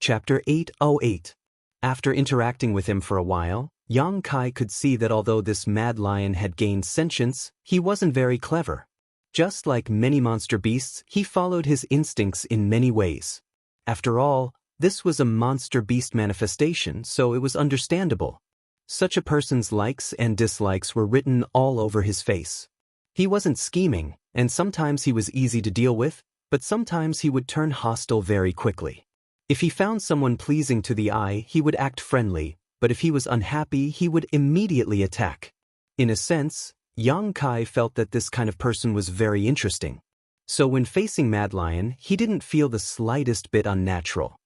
Chapter 808. After interacting with him for a while, Yang Kai could see that although this mad lion had gained sentience, he wasn't very clever. Just like many monster beasts, he followed his instincts in many ways. After all, this was a monster beast manifestation, so it was understandable. Such a person's likes and dislikes were written all over his face. He wasn't scheming, and sometimes he was easy to deal with, but sometimes he would turn hostile very quickly. If he found someone pleasing to the eye, he would act friendly, but if he was unhappy, he would immediately attack. In a sense, Yang Kai felt that this kind of person was very interesting. So when facing Mad Lion, he didn't feel the slightest bit unnatural.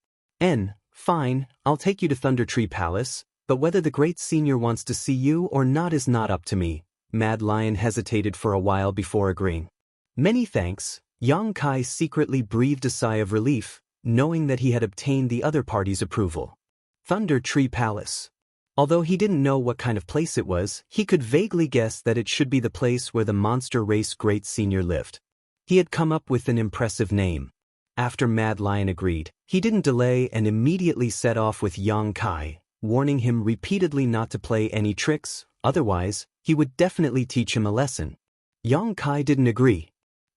Fine, I'll take you to Thunder Tree Palace, but whether the Great Senior wants to see you or not is not up to me. Mad Lion hesitated for a while before agreeing. Many thanks. Yang Kai secretly breathed a sigh of relief, knowing that he had obtained the other party's approval. Thunder Tree Palace. Although he didn't know what kind of place it was, he could vaguely guess that it should be the place where the monster race Great Senior lived. He had come up with an impressive name. After Mad Lion agreed, he didn't delay and immediately set off with Yang Kai, warning him repeatedly not to play any tricks, otherwise, he would definitely teach him a lesson. Yang Kai didn't agree.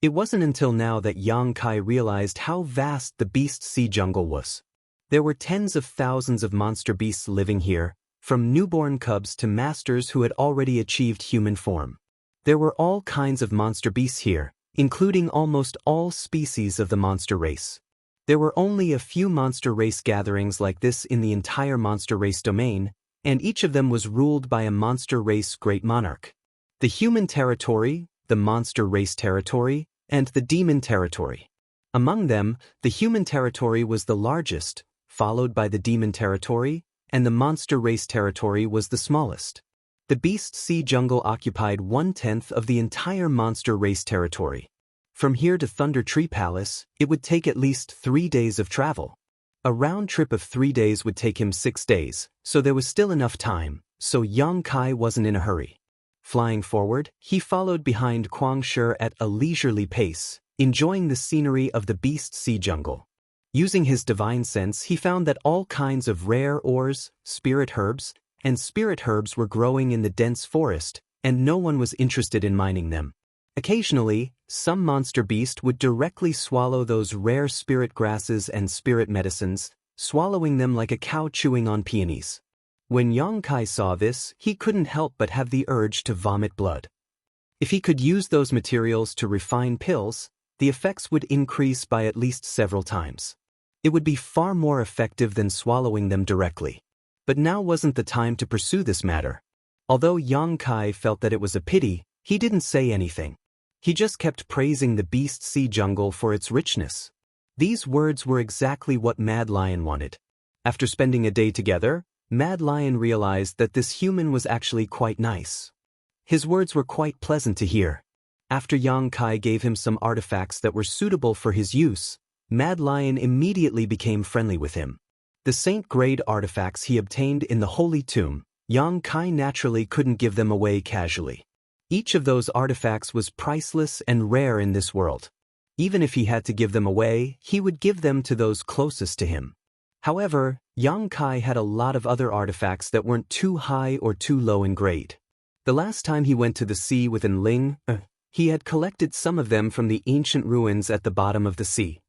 It wasn't until now that Yang Kai realized how vast the Beast Sea Jungle was. There were tens of thousands of monster beasts living here, from newborn cubs to masters who had already achieved human form. There were all kinds of monster beasts here, including almost all species of the monster race. There were only a few monster race gatherings like this in the entire monster race domain, and each of them was ruled by a monster race great monarch. The human territory, the monster race territory, and the demon territory. Among them, the human territory was the largest, followed by the demon territory, and the monster race territory was the smallest. The Beast Sea Jungle occupied 1/10 of the entire monster race territory. From here to Thunder Tree Palace, it would take at least 3 days of travel. A round trip of 3 days would take him 6 days, so there was still enough time, so Yang Kai wasn't in a hurry. Flying forward, he followed behind Kuang Shi at a leisurely pace, enjoying the scenery of the Beast Sea Jungle. Using his divine sense, he found that all kinds of rare ores, spirit herbs were growing in the dense forest, and no one was interested in mining them. Occasionally, some monster beast would directly swallow those rare spirit grasses and spirit medicines, swallowing them like a cow chewing on peonies. When Yang Kai saw this, he couldn't help but have the urge to vomit blood. If he could use those materials to refine pills, the effects would increase by at least several times. It would be far more effective than swallowing them directly. But now wasn't the time to pursue this matter. Although Yang Kai felt that it was a pity, he didn't say anything. He just kept praising the Beast Sea Jungle for its richness. These words were exactly what Mad Lion wanted. After spending a day together, Mad Lion realized that this human was actually quite nice. His words were quite pleasant to hear. After Yang Kai gave him some artifacts that were suitable for his use, Mad Lion immediately became friendly with him. The saint-grade artifacts he obtained in the Holy Tomb, Yang Kai naturally couldn't give them away casually. Each of those artifacts was priceless and rare in this world. Even if he had to give them away, he would give them to those closest to him. However, Yang Kai had a lot of other artifacts that weren't too high or too low in grade. The last time he went to the sea with Enling, he had collected some of them from the ancient ruins at the bottom of the sea.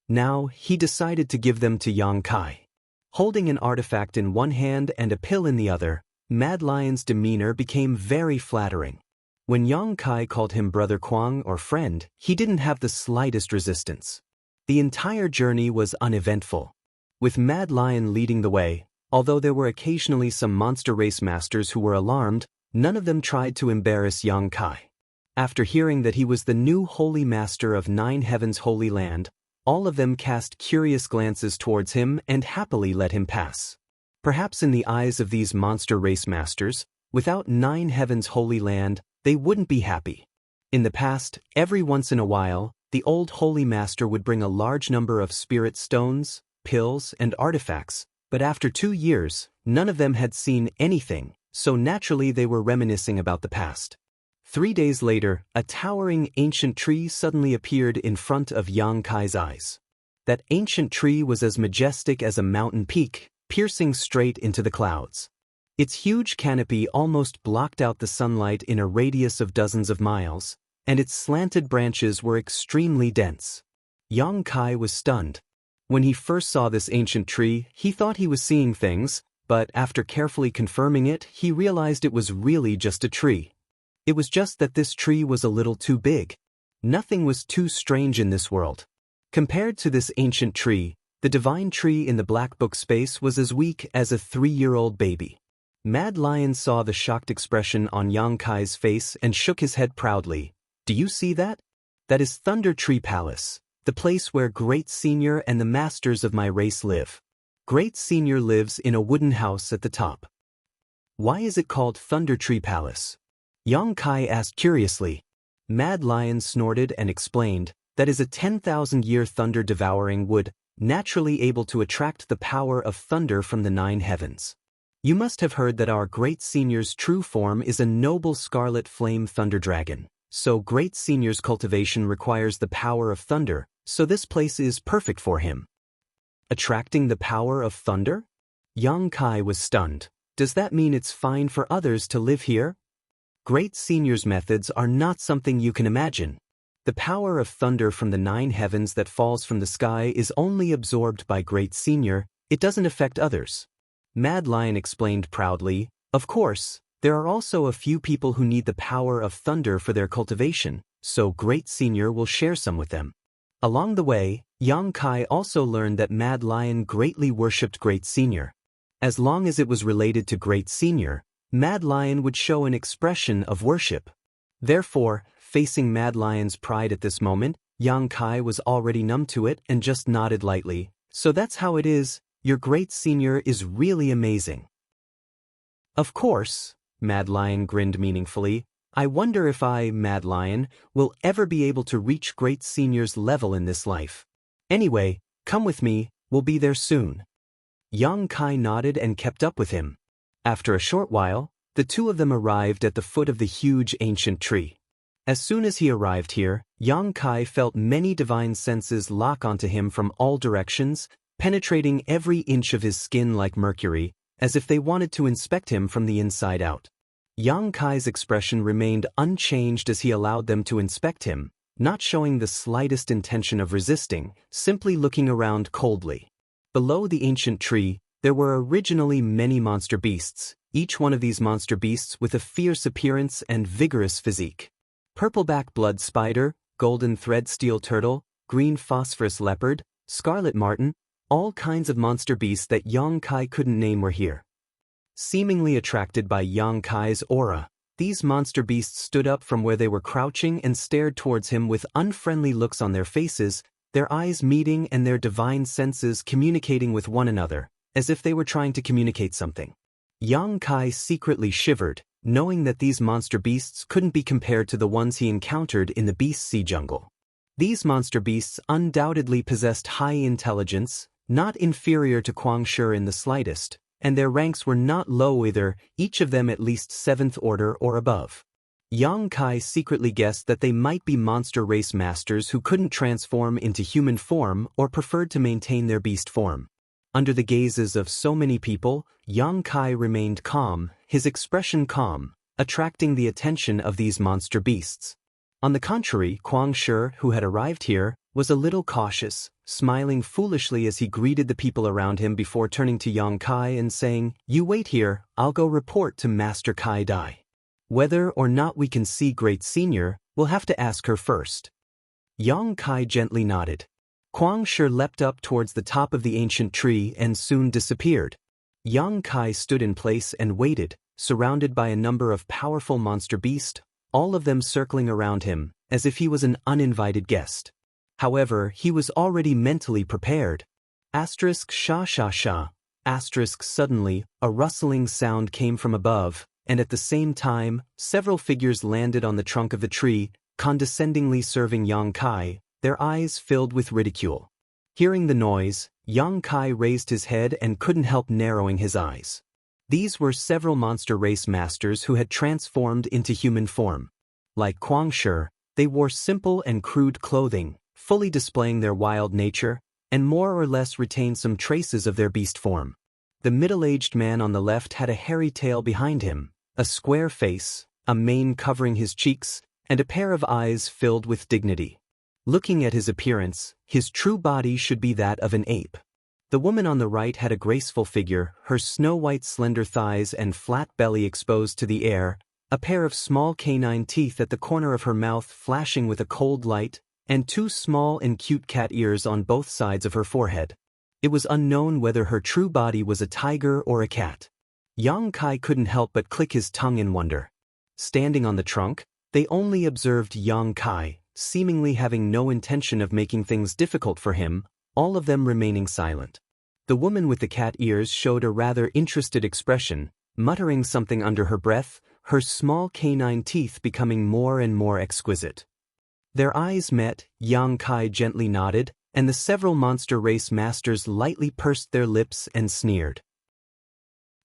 Now, he decided to give them to Yang Kai. Holding an artifact in one hand and a pill in the other, Mad Lion's demeanor became very flattering. When Yang Kai called him Brother Kuang or friend, he didn't have the slightest resistance. The entire journey was uneventful. With Mad Lion leading the way, although there were occasionally some monster race masters who were alarmed, none of them tried to embarrass Yang Kai. After hearing that he was the new holy master of 9 Heavens Holy Land, all of them cast curious glances towards him and happily let him pass. Perhaps in the eyes of these monster race masters, without 9 Heavens Holy Land, they wouldn't be happy. In the past, every once in a while, the old holy master would bring a large number of spirit stones, pills, and artifacts, but after 2 years, none of them had seen anything, so naturally they were reminiscing about the past. 3 days later, a towering ancient tree suddenly appeared in front of Yang Kai's eyes. That ancient tree was as majestic as a mountain peak, piercing straight into the clouds. Its huge canopy almost blocked out the sunlight in a radius of dozens of miles, and its slanted branches were extremely dense. Yang Kai was stunned. When he first saw this ancient tree, he thought he was seeing things, but after carefully confirming it, he realized it was really just a tree. It was just that this tree was a little too big. Nothing was too strange in this world. Compared to this ancient tree, the divine tree in the Black Book space was as weak as a 3-year-old baby. Mad Lion saw the shocked expression on Yang Kai's face and shook his head proudly. Do you see that? That is Thunder Tree Palace, the place where Great Senior and the masters of my race live. Great Senior lives in a wooden house at the top. Why is it called Thunder Tree Palace? Yang Kai asked curiously. Mad Lion snorted and explained, that is a 10,000-year thunder-devouring wood, naturally able to attract the power of thunder from the 9 heavens. You must have heard that our Great Senior's true form is a noble scarlet flame thunder dragon. So Great Senior's cultivation requires the power of thunder, so this place is perfect for him. Attracting the power of thunder? Yang Kai was stunned. Does that mean it's fine for others to live here? Great Senior's methods are not something you can imagine. The power of thunder from the 9 heavens that falls from the sky is only absorbed by Great Senior, it doesn't affect others. Mad Lion explained proudly, of course, there are also a few people who need the power of thunder for their cultivation, so Great Senior will share some with them. Along the way, Yang Kai also learned that Mad Lion greatly worshipped Great Senior. As long as it was related to Great Senior, Mad Lion would show an expression of worship. Therefore, facing Mad Lion's pride at this moment, Yang Kai was already numb to it and just nodded lightly. So that's how it is, your Great Senior is really amazing. Of course, Mad Lion grinned meaningfully. I wonder if I, Mad Lion, will ever be able to reach Great Senior's level in this life. Anyway, come with me, we'll be there soon. Yang Kai nodded and kept up with him. After a short while, the two of them arrived at the foot of the huge ancient tree. As soon as he arrived here, Yang Kai felt many divine senses lock onto him from all directions, penetrating every inch of his skin like mercury, as if they wanted to inspect him from the inside out. Yang Kai's expression remained unchanged as he allowed them to inspect him, not showing the slightest intention of resisting, simply looking around coldly. Below the ancient tree, there were originally many monster beasts, each one of these monster beasts with a fierce appearance and vigorous physique. Purpleback blood spider, golden thread steel turtle, green phosphorus leopard, scarlet marten, all kinds of monster beasts that Yang Kai couldn't name were here. Seemingly attracted by Yang Kai's aura, these monster beasts stood up from where they were crouching and stared towards him with unfriendly looks on their faces, their eyes meeting and their divine senses communicating with one another, as if they were trying to communicate something. Yang Kai secretly shivered, knowing that these monster beasts couldn't be compared to the ones he encountered in the Beast Sea jungle. These monster beasts undoubtedly possessed high intelligence, not inferior to Guangshi in the slightest, and their ranks were not low either, each of them at least 7th order or above. Yang Kai secretly guessed that they might be monster race masters who couldn't transform into human form or preferred to maintain their beast form. Under the gazes of so many people, Yang Kai remained calm, his expression calm, attracting the attention of these monster beasts. On the contrary, Guangshi, who had arrived here, was a little cautious, smiling foolishly as he greeted the people around him before turning to Yang Kai and saying, "You wait here, I'll go report to Master Kai Dai. Whether or not we can see Great Senior, we'll have to ask her first." Yang Kai gently nodded. Guangshi leapt up towards the top of the ancient tree and soon disappeared. Yang Kai stood in place and waited, surrounded by a number of powerful monster beasts, all of them circling around him, as if he was an uninvited guest. However, he was already mentally prepared. Sha sha sha. Suddenly, a rustling sound came from above, and at the same time, several figures landed on the trunk of the tree, condescendingly serving Yang Kai, their eyes filled with ridicule. Hearing the noise, Yang Kai raised his head and couldn't help narrowing his eyes. These were several monster race masters who had transformed into human form. Like Guangshi, they wore simple and crude clothing, fully displaying their wild nature, and more or less retain some traces of their beast form. The middle-aged man on the left had a hairy tail behind him, a square face, a mane covering his cheeks, and a pair of eyes filled with dignity. Looking at his appearance, his true body should be that of an ape. The woman on the right had a graceful figure, her snow-white slender thighs and flat belly exposed to the air, a pair of small canine teeth at the corner of her mouth flashing with a cold light, and two small and cute cat ears on both sides of her forehead. It was unknown whether her true body was a tiger or a cat. Yang Kai couldn't help but click his tongue in wonder. Standing on the trunk, they only observed Yang Kai, seemingly having no intention of making things difficult for him, all of them remaining silent. The woman with the cat ears showed a rather interested expression, muttering something under her breath, her small canine teeth becoming more and more exquisite. Their eyes met, Yang Kai gently nodded, and the several monster race masters lightly pursed their lips and sneered.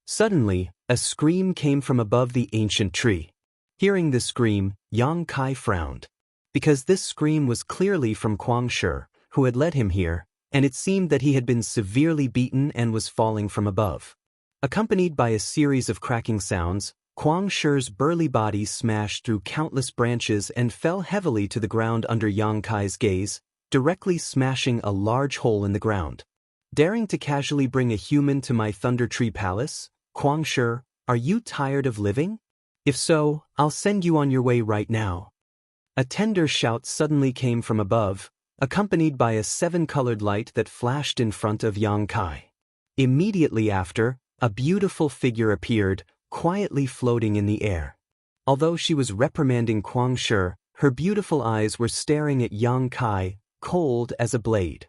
Suddenly, a scream came from above the ancient tree. Hearing this scream, Yang Kai frowned. Because this scream was clearly from Kuang Shi, who had led him here, and it seemed that he had been severely beaten and was falling from above. Accompanied by a series of cracking sounds, Kuang Shi's burly body smashed through countless branches and fell heavily to the ground under Yang Kai's gaze, directly smashing a large hole in the ground. Daring to casually bring a human to my Thunder Tree Palace? Kuang Shi, are you tired of living? If so, I'll send you on your way right now. A tender shout suddenly came from above, accompanied by a seven-colored light that flashed in front of Yang Kai. Immediately after, a beautiful figure appeared, quietly floating in the air. Although she was reprimanding Kuang Shi, her beautiful eyes were staring at Yang Kai, cold as a blade.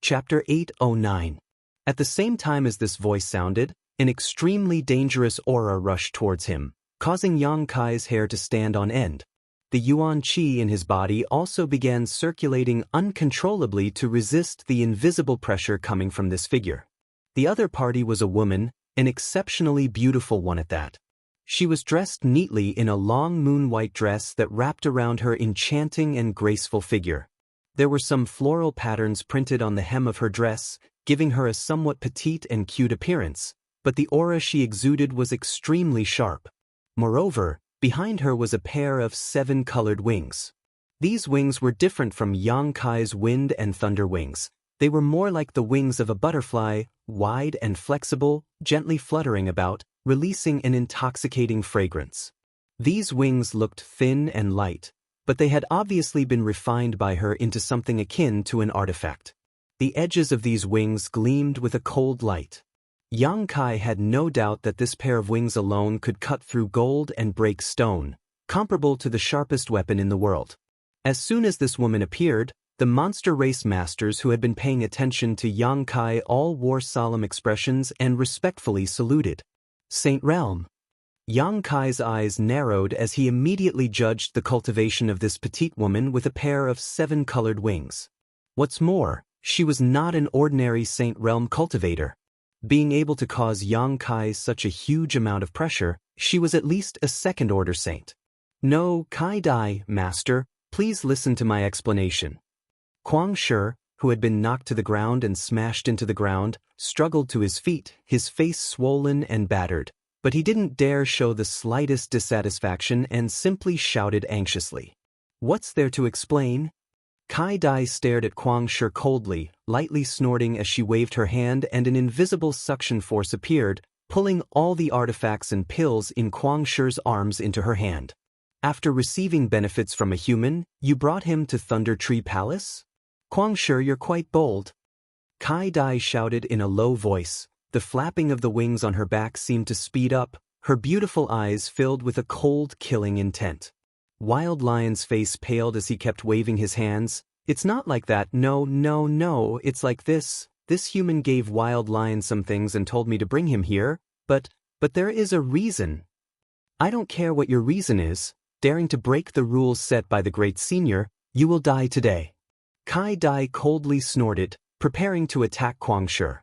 Chapter 809. At the same time as this voice sounded, an extremely dangerous aura rushed towards him, causing Yang Kai's hair to stand on end. The yuan qi in his body also began circulating uncontrollably to resist the invisible pressure coming from this figure. The other party was a woman, an exceptionally beautiful one at that. She was dressed neatly in a long moon-white dress that wrapped around her enchanting and graceful figure. There were some floral patterns printed on the hem of her dress, giving her a somewhat petite and cute appearance, but the aura she exuded was extremely sharp. Moreover, behind her was a pair of seven-colored wings. These wings were different from Yang Kai's wind and thunder wings. They were more like the wings of a butterfly, wide and flexible, gently fluttering about, releasing an intoxicating fragrance. These wings looked thin and light, but they had obviously been refined by her into something akin to an artifact. The edges of these wings gleamed with a cold light. Yang Kai had no doubt that this pair of wings alone could cut through gold and break stone, comparable to the sharpest weapon in the world. As soon as this woman appeared, the monster race masters who had been paying attention to Yang Kai all wore solemn expressions and respectfully saluted. Saint Realm. Yang Kai's eyes narrowed as he immediately judged the cultivation of this petite woman with a pair of seven-colored wings. What's more, she was not an ordinary Saint Realm cultivator. Being able to cause Yang Kai such a huge amount of pressure, she was at least a second-order saint. No, Kai Dai, master, please listen to my explanation. Kuang Shi, who had been knocked to the ground and smashed into the ground, struggled to his feet, his face swollen and battered, but he didn't dare show the slightest dissatisfaction and simply shouted anxiously. What's there to explain? Kai Dai stared at Kuang Shi coldly, lightly snorting as she waved her hand, and an invisible suction force appeared, pulling all the artifacts and pills in Kuang Shi's arms into her hand. After receiving benefits from a human, you brought him to Thunder Tree Palace? Kuang Shi, you're quite bold. Kai Dai shouted in a low voice. The flapping of the wings on her back seemed to speed up, her beautiful eyes filled with a cold, killing intent. Wild Lion's face paled as he kept waving his hands. It's not like that, no, it's like this. This human gave Wild Lion some things and told me to bring him here, but there is a reason. I don't care what your reason is. Daring to break the rules set by the great senior, you will die today. Kai Dai coldly snorted, preparing to attack Kuang Shi.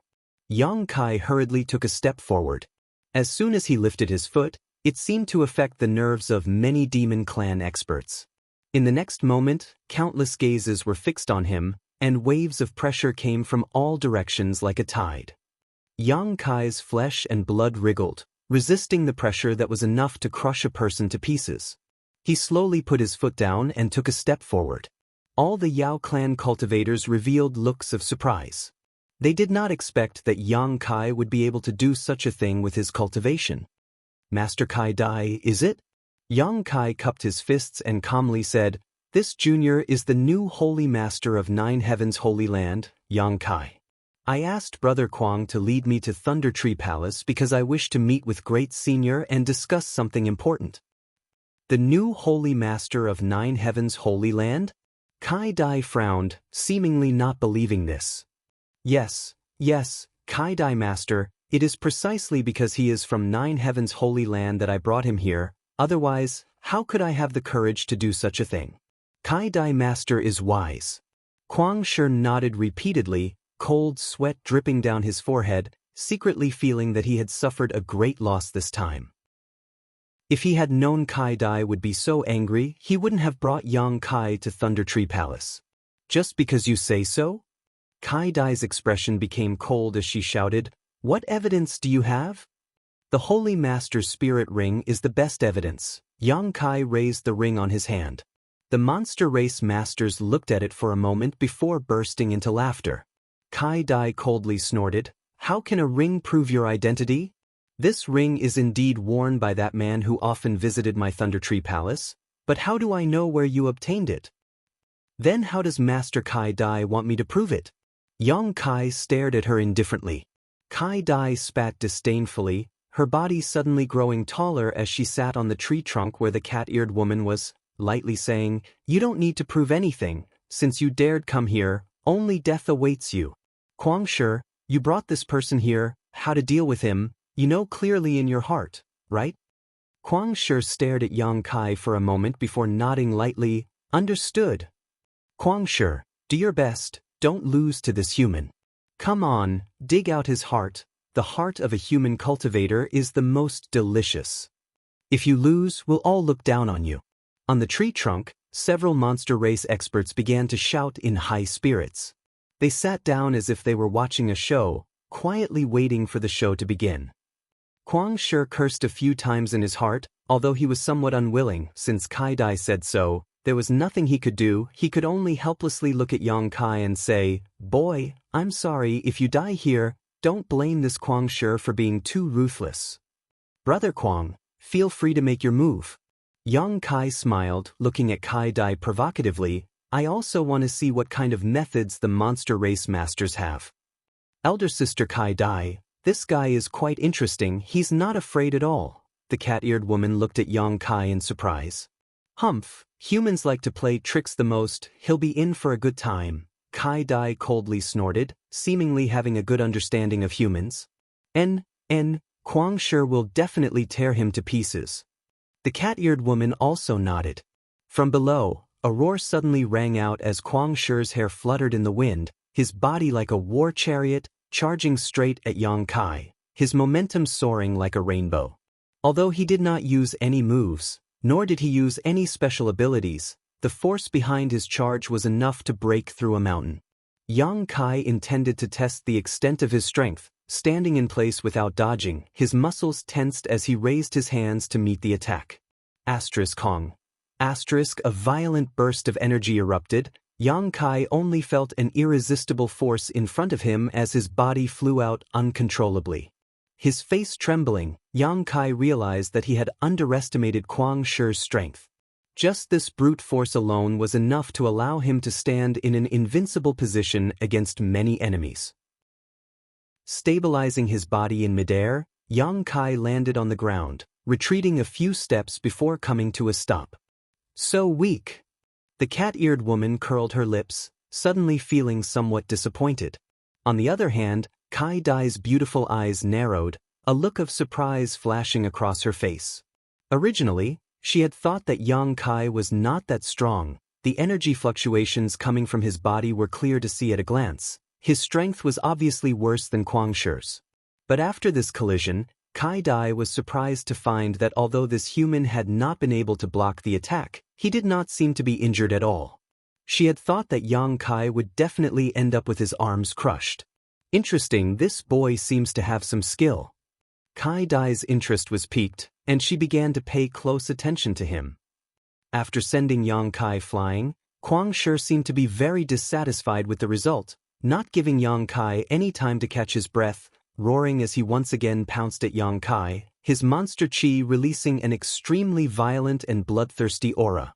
Yang Kai hurriedly took a step forward. As soon as he lifted his foot, it seemed to affect the nerves of many demon clan experts. In the next moment, countless gazes were fixed on him, and waves of pressure came from all directions like a tide. Yang Kai's flesh and blood wriggled, resisting the pressure that was enough to crush a person to pieces. He slowly put his foot down and took a step forward. All the Yao clan cultivators revealed looks of surprise. They did not expect that Yang Kai would be able to do such a thing with his cultivation. Master Kai Dai, is it? Yang Kai cupped his fists and calmly said, "This junior is the new holy master of Nine Heavens Holy Land, Yang Kai. I asked Brother Kuang to lead me to Thunder Tree Palace because I wish to meet with Great Senior and discuss something important." The new holy master of Nine Heavens Holy Land? Kai Dai frowned, seemingly not believing this. Yes, Kai Dai Master, it is precisely because he is from Nine Heavens Holy Land that I brought him here, otherwise, how could I have the courage to do such a thing? Kai Dai Master is wise. Kuang Shi nodded repeatedly, cold sweat dripping down his forehead, secretly feeling that he had suffered a great loss this time. If he had known Kai Dai would be so angry, he wouldn't have brought Yang Kai to Thunder Tree Palace. Just because you say so? Kai Dai's expression became cold as she shouted, "What evidence do you have?" "The Holy Master's spirit ring is the best evidence." Yang Kai raised the ring on his hand. The monster race masters looked at it for a moment before bursting into laughter. Kai Dai coldly snorted, "How can a ring prove your identity? This ring is indeed worn by that man who often visited my Thunder Tree Palace, but how do I know where you obtained it? Then how does Master Kai Dai want me to prove it?" Yang Kai stared at her indifferently. Kai Dai spat disdainfully, her body suddenly growing taller as she sat on the tree trunk where the cat-eared woman was, lightly saying, "You don't need to prove anything, since you dared come here, only death awaits you. Kuang Shi, you brought this person here, how to deal with him, you know clearly in your heart, right?" Kuang Shi stared at Yang Kai for a moment before nodding lightly, "Understood. Kuang Shi, do your best, don't lose to this human. Come on, dig out his heart. The heart of a human cultivator is the most delicious. If you lose, we'll all look down on you." On the tree trunk, several monster race experts began to shout in high spirits. They sat down as if they were watching a show, quietly waiting for the show to begin. Kuang Shi cursed a few times in his heart, although he was somewhat unwilling, since Kai Dai said so. There was nothing he could do, he could only helplessly look at Yang Kai and say, "Boy, I'm sorry if you die here, don't blame this Kuang Shi for being too ruthless. Brother Kuang, feel free to make your move." Yang Kai smiled, looking at Kai Dai provocatively, "I also want to see what kind of methods the monster race masters have. Elder sister Kai Dai, this guy is quite interesting, he's not afraid at all." The cat-eared woman looked at Yang Kai in surprise. "Humph, humans like to play tricks the most, he'll be in for a good time." Kai Dai coldly snorted, seemingly having a good understanding of humans. Kuang Shi will definitely tear him to pieces." The cat-eared woman also nodded. From below, a roar suddenly rang out as Kuang Shi's hair fluttered in the wind, his body like a war chariot, charging straight at Yang Kai, his momentum soaring like a rainbow. Although he did not use any moves, nor did he use any special abilities, the force behind his charge was enough to break through a mountain. Yang Kai intended to test the extent of his strength, standing in place without dodging, his muscles tensed as he raised his hands to meet the attack. Kong. A violent burst of energy erupted. Yang Kai only felt an irresistible force in front of him as his body flew out uncontrollably. His face trembling, Yang Kai realized that he had underestimated Kuang Shi's strength. Just this brute force alone was enough to allow him to stand in an invincible position against many enemies. Stabilizing his body in midair, Yang Kai landed on the ground, retreating a few steps before coming to a stop. "So weak." The cat-eared woman curled her lips, suddenly feeling somewhat disappointed. On the other hand, Kai Dai's beautiful eyes narrowed, a look of surprise flashing across her face. Originally, she had thought that Yang Kai was not that strong. The energy fluctuations coming from his body were clear to see at a glance. His strength was obviously worse than Kuang Shi's. But after this collision, Kai Dai was surprised to find that although this human had not been able to block the attack, he did not seem to be injured at all. She had thought that Yang Kai would definitely end up with his arms crushed. Interesting, this boy seems to have some skill. Kai Dai's interest was piqued, and she began to pay close attention to him. After sending Yang Kai flying, Kuang Shi seemed to be very dissatisfied with the result, not giving Yang Kai any time to catch his breath, roaring as he once again pounced at Yang Kai, his monster chi releasing an extremely violent and bloodthirsty aura.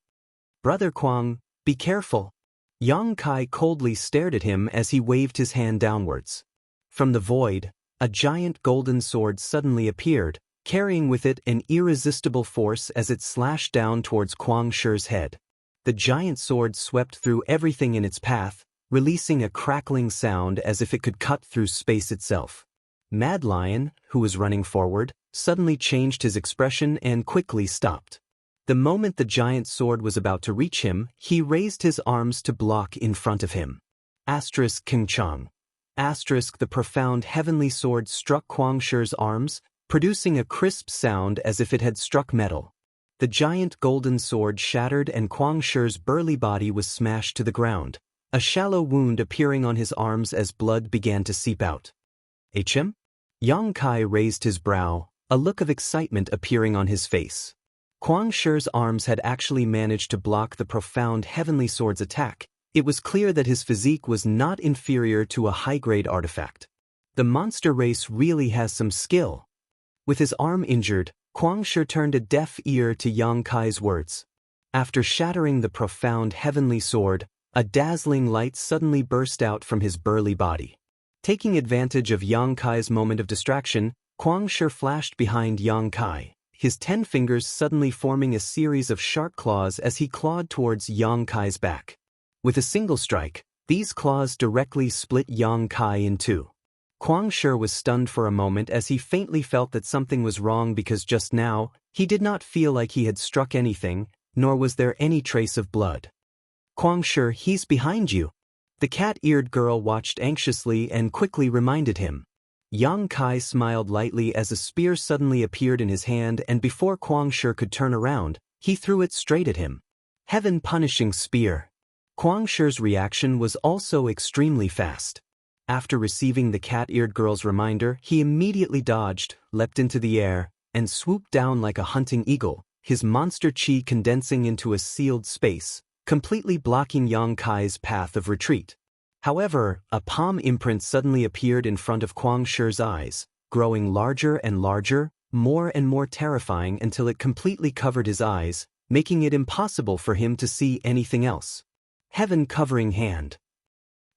"Brother Kuang, be careful." Yang Kai coldly stared at him as he waved his hand downwards. From the void, a giant golden sword suddenly appeared, carrying with it an irresistible force as it slashed down towards Kuang Shi's head. The giant sword swept through everything in its path, releasing a crackling sound as if it could cut through space itself. Mad Lion, who was running forward, suddenly changed his expression and quickly stopped. The moment the giant sword was about to reach him, he raised his arms to block in front of him. King Chang. The profound heavenly sword struck Kuang Shi's arms, producing a crisp sound as if it had struck metal. The giant golden sword shattered and Kuang Shi's burly body was smashed to the ground, a shallow wound appearing on his arms as blood began to seep out. "Him?" Yang Kai raised his brow, a look of excitement appearing on his face. Kuang Shi's arms had actually managed to block the profound heavenly sword's attack. It was clear that his physique was not inferior to a high-grade artifact. The monster race really has some skill. With his arm injured, Kuang Shi turned a deaf ear to Yang Kai's words. After shattering the profound heavenly sword, a dazzling light suddenly burst out from his burly body. Taking advantage of Yang Kai's moment of distraction, Kuang Shi flashed behind Yang Kai, his 10 fingers suddenly forming a series of sharp claws as he clawed towards Yang Kai's back. With a single strike, these claws directly split Yang Kai in two. Kuang Shi was stunned for a moment as he faintly felt that something was wrong because just now, he did not feel like he had struck anything, nor was there any trace of blood. "Kuang Shi, he's behind you." The cat-eared girl watched anxiously and quickly reminded him. Yang Kai smiled lightly as a spear suddenly appeared in his hand, and before Kuang Shi could turn around, he threw it straight at him. Heaven-punishing spear. Kuang Shi's reaction was also extremely fast. After receiving the cat-eared girl's reminder, he immediately dodged, leapt into the air, and swooped down like a hunting eagle, his monster chi condensing into a sealed space, completely blocking Yang Kai's path of retreat. However, a palm imprint suddenly appeared in front of Kuang Shi's eyes, growing larger and larger, more and more terrifying until it completely covered his eyes, making it impossible for him to see anything else. Heaven-covering hand.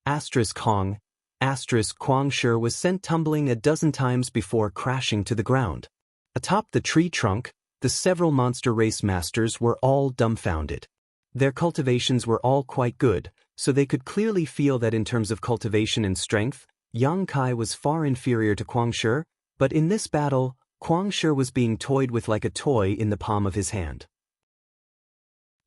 Kuang Shi was sent tumbling a dozen times before crashing to the ground. Atop the tree trunk, the several monster race masters were all dumbfounded. Their cultivations were all quite good, so they could clearly feel that in terms of cultivation and strength, Yang Kai was far inferior to Kuang Shi, but in this battle, Kuang Shi was being toyed with like a toy in the palm of his hand.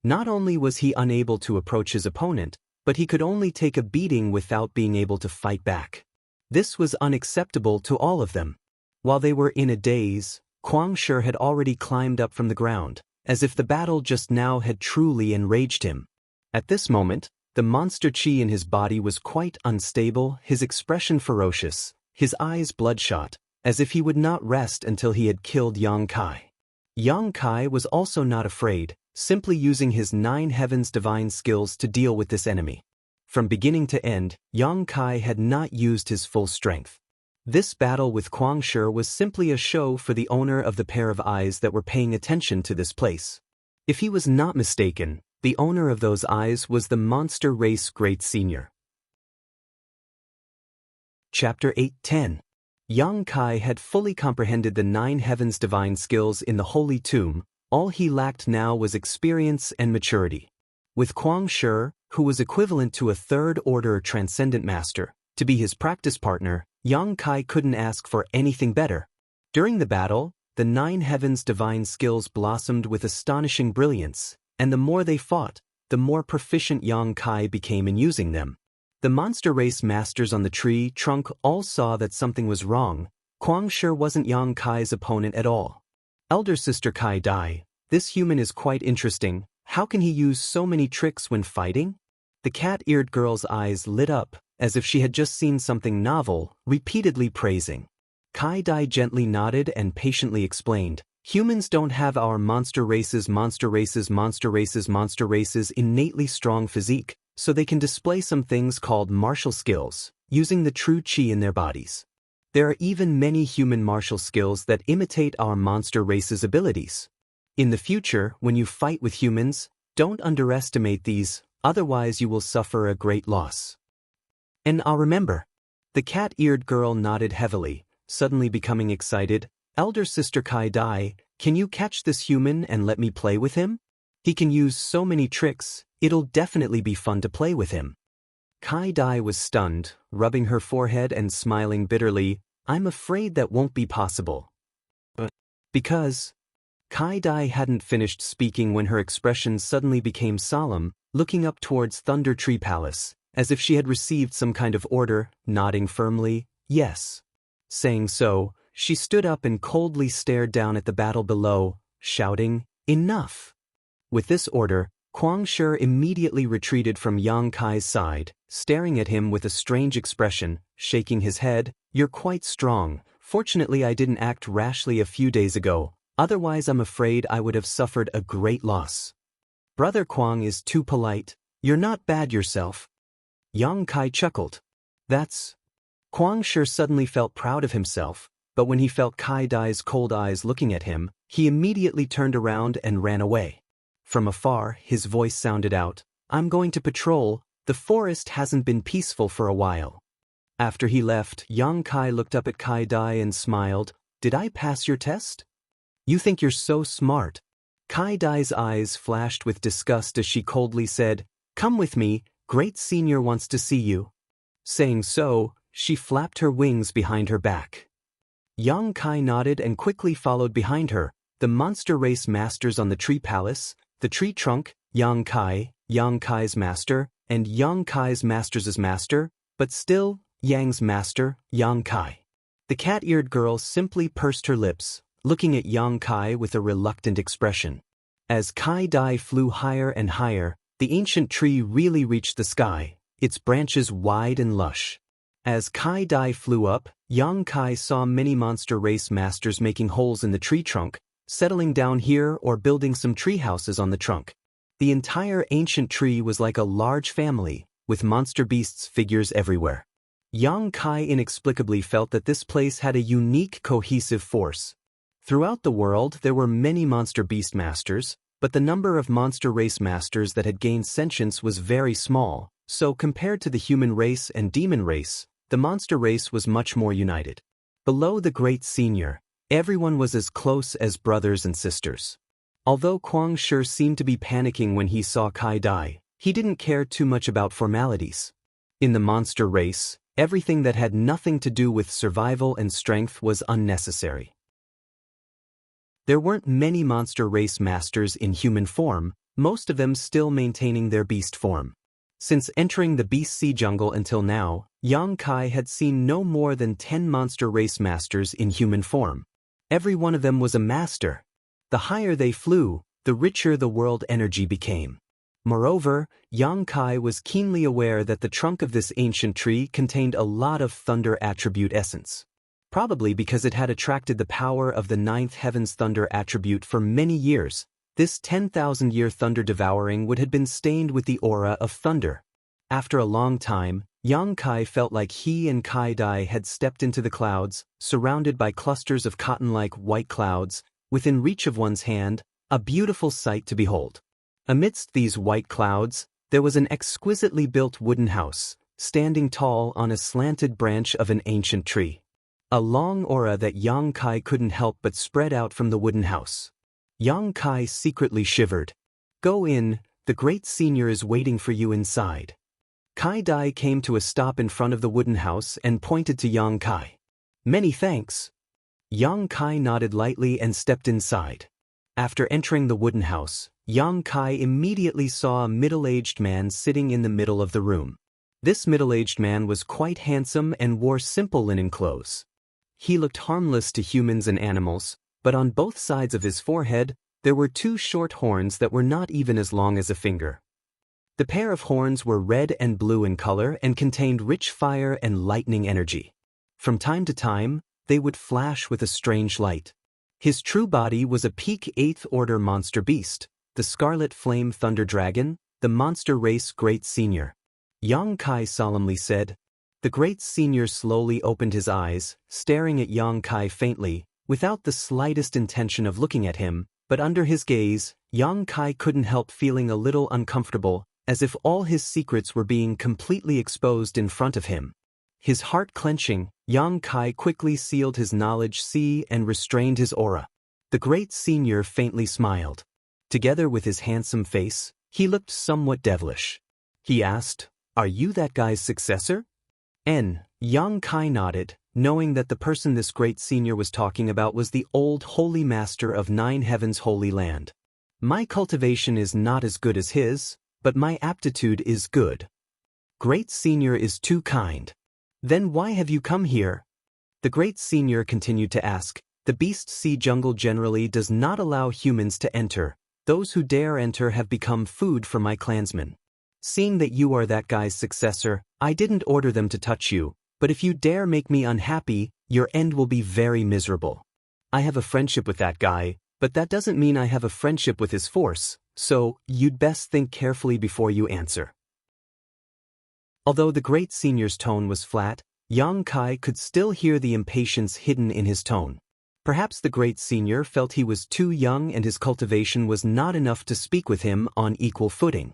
Not only was he unable to approach his opponent, but he could only take a beating without being able to fight back. This was unacceptable to all of them. While they were in a daze, Kuang Shi had already climbed up from the ground, as if the battle just now had truly enraged him. At this moment, the monster chi in his body was quite unstable, his expression ferocious, his eyes bloodshot, as if he would not rest until he had killed Yang Kai. Yang Kai was also not afraid, simply using his 9 heavens divine skills to deal with this enemy. From beginning to end, Yang Kai had not used his full strength. This battle with Kuang Shi was simply a show for the owner of the pair of eyes that were paying attention to this place. If he was not mistaken, the owner of those eyes was the monster race great senior. Chapter 8:10. Yang Kai had fully comprehended the 9 heavens divine skills in the Holy Tomb. All he lacked now was experience and maturity. With Kuang Shi, who was equivalent to a third-order transcendent master, to be his practice partner, Yang Kai couldn't ask for anything better. During the battle, the 9 heavens divine skills blossomed with astonishing brilliance, and the more they fought, the more proficient Yang Kai became in using them. The monster race masters on the tree trunk all saw that something was wrong, Kwang sure wasn't Yang Kai's opponent at all. Elder sister Kai Dai, this human is quite interesting. How can he use so many tricks when fighting? The cat-eared girl's eyes lit up, as if she had just seen something novel, repeatedly praising. Kai Dai gently nodded and patiently explained, humans don't have our monster race's innately strong physique, so they can display some things called martial skills, using the true chi in their bodies. There are even many human martial skills that imitate our monster race's abilities. In the future, when you fight with humans, don't underestimate these, otherwise you will suffer a great loss. And I'll remember. The cat-eared girl nodded heavily, suddenly becoming excited. Elder sister Kai Dai, can you catch this human and let me play with him? He can use so many tricks, it'll definitely be fun to play with him. Kai Dai was stunned, rubbing her forehead and smiling bitterly. I'm afraid that won't be possible. But because Kai Dai hadn't finished speaking when her expression suddenly became solemn, looking up towards Thunder Tree Palace, as if she had received some kind of order, nodding firmly, yes. Saying so, she stood up and coldly stared down at the battle below, shouting, enough. With this order, Kwang Shi immediately retreated from Yang Kai's side, staring at him with a strange expression, shaking his head. You're quite strong. Fortunately I didn't act rashly a few days ago, otherwise I'm afraid I would have suffered a great loss. Brother Kwang is too polite. You're not bad yourself. Yang Kai chuckled. That's... Kwang Shi suddenly felt proud of himself, but when he felt Kai Dai's cold eyes looking at him, he immediately turned around and ran away. From afar, his voice sounded out, I'm going to patrol, the forest hasn't been peaceful for a while. After he left, Yang Kai looked up at Kai Dai and smiled, did I pass your test? You think you're so smart. Kai Dai's eyes flashed with disgust as she coldly said, come with me, Great Senior wants to see you. Saying so, she flapped her wings behind her back. Yang Kai nodded and quickly followed behind her, the monster race masters on the tree palace, the tree trunk, Yang Kai's master, and Yang Kai's master's master, but still, Yang's master, Yang Kai. The cat-eared girl simply pursed her lips, looking at Yang Kai with a reluctant expression. As Kai Dai flew higher and higher, the ancient tree really reached the sky, its branches wide and lush. As Kai Dai flew up, Yang Kai saw many monster race masters making holes in the tree trunk, settling down here or building some tree houses on the trunk. The entire ancient tree was like a large family, with monster beasts figures everywhere. Yang Kai inexplicably felt that this place had a unique cohesive force. Throughout the world there were many monster beast masters, but the number of monster race masters that had gained sentience was very small, so compared to the human race and demon race, the monster race was much more united. Below the Great Senior, everyone was as close as brothers and sisters. Although Kwang Shi seemed to be panicking when he saw Kai Dai, he didn't care too much about formalities. In the monster race, everything that had nothing to do with survival and strength was unnecessary. There weren't many monster race masters in human form, most of them still maintaining their beast form. Since entering the Beast Sea Jungle until now, Yang Kai had seen no more than 10 monster race masters in human form. Every one of them was a master. The higher they flew, the richer the world energy became. Moreover, Yang Kai was keenly aware that the trunk of this ancient tree contained a lot of thunder attribute essence. Probably because it had attracted the power of the 9th heaven's thunder attribute for many years, this 10,000-year thunder devouring would have been stained with the aura of thunder. After a long time, Yang Kai felt like he and Kai Dai had stepped into the clouds, surrounded by clusters of cotton-like white clouds, within reach of one's hand, a beautiful sight to behold. Amidst these white clouds, there was an exquisitely built wooden house, standing tall on a slanted branch of an ancient tree. A long aura that Yang Kai couldn't help but spread out from the wooden house. Yang Kai secretly shivered. Go in, the Great Senior is waiting for you inside. Kai Dai came to a stop in front of the wooden house and pointed to Yang Kai. Many thanks. Yang Kai nodded lightly and stepped inside. After entering the wooden house, Yang Kai immediately saw a middle-aged man sitting in the middle of the room. This middle-aged man was quite handsome and wore simple linen clothes. he looked harmless to humans and animals, but on both sides of his forehead, there were two short horns that were not even as long as a finger. The pair of horns were red and blue in color and contained rich fire and lightning energy. From time to time, they would flash with a strange light. His true body was a peak 8th order monster beast, the Scarlet Flame Thunder Dragon, the monster race Great Senior. Yang Kai solemnly said. The Great Senior slowly opened his eyes, staring at Yang Kai faintly, without the slightest intention of looking at him, but under his gaze, Yang Kai couldn't help feeling a little uncomfortable, as if all his secrets were being completely exposed in front of him. His heart clenching, Yang Kai quickly sealed his knowledge sea and restrained his aura. The Great Senior faintly smiled. Together with his handsome face, he looked somewhat devilish. He asked, "Are you that guy's successor?" Yang Kai nodded, knowing that the person this Great Senior was talking about was the old Holy Master of Nine Heavens Holy Land. My cultivation is not as good as his, but my aptitude is good. Great Senior is too kind. Then why have you come here? The Great Senior continued to ask. The Beast Sea Jungle generally does not allow humans to enter. Those who dare enter have become food for my clansmen. Seeing that you are that guy's successor, I didn't order them to touch you, but if you dare make me unhappy, your end will be very miserable. I have a friendship with that guy, but that doesn't mean I have a friendship with his force, so you'd best think carefully before you answer. Although the Great Senior's tone was flat, Yang Kai could still hear the impatience hidden in his tone. Perhaps the Great Senior felt he was too young and his cultivation was not enough to speak with him on equal footing.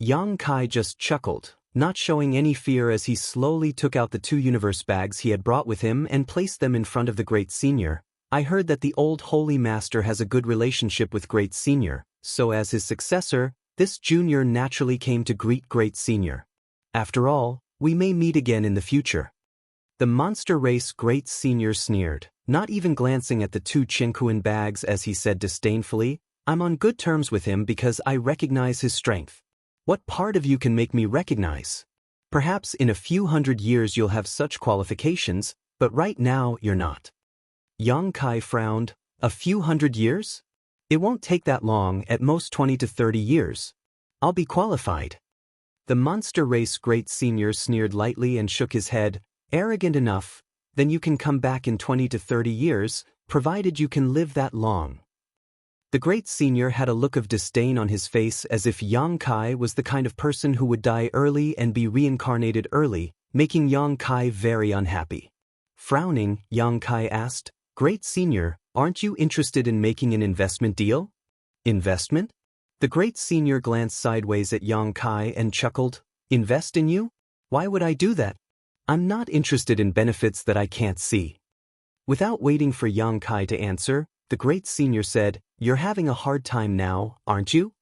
Yang Kai just chuckled, not showing any fear as he slowly took out the 2 universe bags he had brought with him and placed them in front of the Great Senior. I heard that the old Holy Master has a good relationship with Great Senior, so as his successor, this junior naturally came to greet Great Senior. After all, we may meet again in the future. The monster race Great Senior sneered, not even glancing at the 2 Jianghu bags as he said disdainfully, I'm on good terms with him because I recognize his strength. What part of you can make me recognize? Perhaps in a few hundred years you'll have such qualifications, but right now you're not. Yang Kai frowned. A few hundred years? It won't take that long, at most 20 to 30 years. I'll be qualified. The monster race Great Senior sneered lightly and shook his head, arrogant enough, then you can come back in 20 to 30 years, provided you can live that long. The Great Senior had a look of disdain on his face as if Yang Kai was the kind of person who would die early and be reincarnated early, making Yang Kai very unhappy. Frowning, Yang Kai asked, Great Senior, aren't you interested in making an investment deal? Investment? The Great Senior glanced sideways at Yang Kai and chuckled, Invest in you? Why would I do that? I'm not interested in benefits that I can't see. Without waiting for Yang Kai to answer, the Great Senior said, You're having a hard time now, aren't you?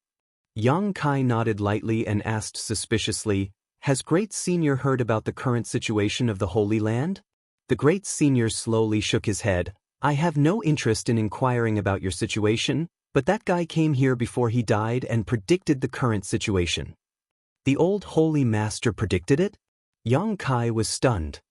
Yang Kai nodded lightly and asked suspiciously, Has Great Senior heard about the current situation of the Holy Land? The Great Senior slowly shook his head. I have no interest in inquiring about your situation, but that guy came here before he died and predicted the current situation. The old Holy Master predicted it? Yang Kai was stunned.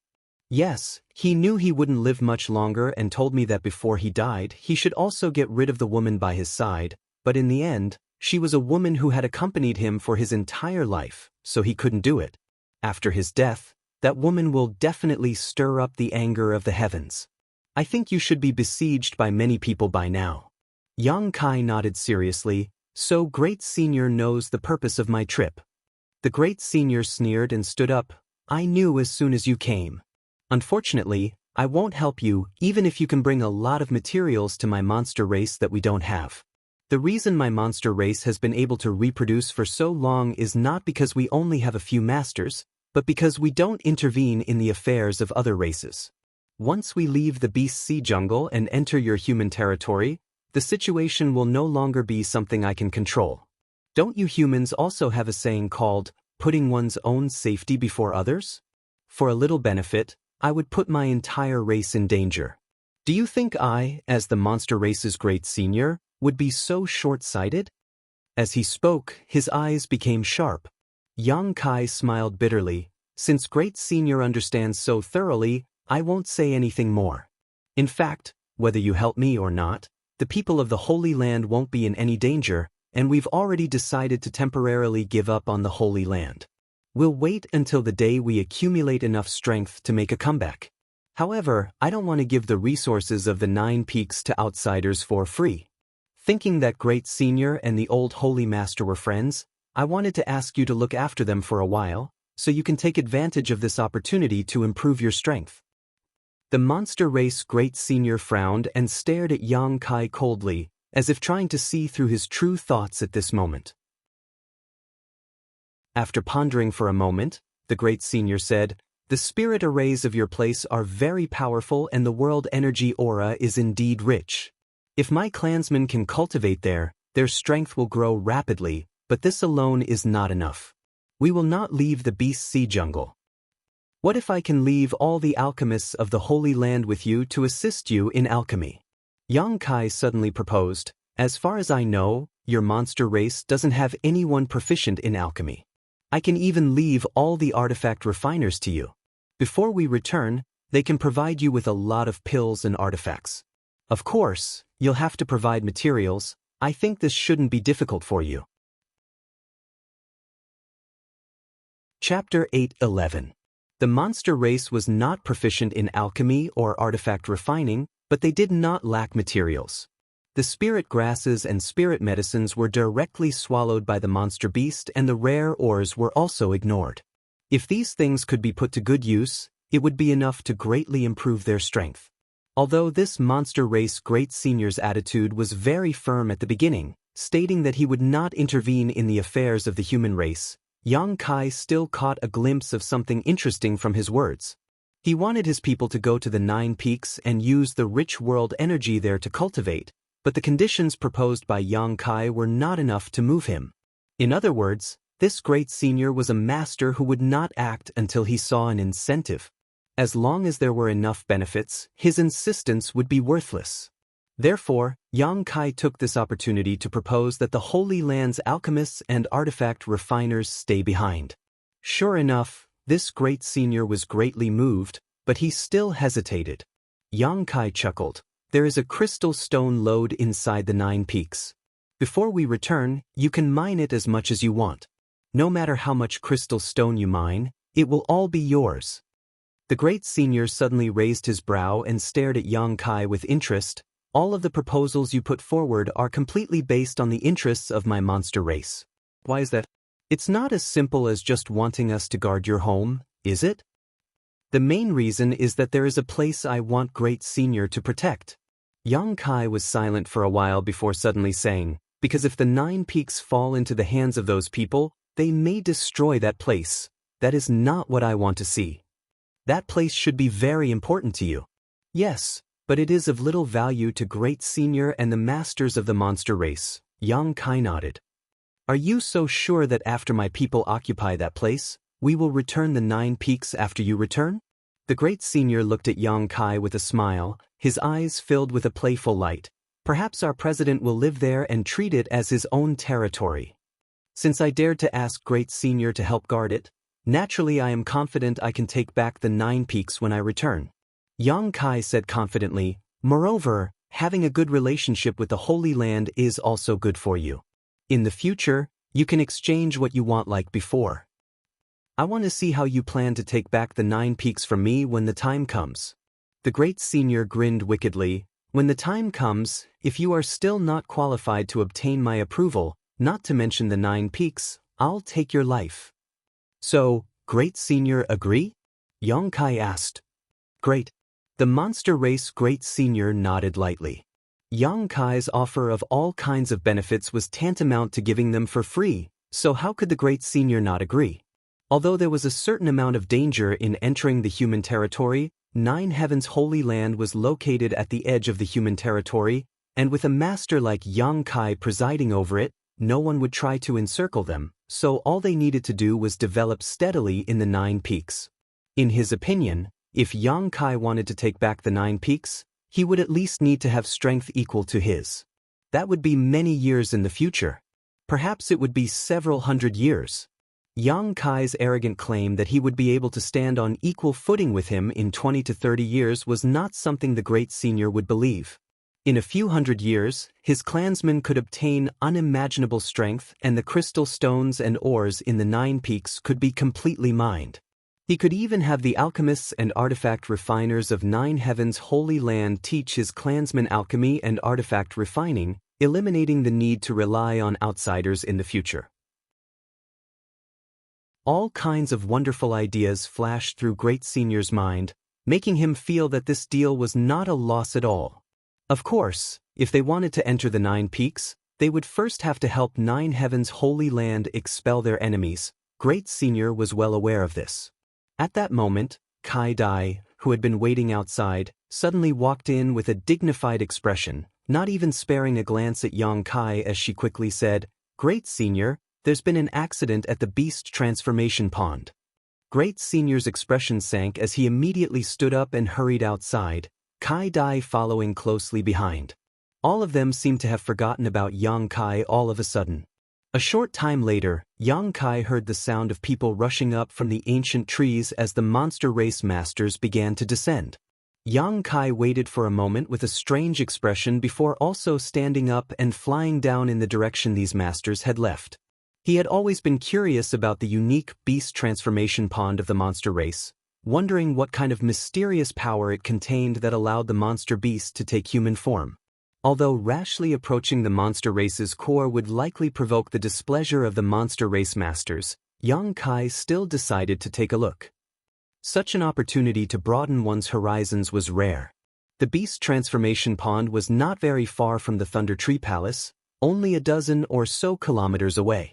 Yes, he knew he wouldn't live much longer and told me that before he died he should also get rid of the woman by his side, but in the end, she was a woman who had accompanied him for his entire life, so he couldn't do it. After his death, that woman will definitely stir up the anger of the heavens. I think you should be besieged by many people by now. Yang Kai nodded seriously, so Great Senior knows the purpose of my trip. The Great Senior sneered and stood up. I knew as soon as you came. Unfortunately, I won't help you even if you can bring a lot of materials to my monster race that we don't have. The reason my monster race has been able to reproduce for so long is not because we only have a few masters, but because we don't intervene in the affairs of other races. Once we leave the Beast Sea Jungle and enter your human territory, the situation will no longer be something I can control. Don't you humans also have a saying called, putting one's own safety before others? For a little benefit, I would put my entire race in danger. Do you think I, as the monster race's Great Senior, would be so short-sighted? As he spoke, his eyes became sharp. Yang Kai smiled bitterly. Since Great Senior understands so thoroughly, I won't say anything more. In fact, whether you help me or not, the people of the Holy Land won't be in any danger, and we've already decided to temporarily give up on the Holy Land. We'll wait until the day we accumulate enough strength to make a comeback. However, I don't want to give the resources of the 9 Peaks to outsiders for free. Thinking that Great Senior and the old Holy Master were friends, I wanted to ask you to look after them for a while, so you can take advantage of this opportunity to improve your strength. The monster race Great Senior frowned and stared at Yang Kai coldly, as if trying to see through his true thoughts at this moment. After pondering for a moment, the Great Senior said, "The spirit arrays of your place are very powerful and the world energy aura is indeed rich. If my clansmen can cultivate there, their strength will grow rapidly, but this alone is not enough. We will not leave the Beast Sea Jungle. What if I can leave all the alchemists of the Holy Land with you to assist you in alchemy?" Yang Kai suddenly proposed, "As far as I know, your monster race doesn't have anyone proficient in alchemy. I can even leave all the artifact refiners to you. Before we return, they can provide you with a lot of pills and artifacts. Of course, you'll have to provide materials. I think this shouldn't be difficult for you." Chapter 8:11. The monster race was not proficient in alchemy or artifact refining, but they did not lack materials. The spirit grasses and spirit medicines were directly swallowed by the monster beast, and the rare ores were also ignored. If these things could be put to good use, it would be enough to greatly improve their strength. Although this monster race Great Senior's attitude was very firm at the beginning, stating that he would not intervene in the affairs of the human race, Yang Kai still caught a glimpse of something interesting from his words. He wanted his people to go to the 9 Peaks and use the rich world energy there to cultivate, but the conditions proposed by Yang Kai were not enough to move him. In other words, this Great Senior was a master who would not act until he saw an incentive. As long as there were enough benefits, his insistence would be worthless. Therefore, Yang Kai took this opportunity to propose that the Holy Land's alchemists and artifact refiners stay behind. Sure enough, this Great Senior was greatly moved, but he still hesitated. Yang Kai chuckled. "There is a crystal stone lode inside the 9 Peaks. Before we return, you can mine it as much as you want. No matter how much crystal stone you mine, it will all be yours." The Great Senior suddenly raised his brow and stared at Yang Kai with interest. "All of the proposals you put forward are completely based on the interests of my monster race. Why is that? It's not as simple as just wanting us to guard your home, is it?" "The main reason is that there is a place I want Great Senior to protect." Yang Kai was silent for a while before suddenly saying, "Because if the 9 Peaks fall into the hands of those people, they may destroy that place. That is not what I want to see. That place should be very important to you." "Yes, but it is of little value to Great Senior and the masters of the monster race." Yang Kai nodded. "Are you so sure that after my people occupy that place, we will return the 9 Peaks after you return?" The Great Senior looked at Yang Kai with a smile, his eyes filled with a playful light. "Perhaps our president will live there and treat it as his own territory. Since I dared to ask Great Senior to help guard it, naturally I am confident I can take back the 9 Peaks when I return." Yang Kai said confidently, "Moreover, having a good relationship with the Holy Land is also good for you. In the future, you can exchange what you want like before. I want to see how you plan to take back the 9 Peaks from me when the time comes." The Great Senior grinned wickedly. "When the time comes, if you are still not qualified to obtain my approval, not to mention the 9 Peaks, I'll take your life." "So, Great Senior agree?" Yang Kai asked. "Great." The monster race Great Senior nodded lightly. Yang Kai's offer of all kinds of benefits was tantamount to giving them for free, so how could the Great Senior not agree? Although there was a certain amount of danger in entering the human territory, 9 Heavens Holy Land was located at the edge of the human territory, and with a master like Yang Kai presiding over it, no one would try to encircle them, so all they needed to do was develop steadily in the 9 Peaks. In his opinion, if Yang Kai wanted to take back the 9 Peaks, he would at least need to have strength equal to his. That would be many years in the future. Perhaps it would be several hundred years. Yang Kai's arrogant claim that he would be able to stand on equal footing with him in 20 to 30 years was not something the great senior would believe. In a few hundred years, his clansmen could obtain unimaginable strength and the crystal stones and ores in the Nine Peaks could be completely mined. He could even have the alchemists and artifact refiners of Nine Heaven's Holy Land teach his clansmen alchemy and artifact refining, eliminating the need to rely on outsiders in the future. All kinds of wonderful ideas flashed through Great Senior's mind, making him feel that this deal was not a loss at all. Of course, if they wanted to enter the Nine Peaks, they would first have to help Nine Heaven's Holy Land expel their enemies. Great Senior was well aware of this. At that moment, Kai Dai, who had been waiting outside, suddenly walked in with a dignified expression, not even sparing a glance at Yang Kai as she quickly said, "Great Senior, there's been an accident at the beast transformation pond." Great Senior's expression sank as he immediately stood up and hurried outside, Kai Dai following closely behind. All of them seemed to have forgotten about Yang Kai all of a sudden. A short time later, Yang Kai heard the sound of people rushing up from the ancient trees as the monster race masters began to descend. Yang Kai waited for a moment with a strange expression before also standing up and flying down in the direction these masters had left. He had always been curious about the unique beast transformation pond of the monster race, wondering what kind of mysterious power it contained that allowed the monster beast to take human form. Although rashly approaching the monster race's core would likely provoke the displeasure of the monster race masters, Yang Kai still decided to take a look. Such an opportunity to broaden one's horizons was rare. The beast transformation pond was not very far from the Thunder Tree Palace, only a dozen or so kilometers away.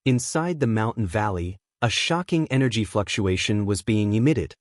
Inside the mountain valley, a shocking energy fluctuation was being emitted.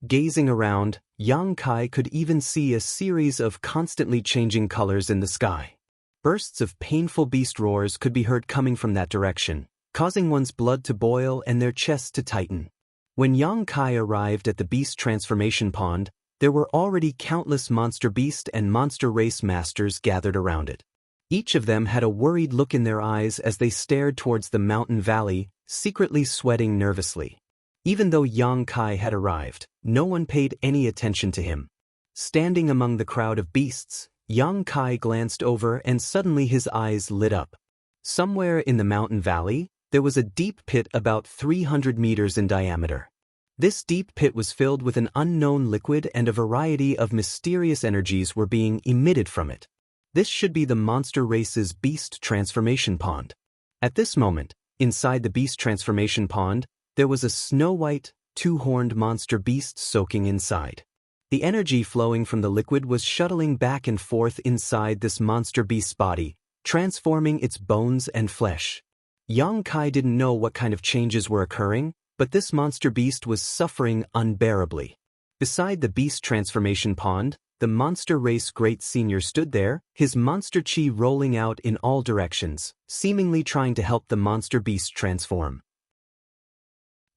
Gazing around, Yang Kai could even see a series of constantly changing colors in the sky. Bursts of painful beast roars could be heard coming from that direction, causing one's blood to boil and their chests to tighten. When Yang Kai arrived at the beast transformation pond, there were already countless monster beast and monster race masters gathered around it. Each of them had a worried look in their eyes as they stared towards the mountain valley, secretly sweating nervously. Even though Yang Kai had arrived, no one paid any attention to him. Standing among the crowd of beasts, Yang Kai glanced over and suddenly his eyes lit up. Somewhere in the mountain valley, there was a deep pit about 300 meters in diameter. This deep pit was filled with an unknown liquid and a variety of mysterious energies were being emitted from it. This should be the monster race's beast transformation pond. At this moment, inside the beast transformation pond, there was a snow-white, two-horned monster beast soaking inside. The energy flowing from the liquid was shuttling back and forth inside this monster beast's body, transforming its bones and flesh. Yang Kai didn't know what kind of changes were occurring, but this monster beast was suffering unbearably. Beside the beast transformation pond, the monster race great senior stood there, his monster chi rolling out in all directions, seemingly trying to help the monster beast transform.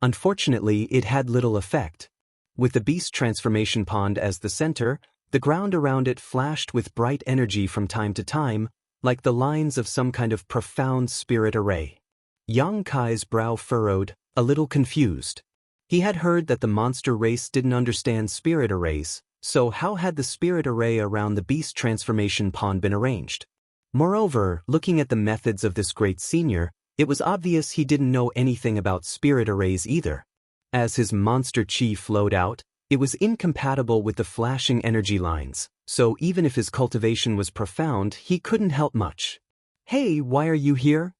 Unfortunately, it had little effect. With the beast transformation pond as the center, the ground around it flashed with bright energy from time to time, like the lines of some kind of profound spirit array. Yang Kai's brow furrowed, a little confused. He had heard that the monster race didn't understand spirit arrays, so how had the spirit array around the beast transformation pond been arranged? Moreover, looking at the methods of this great senior, it was obvious he didn't know anything about spirit arrays either. As his monster chi flowed out, it was incompatible with the flashing energy lines, so even if his cultivation was profound, he couldn't help much. "Hey, why are you here?"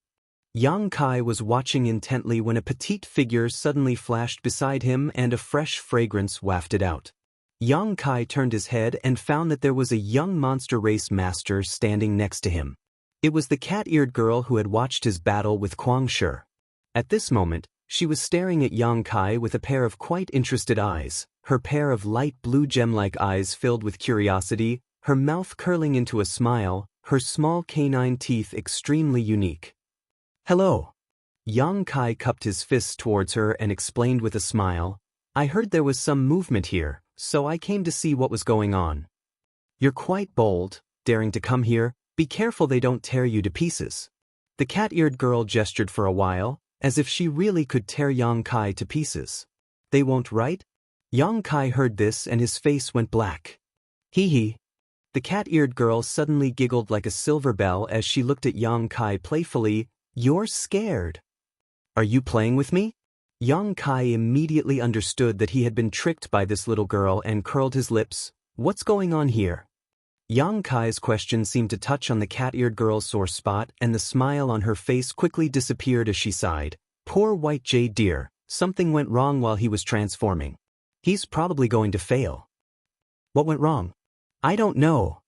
Yang Kai was watching intently when a petite figure suddenly flashed beside him and a fresh fragrance wafted out. Yang Kai turned his head and found that there was a young monster race master standing next to him. It was the cat-eared girl who had watched his battle with Kuang Shi. At this moment, she was staring at Yang Kai with a pair of quite interested eyes, her pair of light blue gem-like eyes filled with curiosity, her mouth curling into a smile, her small canine teeth extremely unique. "Hello." Yang Kai cupped his fists towards her and explained with a smile, "I heard there was some movement here, so I came to see what was going on." "You're quite bold, daring to come here. Be careful they don't tear you to pieces." The cat-eared girl gestured for a while, as if she really could tear Yang Kai to pieces. They won't, right? Yang Kai heard this and his face went black. Hee hee. The cat-eared girl suddenly giggled like a silver bell as she looked at Yang Kai playfully. You're scared. Are you playing with me? Yang Kai immediately understood that he had been tricked by this little girl and curled his lips. What's going on here? Yang Kai's question seemed to touch on the cat-eared girl's sore spot, and the smile on her face quickly disappeared as she sighed. Poor white jade deer, something went wrong while he was transforming. He's probably going to fail. What went wrong? I don't know.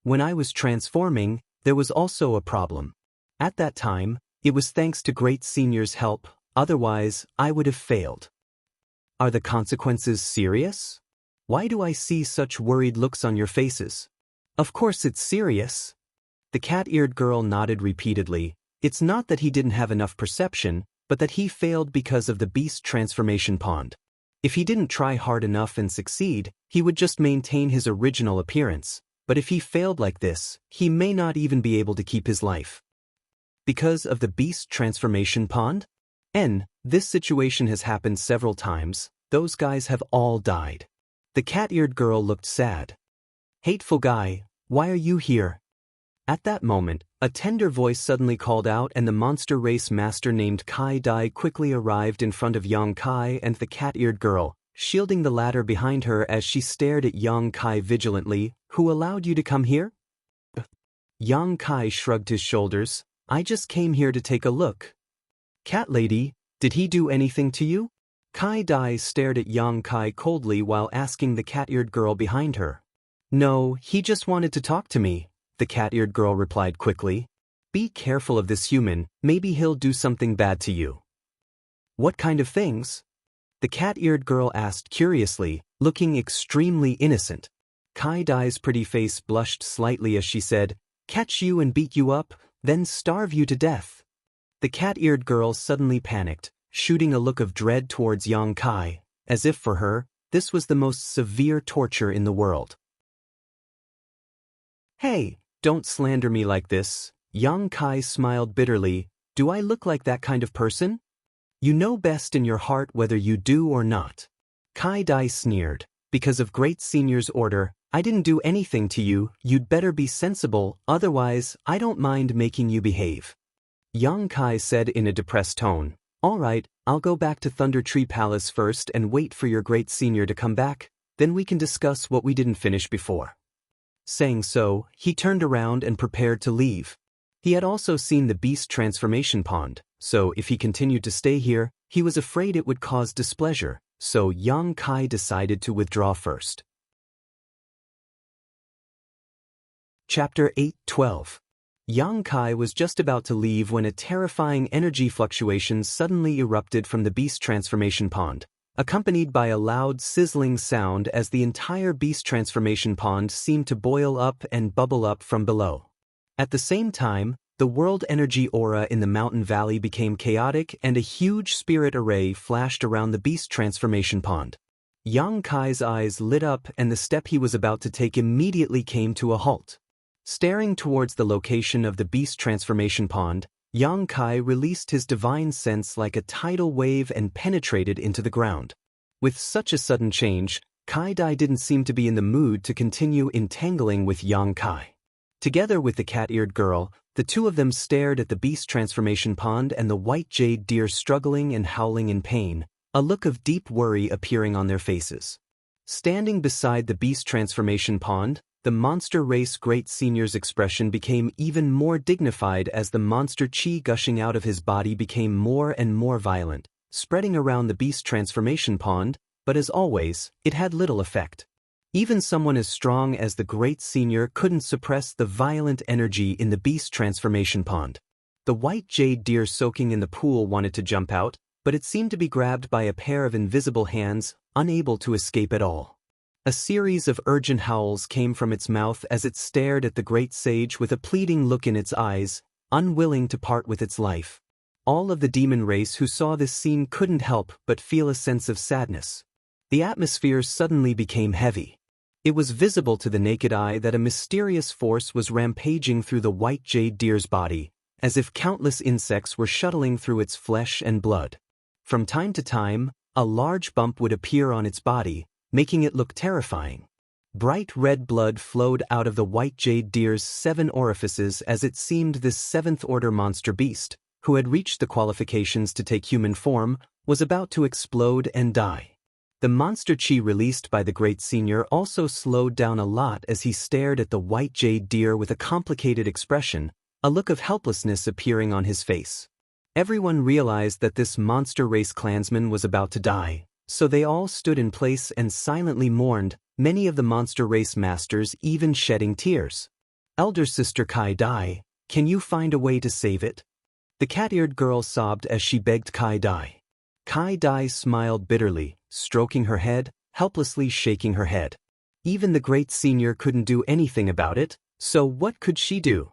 When I was transforming, there was also a problem. At that time, it was thanks to Great Senior's help, otherwise, I would have failed. Are the consequences serious? Why do I see such worried looks on your faces? Of course it's serious. The cat-eared girl nodded repeatedly. It's not that he didn't have enough perception, but that he failed because of the beast transformation pond. If he didn't try hard enough and succeed, he would just maintain his original appearance, but if he failed like this, he may not even be able to keep his life. Because of the beast transformation pond? This situation has happened several times. Those guys have all died. The cat-eared girl looked sad. Hateful guy, why are you here? At that moment, a tender voice suddenly called out and the monster race master named Kai Dai quickly arrived in front of Yang Kai and the cat-eared girl, shielding the latter behind her as she stared at Yang Kai vigilantly. Who allowed you to come here? Yang Kai shrugged his shoulders. I just came here to take a look. Cat lady, did he do anything to you? Kai Dai stared at Yang Kai coldly while asking the cat-eared girl behind her. No, he just wanted to talk to me, the cat-eared girl replied quickly. Be careful of this human, maybe he'll do something bad to you. What kind of things? The cat-eared girl asked curiously, looking extremely innocent. Kai Dai's pretty face blushed slightly as she said, catch you and beat you up, then starve you to death. The cat-eared girl suddenly panicked, shooting a look of dread towards Yang Kai, as if for her, this was the most severe torture in the world. Hey, don't slander me like this, Yang Kai smiled bitterly. Do I look like that kind of person? You know best in your heart whether you do or not. Kai Dai sneered. Because of Great Senior's order, I didn't do anything to you, you'd better be sensible, otherwise, I don't mind making you behave. Yang Kai said in a depressed tone. All right, I'll go back to Thunder Tree Palace first and wait for your Great Senior to come back, then we can discuss what we didn't finish before. Saying so, he turned around and prepared to leave. He had also seen the beast transformation pond, so if he continued to stay here, he was afraid it would cause displeasure, so Yang Kai decided to withdraw first. Chapter 8:12. Yang Kai was just about to leave when a terrifying energy fluctuation suddenly erupted from the beast transformation pond, accompanied by a loud sizzling sound as the entire beast transformation pond seemed to boil up and bubble up from below. At the same time, the world energy aura in the mountain valley became chaotic and a huge spirit array flashed around the beast transformation pond. Yang Kai's eyes lit up and the step he was about to take immediately came to a halt. Staring towards the location of the beast transformation pond, Yang Kai released his divine sense like a tidal wave and penetrated into the ground. With such a sudden change, Kai Dai didn't seem to be in the mood to continue entangling with Yang Kai. Together with the cat-eared girl, the two of them stared at the beast transformation pond and the white jade deer struggling and howling in pain, a look of deep worry appearing on their faces. Standing beside the beast transformation pond, the monster race Great Senior's expression became even more dignified as the monster chi gushing out of his body became more and more violent, spreading around the beast transformation pond, but as always, it had little effect. Even someone as strong as the Great Senior couldn't suppress the violent energy in the beast transformation pond. The white jade deer soaking in the pool wanted to jump out, but it seemed to be grabbed by a pair of invisible hands, unable to escape at all. A series of urgent howls came from its mouth as it stared at the great sage with a pleading look in its eyes, unwilling to part with its life. All of the demon race who saw this scene couldn't help but feel a sense of sadness. The atmosphere suddenly became heavy. It was visible to the naked eye that a mysterious force was rampaging through the white jade deer's body, as if countless insects were shuttling through its flesh and blood. From time to time, a large bump would appear on its body, making it look terrifying. Bright red blood flowed out of the white jade deer's 7 orifices as it seemed this 7th-order monster beast, who had reached the qualifications to take human form, was about to explode and die. The monster chi released by the Great Senior also slowed down a lot as he stared at the white jade deer with a complicated expression, a look of helplessness appearing on his face. Everyone realized that this monster race clansman was about to die, so they all stood in place and silently mourned, many of the monster race masters even shedding tears. Elder Sister Kai Dai, can you find a way to save it? The cat-eared girl sobbed as she begged Kai Dai. Kai Dai smiled bitterly, stroking her head, helplessly shaking her head. Even the Great Senior couldn't do anything about it, so what could she do?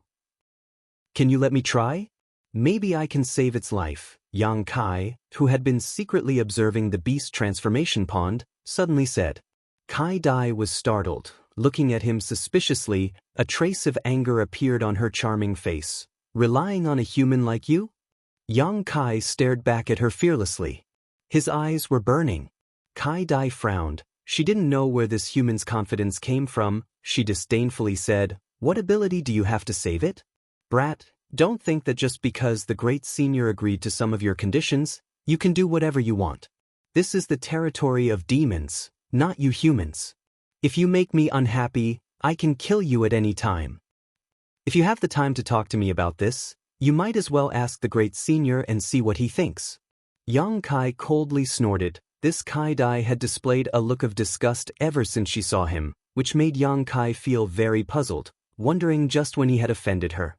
Can you let me try? Maybe I can save its life. Yang Kai, who had been secretly observing the beast transformation pond, suddenly said. Kai Dai was startled, looking at him suspiciously. A trace of anger appeared on her charming face. Relying on a human like you? Yang Kai stared back at her fearlessly. His eyes were burning. Kai Dai frowned. She didn't know where this human's confidence came from. She disdainfully said, "What ability do you have to save it? Brat, don't think that just because the Great Senior agreed to some of your conditions, you can do whatever you want. This is the territory of demons, not you humans. If you make me unhappy, I can kill you at any time. If you have the time to talk to me about this, you might as well ask the Great Senior and see what he thinks." Yang Kai coldly snorted. This Kai Dai had displayed a look of disgust ever since she saw him, which made Yang Kai feel very puzzled, wondering just when he had offended her.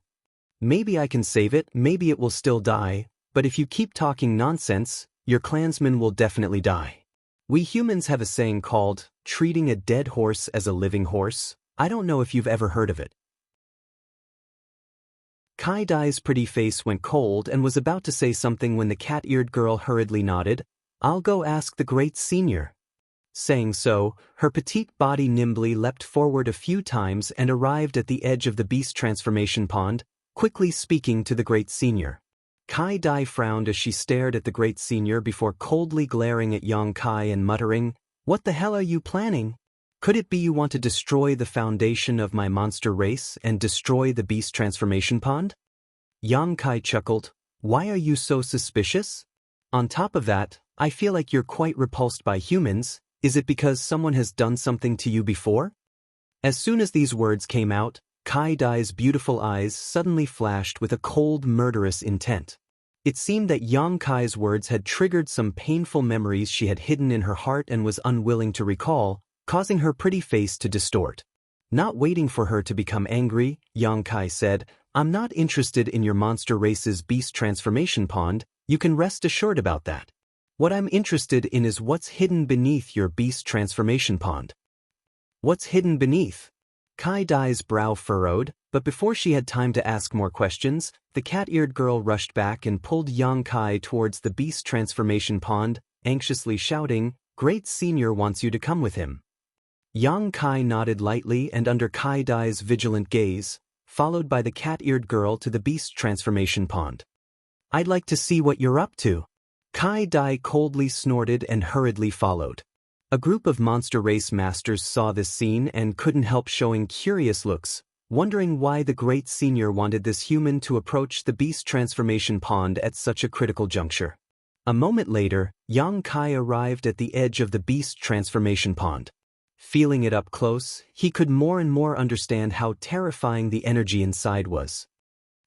Maybe I can save it, maybe it will still die, but if you keep talking nonsense, your clansman will definitely die. We humans have a saying called, treating a dead horse as a living horse. I don't know if you've ever heard of it. Kai Dai's pretty face went cold and was about to say something when the cat-eared girl hurriedly nodded. I'll go ask the Great Senior. Saying so, her petite body nimbly leapt forward a few times and arrived at the edge of the beast transformation pond, quickly speaking to the Great Senior. Kai Dai frowned as she stared at the Great Senior before coldly glaring at Yang Kai and muttering, "What the hell are you planning? Could it be you want to destroy the foundation of my monster race and destroy the beast transformation pond?" Yang Kai chuckled, "Why are you so suspicious? On top of that, I feel like you're quite repulsed by humans. Is it because someone has done something to you before?" As soon as these words came out, Kai Dai's beautiful eyes suddenly flashed with a cold, murderous intent. It seemed that Yang Kai's words had triggered some painful memories she had hidden in her heart and was unwilling to recall, causing her pretty face to distort. Not waiting for her to become angry, Yang Kai said, "I'm not interested in your monster race's beast transformation pond, you can rest assured about that. What I'm interested in is what's hidden beneath your beast transformation pond." "What's hidden beneath?" Kai Dai's brow furrowed, but before she had time to ask more questions, the cat-eared girl rushed back and pulled Yang Kai towards the beast transformation pond, anxiously shouting, "Great Senior wants you to come with him." Yang Kai nodded lightly and under Kai Dai's vigilant gaze, followed by the cat-eared girl to the beast transformation pond. "I'd like to see what you're up to." Kai Dai coldly snorted and hurriedly followed. A group of monster race masters saw this scene and couldn't help showing curious looks, wondering why the Great Senior wanted this human to approach the beast transformation pond at such a critical juncture. A moment later, Yang Kai arrived at the edge of the beast transformation pond. Feeling it up close, he could more and more understand how terrifying the energy inside was.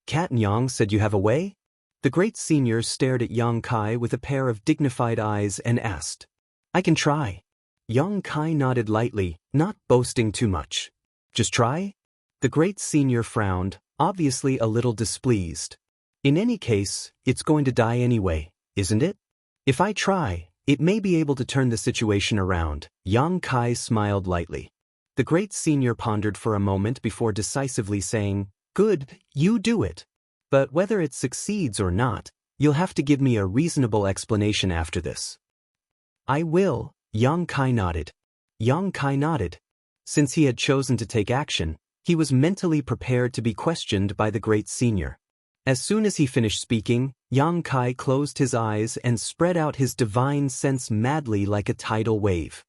"Cat Yang said you have a way?" The Great Senior stared at Yang Kai with a pair of dignified eyes and asked. "I can try." Yang Kai nodded lightly, not boasting too much. "Just try?" The Great Senior frowned, obviously a little displeased. "In any case, it's going to die anyway, isn't it? If I try, it may be able to turn the situation around." Yang Kai smiled lightly. The Great Senior pondered for a moment before decisively saying, "Good, you do it. But whether it succeeds or not, you'll have to give me a reasonable explanation after this." "I will." Yang Kai nodded. Yang Kai nodded. Since he had chosen to take action, he was mentally prepared to be questioned by the Great Senior. As soon as he finished speaking, Yang Kai closed his eyes and spread out his divine sense madly like a tidal wave.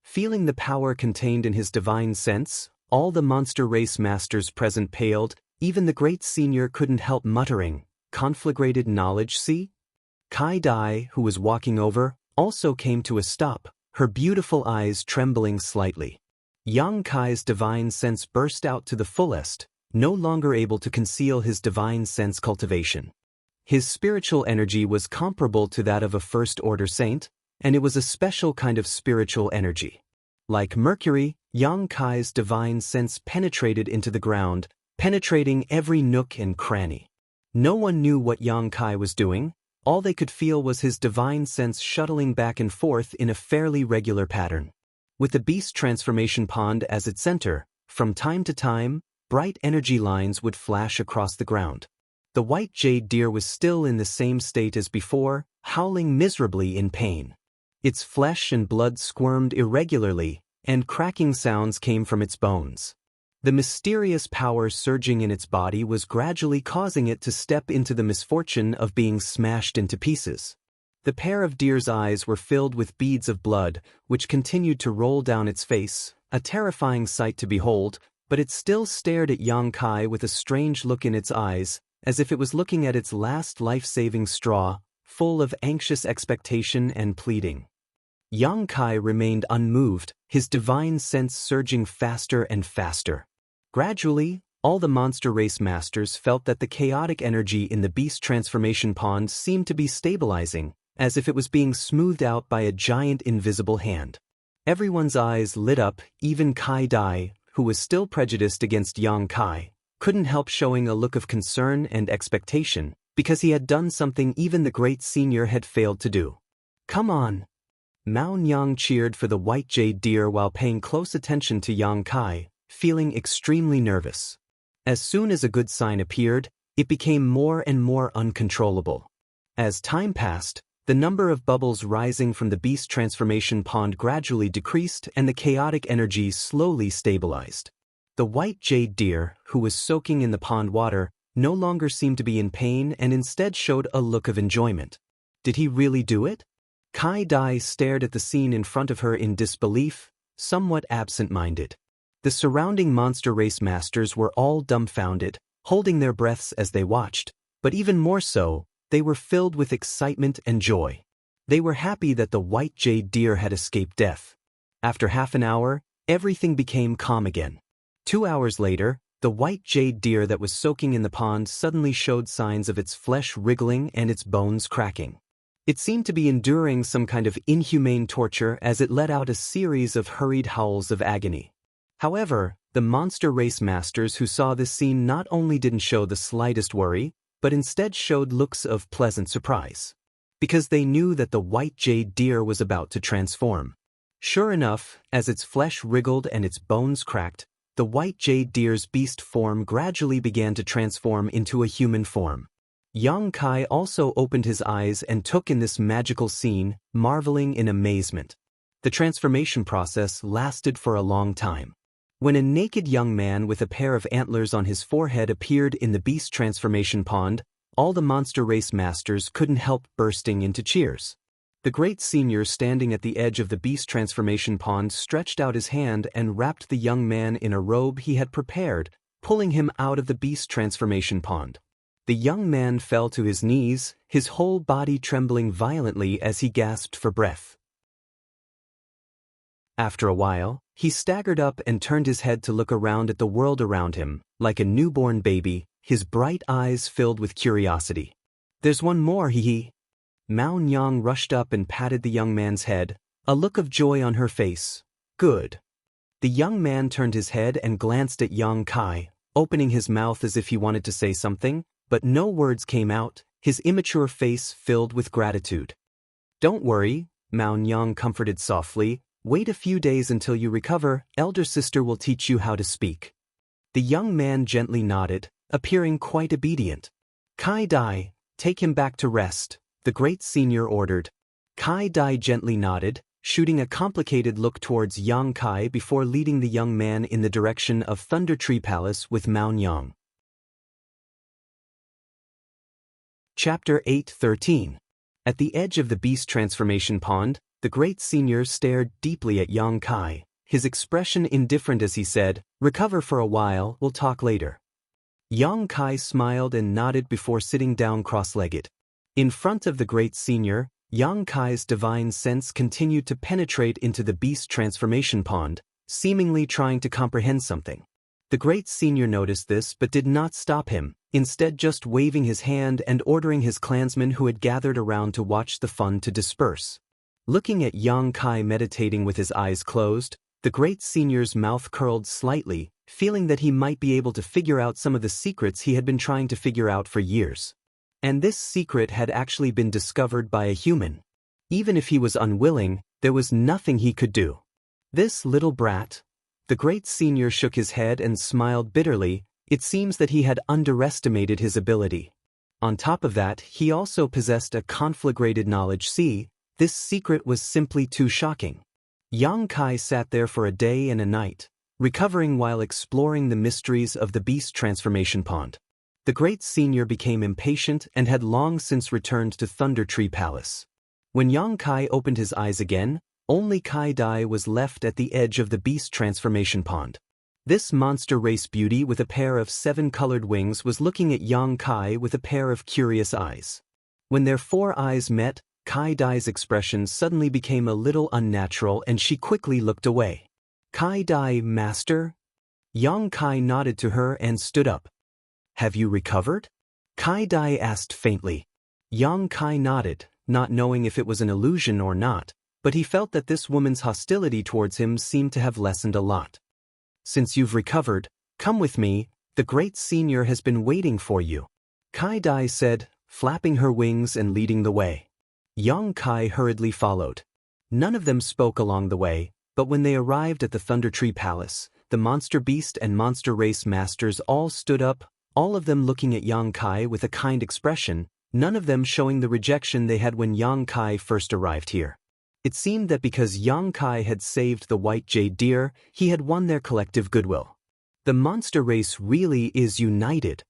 Feeling the power contained in his divine sense, all the monster race masters present paled. Even the great senior couldn't help muttering, "Conflagrated knowledge, see?" Kai Dai, who was walking over, also came to a stop, her beautiful eyes trembling slightly. Yang Kai's divine sense burst out to the fullest, no longer able to conceal his divine sense cultivation. His spiritual energy was comparable to that of a first-order saint, and it was a special kind of spiritual energy. Like Mercury, Yang Kai's divine sense penetrated into the ground, penetrating every nook and cranny. No one knew what Yang Kai was doing. All they could feel was his divine sense shuttling back and forth in a fairly regular pattern. With the beast transformation pond as its center, from time to time, bright energy lines would flash across the ground. The white jade deer was still in the same state as before, howling miserably in pain. Its flesh and blood squirmed irregularly, and cracking sounds came from its bones. The mysterious power surging in its body was gradually causing it to step into the misfortune of being smashed into pieces. The pair of deer's eyes were filled with beads of blood, which continued to roll down its face, a terrifying sight to behold, but it still stared at Yang Kai with a strange look in its eyes, as if it was looking at its last life-saving straw, full of anxious expectation and pleading. Yang Kai remained unmoved, his divine sense surging faster and faster. Gradually, all the monster race masters felt that the chaotic energy in the beast transformation pond seemed to be stabilizing, as if it was being smoothed out by a giant invisible hand. Everyone's eyes lit up, even Kai Dai, who was still prejudiced against Yang Kai, couldn't help showing a look of concern and expectation, because he had done something even the great senior had failed to do. "Come on!" Mao Nyang cheered for the white jade deer while paying close attention to Yang Kai, feeling extremely nervous. As soon as a good sign appeared, it became more and more uncontrollable. As time passed, the number of bubbles rising from the beast transformation pond gradually decreased and the chaotic energy slowly stabilized. The white jade deer, who was soaking in the pond water, no longer seemed to be in pain and instead showed a look of enjoyment. Did he really do it? Kai Dai stared at the scene in front of her in disbelief, somewhat absent-minded. The surrounding monster race masters were all dumbfounded, holding their breaths as they watched, but even more so, they were filled with excitement and joy. They were happy that the white jade deer had escaped death. After half an hour, everything became calm again. 2 hours later, the white jade deer that was soaking in the pond suddenly showed signs of its flesh wriggling and its bones cracking. It seemed to be enduring some kind of inhumane torture as it let out a series of hurried howls of agony. However, the monster race masters who saw this scene not only didn't show the slightest worry, but instead showed looks of pleasant surprise. Because they knew that the white jade deer was about to transform. Sure enough, as its flesh wriggled and its bones cracked, the white jade deer's beast form gradually began to transform into a human form. Yang Kai also opened his eyes and took in this magical scene, marveling in amazement. The transformation process lasted for a long time. When a naked young man with a pair of antlers on his forehead appeared in the beast transformation pond, all the monster race masters couldn't help bursting into cheers. The great senior standing at the edge of the beast transformation pond stretched out his hand and wrapped the young man in a robe he had prepared, pulling him out of the beast transformation pond. The young man fell to his knees, his whole body trembling violently as he gasped for breath. After a while, he staggered up and turned his head to look around at the world around him, like a newborn baby, his bright eyes filled with curiosity. "There's one more, hee." Mao Nyang rushed up and patted the young man's head, a look of joy on her face. "Good." The young man turned his head and glanced at Yang Kai, opening his mouth as if he wanted to say something, but no words came out, his immature face filled with gratitude. "Don't worry," Mao Nyang comforted softly. "Wait a few days until you recover, elder sister will teach you how to speak." The young man gently nodded, appearing quite obedient. "Kai Dai, take him back to rest," the great senior ordered. Kai Dai gently nodded, shooting a complicated look towards Yang Kai before leading the young man in the direction of Thunder Tree Palace with Mao Nyang. Chapter 8:13. At the edge of the beast transformation pond, the great senior stared deeply at Yang Kai, his expression indifferent as he said, "Recover for a while, we'll talk later." Yang Kai smiled and nodded before sitting down cross-legged. In front of the great senior, Yang Kai's divine sense continued to penetrate into the beast transformation pond, seemingly trying to comprehend something. The great senior noticed this but did not stop him, instead just waving his hand and ordering his clansmen who had gathered around to watch the fun to disperse. Looking at Yang Kai meditating with his eyes closed, the great senior's mouth curled slightly, feeling that he might be able to figure out some of the secrets he had been trying to figure out for years. And this secret had actually been discovered by a human. Even if he was unwilling, there was nothing he could do. This little brat. The great senior shook his head and smiled bitterly. It seems that he had underestimated his ability. On top of that, he also possessed a conflagrated knowledge. See, this secret was simply too shocking. Yang Kai sat there for a day and a night, recovering while exploring the mysteries of the beast transformation pond. The great senior became impatient and had long since returned to Thunder Tree Palace. When Yang Kai opened his eyes again, only Kai Dai was left at the edge of the beast transformation pond. This monster race beauty with a pair of 7-colored wings was looking at Yang Kai with a pair of curious eyes. When their 4 eyes met, Kai Dai's expression suddenly became a little unnatural and she quickly looked away. "Kai Dai, master?" Yang Kai nodded to her and stood up. "Have you recovered?" Kai Dai asked faintly. Yang Kai nodded, not knowing if it was an illusion or not, but he felt that this woman's hostility towards him seemed to have lessened a lot. "Since you've recovered, come with me, the great senior has been waiting for you," Kai Dai said, flapping her wings and leading the way. Yang Kai hurriedly followed. None of them spoke along the way, but when they arrived at the Thunder Tree Palace, the monster beast and monster race masters all stood up, all of them looking at Yang Kai with a kind expression, none of them showing the rejection they had when Yang Kai first arrived here. It seemed that because Yang Kai had saved the white jade deer, he had won their collective goodwill. The monster race really is united.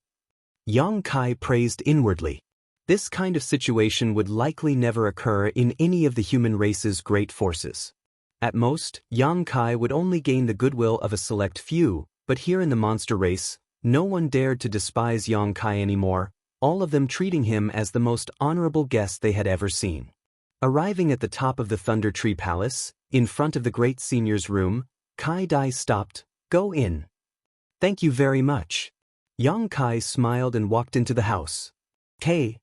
Yang Kai praised inwardly. This kind of situation would likely never occur in any of the human race's great forces. At most, Yang Kai would only gain the goodwill of a select few, but here in the monster race, no one dared to despise Yang Kai anymore, all of them treating him as the most honorable guest they had ever seen. Arriving at the top of the Thunder Tree Palace, in front of the great senior's room, Kai Dai stopped. "Go in." "Thank you very much." Yang Kai smiled and walked into the house. "Hey!"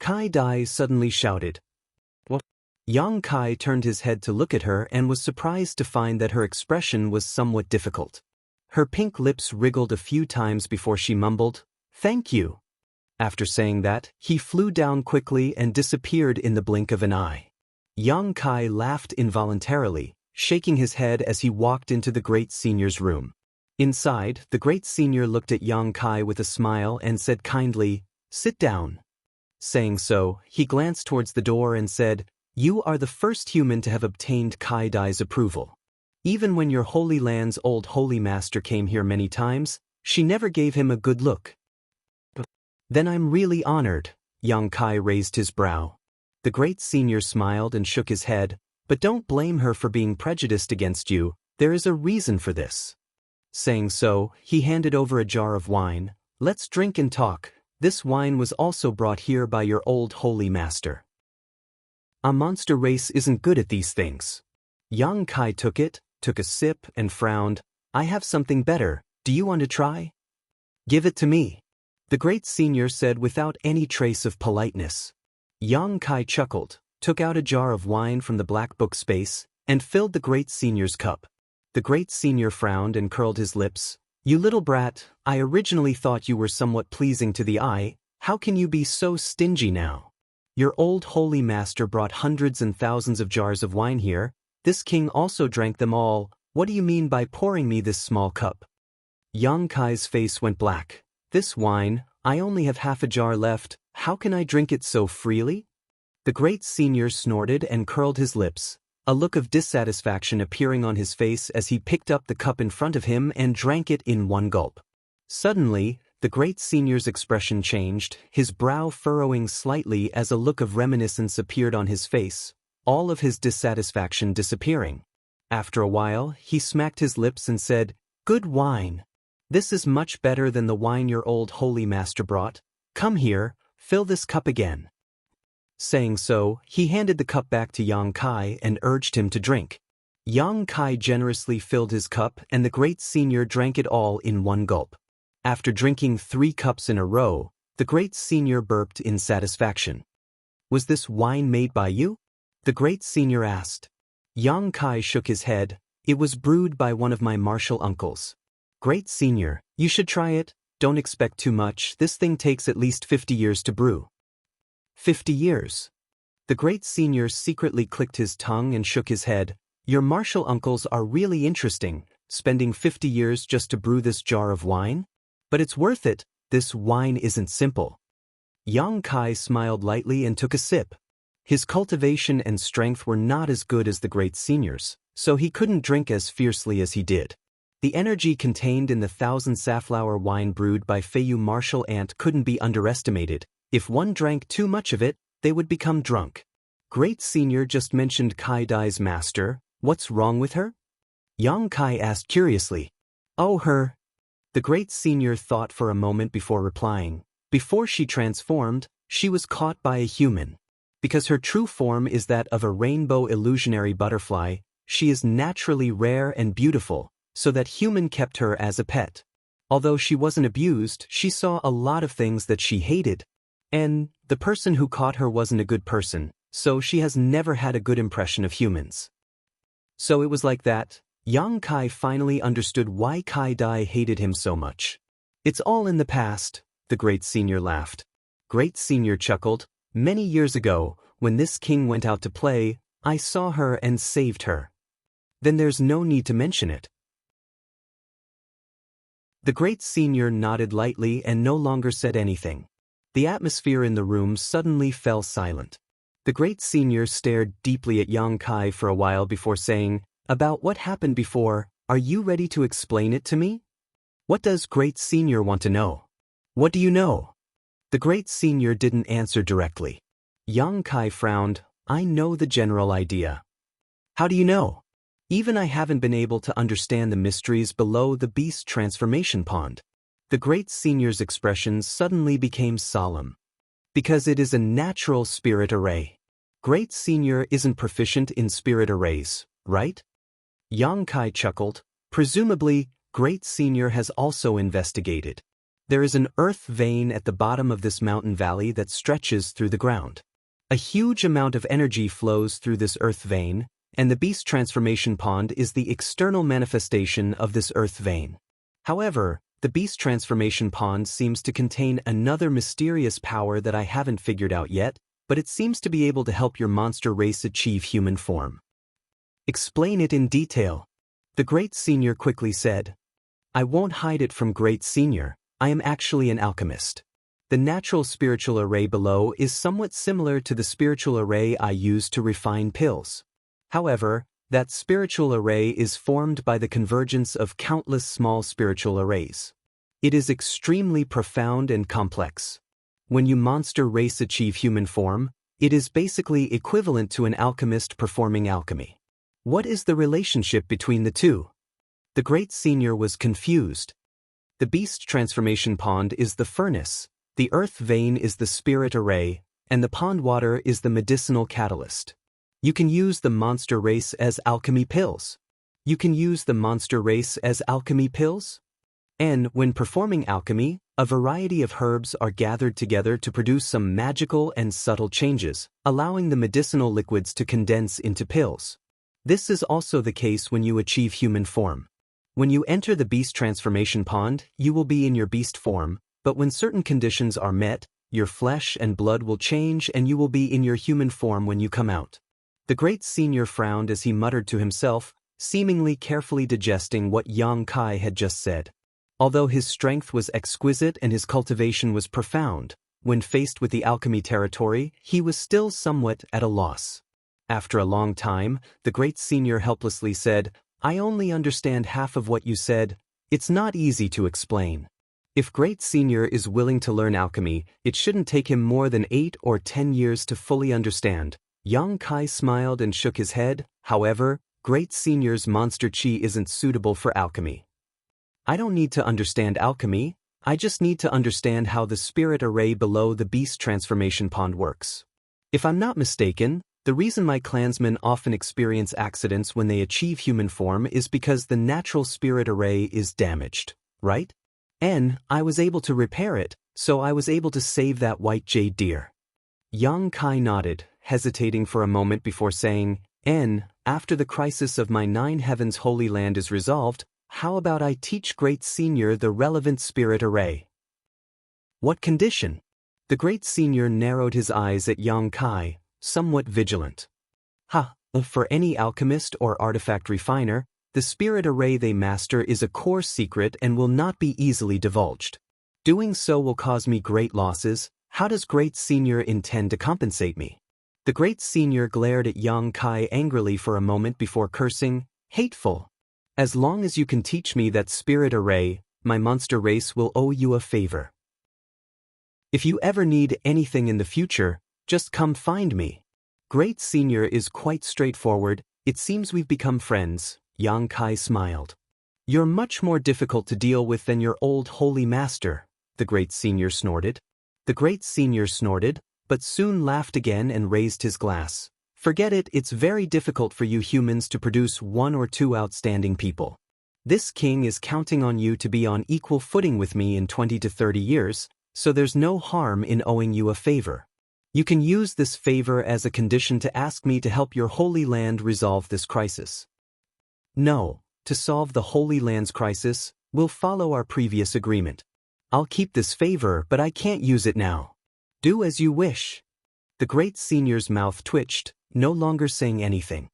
Kai Dai suddenly shouted. "What?" Yang Kai turned his head to look at her and was surprised to find that her expression was somewhat difficult. Her pink lips wriggled a few times before she mumbled, "Thank you." After saying that, he flew down quickly and disappeared in the blink of an eye. Yang Kai laughed involuntarily, shaking his head as he walked into the great senior's room. Inside, the great senior looked at Yang Kai with a smile and said kindly, "Sit down." Saying so, he glanced towards the door and said, "You are the first human to have obtained Kai Dai's approval. Even when your Holy Land's old Holy Master came here many times, she never gave him a good look." "Then I'm really honored." Yang Kai raised his brow. The great senior smiled and shook his head, "But don't blame her for being prejudiced against you, there is a reason for this." Saying so, he handed over a jar of wine. "Let's drink and talk. This wine was also brought here by your old Holy Master." A monster race isn't good at these things. Yang Kai took it, took a sip, and frowned. "I have something better, do you want to try?" "Give it to me," the great senior said without any trace of politeness. Yang Kai chuckled, took out a jar of wine from the black book space, and filled the great senior's cup. The great senior frowned and curled his lips. "You little brat, I originally thought you were somewhat pleasing to the eye, how can you be so stingy now? Your old Holy Master brought hundreds and thousands of jars of wine here, this king also drank them all, what do you mean by pouring me this small cup?" Yang Kai's face went black. "This wine, I only have half a jar left, how can I drink it so freely?" The great senior snorted and curled his lips, a look of dissatisfaction appearing on his face as he picked up the cup in front of him and drank it in one gulp. Suddenly, The great senior's expression changed, his brow furrowing slightly as a look of reminiscence appeared on his face, all of his dissatisfaction disappearing. After a while, he smacked his lips and said, "Good wine. This is much better than the wine your old holy master brought. Come here, fill this cup again." Saying so, he handed the cup back to Yang Kai and urged him to drink. Yang Kai generously filled his cup and the great senior drank it all in one gulp. After drinking 3 cups in a row, the great senior burped in satisfaction. "Was this wine made by you?" the great senior asked. Yang Kai shook his head. "It was brewed by one of my martial uncles." "Great senior, you should try it. Don't expect too much. This thing takes at least 50 years to brew." 50 years. The great senior secretly clicked his tongue and shook his head. "Your martial uncles are really interesting, spending 50 years just to brew this jar of wine? But it's worth it. This wine isn't simple." Yang Kai smiled lightly and took a sip. His cultivation and strength were not as good as the great senior's, so he couldn't drink as fiercely as he did. The energy contained in the 1,000 safflower wine brewed by Feiyu martial ant couldn't be underestimated. If one drank too much of it, they would become drunk. "Great senior just mentioned Kai Dai's master. What's wrong with her?" Yang Kai asked curiously. "Oh, her." The great senior thought for a moment before replying. "Before she transformed, she was caught by a human. Because her true form is that of a rainbow illusionary butterfly, she is naturally rare and beautiful, so that human kept her as a pet. Although she wasn't abused, she saw a lot of things that she hated. And the person who caught her wasn't a good person, so she has never had a good impression of humans." So it was like that. Yang Kai finally understood why Kai Dai hated him so much. "It's all in the past," the great senior laughed. Great senior chuckled. "Many years ago, when this king went out to play, I saw her and saved her." "Then there's no need to mention it." The great senior nodded lightly and no longer said anything. The atmosphere in the room suddenly fell silent. The great senior stared deeply at Yang Kai for a while before saying, "About what happened before, are you ready to explain it to me?" "What does great senior want to know?" "What do you know?" The great senior didn't answer directly. Yang Kai frowned. "I know the general idea." "How do you know?" "Even I haven't been able to understand the mysteries below the beast transformation pond." The great senior's expression suddenly became solemn. "Because it is a natural spirit array. Great senior isn't proficient in spirit arrays, right?" Yang Kai chuckled. "Presumably, great senior has also investigated. There is an earth vein at the bottom of this mountain valley that stretches through the ground. A huge amount of energy flows through this earth vein, and the beast transformation pond is the external manifestation of this earth vein. However, the beast transformation pond seems to contain another mysterious power that I haven't figured out yet, but it seems to be able to help your monster race achieve human form." "Explain it in detail," the great senior quickly said. "I won't hide it from great senior. I am actually an alchemist. The natural spiritual array below is somewhat similar to the spiritual array I use to refine pills. However, that spiritual array is formed by the convergence of countless small spiritual arrays. It is extremely profound and complex. When you monster race achieve human form, it is basically equivalent to an alchemist performing alchemy. What is the relationship between the two?" The great senior was confused. The beast transformation pond is the furnace, the earth vein is the spirit array, and the pond water is the medicinal catalyst. You can use the monster race as alchemy pills. You can use the monster race as alchemy pills? And when performing alchemy, a variety of herbs are gathered together to produce some magical and subtle changes, allowing the medicinal liquids to condense into pills. This is also the case when you achieve human form. When you enter the beast transformation pond, you will be in your beast form, but when certain conditions are met, your flesh and blood will change and you will be in your human form when you come out." The great senior frowned as he muttered to himself, seemingly carefully digesting what Yang Kai had just said. Although his strength was exquisite and his cultivation was profound, when faced with the alchemy territory, he was still somewhat at a loss. After a long time, the great senior helplessly said, "I only understand half of what you said. It's not easy to explain." If Great Senior is willing to learn alchemy, it shouldn't take him more than 8 or 10 years to fully understand. Yang Kai smiled and shook his head. However, Great Senior's monster chi isn't suitable for alchemy. I don't need to understand alchemy, I just need to understand how the spirit array below the beast transformation pond works. If I'm not mistaken, the reason my clansmen often experience accidents when they achieve human form is because the natural spirit array is damaged, right? And I was able to repair it, so I was able to save that white jade deer. Yang Kai nodded, hesitating for a moment before saying, after the crisis of my 9 heavens holy land is resolved, how about I teach Great Senior the relevant spirit array? What condition? The Great Senior narrowed his eyes at Yang Kai, somewhat vigilant. For any alchemist or artifact refiner, the spirit array they master is a core secret and will not be easily divulged. Doing so will cause me great losses. How does Great Senior intend to compensate me? The Great Senior glared at Yang Kai angrily for a moment before cursing, hateful. As long as you can teach me that spirit array, my monster race will owe you a favor. If you ever need anything in the future, just come find me. Great Senior is quite straightforward. It seems we've become friends. Yang Kai smiled. You're much more difficult to deal with than your old holy master, the Great Senior snorted. The Great Senior snorted, but soon laughed again and raised his glass. Forget it, it's very difficult for you humans to produce 1 or 2 outstanding people. This king is counting on you to be on equal footing with me in 20 to 30 years, so there's no harm in owing you a favor. You can use this favor as a condition to ask me to help your Holy Land resolve this crisis. No, to solve the Holy Land's crisis, we'll follow our previous agreement. I'll keep this favor, but I can't use it now. Do as you wish. The Great Senior's mouth twitched, no longer saying anything.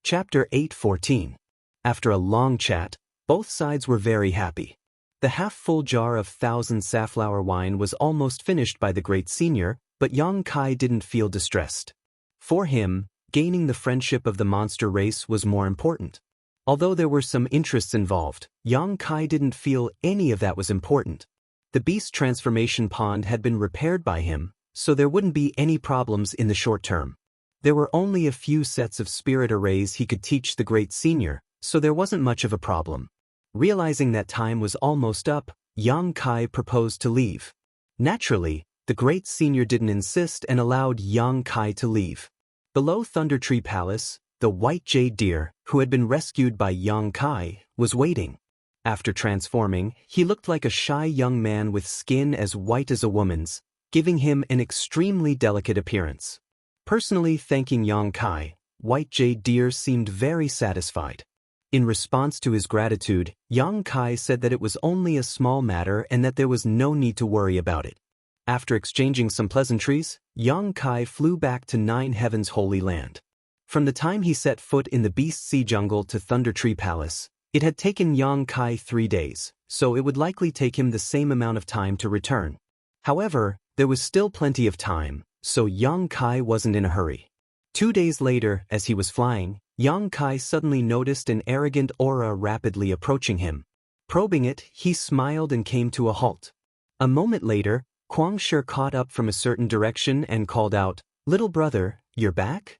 Chapter 8:14. After a long chat, both sides were very happy. The half-full jar of 1,000 safflower wine was almost finished by the Great Senior, but Yang Kai didn't feel distressed. For him, gaining the friendship of the monster race was more important. Although there were some interests involved, Yang Kai didn't feel any of that was important. The beast transformation pond had been repaired by him, so there wouldn't be any problems in the short term. There were only a few sets of spirit arrays he could teach the Great Senior, so there wasn't much of a problem. Realizing that time was almost up, Yang Kai proposed to leave. Naturally, the Great Senior didn't insist and allowed Yang Kai to leave. Below Thunder Tree Palace, the white jade deer, who had been rescued by Yang Kai, was waiting. After transforming, he looked like a shy young man with skin as white as a woman's, giving him an extremely delicate appearance. Personally thanking Yang Kai, white jade deer seemed very satisfied. In response to his gratitude, Yang Kai said that it was only a small matter and that there was no need to worry about it. After exchanging some pleasantries, Yang Kai flew back to 9 Heavens Holy Land. From the time he set foot in the Beast Sea Jungle to Thunder Tree Palace, it had taken Yang Kai 3 days, so it would likely take him the same amount of time to return. However, there was still plenty of time, so Yang Kai wasn't in a hurry. 2 days later, as he was flying, Yang Kai suddenly noticed an arrogant aura rapidly approaching him. Probing it, he smiled and came to a halt. A moment later, Guangshi caught up from a certain direction and called out, "Little brother, you're back?"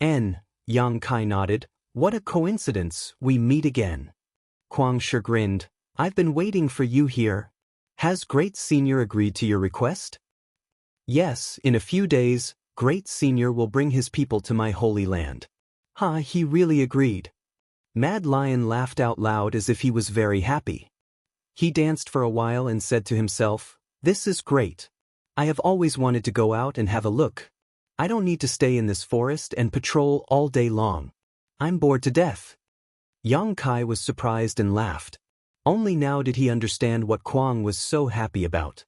Yang Kai nodded. "What a coincidence, we meet again." Guangshi grinned. "I've been waiting for you here. Has Great Senior agreed to your request?" "Yes, in a few days, Great Senior will bring his people to my holy land." He really agreed. Mad Lion laughed out loud as if he was very happy. He danced for a while and said to himself, "This is great. I have always wanted to go out and have a look. I don't need to stay in this forest and patrol all day long. I'm bored to death." Yang Kai was surprised and laughed. Only now did he understand what Kuang was so happy about.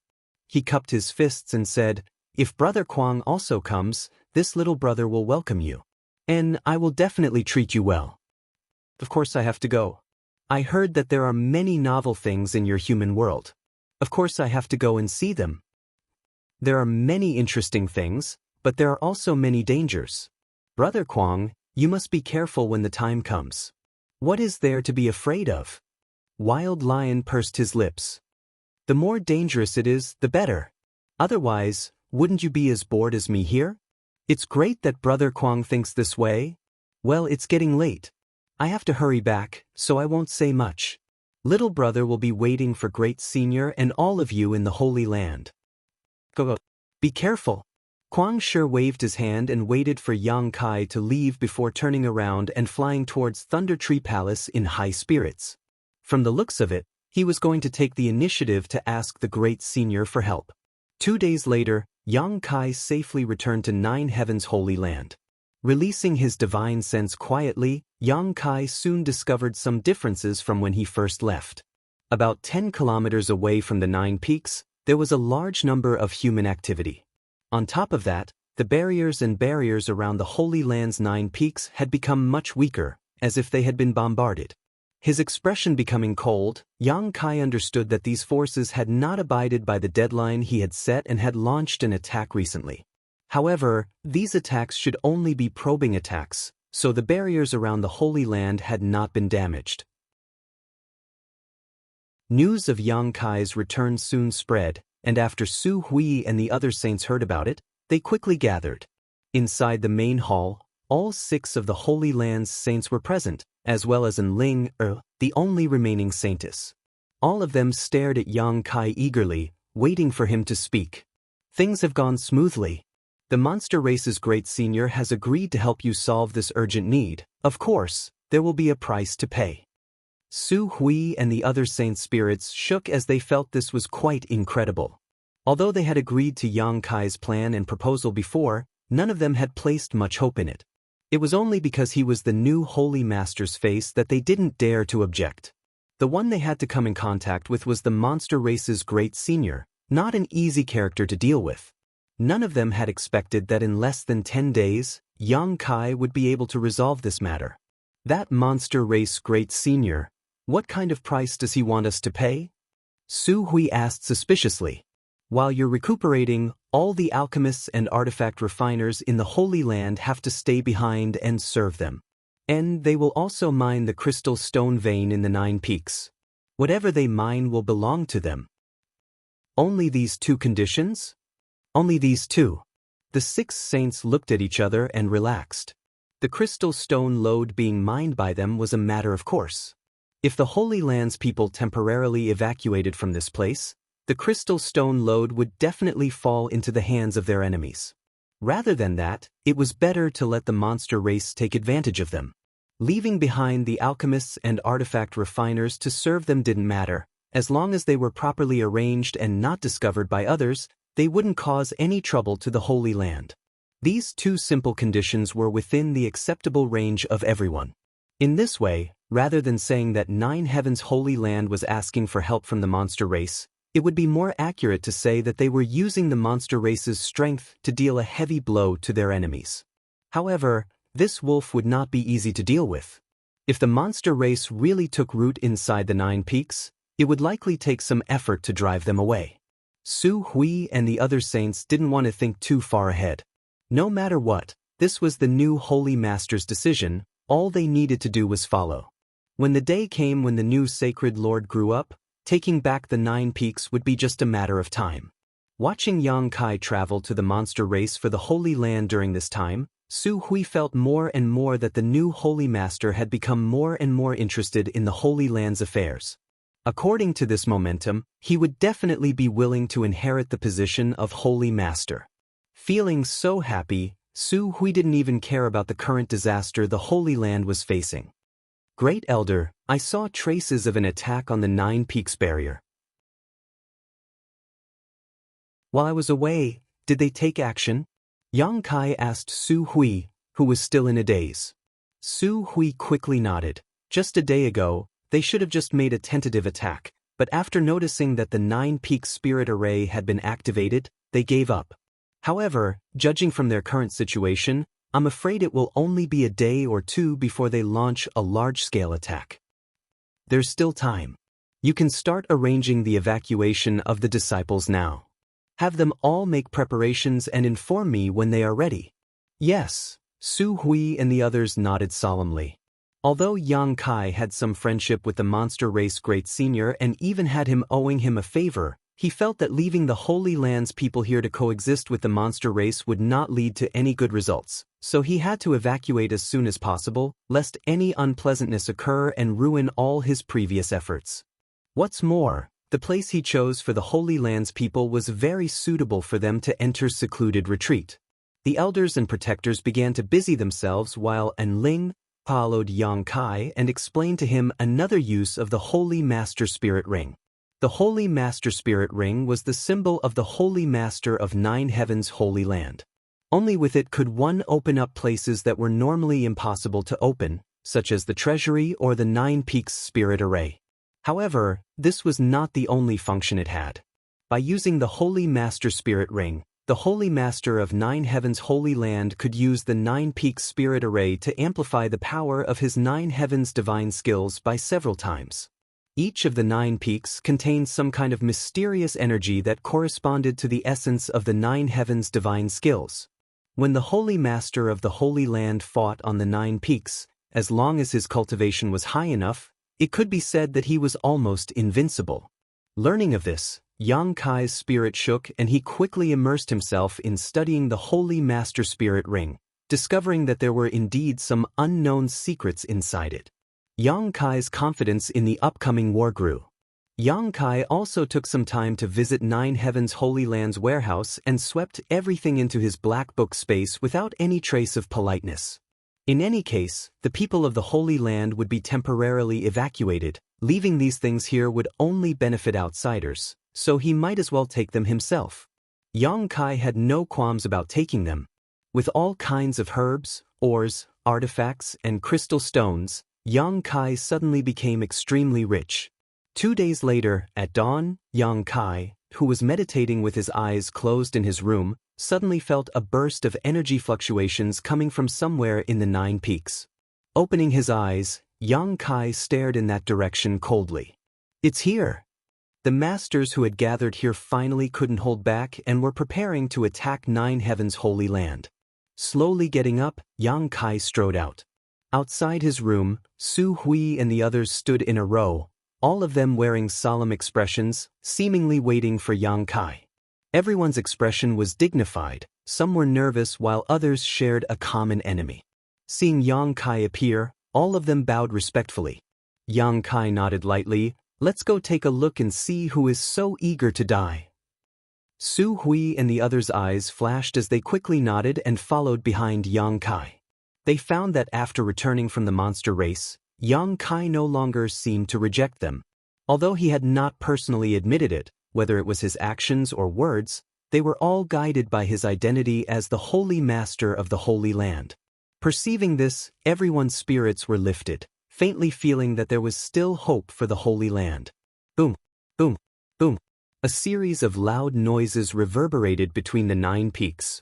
He cupped his fists and said, "If Brother Kuang also comes, this little brother will welcome you. And I will definitely treat you well." "Of course I have to go. I heard that there are many novel things in your human world. Of course I have to go and see them." "There are many interesting things, but there are also many dangers. Brother Kuang, you must be careful when the time comes. What is there to be afraid of?" Wild Lion pursed his lips. The more dangerous it is, the better. Otherwise, wouldn't you be as bored as me here? It's great that Brother Kwang thinks this way. Well, it's getting late. I have to hurry back, so I won't say much. Little brother will be waiting for Great Senior and all of you in the Holy Land. Go. Be careful. Kwang Shi waved his hand and waited for Yang Kai to leave before turning around and flying towards Thunder Tree Palace in high spirits. From the looks of it, he was going to take the initiative to ask the Great Senior for help. 2 days later, Yang Kai safely returned to Nine Heaven's Holy Land. Releasing his divine sense quietly, Yang Kai soon discovered some differences from when he first left. About 10 kilometers away from the 9 peaks, there was a large number of human activity. On top of that, the barriers around the Holy Land's 9 peaks had become much weaker, as if they had been bombarded. His expression becoming cold, Yang Kai understood that these forces had not abided by the deadline he had set and had launched an attack recently. However, these attacks should only be probing attacks, so the barriers around the Holy Land had not been damaged. News of Yang Kai's return soon spread, and after Su Hui and the other saints heard about it, they quickly gathered. Inside the main hall, all 6 of the Holy Land's saints were present, as well as Ling, the only remaining saintess. All of them stared at Yang Kai eagerly, waiting for him to speak. Things have gone smoothly. The monster race's Great Senior has agreed to help you solve this urgent need. Of course, there will be a price to pay. Su Hui and the other saint spirits shook as they felt this was quite incredible. Although they had agreed to Yang Kai's plan and proposal before, none of them had placed much hope in it. It was only because he was the new Holy Master's face that they didn't dare to object. The one they had to come in contact with was the monster race's Great Senior, not an easy character to deal with. None of them had expected that in less than 10 days, Yang Kai would be able to resolve this matter. That monster race Great Senior, what kind of price does he want us to pay? Su Hui asked suspiciously. While you're recuperating, all the alchemists and artifact refiners in the Holy Land have to stay behind and serve them. And they will also mine the crystal stone vein in the 9 peaks. Whatever they mine will belong to them. Only these 2 conditions? Only these 2. The 6 saints looked at each other and relaxed. The crystal stone lode being mined by them was a matter of course. If the Holy Land's people temporarily evacuated from this place, the crystal stone lode would definitely fall into the hands of their enemies. Rather than that, it was better to let the monster race take advantage of them. Leaving behind the alchemists and artifact refiners to serve them didn't matter. As long as they were properly arranged and not discovered by others, they wouldn't cause any trouble to the Holy Land. These 2 simple conditions were within the acceptable range of everyone. In this way, rather than saying that 9 Heaven's Holy Land was asking for help from the monster race, it would be more accurate to say that they were using the monster race's strength to deal a heavy blow to their enemies. However, this wolf would not be easy to deal with. If the monster race really took root inside the 9 peaks, it would likely take some effort to drive them away. Su Hui and the other saints didn't want to think too far ahead. No matter what, this was the new Holy Master's decision. All they needed to do was follow. When the day came when the new Sacred Lord grew up, taking back the 9 peaks would be just a matter of time. Watching Yang Kai travel to the monster race for the Holy Land during this time, Su Hui felt more and more that the new Holy Master had become more and more interested in the Holy Land's affairs. According to this momentum, he would definitely be willing to inherit the position of Holy Master. Feeling so happy, Su Hui didn't even care about the current disaster the Holy Land was facing. Great Elder, I saw traces of an attack on the 9 Peaks barrier. While I was away, did they take action? Yang Kai asked Su Hui, who was still in a daze. Su Hui quickly nodded. Just a day ago, they should have just made a tentative attack, but after noticing that the 9 Peaks spirit array had been activated, they gave up. However, judging from their current situation, I'm afraid it will only be a day or 2 before they launch a large-scale attack. There's still time. You can start arranging the evacuation of the disciples now. Have them all make preparations and inform me when they are ready. Yes, Su Hui and the others nodded solemnly. Although Yang Kai had some friendship with the monster race Great Senior and even had him owing him a favor, he felt that leaving the Holy Land's people here to coexist with the monster race would not lead to any good results, so he had to evacuate as soon as possible, lest any unpleasantness occur and ruin all his previous efforts. What's more, the place he chose for the Holy Land's people was very suitable for them to enter secluded retreat. The elders and protectors began to busy themselves while Enling followed Yang Kai and explained to him another use of the Holy Master Spirit Ring. The Holy Master Spirit Ring was the symbol of the Holy Master of Nine Heavens' Holy Land. Only with it could one open up places that were normally impossible to open, such as the Treasury or the Nine Peaks Spirit Array. However, this was not the only function it had. By using the Holy Master Spirit Ring, the Holy Master of Nine Heavens' Holy Land could use the Nine Peaks Spirit Array to amplify the power of his Nine Heavens divine skills by several times. Each of the Nine Peaks contained some kind of mysterious energy that corresponded to the essence of the Nine Heavens divine skills. When the Holy Master of the Holy Land fought on the Nine Peaks, as long as his cultivation was high enough, it could be said that he was almost invincible. Learning of this, Yang Kai's spirit shook and he quickly immersed himself in studying the Holy Master Spirit Ring, discovering that there were indeed some unknown secrets inside it. Yang Kai's confidence in the upcoming war grew. Yang Kai also took some time to visit Nine Heavens Holy Land's warehouse and swept everything into his black book space without any trace of politeness. In any case, the people of the Holy Land would be temporarily evacuated. Leaving these things here would only benefit outsiders, so he might as well take them himself. Yang Kai had no qualms about taking them. With all kinds of herbs, ores, artifacts, and crystal stones, Yang Kai suddenly became extremely rich. 2 days later, at dawn, Yang Kai, who was meditating with his eyes closed in his room, suddenly felt a burst of energy fluctuations coming from somewhere in the Nine Peaks. Opening his eyes, Yang Kai stared in that direction coldly. It's here! The masters who had gathered here finally couldn't hold back and were preparing to attack Nine Heavens' Holy Land. Slowly getting up, Yang Kai strode out. Outside his room, Su Hui and the others stood in a row, all of them wearing solemn expressions, seemingly waiting for Yang Kai. Everyone's expression was dignified, some were nervous while others shared a common enemy. Seeing Yang Kai appear, all of them bowed respectfully. Yang Kai nodded lightly. Let's go take a look and see who is so eager to die. Su Hui and the others' eyes flashed as they quickly nodded and followed behind Yang Kai. They found that after returning from the monster race, Yang Kai no longer seemed to reject them. Although he had not personally admitted it, whether it was his actions or words, they were all guided by his identity as the Holy Master of the Holy Land. Perceiving this, everyone's spirits were lifted, faintly feeling that there was still hope for the Holy Land. Boom, boom, boom. A series of loud noises reverberated between the Nine Peaks.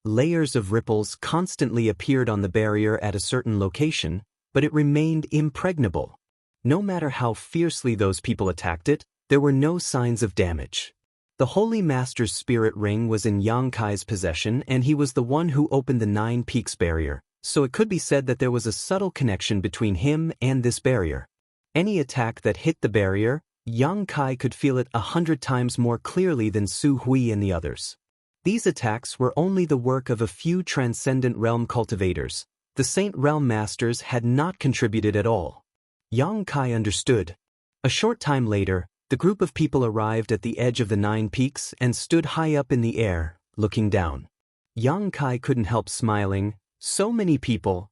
Layers of ripples constantly appeared on the barrier at a certain location, but it remained impregnable. No matter how fiercely those people attacked it, there were no signs of damage. The Holy Master's Spirit Ring was in Yang Kai's possession and he was the one who opened the Nine Peaks barrier, so it could be said that there was a subtle connection between him and this barrier. Any attack that hit the barrier, Yang Kai could feel it 100 times more clearly than Su Hui and the others. These attacks were only the work of a few transcendent realm cultivators. The Saint Realm Masters had not contributed at all. Yang Kai understood. A short time later, the group of people arrived at the edge of the Nine Peaks and stood high up in the air, looking down. Yang Kai couldn't help smiling. So many people.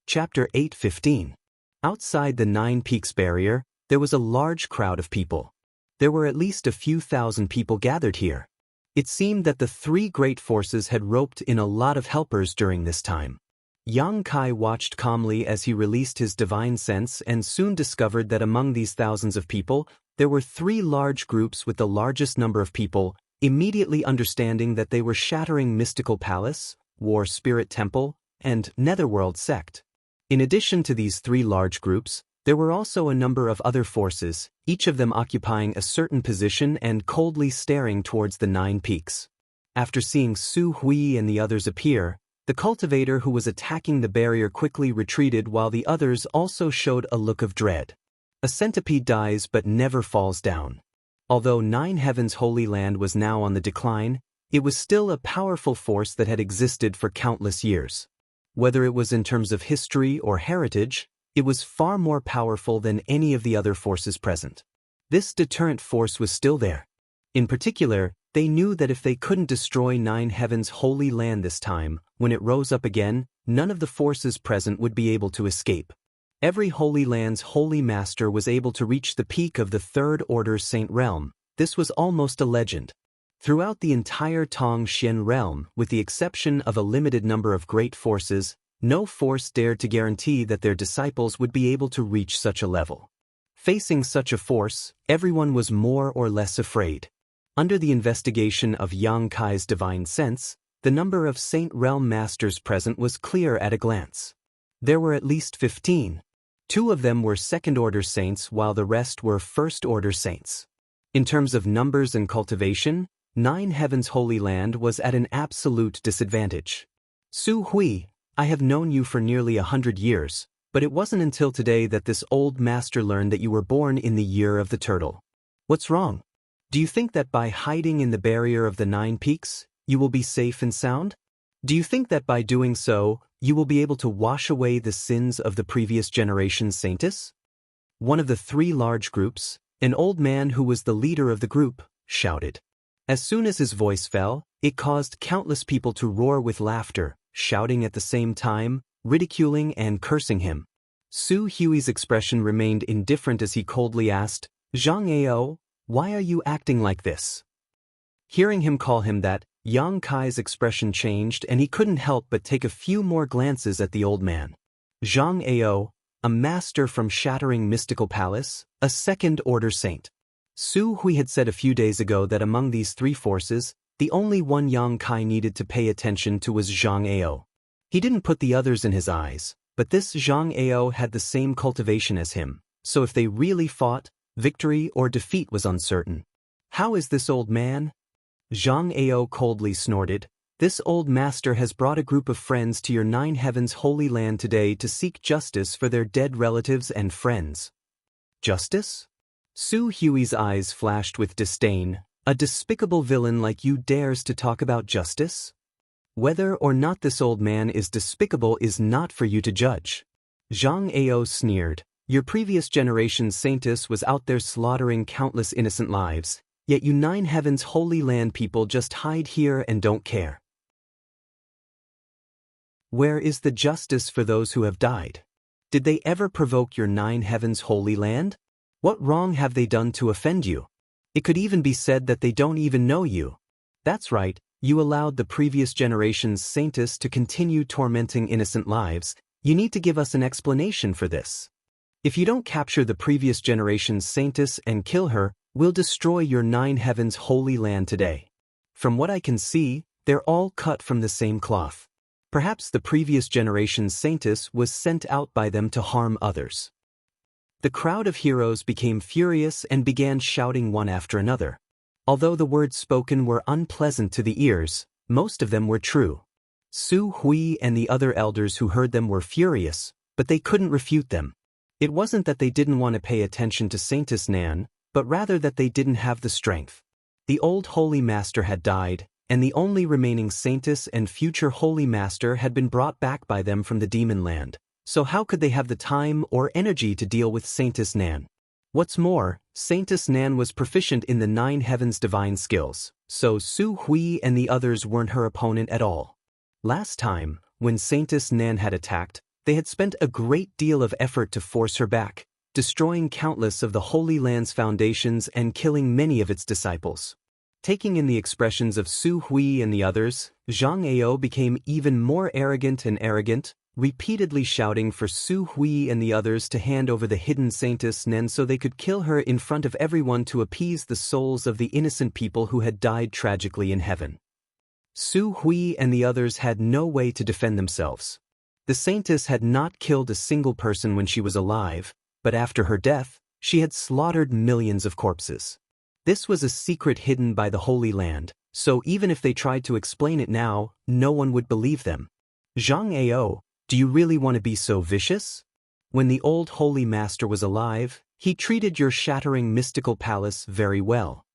Chapter 8:15. Outside the Nine Peaks barrier, there was a large crowd of people. There were at least a few thousand people gathered here. It seemed that the three great forces had roped in a lot of helpers during this time. Yang Kai watched calmly as he released his divine sense and soon discovered that among these thousands of people, there were three large groups with the largest number of people, immediately understanding that they were Shattering Mystical Palace, War Spirit Temple, and Netherworld Sect. In addition to these three large groups, there were also a number of other forces, each of them occupying a certain position and coldly staring towards the Nine Peaks. After seeing Su Hui and the others appear, the cultivator who was attacking the barrier quickly retreated while the others also showed a look of dread. A centipede dies but never falls down. Although Nine Heavens' Holy Land was now on the decline, it was still a powerful force that had existed for countless years. Whether it was in terms of history or heritage, it was far more powerful than any of the other forces present. This deterrent force was still there. In particular, they knew that if they couldn't destroy Nine Heavens' Holy Land this time, when it rose up again, none of the forces present would be able to escape. Every Holy Land's Holy Master was able to reach the peak of the Third Order Saint Realm. This was almost a legend. Throughout the entire Tong Xian realm, with the exception of a limited number of great forces, no force dared to guarantee that their disciples would be able to reach such a level. Facing such a force, everyone was more or less afraid. Under the investigation of Yang Kai's divine sense, the number of Saint Realm Masters present was clear at a glance. There were at least 15. 2 of them were Second-Order Saints while the rest were First-Order Saints. In terms of numbers and cultivation, Nine Heavens' Holy Land was at an absolute disadvantage. Su Hui, I have known you for nearly 100 years, but it wasn't until today that this old master learned that you were born in the year of the turtle. What's wrong? Do you think that by hiding in the barrier of the 9 peaks, you will be safe and sound? Do you think that by doing so, you will be able to wash away the sins of the previous generation's saintess? One of the 3 large groups, an old man who was the leader of the group, shouted. As soon as his voice fell, it caused countless people to roar with laughter, shouting at the same time, ridiculing and cursing him. Su Hui's expression remained indifferent as he coldly asked, Zhang Ao, why are you acting like this? Hearing him call him that, Yang Kai's expression changed and he couldn't help but take a few more glances at the old man. Zhang Ao, a master from Shattering Mystical Palace, a Second-Order Saint. Su Hui had said a few days ago that among these 3 forces, the only one Yang Kai needed to pay attention to was Zhang Ao. He didn't put the others in his eyes, but this Zhang Ao had the same cultivation as him, so if they really fought, victory or defeat was uncertain. How is this old man? Zhang Ao coldly snorted. This old master has brought a group of friends to your Nine Heavens Holy Land today to seek justice for their dead relatives and friends. Justice? Su Hui's eyes flashed with disdain. A despicable villain like you dares to talk about justice? Whether or not this old man is despicable is not for you to judge. Zhang Ao sneered. Your previous generation's saintess was out there slaughtering countless innocent lives, yet you Nine Heavens Holy Land people just hide here and don't care. Where is the justice for those who have died? Did they ever provoke your Nine Heavens Holy Land? What wrong have they done to offend you? It could even be said that they don't even know you. That's right, you allowed the previous generation's saintess to continue tormenting innocent lives. You need to give us an explanation for this. If you don't capture the previous generation's saintess and kill her, we'll destroy your Nine Heavens Holy Land today. From what I can see, they're all cut from the same cloth. Perhaps the previous generation's saintess was sent out by them to harm others. The crowd of heroes became furious and began shouting one after another. Although the words spoken were unpleasant to the ears, most of them were true. Su Hui and the other elders who heard them were furious, but they couldn't refute them. It wasn't that they didn't want to pay attention to Saintess Nan, but rather that they didn't have the strength. The old Holy Master had died, and the only remaining Saintess and future Holy Master had been brought back by them from the Demon Land, so how could they have the time or energy to deal with Saintess Nan? What's more, Saintess Nan was proficient in the Nine Heavens divine skills, so Su Hui and the others weren't her opponent at all. Last time, when Saintess Nan had attacked, they had spent a great deal of effort to force her back, destroying countless of the Holy Land's foundations and killing many of its disciples. Taking in the expressions of Su Hui and the others, Zhang Ao became even more arrogant, repeatedly shouting for Su Hui and the others to hand over the hidden Saintess Nan so they could kill her in front of everyone to appease the souls of the innocent people who had died tragically in heaven. Su Hui and the others had no way to defend themselves. The Saintess had not killed a single person when she was alive, but after her death, she had slaughtered millions of corpses. This was a secret hidden by the Holy Land, so even if they tried to explain it now, no one would believe them. Jianghu, do you really want to be so vicious? When the old holy master was alive, he treated your shattering mystical palace very well.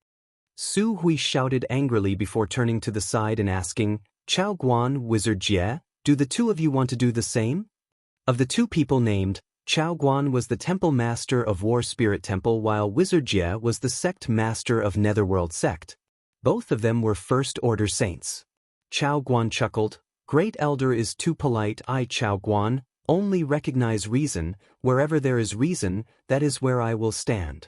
Su Hui shouted angrily before turning to the side and asking, Chao Guan, Wizard Jie, do the two of you want to do the same? Of the two people named, Chao Guan was the temple master of War Spirit Temple while Wizard Jie was the sect master of Netherworld Sect. Both of them were first-order saints. Chao Guan chuckled, Great Elder is too polite. I, Chao Guan, only recognize reason. Wherever there is reason, that is where I will stand.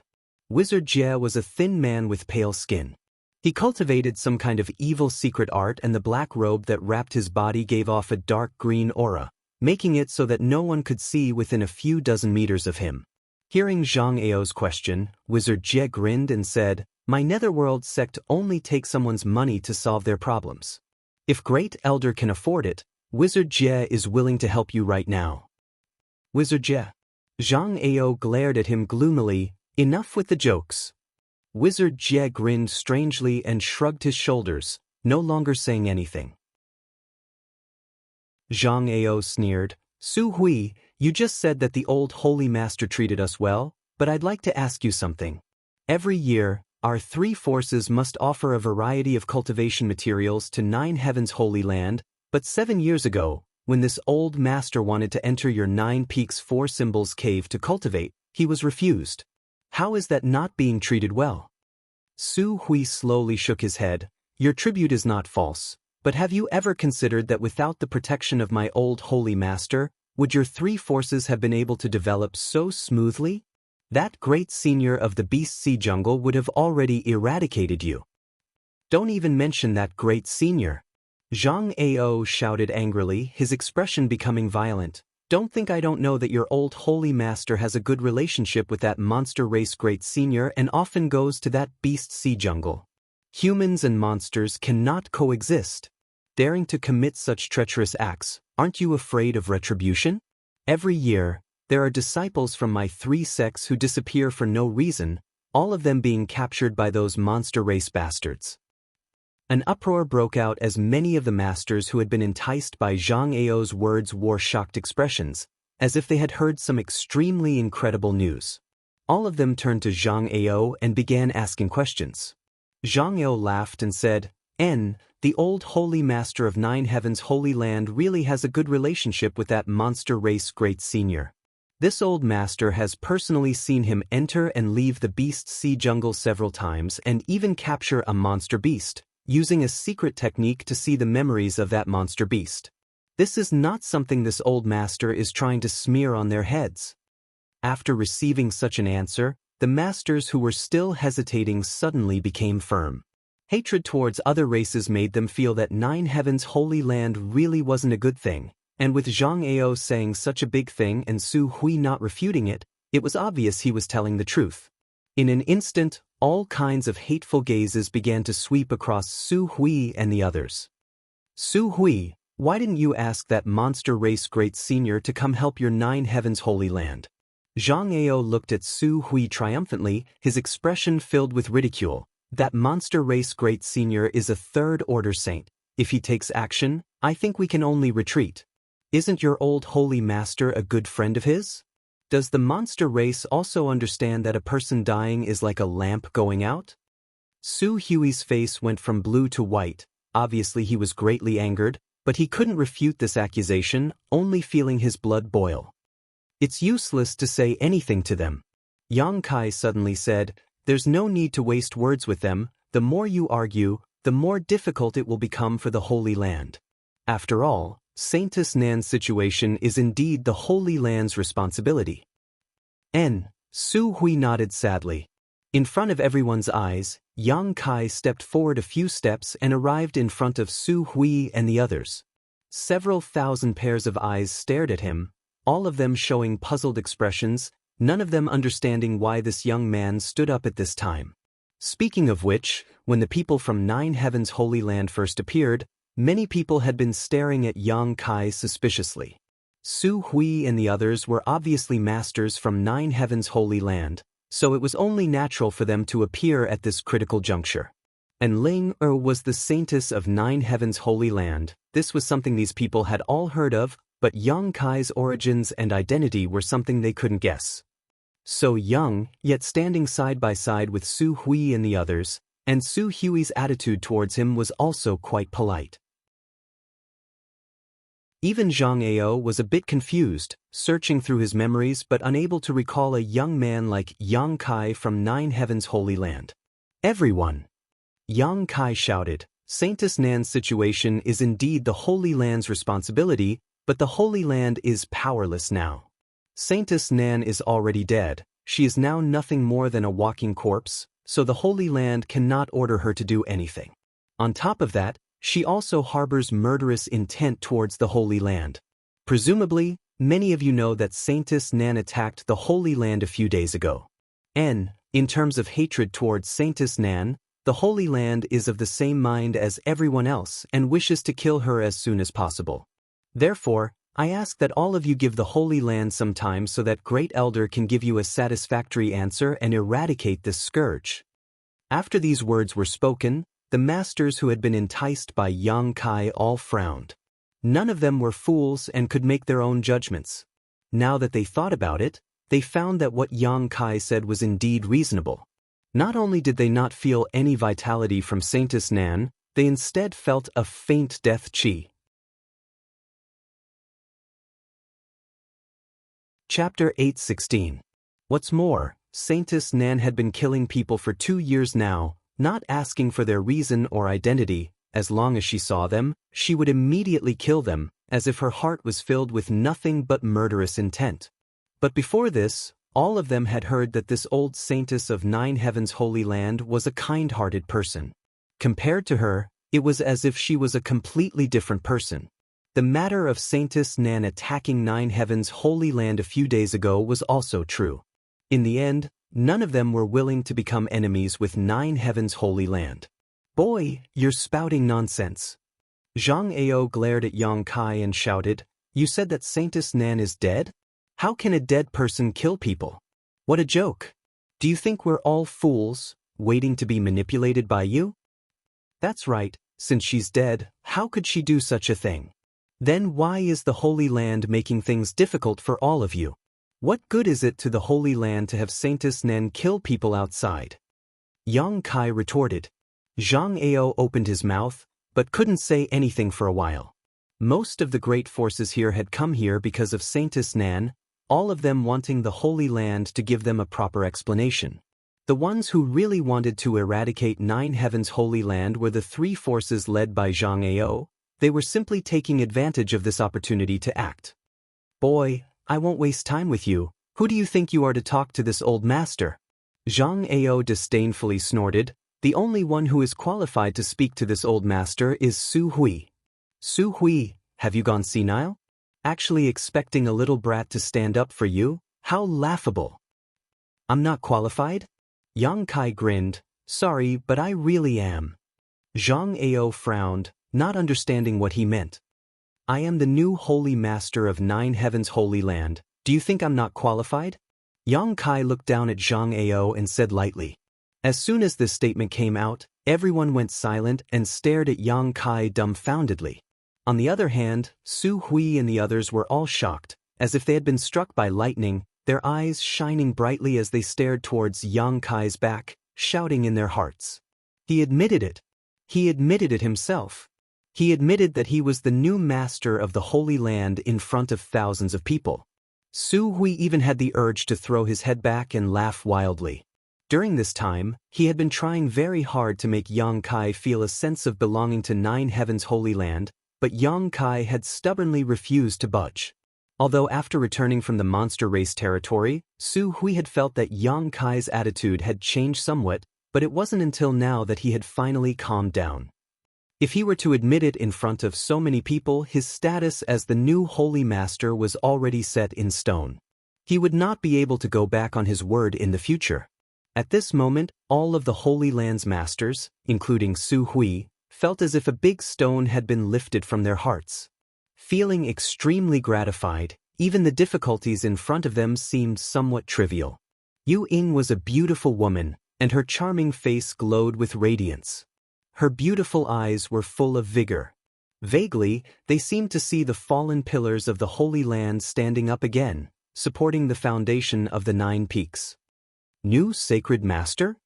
Wizard Jie was a thin man with pale skin. He cultivated some kind of evil secret art and the black robe that wrapped his body gave off a dark green aura, making it so that no one could see within a few dozen meters of him. Hearing Zhang Ao's question, Wizard Jie grinned and said, My Netherworld sect only takes someone's money to solve their problems. If Great Elder can afford it, Wizard Jie is willing to help you right now. Wizard Jie. Zhang Ao glared at him gloomily, Enough with the jokes. Wizard Jie grinned strangely and shrugged his shoulders, no longer saying anything. Zhang Ao sneered, Su Hui, you just said that the old holy master treated us well, but I'd like to ask you something. Every year, our three forces must offer a variety of cultivation materials to 9 Heavens Holy Land, but 7 years ago, when this old master wanted to enter your 9 Peaks 4 Symbols cave to cultivate, he was refused. How is that not being treated well? Su Hui slowly shook his head, Your tribute is not false, but have you ever considered that without the protection of my old holy master, would your 3 forces have been able to develop so smoothly? That great senior of the Beast Sea Jungle would have already eradicated you. Don't even mention that great senior. Zhang Ao shouted angrily, his expression becoming violent. Don't think I don't know that your old holy master has a good relationship with that monster race great senior and often goes to that Beast Sea Jungle. Humans and monsters cannot coexist. Daring to commit such treacherous acts, aren't you afraid of retribution? Every year, there are disciples from my 3 sects who disappear for no reason, all of them being captured by those monster race bastards. An uproar broke out as many of the masters who had been enticed by Zhang Ao's words wore shocked expressions, as if they had heard some extremely incredible news. All of them turned to Zhang Ao and began asking questions. Zhang Ao laughed and said, the old holy master of 9 Heavens Holy Land really has a good relationship with that monster race great senior. This old master has personally seen him enter and leave the Beast Sea Jungle several times and even capture a monster beast, using a secret technique to see the memories of that monster beast. This is not something this old master is trying to smear on their heads. After receiving such an answer, the masters who were still hesitating suddenly became firm. Hatred towards other races made them feel that 9 Heavens Holy Land really wasn't a good thing, and with Zhang Ao saying such a big thing and Su Hui not refuting it, it was obvious he was telling the truth. In an instant, all kinds of hateful gazes began to sweep across Su Hui and the others. Su Hui, why didn't you ask that monster race great senior to come help your 9 Heavens Holy Land? Zhang Ao looked at Su Hui triumphantly, his expression filled with ridicule. That monster race great senior is a 3rd-order saint. If he takes action, I think we can only retreat. Isn't your old holy master a good friend of his? Does the monster race also understand that a person dying is like a lamp going out? Su Hui's face went from blue to white. Obviously he was greatly angered, but he couldn't refute this accusation, only feeling his blood boil. It's useless to say anything to them. Yang Kai suddenly said, There's no need to waste words with them. The more you argue, the more difficult it will become for the Holy Land. After all, Saintess Nan's situation is indeed the Holy Land's responsibility. Su Hui nodded sadly. In front of everyone's eyes, Yang Kai stepped forward a few steps and arrived in front of Su Hui and the others. Several thousand pairs of eyes stared at him, all of them showing puzzled expressions, none of them understanding why this young man stood up at this time. Speaking of which, when the people from 9 Heavens Holy Land first appeared, many people had been staring at Yang Kai suspiciously. Su Hui and the others were obviously masters from 9 Heavens Holy Land, so it was only natural for them to appear at this critical juncture. And Ling was the saintess of 9 Heavens Holy Land. This was something these people had all heard of, but Yang Kai's origins and identity were something they couldn't guess. So young, yet standing side by side with Su Hui and the others, and Su Hui's attitude towards him was also quite polite. Even Zhang Ao was a bit confused, searching through his memories but unable to recall a young man like Yang Kai from 9 Heavens Holy Land. Everyone! Yang Kai shouted, Saintess Nan's situation is indeed the Holy Land's responsibility, but the Holy Land is powerless now. Saintess Nan is already dead, she is now nothing more than a walking corpse, so the Holy Land cannot order her to do anything. On top of that, she also harbors murderous intent towards the Holy Land. Presumably, many of you know that Saintess Nan attacked the Holy Land a few days ago. In terms of hatred towards Saintess Nan, the Holy Land is of the same mind as everyone else and wishes to kill her as soon as possible. Therefore, I ask that all of you give the Holy Land some time so that Great Elder can give you a satisfactory answer and eradicate this scourge. After these words were spoken, the masters who had been enticed by Yang Kai all frowned. None of them were fools and could make their own judgments. Now that they thought about it, they found that what Yang Kai said was indeed reasonable. Not only did they not feel any vitality from Saintess Nan, they instead felt a faint death chi. Chapter 8:16. What's more, Saintess Nan had been killing people for 2 years now, not asking for their reason or identity. As long as she saw them, she would immediately kill them, as if her heart was filled with nothing but murderous intent. But before this, all of them had heard that this old saintess of 9 Heavens Holy Land was a kind-hearted person. Compared to her, it was as if she was a completely different person. The matter of Saintess Nan attacking 9 Heavens Holy Land a few days ago was also true. In the end, none of them were willing to become enemies with 9 Heavens Holy Land. Boy, you're spouting nonsense. Zhang Ao glared at Yang Kai and shouted, You said that Saintess Nan is dead? How can a dead person kill people? What a joke. Do you think we're all fools, waiting to be manipulated by you? That's right, since she's dead, how could she do such a thing? Then why is the Holy Land making things difficult for all of you? What good is it to the Holy Land to have Saintess Nan kill people outside? Yang Kai retorted. Zhang Ao opened his mouth, but couldn't say anything for a while. Most of the great forces here had come here because of Saintess Nan, all of them wanting the Holy Land to give them a proper explanation. The ones who really wanted to eradicate 9 Heavens Holy Land were the 3 forces led by Zhang Ao. They were simply taking advantage of this opportunity to act. Boy, I won't waste time with you. Who do you think you are to talk to this old master? Zhang Ao disdainfully snorted. The only one who is qualified to speak to this old master is Su Hui. Su Hui, have you gone senile? Actually expecting a little brat to stand up for you? How laughable. I'm not qualified? Yang Kai grinned. Sorry, but I really am. Zhang Ao frowned, not understanding what he meant. I am the new Holy Master of 9 Heavens Holy Land. Do you think I'm not qualified? Yang Kai looked down at Zhang Ao and said lightly. As soon as this statement came out, everyone went silent and stared at Yang Kai dumbfoundedly. On the other hand, Su Hui and the others were all shocked, as if they had been struck by lightning, their eyes shining brightly as they stared towards Yang Kai's back, shouting in their hearts. He admitted it. He admitted it himself. He admitted that he was the new master of the Holy Land in front of thousands of people. Su Hui even had the urge to throw his head back and laugh wildly. During this time, he had been trying very hard to make Yang Kai feel a sense of belonging to 9 Heavens Holy Land, but Yang Kai had stubbornly refused to budge. Although after returning from the monster race territory, Su Hui had felt that Yang Kai's attitude had changed somewhat, but it wasn't until now that he had finally calmed down. If he were to admit it in front of so many people, his status as the new Holy Master was already set in stone. He would not be able to go back on his word in the future. At this moment, all of the Holy Land's masters, including Su Hui, felt as if a big stone had been lifted from their hearts. Feeling extremely gratified, even the difficulties in front of them seemed somewhat trivial. Yu Ying was a beautiful woman, and her charming face glowed with radiance. Her beautiful eyes were full of vigor. Vaguely, they seemed to see the fallen pillars of the Holy Land standing up again, supporting the foundation of the 9 peaks. New sacred master?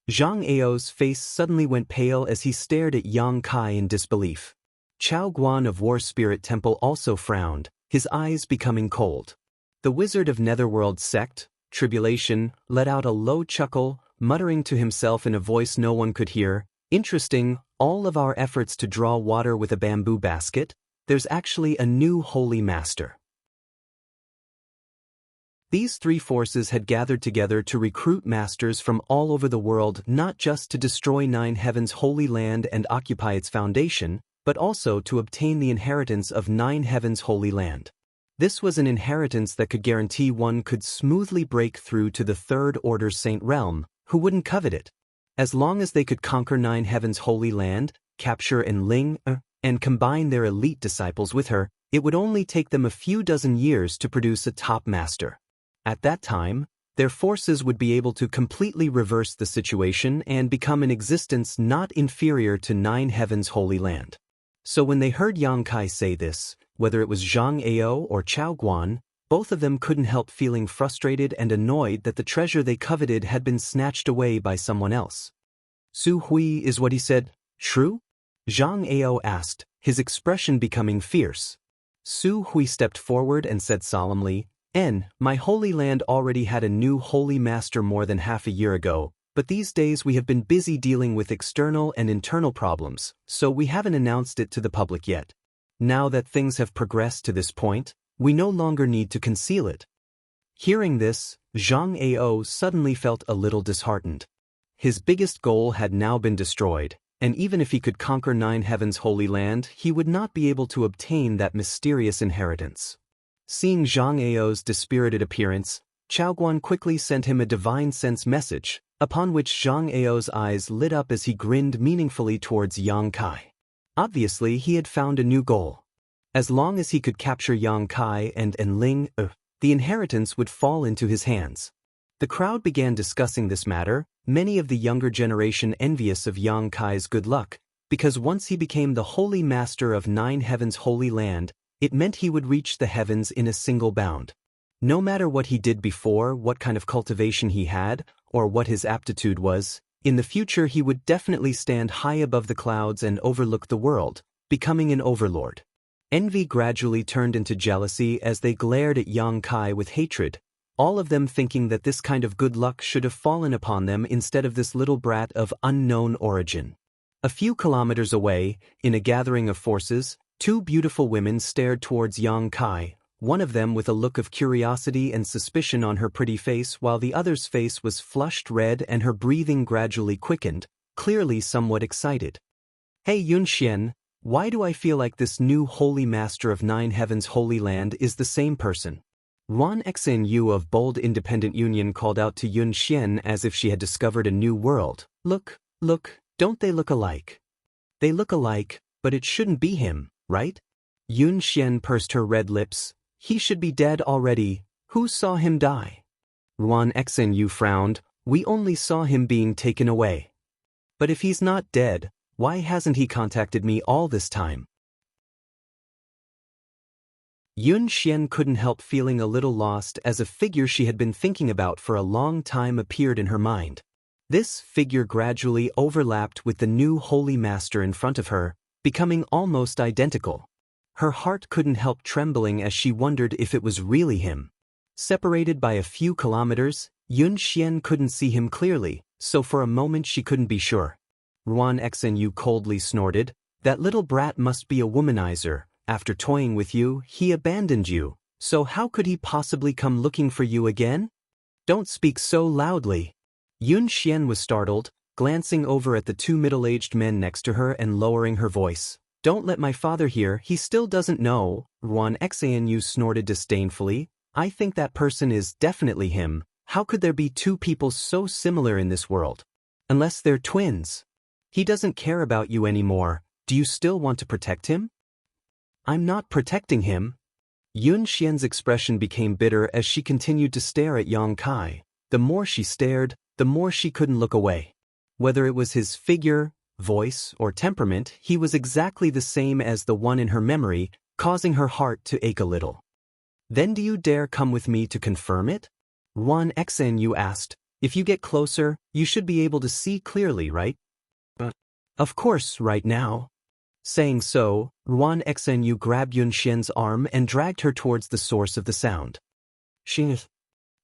Zhang Ao's face suddenly went pale as he stared at Yang Kai in disbelief. Chao Guan of War Spirit Temple also frowned, his eyes becoming cold. The wizard of Netherworld sect, Tribulation, let out a low chuckle, muttering to himself in a voice no one could hear, "Interesting, all of our efforts to draw water with a bamboo basket, there's actually a new holy master." These 3 forces had gathered together to recruit masters from all over the world, not just to destroy 9 Heavens' holy land and occupy its foundation, but also to obtain the inheritance of 9 Heavens' holy land. This was an inheritance that could guarantee one could smoothly break through to the Third Order Saint Realm. Who wouldn't covet it? As long as they could conquer 9 Heavens' holy land, capture Enling, and combine their elite disciples with her, it would only take them a few dozen years to produce a top master. At that time, their forces would be able to completely reverse the situation and become an existence not inferior to 9 Heavens' holy land. So when they heard Yang Kai say this, whether it was Zhang Ao or Chao Guan, both of them couldn't help feeling frustrated and annoyed that the treasure they coveted had been snatched away by someone else. "Su Hui is what he said, true?" Zhang Ao asked, his expression becoming fierce. Su Hui stepped forward and said solemnly, "My holy land already had a new holy master more than half a year ago, but these days we have been busy dealing with external and internal problems, so we haven't announced it to the public yet. Now that things have progressed to this point, we no longer need to conceal it." Hearing this, Zhang Ao suddenly felt a little disheartened. His biggest goal had now been destroyed, and even if he could conquer 9 Heavens' holy land, he would not be able to obtain that mysterious inheritance. Seeing Zhang Ao's dispirited appearance, Chao Guan quickly sent him a divine sense message, upon which Zhang Ao's eyes lit up as he grinned meaningfully towards Yang Kai. Obviously, he had found a new goal. As long as he could capture Yang Kai and Enling, the inheritance would fall into his hands. The crowd began discussing this matter, many of the younger generation envious of Yang Kai's good luck, because once he became the holy master of 9 Heavens' holy land, it meant he would reach the heavens in a single bound. No matter what he did before, what kind of cultivation he had, or what his aptitude was, in the future he would definitely stand high above the clouds and overlook the world, becoming an overlord. Envy gradually turned into jealousy as they glared at Yang Kai with hatred, all of them thinking that this kind of good luck should have fallen upon them instead of this little brat of unknown origin. A few kilometers away, in a gathering of forces, 2 beautiful women stared towards Yang Kai, one of them with a look of curiosity and suspicion on her pretty face while the other's face was flushed red and her breathing gradually quickened, clearly somewhat excited. "Hey Yunxian, why do I feel like this new holy master of 9 Heavens' holy land is the same person?" Ruan Xinyu of Bold Independent Union called out to Yun Xian as if she had discovered a new world. Look, don't they look alike?" "They look alike, but it shouldn't be him, right?" Yun Xian pursed her red lips. "He should be dead already. Who saw him die?" Ruan Xinyu frowned. "We only saw him being taken away." "But if he's not dead, why hasn't he contacted me all this time?" Yun Xian couldn't help feeling a little lost as a figure she had been thinking about for a long time appeared in her mind. This figure gradually overlapped with the new holy master in front of her, becoming almost identical. Her heart couldn't help trembling as she wondered if it was really him. Separated by a few kilometers, Yun Xian couldn't see him clearly, so for a moment she couldn't be sure. Ruan Xinyu coldly snorted, "That little brat must be a womanizer. After toying with you, he abandoned you, so how could he possibly come looking for you again?" "Don't speak so loudly." Yun Xian was startled, glancing over at the 2 middle-aged men next to her and lowering her voice. "Don't let my father hear, he still doesn't know." Ruan Xinyu snorted disdainfully. "I think that person is definitely him. How could there be 2 people so similar in this world? Unless they're twins. He doesn't care about you anymore. Do you still want to protect him?" "I'm not protecting him." Yun Xian's expression became bitter as she continued to stare at Yang Kai. The more she stared, the more she couldn't look away. Whether it was his figure, voice, or temperament, he was exactly the same as the one in her memory, causing her heart to ache a little. Then do you dare come with me to confirm it? Yuan Xenu asked. If you get closer, you should be able to see clearly, right? Of course, right now. Saying so, Yuan Xenu grabbed Yun Xian's arm and dragged her towards the source of the sound. Xing.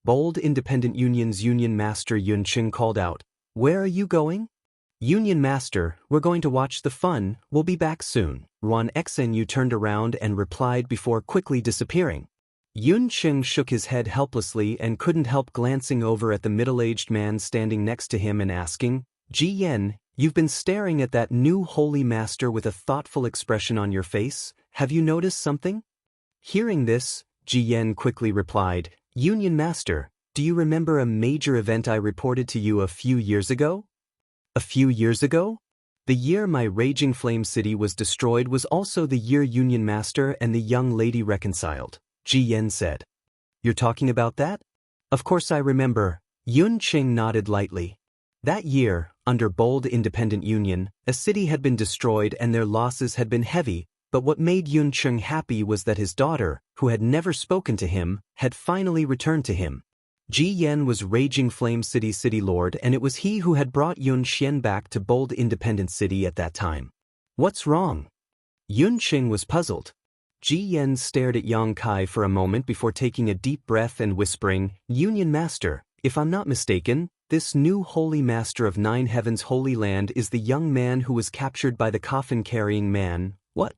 Bold Independent Union's Union Master Yun Qing called out. Where are you going? Union Master, we're going to watch the fun, we'll be back soon. Yuan Xenu turned around and replied before quickly disappearing. Yun Qing shook his head helplessly and couldn't help glancing over at the middle-aged man standing next to him and asking, Ji Yen, you've been staring at that new holy master with a thoughtful expression on your face, have you noticed something? Hearing this, Ji Yen quickly replied, Union Master, do you remember a major event I reported to you a few years ago? A few years ago? The year my Raging Flame City was destroyed was also the year Union Master and the young lady reconciled, Ji Yen said. You're talking about that? Of course I remember. Yun Qing nodded lightly. That year, under Bold Independent Union, a city had been destroyed and their losses had been heavy, but what made Yun Qing happy was that his daughter, who had never spoken to him, had finally returned to him. Ji Yen was Raging Flame City City Lord and it was he who had brought Yun Xian back to Bold Independent City at that time. What's wrong? Yun Qing was puzzled. Ji Yen stared at Yang Kai for a moment before taking a deep breath and whispering, Union Master, if I'm not mistaken, this new Holy Master of Nine Heavens Holy Land is the young man who was captured by the coffin-carrying man, what?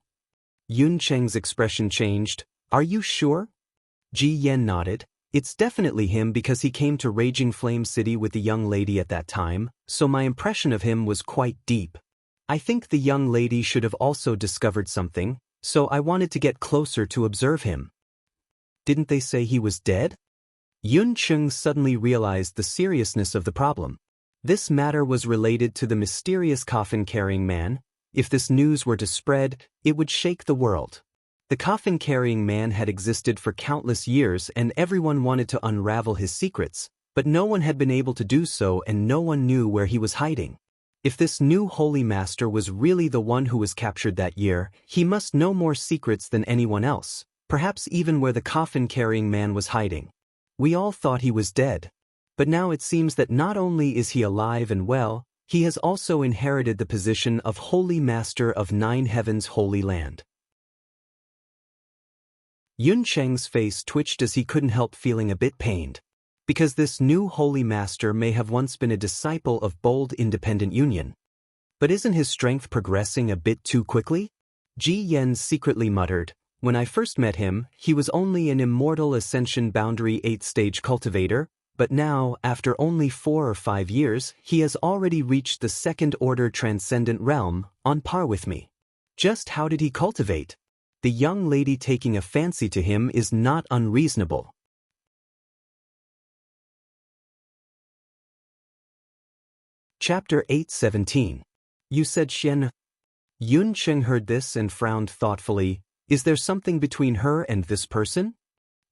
Yun Cheng's expression changed. Are you sure? Ji Yen nodded. It's definitely him because he came to Raging Flame City with the young lady at that time, so my impression of him was quite deep. I think the young lady should have also discovered something, so I wanted to get closer to observe him. Didn't they say he was dead? Yun Qing suddenly realized the seriousness of the problem. This matter was related to the mysterious coffin-carrying man. If this news were to spread, it would shake the world. The coffin-carrying man had existed for countless years and everyone wanted to unravel his secrets, but no one had been able to do so and no one knew where he was hiding. If this new holy master was really the one who was captured that year, he must know more secrets than anyone else, perhaps even where the coffin-carrying man was hiding. We all thought he was dead. But now it seems that not only is he alive and well, he has also inherited the position of Holy Master of Nine Heavens Holy Land. Yun Cheng's face twitched as he couldn't help feeling a bit pained. Because this new Holy Master may have once been a disciple of Bold Independent Union. But isn't his strength progressing a bit too quickly? Ji Yen secretly muttered, when I first met him, he was only an Immortal Ascension Boundary 8th-stage cultivator, but now, after only 4 or 5 years, he has already reached the second-order transcendent realm, on par with me. Just how did he cultivate? The young lady taking a fancy to him is not unreasonable. Chapter 8:17. You said Xian. Yun Qing heard this and frowned thoughtfully. Is there something between her and this person?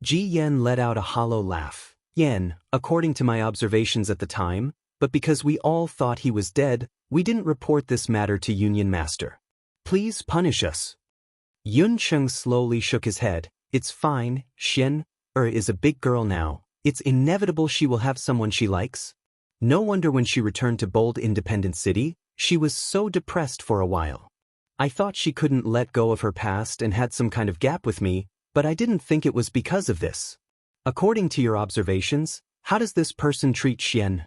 Ji Yen let out a hollow laugh. Yen, according to my observations at the time, but because we all thought he was dead, we didn't report this matter to Union Master. Please punish us. Yun Qing slowly shook his head. It's fine, Xian is a big girl now. It's inevitable she will have someone she likes. No wonder when she returned to Bold Independent City, she was so depressed for a while. I thought she couldn't let go of her past and had some kind of gap with me, but I didn't think it was because of this. According to your observations, how does this person treat Xian?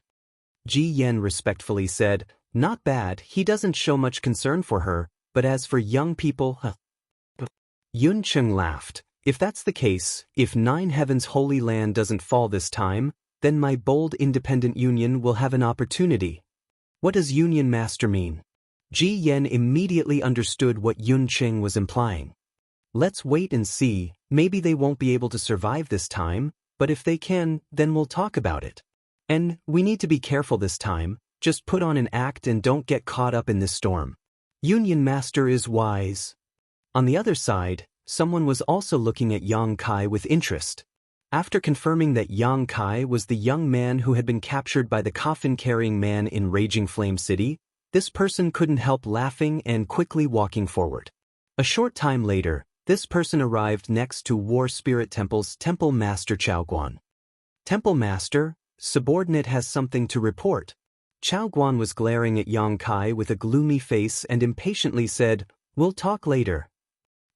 Ji Yen respectfully said, not bad, he doesn't show much concern for her, but as for young people, Yun Qing laughed. If that's the case, if Nine Heavens Holy Land doesn't fall this time, then my Bold Independent Union will have an opportunity. What does Union Master mean? Ji Yen immediately understood what Yun Qing was implying. Let's wait and see, maybe they won't be able to survive this time, but if they can, then we'll talk about it. And we need to be careful this time, just put on an act and don't get caught up in this storm. Union Master is wise. On the other side, someone was also looking at Yang Kai with interest. After confirming that Yang Kai was the young man who had been captured by the coffin-carrying man in Raging Flame City, This person couldn't help laughing and quickly walking forward. A short time later, this person arrived next to War Spirit Temple's Temple Master Chaoguan. Temple Master, subordinate has something to report. Chaoguan was glaring at Yang Kai with a gloomy face and impatiently said, "We'll talk later."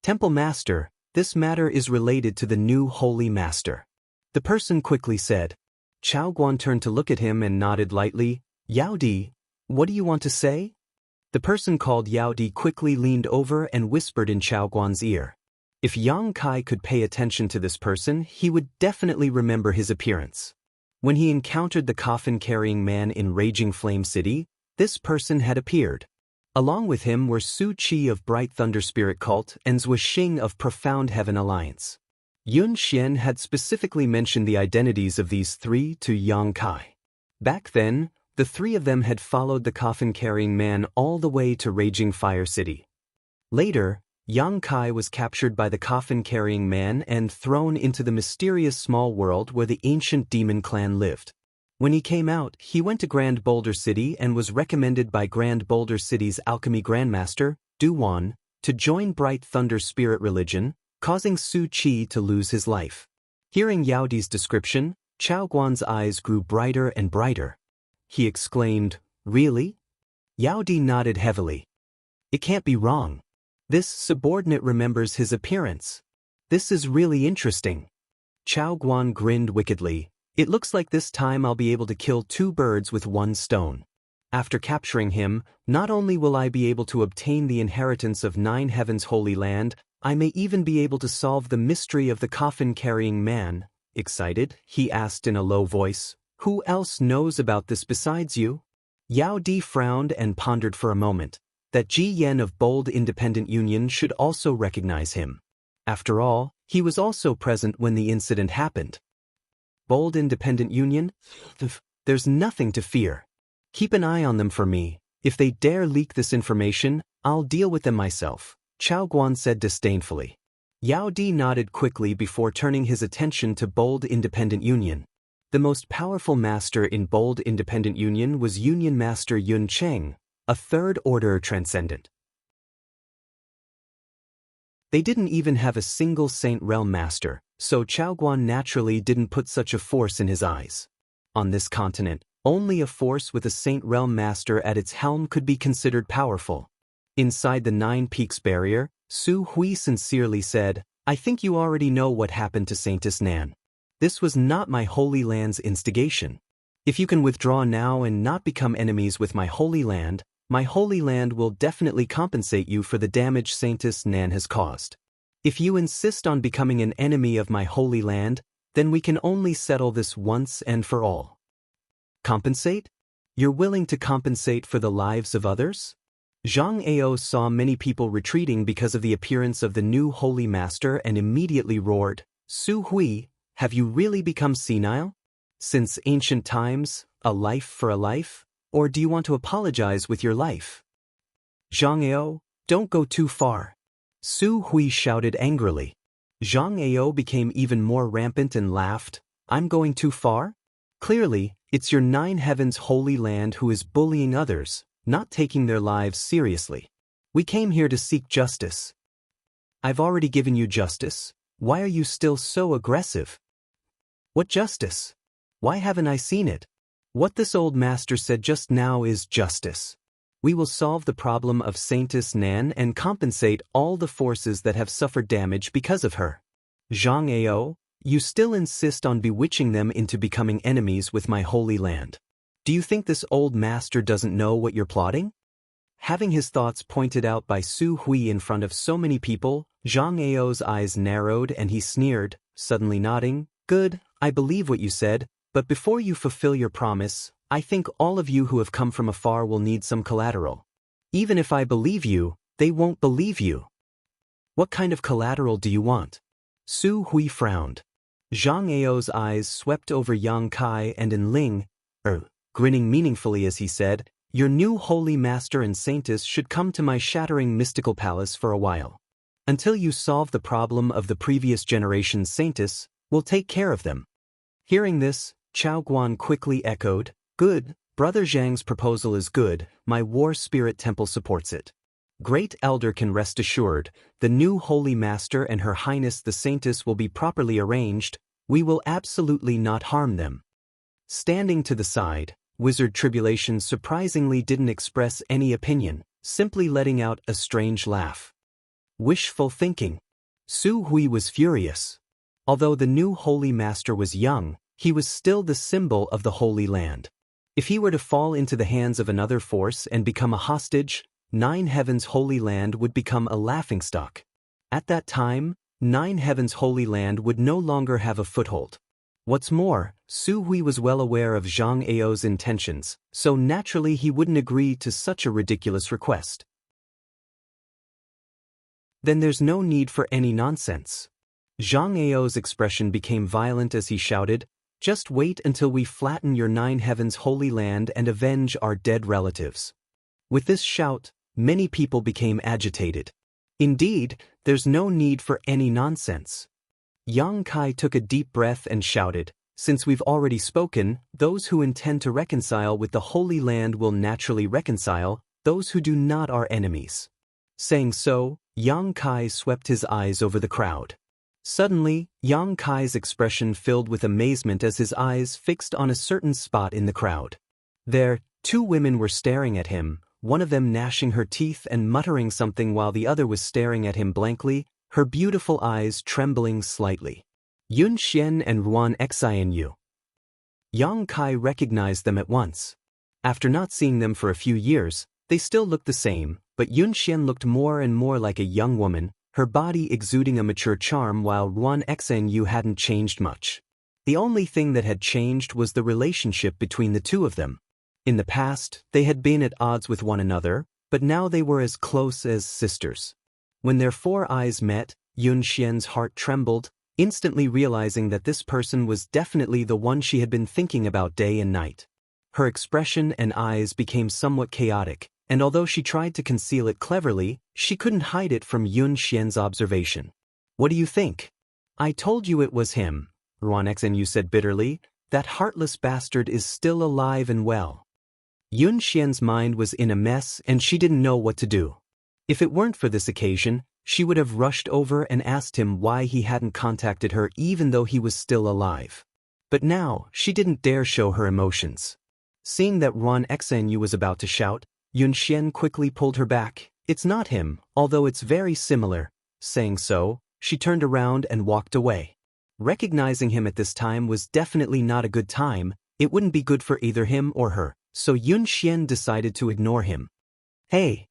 Temple Master, this matter is related to the new Holy Master. The person quickly said. Chaoguan turned to look at him and nodded lightly. "Yao Di, what do you want to say?" The person called Yao Di quickly leaned over and whispered in Chaoguan's ear. If Yang Kai could pay attention to this person, he would definitely remember his appearance. When he encountered the coffin-carrying man in Raging Flame City, this person had appeared. Along with him were Su Qi of Bright Thunder Spirit Cult and Zhou Xing of Profound Heaven Alliance. Yun Xian had specifically mentioned the identities of these three to Yang Kai. Back then, the three of them had followed the coffin-carrying man all the way to Raging Fire City. Later, Yang Kai was captured by the coffin-carrying man and thrown into the mysterious small world where the ancient demon clan lived. When he came out, he went to Grand Boulder City and was recommended by Grand Boulder City's alchemy grandmaster, Du Wan, to join Bright Thunder Spirit religion, causing Su Qi to lose his life. Hearing Yao Di's description, Chaoguan's eyes grew brighter and brighter. He exclaimed, "Really?" Yao Di nodded heavily. "It can't be wrong. This subordinate remembers his appearance. This is really interesting." Chaoguan grinned wickedly. "It looks like this time I'll be able to kill two birds with one stone. After capturing him, not only will I be able to obtain the inheritance of 9 Heavens' Holy Land, I may even be able to solve the mystery of the coffin-carrying man." Excited, he asked in a low voice, "Who else knows about this besides you?" Yao Di frowned and pondered for a moment. That Ji Yen of Bold Independent Union should also recognize him. After all, he was also present when the incident happened. Bold Independent Union? There's nothing to fear. Keep an eye on them for me. If they dare leak this information, I'll deal with them myself, Chaoguan said disdainfully. Yao Di nodded quickly before turning his attention to Bold Independent Union. The most powerful master in Bold Independent Union was Union Master Yun Cheng, a third-order transcendent. They didn't even have a single Saint Realm master, so Chaoguan naturally didn't put such a force in his eyes. On this continent, only a force with a Saint Realm master at its helm could be considered powerful. Inside the 9 Peaks barrier, Su Hui sincerely said, "I think you already know what happened to Saintess Nan. This was not my Holy Land's instigation. If you can withdraw now and not become enemies with my Holy Land will definitely compensate you for the damage Saintess Nan has caused. If you insist on becoming an enemy of my Holy Land, then we can only settle this once and for all." Compensate? You're willing to compensate for the lives of others? Zhang Ao saw many people retreating because of the appearance of the new Holy Master and immediately roared, "Su Hui, have you really become senile? Since ancient times, a life for a life? Or do you want to apologize with your life?" "Zhang Ao, don't go too far," Su Hui shouted angrily. Zhang Ao became even more rampant and laughed. "I'm going too far? Clearly, it's your 9 Heavens Holy Land who is bullying others, not taking their lives seriously. We came here to seek justice." "I've already given you justice. Why are you still so aggressive?" "What justice? Why haven't I seen it? What this old master said just now is justice. We will solve the problem of Saintess Nan and compensate all the forces that have suffered damage because of her." "Zhang Ao, you still insist on bewitching them into becoming enemies with my Holy Land. Do you think this old master doesn't know what you're plotting?" Having his thoughts pointed out by Su Hui in front of so many people, Zhang Ao's eyes narrowed and he sneered, suddenly nodding, "Good, I believe what you said. But before you fulfill your promise, I think all of you who have come from afar will need some collateral. Even if I believe you, they won't believe you." "What kind of collateral do you want?" Su Hui frowned. Zhang Ao's eyes swept over Yang Kai and Enling, grinning meaningfully as he said, "Your new holy master and saintess should come to my shattering mystical palace for a while. Until you solve the problem of the previous generation's saintess, we'll take care of them." Hearing this, Chaoguan quickly echoed, "Good, Brother Zhang's proposal is good, my war spirit temple supports it. Great Elder can rest assured, the new Holy Master and Her Highness the Saintess will be properly arranged, we will absolutely not harm them. Standing to the side, Wizard Tribulation surprisingly didn't express any opinion, simply letting out a strange laugh. Wishful thinking. Su Hui was furious. Although the new Holy Master was young, he was still the symbol of the Holy Land. If he were to fall into the hands of another force and become a hostage, Nine Heavens' Holy Land would become a laughingstock. At that time, Nine Heavens' Holy Land would no longer have a foothold. What's more, Su Hui was well aware of Zhang Ao's intentions, so naturally he wouldn't agree to such a ridiculous request. Then there's no need for any nonsense. Zhang Ao's expression became violent as he shouted, just wait until we flatten your Nine Heavens' Holy Land and avenge our dead relatives. With this shout, many people became agitated. Indeed, there's no need for any nonsense. Yang Kai took a deep breath and shouted, since we've already spoken, those who intend to reconcile with the Holy Land will naturally reconcile, those who do not are enemies. Saying so, Yang Kai swept his eyes over the crowd. Suddenly, Yang Kai's expression filled with amazement as his eyes fixed on a certain spot in the crowd. There, two women were staring at him, one of them gnashing her teeth and muttering something while the other was staring at him blankly, her beautiful eyes trembling slightly. Yun Xian and Ruan Xianyu. Yang Kai recognized them at once. After not seeing them for a few years, they still looked the same, but Yun Xian looked more and more like a young woman, her body exuding a mature charm while Ruan Xianyu hadn't changed much. The only thing that had changed was the relationship between the two of them. In the past, they had been at odds with one another, but now they were as close as sisters. When their four eyes met, Yun Xian's heart trembled, instantly realizing that this person was definitely the one she had been thinking about day and night. Her expression and eyes became somewhat chaotic, and although she tried to conceal it cleverly, she couldn't hide it from Yun Xian's observation. What do you think? I told you it was him, Ruan Xianyu said bitterly. That heartless bastard is still alive and well. Yun Xian's mind was in a mess and she didn't know what to do. If it weren't for this occasion, she would have rushed over and asked him why he hadn't contacted her even though he was still alive. But now, she didn't dare show her emotions. Seeing that Ruan Xianyu was about to shout, Yun Xian quickly pulled her back. It's not him, although it's very similar. Saying so, she turned around and walked away. Recognizing him at this time was definitely not a good time, it wouldn't be good for either him or her, so Yun Xian decided to ignore him. Hey!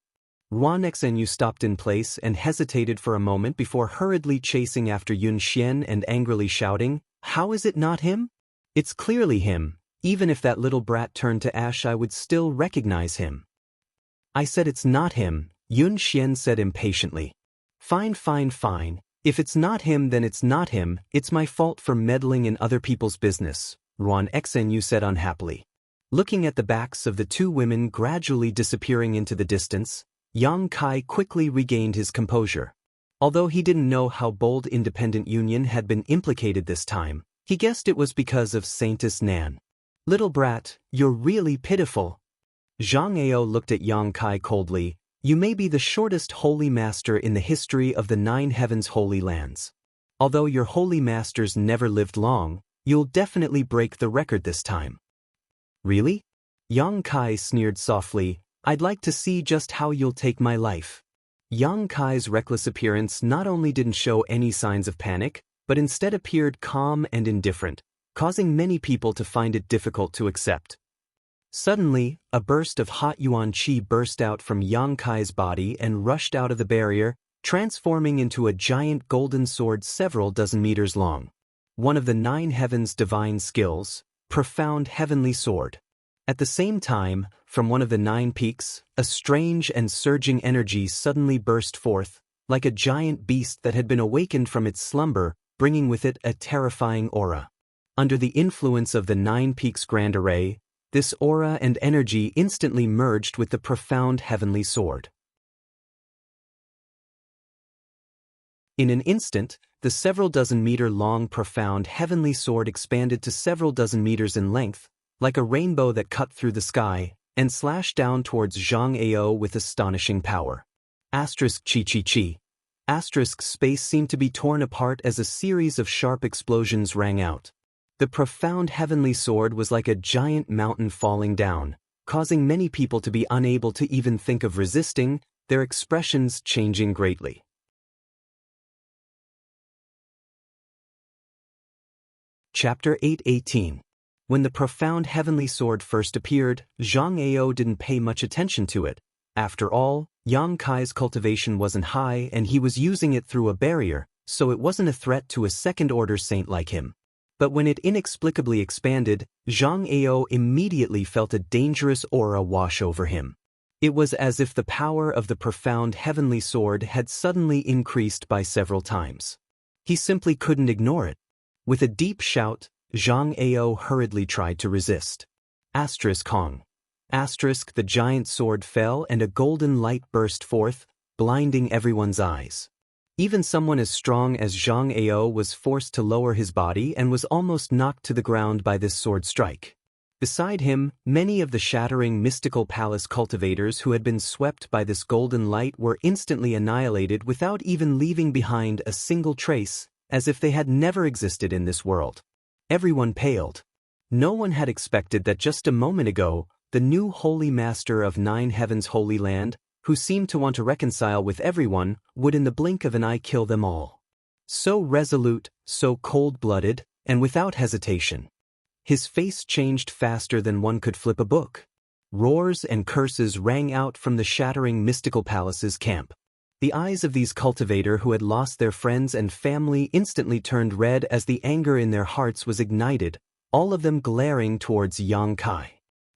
Ruan Xianyu stopped in place and hesitated for a moment before hurriedly chasing after Yun Xian and angrily shouting, how is it not him? It's clearly him, even if that little brat turned to ash I would still recognize him. I said it's not him, Yun Xian said impatiently. Fine. If it's not him then it's not him, it's my fault for meddling in other people's business, Ruan Xianyu said unhappily. Looking at the backs of the two women gradually disappearing into the distance, Yang Kai quickly regained his composure. Although he didn't know how Bold Independent Union had been implicated this time, he guessed it was because of Saintess Nan. Little brat, you're really pitiful. Zhang Ao looked at Yang Kai coldly. You may be the shortest holy master in the history of the Nine Heavens Holy Lands. Although your holy masters never lived long, you'll definitely break the record this time. Really? Yang Kai sneered softly, I'd like to see just how you'll take my life. Yang Kai's reckless appearance not only didn't show any signs of panic, but instead appeared calm and indifferent, causing many people to find it difficult to accept. Suddenly, a burst of hot yuan qi burst out from Yang Kai's body and rushed out of the barrier, transforming into a giant golden sword several dozen meters long. One of the Nine Heavens' divine skills, Profound Heavenly Sword. At the same time, from one of the 9 peaks, a strange and surging energy suddenly burst forth, like a giant beast that had been awakened from its slumber, bringing with it a terrifying aura. Under the influence of the 9 peaks grand array, this aura and energy instantly merged with the Profound Heavenly Sword. In an instant, the several dozen meter long Profound Heavenly Sword expanded to several dozen meters in length, like a rainbow that cut through the sky, and slashed down towards Zhang Ao with astonishing power. Asterisk chi chi chi. Asterisk space seemed to be torn apart as a series of sharp explosions rang out. The profound heavenly sword was like a giant mountain falling down, causing many people to be unable to even think of resisting, their expressions changing greatly. Chapter 8:18. When the profound heavenly sword first appeared, Zhang Ao didn't pay much attention to it. After all, Yang Kai's cultivation wasn't high and he was using it through a barrier, so it wasn't a threat to a second-order saint like him. But when it inexplicably expanded, Zhang Ao immediately felt a dangerous aura wash over him. It was as if the power of the profound heavenly sword had suddenly increased by several times. He simply couldn't ignore it. With a deep shout, Zhang Ao hurriedly tried to resist. Asterisk Hong. Asterisk the giant sword fell and a golden light burst forth, blinding everyone's eyes. Even someone as strong as Zhang Ao was forced to lower his body and was almost knocked to the ground by this sword strike. Beside him, many of the shattering mystical palace cultivators who had been swept by this golden light were instantly annihilated without even leaving behind a single trace, as if they had never existed in this world. Everyone paled. No one had expected that just a moment ago, the new holy master of Nine Heavens' Holy Land, who seemed to want to reconcile with everyone, would in the blink of an eye kill them all. So resolute, so cold-blooded, and without hesitation. His face changed faster than one could flip a book. Roars and curses rang out from the shattering mystical palace's camp. The eyes of these cultivators who had lost their friends and family instantly turned red as the anger in their hearts was ignited, all of them glaring towards Yang Kai.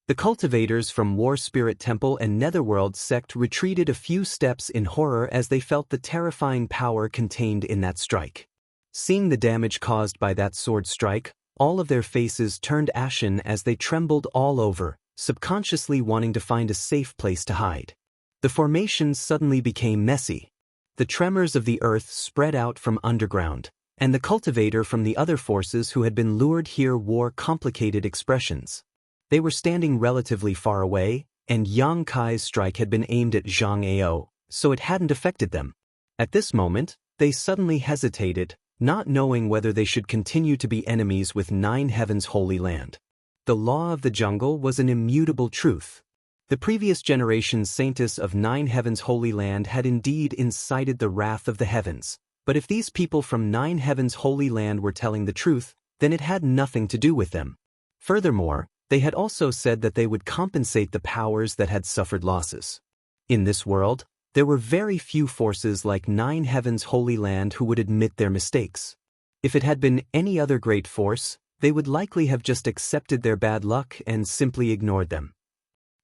The cultivators from War Spirit Temple and Netherworld sect retreated a few steps in horror as they felt the terrifying power contained in that strike. Seeing the damage caused by that sword strike, all of their faces turned ashen as they trembled all over, subconsciously wanting to find a safe place to hide. The formation suddenly became messy. The tremors of the earth spread out from underground, and the cultivator from the other forces who had been lured here wore complicated expressions. They were standing relatively far away, and Yang Kai's strike had been aimed at Zhang Ao, so it hadn't affected them. At this moment, they suddenly hesitated, not knowing whether they should continue to be enemies with Nine Heavens' Holy Land. The law of the jungle was an immutable truth. The previous generation's saintess of Nine Heavens' Holy Land had indeed incited the wrath of the heavens, but if these people from Nine Heavens' Holy Land were telling the truth, then it had nothing to do with them. Furthermore, they had also said that they would compensate the powers that had suffered losses. In this world, there were very few forces like Nine Heavens' Holy Land who would admit their mistakes. If it had been any other great force, they would likely have just accepted their bad luck and simply ignored them.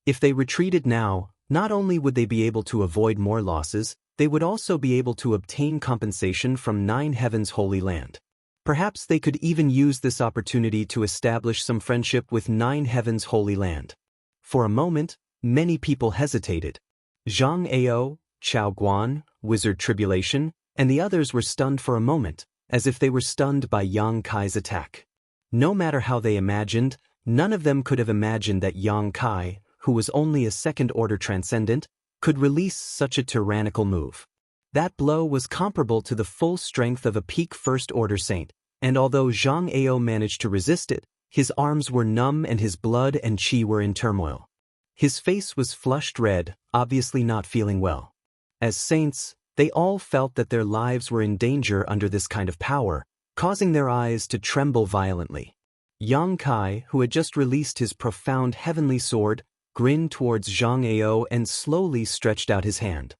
If they retreated now, not only would they be able to avoid more losses, they would also be able to obtain compensation from Nine Heavens' Holy Land. Perhaps they could even use this opportunity to establish some friendship with Nine Heavens' Holy Land. For a moment, many people hesitated. Zhang Ao, Chao Guan, Wizard Tribulation, and the others were stunned for a moment, as if they were stunned by Yang Kai's attack. No matter how they imagined, none of them could have imagined that Yang Kai, who was only a second-order transcendent, could release such a tyrannical move. That blow was comparable to the full strength of a peak first-order saint, and although Zhang Ao managed to resist it, his arms were numb and his blood and qi were in turmoil. His face was flushed red, obviously not feeling well. As saints, they all felt that their lives were in danger under this kind of power, causing their eyes to tremble violently. Yang Kai, who had just released his profound heavenly sword, grinned towards Zhang Ao and slowly stretched out his hand.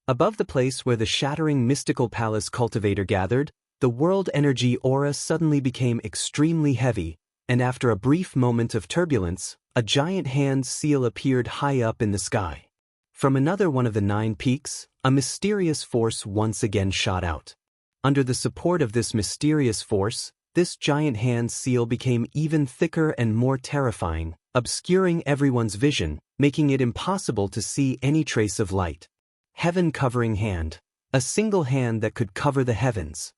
Above the place where the shattering mystical palace cultivator gathered, the world energy aura suddenly became extremely heavy, and after a brief moment of turbulence, a giant hand seal appeared high up in the sky. From another one of the 9 peaks, a mysterious force once again shot out. Under the support of this mysterious force, this giant hand seal became even thicker and more terrifying, obscuring everyone's vision, making it impossible to see any trace of light. Heaven-covering hand. A single hand that could cover the heavens.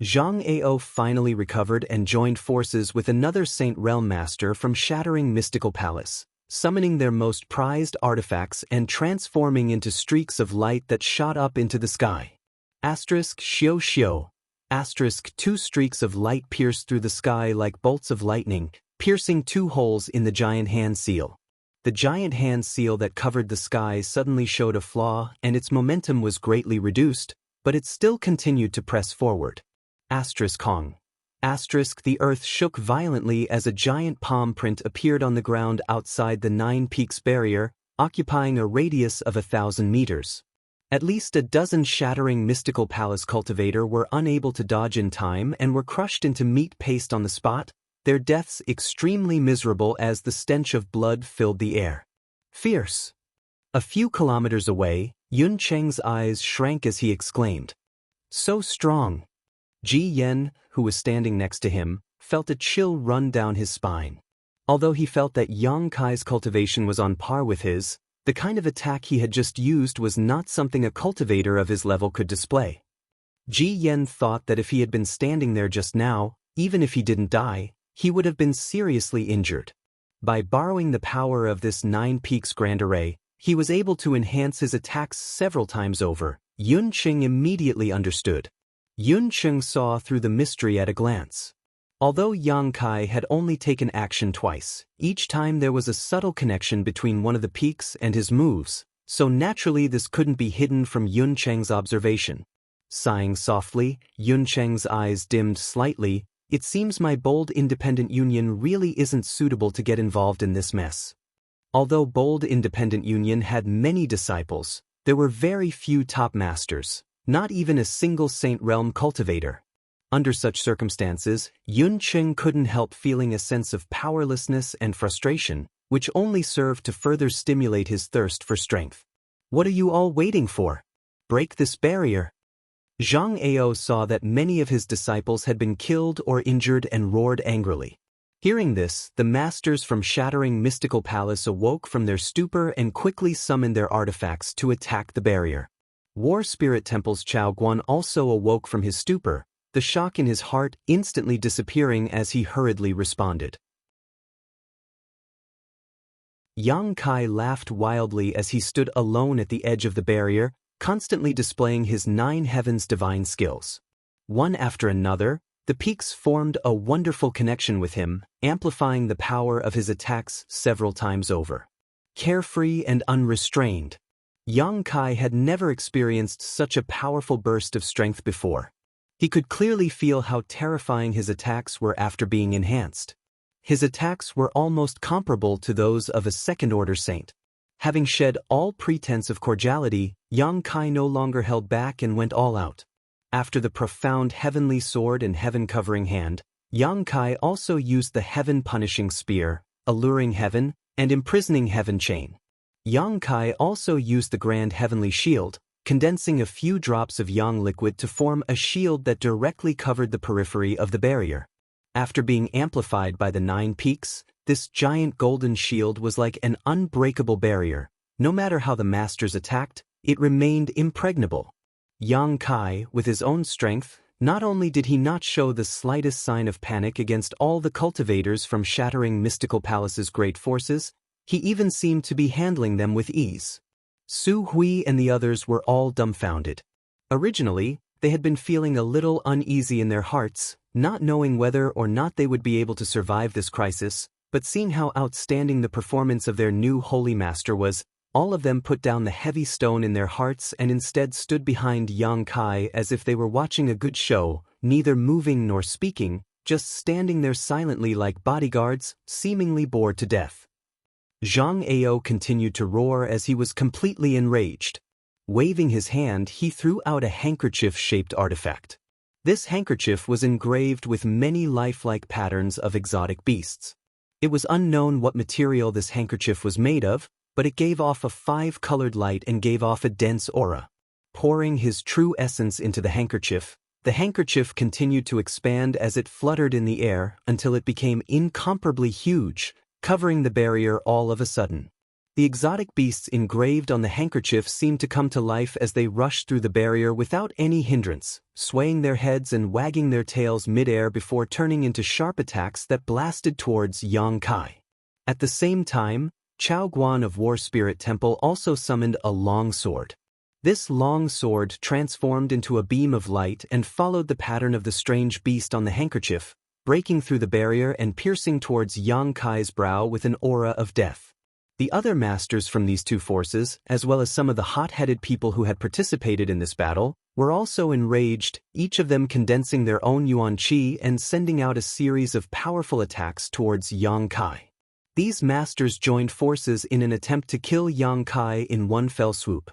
Jianghu finally recovered and joined forces with another Saint Realm Master from Shattering Mystical Palace, summoning their most prized artifacts and transforming into streaks of light that shot up into the sky. Xiao xiao. Two streaks of light pierced through the sky like bolts of lightning, piercing two holes in the giant hand seal. The giant hand seal that covered the sky suddenly showed a flaw, and its momentum was greatly reduced, but it still continued to press forward. Kong. The earth shook violently as a giant palm print appeared on the ground outside the Nine Peaks barrier, occupying a radius of 1,000 meters. At least a dozen Shattering Mystical Palace cultivator were unable to dodge in time and were crushed into meat paste on the spot, their deaths extremely miserable as the stench of blood filled the air. Fierce. A few kilometers away, Yun Cheng's eyes shrank as he exclaimed, "So strong." Ji Yen, who was standing next to him, felt a chill run down his spine. Although he felt that Yang Kai's cultivation was on par with his, the kind of attack he had just used was not something a cultivator of his level could display. Ji Yen thought that if he had been standing there just now, even if he didn't die, he would have been seriously injured. By borrowing the power of this Nine Peaks Grand Array, he was able to enhance his attacks several times over. Yun Cheng immediately understood. Yun Cheng saw through the mystery at a glance. Although Yang Kai had only taken action twice, each time there was a subtle connection between one of the peaks and his moves, so naturally this couldn't be hidden from Yun Cheng's observation. Sighing softly, Yun Cheng's eyes dimmed slightly. "It seems my bold independent union really isn't suitable to get involved in this mess." Although bold independent union had many disciples, there were very few top masters, not even a single Saint Realm cultivator. Under such circumstances, Yun Cheng couldn't help feeling a sense of powerlessness and frustration, which only served to further stimulate his thirst for strength. "What are you all waiting for? Break this barrier." Zhang Ao saw that many of his disciples had been killed or injured and roared angrily. Hearing this, the masters from Shattering Mystical Palace awoke from their stupor and quickly summoned their artifacts to attack the barrier. War Spirit Temple's Chao Guan also awoke from his stupor, the shock in his heart instantly disappearing as he hurriedly responded. Yang Kai laughed wildly as he stood alone at the edge of the barrier, constantly displaying his 9 heavens divine skills. One after another, the peaks formed a wonderful connection with him, amplifying the power of his attacks several times over. Carefree and unrestrained, Yang Kai had never experienced such a powerful burst of strength before. He could clearly feel how terrifying his attacks were after being enhanced. His attacks were almost comparable to those of a second-order saint. Having shed all pretense of cordiality, Yang Kai no longer held back and went all out. After the profound heavenly sword and heaven-covering hand, Yang Kai also used the heaven-punishing spear, alluring heaven, and imprisoning heaven chain. Yang Kai also used the grand heavenly shield, condensing a few drops of yang liquid to form a shield that directly covered the periphery of the barrier. After being amplified by the 9 peaks, this giant golden shield was like an unbreakable barrier. No matter how the masters attacked, it remained impregnable. Yang Kai, with his own strength, not only did he not show the slightest sign of panic against all the cultivators from Shattering Mystical Palace's great forces, he even seemed to be handling them with ease. Su Hui and the others were all dumbfounded. Originally, they had been feeling a little uneasy in their hearts, not knowing whether or not they would be able to survive this crisis, but seeing how outstanding the performance of their new holy master was, all of them put down the heavy stone in their hearts and instead stood behind Yang Kai as if they were watching a good show, neither moving nor speaking, just standing there silently like bodyguards, seemingly bored to death. Zhang Ao continued to roar as he was completely enraged. Waving his hand, he threw out a handkerchief-shaped artifact. This handkerchief was engraved with many lifelike patterns of exotic beasts. It was unknown what material this handkerchief was made of, but it gave off a 5-colored light and gave off a dense aura. Pouring his true essence into the handkerchief continued to expand as it fluttered in the air until it became incomparably huge, covering the barrier all of a sudden. The exotic beasts engraved on the handkerchief seemed to come to life as they rushed through the barrier without any hindrance, swaying their heads and wagging their tails mid-air before turning into sharp attacks that blasted towards Yang Kai. At the same time, Chao Guan of War Spirit Temple also summoned a long sword. This long sword transformed into a beam of light and followed the pattern of the strange beast on the handkerchief, breaking through the barrier and piercing towards Yang Kai's brow with an aura of death. The other masters from these two forces, as well as some of the hot-headed people who had participated in this battle, were also enraged, each of them condensing their own yuan qi and sending out a series of powerful attacks towards Yang Kai. These masters joined forces in an attempt to kill Yang Kai in one fell swoop.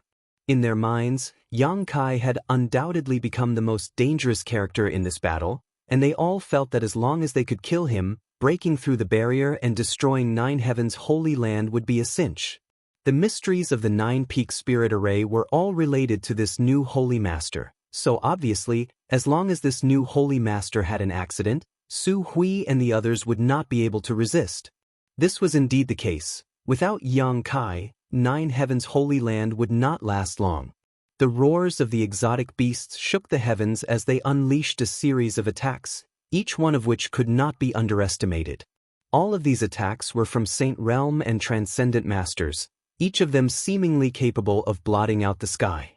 In their minds, Yang Kai had undoubtedly become the most dangerous character in this battle, and they all felt that as long as they could kill him, breaking through the barrier and destroying Nine Heaven's holy land would be a cinch. The mysteries of the Nine Peak Spirit Array were all related to this new Holy Master, so obviously, as long as this new Holy Master had an accident, Su Hui and the others would not be able to resist. This was indeed the case. Without Yang Kai, Nine Heaven's holy land would not last long. The roars of the exotic beasts shook the heavens as they unleashed a series of attacks, each one of which could not be underestimated. All of these attacks were from Saint Realm and Transcendent Masters, each of them seemingly capable of blotting out the sky.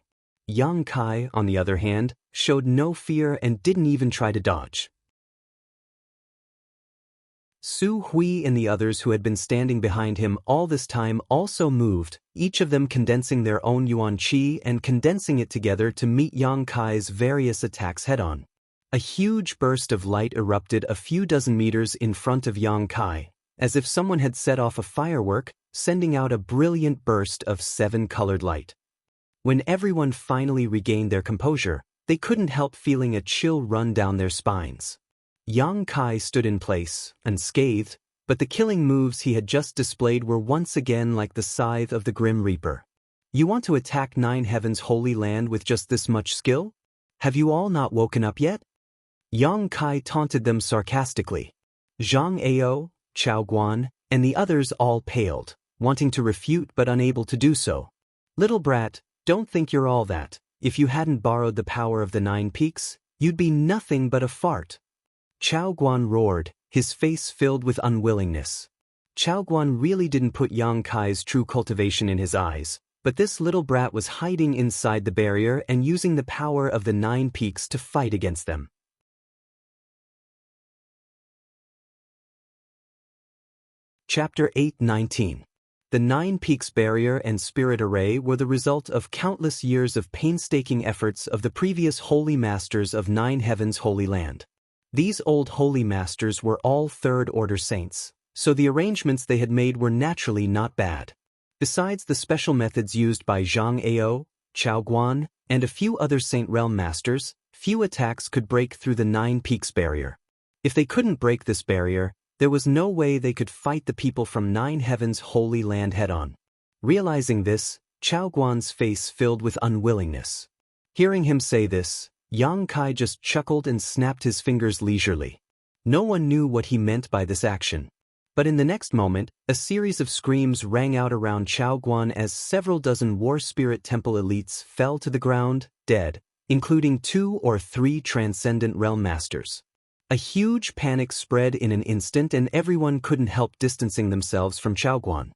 Yang Kai, on the other hand, showed no fear and didn't even try to dodge. Su Hui and the others who had been standing behind him all this time also moved, each of them condensing their own yuan qi and condensing it together to meet Yang Kai's various attacks head-on. A huge burst of light erupted a few dozen meters in front of Yang Kai, as if someone had set off a firework, sending out a brilliant burst of 7-colored light. When everyone finally regained their composure, they couldn't help feeling a chill run down their spines. Yang Kai stood in place, unscathed, but the killing moves he had just displayed were once again like the scythe of the Grim Reaper. You want to attack Nine Heaven's holy land with just this much skill? Have you all not woken up yet? Yang Kai taunted them sarcastically. Zhang Ao, Chao Guan, and the others all paled, wanting to refute but unable to do so. Little brat, don't think you're all that. If you hadn't borrowed the power of the Nine Peaks, you'd be nothing but a fart. Chao Guan roared, his face filled with unwillingness. Chao Guan really didn't put Yang Kai's true cultivation in his eyes, but this little brat was hiding inside the barrier and using the power of the Nine Peaks to fight against them. Chapter 8:19. The Nine Peaks Barrier and Spirit Array were the result of countless years of painstaking efforts of the previous Holy Masters of Nine Heaven's Holy Land. These old Holy Masters were all third-order saints, so the arrangements they had made were naturally not bad. Besides the special methods used by Zhang Ao, Chao Guan, and a few other Saint Realm Masters, few attacks could break through the Nine Peaks Barrier. If they couldn't break this barrier, there was no way they could fight the people from Nine Heaven's holy land head-on. Realizing this, Chao Guan's face filled with unwillingness. Hearing him say this, Yang Kai just chuckled and snapped his fingers leisurely. No one knew what he meant by this action. But in the next moment, a series of screams rang out around Chao Guan as several dozen War Spirit Temple elites fell to the ground, dead, including 2 or 3 Transcendent Realm Masters. A huge panic spread in an instant and everyone couldn't help distancing themselves from Chao Guan.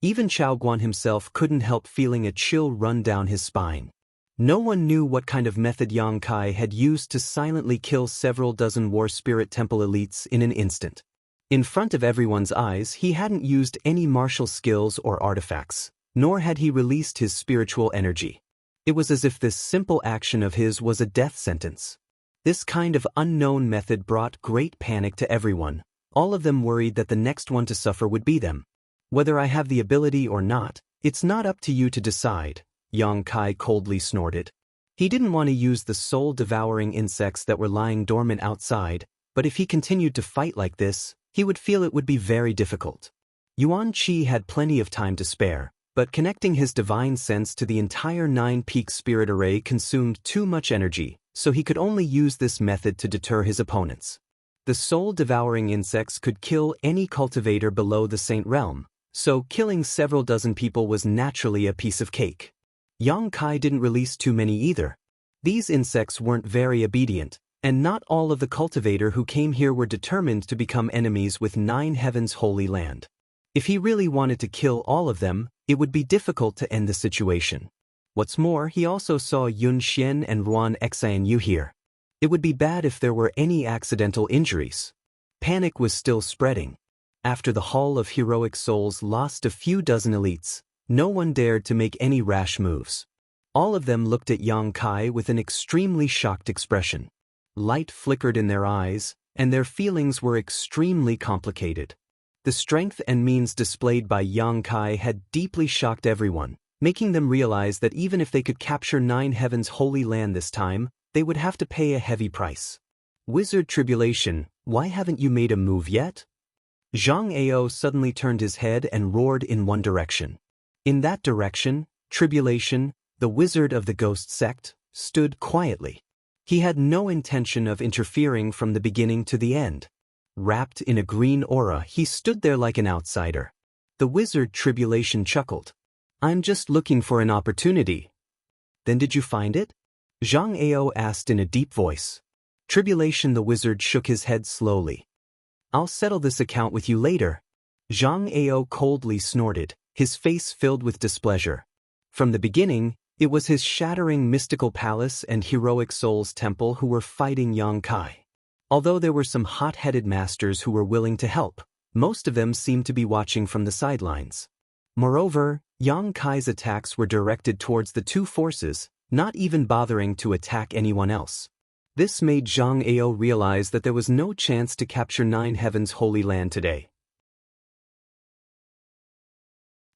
Even Chao Guan himself couldn't help feeling a chill run down his spine. No one knew what kind of method Yang Kai had used to silently kill several dozen War Spirit Temple elites in an instant. In front of everyone's eyes, he hadn't used any martial skills or artifacts, nor had he released his spiritual energy. It was as if this simple action of his was a death sentence. This kind of unknown method brought great panic to everyone, all of them worried that the next one to suffer would be them. Whether I have the ability or not, it's not up to you to decide, Yang Kai coldly snorted. He didn't want to use the soul-devouring insects that were lying dormant outside, but if he continued to fight like this, he would feel it would be very difficult. Yuan Qi had plenty of time to spare, but connecting his divine sense to the entire Nine Peaks Spirit Array consumed too much energy, so he could only use this method to deter his opponents. The soul-devouring insects could kill any cultivator below the Saint Realm, So killing several dozen people was naturally a piece of cake. Yang Kai didn't release too many either. These insects weren't very obedient, and not all of the cultivator who came here were determined to become enemies with Nine Heavens' holy land. If he really wanted to kill all of them, it would be difficult to end the situation. What's more, he also saw Yun Xian and Ruan Xianyu here. It would be bad if there were any accidental injuries. Panic was still spreading. After the Hall of Heroic Souls lost a few dozen elites, no one dared to make any rash moves. All of them looked at Yang Kai with an extremely shocked expression. Light flickered in their eyes, and their feelings were extremely complicated. The strength and means displayed by Yang Kai had deeply shocked everyone, making them realize that even if they could capture Nine Heavens' holy land this time, they would have to pay a heavy price. Wizard Tribulation, why haven't you made a move yet? Zhang Ao suddenly turned his head and roared in one direction. In that direction, Tribulation, the wizard of the ghost sect, stood quietly. He had no intention of interfering from the beginning to the end. Wrapped in a green aura, he stood there like an outsider. The wizard Tribulation chuckled. I'm just looking for an opportunity. Then did you find it? Zhang Ao asked in a deep voice. Tribulation the wizard shook his head slowly. I'll settle this account with you later. Zhang Ao coldly snorted, his face filled with displeasure. From the beginning, it was his shattering mystical palace and heroic souls temple who were fighting Yang Kai. Although there were some hot-headed masters who were willing to help, most of them seemed to be watching from the sidelines. Moreover, Yang Kai's attacks were directed towards the two forces, not even bothering to attack anyone else. This made Zhang Ao realize that there was no chance to capture Nine Heavens' holy land today.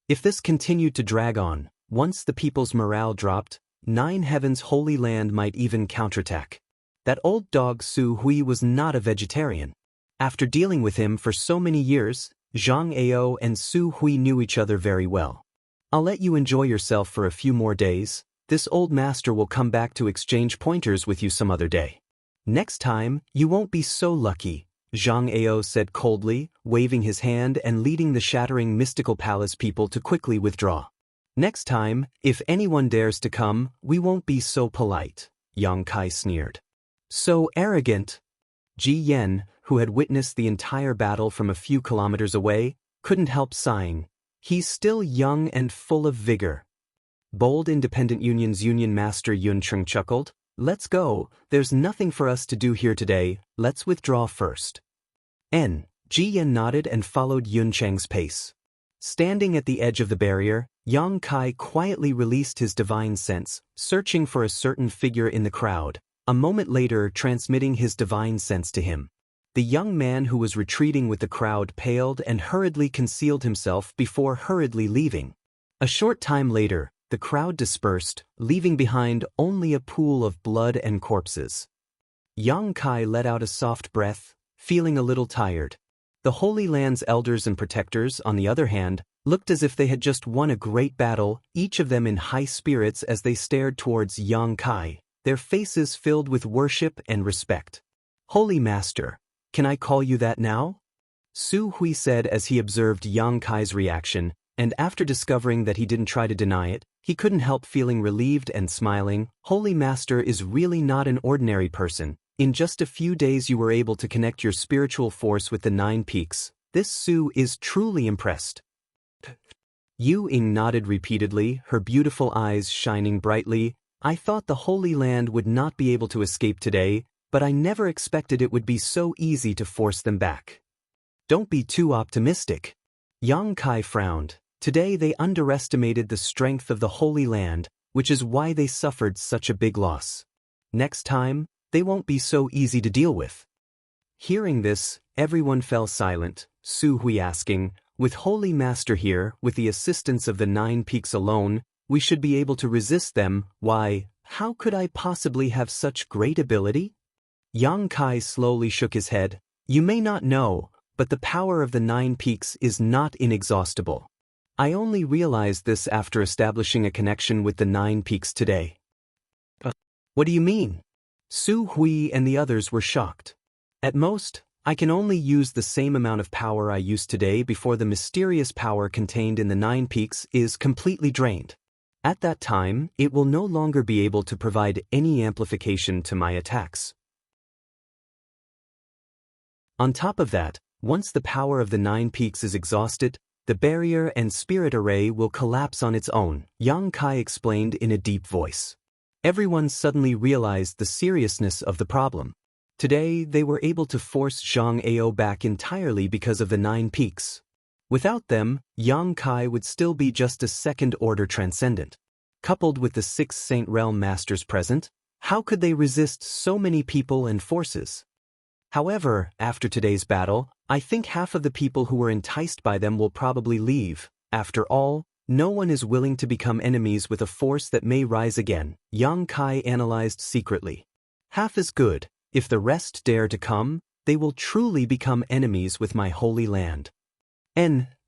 If this continued to drag on, once the people's morale dropped, Nine Heavens' holy land might even counterattack. That old dog Su Hui was not a vegetarian. After dealing with him for so many years, Zhang Ao and Su Hui knew each other very well. I'll let you enjoy yourself for a few more days. This old master will come back to exchange pointers with you some other day. Next time, you won't be so lucky, Zhang Ao said coldly, waving his hand and leading the shattering mystical palace people to quickly withdraw. Next time, if anyone dares to come, we won't be so polite, Yang Kai sneered. So arrogant. Ji Yen, who had witnessed the entire battle from a few kilometers away, couldn't help sighing. He's still young and full of vigor. Bold Independent Union's Union Master Yun Chung chuckled. Let's go, there's nothing for us to do here today, let's withdraw first. Ji Yen nodded and followed Yun Chang's pace. Standing at the edge of the barrier, Yang Kai quietly released his divine sense, searching for a certain figure in the crowd, a moment later transmitting his divine sense to him. The young man who was retreating with the crowd paled and hurriedly concealed himself before hurriedly leaving. A short time later, the crowd dispersed, leaving behind only a pool of blood and corpses. Yang Kai let out a soft breath, feeling a little tired. The Holy Land's elders and protectors, on the other hand, looked as if they had just won a great battle, each of them in high spirits as they stared towards Yang Kai, their faces filled with worship and respect. Holy Master, can I call you that now? Su Hui said as he observed Yang Kai's reaction, and after discovering that he didn't try to deny it, he couldn't help feeling relieved and smiling. Holy Master is really not an ordinary person. In just a few days you were able to connect your spiritual force with the 9 peaks. This Su is truly impressed. Yu Ying nodded repeatedly, her beautiful eyes shining brightly. I thought the Holy Land would not be able to escape today, but I never expected it would be so easy to force them back. Don't be too optimistic. Yang Kai frowned. Today they underestimated the strength of the Holy Land, which is why they suffered such a big loss. Next time, they won't be so easy to deal with. Hearing this, everyone fell silent, Su Hui asking, with Holy Master here, with the assistance of the 9 peaks alone, we should be able to resist them. Why, how could I possibly have such great ability? Yang Kai slowly shook his head. You may not know, but the power of the 9 peaks is not inexhaustible. I only realized this after establishing a connection with the 9 peaks today. What do you mean? Su Hui and the others were shocked. At most, I can only use the same amount of power I used today before the mysterious power contained in the 9 peaks is completely drained. At that time, it will no longer be able to provide any amplification to my attacks. On top of that, once the power of the 9 peaks is exhausted, the barrier and spirit array will collapse on its own, Yang Kai explained in a deep voice. Everyone suddenly realized the seriousness of the problem. Today, they were able to force Jianghu back entirely because of the 9 peaks. Without them, Yang Kai would still be just a second-order transcendent. Coupled with the 6 Saint Realm Masters present, how could they resist so many people and forces? However, after today's battle, I think half of the people who were enticed by them will probably leave. After all, no one is willing to become enemies with a force that may rise again, Yang Kai analyzed secretly. Half is good. If the rest dare to come, they will truly become enemies with my holy land.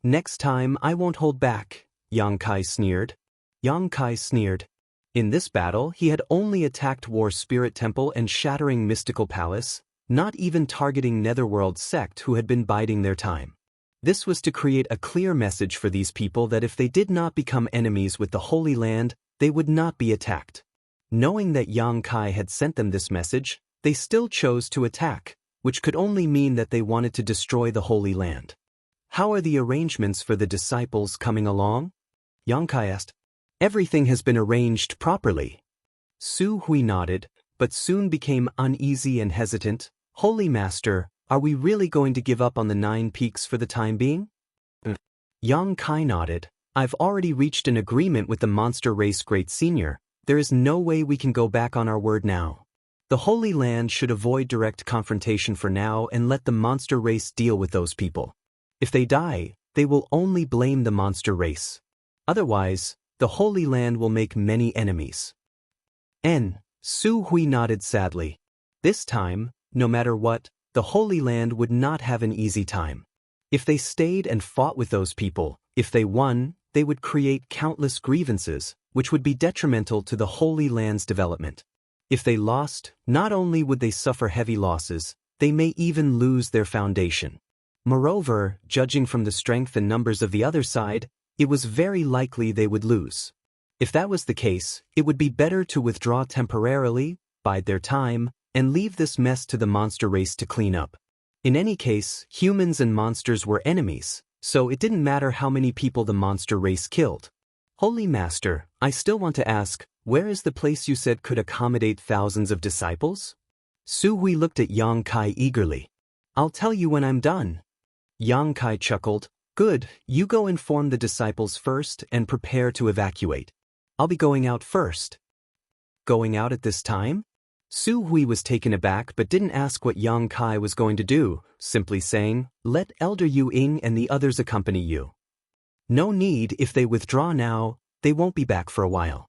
Next time I won't hold back, Yang Kai sneered. Yang Kai sneered. In this battle, he had only attacked War Spirit Temple and Shattering Mystical Palace, not even targeting Netherworld sect who had been biding their time. This was to create a clear message for these people that if they did not become enemies with the Holy Land, they would not be attacked. Knowing that Yang Kai had sent them this message, they still chose to attack, which could only mean that they wanted to destroy the Holy Land. How are the arrangements for the disciples coming along? Yang Kai asked. Everything has been arranged properly. Su Hui nodded, but soon became uneasy and hesitant. Holy Master, are we really going to give up on the 9 peaks for the time being? Yang Kai nodded. I've already reached an agreement with the monster race Great Senior. There is no way we can go back on our word now. The Holy Land should avoid direct confrontation for now and let the monster race deal with those people. If they die, they will only blame the monster race. Otherwise, the Holy Land will make many enemies. Su Hui nodded sadly. This time, no matter what, the Holy Land would not have an easy time. If they stayed and fought with those people, if they won, they would create countless grievances, which would be detrimental to the Holy Land's development. If they lost, not only would they suffer heavy losses, they may even lose their foundation. Moreover, judging from the strength and numbers of the other side, it was very likely they would lose. If that was the case, it would be better to withdraw temporarily, bide their time, and leave this mess to the monster race to clean up. In any case, humans and monsters were enemies, so it didn't matter how many people the monster race killed. Holy Master, I still want to ask, where is the place you said could accommodate thousands of disciples? Su Hui looked at Yang Kai eagerly. I'll tell you when I'm done. Yang Kai chuckled. Good, you go inform the disciples first and prepare to evacuate. I'll be going out first. Going out at this time? Su Hui was taken aback but didn't ask what Yang Kai was going to do, simply saying, let Elder Yu Ying and the others accompany you. No need, if they withdraw now, they won't be back for a while.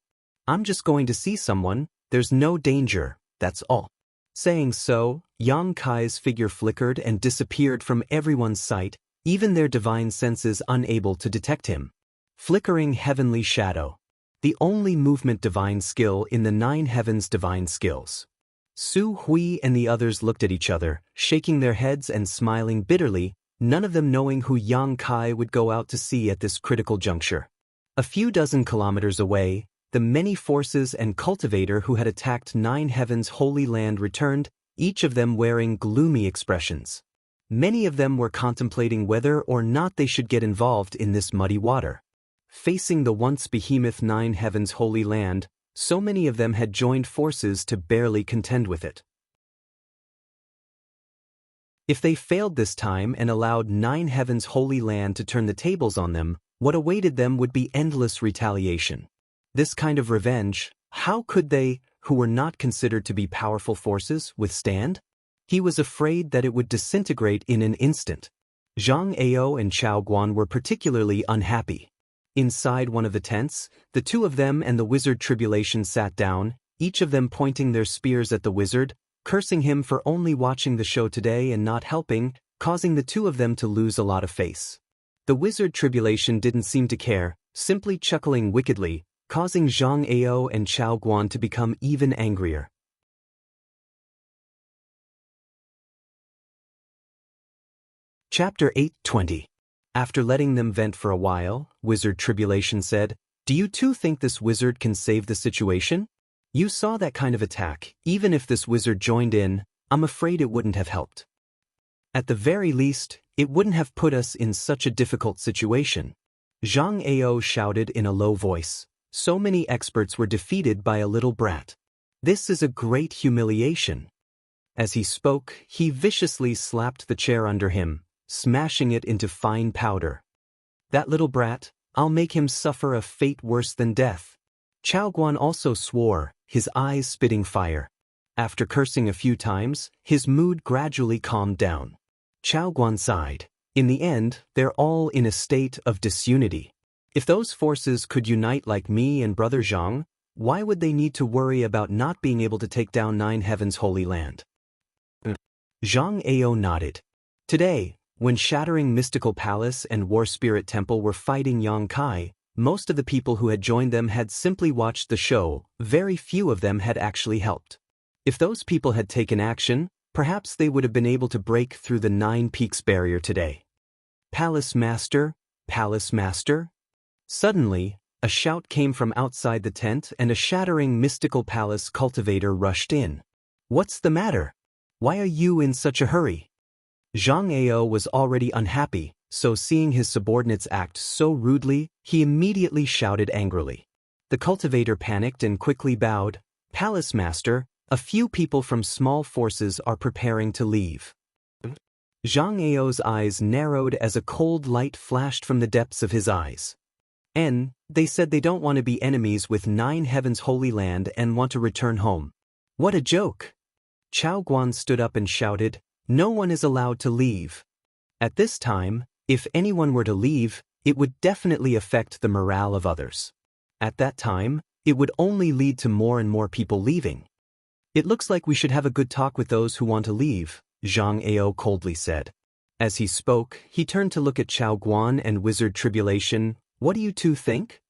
I'm just going to see someone, there's no danger, that's all. Saying so, Yang Kai's figure flickered and disappeared from everyone's sight, even their divine senses unable to detect him. Flickering heavenly shadow. The only movement divine skill in the 9 heavens divine skills. Su Hui and the others looked at each other, shaking their heads and smiling bitterly, none of them knowing who Yang Kai would go out to see at this critical juncture. A few dozen kilometers away, the many forces and cultivator who had attacked 9 heavens holy land returned, each of them wearing gloomy expressions. Many of them were contemplating whether or not they should get involved in this muddy water. Facing the once behemoth 9 heavens holy land, so many of them had joined forces to barely contend with it. If they failed this time and allowed 9 heavens holy land to turn the tables on them, what awaited them would be endless retaliation. This kind of revenge, how could they, who were not considered to be powerful forces, withstand? He was afraid that it would disintegrate in an instant. Zhang Ao and Chao Guan were particularly unhappy. Inside one of the tents, the two of them and the wizard Tribulation sat down, each of them pointing their spears at the wizard, cursing him for only watching the show today and not helping, causing the two of them to lose a lot of face. The wizard Tribulation didn't seem to care, simply chuckling wickedly, causing Zhang Ao and Chao Guan to become even angrier. Chapter 8:20. After letting them vent for a while, Wizard Tribulation said, "Do you two think this wizard can save the situation? You saw that kind of attack. Even if this wizard joined in, I'm afraid it wouldn't have helped. At the very least, it wouldn't have put us in such a difficult situation." Jianghu shouted in a low voice. So many experts were defeated by a little brat. This is a great humiliation. As he spoke, he viciously slapped the chair under him, smashing it into fine powder. That little brat, I'll make him suffer a fate worse than death. Chao Guan also swore, his eyes spitting fire. After cursing a few times, his mood gradually calmed down. Chao Guan sighed. In the end, they're all in a state of disunity. If those forces could unite like me and Brother Zhang, why would they need to worry about not being able to take down Nine Heavens' Holy Land? Zhang Ao nodded. Today, when Shattering Mystical Palace and War Spirit Temple were fighting Yang Kai, most of the people who had joined them had simply watched the show. Very few of them had actually helped. If those people had taken action, perhaps they would have been able to break through the Nine Peaks barrier today. Palace Master, Palace Master? Suddenly, a shout came from outside the tent and a Shattering Mystical Palace cultivator rushed in. What's the matter? Why are you in such a hurry? Zhang Ao was already unhappy, so seeing his subordinates act so rudely, he immediately shouted angrily. The cultivator panicked and quickly bowed. Palace Master, a few people from small forces are preparing to leave. Zhang Ao's eyes narrowed as a cold light flashed from the depths of his eyes. They said they don't want to be enemies with Nine Heavens' Holy Land and want to return home. What a joke! Chao Guan stood up and shouted, "No one is allowed to leave." At this time, if anyone were to leave, it would definitely affect the morale of others. At that time, it would only lead to more and more people leaving. "It looks like we should have a good talk with those who want to leave," Zhang Ao coldly said. As he spoke, he turned to look at Chao Guan and Wizard Tribulation. "What do you two think?"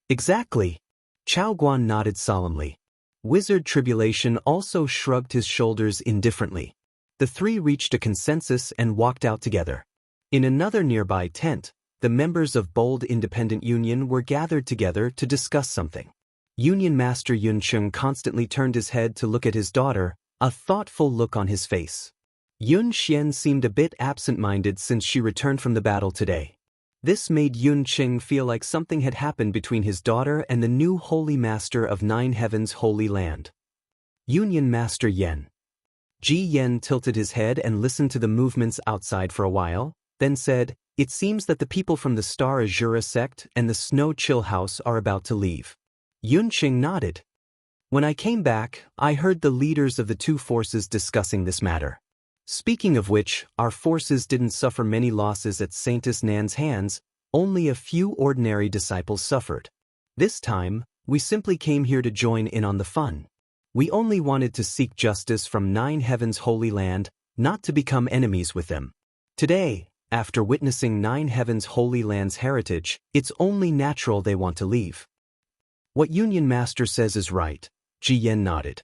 "Exactly." Chao Guan nodded solemnly. Wizard Tribulation also shrugged his shoulders indifferently. The three reached a consensus and walked out together. In another nearby tent, the members of Bold Independent Union were gathered together to discuss something. Union Master Yun Cheng constantly turned his head to look at his daughter, a thoughtful look on his face. Yun Xian seemed a bit absent-minded since she returned from the battle today. This made Yun Cheng feel like something had happened between his daughter and the new Holy Master of Nine Heavens' Holy Land. Union Master Yen. Ji Yen tilted his head and listened to the movements outside for a while, then said, "It seems that the people from the Star Azura sect and the Snow Chill House are about to leave." Yun Cheng nodded. "When I came back, I heard the leaders of the two forces discussing this matter. Speaking of which, our forces didn't suffer many losses at Saintess Nan's hands, only a few ordinary disciples suffered. This time, we simply came here to join in on the fun. We only wanted to seek justice from Nine Heavens' Holy Land, not to become enemies with them. Today, after witnessing Nine Heavens' Holy Land's heritage, it's only natural they want to leave." "What Union Master says is right," Ji Yen nodded.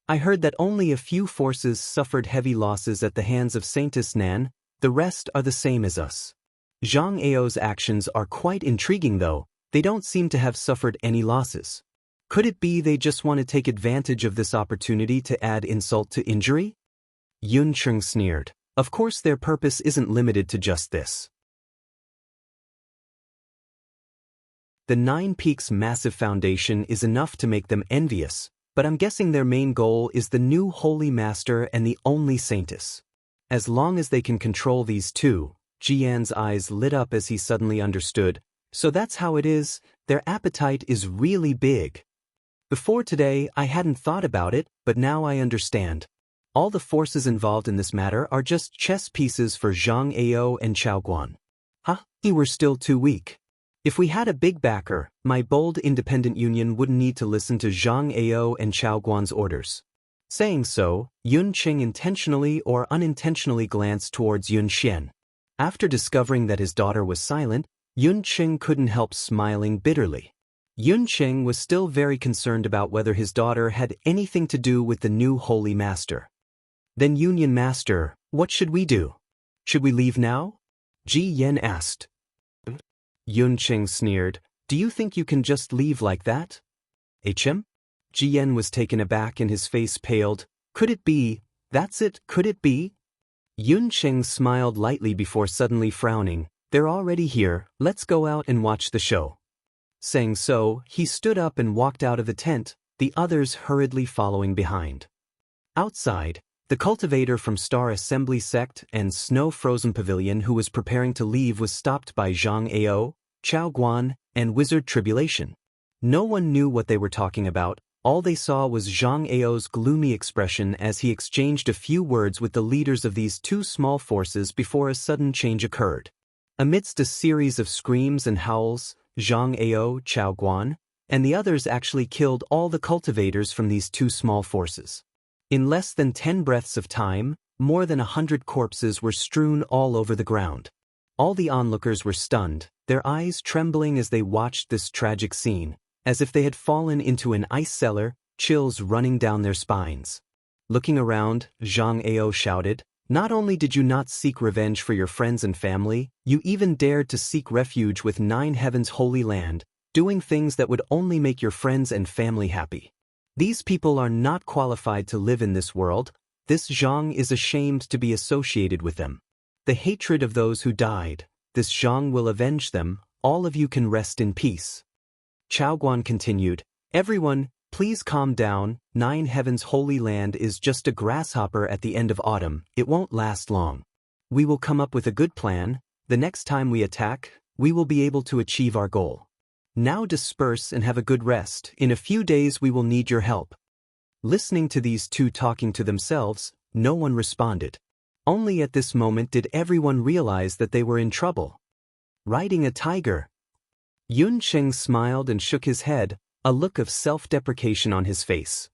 "I heard that only a few forces suffered heavy losses at the hands of Saintess Nan, the rest are the same as us. Zhang Ao's actions are quite intriguing though, they don't seem to have suffered any losses. Could it be they just want to take advantage of this opportunity to add insult to injury?" Yun Cheng sneered. "Of course their purpose isn't limited to just this. The Nine Peaks' massive foundation is enough to make them envious, but I'm guessing their main goal is the new Holy Master and the only Saintess. As long as they can control these two," Jian's eyes lit up as he suddenly understood. "So that's how it is, their appetite is really big. Before today, I hadn't thought about it, but now I understand. All the forces involved in this matter are just chess pieces for Zhang Ao and Chao Guan. We were still too weak. If we had a big backer, my Bold Independent Union wouldn't need to listen to Zhang Ao and Chao Guan's orders." Saying so, Yun Cheng intentionally or unintentionally glanced towards Yun Xian. After discovering that his daughter was silent, Yun Cheng couldn't help smiling bitterly. Yun Cheng was still very concerned about whether his daughter had anything to do with the new Holy Master. "Then Union Master, what should we do? Should we leave now?" Ji Yan asked. Yun Qing sneered, "Do you think you can just leave like that?" "Him?" Ji Yan was taken aback and his face paled. "Could it be? That's it, could it be?" Yun Qing smiled lightly before suddenly frowning. "They're already here, let's go out and watch the show." Saying so, he stood up and walked out of the tent, the others hurriedly following behind. Outside, the cultivator from Star Assembly Sect and Snow Frozen Pavilion who was preparing to leave was stopped by Zhang Ao, Chao Guan, and Wizard Tribulation. No one knew what they were talking about. All they saw was Zhang Ao's gloomy expression as he exchanged a few words with the leaders of these two small forces before a sudden change occurred. Amidst a series of screams and howls, Zhang Ao, Chao Guan, and the others actually killed all the cultivators from these two small forces. In less than 10 breaths of time, more than 100 corpses were strewn all over the ground. All the onlookers were stunned, their eyes trembling as they watched this tragic scene, as if they had fallen into an ice cellar, chills running down their spines. Looking around, Zhang Ao shouted, "Not only did you not seek revenge for your friends and family, you even dared to seek refuge with 9 Heaven's holy land, doing things that would only make your friends and family happy. These people are not qualified to live in this world. This Zhang is ashamed to be associated with them. The hatred of those who died, this Zhang will avenge them, all of you can rest in peace." Chao Guan continued, "Everyone, please calm down, 9 Heaven's holy land is just a grasshopper at the end of autumn, it won't last long. We will come up with a good plan, the next time we attack, we will be able to achieve our goal. Now disperse and have a good rest, in a few days we will need your help." Listening to these two talking to themselves, no one responded. Only at this moment did everyone realize that they were in trouble. Riding a tiger. Yun Qing smiled and shook his head, a look of self-deprecation on his face.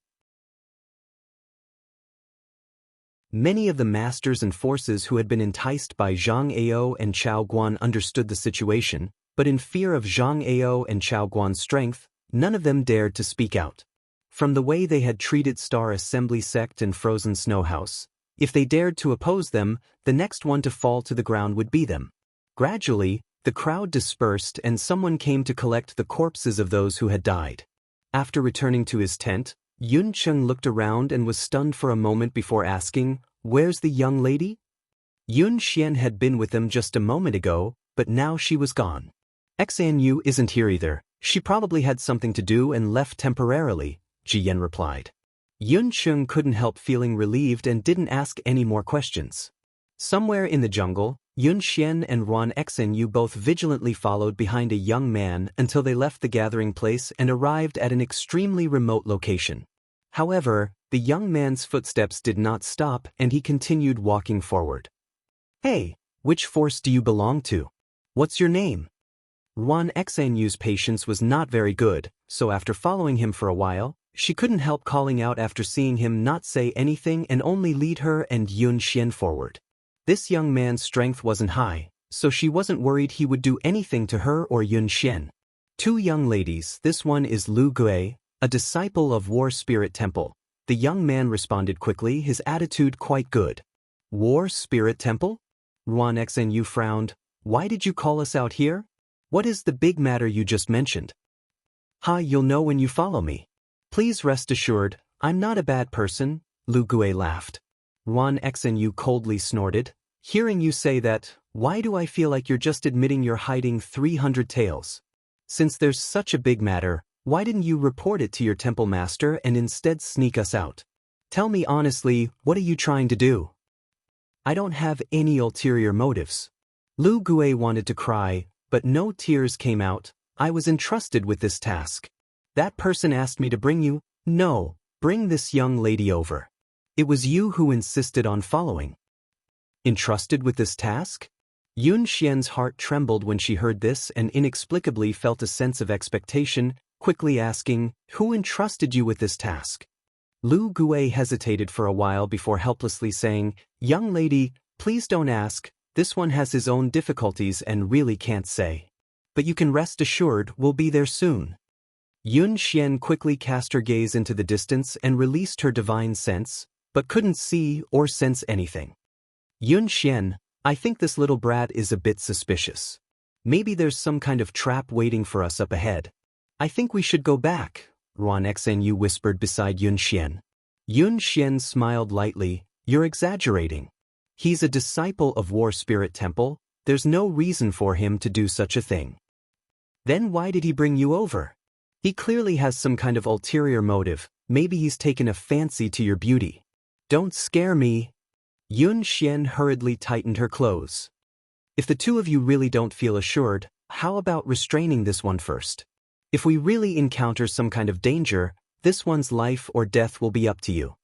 Many of the masters and forces who had been enticed by Zhang Ao and Chao Guan understood the situation, but in fear of Zhang Ao and Chao Guan's strength, none of them dared to speak out. From the way they had treated Star Assembly Sect and Frozen Snow House, if they dared to oppose them, the next one to fall to the ground would be them. Gradually, the crowd dispersed and someone came to collect the corpses of those who had died. After returning to his tent, Yun Qing looked around and was stunned for a moment before asking, "Where's the young lady?" Yun Xian had been with them just a moment ago, but now she was gone. "Xan isn't here either, she probably had something to do and left temporarily," Ji Yan replied. Yun Qing couldn't help feeling relieved and didn't ask any more questions. Somewhere in the jungle, Yun Xian and Ruan Xanyu both vigilantly followed behind a young man until they left the gathering place and arrived at an extremely remote location. However, the young man's footsteps did not stop and he continued walking forward. "Hey, which force do you belong to? What's your name?" Ruan Xanyu's patience was not very good, so after following him for a while, she couldn't help calling out after seeing him not say anything and only lead her and Yun Xian forward. This young man's strength wasn't high, so she wasn't worried he would do anything to her or Yun Xian. "Two young ladies, this one is Lu Gui, a disciple of War Spirit Temple," the young man responded quickly, his attitude quite good. "War Spirit Temple?" Ruan Xanyu frowned. "Why did you call us out here? What is the big matter you just mentioned?" "Ha, you'll know when you follow me. Please rest assured, I'm not a bad person," Lu Gui laughed. Ruan Xanyu coldly snorted. "Hearing you say that, why do I feel like you're just admitting you're hiding 300 tails? Since there's such a big matter, why didn't you report it to your temple master and instead sneak us out? Tell me honestly, what are you trying to do?" "I don't have any ulterior motives." Lu Gui wanted to cry, but no tears came out. "I was entrusted with this task. That person asked me to bring you. No, bring this young lady over. It was you who insisted on following." "Entrusted with this task?" Yun Xian's heart trembled when she heard this and inexplicably felt a sense of expectation, quickly asking, "Who entrusted you with this task?" Lu Gui hesitated for a while before helplessly saying, "Young lady, please don't ask, this one has his own difficulties and really can't say. But you can rest assured we'll be there soon." Yun Xian quickly cast her gaze into the distance and released her divine sense, but couldn't see or sense anything. "Yun Xian, I think this little brat is a bit suspicious. Maybe there's some kind of trap waiting for us up ahead. I think we should go back, Ruan Xnu whispered beside Yun Xian. Yun Xian smiled lightly. You're exaggerating. He's a disciple of War Spirit Temple. There's no reason for him to do such a thing. Then why did he bring you over? He clearly has some kind of ulterior motive. Maybe he's taken a fancy to your beauty. Don't scare me. Yun Xian hurriedly tightened her clothes. If the two of you really don't feel assured, how about restraining this one first? If we really encounter some kind of danger, this one's life or death will be up to you.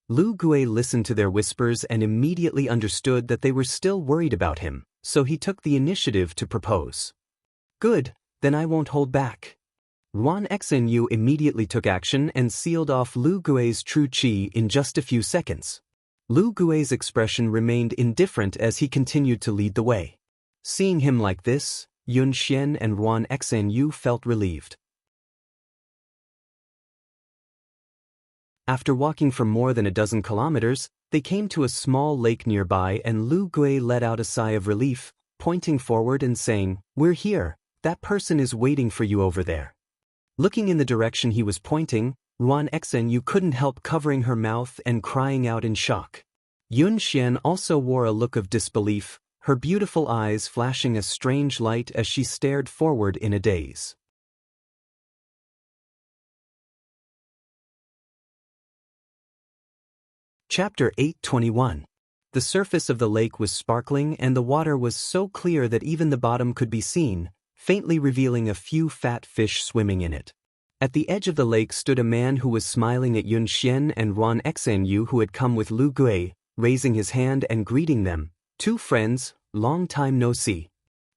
Lu Gui listened to their whispers and immediately understood that they were still worried about him, so he took the initiative to propose. Good, then I won't hold back. Ruan Xnu immediately took action and sealed off Lu Gui's true qi in just a few seconds. Lu Gui's expression remained indifferent as he continued to lead the way. Seeing him like this, Yun Xian and Ruan Xnu felt relieved. After walking for more than a dozen kilometers, they came to a small lake nearby and Lu Gui let out a sigh of relief, pointing forward and saying, "We're here, that person is waiting for you over there." Looking in the direction he was pointing, Ruan Xnu couldn't help covering her mouth and crying out in shock. Yun Xian also wore a look of disbelief, her beautiful eyes flashing a strange light as she stared forward in a daze. Chapter 8:21. The surface of the lake was sparkling and the water was so clear that even the bottom could be seen, faintly revealing a few fat fish swimming in it. At the edge of the lake stood a man who was smiling at Yun Xian and Ruan Xnu who had come with Lu Gui, raising his hand and greeting them. Two friends, long time no see.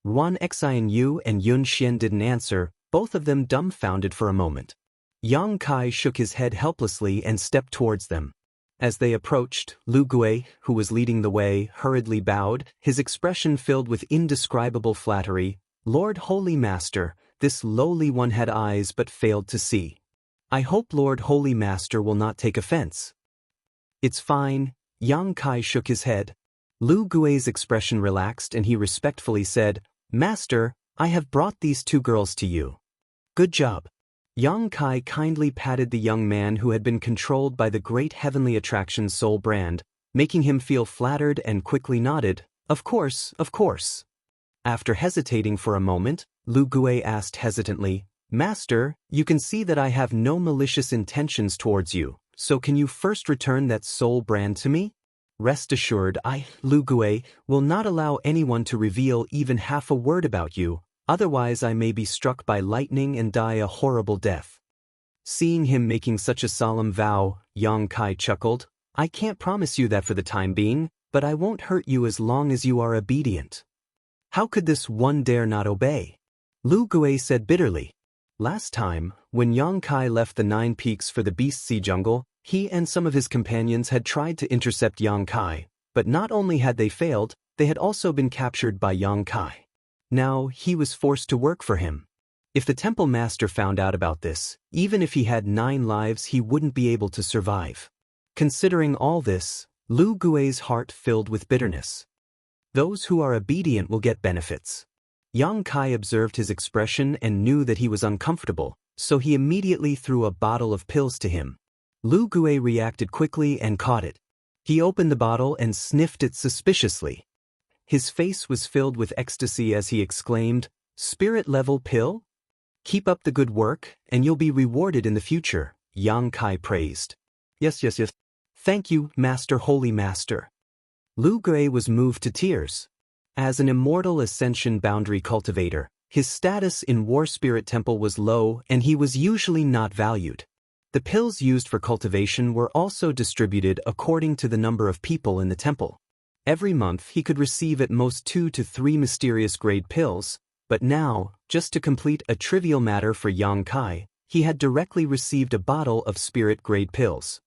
Ruan Xnu and Yun Xian didn't answer, both of them dumbfounded for a moment. Yang Kai shook his head helplessly and stepped towards them. As they approached, Lu Gui, who was leading the way, hurriedly bowed, his expression filled with indescribable flattery. "Lord Holy Master, this lowly one had eyes but failed to see. I hope Lord Holy Master will not take offense." "It's fine." Yang Kai shook his head. Lu Gui's expression relaxed and he respectfully said, "Master, I have brought these two girls to you." "Good job." Yang Kai kindly patted the young man who had been controlled by the great heavenly attraction's soul brand, making him feel flattered and quickly nodded, "Of course, of course." After hesitating for a moment, Lu Gui asked hesitantly, "Master, you can see that I have no malicious intentions towards you, so can you first return that soul brand to me? Rest assured I, Lu Gui, will not allow anyone to reveal even half a word about you, otherwise I may be struck by lightning and die a horrible death." Seeing him making such a solemn vow, Yang Kai chuckled, "I can't promise you that for the time being, but I won't hurt you as long as you are obedient." "How could this one dare not obey?" Lu Gui said bitterly. Last time, when Yang Kai left the 9 Peaks for the Beast Sea Jungle, he and some of his companions had tried to intercept Yang Kai, but not only had they failed, they had also been captured by Yang Kai. Now he was forced to work for him. If the temple master found out about this, even if he had 9 lives he wouldn't be able to survive. Considering all this, Lu Gui's heart filled with bitterness. Those who are obedient will get benefits. Yang Kai observed his expression and knew that he was uncomfortable, so he immediately threw a bottle of pills to him. Lu Gui reacted quickly and caught it. He opened the bottle and sniffed it suspiciously. His face was filled with ecstasy as he exclaimed, "Spirit-level pill? Keep up the good work, and you'll be rewarded in the future," Yang Kai praised. Yes. "Thank you, Master, Holy Master." Lu Gui was moved to tears. As an immortal ascension boundary cultivator, his status in War Spirit Temple was low and he was usually not valued. The pills used for cultivation were also distributed according to the number of people in the temple. Every month he could receive at most 2 to 3 mysterious grade pills, but now, just to complete a trivial matter for Yang Kai, he had directly received a bottle of spirit grade pills.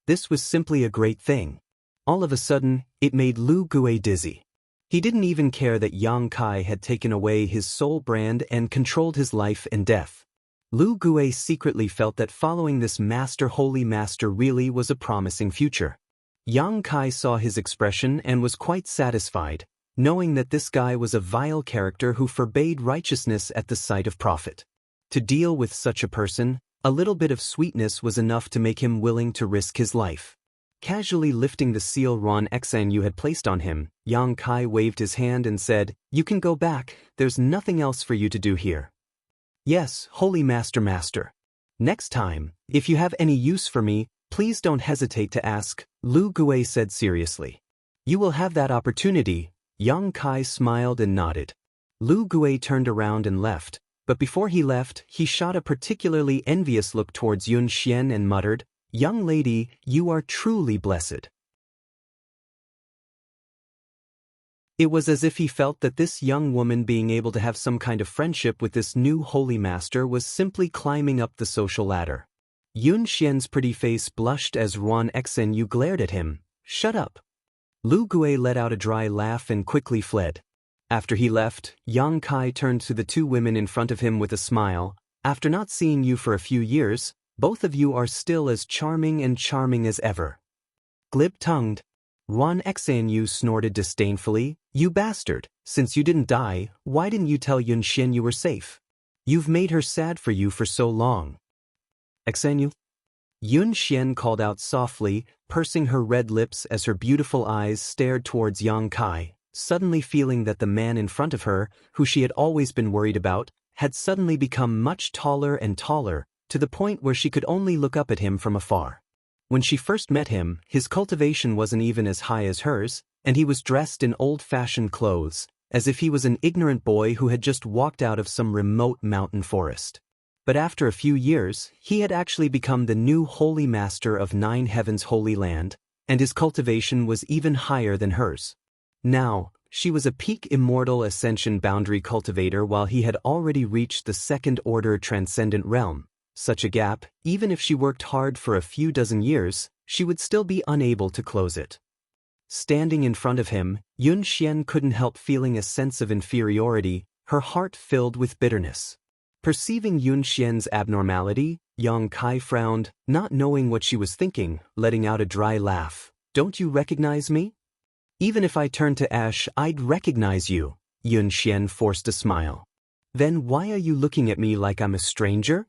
This was simply a great thing. All of a sudden, it made Lu Gui dizzy. He didn't even care that Yang Kai had taken away his soul brand and controlled his life and death. Lu Gui secretly felt that following this Master Holy Master really was a promising future. Yang Kai saw his expression and was quite satisfied. knowing that this guy was a vile character who forbade righteousness at the sight of profit. To deal with such a person, a little bit of sweetness was enough to make him willing to risk his life. Casually lifting the seal Ron Xanyu had placed on him, Yang Kai waved his hand and said, "You can go back, there's nothing else for you to do here." "Yes, Holy Master. Next time, if you have any use for me, please don't hesitate to ask," Lu Gui said seriously. "You will have that opportunity." Yang Kai smiled and nodded. Lu Gui turned around and left, but before he left, he shot a particularly envious look towards Yun Xian and muttered, "Young lady, you are truly blessed." It was as if he felt that this young woman being able to have some kind of friendship with this new holy master was simply climbing up the social ladder. Yun Xian's pretty face blushed as Ron Xanyu glared at him. "Shut up." Lu Gui let out a dry laugh and quickly fled. After he left, Yang Kai turned to the two women in front of him with a smile. "After not seeing you for a few years, both of you are still as charming as ever." Glib-tongued, Ron Xanyu snorted disdainfully, "You bastard, since you didn't die, why didn't you tell Yun Xian you were safe? You've made her sad for you for so long." "Xanyu?" Yun Xian called out softly, pursing her red lips as her beautiful eyes stared towards Yang Kai, suddenly feeling that the man in front of her, who she had always been worried about, had suddenly become much taller and taller, to the point where she could only look up at him from afar. When she first met him, his cultivation wasn't even as high as hers, and he was dressed in old-fashioned clothes, as if he was an ignorant boy who had just walked out of some remote mountain forest. But after a few years, he had actually become the new holy master of 9 Heavens Holy Land, and his cultivation was even higher than hers. Now, she was a peak immortal ascension boundary cultivator while he had already reached the second-order transcendent realm. Such a gap, even if she worked hard for a few dozen years, she would still be unable to close it. Standing in front of him, Yun Xian couldn't help feeling a sense of inferiority, her heart filled with bitterness. Perceiving Yun Xian's abnormality, Yang Kai frowned, not knowing what she was thinking, letting out a dry laugh. "Don't you recognize me?" "Even if I turned to ash, I'd recognize you." Yun Xian forced a smile. "Then why are you looking at me like I'm a stranger?"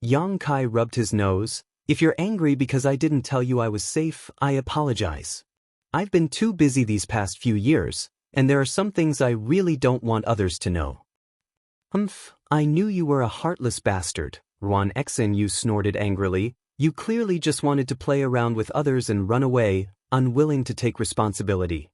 Yang Kai rubbed his nose. "If you're angry because I didn't tell you I was safe, I apologize. I've been too busy these past few years, and there are some things I really don't want others to know." I knew you were a heartless bastard," Ron Xanyu snorted angrily. "You clearly just wanted to play around with others and run away, unwilling to take responsibility."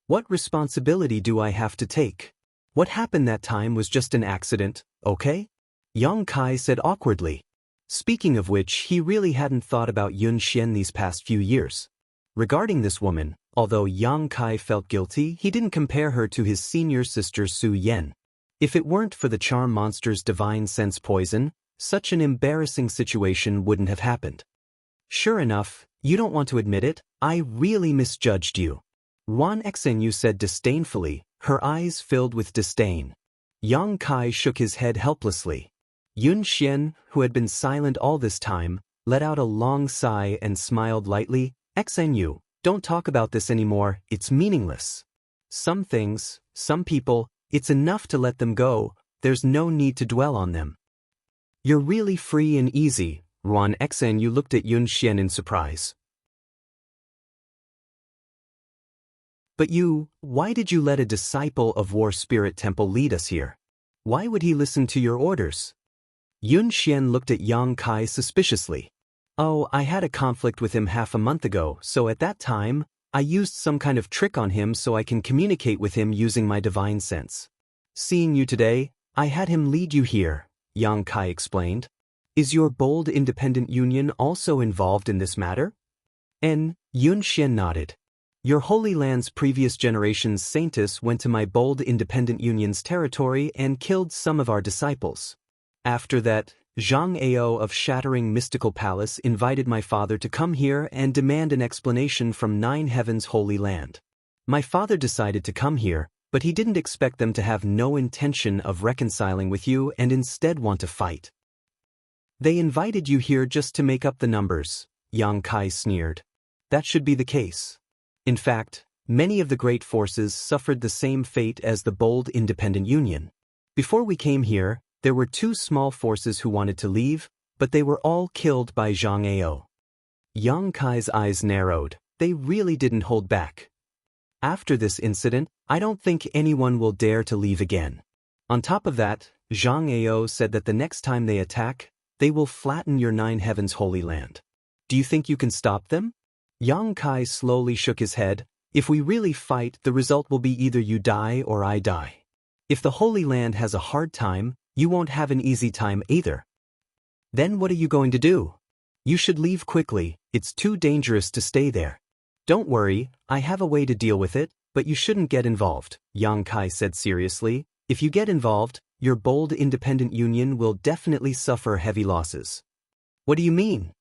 "What responsibility do I have to take? What happened that time was just an accident, okay?" Yang Kai said awkwardly. Speaking of which, he really hadn't thought about Yun Xian these past few years. Regarding this woman, although Yang Kai felt guilty, he didn't compare her to his senior sister Su Yan. If it weren't for the charm monster's divine sense poison, such an embarrassing situation wouldn't have happened. "Sure enough, you don't want to admit it, I really misjudged you," Ron Xanyu said disdainfully, her eyes filled with disdain. Yang Kai shook his head helplessly. Yun Xian, who had been silent all this time, let out a long sigh and smiled lightly. "Xanyu, don't talk about this anymore, it's meaningless. Some things, some people, it's enough to let them go, there's no need to dwell on them." "You're really free and easy," Ron Xanyu looked at Yun Xian in surprise. "But why did you let a disciple of War Spirit Temple lead us here? Why would he listen to your orders?" Yun Xian looked at Yang Kai suspiciously. "Oh, I had a conflict with him half a month ago, so at that time, I used some kind of trick on him so I can communicate with him using my divine sense. Seeing you today, I had him lead you here," Yang Kai explained. "Is your bold independent union also involved in this matter?" Yun Xian nodded. "Your Holy Land's previous generation's saintess went to my bold independent union's territory and killed some of our disciples. After that, Zhang Ao of Shattering Mystical Palace invited my father to come here and demand an explanation from 9 Heavens Holy Land. My father decided to come here, but he didn't expect them to have no intention of reconciling with you and instead want to fight. They invited you here just to make up the numbers," Yang Kai sneered. "That should be the case. In fact, Many of the great forces suffered the same fate as the bold independent Union. Before we came here, there were 2 small forces who wanted to leave, but they were all killed by Jianghu. Yang Kai's eyes narrowed. They really didn't hold back. After this incident, I don't think anyone will dare to leave again. On top of that, Zhang Ao said that the next time they attack, they will flatten your 9 heavens holy land. Do you think you can stop them? Yang Kai slowly shook his head. If we really fight, the result will be either you die or I die. If the Holy Land has a hard time, you won't have an easy time either. Then what are you going to do? You should leave quickly, it's too dangerous to stay there. Don't worry, I have a way to deal with it, but you shouldn't get involved, Yang Kai said seriously. If you get involved, your bold independent union will definitely suffer heavy losses. What do you mean?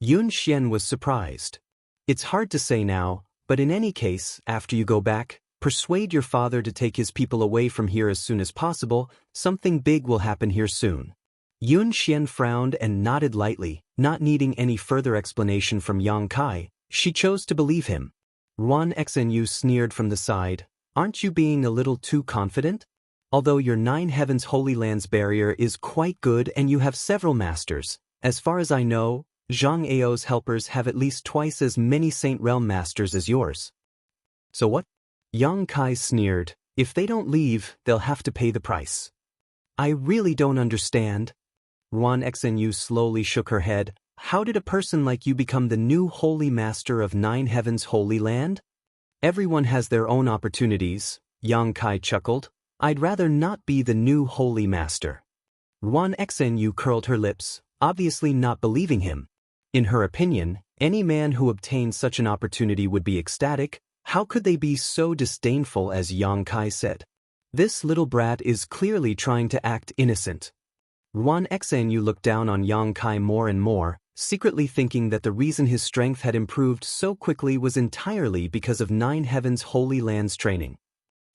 Yun Xian was surprised. It's hard to say now, but in any case, after you go back, persuade your father to take his people away from here as soon as possible. Something big will happen here soon. Yun Xian frowned and nodded lightly, not needing any further explanation from Yang Kai. She chose to believe him. Ruan Xnu sneered from the side. Aren't you being a little too confident? Although your 9 heavens holy lands barrier is quite good and you have several masters, as far as I know, Zhang Ao's helpers have at least twice as many Saint Realm masters as yours. So what? Yang Kai sneered. If they don't leave, they'll have to pay the price. I really don't understand. Ruan Xnu slowly shook her head. How did a person like you become the new holy master of 9 heavens holy land? Everyone has their own opportunities, Yang Kai chuckled. I'd rather not be the new holy master. Ruan Xnu curled her lips, obviously not believing him. In her opinion, any man who obtained such an opportunity would be ecstatic. How could they be so disdainful, as Yang Kai said? This little brat is clearly trying to act innocent. Ruan Xnu looked down on Yang Kai more and more, secretly thinking that the reason his strength had improved so quickly was entirely because of 9 heavens holy land's training.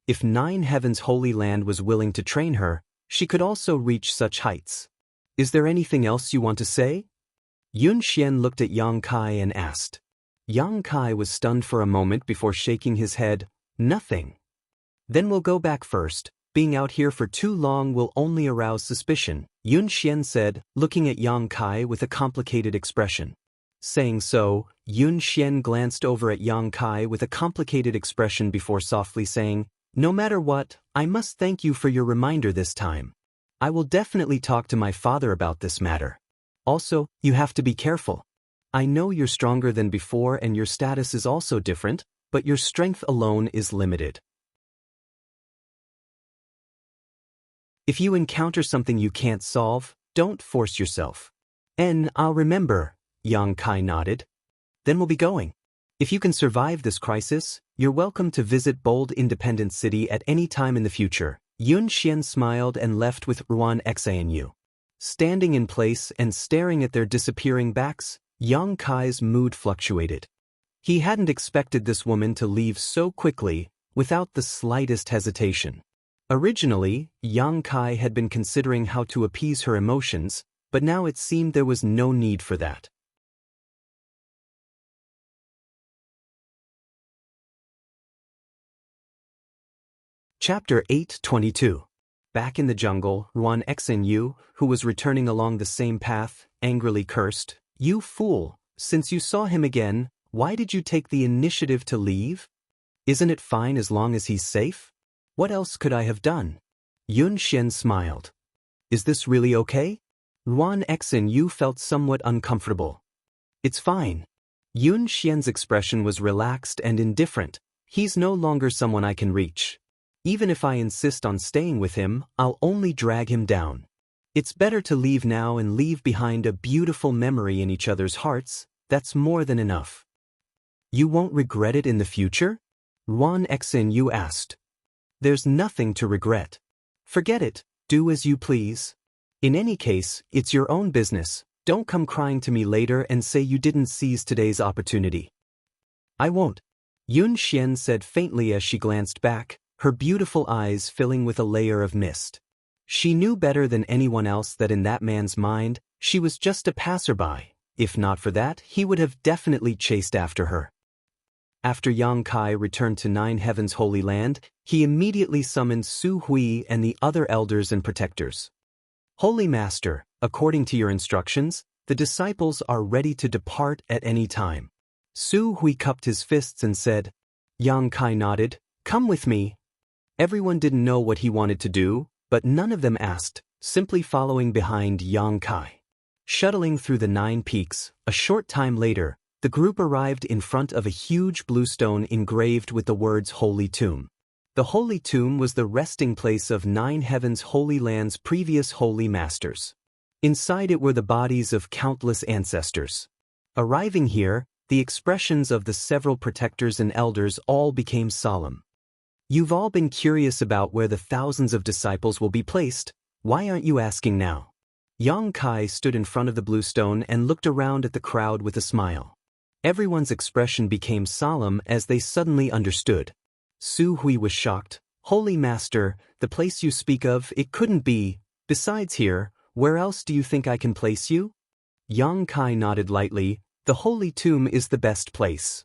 If 9 heavens holy land was willing to train her, she could also reach such heights. Is there anything else you want to say? Yun Xian looked at Yang Kai and asked. Yang Kai was stunned for a moment before shaking his head. Nothing. Then we'll go back first. Being out here for too long will only arouse suspicion, Yun Xian said, looking at Yang Kai with a complicated expression. Saying so, Yun Xian glanced over at Yang Kai with a complicated expression before softly saying, no matter what, I must thank you for your reminder this time. I will definitely talk to my father about this matter. Also, you have to be careful. I know you're stronger than before and your status is also different, but your strength alone is limited. If you encounter something you can't solve, don't force yourself. I'll remember, Yang Kai nodded. Then we'll be going. If you can survive this crisis, you're welcome to visit Bold Independent City at any time in the future. Yun Xian smiled and left with Ruan Xanu. Standing in place and staring at their disappearing backs, Yang Kai's mood fluctuated. He hadn't expected this woman to leave so quickly, without the slightest hesitation. Originally, Yang Kai had been considering how to appease her emotions, but now it seemed there was no need for that. Chapter 8:22. Back in the jungle, Ruan Xnu, who was returning along the same path, angrily cursed, "You fool! Since you saw him again, why did you take the initiative to leave? Isn't it fine as long as he's safe? What else could I have done?" Yun Xian smiled. "Is this really okay?" Ruan Xnu felt somewhat uncomfortable. "It's fine." Yun Xian's expression was relaxed and indifferent. "He's no longer someone I can reach. Even if I insist on staying with him, I'll only drag him down. It's better to leave now and leave behind a beautiful memory in each other's hearts. That's more than enough." "You won't regret it in the future?" Ruan Xnu asked. "There's nothing to regret. Forget it, do as you please. In any case, it's your own business. Don't come crying to me later and say you didn't seize today's opportunity." "I won't," Yun Xian said faintly as she glanced back, her beautiful eyes filling with a layer of mist. She knew better than anyone else that in that man's mind, she was just a passerby. If not for that, he would have definitely chased after her. After Yang Kai returned to Nine Heavens Holy Land, he immediately summoned Su Hui and the other elders and protectors. Holy Master, according to your instructions, the disciples are ready to depart at any time. Su Hui cupped his fists and said. Yang Kai nodded, come with me. Everyone didn't know what he wanted to do, but none of them asked, simply following behind Yang Kai. Shuttling through the 9 peaks, a short time later, the group arrived in front of a huge blue stone engraved with the words Holy Tomb. The Holy Tomb was the resting place of 9 Heavens Holy Land's previous holy masters. Inside it were the bodies of countless ancestors. Arriving here, the expressions of the several protectors and elders all became solemn. You've all been curious about where the thousands of disciples will be placed. Why aren't you asking now? Yang Kai stood in front of the blue stone and looked around at the crowd with a smile. Everyone's expression became solemn as they suddenly understood. Su Hui was shocked. Holy Master, the place you speak of, it couldn't be. Besides here, where else do you think I can place you? Yang Kai nodded lightly. The Holy Tomb is the best place.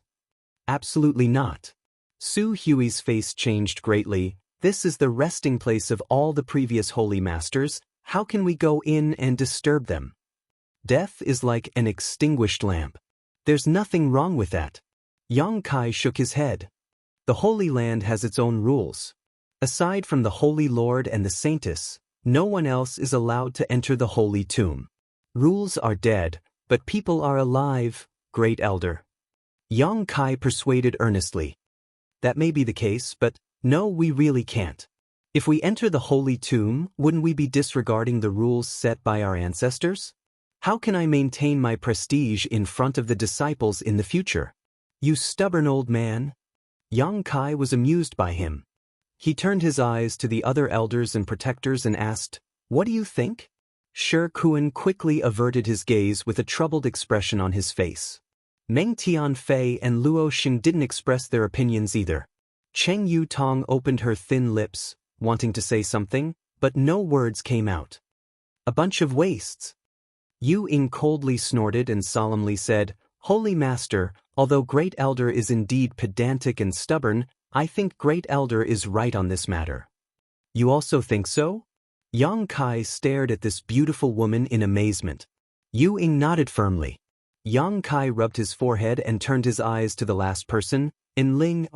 Absolutely not. Su Hui's face changed greatly. This is the resting place of all the previous holy masters. How can we go in and disturb them? Death is like an extinguished lamp. There's nothing wrong with that. Yang Kai shook his head. The Holy Land has its own rules. Aside from the Holy Lord and the Saintess, no one else is allowed to enter the Holy Tomb. Rules are dead, but people are alive, Great Elder. Yang Kai persuaded earnestly. That may be the case, but no, we really can't. If we enter the Holy Tomb, wouldn't we be disregarding the rules set by our ancestors? How can I maintain my prestige in front of the disciples in the future? You stubborn old man. Yang Kai was amused by him. He turned his eyes to the other elders and protectors and asked, what do you think? Shi Kuan quickly averted his gaze with a troubled expression on his face. Meng Tianfei and Luo Xing didn't express their opinions either. Cheng Yu Tong opened her thin lips, wanting to say something, but no words came out. A bunch of wastes. Yu Ying coldly snorted and solemnly said, Holy Master, although Great Elder is indeed pedantic and stubborn, I think Great Elder is right on this matter. You also think so? Yang Kai stared at this beautiful woman in amazement. Yu Ying nodded firmly. Yang Kai rubbed his forehead and turned his eyes to the last person. Enling,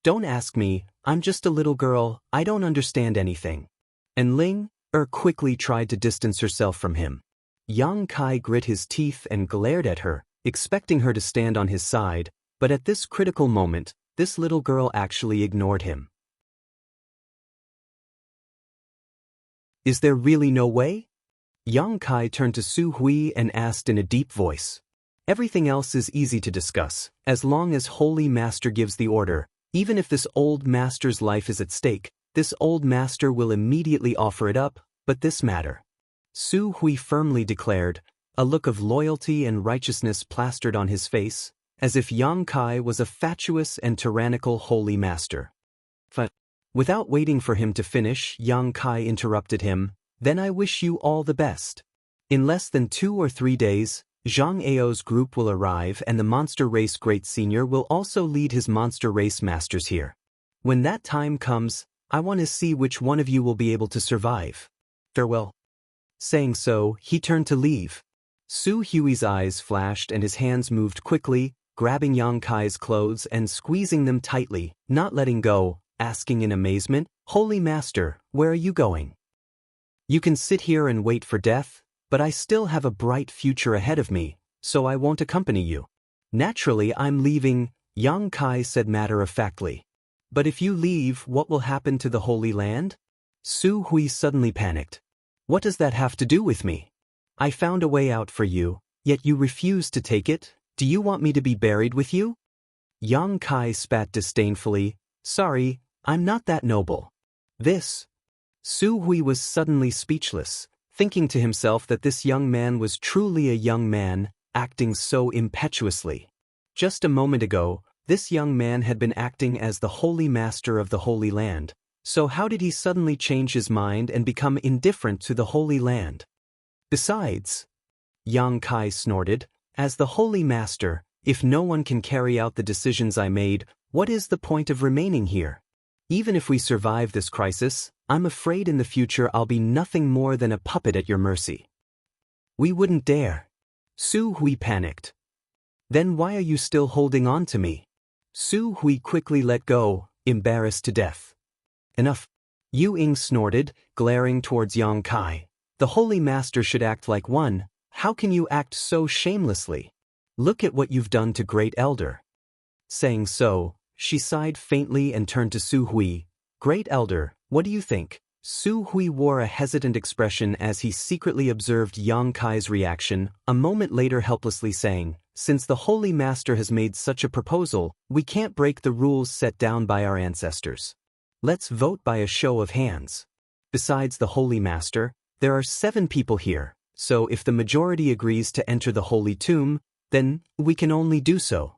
don't ask me, I'm just a little girl, I don't understand anything. Enling, quickly tried to distance herself from him. Yang Kai grit his teeth and glared at her, expecting her to stand on his side, but at this critical moment, this little girl actually ignored him. Is there really no way? Yang Kai turned to Su Hui and asked in a deep voice. Everything else is easy to discuss, as long as Holy Master gives the order. Even if this old master's life is at stake, this old master will immediately offer it up, but this matter. Su Hui firmly declared, a look of loyalty and righteousness plastered on his face, as if Yang Kai was a fatuous and tyrannical holy master. Without waiting for him to finish, Yang Kai interrupted him, then I wish you all the best. In less than 2 or 3 days, Zhang Ao's group will arrive and the Monster Race Great Senior will also lead his Monster Race Masters here. When that time comes, I want to see which one of you will be able to survive. Farewell. Saying so, he turned to leave. Su Hui's eyes flashed and his hands moved quickly, grabbing Yang Kai's clothes and squeezing them tightly, not letting go, asking in amazement, Holy Master, where are you going? You can sit here and wait for death, but I still have a bright future ahead of me, so I won't accompany you. Naturally, I'm leaving, Yang Kai said matter-of-factly. But if you leave, what will happen to the Holy Land? Su Hui suddenly panicked. What does that have to do with me? I found a way out for you, yet you refuse to take it. Do you want me to be buried with you? Yang Kai spat disdainfully. Sorry, I'm not that noble. This. Su Hui was suddenly speechless, thinking to himself that this young man was truly a young man, acting so impetuously. Just a moment ago, this young man had been acting as the Holy Master of the Holy Land, so how did he suddenly change his mind and become indifferent to the Holy Land? Besides, Yang Kai snorted, as the Holy Master, If no one can carry out the decisions I made, what is the point of remaining here? Even if we survive this crisis, I'm afraid in the future I'll be nothing more than a puppet at your mercy. We wouldn't dare. Su Hui panicked. Then why are you still holding on to me? Su Hui quickly let go, embarrassed to death. Enough. Yu Ying snorted, glaring towards Yang Kai. The Holy Master should act like one. How can you act so shamelessly? Look at what you've done to Great Elder. Saying so, she sighed faintly and turned to Su Hui. Great Elder, what do you think? Su Hui wore a hesitant expression as he secretly observed Yang Kai's reaction, a moment later helplessly saying, since the Holy Master has made such a proposal, we can't break the rules set down by our ancestors. Let's vote by a show of hands. Besides the Holy Master, there are 7 people here, so if the majority agrees to enter the Holy Tomb, then we can only do so.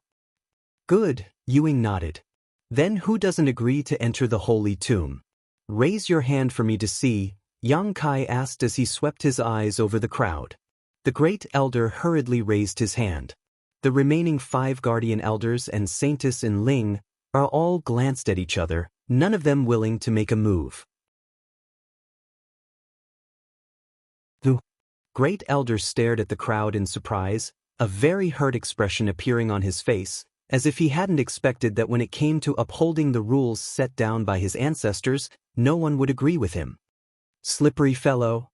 Good, Yu Ying nodded. Then who doesn't agree to enter the Holy Tomb? Raise your hand for me to see, Yang Kai asked as he swept his eyes over the crowd. The Great Elder hurriedly raised his hand. The remaining 5 guardian elders and Saintess in Ling are all glanced at each other, none of them willing to make a move. The Great Elder stared at the crowd in surprise, a very hurt expression appearing on his face, as if he hadn't expected that when it came to upholding the rules set down by his ancestors, no one would agree with him. Slippery fellow.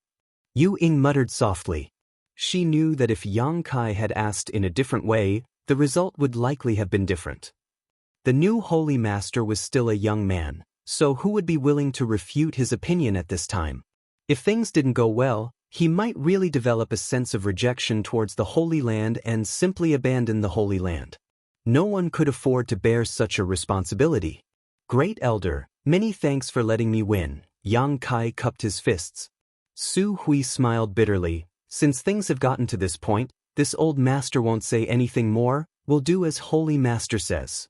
Yu Ying muttered softly. She knew that if Yang Kai had asked in a different way, the result would likely have been different. The new Holy Master was still a young man, so who would be willing to refute his opinion at this time? If things didn't go well, he might really develop a sense of rejection towards the Holy Land and simply abandon the Holy Land. No one could afford to bear such a responsibility. Great Elder, many thanks for letting me win. Yang Kai cupped his fists. Su Hui smiled bitterly. Since things have gotten to this point, this old master won't say anything more, we'll do as Holy Master says.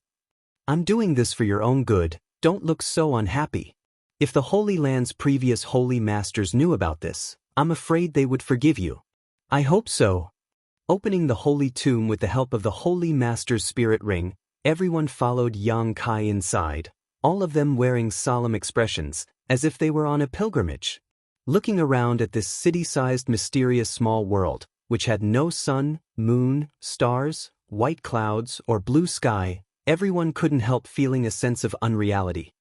I'm doing this for your own good, don't look so unhappy. If the Holy Land's previous Holy Masters knew about this, I'm afraid they would forgive you. I hope so. Opening the Holy Tomb with the help of the Holy Master's spirit ring, everyone followed Yang Kai inside, all of them wearing solemn expressions, as if they were on a pilgrimage. Looking around at this city-sized mysterious small world, which had no sun, moon, stars, white clouds, or blue sky, everyone couldn't help feeling a sense of unreality.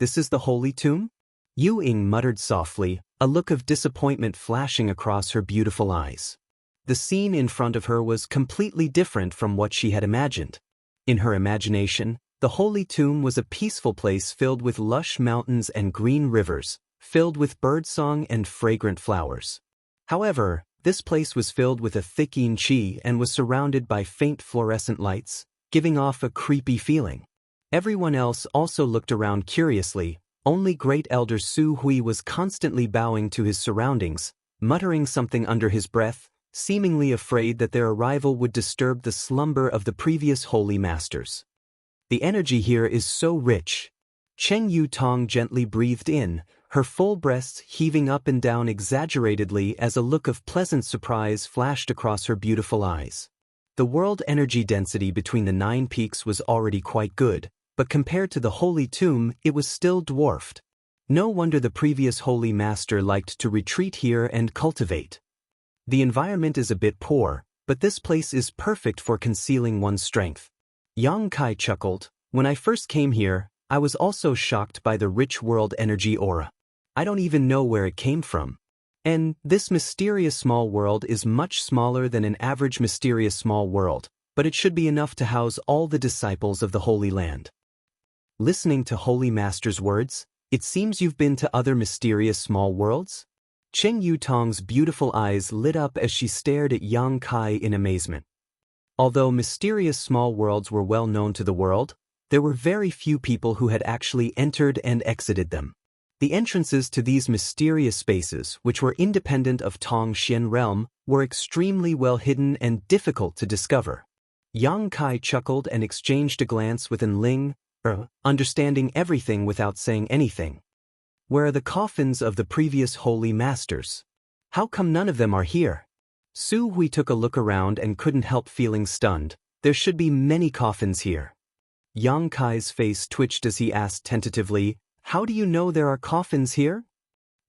This is the Holy Tomb? Yu Ying muttered softly, a look of disappointment flashing across her beautiful eyes. The scene in front of her was completely different from what she had imagined. In her imagination, the Holy Tomb was a peaceful place filled with lush mountains and green rivers, filled with birdsong and fragrant flowers. However, this place was filled with a thick yin qi and was surrounded by faint fluorescent lights, giving off a creepy feeling. Everyone else also looked around curiously. Only Great Elder Su Hui was constantly bowing to his surroundings, muttering something under his breath, seemingly afraid that their arrival would disturb the slumber of the previous Holy Masters. The energy here is so rich. Cheng Yu Tong gently breathed in, her full breasts heaving up and down exaggeratedly as a look of pleasant surprise flashed across her beautiful eyes. The world energy density between the 9 peaks was already quite good, but compared to the Holy Tomb, it was still dwarfed. No wonder the previous Holy Master liked to retreat here and cultivate. The environment is a bit poor, but this place is perfect for concealing one's strength. Yang Kai chuckled. When I first came here, I was also shocked by the rich world energy aura. I don't even know where it came from. And this mysterious small world is much smaller than an average mysterious small world, but it should be enough to house all the disciples of the Holy Land. Listening to Holy Master's words, it seems you've been to other mysterious small worlds? Cheng Yu Tong's beautiful eyes lit up as she stared at Yang Kai in amazement. Although mysterious small worlds were well known to the world, there were very few people who had actually entered and exited them. The entrances to these mysterious spaces, which were independent of Tong Xian realm, were extremely well hidden and difficult to discover. Yang Kai chuckled and exchanged a glance with Ling, understanding everything without saying anything. Where are the coffins of the previous Holy Masters? How come none of them are here? Su Hui took a look around and couldn't help feeling stunned. There should be many coffins here. Yang Kai's face twitched as he asked tentatively, "How do you know there are coffins here?"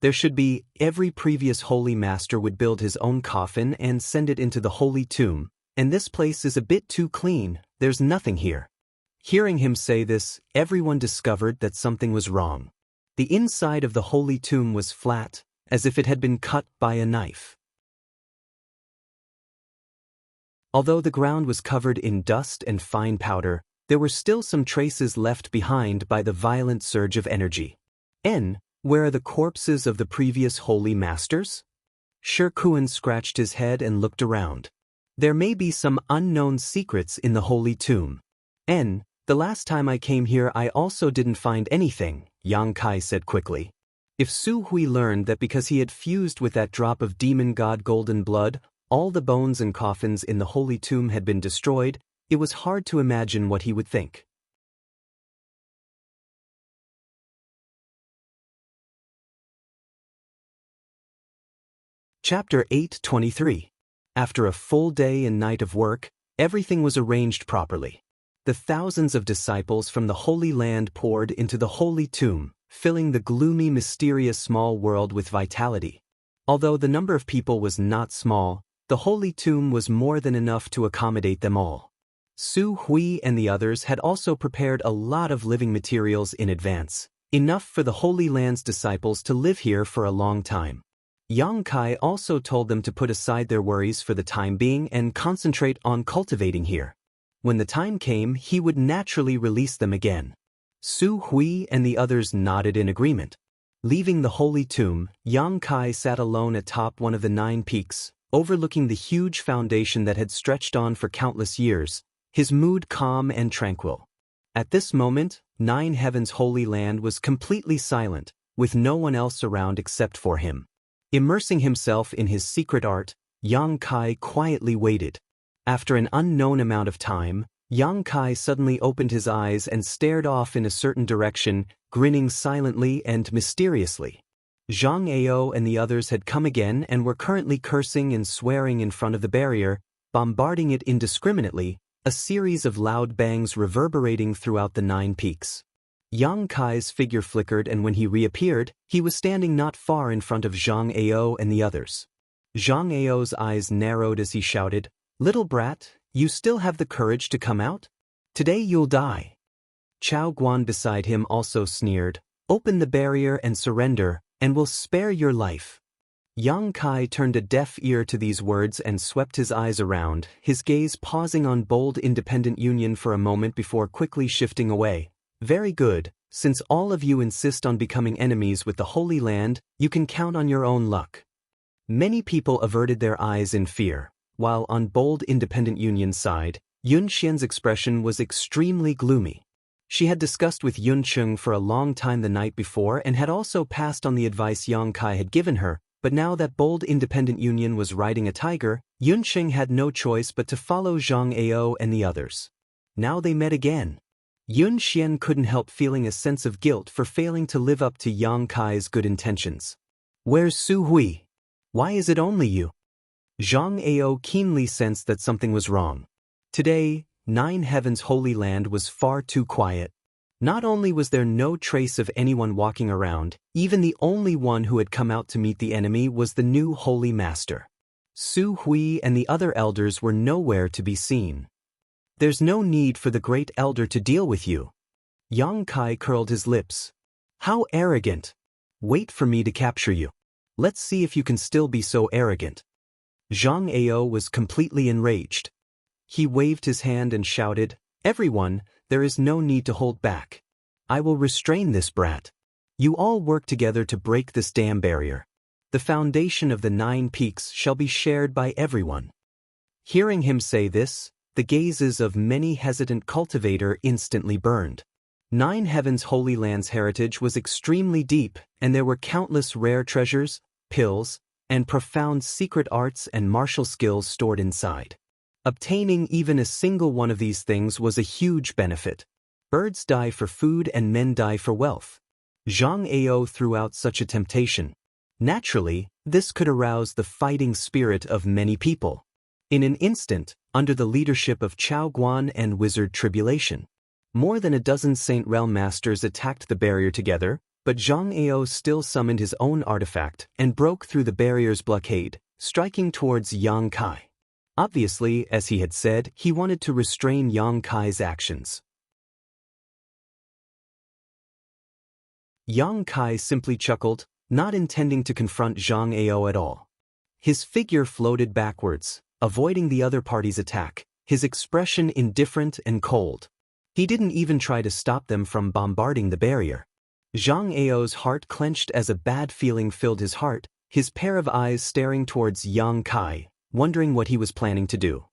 "There should be. Every previous holy master would build his own coffin and send it into the holy tomb, and this place is a bit too clean, there's nothing here." Hearing him say this, everyone discovered that something was wrong. The inside of the holy tomb was flat, as if it had been cut by a knife. Although the ground was covered in dust and fine powder, there were still some traces left behind by the violent surge of energy. Where are the corpses of the previous holy masters? Shi Kuan scratched his head and looked around. There may be some unknown secrets in the holy tomb. The last time I came here I also didn't find anything, Yang Kai said quickly. If Su Hui learned that because he had fused with that drop of demon god golden blood, all the bones and coffins in the holy tomb had been destroyed, it was hard to imagine what he would think. Chapter 8:23. After a full day and night of work, everything was arranged properly. The thousands of disciples from the Holy Land poured into the holy tomb, filling the gloomy, mysterious small world with vitality. Although the number of people was not small, the holy tomb was more than enough to accommodate them all. Su Hui and the others had also prepared a lot of living materials in advance, enough for the Holy Land's disciples to live here for a long time. Yang Kai also told them to put aside their worries for the time being and concentrate on cultivating here. When the time came, he would naturally release them again. Su Hui and the others nodded in agreement. Leaving the holy tomb, Yang Kai sat alone atop one of the 9 peaks, overlooking the huge foundation that had stretched on for countless years, his mood calm and tranquil. At this moment, 9 Heaven's holy land was completely silent, with no one else around except for him. Immersing himself in his secret art, Yang Kai quietly waited. After an unknown amount of time, Yang Kai suddenly opened his eyes and stared off in a certain direction, grinning silently and mysteriously. Zhang Ao and the others had come again and were currently cursing and swearing in front of the barrier, bombarding it indiscriminately, a series of loud bangs reverberating throughout the 9 peaks. Yang Kai's figure flickered, and when he reappeared, he was standing not far in front of Zhang Ao and the others. Zhang Ao's eyes narrowed as he shouted, "Little brat, you still have the courage to come out? Today you'll die." Chao Guan beside him also sneered, "Open the barrier and surrender, and we'll spare your life." Yang Kai turned a deaf ear to these words and swept his eyes around, his gaze pausing on bold independent union for a moment before quickly shifting away. "Very good, since all of you insist on becoming enemies with the Holy Land, you can count on your own luck." Many people averted their eyes in fear, while on bold independent union's side, Yun Xian's expression was extremely gloomy. She had discussed with Yun Cheng for a long time the night before and had also passed on the advice Yang Kai had given her, but now that bold independent union was riding a tiger, Yun Cheng had no choice but to follow Zhang Ao and the others. Now they met again. Yun Xian couldn't help feeling a sense of guilt for failing to live up to Yang Kai's good intentions. "Where's Su Hui? Why is it only you?" Zhang Ao keenly sensed that something was wrong. Today, 9 Heaven's holy land was far too quiet. Not only was there no trace of anyone walking around, even the only one who had come out to meet the enemy was the new holy master. Su Hui and the other elders were nowhere to be seen. "There's no need for the great elder to deal with you." Yang Kai curled his lips. "How arrogant! Wait for me to capture you. Let's see if you can still be so arrogant." Zhang Ao was completely enraged. He waved his hand and shouted, "Everyone, there is no need to hold back. I will restrain this brat. You all work together to break this dam barrier. The foundation of the 9 peaks shall be shared by everyone." Hearing him say this, the gazes of many hesitant cultivators instantly burned. 9 Heaven's holy land's heritage was extremely deep, and there were countless rare treasures, pills, and profound secret arts and martial skills stored inside. Obtaining even a single one of these things was a huge benefit. Birds die for food and men die for wealth. Zhang Ao threw out such a temptation. Naturally, this could arouse the fighting spirit of many people. In an instant, under the leadership of Chao Guan and Wizard Tribulation. More than a dozen Saint Realm masters attacked the barrier together, but Zhang Ao still summoned his own artifact and broke through the barrier's blockade, striking towards Yang Kai. Obviously, as he had said, he wanted to restrain Yang Kai's actions. Yang Kai simply chuckled, not intending to confront Zhang Ao at all. His figure floated backwards, avoiding the other party's attack, his expression indifferent and cold. He didn't even try to stop them from bombarding the barrier. Zhang Ao's heart clenched as a bad feeling filled his heart, his pair of eyes staring towards Yang Kai, wondering what he was planning to do.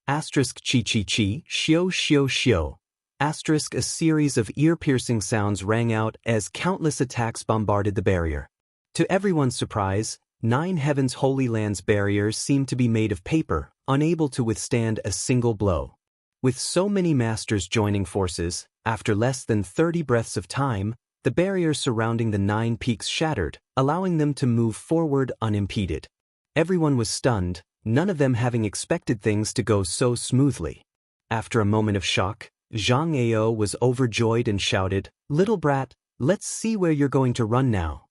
Asterisk chi chi chi, shio shio shio. Asterisk a series of ear-piercing sounds rang out as countless attacks bombarded the barrier. To everyone's surprise, Nine Heavens Holy Land's barriers seemed to be made of paper, unable to withstand a single blow. With so many masters joining forces, after less than 30 breaths of time, the barrier surrounding the 9 peaks shattered, allowing them to move forward unimpeded. Everyone was stunned, none of them having expected things to go so smoothly. After a moment of shock, Zhang Ao was overjoyed and shouted, "Little brat, let's see where you're going to run now."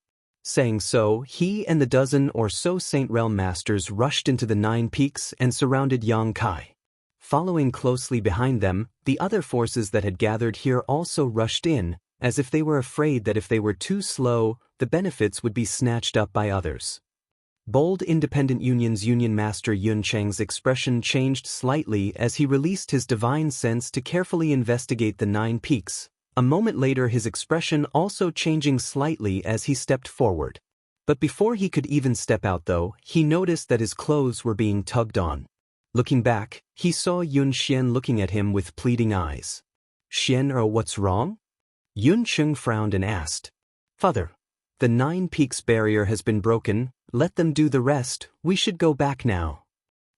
Saying so, he and the dozen or so Saint Realm masters rushed into the 9 peaks and surrounded Yang Kai. Following closely behind them, the other forces that had gathered here also rushed in, as if they were afraid that if they were too slow, the benefits would be snatched up by others. Bold Independent Union's Union Master Yun Cheng's expression changed slightly as he released his divine sense to carefully investigate the 9 peaks, a moment later his expression also changing slightly as he stepped forward. But before he could even step out though, he noticed that his clothes were being tugged on. Looking back, he saw Yun Xian looking at him with pleading eyes. "Xian, what's wrong?" Yun Cheng frowned and asked. "Father, the 9 peaks barrier has been broken, let them do the rest, we should go back now."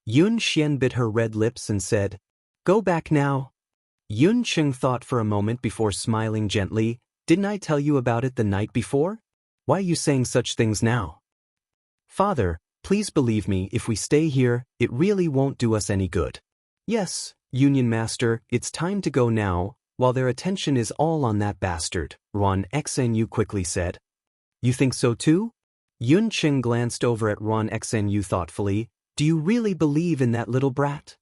Yun Xian bit her red lips and said, "Go back now?" Yun Cheng thought for a moment before smiling gently, "Didn't I tell you about it the night before? Why are you saying such things now?" "Father, please believe me, if we stay here, it really won't do us any good." "Yes, Union Master, it's time to go now, while their attention is all on that bastard," Ron Xnu quickly said. "You think so too?" Yun Cheng glanced over at Ron Xnu thoughtfully. "Do you really believe in that little brat?"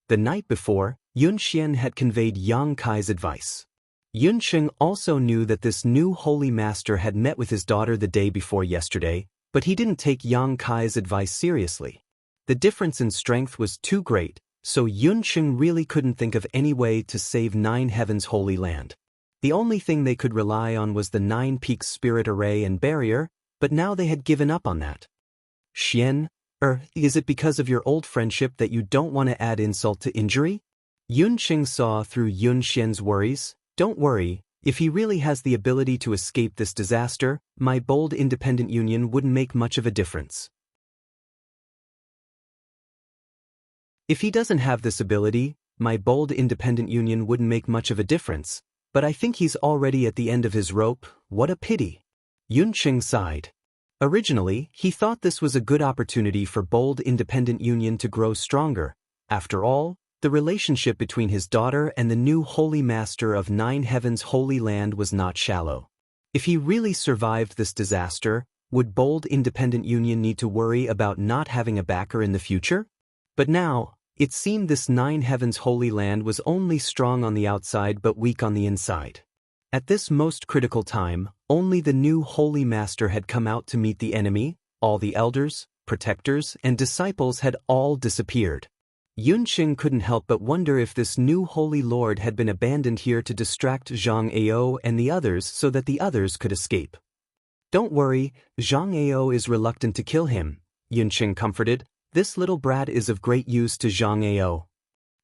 The night before, Yun Xian had conveyed Yang Kai's advice. Yun Cheng also knew that this new holy master had met with his daughter the day before yesterday, but he didn't take Yang Kai's advice seriously. The difference in strength was too great, so Yun Cheng really couldn't think of any way to save 9 Heavens Holy Land. The only thing they could rely on was the 9 Peaks Spirit Array and Barrier, but now they had given up on that. "Xian, is it because of your old friendship that you don't want to add insult to injury?" Yun Cheng saw through Yun Xian's worries. "Don't worry, if he really has the ability to escape this disaster, my bold independent union wouldn't make much of a difference. If he doesn't have this ability, my bold independent union wouldn't make much of a difference, but I think he's already at the end of his rope, what a pity." Yun Cheng sighed. Originally, he thought this was a good opportunity for bold independent union to grow stronger. After all, the relationship between his daughter and the new holy master of 9 Heavens Holy Land was not shallow. If he really survived this disaster, would bold independent union need to worry about not having a backer in the future? But now, it seemed this 9 Heavens Holy Land was only strong on the outside but weak on the inside. At this most critical time, only the new holy master had come out to meet the enemy, all the elders, protectors, and disciples had all disappeared. Yun Cheng couldn't help but wonder if this new holy lord had been abandoned here to distract Zhang Ao and the others so that the others could escape. "Don't worry, Zhang Ao is reluctant to kill him," Yun Cheng comforted. "This little brat is of great use to Zhang Ao."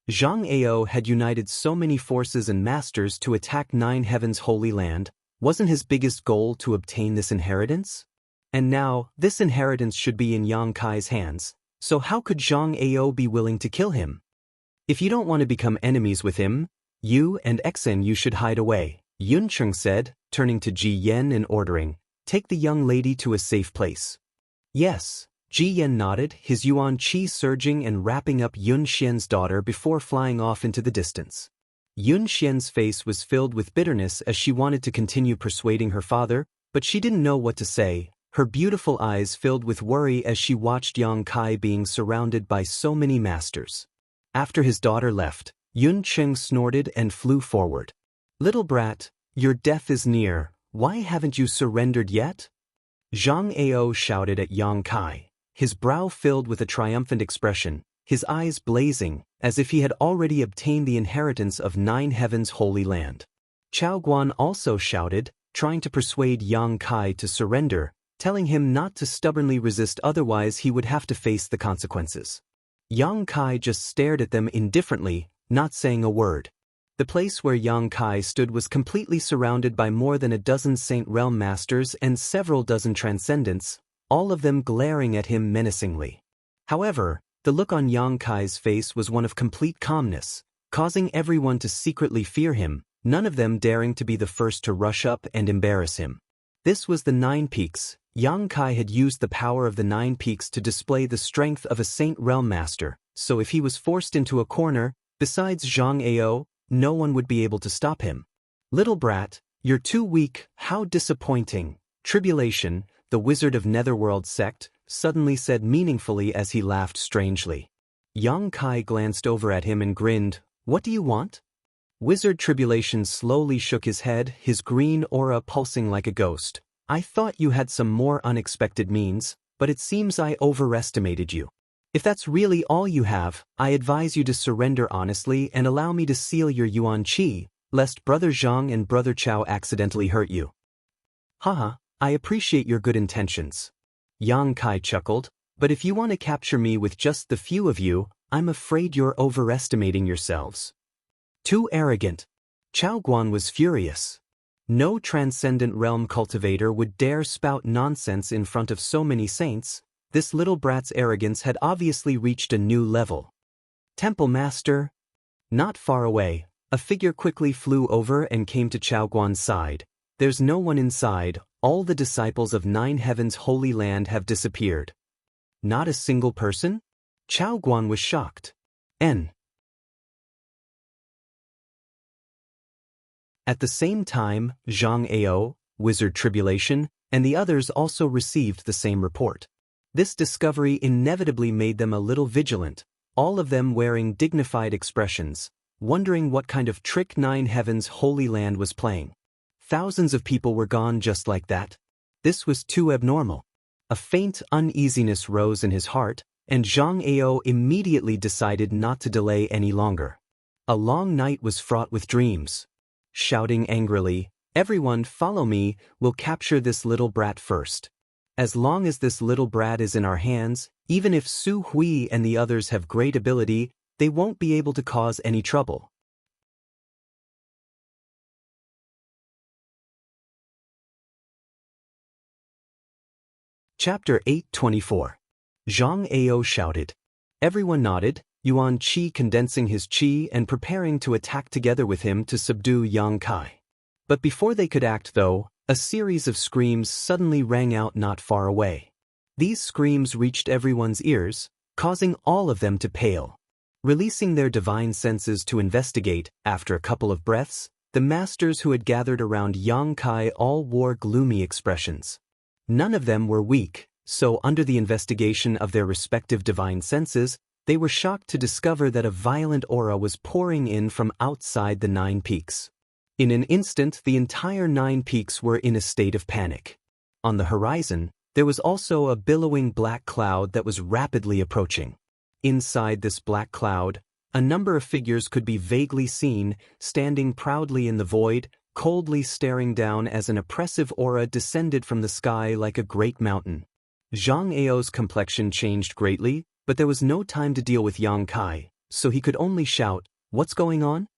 Zhang Ao had united so many forces and masters to attack 9 Heavens Holy Land. Wasn't his biggest goal to obtain this inheritance? And now, this inheritance should be in Yang Kai's hands. So how could Zhang Ao be willing to kill him? "If you don't want to become enemies with him, you and you should hide away," Yun Cheng said, turning to Ji Yen and ordering, "Take the young lady to a safe place." "Yes, Ji Yan nodded, his yuan qi surging and wrapping up Yun Xian's daughter before flying off into the distance. Yun Xian's face was filled with bitterness as she wanted to continue persuading her father, but she didn't know what to say. Her beautiful eyes filled with worry as she watched Yang Kai being surrounded by so many masters. After his daughter left, Yun Cheng snorted and flew forward. "Little brat, your death is near, why haven't you surrendered yet?" Zhang Ao shouted at Yang Kai, his brow filled with a triumphant expression, his eyes blazing, as if he had already obtained the inheritance of 9 heavens' holy land. Chao Guan also shouted, trying to persuade Yang Kai to surrender, telling him not to stubbornly resist, otherwise he would have to face the consequences. Yang Kai just stared at them indifferently, not saying a word. The place where Yang Kai stood was completely surrounded by more than a dozen Saint Realm masters and several dozen transcendents, all of them glaring at him menacingly. However, the look on Yang Kai's face was one of complete calmness, causing everyone to secretly fear him, none of them daring to be the first to rush up and embarrass him. This was the 9 Peaks. Yang Kai had used the power of the 9 Peaks to display the strength of a Saint Realm Master, so if he was forced into a corner, besides Zhang Ao, no one would be able to stop him. "Little brat, you're too weak, how disappointing." Tribulation, the wizard of Netherworld sect, suddenly said meaningfully as he laughed strangely. Yang Kai glanced over at him and grinned, "What do you want?" Wizard Tribulation slowly shook his head, his green aura pulsing like a ghost. "I thought you had some more unexpected means, but it seems I overestimated you. If that's really all you have, I advise you to surrender honestly and allow me to seal your yuan qi, lest Brother Zhang and Brother Chao accidentally hurt you." "Haha, I appreciate your good intentions." Yang Kai chuckled, "But if you want to capture me with just the few of you, I'm afraid you're overestimating yourselves. Too arrogant." Chao Guan was furious. No transcendent realm cultivator would dare spout nonsense in front of so many saints. This little brat's arrogance had obviously reached a new level. "Temple Master." Not far away, a figure quickly flew over and came to Chao Guan's side. "There's no one inside, all the disciples of 9 heavens' holy land have disappeared." "Not a single person?" Chao Guan was shocked. N. At the same time, Zhang Ao, Wizard Tribulation, and the others also received the same report. This discovery inevitably made them a little vigilant, all of them wearing dignified expressions, wondering what kind of trick 9 heavens' holy land was playing. Thousands of people were gone just like that. This was too abnormal. A faint uneasiness rose in his heart, and Zhang Ao immediately decided not to delay any longer. A long night was fraught with dreams. Shouting angrily, "Everyone follow me, we'll capture this little brat first. As long as this little brat is in our hands, even if Su Hui and the others have great ability, they won't be able to cause any trouble." Chapter 824. Zhang Ao shouted. Everyone nodded, Yuan Qi condensing his qi and preparing to attack together with him to subdue Yang Kai. But before they could act though, a series of screams suddenly rang out not far away. These screams reached everyone's ears, causing all of them to pale. Releasing their divine senses to investigate, after a couple of breaths, the masters who had gathered around Yang Kai all wore gloomy expressions. None of them were weak, so under the investigation of their respective divine senses, they were shocked to discover that a violent aura was pouring in from outside the 9 Peaks. In an instant, the entire 9 Peaks were in a state of panic. On the horizon, there was also a billowing black cloud that was rapidly approaching. Inside this black cloud, a number of figures could be vaguely seen, standing proudly in the void, coldly staring down as an oppressive aura descended from the sky like a great mountain. Zhang Ao's complexion changed greatly, but there was no time to deal with Yang Kai, so he could only shout, "What's going on?"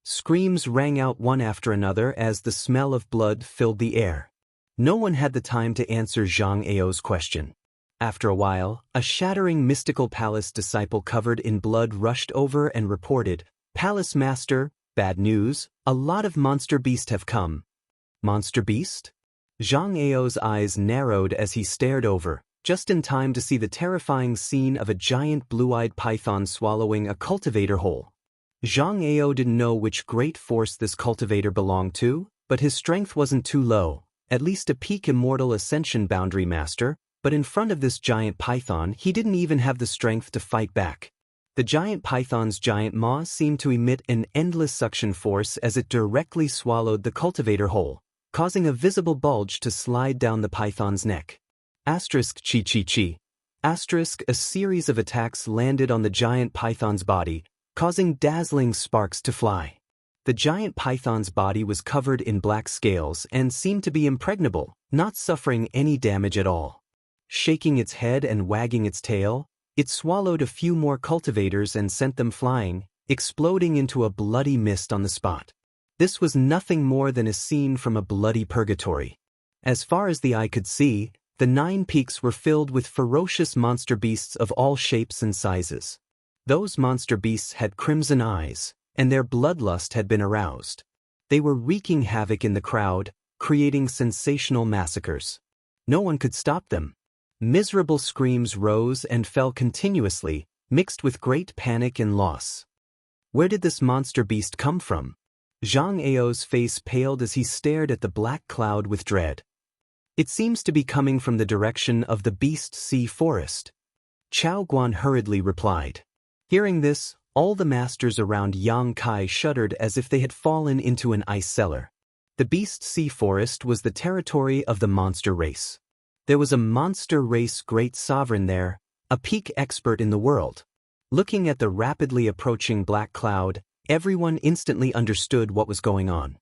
Screams rang out one after another as the smell of blood filled the air. No one had the time to answer Zhang Ao's question. After a while, a shattering mystical palace disciple covered in blood rushed over and reported, "Palace Master, bad news, a lot of monster beasts have come." Monster beast? Zhang Ao's eyes narrowed as he stared over, just in time to see the terrifying scene of a giant blue-eyed python swallowing a cultivator whole. Jianghu didn't know which great force this cultivator belonged to, but his strength wasn't too low, at least a peak Immortal Ascension Boundary Master, but in front of this giant python he didn't even have the strength to fight back. The giant python's giant maw seemed to emit an endless suction force as it directly swallowed the cultivator whole, causing a visible bulge to slide down the python's neck. Asterisk chi chi chi. Asterisk a series of attacks landed on the giant python's body, causing dazzling sparks to fly. The giant python's body was covered in black scales and seemed to be impregnable, not suffering any damage at all. Shaking its head and wagging its tail, it swallowed a few more cultivators and sent them flying, exploding into a bloody mist on the spot. This was nothing more than a scene from a bloody purgatory. As far as the eye could see, the 9 peaks were filled with ferocious monster beasts of all shapes and sizes. Those monster beasts had crimson eyes, and their bloodlust had been aroused. They were wreaking havoc in the crowd, creating sensational massacres. No one could stop them. Miserable screams rose and fell continuously, mixed with great panic and loss. Where did this monster beast come from? Zhang Ao's face paled as he stared at the black cloud with dread. It seems to be coming from the direction of the Beast Sea Forest. Chao Guan hurriedly replied. Hearing this, all the masters around Yang Kai shuddered as if they had fallen into an ice cellar. The Beast Sea Forest was the territory of the monster race. There was a monster race great sovereign there, a peak expert in the world. Looking at the rapidly approaching black cloud, everyone instantly understood what was going on.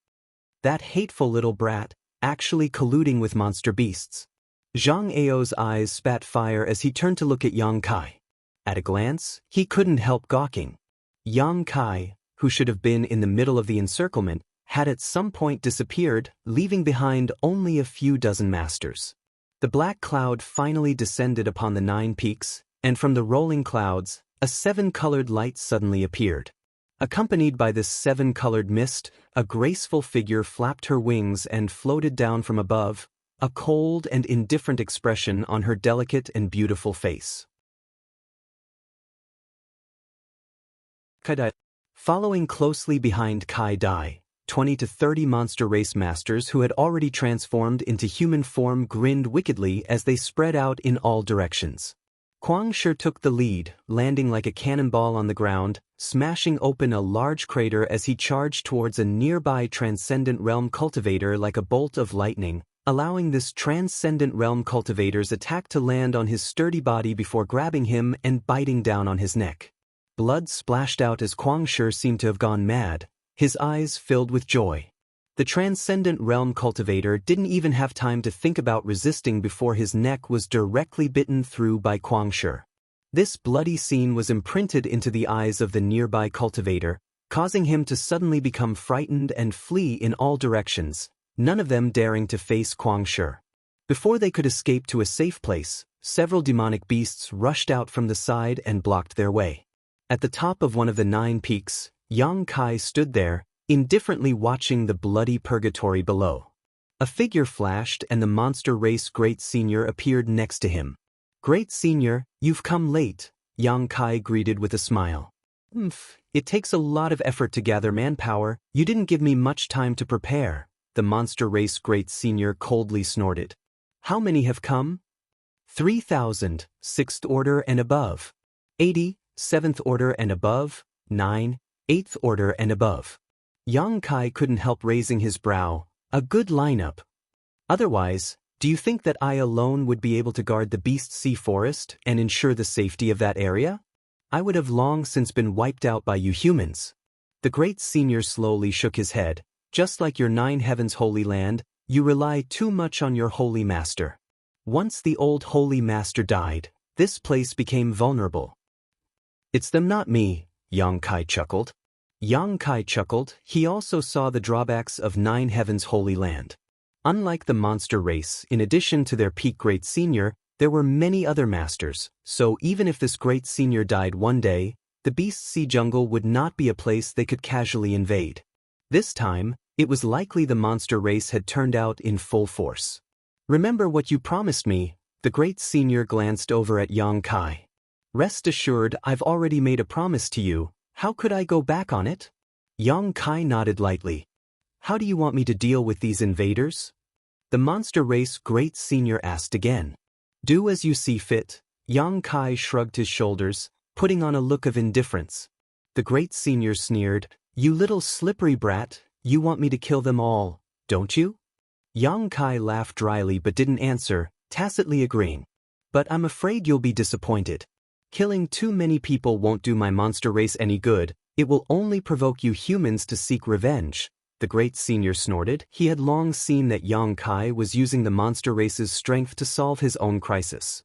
That hateful little brat, actually colluding with monster beasts. Zhang Ao's eyes spat fire as he turned to look at Yang Kai. At a glance, he couldn't help gawking. Yang Kai, who should have been in the middle of the encirclement, had at some point disappeared, leaving behind only a few dozen masters. The black cloud finally descended upon the 9 peaks, and from the rolling clouds, a 7-colored light suddenly appeared. Accompanied by this 7-colored mist, a graceful figure flapped her wings and floated down from above, a cold and indifferent expression on her delicate and beautiful face. Kai Dai. Following closely behind Kai Dai, 20 to 30 monster race masters who had already transformed into human form grinned wickedly as they spread out in all directions. Kuang Shi took the lead, landing like a cannonball on the ground, smashing open a large crater as he charged towards a nearby Transcendent Realm cultivator like a bolt of lightning, allowing this Transcendent Realm cultivator's attack to land on his sturdy body before grabbing him and biting down on his neck. Blood splashed out as Kuang Shi seemed to have gone mad, his eyes filled with joy. The Transcendent Realm cultivator didn't even have time to think about resisting before his neck was directly bitten through by Kuang Shi. This bloody scene was imprinted into the eyes of the nearby cultivator, causing him to suddenly become frightened and flee in all directions, none of them daring to face Kuang Shi. Before they could escape to a safe place, several demonic beasts rushed out from the side and blocked their way. At the top of one of the 9 peaks, Yang Kai stood there, indifferently watching the bloody purgatory below. A figure flashed and the monster race Great Senior appeared next to him. Great Senior, you've come late, Yang Kai greeted with a smile. It takes a lot of effort to gather manpower, you didn't give me much time to prepare, the monster race Great Senior coldly snorted. How many have come? 3,000, 6th order and above. 80, 7th order and above, 9, 8th order and above. Yang Kai couldn't help raising his brow. A good lineup. Otherwise, do you think that I alone would be able to guard the Beast Sea Forest and ensure the safety of that area? I would have long since been wiped out by you humans. The Great Senior slowly shook his head. Just like your 9 heavens holy land, you rely too much on your holy master. Once the old holy master died, this place became vulnerable. It's them, not me, Yang Kai chuckled. Yang Kai chuckled, he also saw the drawbacks of 9 heavens holy land. Unlike the monster race, in addition to their peak Great Senior, there were many other masters, so even if this Great Senior died one day, the Beast Sea Jungle would not be a place they could casually invade. This time, it was likely the monster race had turned out in full force. Remember what you promised me, the The great senior glanced over at Yang Kai. Rest assured, I've already made a promise to you. How could I go back on it? Yang Kai nodded lightly. How do you want me to deal with these invaders? The monster race great senior asked again. Do as you see fit. Yang Kai shrugged his shoulders, putting on a look of indifference. The great senior sneered, You little slippery brat, you want me to kill them all, don't you? Yang Kai laughed dryly but didn't answer, tacitly agreeing. But I'm afraid you'll be disappointed. Killing too many people won't do my monster race any good, it will only provoke you humans to seek revenge. The great senior snorted. He had long seen that Yang Kai was using the monster race's strength to solve his own crisis.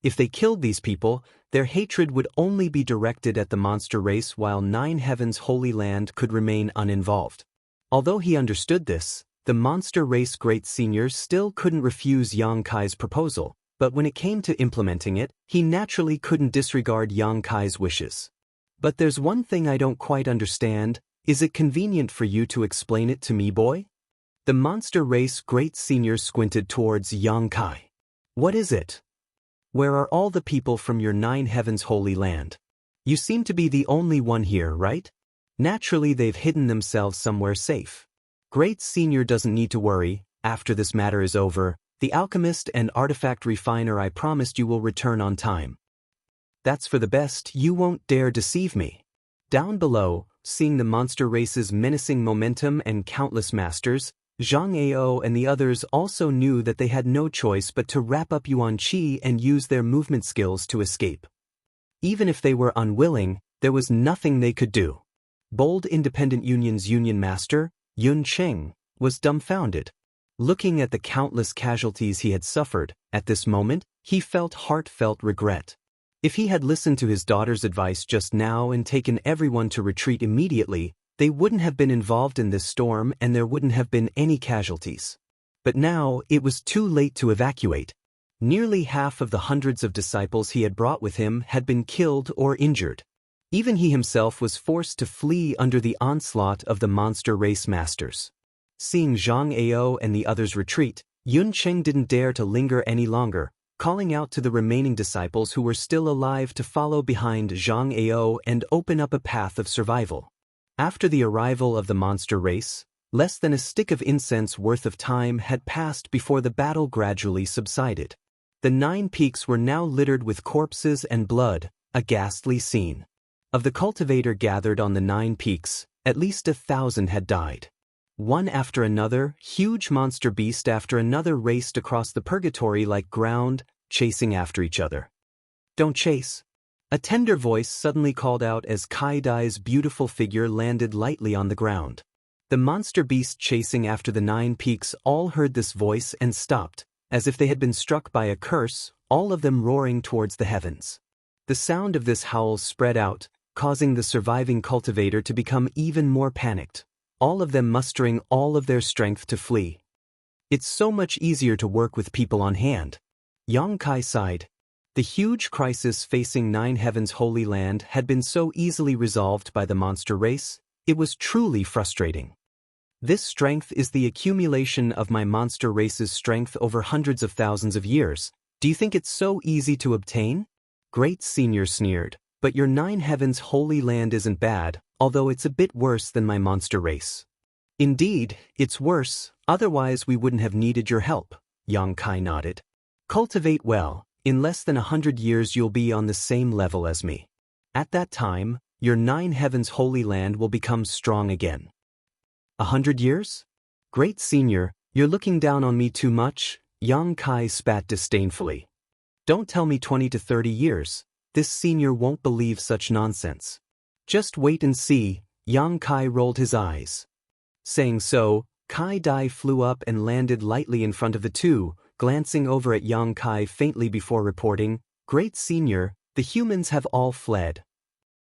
If they killed these people, their hatred would only be directed at the monster race while Nine Heavens' Holy Land could remain uninvolved. Although he understood this, the monster race great senior still couldn't refuse Yang Kai's proposal, but when it came to implementing it, he naturally couldn't disregard Yang Kai's wishes. But there's one thing I don't quite understand. Is it convenient for you to explain it to me, boy? The monster race great senior squinted towards Yang Kai. What is it? Where are all the people from your Nine Heavens Holy Land? You seem to be the only one here, right? Naturally, they've hidden themselves somewhere safe. Great senior doesn't need to worry. After this matter is over, the alchemist and artifact refiner I promised you will return on time. That's for the best. You won't dare deceive me. Down below, seeing the monster race's menacing momentum and countless masters, Jianghu and the others also knew that they had no choice but to wrap up Yuan Qi and use their movement skills to escape. Even if they were unwilling, there was nothing they could do. Bold Independent Union's Union Master, Yun Cheng, was dumbfounded. Looking at the countless casualties he had suffered, at this moment, he felt heartfelt regret. If he had listened to his daughter's advice just now and taken everyone to retreat immediately, they wouldn't have been involved in this storm and there wouldn't have been any casualties. But now, it was too late to evacuate. Nearly half of the hundreds of disciples he had brought with him had been killed or injured. Even he himself was forced to flee under the onslaught of the monster race masters. Seeing Jianghu and the others retreat, Yun Cheng didn't dare to linger any longer, calling out to the remaining disciples who were still alive to follow behind Jianghu and open up a path of survival. After the arrival of the monster race, less than a stick of incense worth of time had passed before the battle gradually subsided. The 9 peaks were now littered with corpses and blood, a ghastly scene. Of the cultivator gathered on the 9 peaks, at least 1,000 had died. One after another, huge monster beast after another raced across the purgatory like ground, chasing after each other. Don't chase. A tender voice suddenly called out as Kai Dai's beautiful figure landed lightly on the ground. The monster beast chasing after the 9 peaks all heard this voice and stopped, as if they had been struck by a curse, all of them roaring towards the heavens. The sound of this howl spread out, causing the surviving cultivator to become even more panicked, all of them mustering all of their strength to flee. It's so much easier to work with people on hand. Yang Kai sighed. The huge crisis facing Nine Heavens Holy Land had been so easily resolved by the monster race, it was truly frustrating. This strength is the accumulation of my monster race's strength over hundreds of thousands of years. Do you think it's so easy to obtain? Great Senior sneered, but your Nine Heavens Holy Land isn't bad, although it's a bit worse than my monster race. Indeed, it's worse, otherwise we wouldn't have needed your help, Yang Kai nodded. Cultivate well. In less than 100 years you'll be on the same level as me. At that time, your Nine Heavens Holy Land will become strong again. 100 years? Great Senior, you're looking down on me too much, Yang Kai spat disdainfully. Don't tell me 20 to 30 years, this senior won't believe such nonsense. Just wait and see, Yang Kai rolled his eyes. Saying so, Kai Dai flew up and landed lightly in front of the two, glancing over at Yang Kai faintly before reporting, Great Senior, the humans have all fled.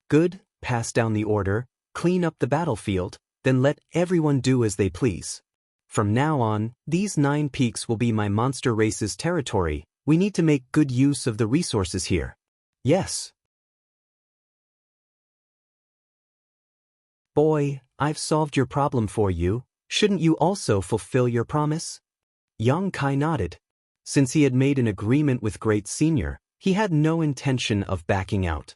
Good, pass down the order, clean up the battlefield, then let everyone do as they please. From now on, these 9 peaks will be my monster race's territory. We need to make good use of the resources here. Yes. Boy, I've solved your problem for you. Shouldn't you also fulfill your promise? Yang Kai nodded. Since he had made an agreement with Great Senior, he had no intention of backing out.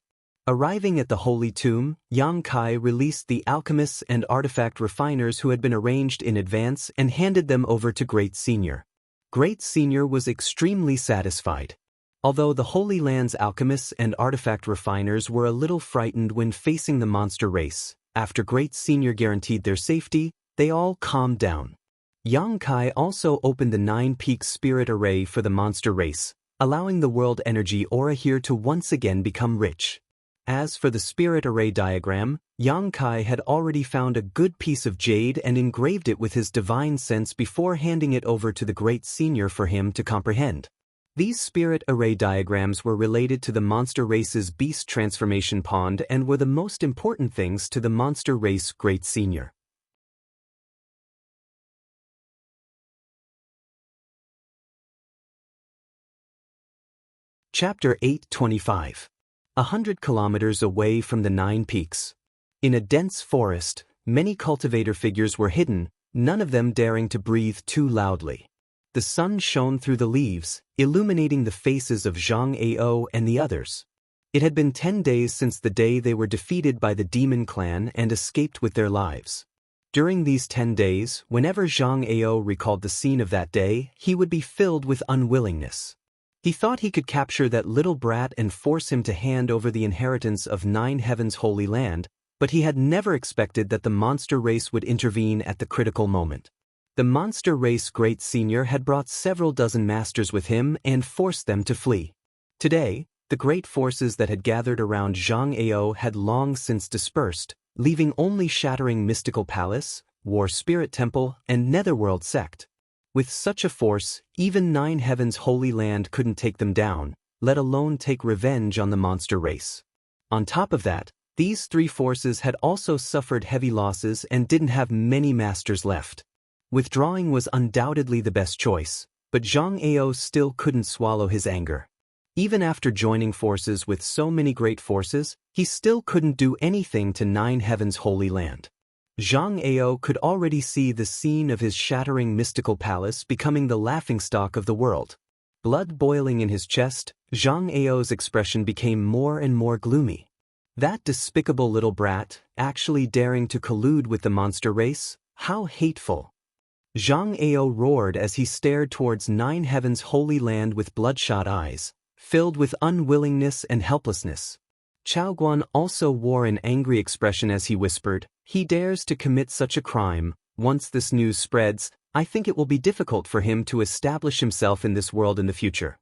Arriving at the Holy Tomb, Yang Kai released the alchemists and artifact refiners who had been arranged in advance and handed them over to Great Senior. Great Senior was extremely satisfied. Although the Holy Land's alchemists and artifact refiners were a little frightened when facing the monster race, after Great Senior guaranteed their safety, they all calmed down. Yang Kai also opened the 9 Peaks Spirit Array for the monster race, allowing the world energy aura here to once again become rich. As for the Spirit Array diagram, Yang Kai had already found a good piece of jade and engraved it with his divine sense before handing it over to the Great Senior for him to comprehend. These Spirit Array diagrams were related to the monster race's beast transformation pond and were the most important things to the monster race Great Senior. Chapter 825. 100 kilometers away from the 9 Peaks. In a dense forest, many cultivator figures were hidden, none of them daring to breathe too loudly. The sun shone through the leaves, illuminating the faces of Zhang Ao and the others. It had been 10 days since the day they were defeated by the demon clan and escaped with their lives. During these 10 days, whenever Zhang Ao recalled the scene of that day, he would be filled with unwillingness. He thought he could capture that little brat and force him to hand over the inheritance of 9 Heavens' Holy Land, but he had never expected that the monster race would intervene at the critical moment. The monster race Great Senior had brought several dozen masters with him and forced them to flee. Today, the great forces that had gathered around Zhang Ao had long since dispersed, leaving only Shattering Mystical Palace, War Spirit Temple, and Netherworld Sect. With such a force, even 9 Heavens' Holy Land couldn't take them down, let alone take revenge on the monster race. On top of that, these 3 forces had also suffered heavy losses and didn't have many masters left. Withdrawing was undoubtedly the best choice, but Zhang Ao still couldn't swallow his anger. Even after joining forces with so many great forces, he still couldn't do anything to 9 Heavens' Holy Land. Zhang Ao could already see the scene of his Shattering Mystical Palace becoming the laughingstock of the world. Blood boiling in his chest, Zhang Ao's expression became more and more gloomy. That despicable little brat, actually daring to collude with the monster race? How hateful! Zhang Ao roared as he stared towards 9 Heavens' Holy Land with bloodshot eyes, filled with unwillingness and helplessness. Chao Guan also wore an angry expression as he whispered, "He dares to commit such a crime. Once this news spreads, I think it will be difficult for him to establish himself in this world in the future."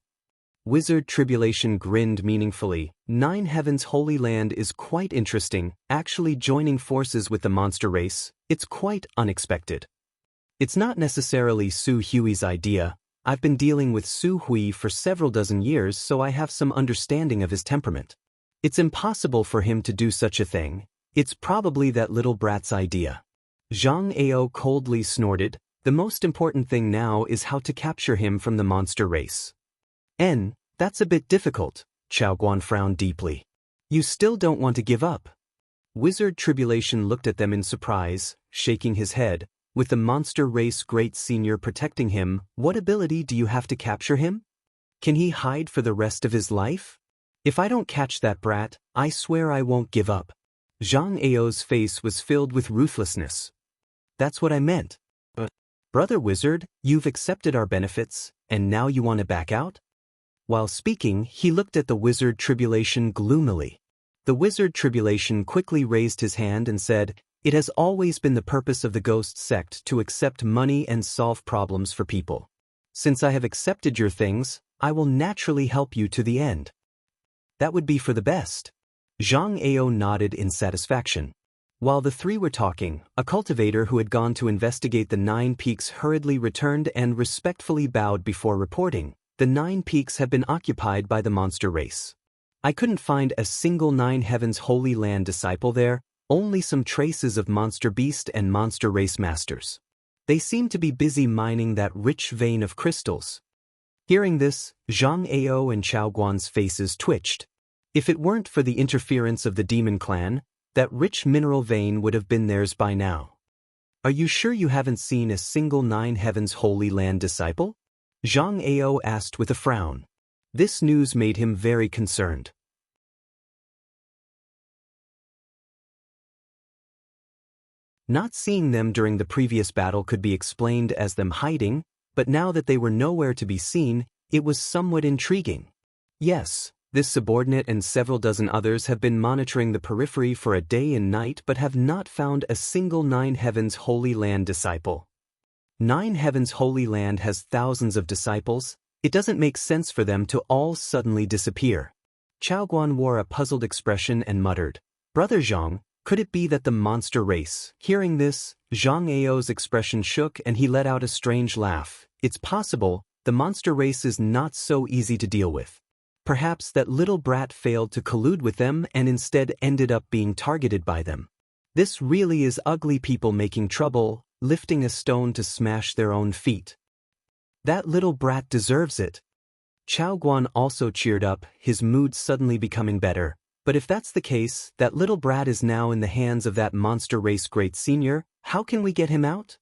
Wizard Tribulation grinned meaningfully. 9 Heavens' Holy Land is quite interesting, actually joining forces with the monster race. It's quite unexpected. It's not necessarily Su Hui's idea. I've been dealing with Su Hui for several dozen years, so I have some understanding of his temperament. It's impossible for him to do such a thing. It's probably that little brat's idea. Zhang Ao coldly snorted. The most important thing now is how to capture him from the monster race. That's a bit difficult, Chao Guan frowned deeply. You still don't want to give up? Wizard Tribulation looked at them in surprise, shaking his head. With the monster race Great Senior protecting him, what ability do you have to capture him? Can he hide for the rest of his life? If I don't catch that brat, I swear I won't give up. Zhang Ao's face was filled with ruthlessness. That's what I meant. But, Brother Wizard, you've accepted our benefits, and now you want to back out? While speaking, he looked at the Wizard Tribulation gloomily. The Wizard Tribulation quickly raised his hand and said, "It has always been the purpose of the Ghost Sect to accept money and solve problems for people. Since I have accepted your things, I will naturally help you to the end." That would be for the best. Zhang Ao nodded in satisfaction. While the 3 were talking, a cultivator who had gone to investigate the 9 Peaks hurriedly returned and respectfully bowed before reporting, "The 9 Peaks have been occupied by the monster race. I couldn't find a single 9 Heavens' Holy Land disciple there, only some traces of monster beast and monster race masters. They seem to be busy mining that rich vein of crystals." Hearing this, Zhang Ao and Chao Guan's faces twitched. If it weren't for the interference of the demon clan, that rich mineral vein would have been theirs by now. Are you sure you haven't seen a single Nine Heavens Holy Land disciple? Jianghu asked with a frown. This news made him very concerned. Not seeing them during the previous battle could be explained as them hiding, but now that they were nowhere to be seen, it was somewhat intriguing. Yes, this subordinate and several dozen others have been monitoring the periphery for a day and night but have not found a single Nine Heavens Holy Land disciple. Nine Heavens Holy Land has thousands of disciples. It doesn't make sense for them to all suddenly disappear. Chaoguan wore a puzzled expression and muttered, "Brother Zhang, could it be that the monster race?" Hearing this, Zhang Ao's expression shook and he let out a strange laugh. It's possible, the monster race is not so easy to deal with. Perhaps that little brat failed to collude with them and instead ended up being targeted by them. This really is ugly people making trouble, lifting a stone to smash their own feet. That little brat deserves it. Chaoguan also cheered up, his mood suddenly becoming better. But if that's the case, that little brat is now in the hands of that monster race great senior, how can we get him out?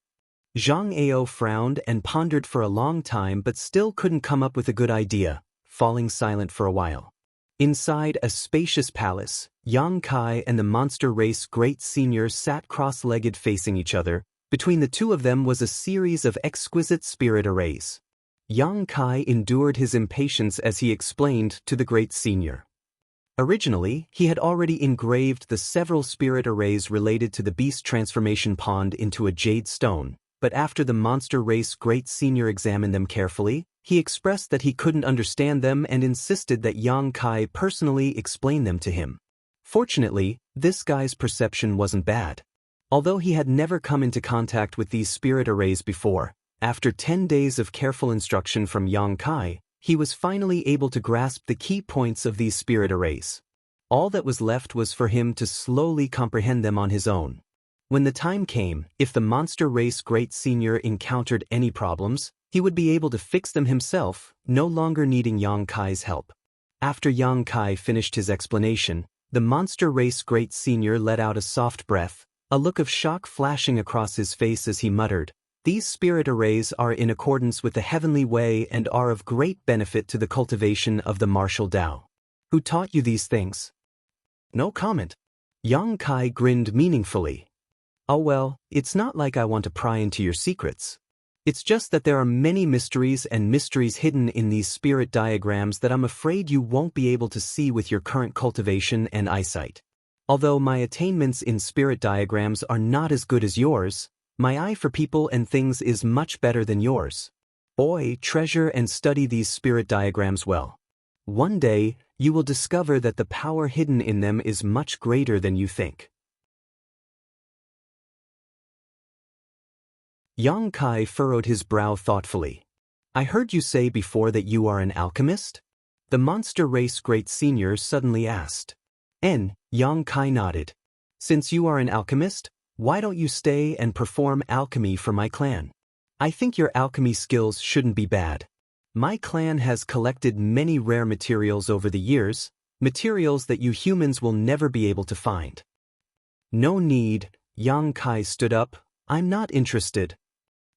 Zhang Ao frowned and pondered for a long time but still couldn't come up with a good idea, falling silent for a while. Inside a spacious palace, Yang Kai and the monster race great senior sat cross-legged facing each other. Between the two of them was a series of exquisite spirit arrays. Yang Kai endured his impatience as he explained to the great senior. Originally, he had already engraved the several spirit arrays related to the beast transformation pond into a jade stone, but after the monster race great senior examined them carefully, he expressed that he couldn't understand them and insisted that Yang Kai personally explain them to him. Fortunately, this guy's perception wasn't bad. Although he had never come into contact with these spirit arrays before, after 10 days of careful instruction from Yang Kai, he was finally able to grasp the key points of these spirit arrays. All that was left was for him to slowly comprehend them on his own. When the time came, if the monster race great senior encountered any problems, he would be able to fix them himself, no longer needing Yang Kai's help. After Yang Kai finished his explanation, the monster race great senior let out a soft breath, a look of shock flashing across his face as he muttered, "These spirit arrays are in accordance with the heavenly way and are of great benefit to the cultivation of the martial Tao. Who taught you these things?" No comment. Yang Kai grinned meaningfully. "Oh well, it's not like I want to pry into your secrets. It's just that there are many mysteries and mysteries hidden in these spirit diagrams that I'm afraid you won't be able to see with your current cultivation and eyesight. Although my attainments in spirit diagrams are not as good as yours, my eye for people and things is much better than yours. Boy, treasure and study these spirit diagrams well. One day, you will discover that the power hidden in them is much greater than you think." Yang Kai furrowed his brow thoughtfully. "I heard you say before that you are an alchemist?" The monster race great senior suddenly asked. Yang Kai nodded. "Since you are an alchemist, why don't you stay and perform alchemy for my clan? I think your alchemy skills shouldn't be bad. My clan has collected many rare materials over the years, materials that you humans will never be able to find." "No need," Yang Kai stood up. "I'm not interested."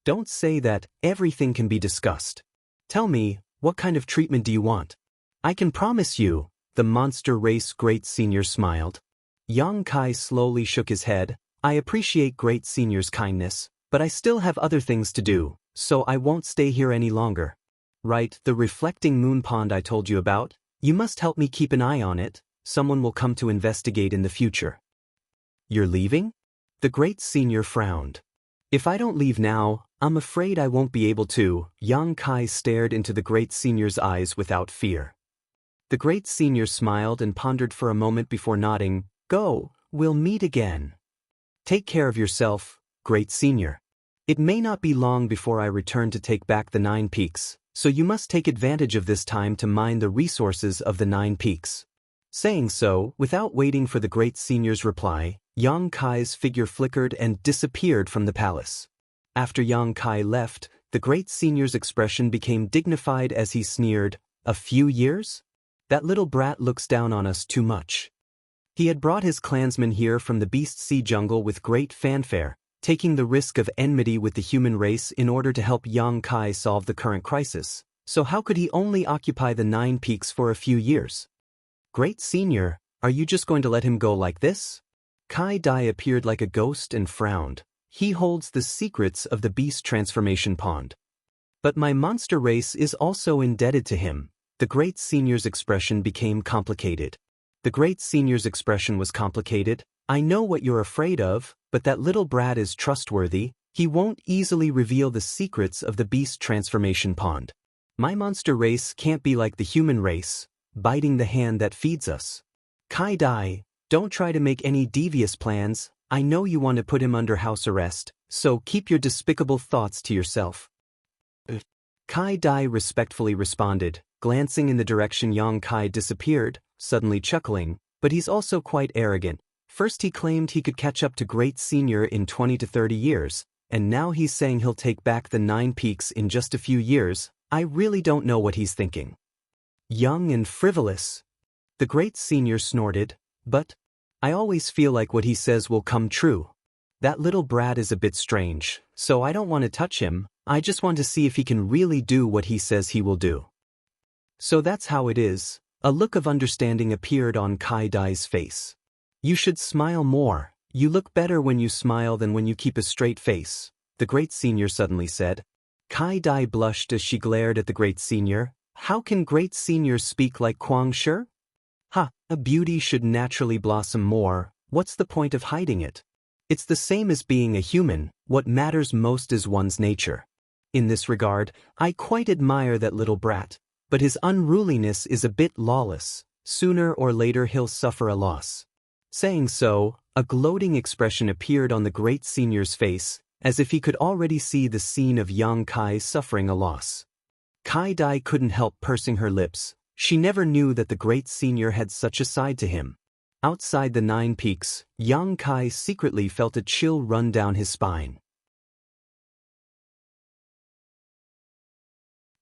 "Don't say that, everything can be discussed. Tell me, what kind of treatment do you want? I can promise you." The monster race great senior smiled. Yang Kai slowly shook his head. "I appreciate great senior's kindness, but I still have other things to do, so I won't stay here any longer." "Right, the reflecting moon pond I told you about? You must help me keep an eye on it. Someone will come to investigate in the future." "You're leaving?" The great senior frowned. "If I don't leave now, I'm afraid I won't be able to." Yang Kai stared into the great senior's eyes without fear. The great senior smiled and pondered for a moment before nodding. "Go, we'll meet again. Take care of yourself, great senior. It may not be long before I return to take back the 9 peaks, so you must take advantage of this time to mine the resources of the 9 peaks." Saying so, without waiting for the great senior's reply, Yang Kai's figure flickered and disappeared from the palace. After Yang Kai left, the great senior's expression became dignified as he sneered, "A few years? That little brat looks down on us too much." He had brought his clansmen here from the Beast Sea jungle with great fanfare, taking the risk of enmity with the human race in order to help Yang Kai solve the current crisis. So how could he only occupy the 9 peaks for a few years? Great Senior, are you just going to let him go like this? Kai Dai appeared like a ghost and frowned. He holds the secrets of the beast transformation pond. But my monster race is also indebted to him. The Great Senior's expression became complicated. The Great Senior's expression was complicated. I know what you're afraid of, but that little brat is trustworthy. He won't easily reveal the secrets of the beast transformation pond. My monster race can't be like the human race, biting the hand that feeds us. Kai Dai, don't try to make any devious plans. I know you want to put him under house arrest, so keep your despicable thoughts to yourself. Kai Dai respectfully responded, glancing in the direction Yang Kai disappeared, suddenly chuckling, but he's also quite arrogant. First he claimed he could catch up to Great Senior in 20 to 30 years, and now he's saying he'll take back the 9 peaks in just a few years. I really don't know what he's thinking. Young and frivolous. The Great Senior snorted, but I always feel like what he says will come true. That little brat is a bit strange, so I don't want to touch him. I just want to see if he can really do what he says he will do. So that's how it is. A look of understanding appeared on Kai Dai's face. You should smile more. You look better when you smile than when you keep a straight face, the Great Senior suddenly said. Kai Dai blushed as she glared at the Great Senior. How can Great Seniors speak like Kuang Shi? A beauty should naturally blossom more. What's the point of hiding it? It's the same as being a human. What matters most is one's nature. In this regard, I quite admire that little brat, but his unruliness is a bit lawless. Sooner or later he'll suffer a loss. Saying so, a gloating expression appeared on the Great Senior's face, as if he could already see the scene of Yang Kai suffering a loss. Kai Dai couldn't help pursing her lips. She never knew that the Great Senior had such a side to him. Outside the 9 peaks, Yang Kai secretly felt a chill run down his spine.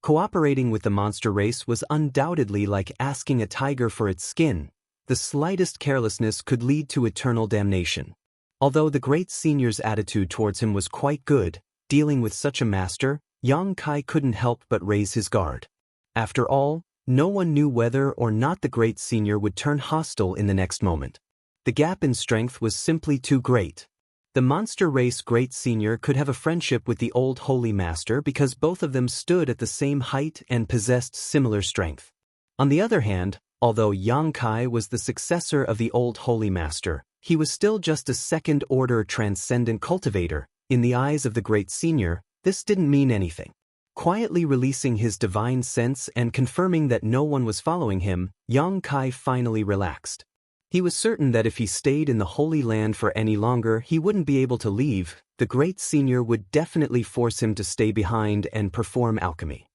Cooperating with the monster race was undoubtedly like asking a tiger for its skin. The slightest carelessness could lead to eternal damnation. Although the Great Senior's attitude towards him was quite good, dealing with such a master, Yang Kai couldn't help but raise his guard. After all, no one knew whether or not the Great Senior would turn hostile in the next moment. The gap in strength was simply too great. The monster race Great Senior could have a friendship with the old Holy Master because both of them stood at the same height and possessed similar strength. On the other hand, although Yang Kai was the successor of the old Holy Master, he was still just a second-order transcendent cultivator. In the eyes of the Great Senior, this didn't mean anything. Quietly releasing his divine sense and confirming that no one was following him, Yang Kai finally relaxed. He was certain that if he stayed in the Holy Land for any longer, he wouldn't be able to leave. The Great Senior would definitely force him to stay behind and perform alchemy.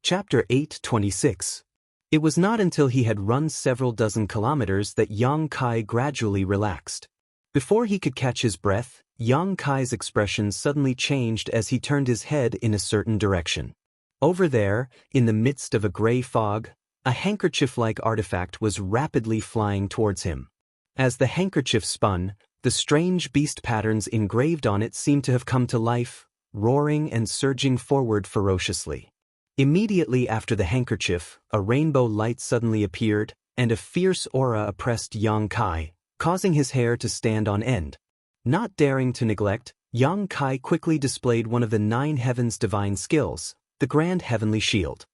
Chapter 8:26. It was not until he had run several dozen kilometers that Yang Kai gradually relaxed. Before he could catch his breath, Yang Kai's expression suddenly changed as he turned his head in a certain direction. Over there, in the midst of a gray fog, a handkerchief-like artifact was rapidly flying towards him. As the handkerchief spun, the strange beast patterns engraved on it seemed to have come to life, roaring and surging forward ferociously. Immediately after the handkerchief, a rainbow light suddenly appeared, and a fierce aura oppressed Yang Kai, causing his hair to stand on end. Not daring to neglect, Yang Kai quickly displayed one of the 9 heavens' divine skills, the Grand Heavenly Shield.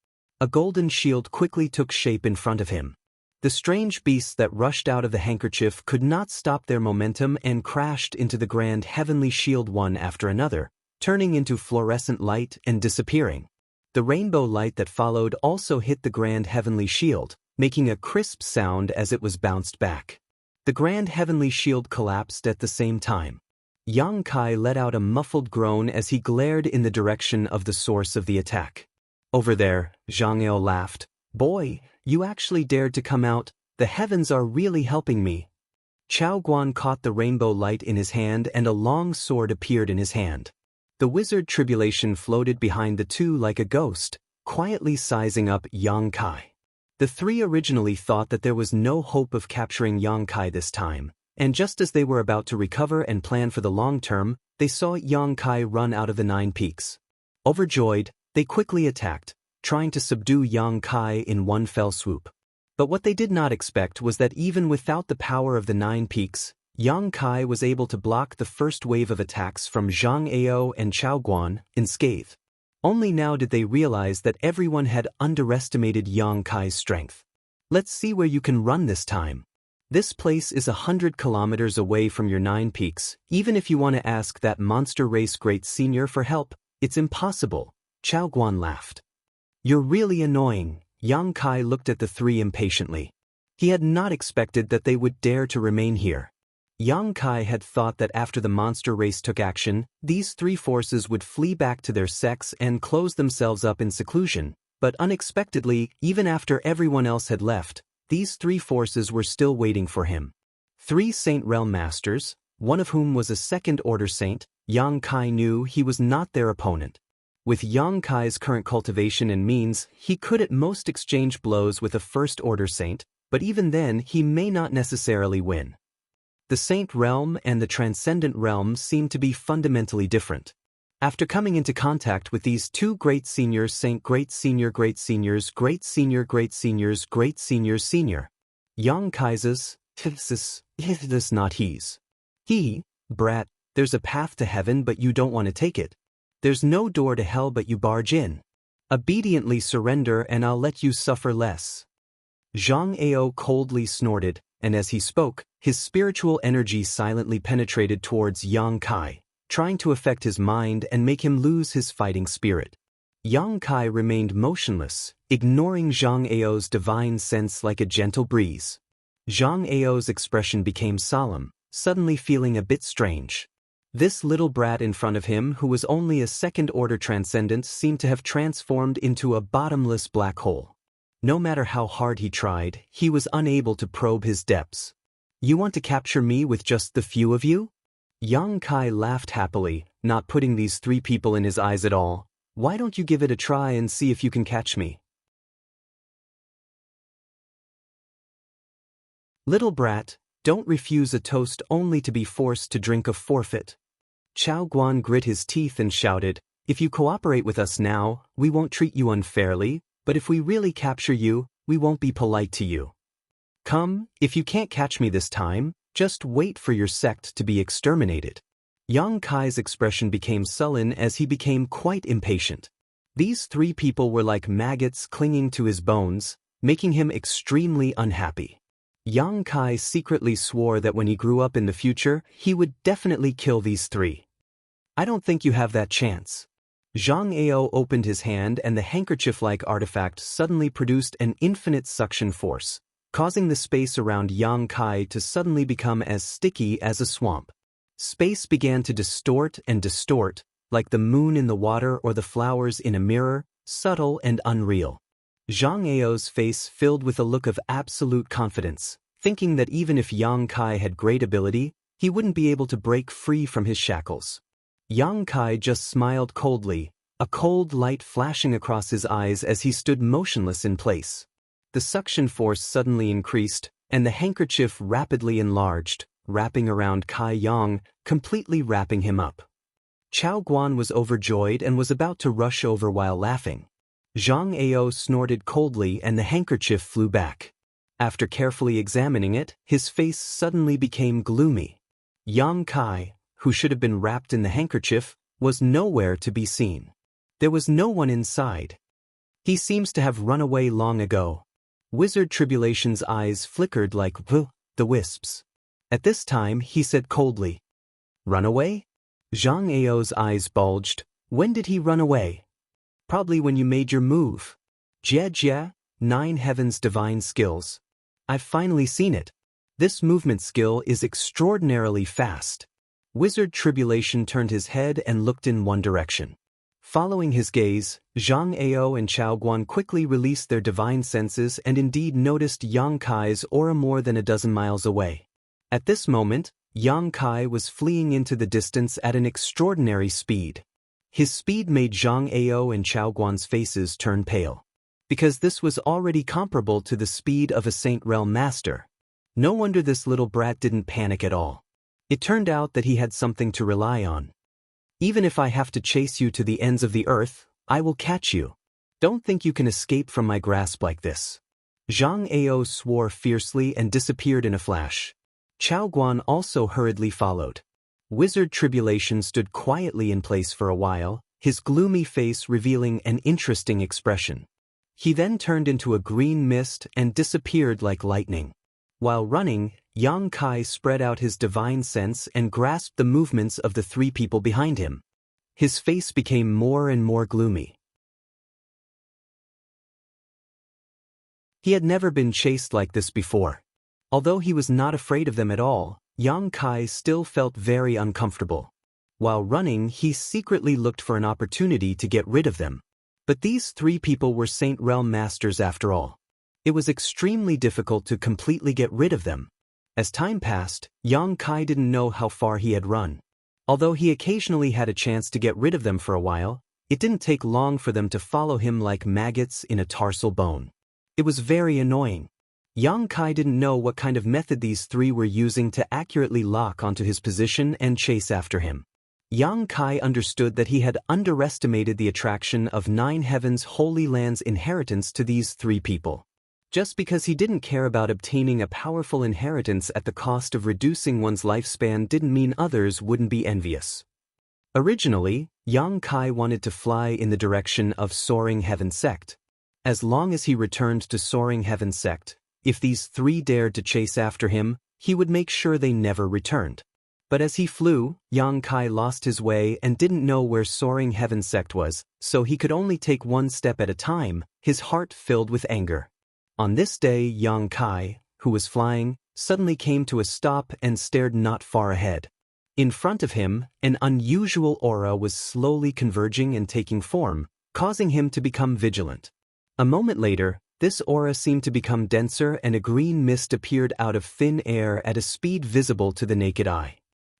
A golden shield quickly took shape in front of him. The strange beasts that rushed out of the handkerchief could not stop their momentum and crashed into the Grand Heavenly Shield one after another, turning into fluorescent light and disappearing. The rainbow light that followed also hit the Grand Heavenly Shield, making a crisp sound as it was bounced back. The Grand Heavenly Shield collapsed at the same time. Yang Kai let out a muffled groan as he glared in the direction of the source of the attack. Over there, Jianghu laughed. Boy, you actually dared to come out. The heavens are really helping me. Chao Guan caught the rainbow light in his hand and a long sword appeared in his hand. The wizard Tribulation floated behind the two like a ghost, quietly sizing up Yang Kai. The three originally thought that there was no hope of capturing Yang Kai this time, and just as they were about to recover and plan for the long term, they saw Yang Kai run out of the 9 peaks. Overjoyed, they quickly attacked, trying to subdue Yang Kai in one fell swoop. But what they did not expect was that even without the power of the 9 peaks, Yang Kai was able to block the first wave of attacks from Zhang Ao and Chao Guan unscathed. Only now did they realize that everyone had underestimated Yang Kai's strength. Let's see where you can run this time. This place is 100 kilometers away from your 9 peaks. Even if you want to ask that monster race great senior for help, it's impossible. Chao Guan laughed. You're really annoying. Yang Kai looked at the three impatiently. He had not expected that they would dare to remain here. Yang Kai had thought that after the monster race took action, these three forces would flee back to their sects and close themselves up in seclusion, but unexpectedly, even after everyone else had left, these three forces were still waiting for him. 3 Saint Realm Masters, one of whom was a second-order saint. Yang Kai knew he was not their opponent. With Yang Kai's current cultivation and means, he could at most exchange blows with a first-order saint, but even then he may not necessarily win. The Saint Realm and the Transcendent Realm seem to be fundamentally different. After coming into contact with these 2 great seniors, Saint Great Senior, Great Seniors, Great Senior, Great Seniors, Great Seniors, Senior, Yang Kai's, this not his. He, brat, there's a path to heaven but you don't want to take it. There's no door to hell but you barge in. Obediently surrender and I'll let you suffer less. Zhang Ao coldly snorted, and as he spoke, his spiritual energy silently penetrated towards Yang Kai, trying to affect his mind and make him lose his fighting spirit. Yang Kai remained motionless, ignoring Zhang Ao's divine sense like a gentle breeze. Zhang Ao's expression became solemn, suddenly feeling a bit strange. This little brat in front of him, who was only a second-order transcendent, seemed to have transformed into a bottomless black hole. No matter how hard he tried, he was unable to probe his depths. You want to capture me with just the few of you? Yang Kai laughed happily, not putting these 3 people in his eyes at all. Why don't you give it a try and see if you can catch me? Little brat, don't refuse a toast only to be forced to drink a forfeit. Chao Guan grit his teeth and shouted, if you cooperate with us now, we won't treat you unfairly, but if we really capture you, we won't be polite to you. Come, if you can't catch me this time, just wait for your sect to be exterminated. Yang Kai's expression became sullen as he became quite impatient. These 3 people were like maggots clinging to his bones, making him extremely unhappy. Yang Kai secretly swore that when he grew up in the future, he would definitely kill these 3. I don't think you have that chance. Zhang Ao opened his hand and the handkerchief-like artifact suddenly produced an infinite suction force, causing the space around Yang Kai to suddenly become as sticky as a swamp. Space began to distort and distort, like the moon in the water or the flowers in a mirror, subtle and unreal. Zhang Ao's face filled with a look of absolute confidence, thinking that even if Yang Kai had great ability, he wouldn't be able to break free from his shackles. Yang Kai just smiled coldly, a cold light flashing across his eyes as he stood motionless in place. The suction force suddenly increased, and the handkerchief rapidly enlarged, wrapping around Kai Yang, completely wrapping him up. Chao Guan was overjoyed and was about to rush over while laughing. Zhang Ao snorted coldly and the handkerchief flew back. After carefully examining it, his face suddenly became gloomy. Yang Kai, who should have been wrapped in the handkerchief, was nowhere to be seen. There was no one inside. He seems to have run away long ago. Wizard Tribulation's eyes flickered like the wisps. At this time he said coldly, "Run away?" Zhang Ao's eyes bulged. When did he run away? Probably when you made your move. Jia, 9 Heavens divine skills. I've finally seen it. This movement skill is extraordinarily fast. Wizard Tribulation turned his head and looked in one direction. Following his gaze, Zhang Ao and Chao Guan quickly released their divine senses and indeed noticed Yang Kai's aura more than a dozen miles away. At this moment, Yang Kai was fleeing into the distance at an extraordinary speed. His speed made Zhang Ao and Chao Guan's faces turn pale. because this was already comparable to the speed of a Saint Realm Master. No wonder this little brat didn't panic at all. It turned out that he had something to rely on. Even if I have to chase you to the ends of the earth, I will catch you. Don't think you can escape from my grasp like this. Zhang Ao swore fiercely and disappeared in a flash. Chao Guan also hurriedly followed. Wizard Tribulation stood quietly in place for a while, his gloomy face revealing an interesting expression. He then turned into a green mist and disappeared like lightning. While running, Yang Kai spread out his divine sense and grasped the movements of the three people behind him. His face became more and more gloomy. He had never been chased like this before. Although he was not afraid of them at all, Yang Kai still felt very uncomfortable. While running, he secretly looked for an opportunity to get rid of them. But these three people were Saint Realm Masters after all. It was extremely difficult to completely get rid of them. As time passed, Yang Kai didn't know how far he had run. Although he occasionally had a chance to get rid of them for a while, it didn't take long for them to follow him like maggots in a tarsal bone. It was very annoying. Yang Kai didn't know what kind of method these three were using to accurately lock onto his position and chase after him. Yang Kai understood that he had underestimated the attraction of Nine Heavens Holy Land's inheritance to these three people. Just because he didn't care about obtaining a powerful inheritance at the cost of reducing one's lifespan didn't mean others wouldn't be envious. Originally, Yang Kai wanted to fly in the direction of Soaring Heaven Sect. As long as he returned to Soaring Heaven Sect, if these three dared to chase after him, he would make sure they never returned. But as he flew, Yang Kai lost his way and didn't know where Soaring Heaven Sect was, so he could only take one step at a time, his heart filled with anger. On this day, Yang Kai, who was flying, suddenly came to a stop and stared not far ahead. In front of him, an unusual aura was slowly converging and taking form, causing him to become vigilant. A moment later, this aura seemed to become denser and a green mist appeared out of thin air at a speed visible to the naked eye.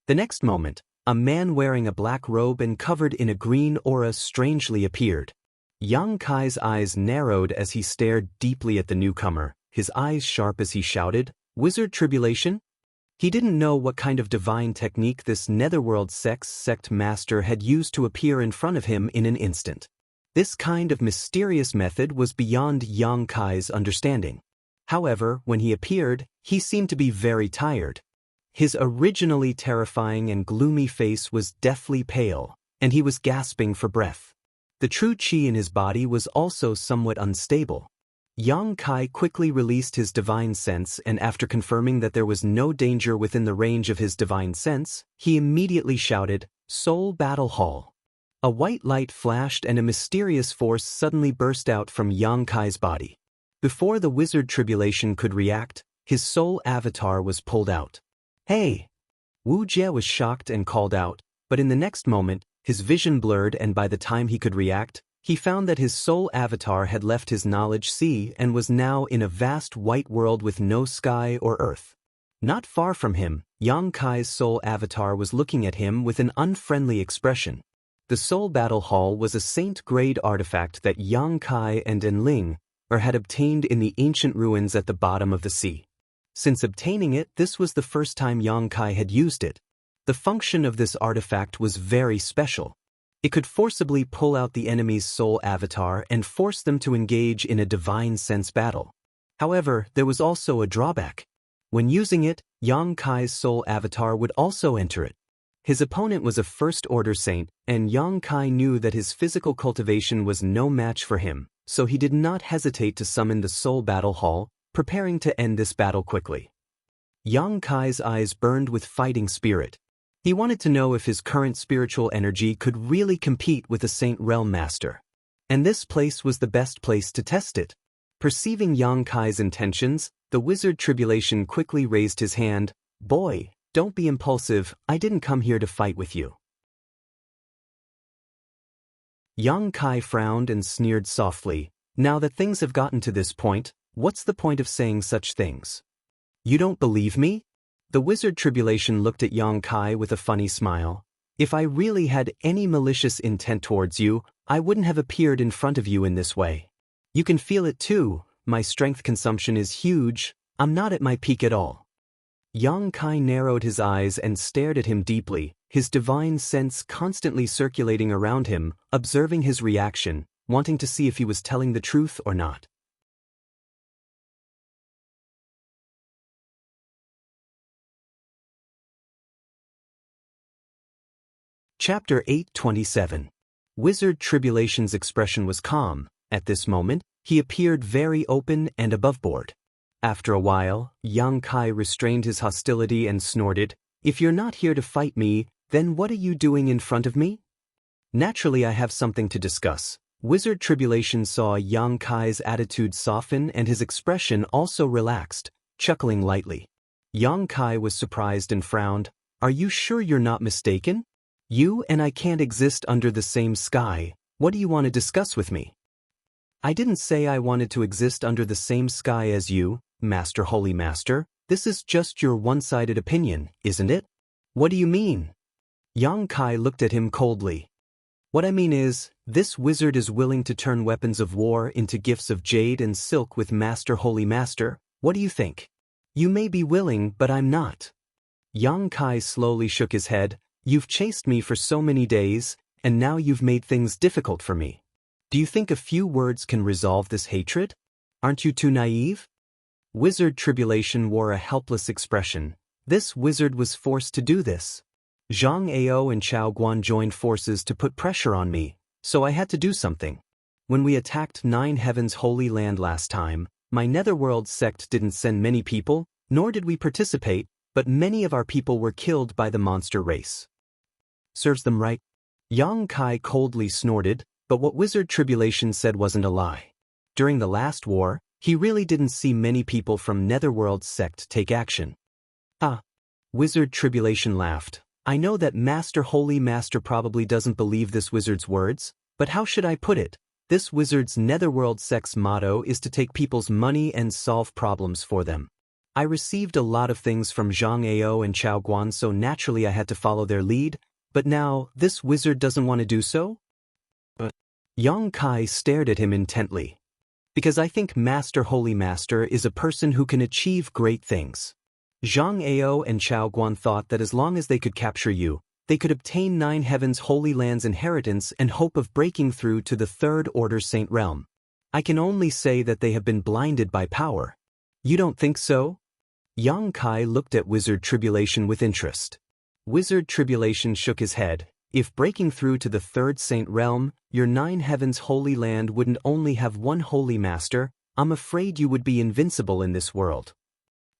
The next moment, a man wearing a black robe and covered in a green aura strangely appeared. Yang Kai's eyes narrowed as he stared deeply at the newcomer, his eyes sharp as he shouted, "Wizard Tribulation?" He didn't know what kind of divine technique this netherworld sect master had used to appear in front of him in an instant. This kind of mysterious method was beyond Yang Kai's understanding. However, when he appeared, he seemed to be very tired. His originally terrifying and gloomy face was deathly pale, and he was gasping for breath. The true qi in his body was also somewhat unstable. Yang Kai quickly released his divine sense and after confirming that there was no danger within the range of his divine sense, he immediately shouted, "Soul Battle Hall." A white light flashed and a mysterious force suddenly burst out from Yang Kai's body. Before the Wizard Tribulation could react, his soul avatar was pulled out. "Hey!" Wuxia was shocked and called out, but in the next moment, his vision blurred and by the time he could react, he found that his soul avatar had left his knowledge sea and was now in a vast white world with no sky or earth. Not far from him, Yang Kai's soul avatar was looking at him with an unfriendly expression. The Soul Battle Hall was a saint-grade artifact that Yang Kai and Enling had obtained in the ancient ruins at the bottom of the sea. Since obtaining it, this was the first time Yang Kai had used it. The function of this artifact was very special. It could forcibly pull out the enemy's soul avatar and force them to engage in a divine sense battle. However, there was also a drawback. When using it, Yang Kai's soul avatar would also enter it. His opponent was a first-order saint, and Yang Kai knew that his physical cultivation was no match for him, so he did not hesitate to summon the Soul Battle Hall, preparing to end this battle quickly. Yang Kai's eyes burned with fighting spirit. He wanted to know if his current spiritual energy could really compete with a Saint Realm Master. And this place was the best place to test it. Perceiving Yang Kai's intentions, the Wizard Tribulation quickly raised his hand. "Boy, don't be impulsive, I didn't come here to fight with you." Yang Kai frowned and sneered softly. "Now that things have gotten to this point, what's the point of saying such things? You don't believe me?" The Wizard Tribulation looked at Yang Kai with a funny smile. "If I really had any malicious intent towards you, I wouldn't have appeared in front of you in this way. You can feel it too, my strength consumption is huge, I'm not at my peak at all. Yang Kai narrowed his eyes and stared at him deeply, his divine sense constantly circulating around him, observing his reaction, wanting to see if he was telling the truth or not. Chapter 8:27. Wizard Tribulation's expression was calm. At this moment, he appeared very open and aboveboard. After a while, Yang Kai restrained his hostility and snorted, "If you're not here to fight me, then what are you doing in front of me?" "Naturally I have something to discuss." Wizard Tribulation saw Yang Kai's attitude soften and his expression also relaxed, chuckling lightly. Yang Kai was surprised and frowned. "Are you sure you're not mistaken? You and I can't exist under the same sky. What do you want to discuss with me?" "I didn't say I wanted to exist under the same sky as you, Master Holy Master. This is just your one-sided opinion, isn't it?" "What do you mean?" Yang Kai looked at him coldly. "What I mean is, this wizard is willing to turn weapons of war into gifts of jade and silk with Master Holy Master. What do you think?" "You may be willing, but I'm not." Yang Kai slowly shook his head. "You've chased me for so many days, and now you've made things difficult for me. Do you think a few words can resolve this hatred? Aren't you too naive?" Wizard Tribulation wore a helpless expression. This wizard was forced to do this. Zhang Ao and Chao Guan joined forces to put pressure on me, so I had to do something. When we attacked Nine Heavens' Holy Land last time, my Netherworld sect didn't send many people, nor did we participate, but many of our people were killed by the monster race. Serves them right. Yang Kai coldly snorted, but what Wizard Tribulation said wasn't a lie. During the last war, he really didn't see many people from Netherworld's sect take action. "Ah." Wizard Tribulation laughed. "I know that Master Holy Master probably doesn't believe this wizard's words, but how should I put it? This wizard's Netherworld sect's motto is to take people's money and solve problems for them. I received a lot of things from Zhang Ao and Chao Guan, so naturally I had to follow their lead, but now this wizard doesn't want to do so?" Yang Kai stared at him intently. "Because I think Master Holy Master is a person who can achieve great things." Zhang Ao and Chao Guan thought that as long as they could capture you, they could obtain Nine Heavens' Holy Land's inheritance and hope of breaking through to the Third Order Saint Realm. I can only say that they have been blinded by power. You don't think so? Yang Kai looked at Wizard Tribulation with interest. Wizard Tribulation shook his head. "If breaking through to the Third Saint Realm, your Nine Heavens' Holy Land wouldn't only have one Holy Master, I'm afraid you would be invincible in this world.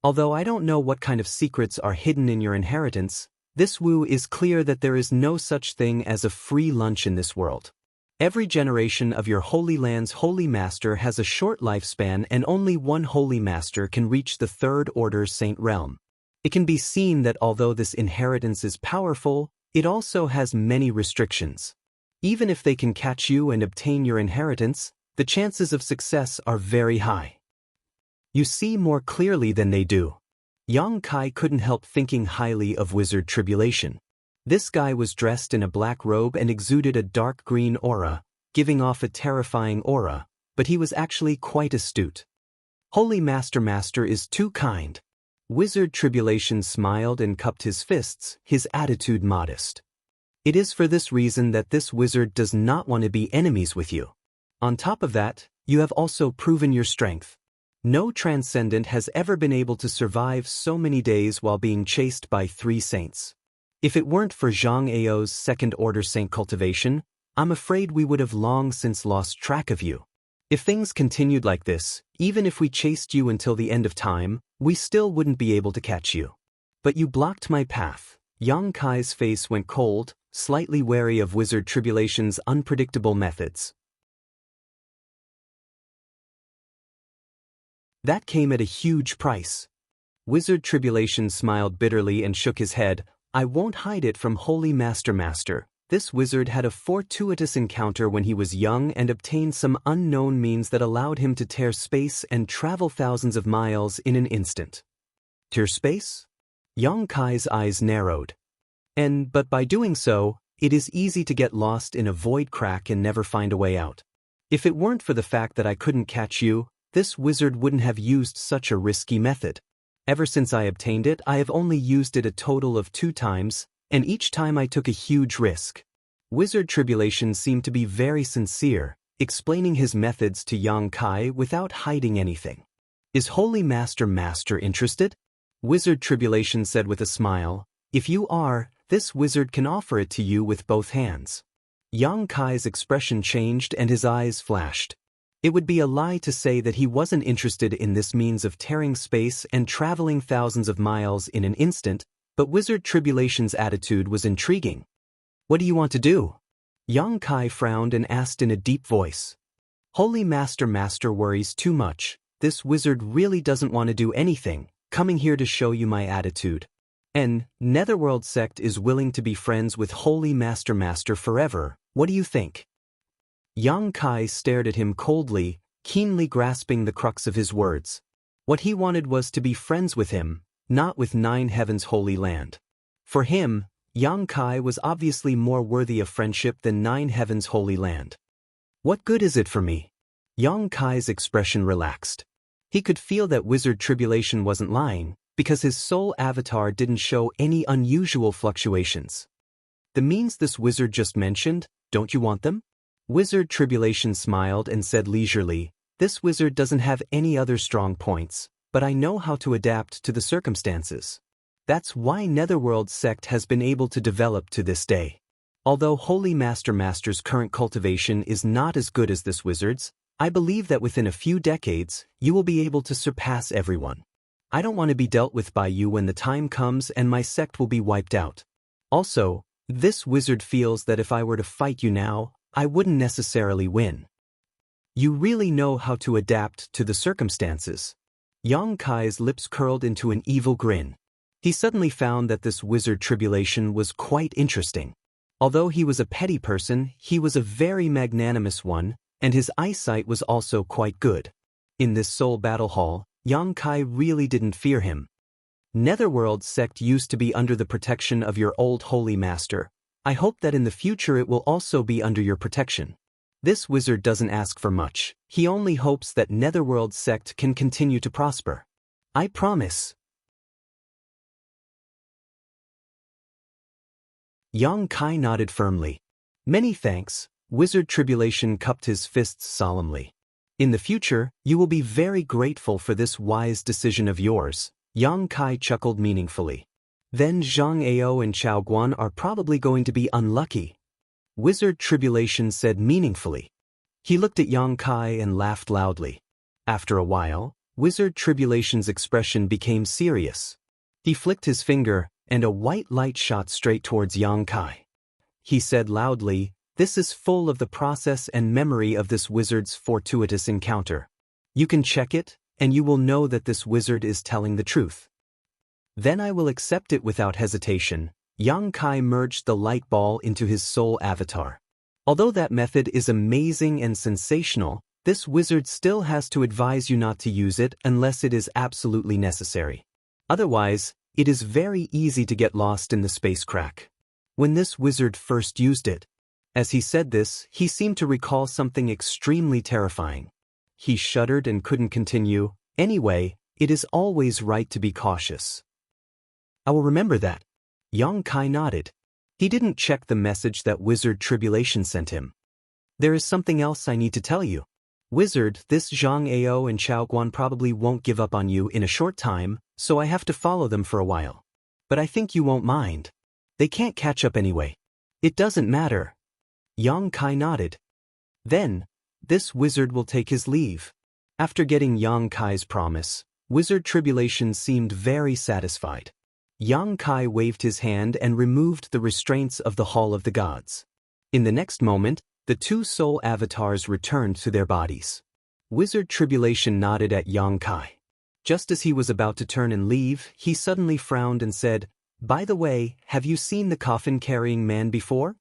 Although I don't know what kind of secrets are hidden in your inheritance, this Wu is clear that there is no such thing as a free lunch in this world. Every generation of your Holy Land's Holy Master has a short lifespan and only one Holy Master can reach the Third Order Saint Realm. It can be seen that although this inheritance is powerful, it also has many restrictions. Even if they can catch you and obtain your inheritance, the chances of success are very high. You see more clearly than they do." Yang Kai couldn't help thinking highly of Wizard Tribulation. This guy was dressed in a black robe and exuded a dark green aura, giving off a terrifying aura, but he was actually quite astute. "Holy Master is too kind." Wizard Tribulation smiled and cupped his fists, his attitude modest. "It is for this reason that this wizard does not want to be enemies with you. On top of that, you have also proven your strength. No transcendent has ever been able to survive so many days while being chased by 3 saints. If it weren't for Zhang Ao's Second Order Saint Cultivation, I'm afraid we would have long since lost track of you. If things continued like this, even if we chased you until the end of time, we still wouldn't be able to catch you. But you blocked my path." Yang Kai's face went cold, slightly wary of Wizard Tribulation's unpredictable methods. "That came at a huge price." Wizard Tribulation smiled bitterly and shook his head. "I won't hide it from Holy Master. This wizard had a fortuitous encounter when he was young and obtained some unknown means that allowed him to tear space and travel thousands of miles in an instant." "Tear space?" Yang Kai's eyes narrowed. But by doing so, it is easy to get lost in a void crack and never find a way out. If it weren't for the fact that I couldn't catch you, this wizard wouldn't have used such a risky method. Ever since I obtained it, I have only used it a total of 2 times, and each time I took a huge risk. Wizard Tribulation seemed to be very sincere, explaining his methods to Yang Kai without hiding anything. Is Holy Master interested? Wizard Tribulation said with a smile, if you are, this wizard can offer it to you with both hands. Yang Kai's expression changed and his eyes flashed. It would be a lie to say that he wasn't interested in this means of tearing space and traveling thousands of miles in an instant, but Wizard Tribulation's attitude was intriguing. What do you want to do? Yang Kai frowned and asked in a deep voice. Holy Master worries too much. This wizard really doesn't want to do anything, coming here to show you my attitude. And Netherworld sect is willing to be friends with Holy Master forever. What do you think? Yang Kai stared at him coldly, keenly grasping the crux of his words. What he wanted was to be friends with him, not with 9 Heavens Holy Land. For him, Yang Kai was obviously more worthy of friendship than 9 Heavens Holy Land. What good is it for me? Yang Kai's expression relaxed. He could feel that Wizard Tribulation wasn't lying, because his soul avatar didn't show any unusual fluctuations. The means this wizard just mentioned, don't you want them? Wizard Tribulation smiled and said leisurely, this wizard doesn't have any other strong points, but I know how to adapt to the circumstances. That's why Netherworld sect has been able to develop to this day. Although Holy Master's current cultivation is not as good as this wizard's, I believe that within a few decades, you will be able to surpass everyone. I don't want to be dealt with by you when the time comes and my sect will be wiped out. Also, this wizard feels that if I were to fight you now, I wouldn't necessarily win. You really know how to adapt to the circumstances. Yang Kai's lips curled into an evil grin. He suddenly found that this Wizard Tribulation was quite interesting. Although he was a petty person, he was a very magnanimous one, and his eyesight was also quite good. In this soul battle hall, Yang Kai really didn't fear him. Netherworld sect used to be under the protection of your old Holy Master. I hope that in the future it will also be under your protection. This wizard doesn't ask for much. He only hopes that Netherworld sect can continue to prosper. I promise. Yang Kai nodded firmly. Many thanks. Wizard Tribulation cupped his fists solemnly. In the future, you will be very grateful for this wise decision of yours. Yang Kai chuckled meaningfully. Then Zhang Ao and Chao Guan are probably going to be unlucky. Wizard Tribulation said meaningfully. He looked at Yang Kai and laughed loudly. After a while, Wizard Tribulation's expression became serious. He flicked his finger, and a white light shot straight towards Yang Kai. He said loudly, this is full of the process and memory of this wizard's fortuitous encounter. You can check it, and you will know that this wizard is telling the truth. Then I will accept it without hesitation. Yang Kai merged the light ball into his soul avatar. Although that method is amazing and sensational, this wizard still has to advise you not to use it unless it is absolutely necessary. Otherwise, it is very easy to get lost in the space crack. When this wizard first used it, as he said this, he seemed to recall something extremely terrifying. He shuddered and couldn't continue. Anyway, it is always right to be cautious. I will remember that. Yang Kai nodded. He didn't check the message that Wizard Tribulation sent him. There is something else I need to tell you. Wizard, this Zhang Ao and Chao Guan probably won't give up on you in a short time, so I have to follow them for a while. But I think you won't mind. They can't catch up anyway. It doesn't matter. Yang Kai nodded. Then, this wizard will take his leave. After getting Yang Kai's promise, Wizard Tribulation seemed very satisfied. Yang Kai waved his hand and removed the restraints of the Hall of the Gods. In the next moment, the 2 soul avatars returned to their bodies. Wizard Tribulation nodded at Yang Kai. Just as he was about to turn and leave, he suddenly frowned and said, by the way, have you seen the coffin-carrying man before?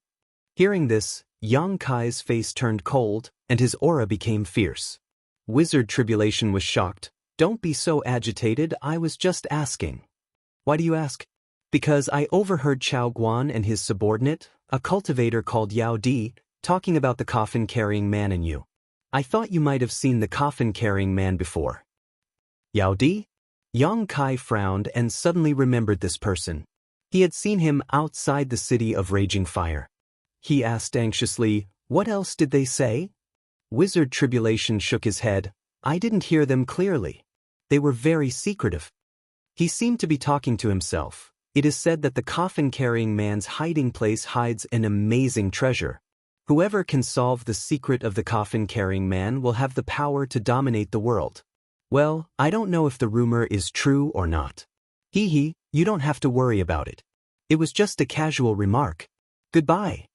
Hearing this, Yang Kai's face turned cold, and his aura became fierce. Wizard Tribulation was shocked. Don't be so agitated, I was just asking. Why do you ask? Because I overheard Chao Guan and his subordinate, a cultivator called Yao Di, talking about the coffin-carrying man and you. I thought you might have seen the coffin-carrying man before. Yao Di? Yang Kai frowned and suddenly remembered this person. He had seen him outside the city of raging fire. He asked anxiously, "What else did they say?" Wizard Tribulation shook his head. "I didn't hear them clearly. They were very secretive." He seemed to be talking to himself. "It is said that the coffin-carrying man's hiding place hides an amazing treasure. Whoever can solve the secret of the coffin-carrying man will have the power to dominate the world." Well, I don't know if the rumor is true or not. Hee, you don't have to worry about it. It was just a casual remark. Goodbye.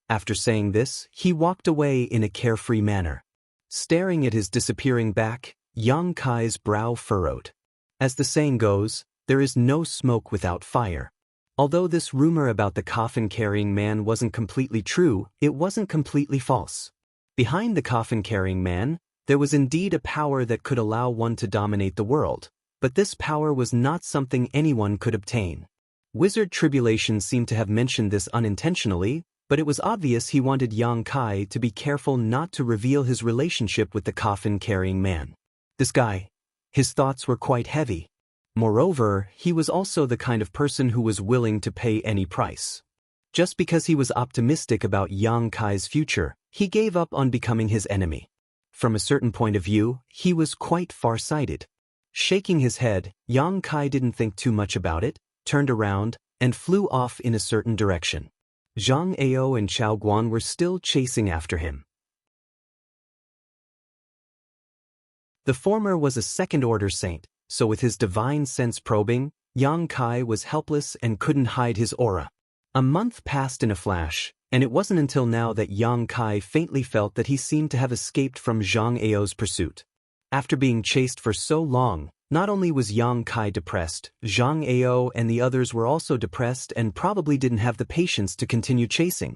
After saying this, he walked away in a carefree manner. Staring at his disappearing back, Yang Kai's brow furrowed. As the saying goes, there is no smoke without fire. Although this rumor about the coffin-carrying man wasn't completely true, it wasn't completely false. Behind the coffin-carrying man, there was indeed a power that could allow one to dominate the world, but this power was not something anyone could obtain. Wizard Tribulation seemed to have mentioned this unintentionally, but it was obvious he wanted Yang Kai to be careful not to reveal his relationship with the coffin-carrying man. This guy, his thoughts were quite heavy. Moreover, he was also the kind of person who was willing to pay any price. Just because he was optimistic about Yang Kai's future, he gave up on becoming his enemy. From a certain point of view, he was quite far-sighted. Shaking his head, Yang Kai didn't think too much about it, turned around, and flew off in a certain direction. Zhang Ao and Chao Guan were still chasing after him. The former was a second-order saint, so with his divine sense probing, Yang Kai was helpless and couldn't hide his aura. A month passed in a flash, and it wasn't until now that Yang Kai faintly felt that he seemed to have escaped from Zhang Ao's pursuit. After being chased for so long, not only was Yang Kai depressed, Zhang Ao and the others were also depressed and probably didn't have the patience to continue chasing.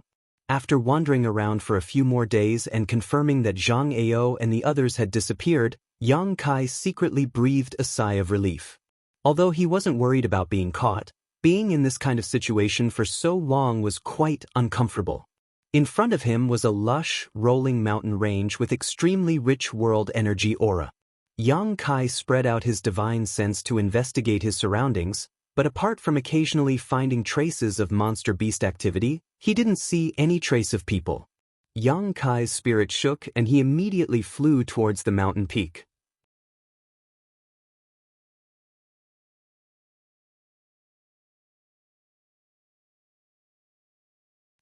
After wandering around for a few more days and confirming that Zhang Ao and the others had disappeared, Yang Kai secretly breathed a sigh of relief. Although he wasn't worried about being caught, being in this kind of situation for so long was quite uncomfortable. In front of him was a lush, rolling mountain range with extremely rich world energy aura. Yang Kai spread out his divine sense to investigate his surroundings, but apart from occasionally finding traces of monster beast activity, he didn't see any trace of people. Yang Kai's spirit shook and he immediately flew towards the mountain peak.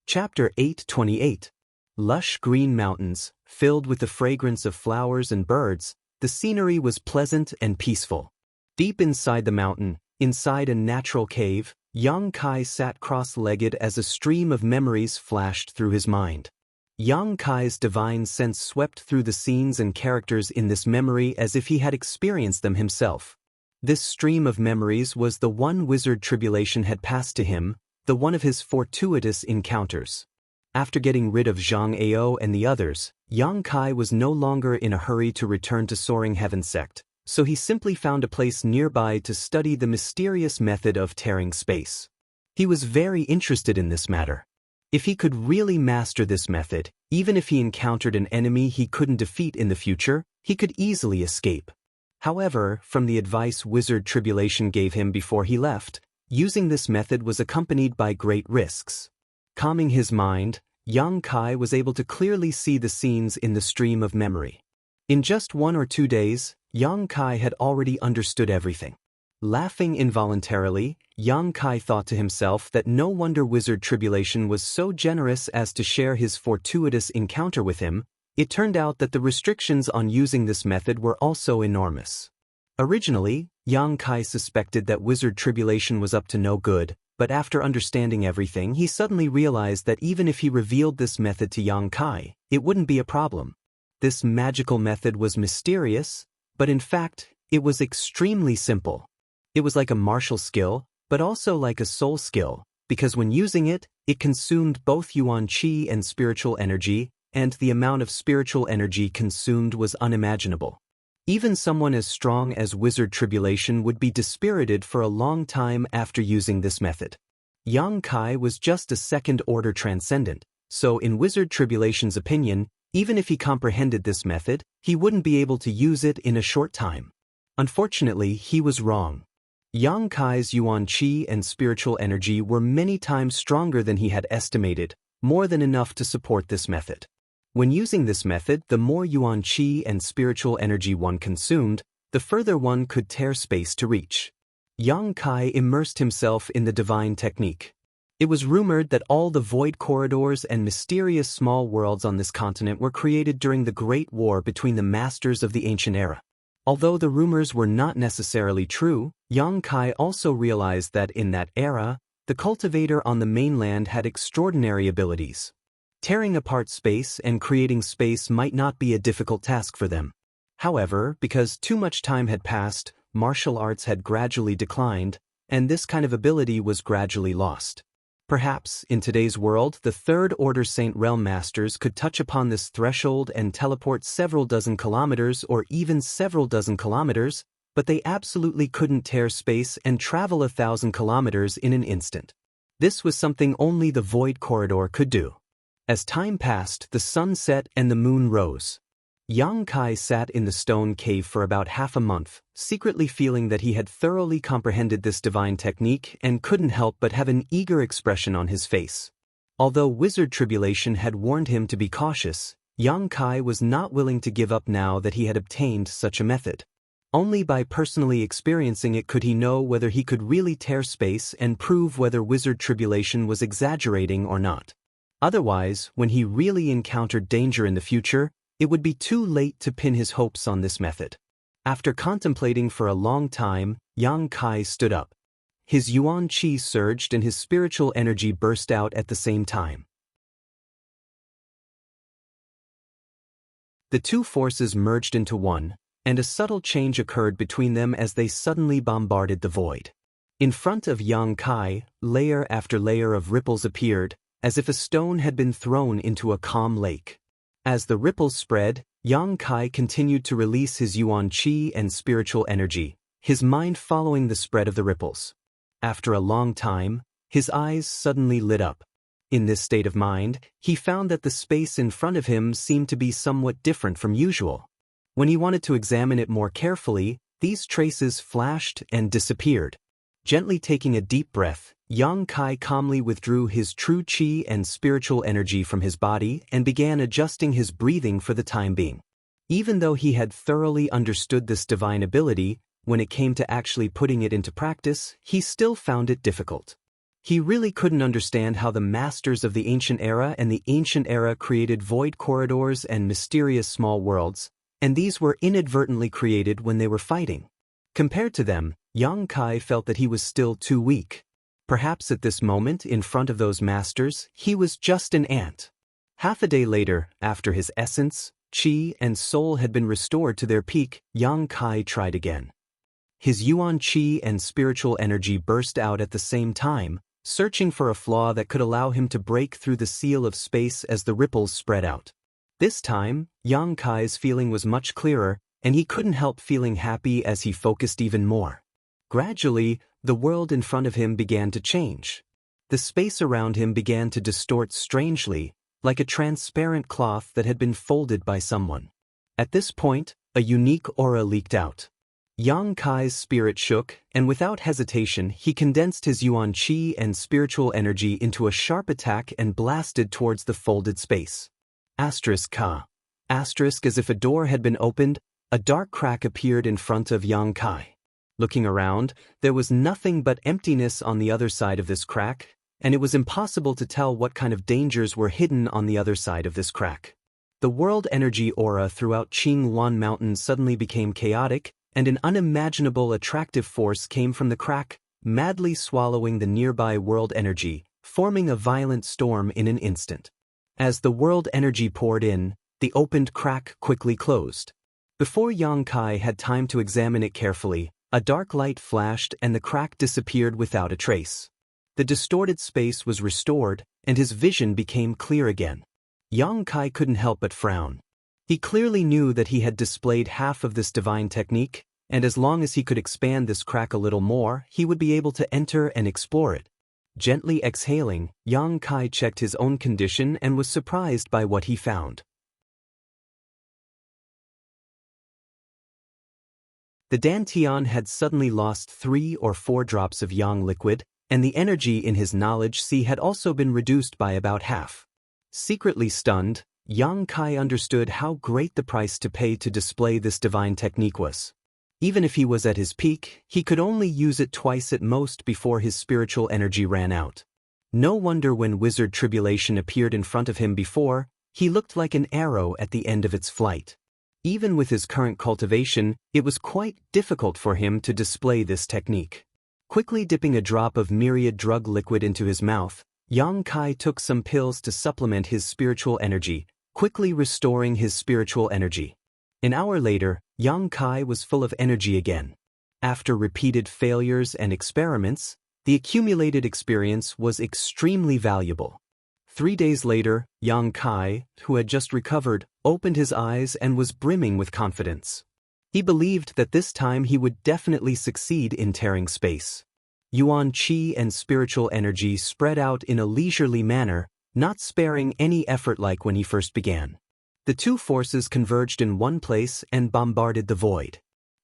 Chapter 828. Lush green mountains, filled with the fragrance of flowers and birds, the scenery was pleasant and peaceful. Deep inside the mountain, inside a natural cave, Yang Kai sat cross-legged as a stream of memories flashed through his mind. Yang Kai's divine sense swept through the scenes and characters in this memory as if he had experienced them himself. This stream of memories was the one Wizard Tribulation had passed to him, the one of his fortuitous encounters. After getting rid of Zhang Ao and the others, Yang Kai was no longer in a hurry to return to Soaring Heaven Sect, so he simply found a place nearby to study the mysterious method of tearing space. He was very interested in this matter. If he could really master this method, even if he encountered an enemy he couldn't defeat in the future, he could easily escape. However, from the advice Wizard Tribulation gave him before he left, using this method was accompanied by great risks. Calming his mind, Yang Kai was able to clearly see the scenes in the stream of memory. In just 1 or 2 days, Yang Kai had already understood everything. Laughing involuntarily, Yang Kai thought to himself that no wonder Wizard Tribulation was so generous as to share his fortuitous encounter with him. It turned out that the restrictions on using this method were also enormous. Originally, Yang Kai suspected that Wizard Tribulation was up to no good, but after understanding everything he suddenly realized that even if he revealed this method to Yang Kai, it wouldn't be a problem. This magical method was mysterious, but in fact, it was extremely simple. It was like a martial skill, but also like a soul skill, because when using it, it consumed both Yuan Qi and spiritual energy, and the amount of spiritual energy consumed was unimaginable. Even someone as strong as Wizard Tribulation would be dispirited for a long time after using this method. Yang Kai was just a second-order transcendent, so in Wizard Tribulation's opinion, Even if he comprehended this method, he wouldn't be able to use it in a short time. Unfortunately, he was wrong. Yang Kai's yuan qi and spiritual energy were many times stronger than he had estimated, more than enough to support this method. When using this method, the more yuan qi and spiritual energy one consumed, the further one could tear space to reach. Yang Kai immersed himself in the divine technique. It was rumored that all the void corridors and mysterious small worlds on this continent were created during the Great War between the masters of the ancient era. Although the rumors were not necessarily true, Yang Kai also realized that in that era, the cultivator on the mainland had extraordinary abilities. Tearing apart space and creating space might not be a difficult task for them. However, because too much time had passed, martial arts had gradually declined, and this kind of ability was gradually lost. Perhaps, in today's world, the Third Order Saint Realm Masters could touch upon this threshold and teleport several dozen kilometers or even several dozen kilometers, but they absolutely couldn't tear space and travel 1,000 kilometers in an instant. This was something only the Void Corridor could do. As time passed, the sun set and the moon rose. Yang Kai sat in the stone cave for about half a month, secretly feeling that he had thoroughly comprehended this divine technique and couldn't help but have an eager expression on his face. Although Wizard Tribulation had warned him to be cautious, Yang Kai was not willing to give up now that he had obtained such a method. Only by personally experiencing it could he know whether he could really tear space and prove whether Wizard Tribulation was exaggerating or not. Otherwise, when he really encountered danger in the future, it would be too late to pin his hopes on this method. After contemplating for a long time, Yang Kai stood up. His yuan qi surged and his spiritual energy burst out at the same time. The two forces merged into one, and a subtle change occurred between them as they suddenly bombarded the void. In front of Yang Kai, layer after layer of ripples appeared, as if a stone had been thrown into a calm lake. As the ripples spread, Yang Kai continued to release his yuan qi and spiritual energy, his mind following the spread of the ripples. After a long time, his eyes suddenly lit up. In this state of mind, he found that the space in front of him seemed to be somewhat different from usual. When he wanted to examine it more carefully, these traces flashed and disappeared. Gently taking a deep breath, Yang Kai calmly withdrew his true qi and spiritual energy from his body and began adjusting his breathing for the time being. Even though he had thoroughly understood this divine ability, when it came to actually putting it into practice, he still found it difficult. He really couldn't understand how the masters of the ancient era and the ancient era created void corridors and mysterious small worlds, and these were inadvertently created when they were fighting. Compared to them, Yang Kai felt that he was still too weak. Perhaps at this moment, in front of those masters, he was just an ant. Half a day later, after his essence, qi, and soul had been restored to their peak, Yang Kai tried again. His yuan qi and spiritual energy burst out at the same time, searching for a flaw that could allow him to break through the seal of space as the ripples spread out. This time, Yang Kai's feeling was much clearer, and he couldn't help feeling happy as he focused even more. Gradually, the world in front of him began to change. The space around him began to distort strangely, like a transparent cloth that had been folded by someone. At this point, a unique aura leaked out. Yang Kai's spirit shook, and without hesitation he condensed his yuan qi and spiritual energy into a sharp attack and blasted towards the folded space. Asterisk Ka. Asterisk as if a door had been opened, a dark crack appeared in front of Yang Kai. Looking around, there was nothing but emptiness on the other side of this crack, and it was impossible to tell what kind of dangers were hidden on the other side of this crack. The world energy aura throughout Qingluan Mountain suddenly became chaotic, and an unimaginable attractive force came from the crack, madly swallowing the nearby world energy, forming a violent storm in an instant. As the world energy poured in, the opened crack quickly closed. Before Yang Kai had time to examine it carefully, a dark light flashed and the crack disappeared without a trace. The distorted space was restored, and his vision became clear again. Yang Kai couldn't help but frown. He clearly knew that he had displayed half of this divine technique, and as long as he could expand this crack a little more, he would be able to enter and explore it. Gently exhaling, Yang Kai checked his own condition and was surprised by what he found. The Dantian had suddenly lost 3 or 4 drops of yang liquid, and the energy in his knowledge sea had also been reduced by about half. Secretly stunned, Yang Kai understood how great the price to pay to display this divine technique was. Even if he was at his peak, he could only use it twice at most before his spiritual energy ran out. No wonder when Wizard Tribulation appeared in front of him before, he looked like an arrow at the end of its flight. Even with his current cultivation, it was quite difficult for him to display this technique. Quickly dipping a drop of myriad drug liquid into his mouth, Yang Kai took some pills to supplement his spiritual energy, quickly restoring his spiritual energy. An hour later, Yang Kai was full of energy again. After repeated failures and experiments, the accumulated experience was extremely valuable. 3 days later, Yang Kai, who had just recovered, opened his eyes and was brimming with confidence. He believed that this time he would definitely succeed in tearing space. Yuan Qi and spiritual energy spread out in a leisurely manner, not sparing any effort like when he first began. The two forces converged in one place and bombarded the void.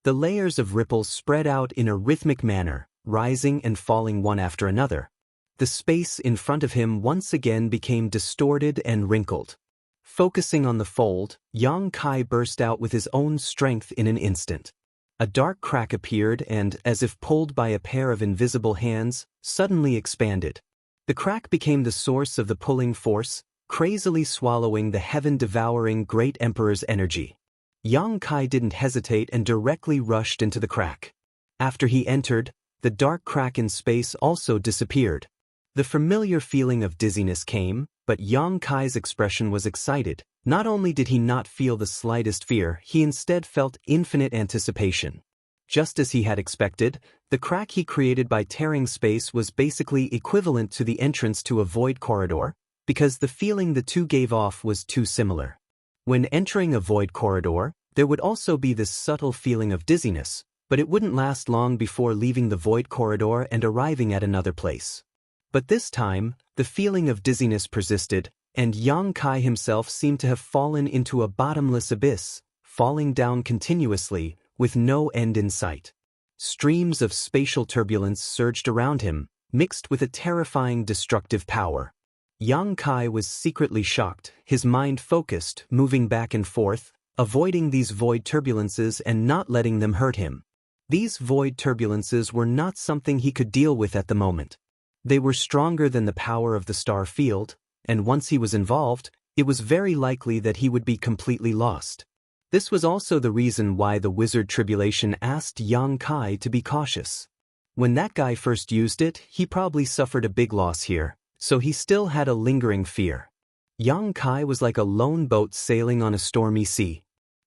The layers of ripples spread out in a rhythmic manner, rising and falling one after another. The space in front of him once again became distorted and wrinkled. Focusing on the fold, Yang Kai burst out with his own strength in an instant. A dark crack appeared and, as if pulled by a pair of invisible hands, suddenly expanded. The crack became the source of the pulling force, crazily swallowing the heaven-devouring Great Emperor's energy. Yang Kai didn't hesitate and directly rushed into the crack. After he entered, the dark crack in space also disappeared. The familiar feeling of dizziness came, but Yang Kai's expression was excited. Not only did he not feel the slightest fear, he instead felt infinite anticipation. Just as he had expected, the crack he created by tearing space was basically equivalent to the entrance to a void corridor, because the feeling the two gave off was too similar. When entering a void corridor, there would also be this subtle feeling of dizziness, but it wouldn't last long before leaving the void corridor and arriving at another place. But this time, the feeling of dizziness persisted, and Yang Kai himself seemed to have fallen into a bottomless abyss, falling down continuously, with no end in sight. Streams of spatial turbulence surged around him, mixed with a terrifying destructive power. Yang Kai was secretly shocked, his mind focused, moving back and forth, avoiding these void turbulences and not letting them hurt him. These void turbulences were not something he could deal with at the moment. They were stronger than the power of the star field, and once he was involved, it was very likely that he would be completely lost. This was also the reason why the Wizard Tribulation asked Yang Kai to be cautious. When that guy first used it, he probably suffered a big loss here, so he still had a lingering fear. Yang Kai was like a lone boat sailing on a stormy sea.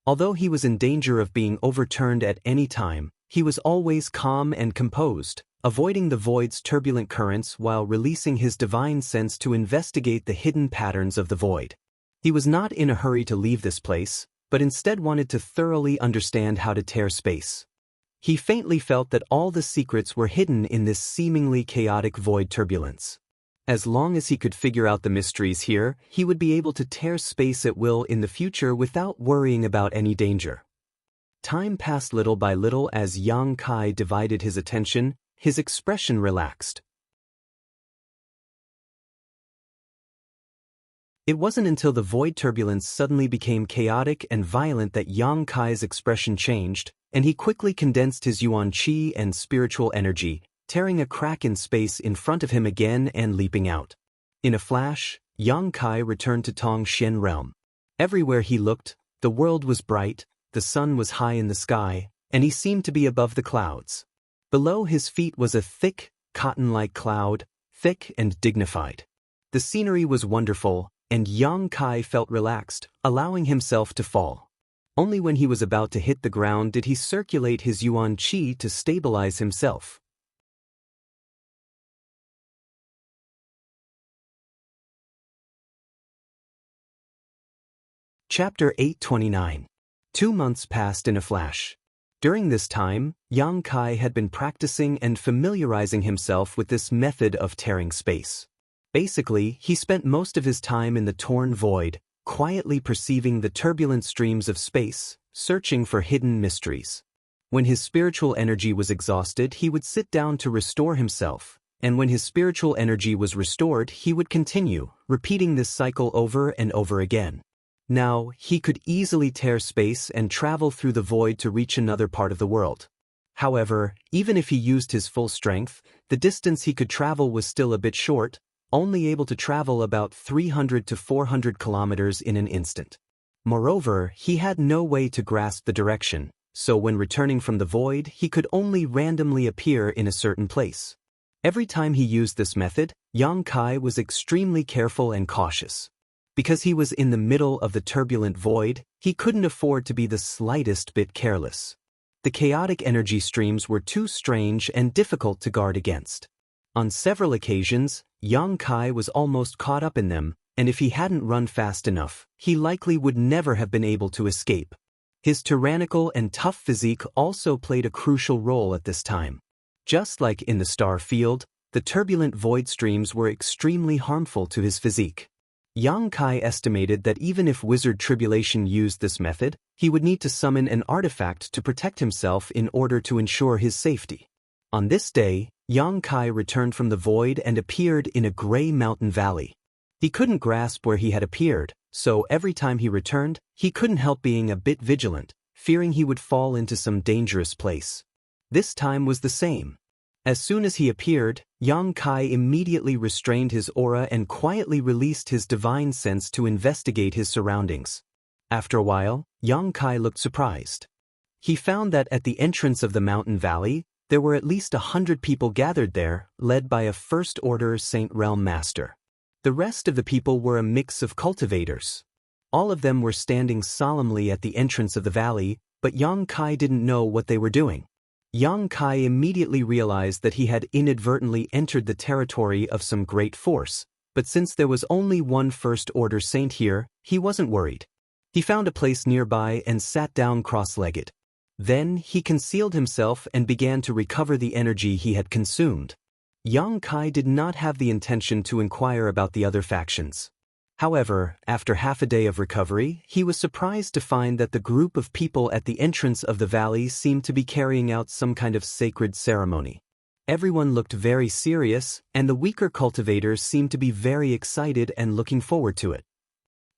Although he was in danger of being overturned at any time, he was always calm and composed, avoiding the void's turbulent currents while releasing his divine sense to investigate the hidden patterns of the void. He was not in a hurry to leave this place, but instead wanted to thoroughly understand how to tear space. He faintly felt that all the secrets were hidden in this seemingly chaotic void turbulence. As long as he could figure out the mysteries here, he would be able to tear space at will in the future without worrying about any danger. Time passed little by little as Yang Kai divided his attention. His expression relaxed. It wasn't until the void turbulence suddenly became chaotic and violent that Yang Kai's expression changed, and he quickly condensed his Yuan Qi and spiritual energy, tearing a crack in space in front of him again and leaping out. In a flash, Yang Kai returned to Tongxian realm. Everywhere he looked, the world was bright, the sun was high in the sky, and he seemed to be above the clouds. Below his feet was a thick, cotton-like cloud, thick and dignified. The scenery was wonderful, and Yang Kai felt relaxed, allowing himself to fall. Only when he was about to hit the ground did he circulate his Yuan Qi to stabilize himself. Chapter 829. 2 months passed in a flash. During this time, Yang Kai had been practicing and familiarizing himself with this method of tearing space. Basically, he spent most of his time in the torn void, quietly perceiving the turbulent streams of space, searching for hidden mysteries. When his spiritual energy was exhausted, he would sit down to restore himself, and when his spiritual energy was restored, he would continue, repeating this cycle over and over again. Now, he could easily tear space and travel through the void to reach another part of the world. However, even if he used his full strength, the distance he could travel was still a bit short, only able to travel about 300 to 400 kilometers in an instant. Moreover, he had no way to grasp the direction, so when returning from the void, he could only randomly appear in a certain place. Every time he used this method, Yang Kai was extremely careful and cautious. Because he was in the middle of the turbulent void, he couldn't afford to be the slightest bit careless. The chaotic energy streams were too strange and difficult to guard against. On several occasions, Yang Kai was almost caught up in them, and if he hadn't run fast enough, he likely would never have been able to escape. His tyrannical and tough physique also played a crucial role at this time. Just like in the star field, the turbulent void streams were extremely harmful to his physique. Yang Kai estimated that even if Wizard Tribulation used this method, he would need to summon an artifact to protect himself in order to ensure his safety. On this day, Yang Kai returned from the void and appeared in a gray mountain valley. He couldn't grasp where he had appeared, so every time he returned, he couldn't help being a bit vigilant, fearing he would fall into some dangerous place. This time was the same. As soon as he appeared, Yang Kai immediately restrained his aura and quietly released his divine sense to investigate his surroundings. After a while, Yang Kai looked surprised. He found that at the entrance of the mountain valley, there were at least 100 people gathered there, led by a First Order Saint Realm Master. The rest of the people were a mix of cultivators. All of them were standing solemnly at the entrance of the valley, but Yang Kai didn't know what they were doing. Yang Kai immediately realized that he had inadvertently entered the territory of some great force, but since there was only one First Order Saint here, he wasn't worried. He found a place nearby and sat down cross-legged. Then he concealed himself and began to recover the energy he had consumed. Yang Kai did not have the intention to inquire about the other factions. However, after half a day of recovery, he was surprised to find that the group of people at the entrance of the valley seemed to be carrying out some kind of sacred ceremony. Everyone looked very serious, and the weaker cultivators seemed to be very excited and looking forward to it.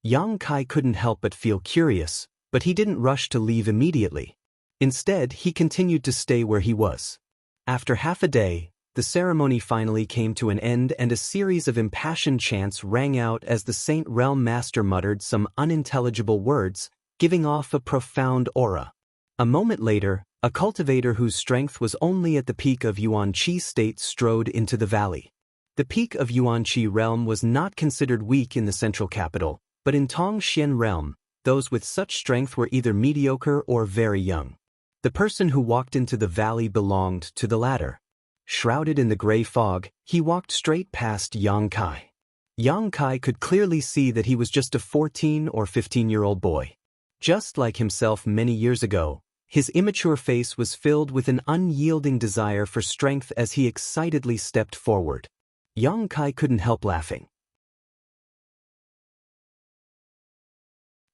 Yang Kai couldn't help but feel curious, but he didn't rush to leave immediately. Instead, he continued to stay where he was. After half a day, the ceremony finally came to an end and a series of impassioned chants rang out as the Saint Realm Master muttered some unintelligible words, giving off a profound aura. A moment later, a cultivator whose strength was only at the peak of Yuan-Chi state strode into the valley. The peak of Yuan-Chi realm was not considered weak in the central capital, but in Tongxian realm, those with such strength were either mediocre or very young. The person who walked into the valley belonged to the latter. Shrouded in the gray fog, he walked straight past Yang Kai. Yang Kai could clearly see that he was just a 14 or 15-year-old boy. Just like himself many years ago, his immature face was filled with an unyielding desire for strength as he excitedly stepped forward. Yang Kai couldn't help laughing.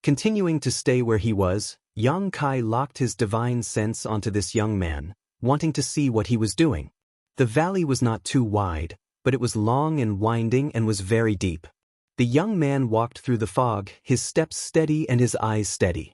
Continuing to stay where he was, Yang Kai locked his divine sense onto this young man, wanting to see what he was doing. The valley was not too wide, but it was long and winding and was very deep. The young man walked through the fog, his steps steady and his eyes steady.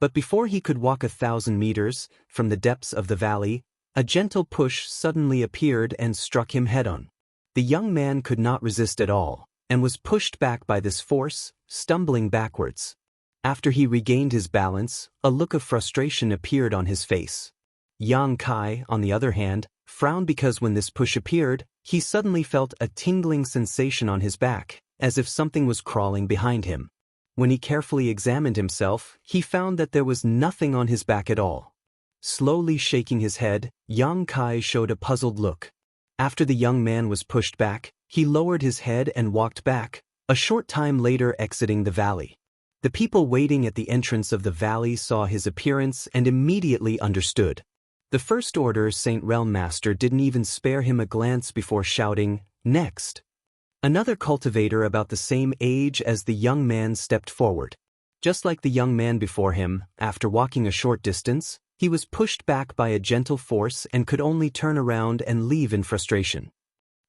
But before he could walk 1,000 meters, from the depths of the valley, a gentle push suddenly appeared and struck him head-on. The young man could not resist at all, and was pushed back by this force, stumbling backwards. After he regained his balance, a look of frustration appeared on his face. Yang Kai, on the other hand, frowned because when this push appeared, he suddenly felt a tingling sensation on his back, as if something was crawling behind him. When he carefully examined himself, he found that there was nothing on his back at all. Slowly shaking his head, Yang Kai showed a puzzled look. After the young man was pushed back, he lowered his head and walked back, a short time later exiting the valley. The people waiting at the entrance of the valley saw his appearance and immediately understood. The First Order Saint Realm Master didn't even spare him a glance before shouting, "Next!" Another cultivator about the same age as the young man stepped forward. Just like the young man before him, after walking a short distance, He was pushed back by a gentle force and could only turn around and leave in frustration.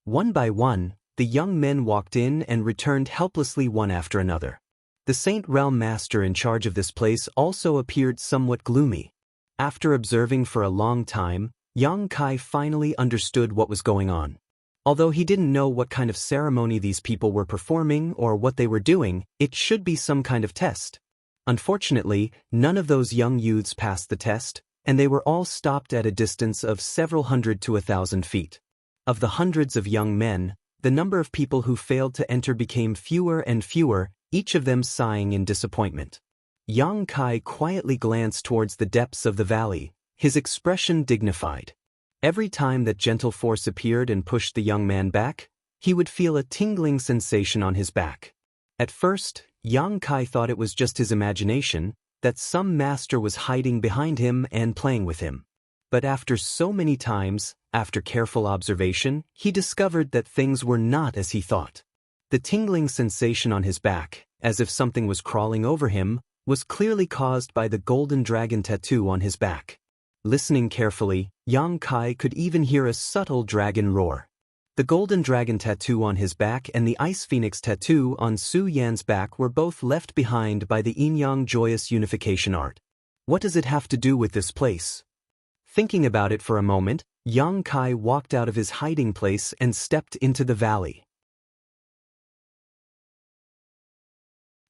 One by one, the young men walked in and returned helplessly one after another. The Saint Realm Master in charge of this place also appeared somewhat gloomy. After observing for a long time, Yang Kai finally understood what was going on. Although he didn't know what kind of ceremony these people were performing or what they were doing, it should be some kind of test. Unfortunately, none of those young youths passed the test, and they were all stopped at a distance of several hundred to 1,000 feet. Of the hundreds of young men, the number of people who failed to enter became fewer and fewer, each of them sighing in disappointment. Yang Kai quietly glanced towards the depths of the valley, his expression dignified. Every time that gentle force appeared and pushed the young man back, he would feel a tingling sensation on his back. At first, Yang Kai thought it was just his imagination, that some master was hiding behind him and playing with him. But after so many times, after careful observation, he discovered that things were not as he thought. The tingling sensation on his back, as if something was crawling over him, was clearly caused by the golden dragon tattoo on his back. Listening carefully, Yang Kai could even hear a subtle dragon roar. The golden dragon tattoo on his back and the ice phoenix tattoo on Su Yan's back were both left behind by the yin-yang joyous unification art. What does it have to do with this place? Thinking about it for a moment, Yang Kai walked out of his hiding place and stepped into the valley.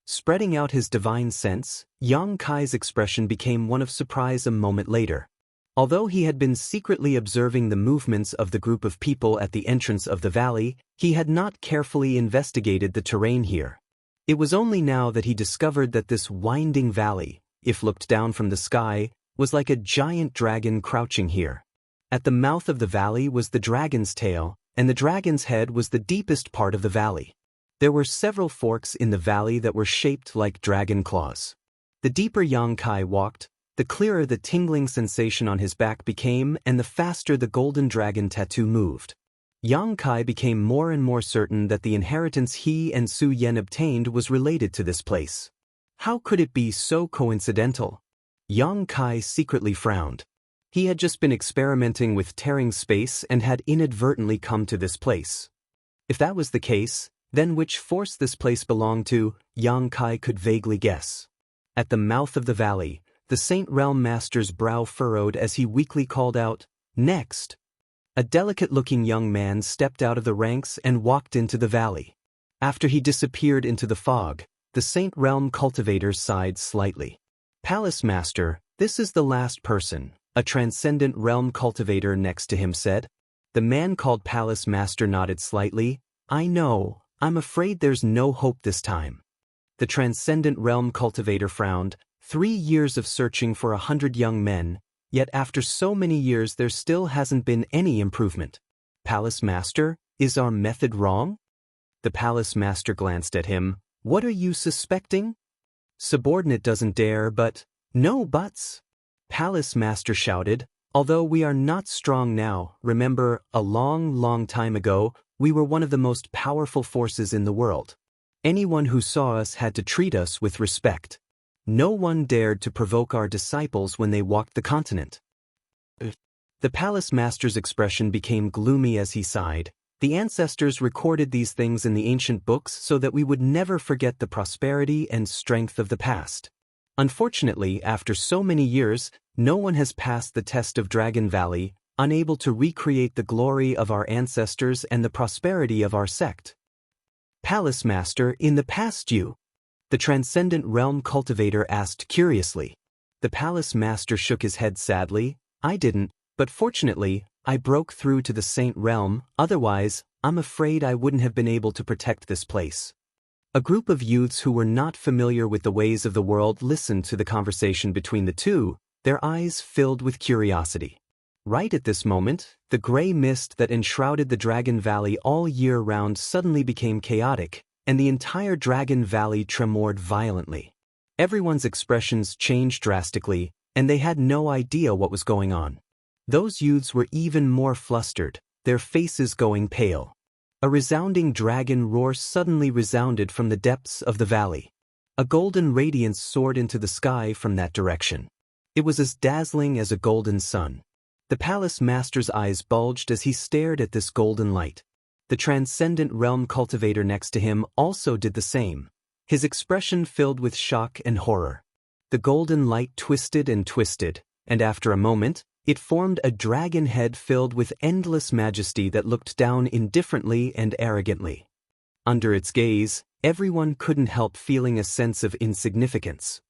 Spreading out his divine sense, Yang Kai's expression became one of surprise a moment later. Although he had been secretly observing the movements of the group of people at the entrance of the valley, he had not carefully investigated the terrain here. It was only now that he discovered that this winding valley, if looked down from the sky, was like a giant dragon crouching here. At the mouth of the valley was the dragon's tail, and the dragon's head was the deepest part of the valley. There were several forks in the valley that were shaped like dragon claws. The deeper Yang Kai walked, the clearer the tingling sensation on his back became and the faster the golden dragon tattoo moved. Yang Kai became more and more certain that the inheritance he and Su Yan obtained was related to this place. How could it be so coincidental? Yang Kai secretly frowned. He had just been experimenting with tearing space and had inadvertently come to this place. If that was the case, then which force this place belonged to, Yang Kai could vaguely guess. At the mouth of the valley, the Saint Realm Master's brow furrowed as he weakly called out, "Next!" A delicate-looking young man stepped out of the ranks and walked into the valley. After he disappeared into the fog, the Saint Realm cultivator sighed slightly. "Palace Master, this is the last person," a transcendent realm cultivator next to him said. The man called Palace Master nodded slightly. "I know, I'm afraid there's no hope this time." The transcendent realm cultivator frowned. 3 years of searching for 100 young men, yet after so many years there still hasn't been any improvement. "Palace Master, is our method wrong?" The Palace Master glanced at him. "What are you suspecting?" "Subordinate doesn't dare, but—" "No buts!" Palace Master shouted. "Although we are not strong now, remember, a long, long time ago, we were one of the most powerful forces in the world. Anyone who saw us had to treat us with respect. No one dared to provoke our disciples when they walked the continent." The Palace Master's expression became gloomy as he sighed. "The ancestors recorded these things in the ancient books so that we would never forget the prosperity and strength of the past. Unfortunately, after so many years, no one has passed the test of Dragon Valley, unable to recreate the glory of our ancestors and the prosperity of our sect." "Palace Master, in the past the Transcendent Realm Cultivator asked curiously. The Palace Master shook his head sadly. "I didn't, but fortunately, I broke through to the Saint Realm, otherwise, I'm afraid I wouldn't have been able to protect this place." A group of youths who were not familiar with the ways of the world listened to the conversation between the two, their eyes filled with curiosity. Right at this moment, the gray mist that enshrouded the Dragon Valley all year round suddenly became chaotic, and the entire Dragon Valley tremored violently. Everyone's expressions changed drastically, and they had no idea what was going on. Those youths were even more flustered, their faces going pale. A resounding dragon roar suddenly resounded from the depths of the valley. A golden radiance soared into the sky from that direction. It was as dazzling as a golden sun. The palace master's eyes bulged as he stared at this golden light. The transcendent realm cultivator next to him also did the same, his expression filled with shock and horror. The golden light twisted and twisted, and after a moment, it formed a dragon head filled with endless majesty that looked down indifferently and arrogantly. Under its gaze, everyone couldn't help feeling a sense of insignificance.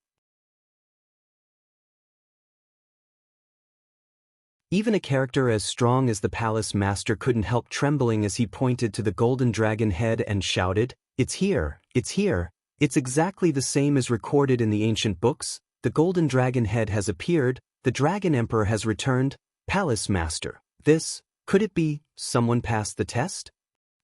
Even a character as strong as the palace master couldn't help trembling as he pointed to the golden dragon head and shouted, "It's here, it's here, it's exactly the same as recorded in the ancient books, the golden dragon head has appeared, the dragon emperor has returned, palace master, could it be, someone passed the test?"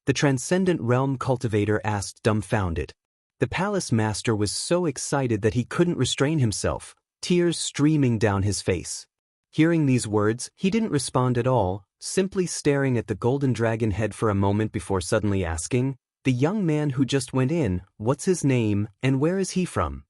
The transcendent realm cultivator asked dumbfounded. The palace master was so excited that he couldn't restrain himself, tears streaming down his face. Hearing these words, he didn't respond at all, simply staring at the golden dragon head for a moment before suddenly asking, "The young man who just went in, what's his name, and where is he from?"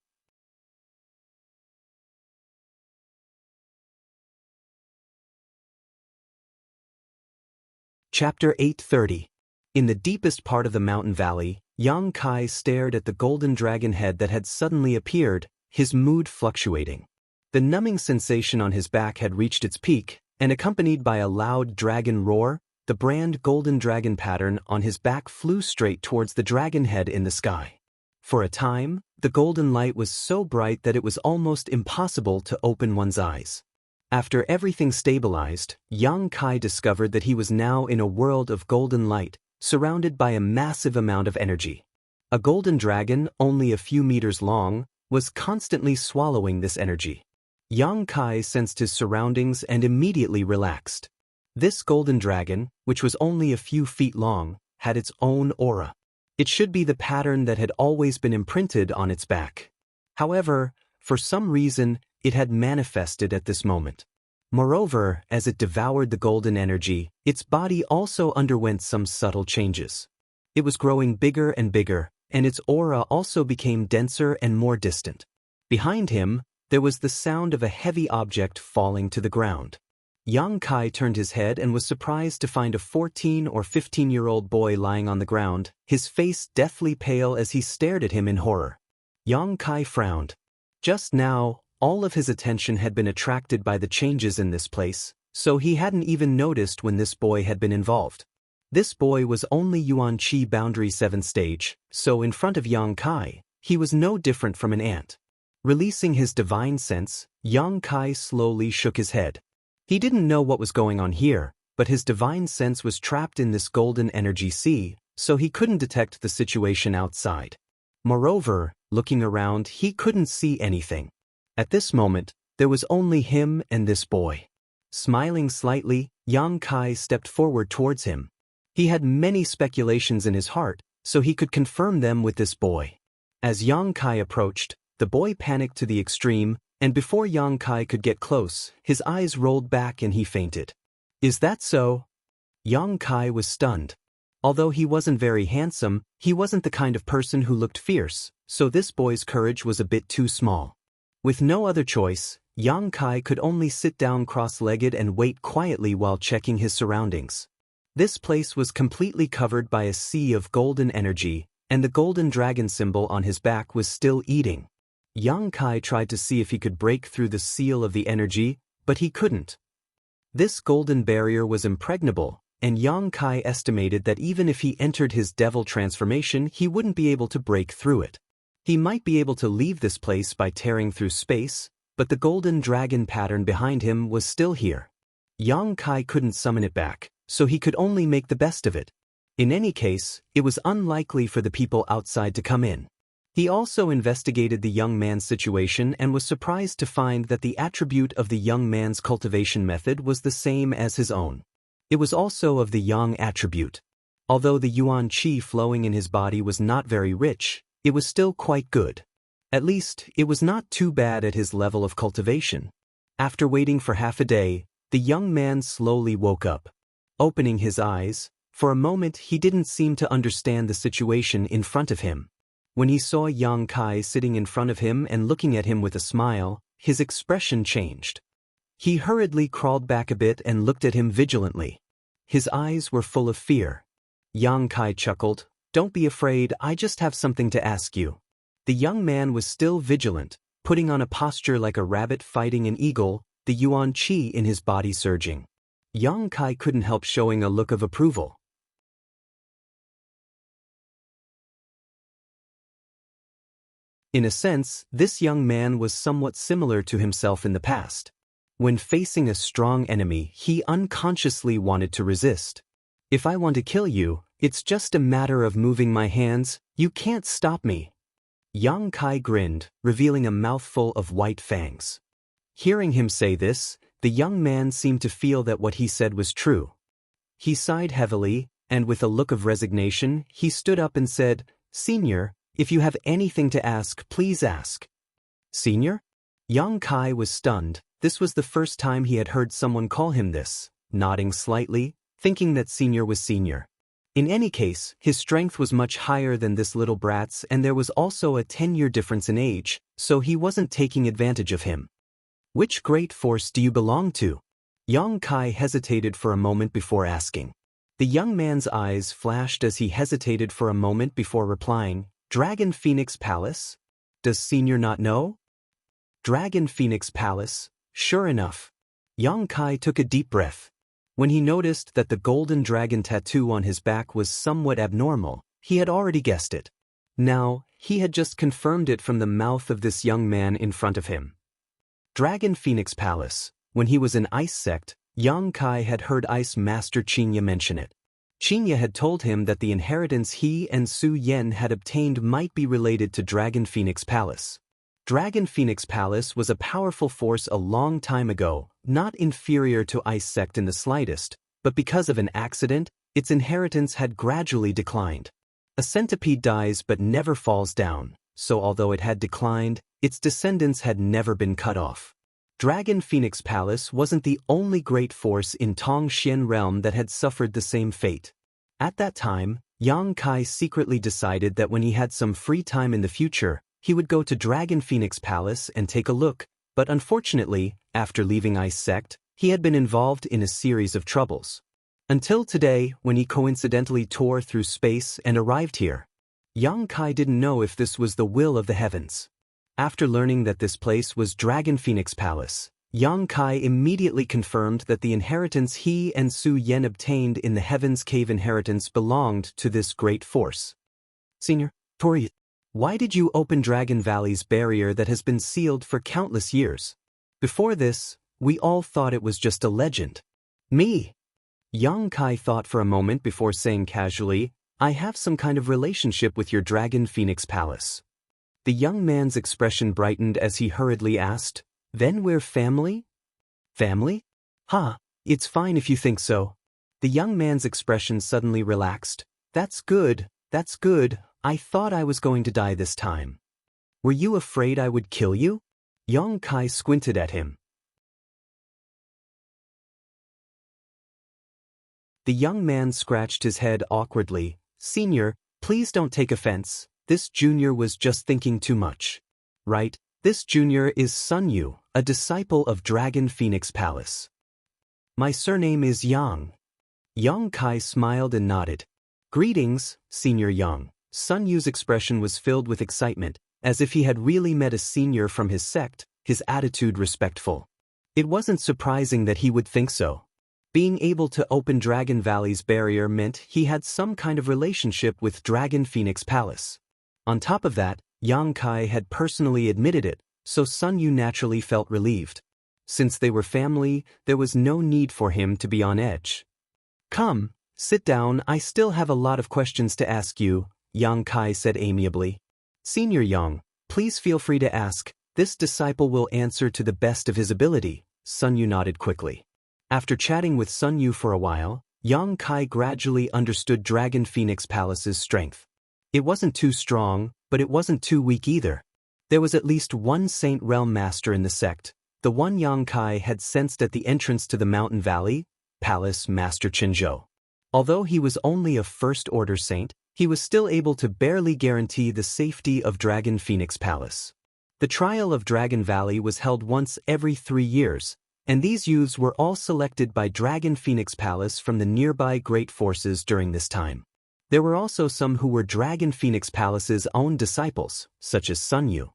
Chapter 830. In the deepest part of the mountain valley, Yang Kai stared at the golden dragon head that had suddenly appeared, his mood fluctuating. The numbing sensation on his back had reached its peak, and accompanied by a loud dragon roar, the brand golden dragon pattern on his back flew straight towards the dragon head in the sky. For a time, the golden light was so bright that it was almost impossible to open one's eyes. After everything stabilized, Yang Kai discovered that he was now in a world of golden light, surrounded by a massive amount of energy. A golden dragon, only a few meters long, was constantly swallowing this energy. Yang Kai sensed his surroundings and immediately relaxed. This golden dragon, which was only a few feet long, had its own aura. It should be the pattern that had always been imprinted on its back. However, for some reason, it had manifested at this moment. Moreover, as it devoured the golden energy, its body also underwent some subtle changes. It was growing bigger and bigger, and its aura also became denser and more distant. Behind him, there was the sound of a heavy object falling to the ground. Yang Kai turned his head and was surprised to find a 14 or 15-year-old boy lying on the ground, his face deathly pale as he stared at him in horror. Yang Kai frowned. Just now, all of his attention had been attracted by the changes in this place, so he hadn't even noticed when this boy had been involved. This boy was only Yuan Qi Boundary 7th stage, so in front of Yang Kai, he was no different from an ant. Releasing his divine sense, Yang Kai slowly shook his head. He didn't know what was going on here, but his divine sense was trapped in this golden energy sea, so he couldn't detect the situation outside. Moreover, looking around, he couldn't see anything. At this moment, there was only him and this boy. Smiling slightly, Yang Kai stepped forward towards him. He had many speculations in his heart, so he could confirm them with this boy. As Yang Kai approached, the boy panicked to the extreme, and before Yang Kai could get close, his eyes rolled back and he fainted. "Is that so?" Yang Kai was stunned. Although he wasn't very handsome, he wasn't the kind of person who looked fierce, so this boy's courage was a bit too small. With no other choice, Yang Kai could only sit down cross-legged and wait quietly while checking his surroundings. This place was completely covered by a sea of golden energy, and the golden dragon symbol on his back was still eating. Yang Kai tried to see if he could break through the seal of the energy, but he couldn't. This golden barrier was impregnable, and Yang Kai estimated that even if he entered his devil transformation, he wouldn't be able to break through it. He might be able to leave this place by tearing through space, but the golden dragon pattern behind him was still here. Yang Kai couldn't summon it back, so he could only make the best of it. In any case, it was unlikely for the people outside to come in. He also investigated the young man's situation and was surprised to find that the attribute of the young man's cultivation method was the same as his own. It was also of the yang attribute. Although the yuan qi flowing in his body was not very rich, it was still quite good. At least, it was not too bad at his level of cultivation. After waiting for half a day, the young man slowly woke up. Opening his eyes, for a moment he didn't seem to understand the situation in front of him. When he saw Yang Kai sitting in front of him and looking at him with a smile, his expression changed. He hurriedly crawled back a bit and looked at him vigilantly. His eyes were full of fear. Yang Kai chuckled, "Don't be afraid, I just have something to ask you." The young man was still vigilant, putting on a posture like a rabbit fighting an eagle, the yuan qi in his body surging. Yang Kai couldn't help showing a look of approval. In a sense, this young man was somewhat similar to himself in the past. When facing a strong enemy, he unconsciously wanted to resist. "If I want to kill you, it's just a matter of moving my hands, you can't stop me." Yang Kai grinned, revealing a mouthful of white fangs. Hearing him say this, the young man seemed to feel that what he said was true. He sighed heavily, and with a look of resignation, he stood up and said, "Senior, if you have anything to ask, please ask." "Senior?" Yang Kai was stunned. This was the first time he had heard someone call him this, nodding slightly, thinking that senior was senior. In any case, his strength was much higher than this little brat's, and there was also a 10-year difference in age, so he wasn't taking advantage of him. "Which great force do you belong to?" Yang Kai hesitated for a moment before asking. The young man's eyes flashed as he hesitated for a moment before replying, "Dragon Phoenix Palace? Does senior not know?" Dragon Phoenix Palace, sure enough. Yang Kai took a deep breath. When he noticed that the golden dragon tattoo on his back was somewhat abnormal, he had already guessed it. Now, he had just confirmed it from the mouth of this young man in front of him. Dragon Phoenix Palace. When he was in Ice Sect, Yang Kai had heard Ice Master Qingya mention it. Qingya had told him that the inheritance he and Su Yen had obtained might be related to Dragon Phoenix Palace. Dragon Phoenix Palace was a powerful force a long time ago, not inferior to Ice Sect in the slightest, but because of an accident, its inheritance had gradually declined. A centipede dies but never falls down, so although it had declined, its descendants had never been cut off. Dragon Phoenix Palace wasn't the only great force in Tongxian realm that had suffered the same fate. At that time, Yang Kai secretly decided that when he had some free time in the future, he would go to Dragon Phoenix Palace and take a look, but unfortunately, after leaving Ice Sect, he had been involved in a series of troubles. Until today, when he coincidentally tore through space and arrived here. Yang Kai didn't know if this was the will of the heavens. After learning that this place was Dragon Phoenix Palace, Yang Kai immediately confirmed that the inheritance he and Su Yen obtained in the Heaven's Cave inheritance belonged to this great force. "Senior, Tori, why did you open Dragon Valley's barrier that has been sealed for countless years? Before this, we all thought it was just a legend." "Me?" Yang Kai thought for a moment before saying casually, "I have some kind of relationship with your Dragon Phoenix Palace." The young man's expression brightened as he hurriedly asked, "Then we're family?" "Family? Huh, it's fine if you think so." The young man's expression suddenly relaxed. That's good, I thought I was going to die this time." "Were you afraid I would kill you?" Yang Kai squinted at him. The young man scratched his head awkwardly. "Senior, please don't take offense. This junior was just thinking too much. Right, this junior is Sun Yu, a disciple of Dragon Phoenix Palace. My surname is Yang." Yang Kai smiled and nodded. "Greetings, Senior Yang." Sun Yu's expression was filled with excitement, as if he had really met a senior from his sect, his attitude respectful. It wasn't surprising that he would think so. Being able to open Dragon Valley's barrier meant he had some kind of relationship with Dragon Phoenix Palace. On top of that, Yang Kai had personally admitted it, so Sun Yu naturally felt relieved. Since they were family, there was no need for him to be on edge. "Come, sit down, I still have a lot of questions to ask you," Yang Kai said amiably. "Senior Yang, please feel free to ask. This disciple will answer to the best of his ability." Sun Yu nodded quickly. After chatting with Sun Yu for a while, Yang Kai gradually understood Dragon Phoenix Palace's strength. It wasn't too strong, but it wasn't too weak either. There was at least one Saint Realm Master in the sect, the one Yang Kai had sensed at the entrance to the mountain valley, Palace Master Qinzhou. Although he was only a first-order saint, he was still able to barely guarantee the safety of Dragon Phoenix Palace. The trial of Dragon Valley was held once every 3 years, and these youths were all selected by Dragon Phoenix Palace from the nearby great forces during this time. There were also some who were Dragon Phoenix Palace's own disciples, such as Sun Yu.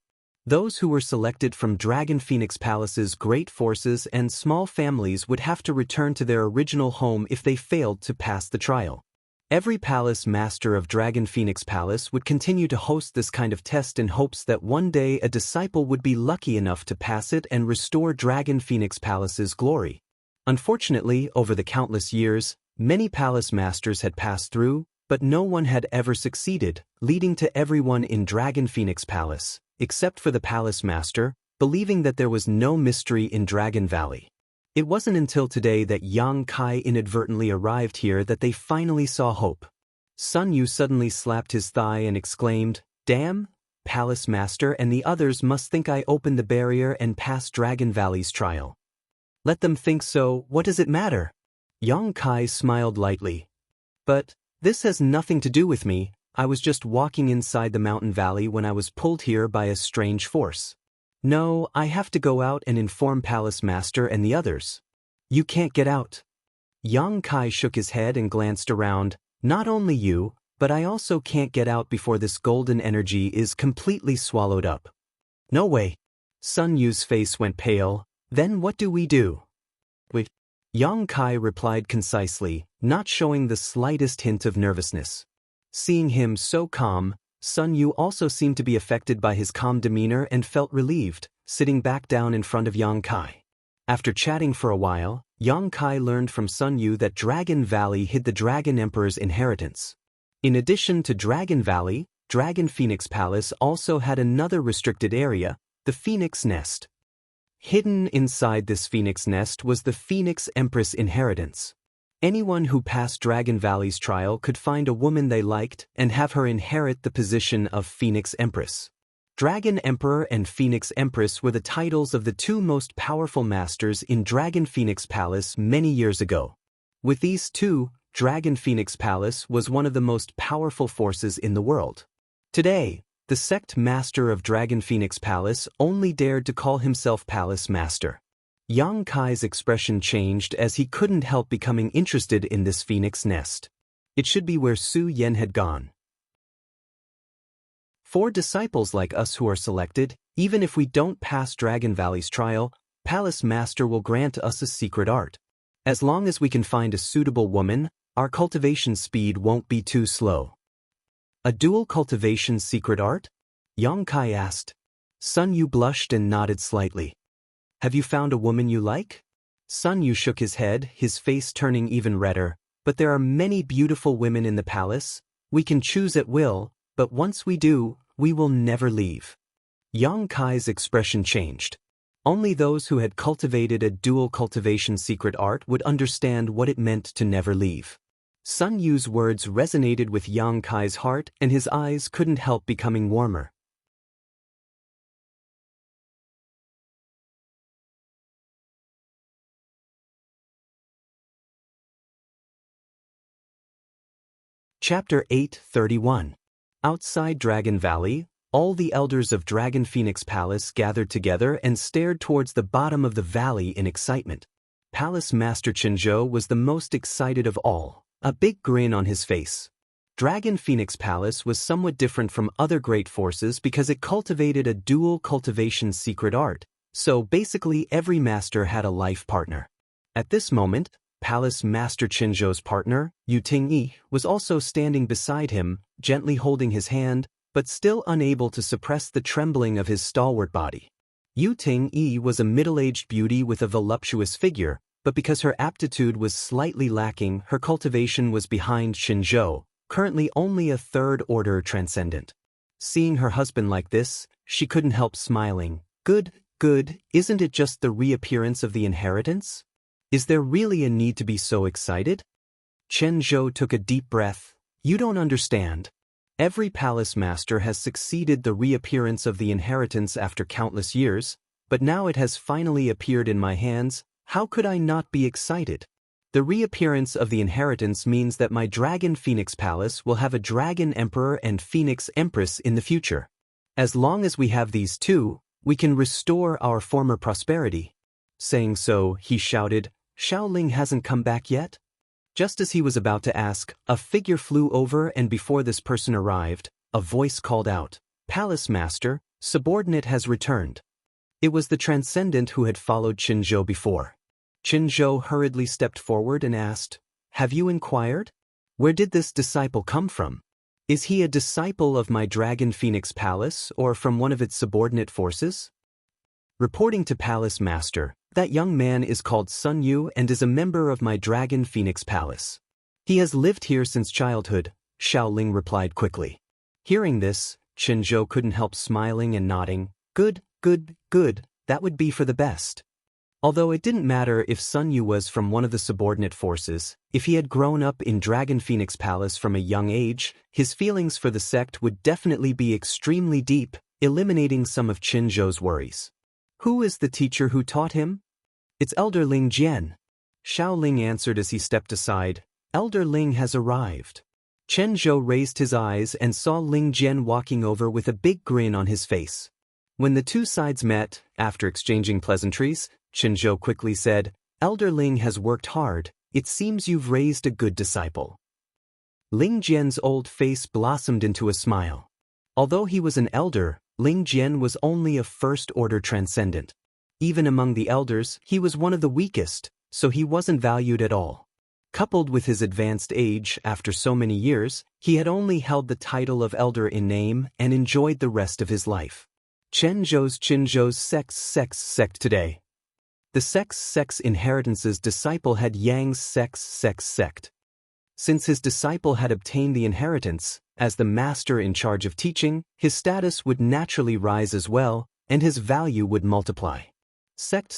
Those who were selected from Dragon Phoenix Palace's great forces and small families would have to return to their original home if they failed to pass the trial. Every palace master of Dragon Phoenix Palace would continue to host this kind of test in hopes that one day a disciple would be lucky enough to pass it and restore Dragon Phoenix Palace's glory. Unfortunately, over the countless years, many palace masters had passed through, but no one had ever succeeded, leading to everyone in Dragon Phoenix Palace, except for the palace master, believing that there was no mystery in Dragon Valley. It wasn't until today that Yang Kai inadvertently arrived here that they finally saw hope. Sun Yu suddenly slapped his thigh and exclaimed, "Damn, Palace Master and the others must think I opened the barrier and passed Dragon Valley's trial. Let them think so, what does it matter?" Yang Kai smiled lightly. "But this has nothing to do with me. I was just walking inside the mountain valley when I was pulled here by a strange force. No, I have to go out and inform Palace Master and the others." "You can't get out." Yang Kai shook his head and glanced around. "Not only you, but I also can't get out before this golden energy is completely swallowed up." "No way." Sun Yu's face went pale. "Then what do we do?" "Wait." Yang Kai replied concisely, not showing the slightest hint of nervousness. Seeing him so calm, Sun Yu also seemed to be affected by his calm demeanor and felt relieved, sitting back down in front of Yang Kai. After chatting for a while, Yang Kai learned from Sun Yu that Dragon Valley hid the Dragon Emperor's inheritance. In addition to Dragon Valley, Dragon Phoenix Palace also had another restricted area, the Phoenix Nest. Hidden inside this Phoenix Nest was the Phoenix Empress inheritance. Anyone who passed Dragon Valley's trial could find a woman they liked and have her inherit the position of Phoenix Empress. Dragon Emperor and Phoenix Empress were the titles of the two most powerful masters in Dragon Phoenix Palace many years ago. With these two, Dragon Phoenix Palace was one of the most powerful forces in the world. Today, the sect master of Dragon Phoenix Palace only dared to call himself Palace Master. Yang Kai's expression changed as he couldn't help becoming interested in this Phoenix Nest. It should be where Su Yan had gone. 4 disciples like us who are selected, even if we don't pass Dragon Valley's trial, Palace Master will grant us a secret art. As long as we can find a suitable woman, our cultivation speed won't be too slow. "A dual cultivation secret art?" Yang Kai asked. Sun Yu blushed and nodded slightly. "Have you found a woman you like?" Sun Yu shook his head, his face turning even redder. "But there are many beautiful women in the palace. We can choose at will, but once we do, we will never leave." Yang Kai's expression changed. Only those who had cultivated a dual cultivation secret art would understand what it meant to never leave. Sun Yu's words resonated with Yang Kai's heart, and his eyes couldn't help becoming warmer. Chapter 8:31. Outside Dragon Valley, all the elders of Dragon Phoenix Palace gathered together and stared towards the bottom of the valley in excitement. Palace Master Jianghu was the most excited of all, a big grin on his face. Dragon Phoenix Palace was somewhat different from other great forces because it cultivated a dual cultivation secret art, so basically every master had a life partner. At this moment, Palace Master Jianghu's partner, Yu Ting-yi, was also standing beside him, gently holding his hand, but still unable to suppress the trembling of his stalwart body. Yu Ting-yi was a middle-aged beauty with a voluptuous figure, but because her aptitude was slightly lacking, her cultivation was behind Jianghu, currently only a third-order transcendent. Seeing her husband like this, she couldn't help smiling. Good, isn't it just the reappearance of the inheritance? Is there really a need to be so excited? Jianghu took a deep breath. You don't understand. Every palace master has succeeded the reappearance of the inheritance after countless years, but now it has finally appeared in my hands. How could I not be excited? The reappearance of the inheritance means that my Dragon Phoenix Palace will have a Dragon Emperor and Phoenix Empress in the future. As long as we have these two, We can restore our former prosperity. Saying so, he shouted, Xiaoling hasn't come back yet? Just as he was about to ask, a figure flew over, and before this person arrived, a voice called out, Palace Master, subordinate has returned. It was the Transcendent who had followed Qinzhou before. Qinzhou hurriedly stepped forward and asked, Have you inquired? Where did this disciple come from? Is he a disciple of my Dragon Phoenix Palace or from one of its subordinate forces? Reporting to Palace Master, that young man is called Sun Yu and is a member of my Dragon Phoenix Palace. He has lived here since childhood, Xiaoling replied quickly. Hearing this, Qinzhou couldn't help smiling and nodding. Good, good, good, that would be for the best. Although it didn't matter if Sun Yu was from one of the subordinate forces, if he had grown up in Dragon Phoenix Palace from a young age, his feelings for the sect would definitely be extremely deep, eliminating some of Qinzhou's worries. Who is the teacher who taught him? It's Elder Ling Jian. Xiaoling answered as he stepped aside. Elder Ling has arrived. Qinzhou raised his eyes and saw Ling Jian walking over with a big grin on his face. When the two sides met, after exchanging pleasantries, Qinzhou quickly said, Elder Ling has worked hard, it seems you've raised a good disciple. Ling Jian's old face blossomed into a smile. Although he was an elder, Ling Jian was only a first-order transcendent. Even among the elders, he was one of the weakest, so he wasn't valued at all. Coupled with his advanced age, after so many years, he had only held the title of elder in name and enjoyed the rest of his life. Qinzhou's sect today. The sect's inheritance's disciple had Yang's sect. Since his disciple had obtained the inheritance, as the master in charge of teaching, his status would naturally rise as well, and his value would multiply. Sect,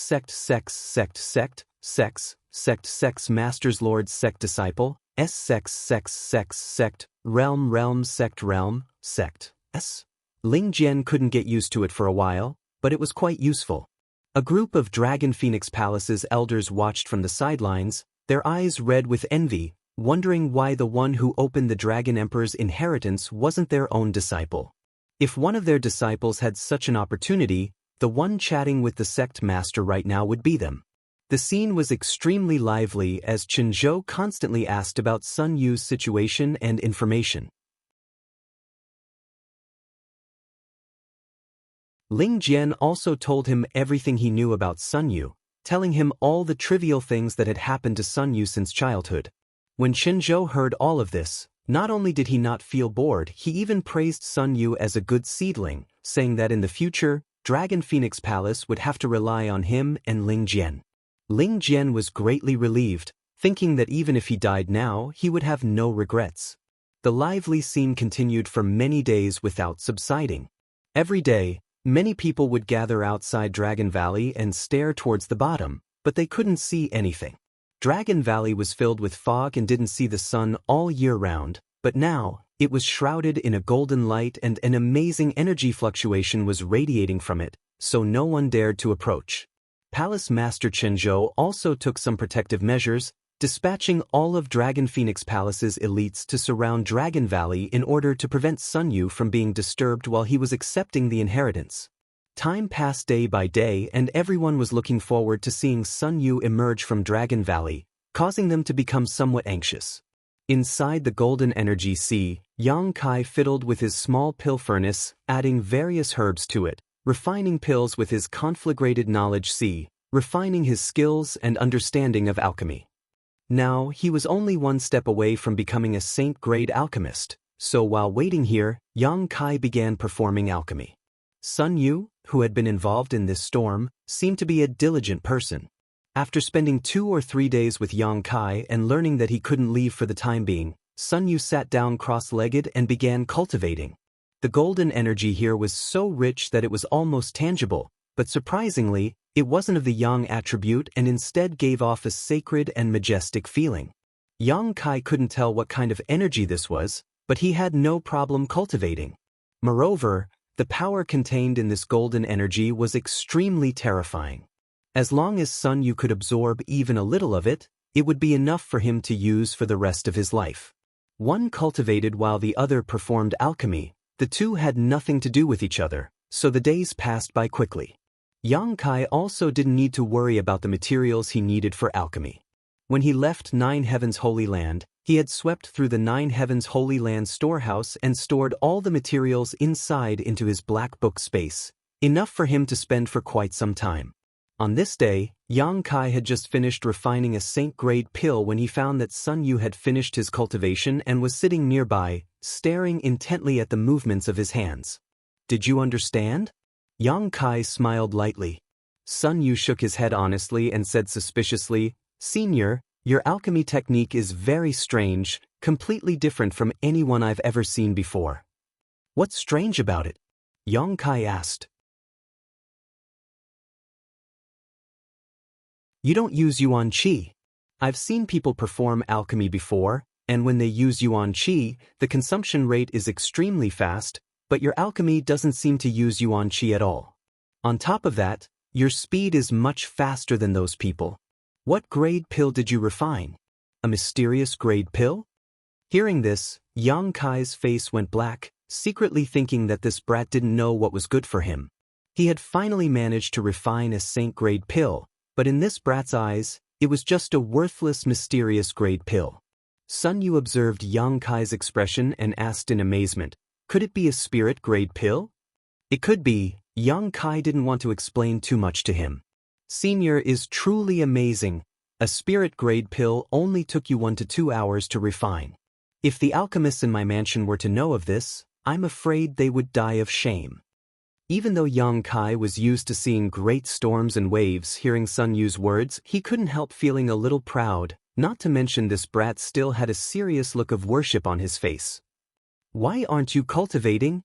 master's lord's sect disciple, sect, realm, sect. Ling Jian couldn't get used to it for a while, but it was quite useful. A group of Dragon Phoenix Palace's elders watched from the sidelines, their eyes red with envy, wondering why the one who opened the Dragon Emperor's inheritance wasn't their own disciple. If one of their disciples had such an opportunity, the one chatting with the sect master right now would be them. The scene was extremely lively as Qinzhou constantly asked about Sun Yu's situation and information. Ling Jian also told him everything he knew about Sun Yu, telling him all the trivial things that had happened to Sun Yu since childhood. When Qinzhou heard all of this, not only did he not feel bored, he even praised Sun Yu as a good seedling, saying that in the future, Dragon Phoenix Palace would have to rely on him and Ling Jian. Ling Jian was greatly relieved, thinking that even if he died now, he would have no regrets. The lively scene continued for many days without subsiding. Every day, many people would gather outside Dragon Valley and stare towards the bottom, but they couldn't see anything. Dragon Valley was filled with fog and didn't see the sun all year round, but now, it was shrouded in a golden light and an amazing energy fluctuation was radiating from it, so no one dared to approach. Palace Master Qinzhou also took some protective measures, dispatching all of Dragon Phoenix Palace's elites to surround Dragon Valley in order to prevent Sun Yu from being disturbed while he was accepting the inheritance. Time passed day by day and everyone was looking forward to seeing Sun Yu emerge from Dragon Valley, causing them to become somewhat anxious. Inside the golden energy sea, Yang Kai fiddled with his small pill furnace, adding various herbs to it, refining pills with his conflagrated knowledge sea, refining his skills and understanding of alchemy. Now, he was only one step away from becoming a saint-grade alchemist, so while waiting here, Yang Kai began performing alchemy. Sun Yu, who had been involved in this storm, seemed to be a diligent person. After spending 2 or 3 days with Yang Kai and learning that he couldn't leave for the time being, Sun Yu sat down cross-legged and began cultivating. The golden energy here was so rich that it was almost tangible, but surprisingly, it wasn't of the yang attribute and instead gave off a sacred and majestic feeling. Yang Kai couldn't tell what kind of energy this was, but he had no problem cultivating. Moreover, the power contained in this golden energy was extremely terrifying. As long as Sun Yu could absorb even a little of it, it would be enough for him to use for the rest of his life. One cultivated while the other performed alchemy. The two had nothing to do with each other, So the days passed by quickly. Yang Kai also didn't need to worry about the materials he needed for alchemy. When he left Nine Heavens Holy Land, he had swept through the Nine Heavens Holy Land storehouse and stored all the materials inside into his black book space, enough for him to spend for quite some time. On this day, Yang Kai had just finished refining a saint-grade pill when he found that Sun Yu had finished his cultivation and was sitting nearby, staring intently at the movements of his hands. "Did you understand?" Yang Kai smiled lightly. Sun Yu shook his head honestly and said suspiciously, "Senior, your alchemy technique is very strange, completely different from anyone I've ever seen before." "What's strange about it?" Yang Kai asked. "You don't use yuan qi. I've seen people perform alchemy before, and when they use yuan qi, the consumption rate is extremely fast, but your alchemy doesn't seem to use yuan qi at all. On top of that, your speed is much faster than those people. What grade pill did you refine? A mysterious grade pill?" Hearing this, Yang Kai's face went black, secretly thinking that this brat didn't know what was good for him. He had finally managed to refine a saint-grade pill, but in this brat's eyes, it was just a worthless mysterious grade pill. Sun Yu observed Yang Kai's expression and asked in amazement, "Could it be a spirit-grade pill?" "It could be." Yang Kai didn't want to explain too much to him. "Senior is truly amazing. A spirit-grade pill only took you 1 to 2 hours to refine. If the alchemists in my mansion were to know of this, I'm afraid they would die of shame." Even though Yang Kai was used to seeing great storms and waves, hearing Sun Yu's words, he couldn't help feeling a little proud, not to mention this brat still had a serious look of worship on his face. "Why aren't you cultivating?"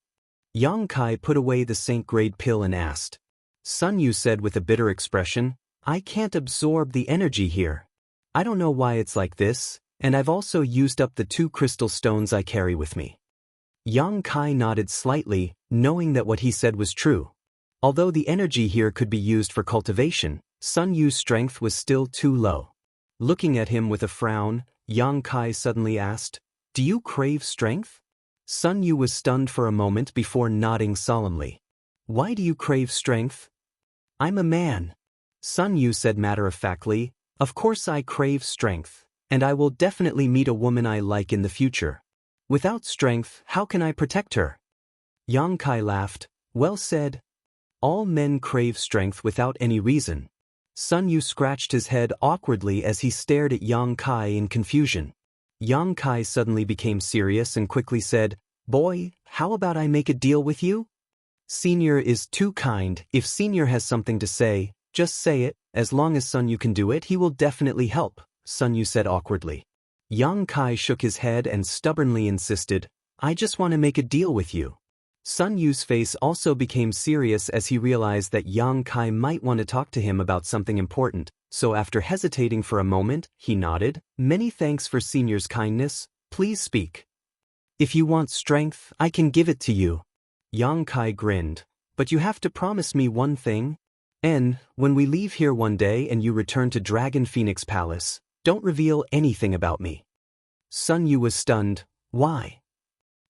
Yang Kai put away the saint-grade pill and asked. Sun Yu said with a bitter expression, "I can't absorb the energy here. I don't know why it's like this, and I've also used up the 2 crystal stones I carry with me." Yang Kai nodded slightly, knowing that what he said was true. Although the energy here could be used for cultivation, Sun Yu's strength was still too low. Looking at him with a frown, Yang Kai suddenly asked, "Do you crave strength?" Sun Yu was stunned for a moment before nodding solemnly. "Why do you crave strength?" "I'm a man." Sun Yu said matter-of-factly, "Of course I crave strength, and I will definitely meet a woman I like in the future. Without strength, how can I protect her?" Yang Kai laughed. "Well said. All men crave strength without any reason." Sun Yu scratched his head awkwardly as he stared at Yang Kai in confusion. Yang Kai suddenly became serious and quickly said, "Boy, how about I make a deal with you?" "Senior is too kind. If Senior has something to say, just say it. As long as Sun Yu can do it, he will definitely help," Sun Yu said awkwardly. Yang Kai shook his head and stubbornly insisted, "I just want to make a deal with you." Sun Yu's face also became serious as he realized that Yang Kai might want to talk to him about something important, so after hesitating for a moment, he nodded, "Many thanks for Senior's kindness. Please speak." "If you want strength, I can give it to you." Yang Kai grinned, "But you have to promise me one thing. When we leave here one day and you return to Dragon Phoenix Palace, don't reveal anything about me." Sun Yu was stunned. "Why?"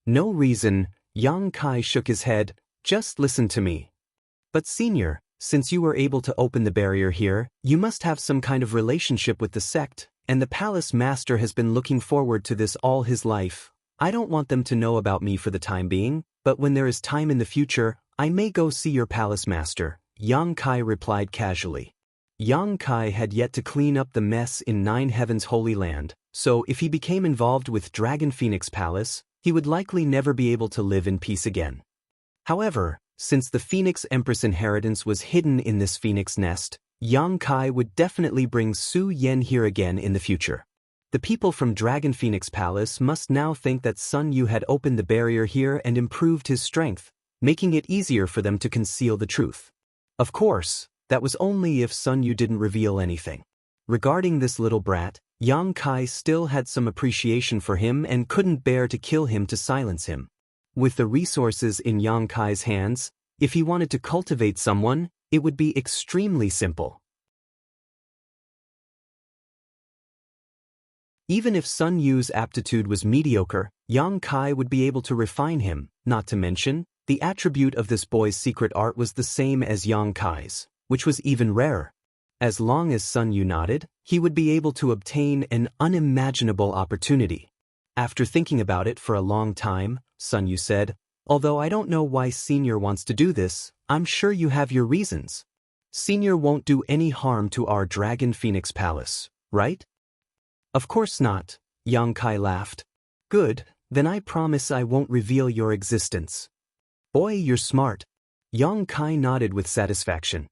"No reason." Yang Kai shook his head, "Just listen to me." "But Senior, since you were able to open the barrier here, you must have some kind of relationship with the sect, and the palace master has been looking forward to this all his life. I don't want them to know about me for the time being, but when there is time in the future, I may go see your palace master," Yang Kai replied casually. Yang Kai had yet to clean up the mess in Nine Heavens Holy Land, so if he became involved with Dragon Phoenix Palace, he would likely never be able to live in peace again. However, since the Phoenix Empress inheritance was hidden in this phoenix nest, Yang Kai would definitely bring Su Yan here again in the future. The people from Dragon Phoenix Palace must now think that Sun Yu had opened the barrier here and improved his strength, making it easier for them to conceal the truth. Of course, that was only if Sun Yu didn't reveal anything. Regarding this little brat, Yang Kai still had some appreciation for him and couldn't bear to kill him to silence him. With the resources in Yang Kai's hands, if he wanted to cultivate someone, it would be extremely simple. Even if Sun Yu's aptitude was mediocre, Yang Kai would be able to refine him, not to mention, The attribute of this boy's secret art was the same as Yang Kai's, which was even rarer. As long as Sun Yu nodded, he would be able to obtain an unimaginable opportunity. After thinking about it for a long time, Sun Yu said, "Although I don't know why Senior wants to do this, I'm sure you have your reasons. Senior won't do any harm to our Dragon Phoenix Palace, right?" "Of course not," Yang Kai laughed. "Good, then I promise I won't reveal your existence." "Boy, you're smart." Yang Kai nodded with satisfaction.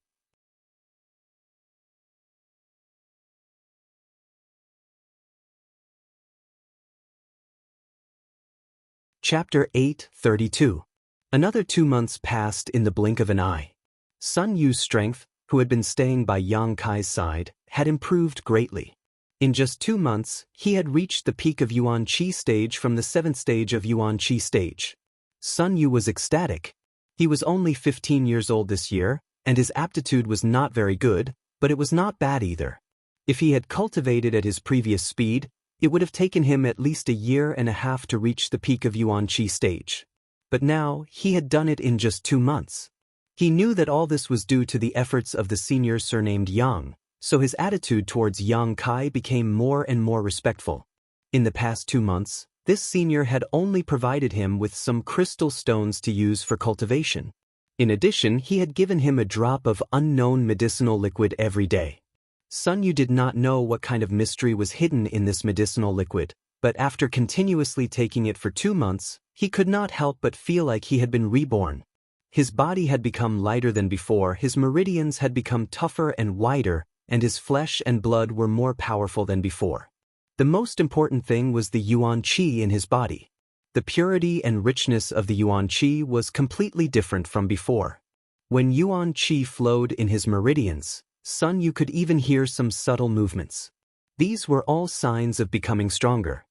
Chapter 8:32. Another 2 months passed in the blink of an eye. Sun Yu's strength, who had been staying by Yang Kai's side, had improved greatly. In just 2 months, he had reached the peak of Yuan Qi stage from the 7th stage of Yuan Qi stage. Sun Yu was ecstatic. He was only 15 years old this year, and his aptitude was not very good, but it was not bad either. If he had cultivated at his previous speed, it would have taken him at least a year and a half to reach the peak of Yuan Qi stage. But now, he had done it in just 2 months. He knew that all this was due to the efforts of the senior surnamed Yang, so his attitude towards Yang Kai became more and more respectful. In the past 2 months, this senior had only provided him with some crystal stones to use for cultivation. In addition, he had given him a drop of unknown medicinal liquid every day. Sun Yu did not know what kind of mystery was hidden in this medicinal liquid, but after continuously taking it for 2 months, he could not help but feel like he had been reborn. His body had become lighter than before, his meridians had become tougher and wider, and his flesh and blood were more powerful than before. The most important thing was the Yuan Qi in his body. The purity and richness of the Yuan Qi was completely different from before. When Yuan Qi flowed in his meridians, Sun Yu could even hear some subtle movements. These were all signs of becoming stronger.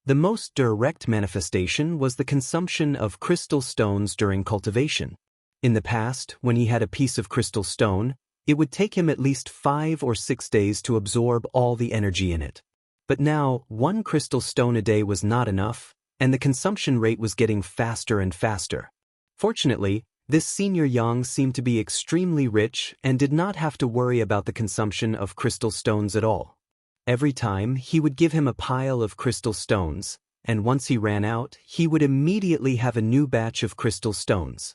The most direct manifestation was the consumption of crystal stones during cultivation. In the past, when he had a piece of crystal stone, it would take him at least 5 or 6 days to absorb all the energy in it. But now, 1 crystal stone a day was not enough, and the consumption rate was getting faster and faster. Fortunately, this senior Yang seemed to be extremely rich and did not have to worry about the consumption of crystal stones at all. Every time, he would give him a pile of crystal stones, and once he ran out, he would immediately have a new batch of crystal stones.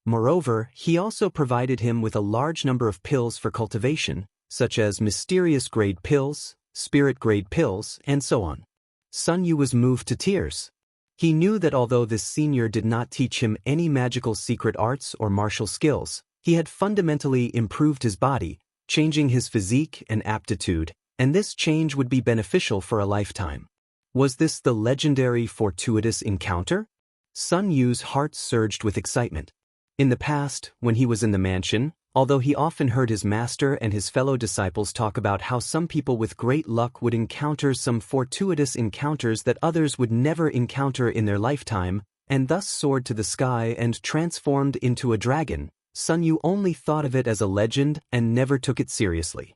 Moreover, he also provided him with a large number of pills for cultivation, such as mysterious-grade pills, spirit-grade pills, and so on. Sun Yu was moved to tears. He knew that although this senior did not teach him any magical secret arts or martial skills, he had fundamentally improved his body, changing his physique and aptitude, and this change would be beneficial for a lifetime. Was this the legendary fortuitous encounter? Sun Yu's heart surged with excitement. In the past, when he was in the mansion, although he often heard his master and his fellow disciples talk about how some people with great luck would encounter some fortuitous encounters that others would never encounter in their lifetime, and thus soared to the sky and transformed into a dragon, Sun Yu only thought of it as a legend and never took it seriously.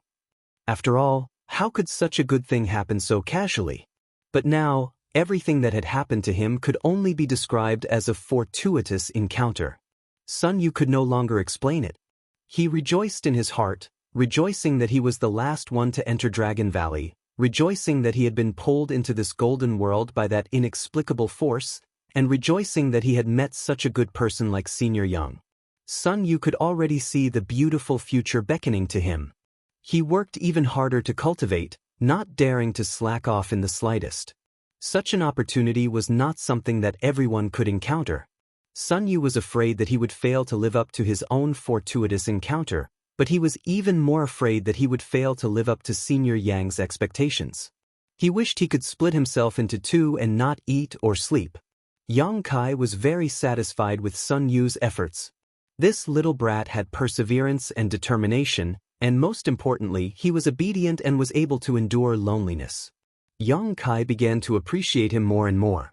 After all, how could such a good thing happen so casually? But now, everything that had happened to him could only be described as a fortuitous encounter. Sun Yu could no longer explain it. He rejoiced in his heart, rejoicing that he was the last one to enter Dragon Valley, rejoicing that he had been pulled into this golden world by that inexplicable force, and rejoicing that he had met such a good person like Senior Yang. Sun Yu could already see the beautiful future beckoning to him. He worked even harder to cultivate, not daring to slack off in the slightest. Such an opportunity was not something that everyone could encounter. Sun Yu was afraid that he would fail to live up to his own fortuitous encounter, but he was even more afraid that he would fail to live up to Senior Yang's expectations. He wished he could split himself into 2 and not eat or sleep. Yang Kai was very satisfied with Sun Yu's efforts. This little brat had perseverance and determination, and most importantly, he was obedient and was able to endure loneliness. Yang Kai began to appreciate him more and more.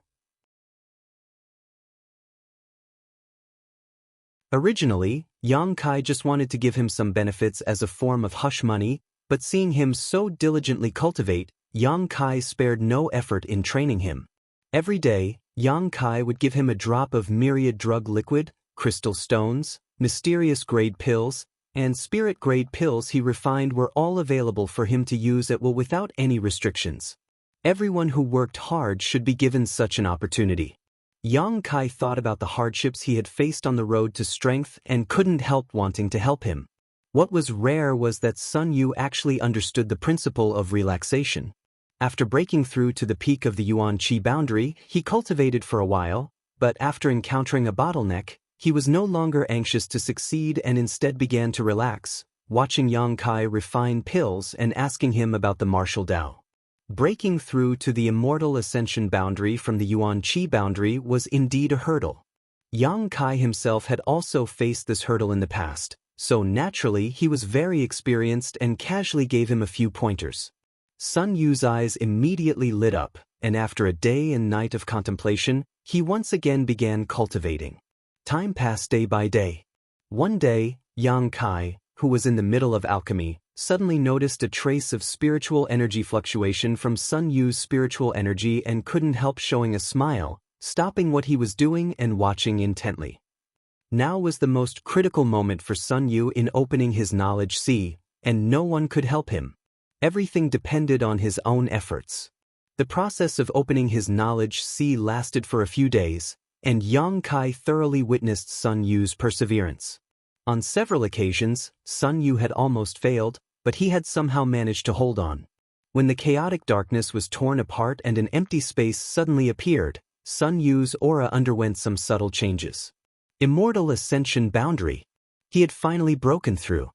Originally, Yang Kai just wanted to give him some benefits as a form of hush money, but seeing him so diligently cultivate, Yang Kai spared no effort in training him. Every day, Yang Kai would give him a drop of myriad drug liquid, crystal stones, mysterious-grade pills, and spirit-grade pills he refined were all available for him to use at will without any restrictions. Everyone who worked hard should be given such an opportunity. Yang Kai thought about the hardships he had faced on the road to strength and couldn't help wanting to help him. What was rare was that Sun Yu actually understood the principle of relaxation. After breaking through to the peak of the Yuan Qi boundary, he cultivated for a while, but after encountering a bottleneck, he was no longer anxious to succeed and instead began to relax, watching Yang Kai refine pills and asking him about the martial Tao. Breaking through to the Immortal Ascension boundary from the Yuan Qi boundary was indeed a hurdle. Yang Kai himself had also faced this hurdle in the past, so naturally he was very experienced and casually gave him a few pointers. Sun Yu's eyes immediately lit up, and after a day and night of contemplation, he once again began cultivating. Time passed day by day. One day, Yang Kai, who was in the middle of alchemy, suddenly noticed a trace of spiritual energy fluctuation from Sun Yu's spiritual energy and couldn't help showing a smile, stopping what he was doing and watching intently. Now was the most critical moment for Sun Yu in opening his knowledge sea, and no one could help him. Everything depended on his own efforts. The process of opening his knowledge sea lasted for a few days, and Yang Kai thoroughly witnessed Sun Yu's perseverance. On several occasions, Sun Yu had almost failed, but he had somehow managed to hold on. When the chaotic darkness was torn apart and an empty space suddenly appeared, Sun Yu's aura underwent some subtle changes. Immortal Ascension boundary. He had finally broken through.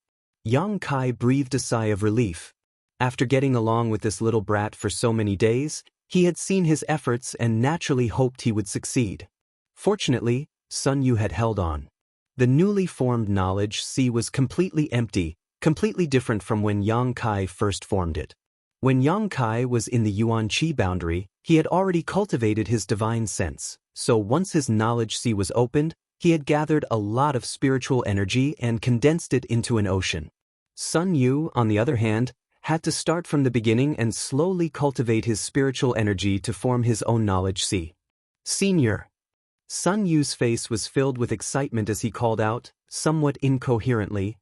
Yang Kai breathed a sigh of relief. After getting along with this little brat for so many days, he had seen his efforts and naturally hoped he would succeed. Fortunately, Sun Yu had held on. The newly formed knowledge sea was completely empty, completely different from when Yang Kai first formed it. When Yang Kai was in the Yuan Qi boundary, he had already cultivated his divine sense, so once his knowledge sea was opened, he had gathered a lot of spiritual energy and condensed it into an ocean. Sun Yu, on the other hand, had to start from the beginning and slowly cultivate his spiritual energy to form his own knowledge sea. Senior. Sun Yu's face was filled with excitement as he called out, somewhat incoherently,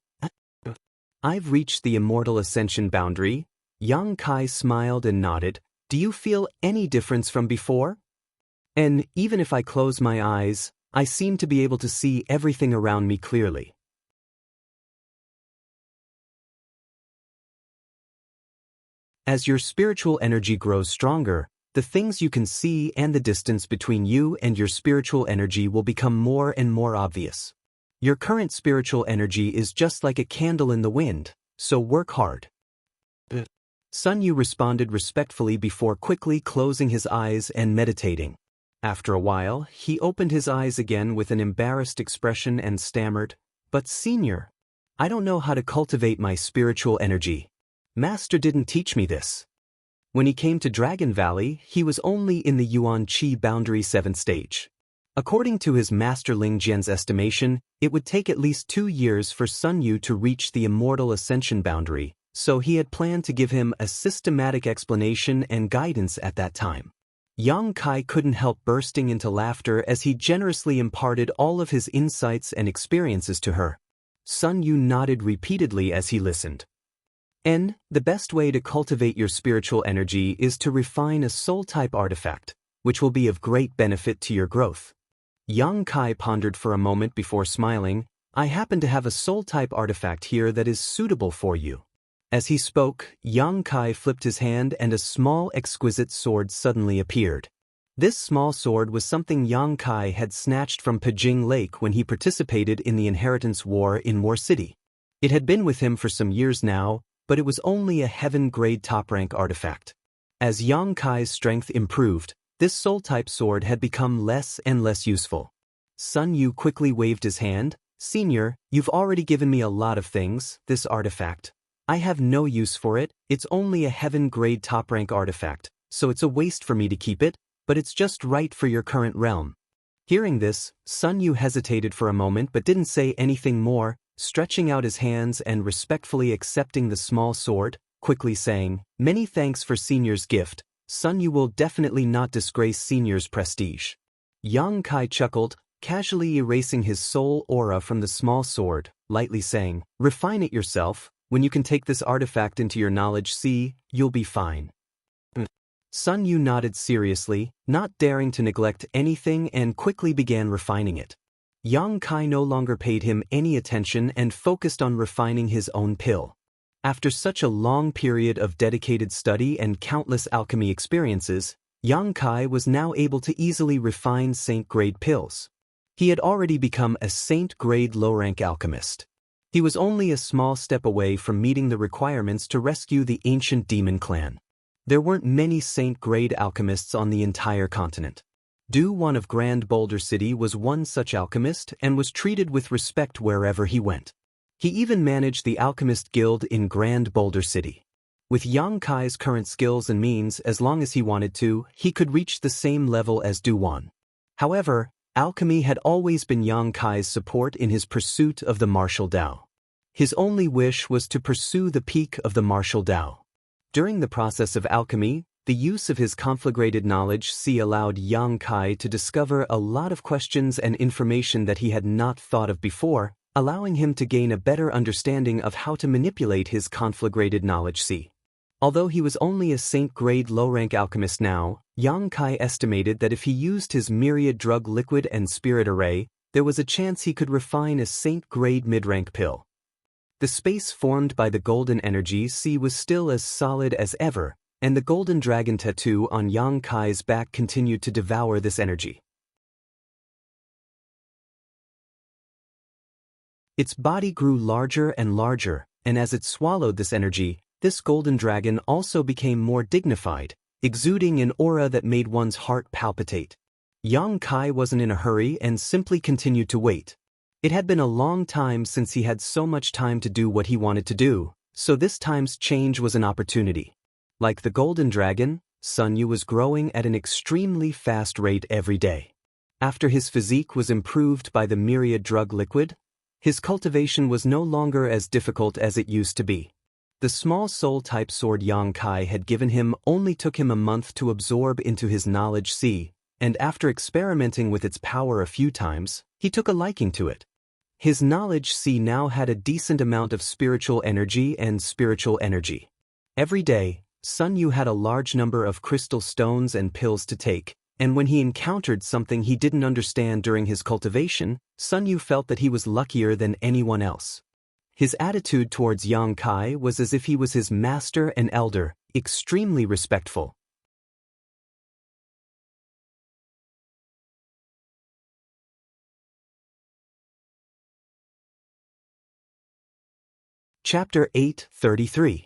"I've reached the Immortal Ascension boundary." Yang Kai smiled and nodded. "Do you feel any difference from before?" "And even if I close my eyes, I seem to be able to see everything around me clearly." As your spiritual energy grows stronger, the things you can see and the distance between you and your spiritual energy will become more and more obvious. Your current spiritual energy is just like a candle in the wind, so work hard. Sun Yu responded respectfully before quickly closing his eyes and meditating. After a while, he opened his eyes again with an embarrassed expression and stammered, "But Senior, I don't know how to cultivate my spiritual energy. Master didn't teach me this." When he came to Dragon Valley, he was only in the Yuan Qi boundary 7th stage. According to his master Ling Jian's estimation, it would take at least 2 years for Sun Yu to reach the Immortal Ascension boundary, so he had planned to give him a systematic explanation and guidance at that time. Yang Kai couldn't help bursting into laughter as he generously imparted all of his insights and experiences to her. Sun Yu nodded repeatedly as he listened. The best way to cultivate your spiritual energy is to refine a soul-type artifact, which will be of great benefit to your growth. Yang Kai pondered for a moment before smiling. "I happen to have a soul-type artifact here that is suitable for you." As he spoke, Yang Kai flipped his hand and a small exquisite sword suddenly appeared. This small sword was something Yang Kai had snatched from Pijing Lake when he participated in the Inheritance War in War City. It had been with him for some years now, but it was only a heaven-grade top-rank artifact. As Yang Kai's strength improved, this soul-type sword had become less and less useful. Sun Yu quickly waved his hand. "Senior, you've already given me a lot of things, this artifact. I have no use for it, it's only a heaven-grade top-rank artifact, so it's a waste for me to keep it, but it's just right for your current realm." Hearing this, Sun Yu hesitated for a moment but didn't say anything more, stretching out his hands and respectfully accepting the small sword, quickly saying, "Many thanks for Senior's gift. Sun Yu will definitely not disgrace Senior's prestige." Yang Kai chuckled. casually erasing his soul aura from the small sword, lightly saying, "Refine it yourself. When you can take this artifact into your knowledge sea, you'll be fine." Sun Yu nodded seriously, not daring to neglect anything, and quickly began refining it. Yang Kai no longer paid him any attention and focused on refining his own pill. After such a long period of dedicated study and countless alchemy experiences, Yang Kai was now able to easily refine saint-grade pills. He had already become a saint-grade low-rank alchemist. He was only a small step away from meeting the requirements to rescue the ancient demon clan. There weren't many saint-grade alchemists on the entire continent. Du Wan of Grand Boulder City was one such alchemist and was treated with respect wherever he went. He even managed the Alchemist Guild in Grand Boulder City. With Yang Kai's current skills and means, as long as he wanted to, he could reach the same level as Du Wan. However, alchemy had always been Yang Kai's support in his pursuit of the martial Tao. His only wish was to pursue the peak of the martial Tao. During the process of alchemy, the use of his conflagrated knowledge allowed Yang Kai to discover a lot of questions and information that he had not thought of before, allowing him to gain a better understanding of how to manipulate his conflagrated knowledge Although he was only a saint-grade low-rank alchemist now, Yang Kai estimated that if he used his myriad drug liquid and spirit array, there was a chance he could refine a saint-grade mid-rank pill. The space formed by the golden energy was still as solid as ever, and the golden dragon tattoo on Yang Kai's back continued to devour this energy. Its body grew larger and larger, and as it swallowed this energy, this golden dragon also became more dignified, exuding an aura that made one's heart palpitate. Yang Kai wasn't in a hurry and simply continued to wait. It had been a long time since he had so much time to do what he wanted to do, so this time's change was an opportunity. Like the golden dragon, Sun Yu was growing at an extremely fast rate every day. After his physique was improved by the myriad drug liquid, his cultivation was no longer as difficult as it used to be. The small soul-type sword Yang Kai had given him only took him a month to absorb into his knowledge and after experimenting with its power a few times, he took a liking to it. His knowledge now had a decent amount of spiritual energy and spiritual energy. Every day, Sun Yu had a large number of crystal stones and pills to take, and when he encountered something he didn't understand during his cultivation, Sun Yu felt that he was luckier than anyone else. His attitude towards Yang Kai was as if he was his master and elder, extremely respectful. Chapter 8:33.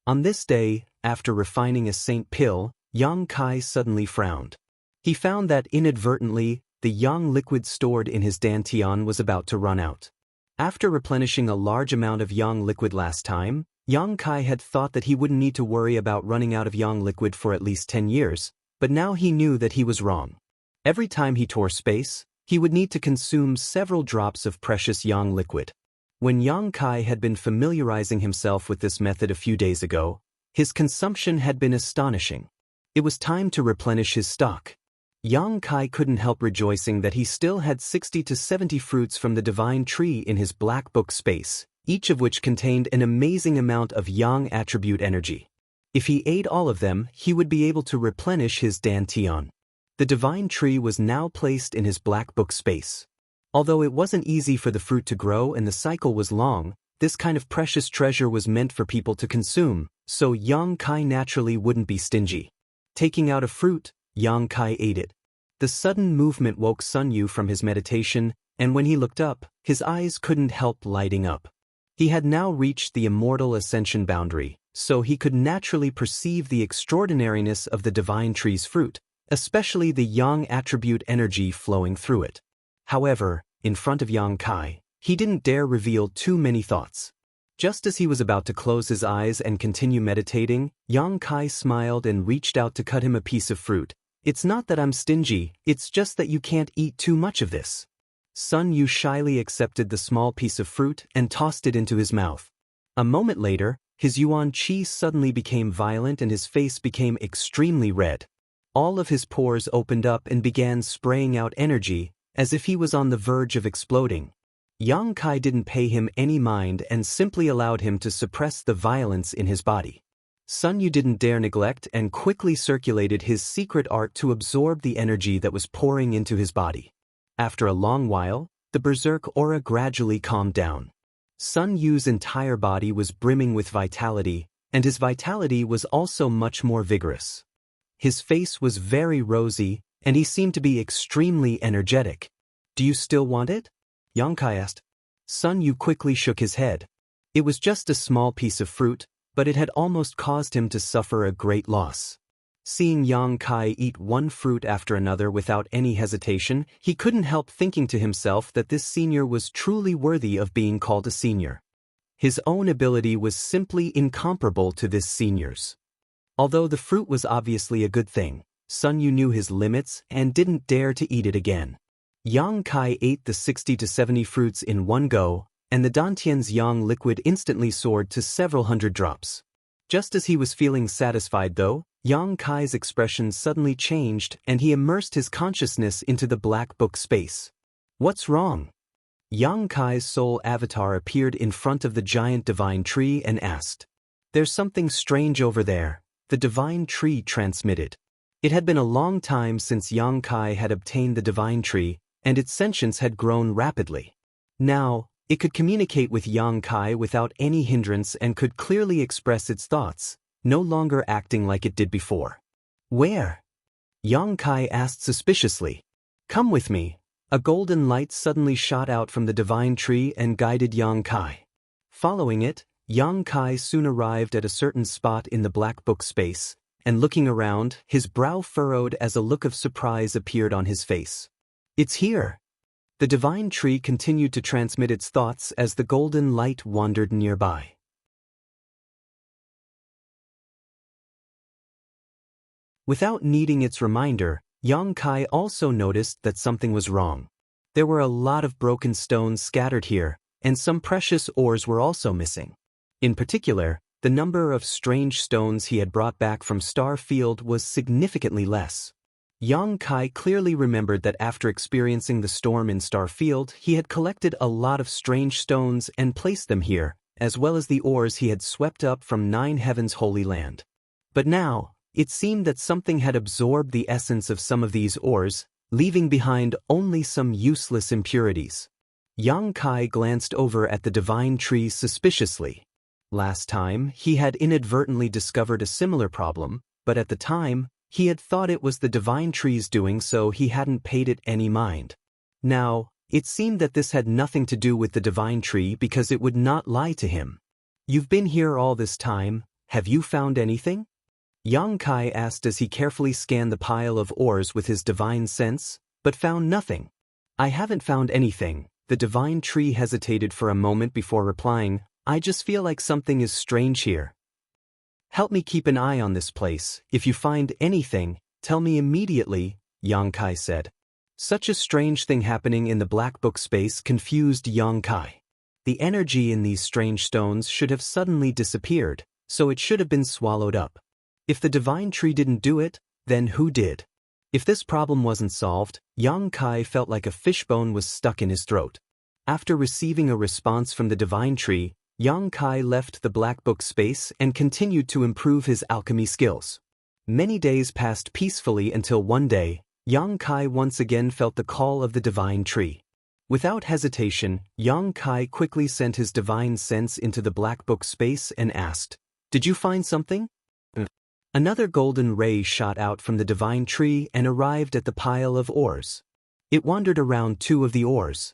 On this day, after refining a saint pill, Yang Kai suddenly frowned. He found that inadvertently, the yang liquid stored in his dantian was about to run out. After replenishing a large amount of yang liquid last time, Yang Kai had thought that he wouldn't need to worry about running out of yang liquid for at least 10 years, but now he knew that he was wrong. Every time he tore space, he would need to consume several drops of precious yang liquid. When Yang Kai had been familiarizing himself with this method a few days ago, his consumption had been astonishing. It was time to replenish his stock. Yang Kai couldn't help rejoicing that he still had 60 to 70 fruits from the divine tree in his black book space, each of which contained an amazing amount of yang attribute energy. If he ate all of them, he would be able to replenish his dantian. The divine tree was now placed in his black book space. Although it wasn't easy for the fruit to grow and the cycle was long, this kind of precious treasure was meant for people to consume, so Yang Kai naturally wouldn't be stingy. Taking out a fruit, Yang Kai ate it. The sudden movement woke Sun Yu from his meditation, and when he looked up, his eyes couldn't help lighting up. He had now reached the immortal ascension boundary, so he could naturally perceive the extraordinariness of the divine tree's fruit, especially the yang attribute energy flowing through it. However, in front of Yang Kai, he didn't dare reveal too many thoughts. Just as he was about to close his eyes and continue meditating, Yang Kai smiled and reached out to cut him a piece of fruit. "It's not that I'm stingy, it's just that you can't eat too much of this." Sun Yu shyly accepted the small piece of fruit and tossed it into his mouth. A moment later, his yuan qi suddenly became violent and his face became extremely red. All of his pores opened up and began spraying out energy, as if he was on the verge of exploding. Yang Kai didn't pay him any mind and simply allowed him to suppress the violence in his body. Sun Yu didn't dare neglect and quickly circulated his secret art to absorb the energy that was pouring into his body. After a long while, the berserk aura gradually calmed down. Sun Yu's entire body was brimming with vitality, and his vitality was also much more vigorous. His face was very rosy, and he seemed to be extremely energetic. "Do you still want it?" Yang Kai asked. Sun Yu quickly shook his head. It was just a small piece of fruit, but it had almost caused him to suffer a great loss. Seeing Yang Kai eat one fruit after another without any hesitation, he couldn't help thinking to himself that this senior was truly worthy of being called a senior. His own ability was simply incomparable to this senior's. Although the fruit was obviously a good thing, Sun Yu knew his limits and didn't dare to eat it again. Yang Kai ate the 60 to 70 fruits in one go, and the Dantian's yang liquid instantly soared to several hundred drops. Just as he was feeling satisfied though, Yang Kai's expression suddenly changed and he immersed his consciousness into the black book space. "What's wrong?" Yang Kai's soul avatar appeared in front of the giant divine tree and asked. "There's something strange over there," the divine tree transmitted. It had been a long time since Yang Kai had obtained the divine tree, and its sentience had grown rapidly. Now, it could communicate with Yang Kai without any hindrance and could clearly express its thoughts, no longer acting like it did before. "Where?" Yang Kai asked suspiciously. "Come with me." A golden light suddenly shot out from the divine tree and guided Yang Kai. Following it, Yang Kai soon arrived at a certain spot in the black book space, and looking around, his brow furrowed as a look of surprise appeared on his face. "It's here." The divine tree continued to transmit its thoughts as the golden light wandered nearby. Without needing its reminder, Yang Kai also noticed that something was wrong. There were a lot of broken stones scattered here, and some precious ores were also missing. In particular, the number of strange stones he had brought back from Star Field was significantly less. Yang Kai clearly remembered that after experiencing the storm in Star Field, he had collected a lot of strange stones and placed them here, as well as the ores he had swept up from Nine Heavens' Holy Land. But now, it seemed that something had absorbed the essence of some of these ores, leaving behind only some useless impurities. Yang Kai glanced over at the divine tree suspiciously. Last time, he had inadvertently discovered a similar problem, but at the time, he had thought it was the divine tree's doing, so he hadn't paid it any mind. Now, it seemed that this had nothing to do with the divine tree because it would not lie to him. "You've been here all this time, have you found anything?" Yang Kai asked as he carefully scanned the pile of ores with his divine sense, but found nothing. "I haven't found anything." The divine tree hesitated for a moment before replying, "I just feel like something is strange here. Help me keep an eye on this place. If you find anything, tell me immediately," Yang Kai said. Such a strange thing happening in the black book space confused Yang Kai. The energy in these strange stones should have suddenly disappeared, so it should have been swallowed up. If the divine tree didn't do it, then who did? If this problem wasn't solved, Yang Kai felt like a fishbone was stuck in his throat. After receiving a response from the divine tree, Yang Kai left the black book space and continued to improve his alchemy skills. Many days passed peacefully until one day, Yang Kai once again felt the call of the divine tree. Without hesitation, Yang Kai quickly sent his divine sense into the black book space and asked, "Did you find something?" Another golden ray shot out from the divine tree and arrived at the pile of ores. It wandered around two of the ores.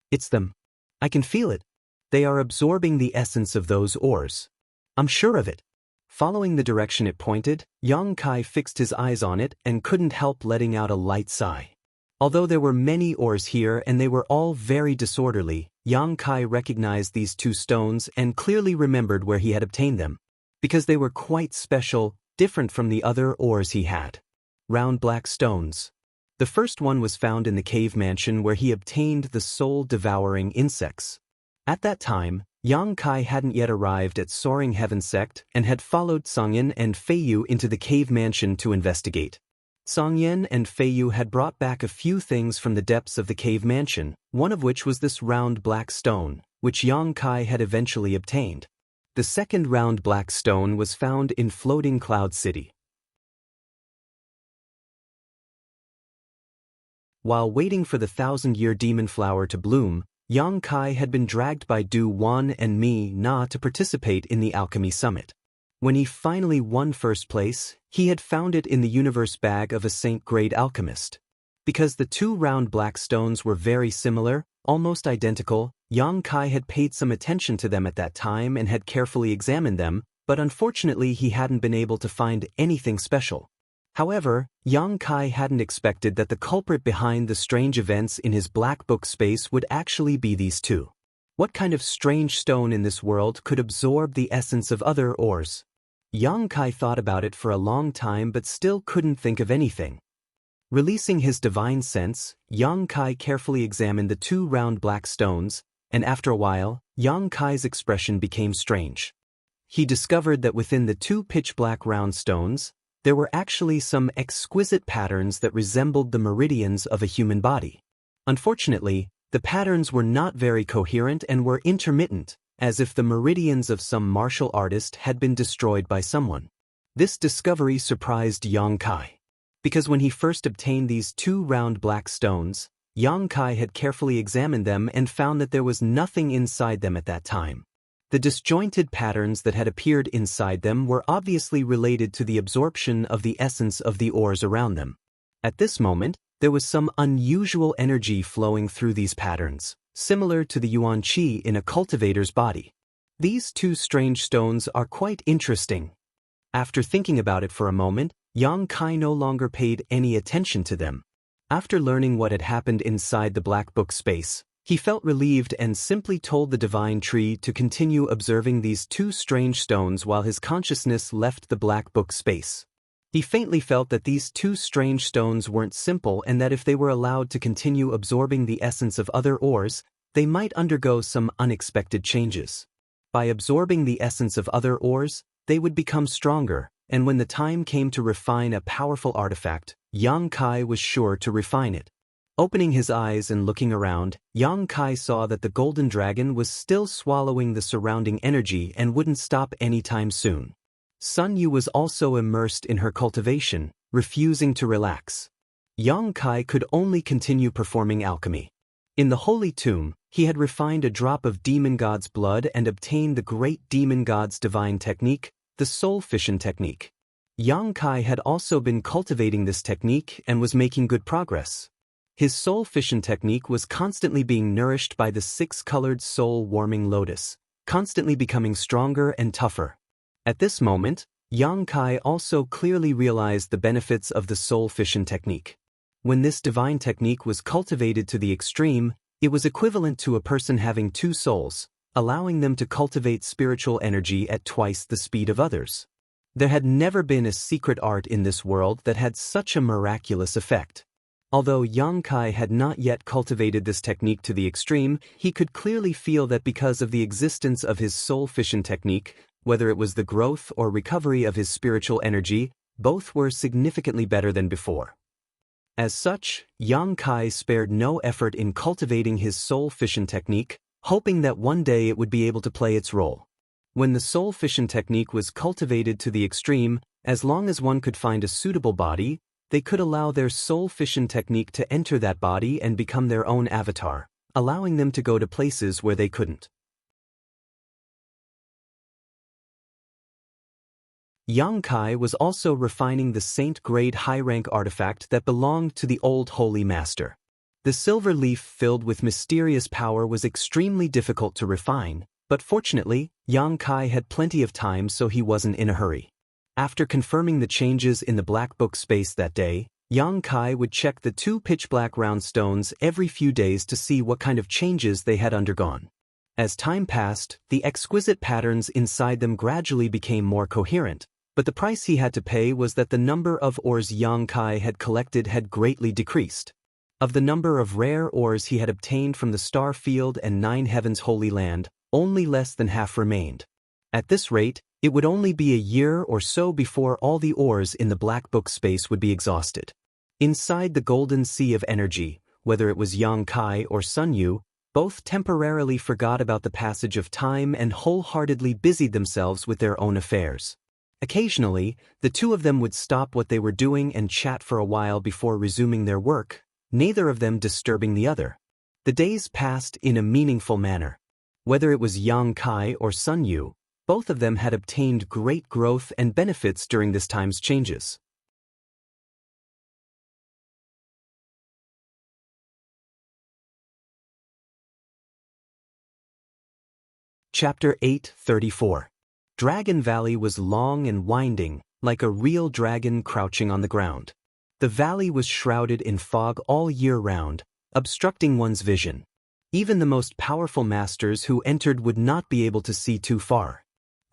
"It's them. I can feel it. They are absorbing the essence of those ores. I'm sure of it." Following the direction it pointed, Yang Kai fixed his eyes on it and couldn't help letting out a light sigh. Although there were many ores here and they were all very disorderly, Yang Kai recognized these two stones and clearly remembered where he had obtained them, because they were quite special, different from the other ores he had. Round black stones. The first one was found in the cave mansion where he obtained the soul-devouring insects. At that time, Yang Kai hadn't yet arrived at Soaring Heaven Sect and had followed Songyan and Feiyu into the cave mansion to investigate. Songyan and Feiyu had brought back a few things from the depths of the cave mansion, one of which was this round black stone, which Yang Kai had eventually obtained. The second round black stone was found in Floating Cloud City. While waiting for the 1,000-year demon flower to bloom, Yang Kai had been dragged by Du Wan and Mi Na to participate in the Alchemy Summit. When he finally won first place, he had found it in the universe bag of a saint-grade alchemist. Because the two round black stones were very similar, almost identical, Yang Kai had paid some attention to them at that time and had carefully examined them, but unfortunately he hadn't been able to find anything special. However, Yang Kai hadn't expected that the culprit behind the strange events in his black book space would actually be these two. What kind of strange stone in this world could absorb the essence of other ores? Yang Kai thought about it for a long time but still couldn't think of anything. Releasing his divine sense, Yang Kai carefully examined the two round black stones, and after a while, Yang Kai's expression became strange. He discovered that within the two pitch-black round stones, there were actually some exquisite patterns that resembled the meridians of a human body. Unfortunately, the patterns were not very coherent and were intermittent, as if the meridians of some martial artist had been destroyed by someone. This discovery surprised Yang Kai. Because when he first obtained these two round black stones, Yang Kai had carefully examined them and found that there was nothing inside them at that time. The disjointed patterns that had appeared inside them were obviously related to the absorption of the essence of the ores around them. At this moment, there was some unusual energy flowing through these patterns, similar to the yuan qi in a cultivator's body. These two strange stones are quite interesting. After thinking about it for a moment, Yang Kai no longer paid any attention to them. After learning what had happened inside the black book space, he felt relieved and simply told the divine tree to continue observing these two strange stones while his consciousness left the black book space. He faintly felt that these two strange stones weren't simple and that if they were allowed to continue absorbing the essence of other ores, they might undergo some unexpected changes. By absorbing the essence of other ores, they would become stronger, and when the time came to refine a powerful artifact, Yang Kai was sure to refine it. Opening his eyes and looking around, Yang Kai saw that the golden dragon was still swallowing the surrounding energy and wouldn't stop anytime soon. Sun Yu was also immersed in her cultivation, refusing to relax. Yang Kai could only continue performing alchemy. In the holy tomb, he had refined a drop of demon god's blood and obtained the great demon god's divine technique, the soul fission technique. Yang Kai had also been cultivating this technique and was making good progress. His soul fission technique was constantly being nourished by the six-colored soul-warming lotus, constantly becoming stronger and tougher. At this moment, Yang Kai also clearly realized the benefits of the soul fission technique. When this divine technique was cultivated to the extreme, it was equivalent to a person having two souls, allowing them to cultivate spiritual energy at twice the speed of others. There had never been a secret art in this world that had such a miraculous effect. Although Yang Kai had not yet cultivated this technique to the extreme, he could clearly feel that because of the existence of his soul fission technique, whether it was the growth or recovery of his spiritual energy, both were significantly better than before. As such, Yang Kai spared no effort in cultivating his soul fission technique, hoping that one day it would be able to play its role. When the soul fission technique was cultivated to the extreme, as long as one could find a suitable body, they could allow their soul fission technique to enter that body and become their own avatar, allowing them to go to places where they couldn't. Yang Kai was also refining the saint-grade high-rank artifact that belonged to the old holy master. The silver leaf filled with mysterious power was extremely difficult to refine, but fortunately, Yang Kai had plenty of time so he wasn't in a hurry. After confirming the changes in the black book space that day, Yang Kai would check the two pitch-black round stones every few days to see what kind of changes they had undergone. As time passed, the exquisite patterns inside them gradually became more coherent, but the price he had to pay was that the number of ores Yang Kai had collected had greatly decreased. Of the number of rare ores he had obtained from the Star Field and Nine Heavens Holy Land, only less than half remained. At this rate, It would only be a year or so before all the ores in the Black Book space would be exhausted. Inside the golden sea of energy, whether it was Yang Kai or Sun Yu, both temporarily forgot about the passage of time and wholeheartedly busied themselves with their own affairs. Occasionally, the two of them would stop what they were doing and chat for a while before resuming their work, neither of them disturbing the other. The days passed in a meaningful manner. Whether it was Yang Kai or Sun Yu, both of them had obtained great growth and benefits during this time's changes. Chapter 8:34. Dragon Valley was long and winding, like a real dragon crouching on the ground. The valley was shrouded in fog all year round, obstructing one's vision. Even the most powerful masters who entered would not be able to see too far.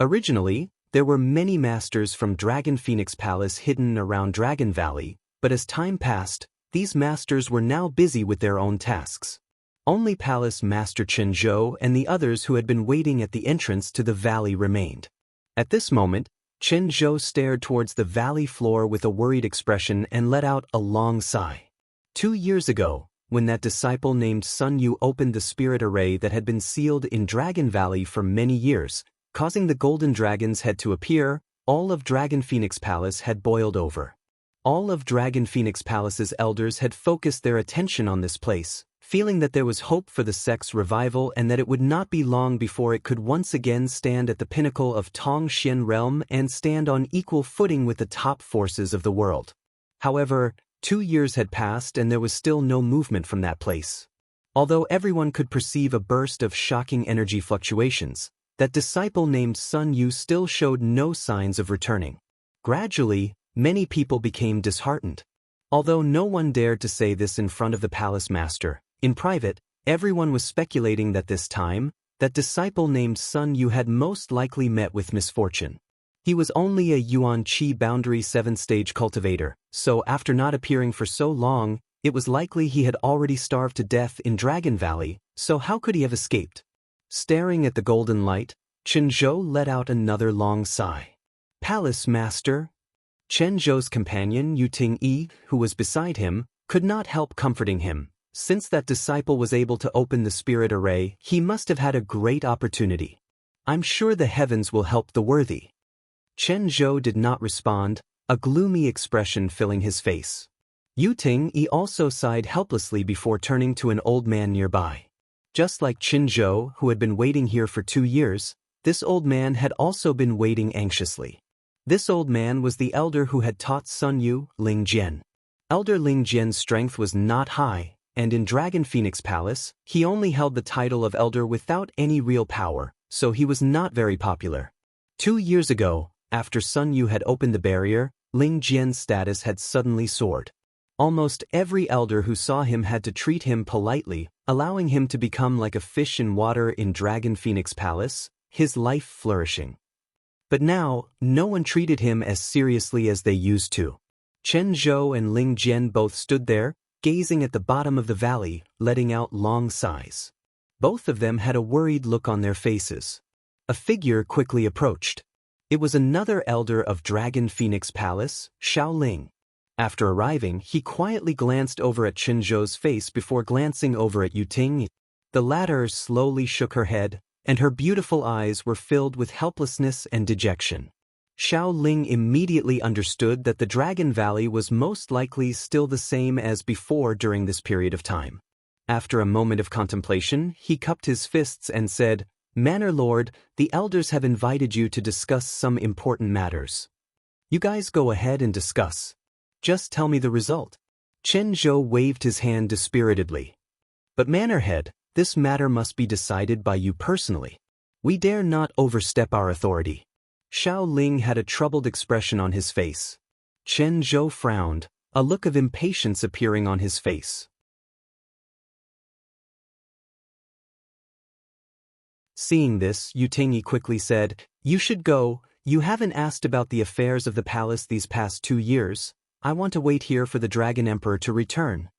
Originally, there were many masters from Dragon Phoenix Palace hidden around Dragon Valley, but as time passed, these masters were now busy with their own tasks. Only Palace Master Chen Zhou and the others who had been waiting at the entrance to the valley remained. At this moment, Chen Zhou stared towards the valley floor with a worried expression and let out a long sigh. 2 years ago, when that disciple named Sun Yu opened the spirit array that had been sealed in Dragon Valley for many years, causing the golden dragon's head to appear, all of Dragon Phoenix Palace had boiled over. All of Dragon Phoenix Palace's elders had focused their attention on this place, feeling that there was hope for the sect's revival and that it would not be long before it could once again stand at the pinnacle of Tongxian realm and stand on equal footing with the top forces of the world. However, 2 years had passed and there was still no movement from that place. Although everyone could perceive a burst of shocking energy fluctuations, that disciple named Sun Yu still showed no signs of returning. Gradually, many people became disheartened. Although no one dared to say this in front of the palace master, in private, everyone was speculating that this time, that disciple named Sun Yu had most likely met with misfortune. He was only a Yuan Qi boundary 7-stage cultivator, so after not appearing for so long, it was likely he had already starved to death in Dragon Valley, so how could he have escaped? Staring at the golden light, Chen Zhou let out another long sigh. Palace Master? Chen Zhou's companion Yu Ting-yi, who was beside him, could not help comforting him. Since that disciple was able to open the spirit array, he must have had a great opportunity. I'm sure the heavens will help the worthy. Chen Zhou did not respond, a gloomy expression filling his face. Yu Ting-yi also sighed helplessly before turning to an old man nearby. Just like Chen Zhou, who had been waiting here for 2 years, this old man had also been waiting anxiously. This old man was the elder who had taught Sun Yu, Ling Jian. Elder Ling Jian's strength was not high, and in Dragon Phoenix Palace, he only held the title of elder without any real power, so he was not very popular. 2 years ago, after Sun Yu had opened the barrier, Ling Jian's status had suddenly soared. Almost every elder who saw him had to treat him politely, allowing him to become like a fish in water in Dragon Phoenix Palace, his life flourishing. But now, no one treated him as seriously as they used to. Chen Zhou and Ling Jian both stood there, gazing at the bottom of the valley, letting out long sighs. Both of them had a worried look on their faces. A figure quickly approached. It was another elder of Dragon Phoenix Palace, Xiaoling. After arriving, he quietly glanced over at Chen Zhou's face before glancing over at Yu Ting. The latter slowly shook her head, and her beautiful eyes were filled with helplessness and dejection. Xiaoling immediately understood that the Dragon Valley was most likely still the same as before during this period of time. After a moment of contemplation, he cupped his fists and said, "Manor Lord, the elders have invited you to discuss some important matters. You guys go ahead and discuss. Just tell me the result." Chen Zhou waved his hand dispiritedly. "But Manorhead, this matter must be decided by you personally. We dare not overstep our authority." Xiaoling had a troubled expression on his face. Chen Zhou frowned, a look of impatience appearing on his face. Seeing this, Yu Ting quickly said, "You should go. You haven't asked about the affairs of the palace these past 2 years. I want to wait here for the Dragon Emperor to return."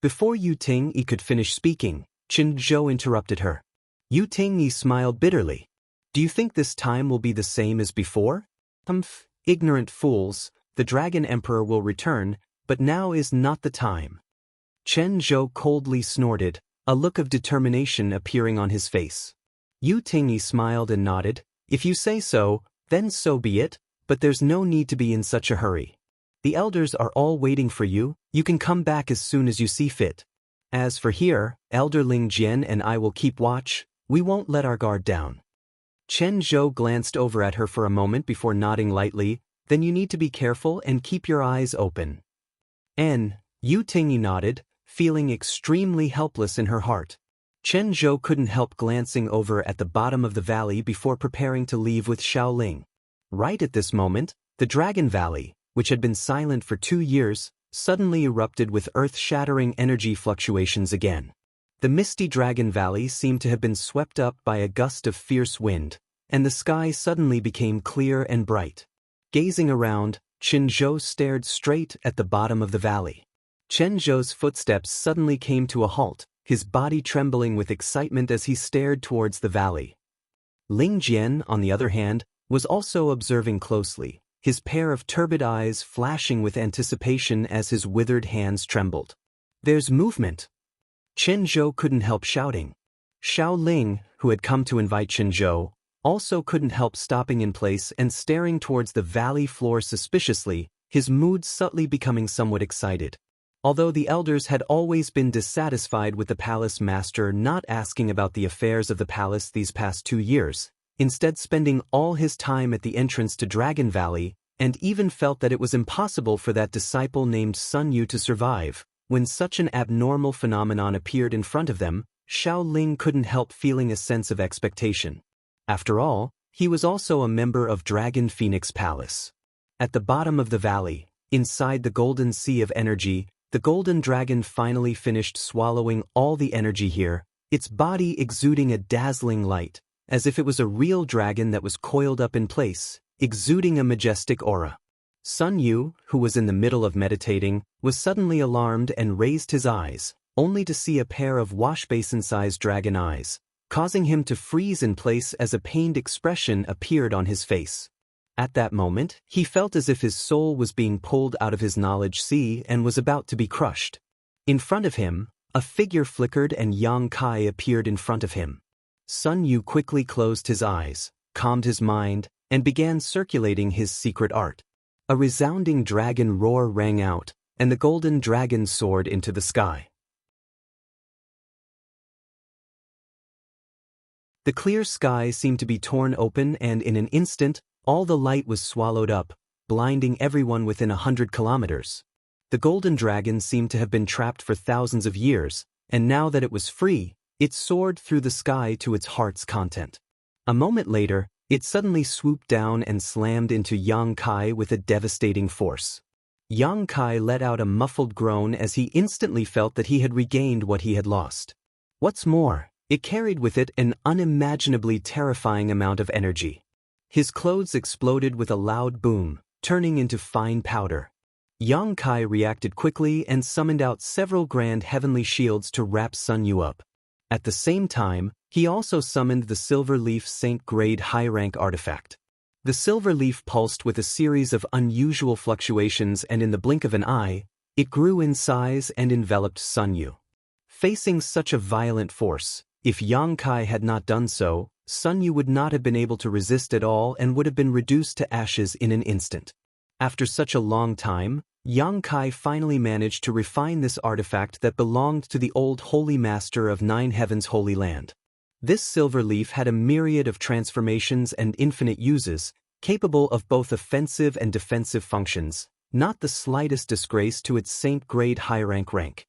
Before Yu Ting could finish speaking, Chen Zhou interrupted her. Yu Ting smiled bitterly. Do you think this time will be the same as before? Humph, ignorant fools, the Dragon Emperor will return, but now is not the time. Chen Zhou coldly snorted, a look of determination appearing on his face. Yu Tingyi smiled and nodded. If you say so, then so be it, but there's no need to be in such a hurry. The elders are all waiting for you, you can come back as soon as you see fit. As for here, Elder Ling Jian and I will keep watch, we won't let our guard down. Chen Zhou glanced over at her for a moment before nodding lightly, then you need to be careful and keep your eyes open. Yu Tingyi nodded, feeling extremely helpless in her heart. Chen Zhou couldn't help glancing over at the bottom of the valley before preparing to leave with Xiaoling. Right at this moment, the Dragon Valley, which had been silent for 2 years, suddenly erupted with earth-shattering energy fluctuations again. The misty Dragon Valley seemed to have been swept up by a gust of fierce wind, and the sky suddenly became clear and bright. Gazing around, Chen Zhou stared straight at the bottom of the valley. Chen Zhou's footsteps suddenly came to a halt, his body trembling with excitement as he stared towards the valley. Ling Jian, on the other hand, was also observing closely, his pair of turbid eyes flashing with anticipation as his withered hands trembled. There's movement! Chen Zhou couldn't help shouting. Xiaoling, who had come to invite Chen Zhou, also couldn't help stopping in place and staring towards the valley floor suspiciously, his mood subtly becoming somewhat excited. Although the elders had always been dissatisfied with the palace master not asking about the affairs of the palace these past 2 years, instead spending all his time at the entrance to Dragon Valley, and even felt that it was impossible for that disciple named Sun Yu to survive, when such an abnormal phenomenon appeared in front of them, Xiaoling couldn't help feeling a sense of expectation. After all, he was also a member of Dragon Phoenix Palace. At the bottom of the valley, inside the golden sea of energy, the golden dragon finally finished swallowing all the energy here, its body exuding a dazzling light, as if it was a real dragon that was coiled up in place, exuding a majestic aura. Sun Yu, who was in the middle of meditating, was suddenly alarmed and raised his eyes, only to see a pair of wash-basin-sized dragon eyes, causing him to freeze in place as a pained expression appeared on his face. At that moment, he felt as if his soul was being pulled out of his knowledge sea and was about to be crushed. In front of him, a figure flickered and Yang Kai appeared in front of him. Sun Yu quickly closed his eyes, calmed his mind, and began circulating his secret art. A resounding dragon roar rang out, and the golden dragon soared into the sky. The clear sky seemed to be torn open and in an instant, all the light was swallowed up, blinding everyone within 100 kilometers. The golden dragon seemed to have been trapped for thousands of years, and now that it was free, it soared through the sky to its heart's content. A moment later, it suddenly swooped down and slammed into Yang Kai with a devastating force. Yang Kai let out a muffled groan as he instantly felt that he had regained what he had lost. What's more, it carried with it an unimaginably terrifying amount of energy. His clothes exploded with a loud boom, turning into fine powder. Yang Kai reacted quickly and summoned out several grand heavenly shields to wrap Sun Yu up. At the same time, he also summoned the Silver Leaf Saint-grade high-rank artifact. The Silver Leaf pulsed with a series of unusual fluctuations and in the blink of an eye, it grew in size and enveloped Sun Yu. Facing such a violent force, if Yang Kai had not done so, Sun Yu would not have been able to resist at all and would have been reduced to ashes in an instant. After such a long time, Yang Kai finally managed to refine this artifact that belonged to the old Holy Master of 9 Heavens' Holy Land. This silver leaf had a myriad of transformations and infinite uses, capable of both offensive and defensive functions, not the slightest disgrace to its saint-grade high-rank.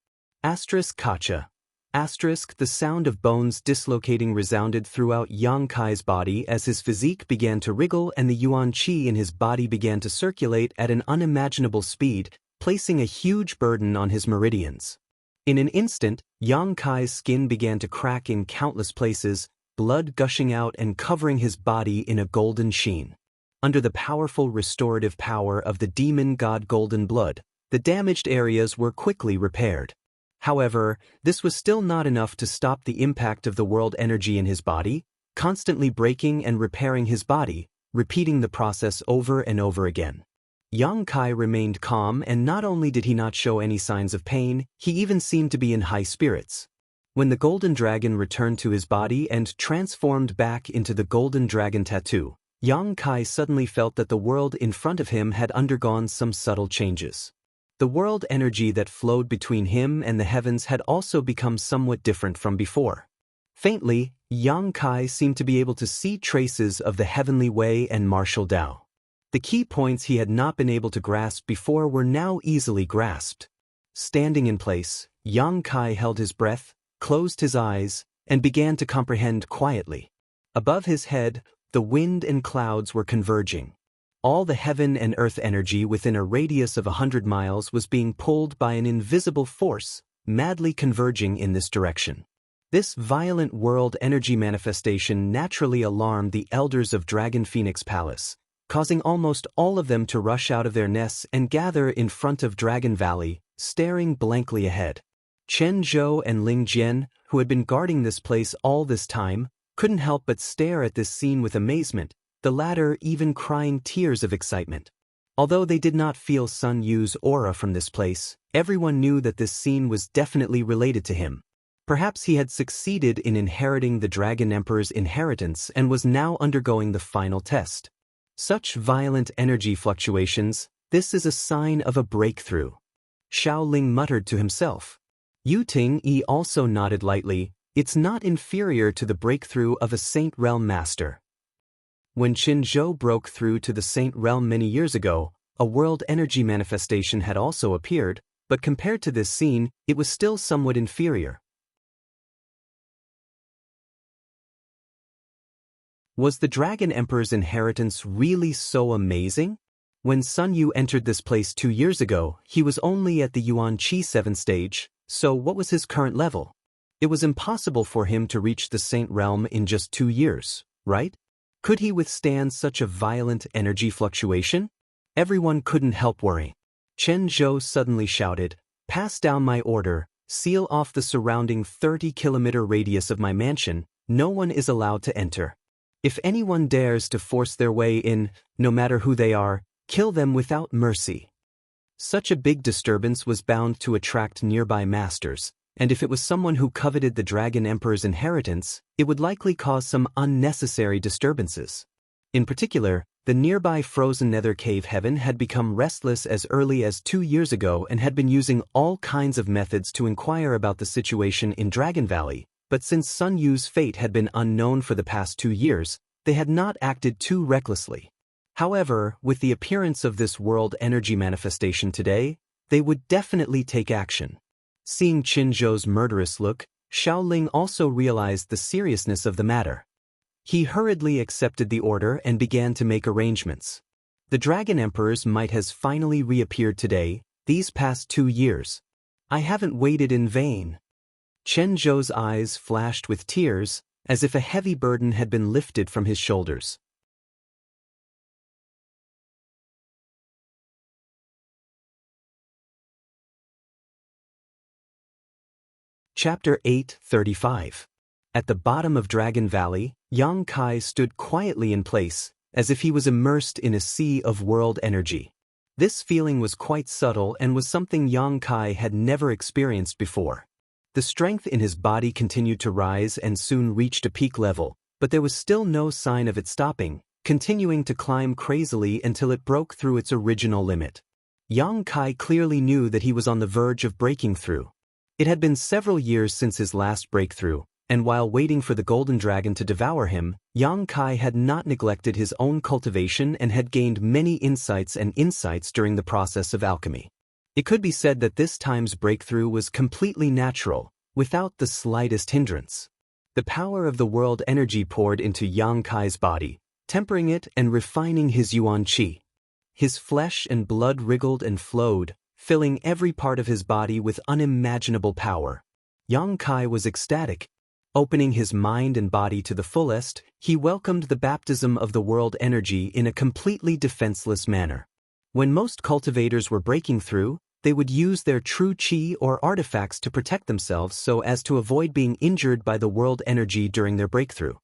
Kacha. The sound of bones dislocating resounded throughout Yang Kai's body as his physique began to wriggle and the yuan qi in his body began to circulate at an unimaginable speed, placing a huge burden on his meridians. In an instant, Yang Kai's skin began to crack in countless places, blood gushing out and covering his body in a golden sheen. Under the powerful restorative power of the demon god Golden Blood, the damaged areas were quickly repaired. However, this was still not enough to stop the impact of the world energy in his body. constantly breaking and repairing his body, repeating the process over and over again. Yang Kai remained calm, and not only did he not show any signs of pain, he even seemed to be in high spirits. When the golden dragon returned to his body and transformed back into the golden dragon tattoo, Yang Kai suddenly felt that the world in front of him had undergone some subtle changes. The world energy that flowed between him and the heavens had also become somewhat different from before. Faintly, Yang Kai seemed to be able to see traces of the heavenly way and martial Tao. The key points he had not been able to grasp before were now easily grasped. Standing in place, Yang Kai held his breath, closed his eyes, and began to comprehend quietly. Above his head, the wind and clouds were converging. All the heaven and earth energy within a radius of 100 miles was being pulled by an invisible force, madly converging in this direction. This violent world energy manifestation naturally alarmed the elders of Dragon Phoenix Palace, causing almost all of them to rush out of their nests and gather in front of Dragon Valley, staring blankly ahead. Chen Zhou and Ling Jian, who had been guarding this place all this time, couldn't help but stare at this scene with amazement, the latter even crying tears of excitement. Although they did not feel Sun Yu's aura from this place, everyone knew that this scene was definitely related to him. Perhaps he had succeeded in inheriting the Dragon Emperor's inheritance and was now undergoing the final test. Such violent energy fluctuations, this is a sign of a breakthrough. Xiao Ling muttered to himself. Yu Ting-yi also nodded lightly. It's not inferior to the breakthrough of a Saint Realm master. When Qin Zhou broke through to the Saint Realm many years ago, a world energy manifestation had also appeared, but compared to this scene, it was still somewhat inferior. Was the Dragon Emperor's inheritance really so amazing? When Sun Yu entered this place 2 years ago, he was only at the Yuan Qi 7th stage, so what was his current level? It was impossible for him to reach the Saint Realm in just 2 years, right? Could he withstand such a violent energy fluctuation? Everyone couldn't help worrying. Chen Zhou suddenly shouted, "Pass down my order, seal off the surrounding 30-kilometer radius of my mansion, no one is allowed to enter. If anyone dares to force their way in, no matter who they are, kill them without mercy." Such a big disturbance was bound to attract nearby masters, and if it was someone who coveted the Dragon Emperor's inheritance, it would likely cause some unnecessary disturbances. In particular, the nearby frozen nether cave heaven had become restless as early as 2 years ago and had been using all kinds of methods to inquire about the situation in Dragon Valley, but since Sun Yu's fate had been unknown for the past 2 years, they had not acted too recklessly. However, with the appearance of this world energy manifestation today, they would definitely take action. Seeing Qin Zhou's murderous look, Xiao Ling also realized the seriousness of the matter. He hurriedly accepted the order and began to make arrangements. The Dragon Emperor's might has finally reappeared today, these past 2 years. I haven't waited in vain. Chen Zhou's eyes flashed with tears, as if a heavy burden had been lifted from his shoulders. Chapter 8:35. At the bottom of Dragon Valley, Yang Kai stood quietly in place, as if he was immersed in a sea of world energy. This feeling was quite subtle and was something Yang Kai had never experienced before. The strength in his body continued to rise and soon reached a peak level, but there was still no sign of it stopping, continuing to climb crazily until it broke through its original limit. Yang Kai clearly knew that he was on the verge of breaking through. It had been several years since his last breakthrough, and while waiting for the golden dragon to devour him, Yang Kai had not neglected his own cultivation and had gained many insights during the process of alchemy. It could be said that this time's breakthrough was completely natural, without the slightest hindrance. The power of the world energy poured into Yang Kai's body, tempering it and refining his Yuan Qi. His flesh and blood wriggled and flowed, filling every part of his body with unimaginable power. Yang Kai was ecstatic. Opening his mind and body to the fullest, he welcomed the baptism of the world energy in a completely defenseless manner. When most cultivators were breaking through, they would use their true qi or artifacts to protect themselves so as to avoid being injured by the world energy during their breakthrough.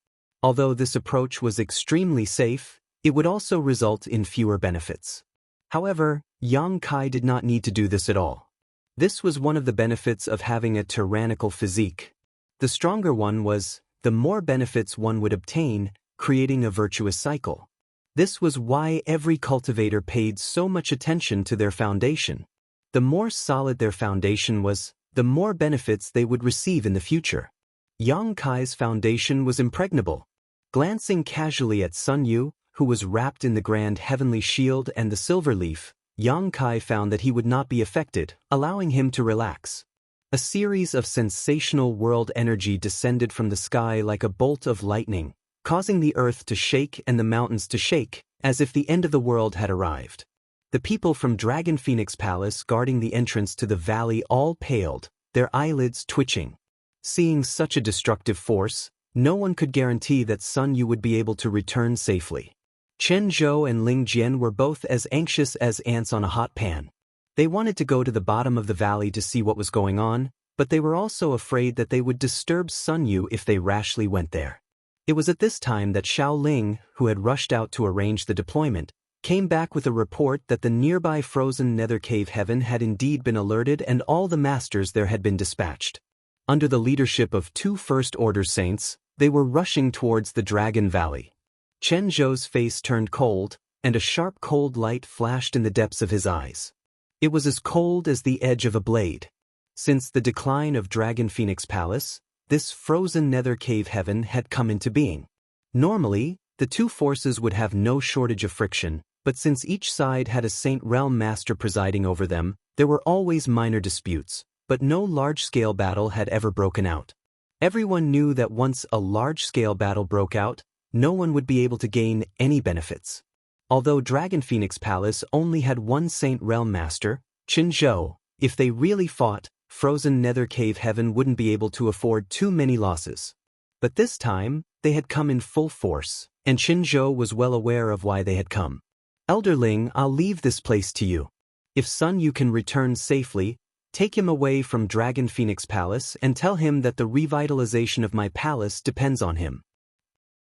Although this approach was extremely safe, it would also result in fewer benefits. However, Yang Kai did not need to do this at all. This was one of the benefits of having a tyrannical physique. The stronger one was, the more benefits one would obtain, creating a virtuous cycle. This was why every cultivator paid so much attention to their foundation. The more solid their foundation was, the more benefits they would receive in the future. Yang Kai's foundation was impregnable. Glancing casually at Sun Yu, who was wrapped in the grand heavenly shield and the silver leaf, Yang Kai found that he would not be affected, allowing him to relax. A series of sensational world energy descended from the sky like a bolt of lightning, causing the earth to shake and the mountains to shake, as if the end of the world had arrived. The people from Dragon Phoenix Palace guarding the entrance to the valley all paled, their eyelids twitching. Seeing such a destructive force, no one could guarantee that Sun Yu would be able to return safely. Chen Zhou and Ling Jian were both as anxious as ants on a hot pan. They wanted to go to the bottom of the valley to see what was going on, but they were also afraid that they would disturb Sun Yu if they rashly went there. It was at this time that Xiao Ling, who had rushed out to arrange the deployment, came back with a report that the nearby frozen nether cave heaven had indeed been alerted and all the masters there had been dispatched. Under the leadership of 2 first-order saints, they were rushing towards the Dragon Valley. Chen Zhou's face turned cold, and a sharp cold light flashed in the depths of his eyes. It was as cold as the edge of a blade. Since the decline of Dragon Phoenix Palace, this frozen nether cave heaven had come into being. Normally, the 2 forces would have no shortage of friction, but since each side had a Saint Realm Master presiding over them, there were always minor disputes, but no large-scale battle had ever broken out. Everyone knew that once a large-scale battle broke out, no one would be able to gain any benefits. Although Dragon Phoenix Palace only had 1 Saint Realm Master, Qin Zhou, if they really fought, frozen nether cave heaven wouldn't be able to afford too many losses. But this time, they had come in full force, and Qin Zhou was well aware of why they had come. Elder Ling, I'll leave this place to you. If Sun Yu can return safely, take him away from Dragon Phoenix Palace and tell him that the revitalization of my palace depends on him.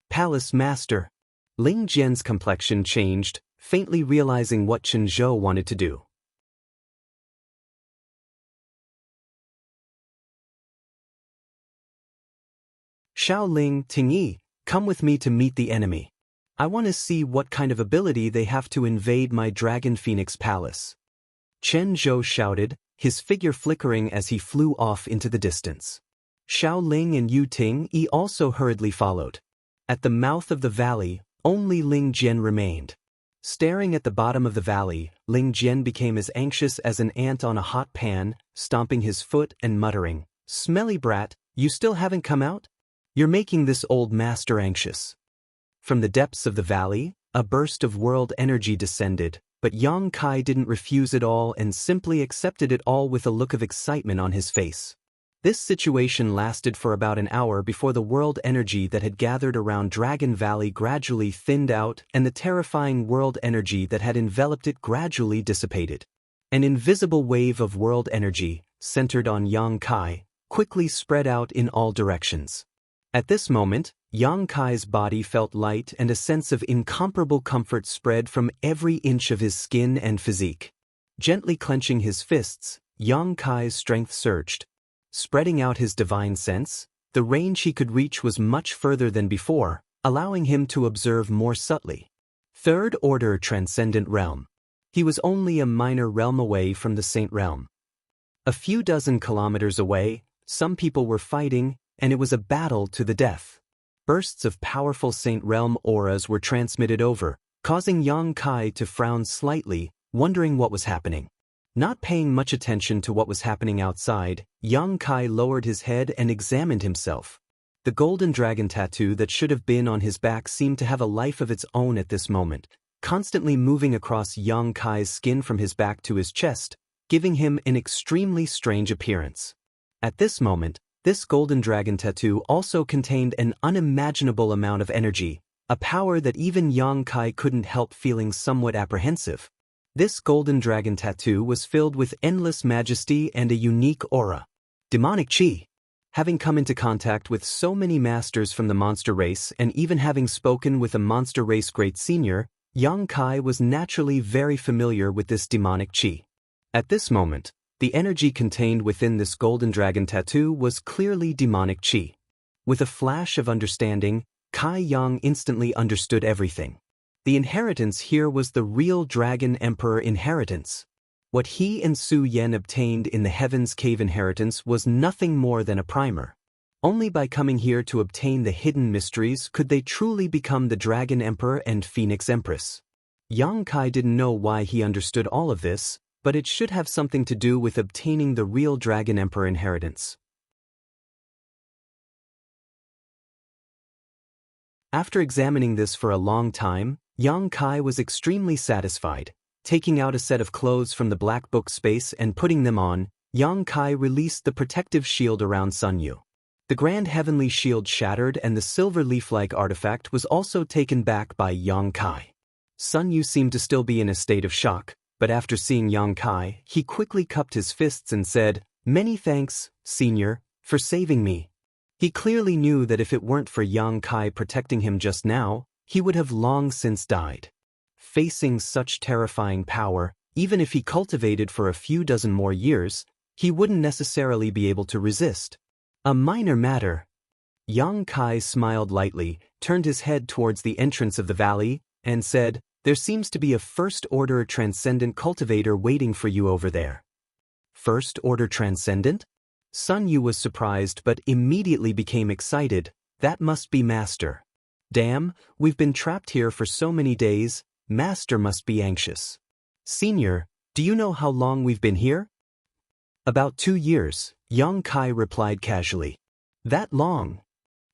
Palace Master. Ling Jian's complexion changed, faintly realizing what Qin Zhou wanted to do. Xiao Ling, Tingyi, come with me to meet the enemy. I want to see what kind of ability they have to invade my Dragon Phoenix Palace. Chen Zhou shouted, his figure flickering as he flew off into the distance. Xiao Ling and Yu Ting-yi also hurriedly followed. At the mouth of the valley, only Ling Jian remained. Staring at the bottom of the valley, Ling Jian became as anxious as an ant on a hot pan, stomping his foot and muttering, "Smelly brat, you still haven't come out? You're making this old master anxious." From the depths of the valley, a burst of world energy descended, but Yang Kai didn't refuse it all and simply accepted it all with a look of excitement on his face. This situation lasted for about an hour before the world energy that had gathered around Dragon Valley gradually thinned out and the terrifying world energy that had enveloped it gradually dissipated. An invisible wave of world energy, centered on Yang Kai, quickly spread out in all directions. At this moment, Yang Kai's body felt light and a sense of incomparable comfort spread from every inch of his skin and physique. Gently clenching his fists, Yang Kai's strength surged. Spreading out his divine sense, the range he could reach was much further than before, allowing him to observe more subtly. Third Order Transcendent Realm. He was only a minor realm away from the Saint Realm. A few dozen kilometers away, some people were fighting, and it was a battle to the death. Bursts of powerful Saint Realm auras were transmitted over, causing Yang Kai to frown slightly, wondering what was happening. Not paying much attention to what was happening outside, Yang Kai lowered his head and examined himself. The golden dragon tattoo that should have been on his back seemed to have a life of its own at this moment, constantly moving across Yang Kai's skin from his back to his chest, giving him an extremely strange appearance. At this moment, this golden dragon tattoo also contained an unimaginable amount of energy, a power that even Yang Kai couldn't help feeling somewhat apprehensive. This golden dragon tattoo was filled with endless majesty and a unique aura. Demonic chi. Having come into contact with so many masters from the monster race and even having spoken with a monster race great senior, Yang Kai was naturally very familiar with this demonic qi. At this moment, the energy contained within this golden dragon tattoo was clearly demonic qi. With a flash of understanding, Kai Yang instantly understood everything. The inheritance here was the real Dragon Emperor inheritance. What he and Su Yen obtained in the Heaven's Cave inheritance was nothing more than a primer. Only by coming here to obtain the hidden mysteries could they truly become the Dragon Emperor and Phoenix Empress. Yang Kai didn't know why he understood all of this, but it should have something to do with obtaining the real Dragon Emperor inheritance. After examining this for a long time, Yang Kai was extremely satisfied. Taking out a set of clothes from the black book space and putting them on, Yang Kai released the protective shield around Sun Yu. The grand heavenly shield shattered and the silver leaf-like artifact was also taken back by Yang Kai. Sun Yu seemed to still be in a state of shock, but after seeing Yang Kai, he quickly cupped his fists and said, "Many thanks, Senior, for saving me." He clearly knew that if it weren't for Yang Kai protecting him just now, he would have long since died. Facing such terrifying power, even if he cultivated for a few dozen more years, he wouldn't necessarily be able to resist. A minor matter. Yang Kai smiled lightly, turned his head towards the entrance of the valley, and said, "There seems to be a first-order transcendent cultivator waiting for you over there." First-order transcendent? Sun Yu was surprised but immediately became excited. That must be Master. Damn, we've been trapped here for so many days. Master must be anxious. Senior, do you know how long we've been here? About 2 years, Yang Kai replied casually. That long?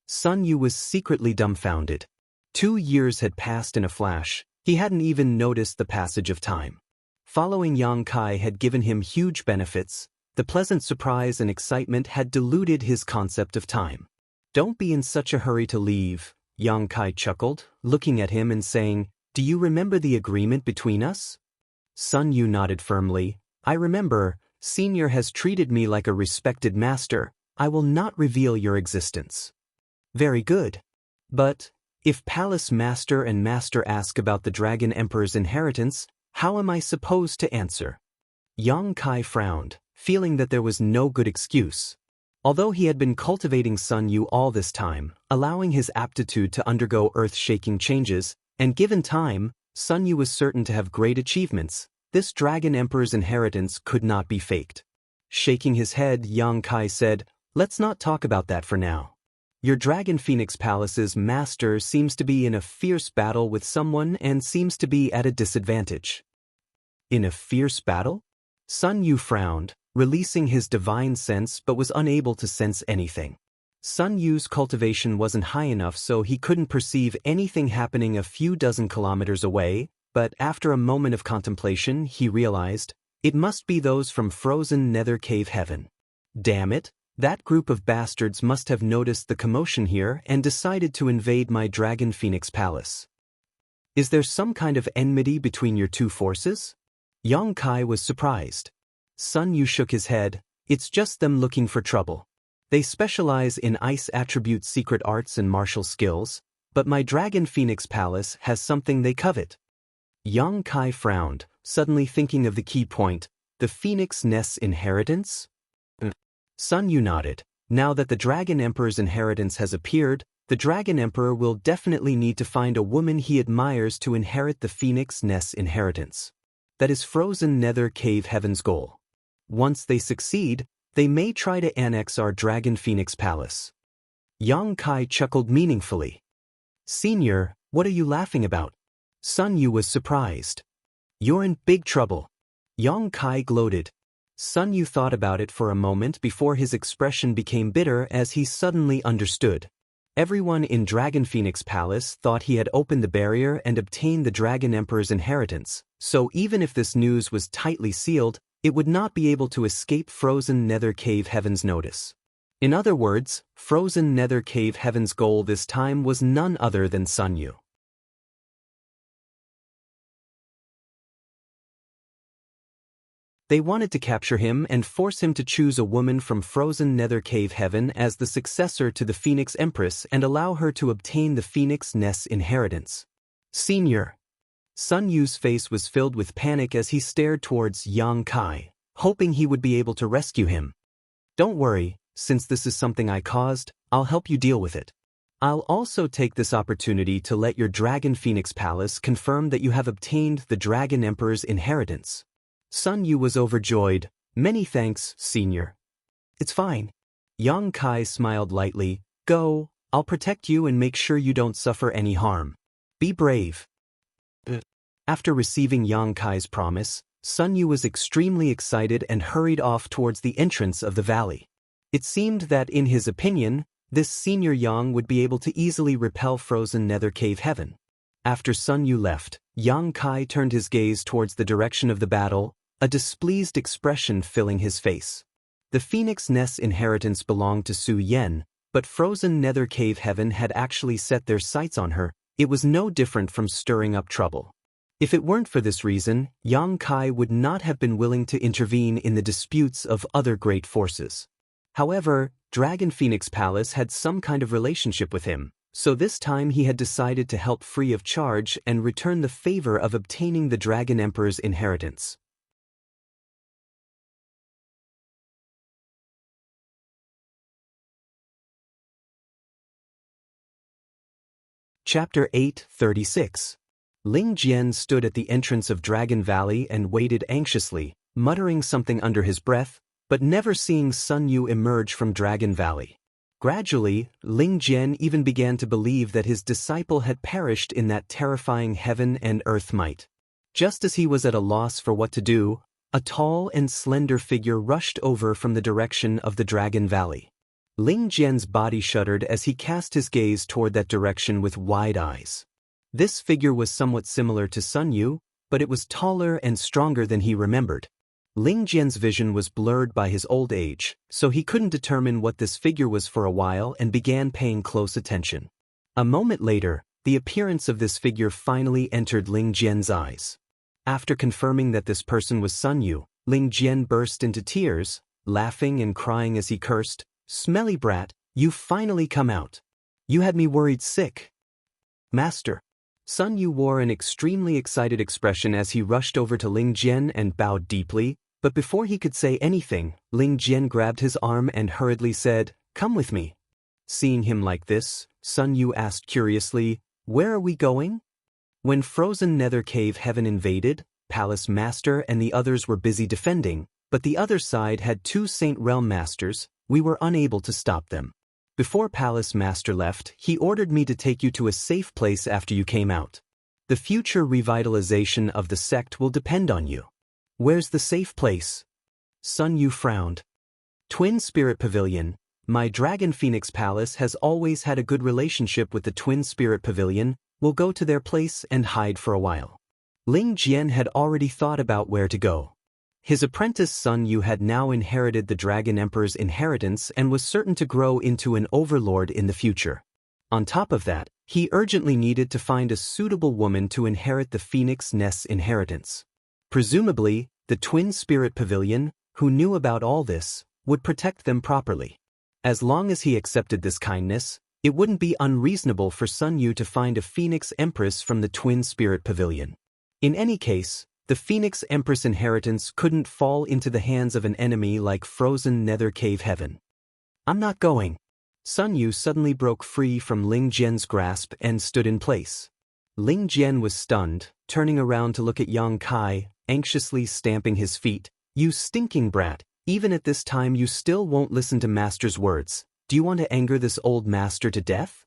Sun Yu was secretly dumbfounded. 2 years had passed in a flash. He hadn't even noticed the passage of time. Following Yang Kai had given him huge benefits. The pleasant surprise and excitement had diluted his concept of time. Don't be in such a hurry to leave, Yang Kai chuckled, looking at him and saying, "Do you remember the agreement between us?" Sun Yu nodded firmly. "I remember. Senior has treated me like a respected master. I will not reveal your existence." Very good. But, if Palace Master and Master ask about the Dragon Emperor's inheritance, how am I supposed to answer? Yang Kai frowned, feeling that there was no good excuse. Although he had been cultivating Sun Yu all this time, allowing his aptitude to undergo earth-shaking changes, and given time, Sun Yu was certain to have great achievements. This Dragon Emperor's inheritance could not be faked. Shaking his head, Yang Kai said, "Let's not talk about that for now. Your Dragon Phoenix Palace's master seems to be in a fierce battle with someone and seems to be at a disadvantage." In a fierce battle? Sun Yu frowned, releasing his divine sense but was unable to sense anything. Sun Yu's cultivation wasn't high enough so he couldn't perceive anything happening a few dozen kilometers away, but after a moment of contemplation he realized, it must be those from frozen nether cave heaven. Damn it, that group of bastards must have noticed the commotion here and decided to invade my Dragon Phoenix Palace. Is there some kind of enmity between your two forces? Yang Kai was surprised. Sun Yu shook his head. It's just them looking for trouble. They specialize in ice attribute secret arts and martial skills, but my Dragon Phoenix Palace has something they covet. Yang Kai frowned, suddenly thinking of the key point, the Phoenix Nest's inheritance? Sun Yu nodded. Now that the Dragon Emperor's inheritance has appeared, the Dragon Emperor will definitely need to find a woman he admires to inherit the Phoenix Nest's inheritance. That is frozen nether cave heaven's goal. Once they succeed, they may try to annex our Dragon Phoenix Palace. Yang Kai chuckled meaningfully. Senior, what are you laughing about? Sun Yu was surprised. You're in big trouble. Yang Kai gloated. Sun Yu thought about it for a moment before his expression became bitter as he suddenly understood. Everyone in Dragon Phoenix Palace thought he had opened the barrier and obtained the Dragon Emperor's inheritance, so even if this news was tightly sealed, it would not be able to escape frozen nether cave heaven's notice. In other words, frozen nether cave heaven's goal this time was none other than Sun Yu. They wanted to capture him and force him to choose a woman from frozen nether cave heaven as the successor to the Phoenix Empress and allow her to obtain the Phoenix Nest's inheritance. Senior. Sun Yu's face was filled with panic as he stared towards Yang Kai, hoping he would be able to rescue him. Don't worry, since this is something I caused, I'll help you deal with it. I'll also take this opportunity to let your Dragon Phoenix Palace confirm that you have obtained the Dragon Emperor's inheritance. Sun Yu was overjoyed. Many thanks, Senior. It's fine. Yang Kai smiled lightly. Go, I'll protect you and make sure you don't suffer any harm. Be brave. After receiving Yang Kai's promise, Sun Yu was extremely excited and hurried off towards the entrance of the valley. It seemed that, in his opinion, this Senior Yang would be able to easily repel frozen nether cave heaven. After Sun Yu left, Yang Kai turned his gaze towards the direction of the battle, a displeased expression filling his face. The Phoenix Nest's inheritance belonged to Su Yen, but frozen nether cave heaven had actually set their sights on her. It was no different from stirring up trouble. If it weren't for this reason, Yang Kai would not have been willing to intervene in the disputes of other great forces. However, Dragon Phoenix Palace had some kind of relationship with him, so this time he had decided to help free of charge and return the favor of obtaining the Dragon Emperor's inheritance. Chapter 8:36. Ling Jian stood at the entrance of Dragon Valley and waited anxiously, muttering something under his breath, but never seeing Sun Yu emerge from Dragon Valley. Gradually, Ling Jian even began to believe that his disciple had perished in that terrifying heaven and earth might. Just as he was at a loss for what to do, a tall and slender figure rushed over from the direction of the Dragon Valley. Ling Jian's body shuddered as he cast his gaze toward that direction with wide eyes. This figure was somewhat similar to Sun Yu, but it was taller and stronger than he remembered. Ling Jian's vision was blurred by his old age, so he couldn't determine what this figure was for a while and began paying close attention. A moment later, the appearance of this figure finally entered Ling Jian's eyes. After confirming that this person was Sun Yu, Ling Jian burst into tears, laughing and crying as he cursed, "Smelly brat, you finally come out. You had me worried sick." Master. Sun Yu wore an extremely excited expression as he rushed over to Ling Jian and bowed deeply, but before he could say anything, Ling Jian grabbed his arm and hurriedly said, "Come with me." Seeing him like this, Sun Yu asked curiously, "Where are we going?" When frozen nether cave heaven invaded, Palace Master and the others were busy defending, but the other side had 2 Saint Realm Masters. We were unable to stop them. Before Palace Master left, he ordered me to take you to a safe place after you came out. The future revitalization of the sect will depend on you. Where's the safe place? Sun Yu frowned. Twin Spirit Pavilion. My Dragon Phoenix Palace has always had a good relationship with the Twin Spirit Pavilion. We'll go to their place and hide for a while. Ling Jian had already thought about where to go. His apprentice Sun Yu had now inherited the Dragon Emperor's inheritance and was certain to grow into an overlord in the future. On top of that, he urgently needed to find a suitable woman to inherit the Phoenix Nest's inheritance. Presumably, the Twin Spirit Pavilion, who knew about all this, would protect them properly. As long as he accepted this kindness, it wouldn't be unreasonable for Sun Yu to find a Phoenix Empress from the Twin Spirit Pavilion. In any case, the Phoenix Empress inheritance couldn't fall into the hands of an enemy like frozen nether cave heaven. I'm not going. Sun Yu suddenly broke free from Ling Jian's grasp and stood in place. Ling Jian was stunned, turning around to look at Yang Kai, anxiously stamping his feet. You stinking brat, even at this time you still won't listen to Master's words. Do you want to anger this old master to death?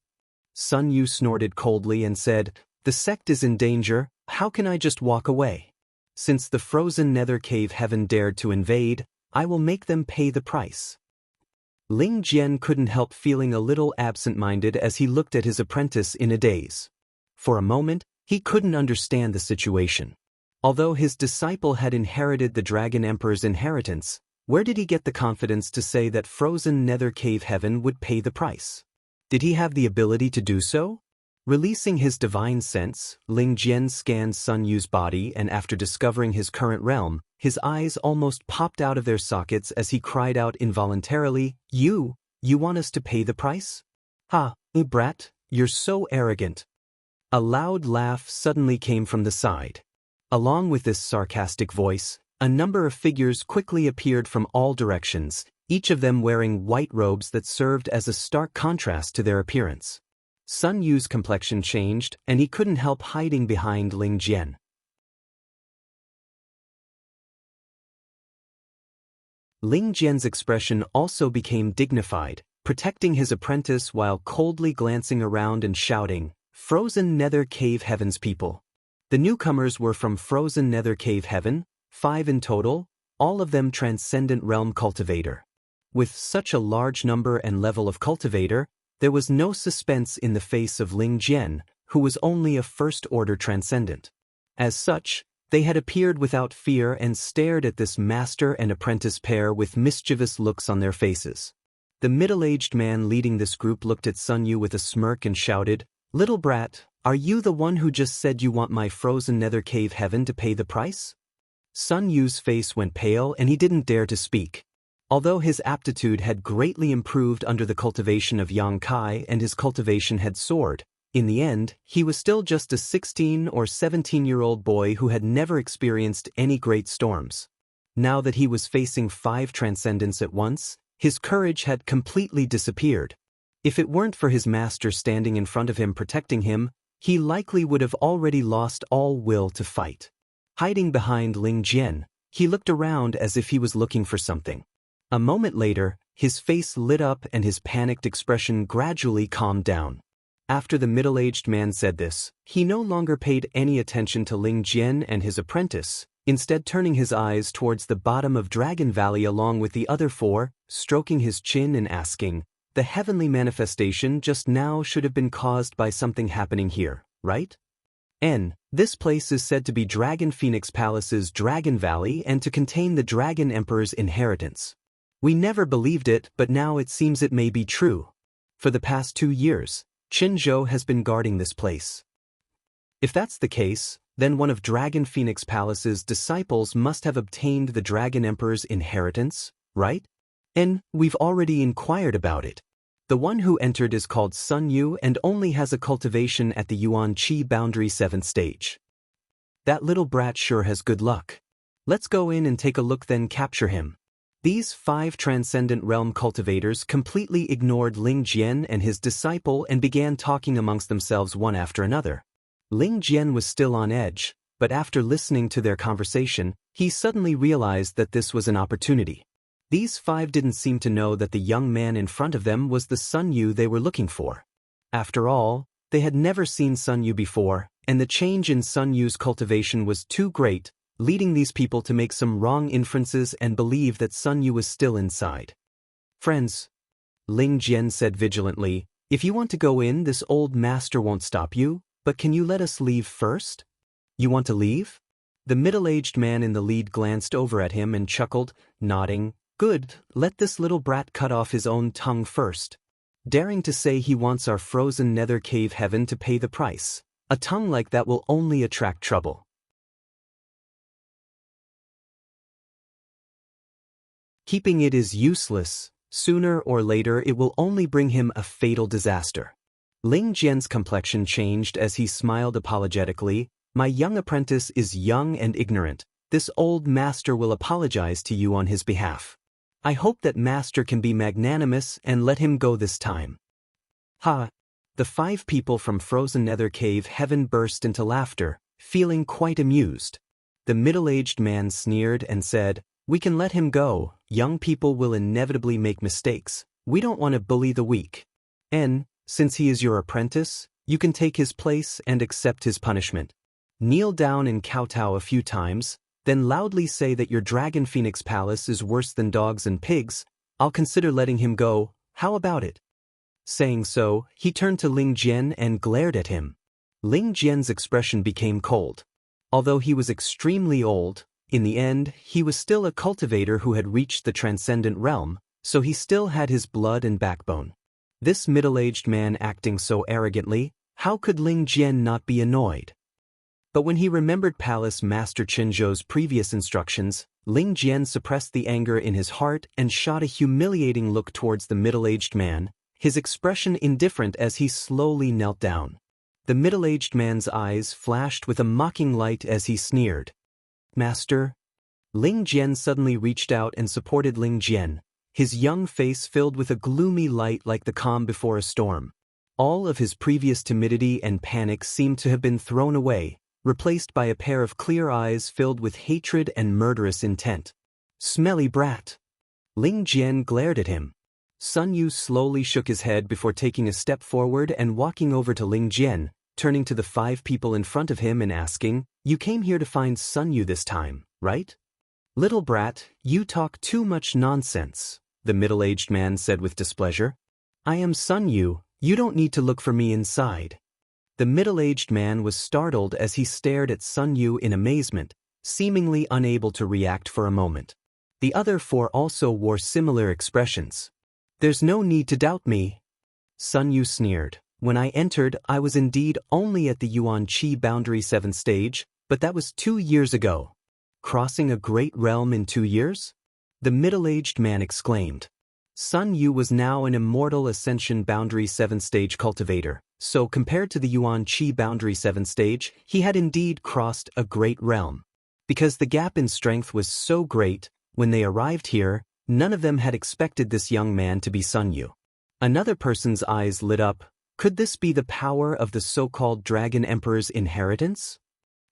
Sun Yu snorted coldly and said, The sect is in danger, how can I just walk away? Since the frozen nether cave heaven dared to invade, I will make them pay the price. Ling Jian couldn't help feeling a little absent-minded as he looked at his apprentice in a daze. For a moment, he couldn't understand the situation. Although his disciple had inherited the Dragon Emperor's inheritance, where did he get the confidence to say that frozen nether cave heaven would pay the price? Did he have the ability to do so? Releasing his divine sense, Ling Jian scanned Sun Yu's body, and after discovering his current realm, his eyes almost popped out of their sockets as he cried out involuntarily, You want us to pay the price? Ha, brat, you're so arrogant. A loud laugh suddenly came from the side. Along with this sarcastic voice, a number of figures quickly appeared from all directions, each of them wearing white robes that served as a stark contrast to their appearance. Sun Yu's complexion changed, and he couldn't help hiding behind Ling Jian. Ling Jian's expression also became dignified, protecting his apprentice while coldly glancing around and shouting, Frozen Nether Cave Heaven's people. The newcomers were from Frozen Nether Cave Heaven, 5 in total, all of them Transcendent Realm Cultivator. With such a large number and level of Cultivator, there was no suspense in the face of Ling Jian, who was only a first-order Transcendent. As such, they had appeared without fear and stared at this master and apprentice pair with mischievous looks on their faces. The middle-aged man leading this group looked at Sun Yu with a smirk and shouted, Little brat, are you the one who just said you want my frozen nether cave heaven to pay the price? Sun Yu's face went pale and he didn't dare to speak. Although his aptitude had greatly improved under the cultivation of Yang Kai and his cultivation had soared, in the end, he was still just a 16 or 17-year-old boy who had never experienced any great storms. Now that he was facing 5 transcendents at once, his courage had completely disappeared. If it weren't for his master standing in front of him protecting him, he likely would have already lost all will to fight. Hiding behind Ling Jian, he looked around as if he was looking for something. A moment later, his face lit up and his panicked expression gradually calmed down. After the middle-aged man said this, he no longer paid any attention to Ling Jian and his apprentice, instead turning his eyes towards the bottom of Dragon Valley along with the other 4, stroking his chin and asking, The heavenly manifestation just now should have been caused by something happening here, right? This place is said to be Dragon Phoenix Palace's Dragon Valley and to contain the Dragon Emperor's inheritance. We never believed it, but now it seems it may be true. For the past 2 years, Qinzhou has been guarding this place. If that's the case, then one of Dragon Phoenix Palace's disciples must have obtained the Dragon Emperor's inheritance, right? And we've already inquired about it. The one who entered is called Sun Yu and only has a cultivation at the Yuan Qi Boundary 7th stage. That little brat sure has good luck. Let's go in and take a look, then capture him. These 5 Transcendent Realm cultivators completely ignored Ling Jian and his disciple and began talking amongst themselves one after another. Ling Jian was still on edge, but after listening to their conversation, he suddenly realized that this was an opportunity. These 5 didn't seem to know that the young man in front of them was the Sun Yu they were looking for. After all, they had never seen Sun Yu before, and the change in Sun Yu's cultivation was too great, leading these people to make some wrong inferences and believe that Sun Yu was still inside. Friends, Ling Jian said vigilantly, if you want to go in, this old master won't stop you, but can you let us leave first? You want to leave? The middle-aged man in the lead glanced over at him and chuckled, nodding, Good, let this little brat cut off his own tongue first. Daring to say he wants our frozen nether cave heaven to pay the price. A tongue like that will only attract trouble. Keeping it is useless. Sooner or later it will only bring him a fatal disaster. Ling Jian's complexion changed as he smiled apologetically. My young apprentice is young and ignorant. This old master will apologize to you on his behalf. I hope that master can be magnanimous and let him go this time. Ha! The 5 people from Frozen Nether Cave Heaven burst into laughter, feeling quite amused. The middle-aged man sneered and said, We can let him go. Young people will inevitably make mistakes. We don't want to bully the weak. And, since he is your apprentice, you can take his place and accept his punishment. Kneel down and kowtow a few times, then loudly say that your Dragon Phoenix Palace is worse than dogs and pigs. I'll consider letting him go. How about it? Saying so, he turned to Ling Jian and glared at him. Ling Jian's expression became cold. Although he was extremely old, in the end, he was still a cultivator who had reached the Transcendent Realm, so he still had his blood and backbone. This middle-aged man acting so arrogantly, How could Ling Jian not be annoyed? But when he remembered Palace Master Qinzhou's previous instructions, Ling Jian suppressed the anger in his heart and shot a humiliating look towards the middle-aged man, his expression indifferent as he slowly knelt down. The middle-aged man's eyes flashed with a mocking light as he sneered. "Master?" Ling Jian suddenly reached out and supported Ling Jian, his young face filled with a gloomy light like the calm before a storm. All of his previous timidity and panic seemed to have been thrown away, replaced by a pair of clear eyes filled with hatred and murderous intent. "Smelly brat!" Ling Jian glared at him. Sun Yu slowly shook his head before taking a step forward and walking over to Ling Jian, turning to the 5 people in front of him and asking, "You came here to find Sun Yu this time, right?" "Little brat, you talk too much nonsense," the middle-aged man said with displeasure. "I am Sun Yu, you don't need to look for me inside." The middle-aged man was startled as he stared at Sun Yu in amazement, seemingly unable to react for a moment. The other 4 also wore similar expressions. "There's no need to doubt me," Sun Yu sneered. "When I entered, I was indeed only at the Yuan Qi Boundary 7th stage, but that was 2 years ago." "Crossing a great realm in 2 years?" the middle-aged man exclaimed. Sun Yu was now an Immortal Ascension Boundary 7th stage cultivator, so compared to the Yuan Qi Boundary 7th stage, he had indeed crossed a great realm. Because the gap in strength was so great, when they arrived here, none of them had expected this young man to be Sun Yu. Another person's eyes lit up. Could this be the power of the so-called Dragon Emperor's inheritance?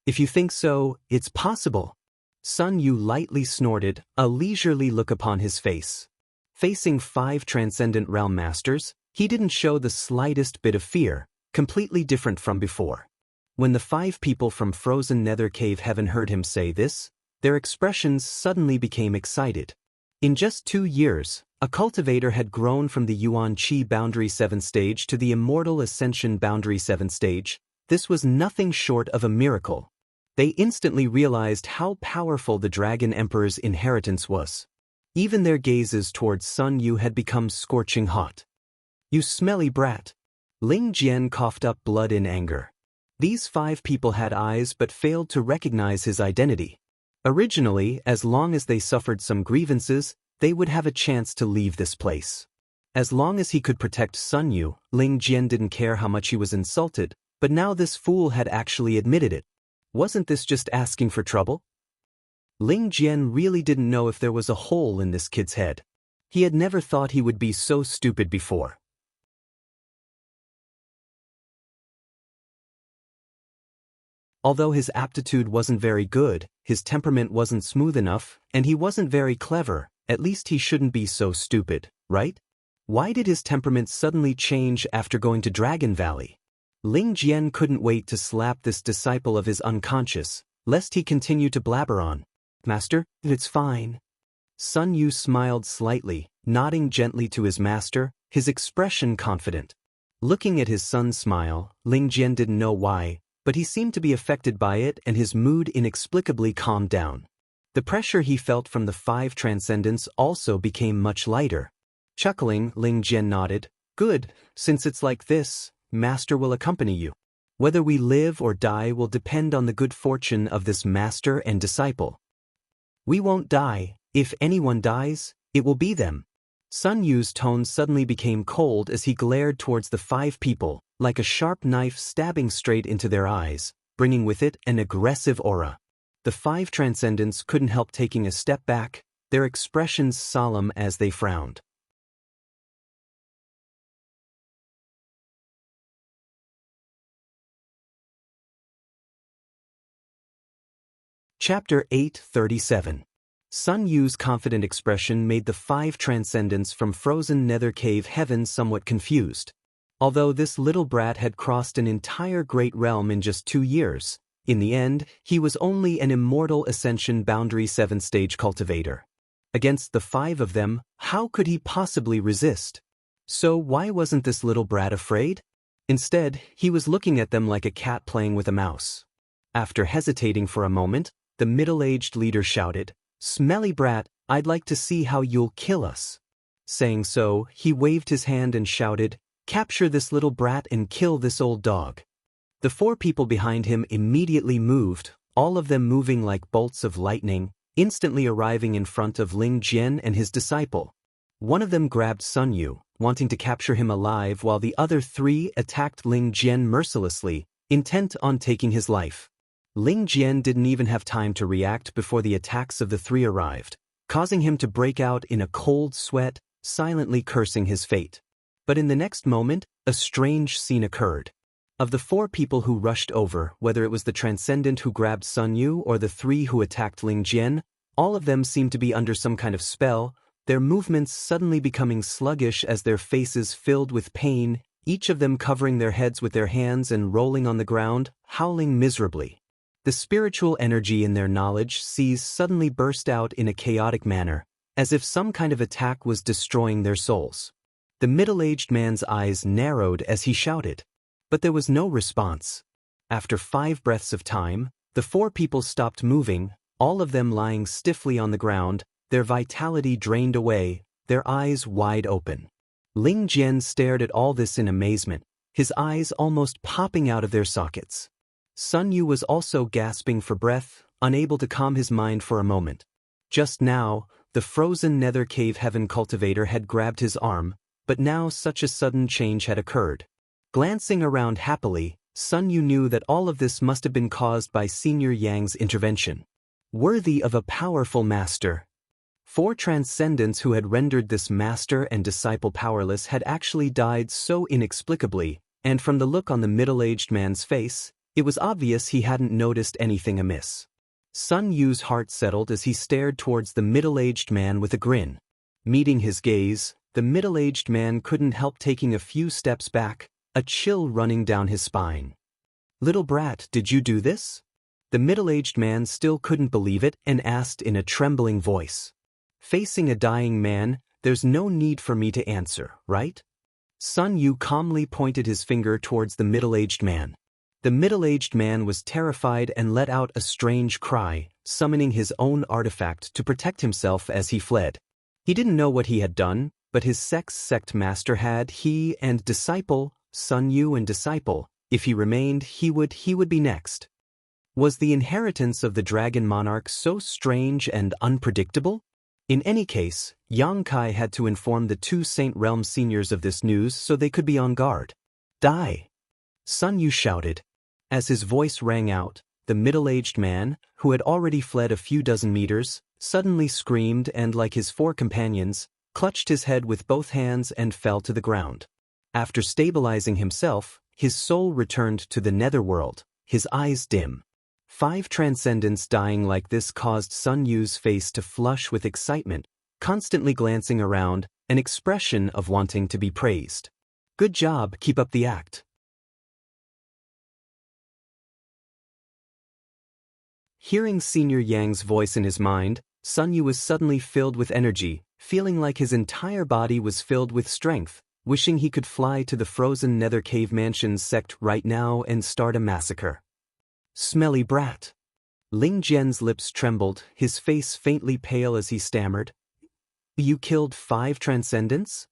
"If you think so, it's possible." Sun Yu lightly snorted, a leisurely look upon his face. Facing 5 transcendent realm masters, he didn't show the slightest bit of fear, completely different from before. When the 5 people from frozen nether cave heaven heard him say this, their expressions suddenly became excited. In just 2 years, a cultivator had grown from the Yuan Qi Boundary 7th stage to the Immortal Ascension Boundary 7th stage. This was nothing short of a miracle. They instantly realized how powerful the Dragon Emperor's inheritance was. Even their gazes towards Sun Yu had become scorching hot. "You smelly brat!" Ling Jian coughed up blood in anger. These 5 people had eyes but failed to recognize his identity. Originally, as long as they suffered some grievances, they would have a chance to leave this place. As long as he could protect Sun Yu, Ling Jian didn't care how much he was insulted, but now this fool had actually admitted it. Wasn't this just asking for trouble? Ling Jian really didn't know if there was a hole in this kid's head. He had never thought he would be so stupid before. Although his aptitude wasn't very good, his temperament wasn't smooth enough, and he wasn't very clever, at least he shouldn't be so stupid, right? Why did his temperament suddenly change after going to Dragon Valley? Ling Jian couldn't wait to slap this disciple of his unconscious, lest he continue to blabber on. "Master, it's fine." Sun Yu smiled slightly, nodding gently to his master, his expression confident. Looking at his son's smile, Ling Jian didn't know why, but he seemed to be affected by it and his mood inexplicably calmed down. The pressure he felt from the 5 transcendents also became much lighter. Chuckling, Ling Jian nodded. "Good, since it's like this, Master will accompany you. Whether we live or die will depend on the good fortune of this master and disciple. We won't die. If anyone dies, it will be them." Sun Yu's tone suddenly became cold as he glared towards the 5 people, like a sharp knife stabbing straight into their eyes, bringing with it an aggressive aura. The 5 transcendents couldn't help taking a step back, their expressions solemn as they frowned. Chapter 837. Sun Yu's confident expression made the 5 transcendents from frozen nether cave heaven somewhat confused. Although this little brat had crossed an entire great realm in just 2 years, in the end, he was only an Immortal Ascension Boundary 7th stage cultivator. Against the 5 of them, how could he possibly resist? So why wasn't this little brat afraid? Instead, he was looking at them like a cat playing with a mouse. After hesitating for a moment, the middle-aged leader shouted, "Smelly brat, I'd like to see how you'll kill us." Saying so, he waved his hand and shouted, Capture this little brat and kill this old dog. The 4 people behind him immediately moved, all of them moving like bolts of lightning, instantly arriving in front of Ling Jian and his disciple. One of them grabbed Sun Yu, wanting to capture him alive, while the other 3 attacked Ling Jian mercilessly, intent on taking his life. Ling Jian didn't even have time to react before the attacks of the 3 arrived, causing him to break out in a cold sweat, silently cursing his fate. But in the next moment, a strange scene occurred. Of the 4 people who rushed over, whether it was the Transcendent who grabbed Sun Yu or the 3 who attacked Ling Jian, all of them seemed to be under some kind of spell, their movements suddenly becoming sluggish as their faces filled with pain, each of them covering their heads with their hands and rolling on the ground, howling miserably. The spiritual energy in their knowledge seas suddenly burst out in a chaotic manner, as if some kind of attack was destroying their souls. The middle-aged man's eyes narrowed as he shouted. But there was no response. After 5 breaths of time, the 4 people stopped moving, all of them lying stiffly on the ground, their vitality drained away, their eyes wide open. Ling Jian stared at all this in amazement, his eyes almost popping out of their sockets. Sun Yu was also gasping for breath, unable to calm his mind for a moment. Just now, the frozen nether cave heaven cultivator had grabbed his arm, but now such a sudden change had occurred. Glancing around happily, Sun Yu knew that all of this must have been caused by Senior Yang's intervention. Worthy of a powerful master. 4 transcendents who had rendered this master and disciple powerless had actually died so inexplicably, and from the look on the middle-aged man's face, it was obvious he hadn't noticed anything amiss. Sun Yu's heart settled as he stared towards the middle-aged man with a grin. Meeting his gaze, the middle-aged man couldn't help taking a few steps back, a chill running down his spine. "Little brat, did you do this?" The middle-aged man still couldn't believe it and asked in a trembling voice. "Facing a dying man, there's no need for me to answer, right?" Sun Yu calmly pointed his finger towards the middle-aged man. The middle-aged man was terrified and let out a strange cry, summoning his own artifact to protect himself as he fled. He didn't know what he had done, but his sect master had. He and disciple, Sun Yu and disciple, if he remained, he would be next. Was the inheritance of the dragon monarch so strange and unpredictable? In any case, Yang Kai had to inform the 2 Saint Realm seniors of this news so they could be on guard. "Die!" Sun Yu shouted. As his voice rang out, the middle-aged man, who had already fled a few dozen meters, suddenly screamed and, like his 4 companions, clutched his head with both hands and fell to the ground. After stabilizing himself, his soul returned to the netherworld, his eyes dim. 5 transcendents dying like this caused Sun Yu's face to flush with excitement, constantly glancing around, an expression of wanting to be praised. "Good job, keep up the act." Hearing Senior Yang's voice in his mind, Sun Yu was suddenly filled with energy, feeling like his entire body was filled with strength, wishing he could fly to the frozen nether cave mansion's sect right now and start a massacre. "Smelly brat." Ling Jian's lips trembled, his face faintly pale as he stammered. "You killed 5 transcendents?"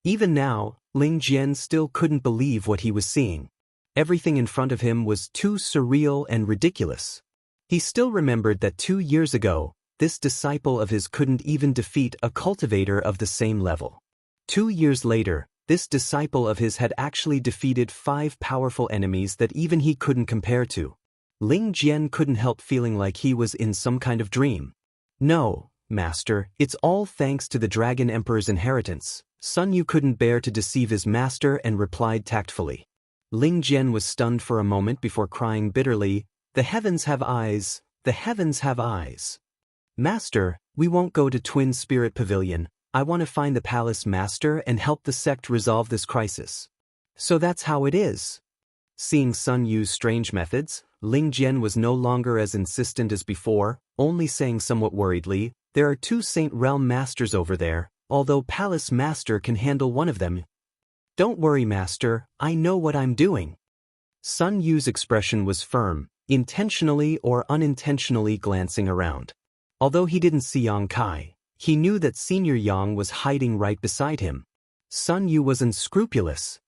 Even now, Ling Jian still couldn't believe what he was seeing. Everything in front of him was too surreal and ridiculous. He still remembered that 2 years ago, this disciple of his couldn't even defeat a cultivator of the same level. 2 years later, this disciple of his had actually defeated 5 powerful enemies that even he couldn't compare to. Ling Jian couldn't help feeling like he was in some kind of dream. "No, master, it's all thanks to the Dragon Emperor's inheritance." Sun Yu couldn't bear to deceive his master and replied tactfully. Ling Jian was stunned for a moment before crying bitterly, "The heavens have eyes, the heavens have eyes." "Master, we won't go to Twin Spirit Pavilion. I want to find the palace master and help the sect resolve this crisis." "So that's how it is." Seeing Sun Yu's strange methods, Ling Jian was no longer as insistent as before, only saying somewhat worriedly, "There are 2 Saint Realm masters over there, although Palace Master can handle one of them." "Don't worry, Master, I know what I'm doing." Sun Yu's expression was firm, intentionally or unintentionally glancing around. Although he didn't see Yang Kai, he knew that Senior Yang was hiding right beside him. Sun Yu was unscrupulous.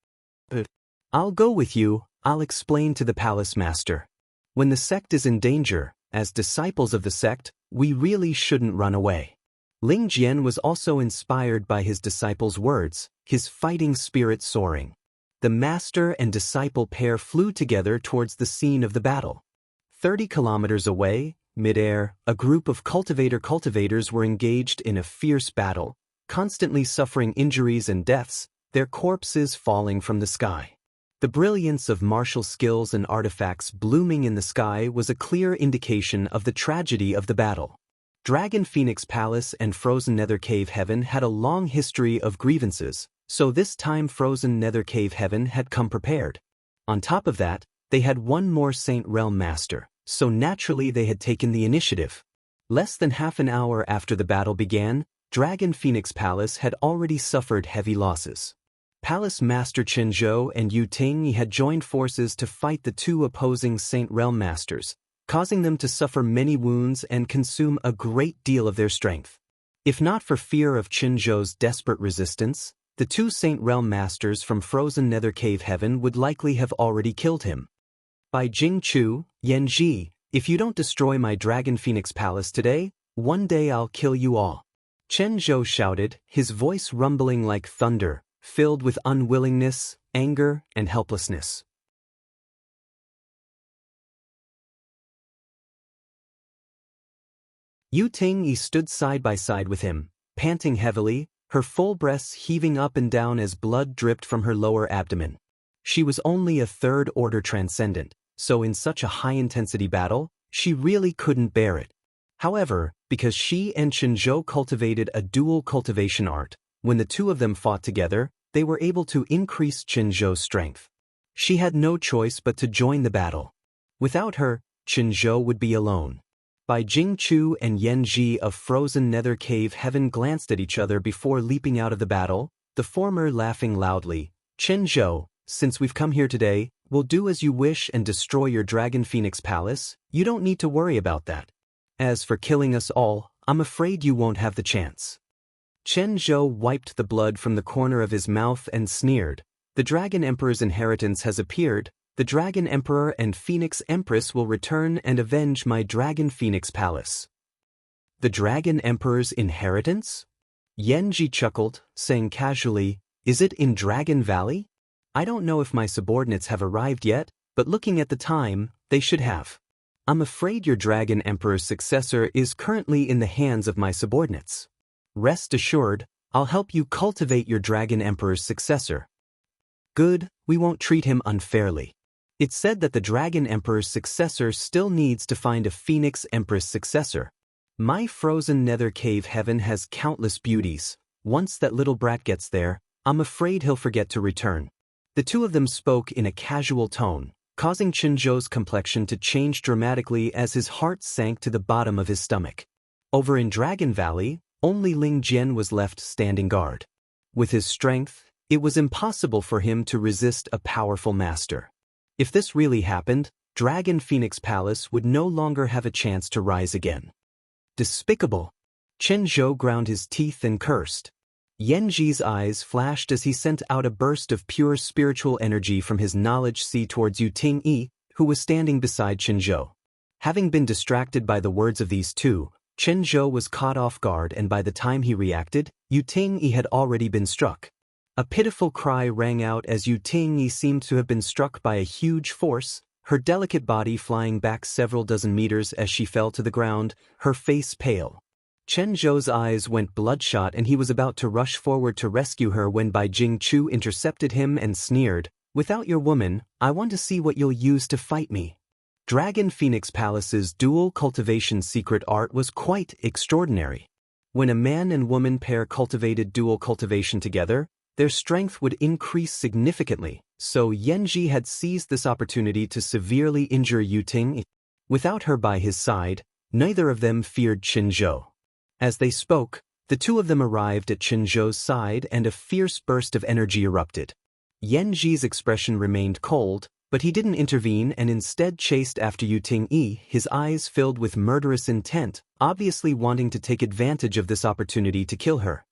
I'll go with you, I'll explain to the palace master. When the sect is in danger, as disciples of the sect, we really shouldn't run away. Ling Jian was also inspired by his disciple's words, his fighting spirit soaring. The master and disciple pair flew together towards the scene of the battle. 30 kilometers away, mid-air, a group of cultivators were engaged in a fierce battle, constantly suffering injuries and deaths, their corpses falling from the sky. The brilliance of martial skills and artifacts blooming in the sky was a clear indication of the tragedy of the battle. Dragon Phoenix Palace and Frozen Nether Cave Heaven had a long history of grievances, so this time Frozen Nether Cave Heaven had come prepared. On top of that, they had one more Saint Realm Master, so naturally they had taken the initiative. Less than half an hour after the battle began, Dragon Phoenix Palace had already suffered heavy losses. Palace Master Chen Zhou and Yu Ting had joined forces to fight the two opposing Saint Realm Masters, causing them to suffer many wounds and consume a great deal of their strength. If not for fear of Chen Zhou's desperate resistance, the two Saint Realm Masters from Frozen Nether Cave Heaven would likely have already killed him. By Jing Chu, Yan Ji, if you don't destroy my Dragon Phoenix Palace today, one day I'll kill you all. Chen Zhou shouted, his voice rumbling like thunder, filled with unwillingness, anger, and helplessness. Yu Ting stood side by side with him, panting heavily, her full breasts heaving up and down as blood dripped from her lower abdomen. She was only a third-order transcendent, so in such a high-intensity battle, she really couldn't bear it. However, because she and Chen Zhou cultivated a dual cultivation art, when the two of them fought together, they were able to increase Chen Zhou's strength. She had no choice but to join the battle. Without her, Chen Zhou would be alone. Bai Jingchu and Yan Ji of Frozen Nether Cave Heaven glanced at each other before leaping out of the battle, the former laughing loudly. Chen Zhou, since we've come here today, we'll do as you wish and destroy your Dragon Phoenix Palace. You don't need to worry about that. As for killing us all, I'm afraid you won't have the chance. Chen Zhou wiped the blood from the corner of his mouth and sneered. The Dragon Emperor's inheritance has appeared. The Dragon Emperor and Phoenix Empress will return and avenge my Dragon Phoenix Palace. The Dragon Emperor's inheritance? Yan Ji chuckled, saying casually, is it in Dragon Valley? I don't know if my subordinates have arrived yet, but looking at the time, they should have. I'm afraid your Dragon Emperor's successor is currently in the hands of my subordinates. Rest assured, I'll help you cultivate your Dragon Emperor's successor. Good, we won't treat him unfairly. It's said that the Dragon Emperor's successor still needs to find a Phoenix Empress successor. My Frozen Nether Cave Heaven has countless beauties. Once that little brat gets there, I'm afraid he'll forget to return. The two of them spoke in a casual tone, causing Chen Zhou's complexion to change dramatically as his heart sank to the bottom of his stomach. Over in Dragon Valley, only Ling Jian was left standing guard. With his strength, it was impossible for him to resist a powerful master. If this really happened, Dragon Phoenix Palace would no longer have a chance to rise again. Despicable! Chen Zhou ground his teeth and cursed. Yan Ji's eyes flashed as he sent out a burst of pure spiritual energy from his knowledge sea towards Yu Ting, who was standing beside Chen Zhou. Having been distracted by the words of these two, Chen Zhou was caught off guard, and by the time he reacted, Yu Ting had already been struck. A pitiful cry rang out as Yu Ting seemed to have been struck by a huge force, her delicate body flying back several dozen meters as she fell to the ground, her face pale. Chen Zhou's eyes went bloodshot and he was about to rush forward to rescue her when Bai Jingchu intercepted him and sneered, "Without your woman, I want to see what you'll use to fight me." Dragon Phoenix Palace's dual cultivation secret art was quite extraordinary. When a man and woman pair cultivated dual cultivation together, their strength would increase significantly, so Yan Ji had seized this opportunity to severely injure Yu Ting. Without her by his side, neither of them feared Chen Zhou. As they spoke, the two of them arrived at Chen Zhou's side and a fierce burst of energy erupted. Yan Ji's expression remained cold, but he didn't intervene and instead chased after Yu Ting, his eyes filled with murderous intent, obviously wanting to take advantage of this opportunity to kill her.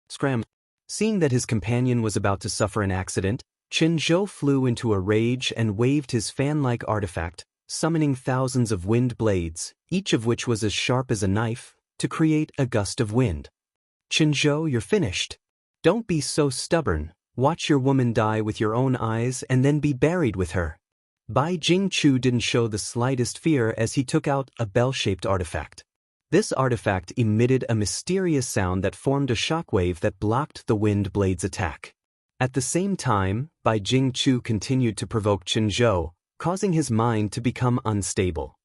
Scram! Seeing that his companion was about to suffer an accident, Qin Zhou flew into a rage and waved his fan-like artifact, summoning thousands of wind blades, each of which was as sharp as a knife, to create a gust of wind. Qin Zhou, you're finished. Don't be so stubborn, watch your woman die with your own eyes and then be buried with her. Bai Jingchu didn't show the slightest fear as he took out a bell-shaped artifact. This artifact emitted a mysterious sound that formed a shockwave that blocked the wind blade's attack. At the same time, Bai Jingchu continued to provoke Qin Zhou, causing his mind to become unstable.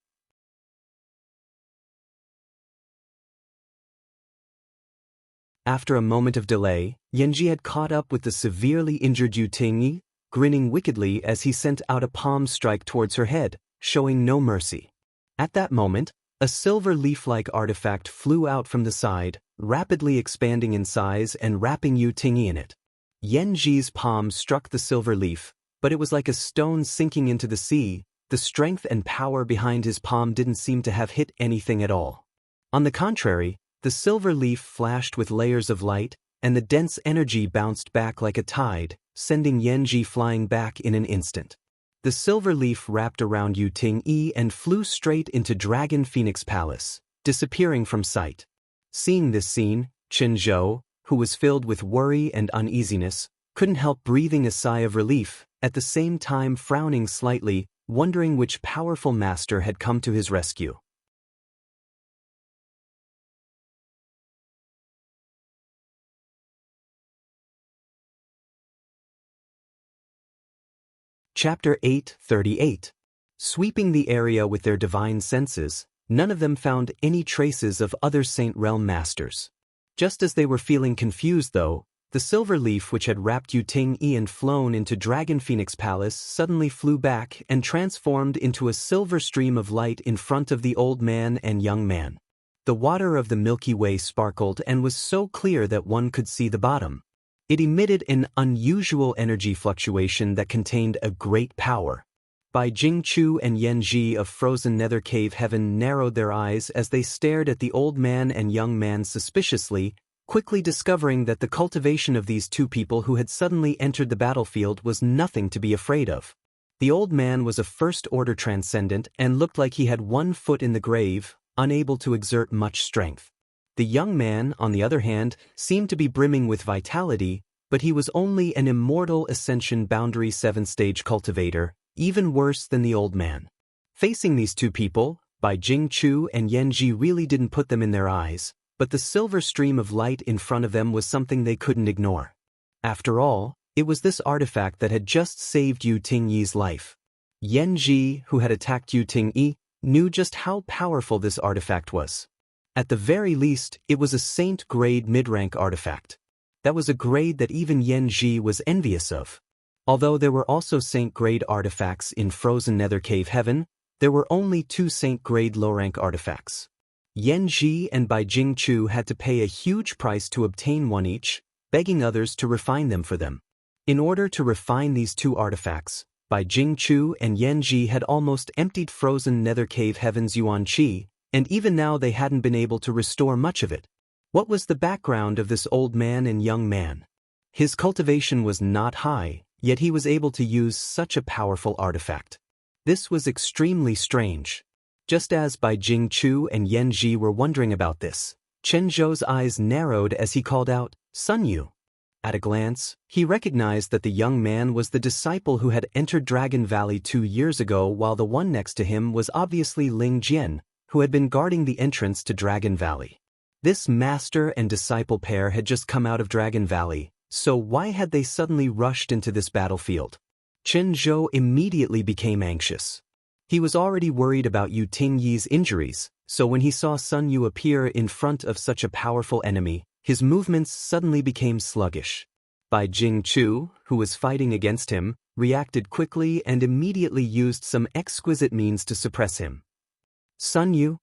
After a moment of delay, Yanji had caught up with the severely injured Yu Tingyi, grinning wickedly as he sent out a palm strike towards her head, showing no mercy. At that moment, a silver leaf-like artifact flew out from the side, rapidly expanding in size and wrapping Yu Tingyi in it. Yanji's palm struck the silver leaf, but it was like a stone sinking into the sea. The strength and power behind his palm didn't seem to have hit anything at all. On the contrary, the silver leaf flashed with layers of light, and the dense energy bounced back like a tide, sending Yanji flying back in an instant. The silver leaf wrapped around Yu Tingyi and flew straight into Dragon Phoenix Palace, disappearing from sight. Seeing this scene, Qin Zhou, who was filled with worry and uneasiness, couldn't help breathing a sigh of relief, at the same time frowning slightly, wondering which powerful master had come to his rescue. Chapter 8:38. Sweeping the area with their divine senses, none of them found any traces of other Saint Realm masters. Just as they were feeling confused though, the silver leaf which had wrapped Yu Tingyi and flown into Dragon Phoenix Palace suddenly flew back and transformed into a silver stream of light in front of the old man and young man. The water of the Milky Way sparkled and was so clear that one could see the bottom. It emitted an unusual energy fluctuation that contained a great power. Bai Jingchu and Yanji of Frozen Nether Cave Heaven narrowed their eyes as they stared at the old man and young man suspiciously, quickly discovering that the cultivation of these two people who had suddenly entered the battlefield was nothing to be afraid of. The old man was a first-order transcendent and looked like he had 1 foot in the grave, unable to exert much strength. The young man, on the other hand, seemed to be brimming with vitality, but he was only an immortal Ascension Boundary 7-stage cultivator, even worse than the old man. Facing these two people, Bai Jingchu and Yanji really didn't put them in their eyes, but the silver stream of light in front of them was something they couldn't ignore. After all, it was this artifact that had just saved Yu Tingyi's life. Yanji, who had attacked Yu Tingyi, knew just how powerful this artifact was. At the very least, it was a Saint-grade mid-rank artifact. That was a grade that even Yanji was envious of. Although there were also Saint-grade artifacts in Frozen Nether Cave Heaven, there were only 2 Saint-grade low-rank artifacts. Yanji and Bai Jingchu had to pay a huge price to obtain one each, begging others to refine them for them. In order to refine these 2 artifacts, Bai Jingchu and Yanji had almost emptied Frozen Nether Cave Heaven's Yuan Qi, and even now they hadn't been able to restore much of it. What was the background of this old man and young man? His cultivation was not high, yet he was able to use such a powerful artifact. This was extremely strange. Just as Bai Jingchu and Yanji were wondering about this, Qin Zhou's eyes narrowed as he called out, "Sun Yu." At a glance, he recognized that the young man was the disciple who had entered Dragon Valley 2 years ago, while the one next to him was obviously Ling Jian, who had been guarding the entrance to Dragon Valley. This master and disciple pair had just come out of Dragon Valley, so why had they suddenly rushed into this battlefield? Qin Zhou immediately became anxious. He was already worried about Yu Tingyi's injuries, so when he saw Sun Yu appear in front of such a powerful enemy, his movements suddenly became sluggish. Bai Jingchu, who was fighting against him, reacted quickly and immediately used some exquisite means to suppress him. "Sun Yu?"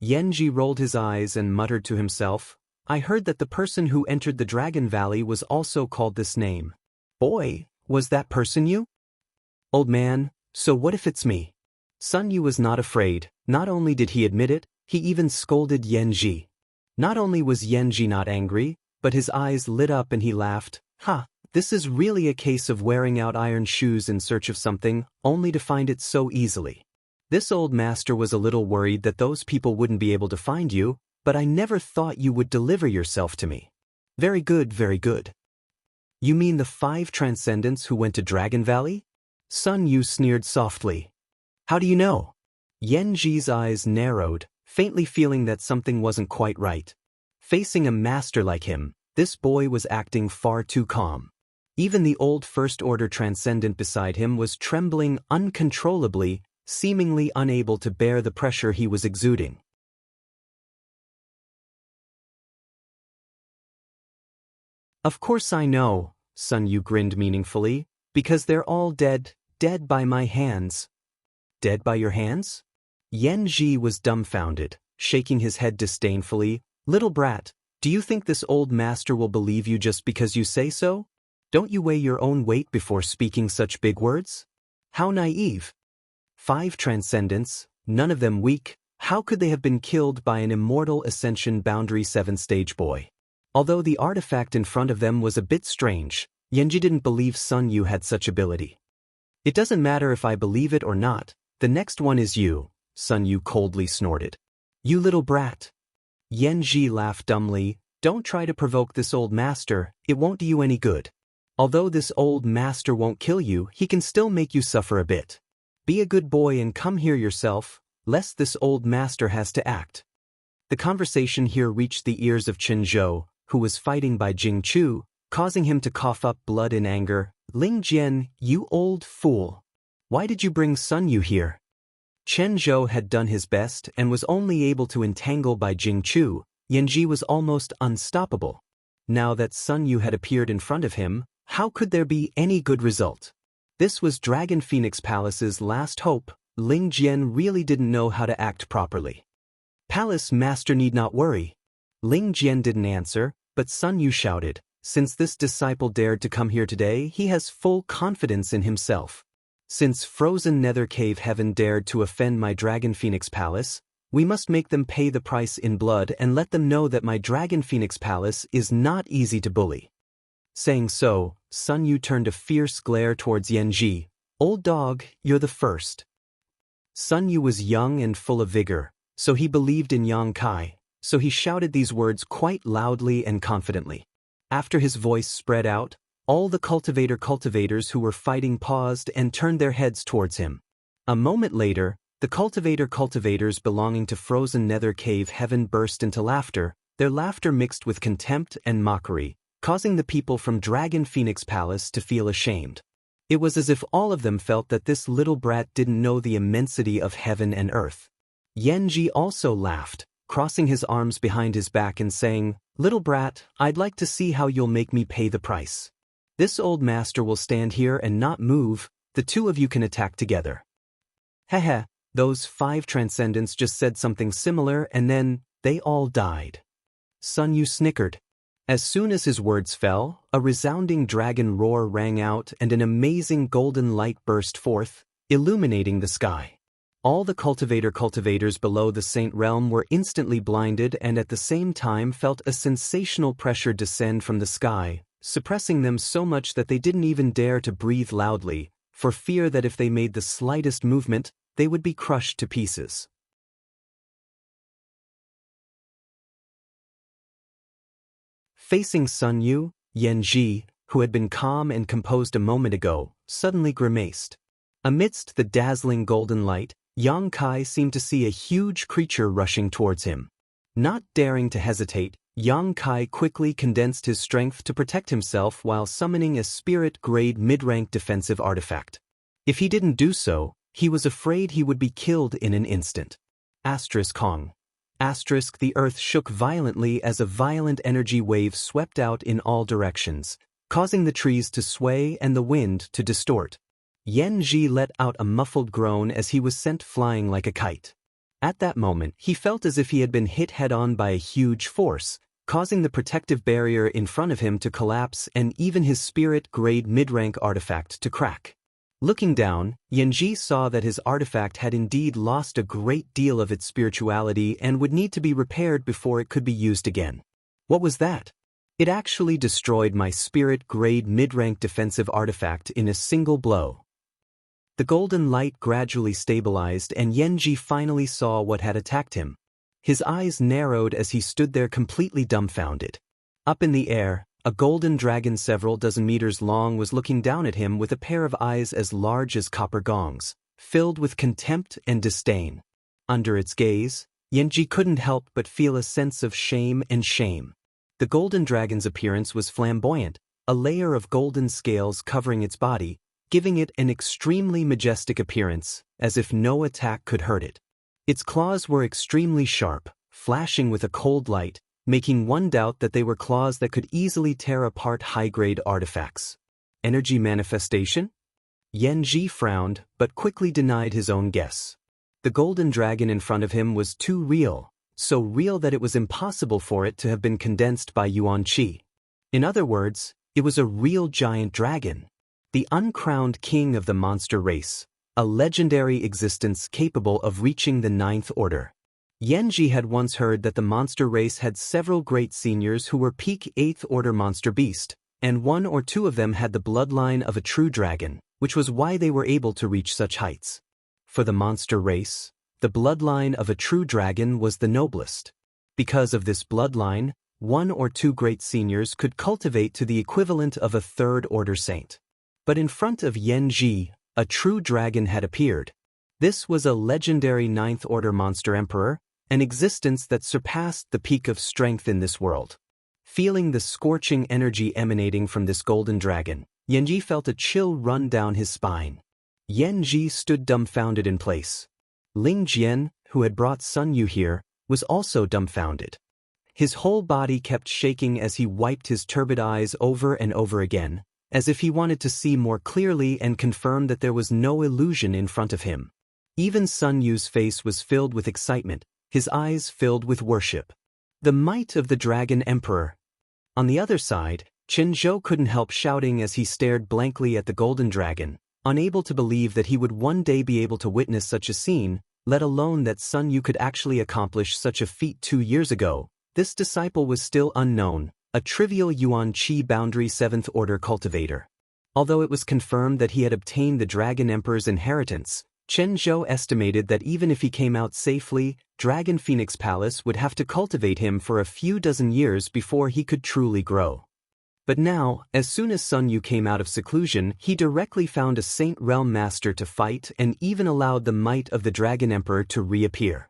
Yanji rolled his eyes and muttered to himself, "I heard that the person who entered the Dragon Valley was also called this name. Boy, was that person you?" "Old man, so what if it's me?" Sun Yu was not afraid. Not only did he admit it, he even scolded Yanji. Not only was Yanji not angry, but his eyes lit up and he laughed, "Ha, This is really a case of wearing out iron shoes in search of something, only to find it so easily. This old master was a little worried that those people wouldn't be able to find you, but I never thought you would deliver yourself to me. Very good, very good. You mean the 5 transcendents who went to Dragon Valley? Sun Yu sneered softly. How do you know? Yan Ji's eyes narrowed, faintly feeling that something wasn't quite right. Facing a master like him, this boy was acting far too calm. Even the old First Order Transcendent beside him was trembling uncontrollably, seemingly unable to bear the pressure he was exuding. Of course I know, Sun Yu grinned meaningfully, because they're all dead, dead by my hands. Dead by your hands? Yan Ji was dumbfounded, shaking his head disdainfully. Little brat, do you think this old master will believe you just because you say so? Don't you weigh your own weight before speaking such big words? How naive. 5 transcendents, none of them weak, how could they have been killed by an Immortal Ascension Boundary 7 stage boy? Although the artifact in front of them was a bit strange, Yanji didn't believe Sun Yu had such ability. It doesn't matter if I believe it or not, the next one is you, Sun Yu coldly snorted. You little brat. Yanji laughed dumbly. Don't try to provoke this old master, it won't do you any good. Although this old master won't kill you, he can still make you suffer a bit. Be a good boy and come here yourself, lest this old master has to act. The conversation here reached the ears of Chen Zhou, who was fighting by Jing Chu, causing him to cough up blood in anger. Ling Jian, you old fool. Why did you bring Sun Yu here? Chen Zhou had done his best and was only able to entangle by Jing Chu. Yanji was almost unstoppable. Now that Sun Yu had appeared in front of him, how could there be any good result? This was Dragon Phoenix Palace's last hope. Ling Jian really didn't know how to act properly. Palace Master need not worry. Ling Jian didn't answer, but Sun Yu shouted, since this disciple dared to come here today, he has full confidence in himself. Since Frozen Nether Cave Heaven dared to offend my Dragon Phoenix Palace, we must make them pay the price in blood and let them know that my Dragon Phoenix Palace is not easy to bully. Saying so, Sun Yu turned a fierce glare towards Yanji. Old dog, you're the first. Sun Yu was young and full of vigor, so he believed in Yang Kai, so he shouted these words loudly and confidently. After his voice spread out, all the cultivators who were fighting paused and turned their heads towards him. A moment later, the cultivators belonging to Frozen Nether Cave Heaven burst into laughter, their laughter mixed with contempt and mockery, causing the people from Dragon Phoenix Palace to feel ashamed. It was as if all of them felt that this little brat didn't know the immensity of heaven and earth. Yanji also laughed, crossing his arms behind his back and saying, Little brat, I'd like to see how you'll make me pay the price. This old master will stand here and not move, the two of you can attack together. Heh, those 5 transcendents just said something similar and then, they all died. Sun Yu snickered. As soon as his words fell, a resounding dragon roar rang out and an amazing golden light burst forth, illuminating the sky. All the cultivators below the Saint Realm were instantly blinded and at the same time felt a sensational pressure descend from the sky, suppressing them so much that they didn't even dare to breathe loudly, for fear that if they made the slightest movement, they would be crushed to pieces. Facing Sun Yu, Yanji, who had been calm and composed a moment ago, suddenly grimaced. Amidst the dazzling golden light, Yang Kai seemed to see a huge creature rushing towards him. Not daring to hesitate, Yang Kai quickly condensed his strength to protect himself while summoning a spirit-grade mid-rank defensive artifact. If he didn't do so, he was afraid he would be killed in an instant. Kong. The earth shook violently as a violent energy wave swept out in all directions, causing the trees to sway and the wind to distort. Yanji let out a muffled groan as he was sent flying like a kite. At that moment, he felt as if he had been hit head-on by a huge force, causing the protective barrier in front of him to collapse and even his spirit-grade mid-rank artifact to crack. Looking down, Yanji saw that his artifact had indeed lost a great deal of its spirituality and would need to be repaired before it could be used again. What was that? It actually destroyed my spirit-grade mid-rank defensive artifact in a single blow. The golden light gradually stabilized and Yanji finally saw what had attacked him. His eyes narrowed as he stood there completely dumbfounded. Up in the air, a golden dragon several dozen meters long was looking down at him with a pair of eyes as large as copper gongs, filled with contempt and disdain. Under its gaze, Yanji couldn't help but feel a sense of shame and shame. The golden dragon's appearance was flamboyant, a layer of golden scales covering its body, giving it an extremely majestic appearance, as if no attack could hurt it. Its claws were extremely sharp, flashing with a cold light, making one doubt that they were claws that could easily tear apart high-grade artifacts. Energy manifestation? Yanji frowned, but quickly denied his own guess. The golden dragon in front of him was too real, so real that it was impossible for it to have been condensed by Yuan Qi. In other words, it was a real giant dragon. The uncrowned king of the monster race, a legendary existence capable of reaching the 9th order. Yanji had once heard that the monster race had several great seniors who were peak 8th order monster beast, and one or two of them had the bloodline of a true dragon, which was why they were able to reach such heights. For the monster race, the bloodline of a true dragon was the noblest. Because of this bloodline, one or two great seniors could cultivate to the equivalent of a 3rd order saint. But in front of Yanji, a true dragon had appeared. This was a legendary 9th order monster emperor, an existence that surpassed the peak of strength in this world. Feeling the scorching energy emanating from this golden dragon, Yanji felt a chill run down his spine. Yanji stood dumbfounded in place. Ling Jian, who had brought Sun Yu here, was also dumbfounded. His whole body kept shaking as he wiped his turbid eyes over and over again, as if he wanted to see more clearly and confirm that there was no illusion in front of him. Even Sun Yu's face was filled with excitement, his eyes filled with worship. The might of the Dragon Emperor. On the other side, Chen Zhou couldn't help shouting as he stared blankly at the golden dragon, unable to believe that he would one day be able to witness such a scene, let alone that Sun Yu could actually accomplish such a feat 2 years ago. This disciple was still unknown, a trivial Yuan Qi boundary 7th order cultivator. Although it was confirmed that he had obtained the Dragon Emperor's inheritance, Chen Zhou estimated that even if he came out safely, Dragon Phoenix Palace would have to cultivate him for a few dozen years before he could truly grow. But now, as soon as Sun Yu came out of seclusion, he directly found a Saint Realm Master to fight and even allowed the might of the Dragon Emperor to reappear.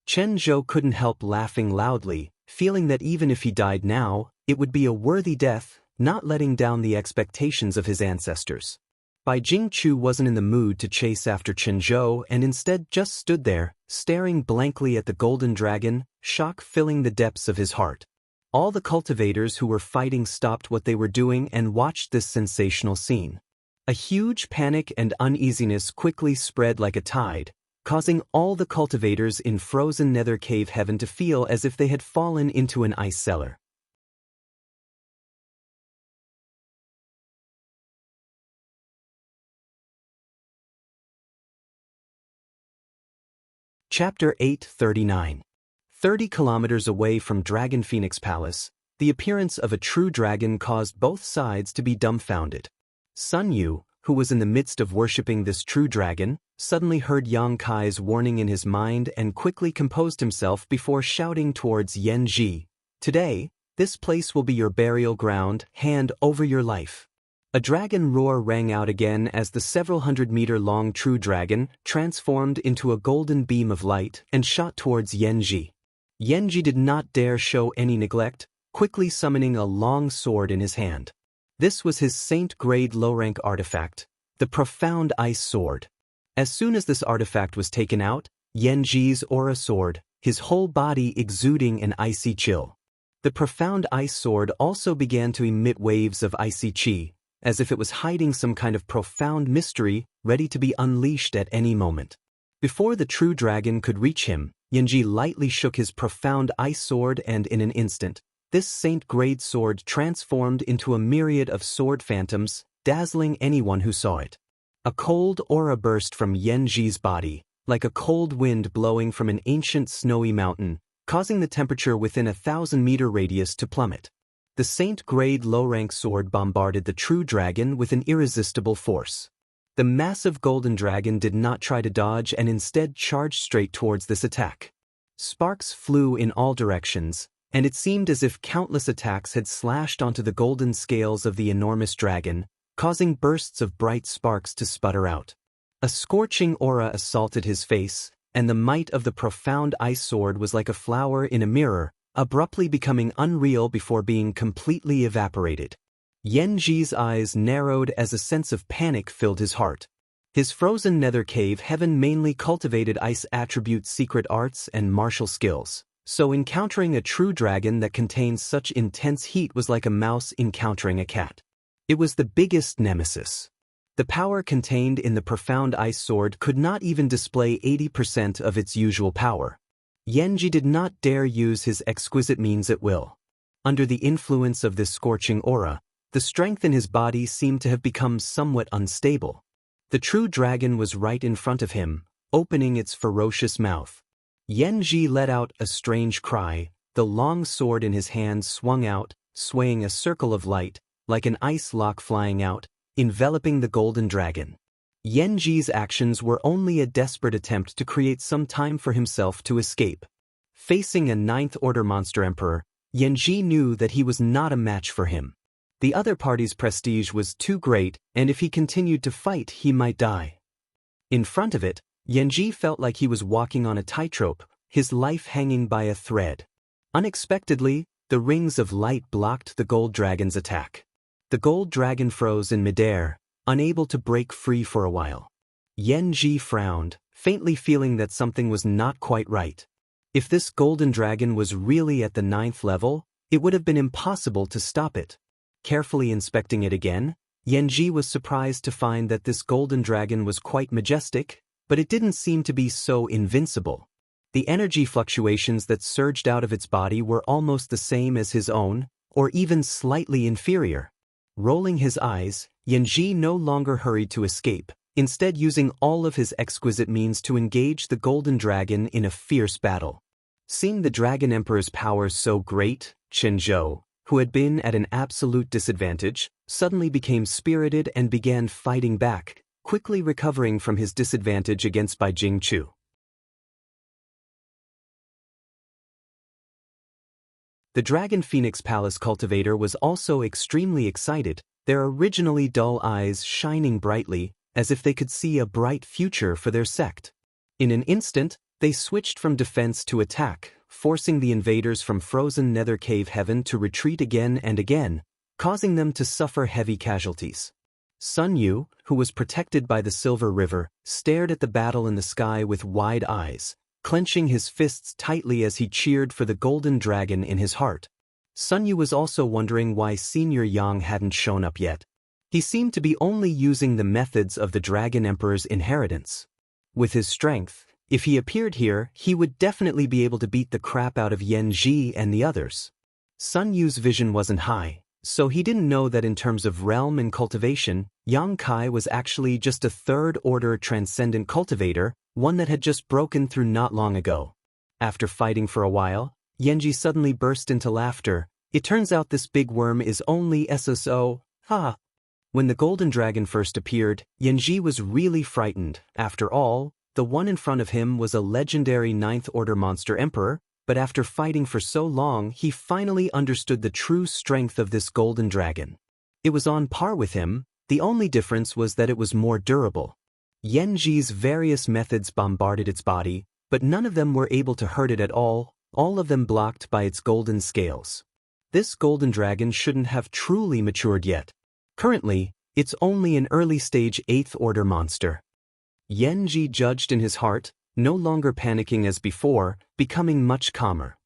Chen Zhou couldn't help laughing loudly, feeling that even if he died now, it would be a worthy death, not letting down the expectations of his ancestors. Bai Jingchu wasn't in the mood to chase after Chen Zhou and instead just stood there, staring blankly at the golden dragon, shock filling the depths of his heart. All the cultivators who were fighting stopped what they were doing and watched this sensational scene. A huge panic and uneasiness quickly spread like a tide, causing all the cultivators in frozen nether cave heaven to feel as if they had fallen into an ice cellar. Chapter 839. 30 kilometers away from Dragon Phoenix Palace, the appearance of a true dragon caused both sides to be dumbfounded. Sun Yu, who was in the midst of worshipping this true dragon, suddenly heard Yang Kai's warning in his mind and quickly composed himself before shouting towards Yanji, "Today, this place will be your burial ground, hand over your life." A dragon roar rang out again as the several hundred-meter-long true dragon transformed into a golden beam of light and shot towards Yanji. Yanji did not dare show any neglect, quickly summoning a long sword in his hand. This was his saint-grade low-rank artifact, the Profound Ice Sword. As soon as this artifact was taken out, Yanji's aura soared, his whole body exuding an icy chill. The Profound Ice Sword also began to emit waves of icy chi, as if it was hiding some kind of profound mystery ready to be unleashed at any moment. Before the true dragon could reach him, Yanji lightly shook his Profound Ice Sword and in an instant, this saint-grade sword transformed into a myriad of sword phantoms, dazzling anyone who saw it. A cold aura burst from Yanji's body, like a cold wind blowing from an ancient snowy mountain, causing the temperature within a 1,000-meter radius to plummet. The Saint-grade low-rank sword bombarded the true dragon with an irresistible force. The massive golden dragon did not try to dodge and instead charged straight towards this attack. Sparks flew in all directions, and it seemed as if countless attacks had slashed onto the golden scales of the enormous dragon, causing bursts of bright sparks to sputter out. A scorching aura assaulted his face, and the might of the profound ice sword was like a flower in a mirror, abruptly becoming unreal before being completely evaporated. Yanji's eyes narrowed as a sense of panic filled his heart. His frozen nether cave heaven mainly cultivated ice attributes, secret arts, and martial skills, so encountering a true dragon that contains such intense heat was like a mouse encountering a cat. It was the biggest nemesis. The power contained in the profound ice sword could not even display 80% of its usual power. Yanji did not dare use his exquisite means at will. Under the influence of this scorching aura, the strength in his body seemed to have become somewhat unstable. The true dragon was right in front of him, opening its ferocious mouth. Yanji let out a strange cry, the long sword in his hand swung out, swaying a circle of light, like an ice lock flying out, enveloping the golden dragon. Yanji's actions were only a desperate attempt to create some time for himself to escape. Facing a ninth-order monster emperor, Yanji knew that he was not a match for him. The other party's prestige was too great, and if he continued to fight, he might die. In front of it, Yanji felt like he was walking on a tightrope, his life hanging by a thread. Unexpectedly, the rings of light blocked the gold dragon's attack. The gold dragon froze in midair, unable to break free for a while. Yanji frowned, faintly feeling that something was not quite right. If this golden dragon was really at the 9th level, it would have been impossible to stop it. Carefully inspecting it again, Yanji was surprised to find that this golden dragon was quite majestic, but it didn't seem to be so invincible. The energy fluctuations that surged out of its body were almost the same as his own, or even slightly inferior. Rolling his eyes, Yanji no longer hurried to escape, instead using all of his exquisite means to engage the golden dragon in a fierce battle. Seeing the Dragon Emperor's powers so great, Chenzhou, who had been at an absolute disadvantage, suddenly became spirited and began fighting back, quickly recovering from his disadvantage against Bai Jingchu. The Dragon Phoenix Palace cultivator was also extremely excited, their originally dull eyes shining brightly, as if they could see a bright future for their sect. In an instant, they switched from defense to attack, forcing the invaders from frozen nether cave heaven to retreat again and again, causing them to suffer heavy casualties. Sun Yu, who was protected by the Silver River, stared at the battle in the sky with wide eyes, clenching his fists tightly as he cheered for the golden dragon in his heart. Sun Yu was also wondering why Senior Yang hadn't shown up yet. He seemed to be only using the methods of the Dragon Emperor's inheritance. With his strength, if he appeared here, he would definitely be able to beat the crap out of Yanji and the others. Sun Yu's vision wasn't high, so he didn't know that in terms of realm and cultivation, Yang Kai was actually just a third-order transcendent cultivator, one that had just broken through not long ago. After fighting for a while, Yanji suddenly burst into laughter. It turns out this big worm is only SSO, ha! When the golden dragon first appeared, Yanji was really frightened. After all, the one in front of him was a legendary 9th-order monster emperor, but after fighting for so long, he finally understood the true strength of this golden dragon. It was on par with him, the only difference was that it was more durable. Yanji's various methods bombarded its body, but none of them were able to hurt it at all of them blocked by its golden scales. This golden dragon shouldn't have truly matured yet. Currently, it's only an early-stage 8th-order monster. Yanji judged in his heart, no longer panicking as before, becoming much calmer.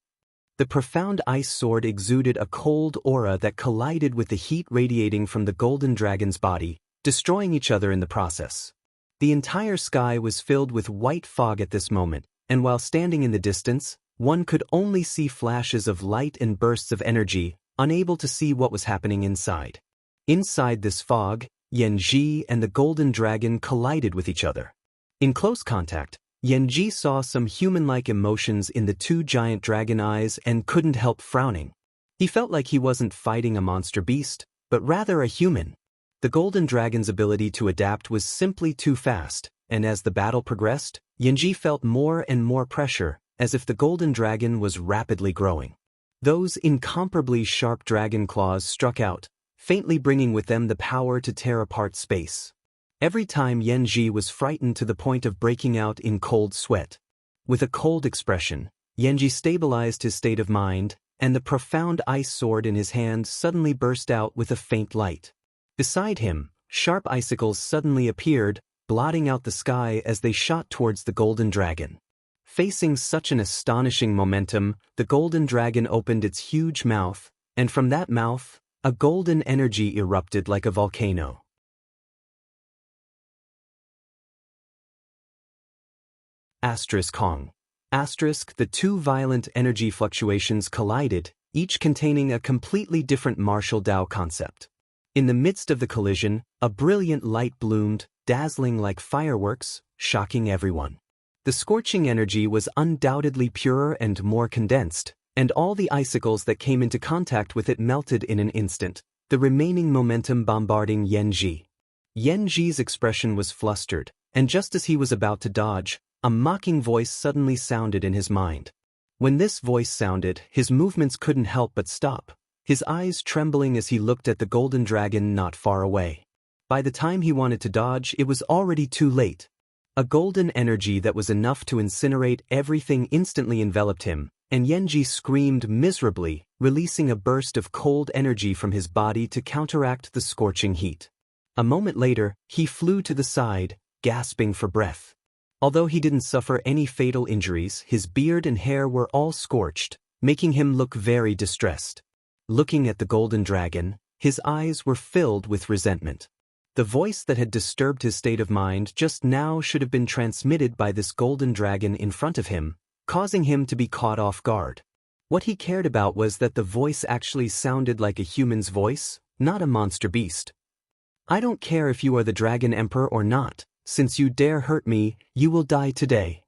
The profound ice sword exuded a cold aura that collided with the heat radiating from the golden dragon's body, destroying each other in the process. The entire sky was filled with white fog at this moment, and while standing in the distance, one could only see flashes of light and bursts of energy, unable to see what was happening inside. Inside this fog, Yanji and the golden dragon collided with each other. In close contact, Yanji saw some human-like emotions in the two giant dragon eyes and couldn't help frowning. He felt like he wasn't fighting a monster beast, but rather a human. The golden dragon's ability to adapt was simply too fast, and as the battle progressed, Yanji felt more and more pressure, as if the golden dragon was rapidly growing. Those incomparably sharp dragon claws struck out, faintly bringing with them the power to tear apart space. Every time Yanji was frightened to the point of breaking out in cold sweat. With a cold expression, Yanji stabilized his state of mind, and the profound ice sword in his hand suddenly burst out with a faint light. Beside him, sharp icicles suddenly appeared, blotting out the sky as they shot towards the golden dragon. Facing such an astonishing momentum, the golden dragon opened its huge mouth, and from that mouth, a golden energy erupted like a volcano. Kong. The two violent energy fluctuations collided, each containing a completely different martial Dao concept. In the midst of the collision, a brilliant light bloomed, dazzling like fireworks, shocking everyone. The scorching energy was undoubtedly purer and more condensed, and all the icicles that came into contact with it melted in an instant, the remaining momentum bombarding Yanji. Yanji's expression was flustered, and just as he was about to dodge, a mocking voice suddenly sounded in his mind. When this voice sounded, his movements couldn't help but stop, his eyes trembling as he looked at the golden dragon not far away. By the time he wanted to dodge, it was already too late. A golden energy that was enough to incinerate everything instantly enveloped him, and Yanji screamed miserably, releasing a burst of cold energy from his body to counteract the scorching heat. A moment later, he flew to the side, gasping for breath. Although he didn't suffer any fatal injuries, his beard and hair were all scorched, making him look very distressed. Looking at the golden dragon, his eyes were filled with resentment. The voice that had disturbed his state of mind just now should have been transmitted by this golden dragon in front of him, causing him to be caught off guard. What he cared about was that the voice actually sounded like a human's voice, not a monster beast. "I don't care if you are the Dragon Emperor or not. Since you dare hurt me, you will die today."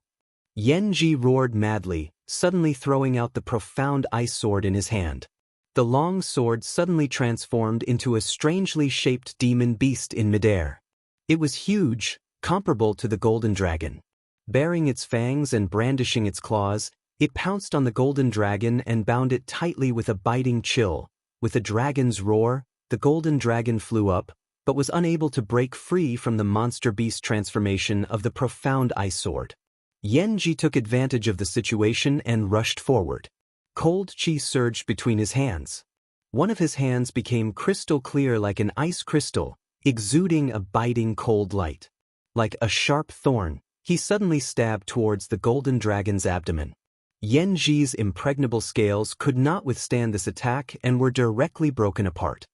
Yanji roared madly, suddenly throwing out the profound ice sword in his hand. The long sword suddenly transformed into a strangely shaped demon beast in midair. It was huge, comparable to the golden dragon. Baring its fangs and brandishing its claws, it pounced on the golden dragon and bound it tightly with a biting chill. With a dragon's roar, the golden dragon flew up, but was unable to break free from the monster beast transformation of the profound ice sword. Yanji took advantage of the situation and rushed forward. Cold chi surged between his hands. One of his hands became crystal clear like an ice crystal, exuding a biting cold light. Like a sharp thorn, he suddenly stabbed towards the golden dragon's abdomen. Yanji's impregnable scales could not withstand this attack and were directly broken apart.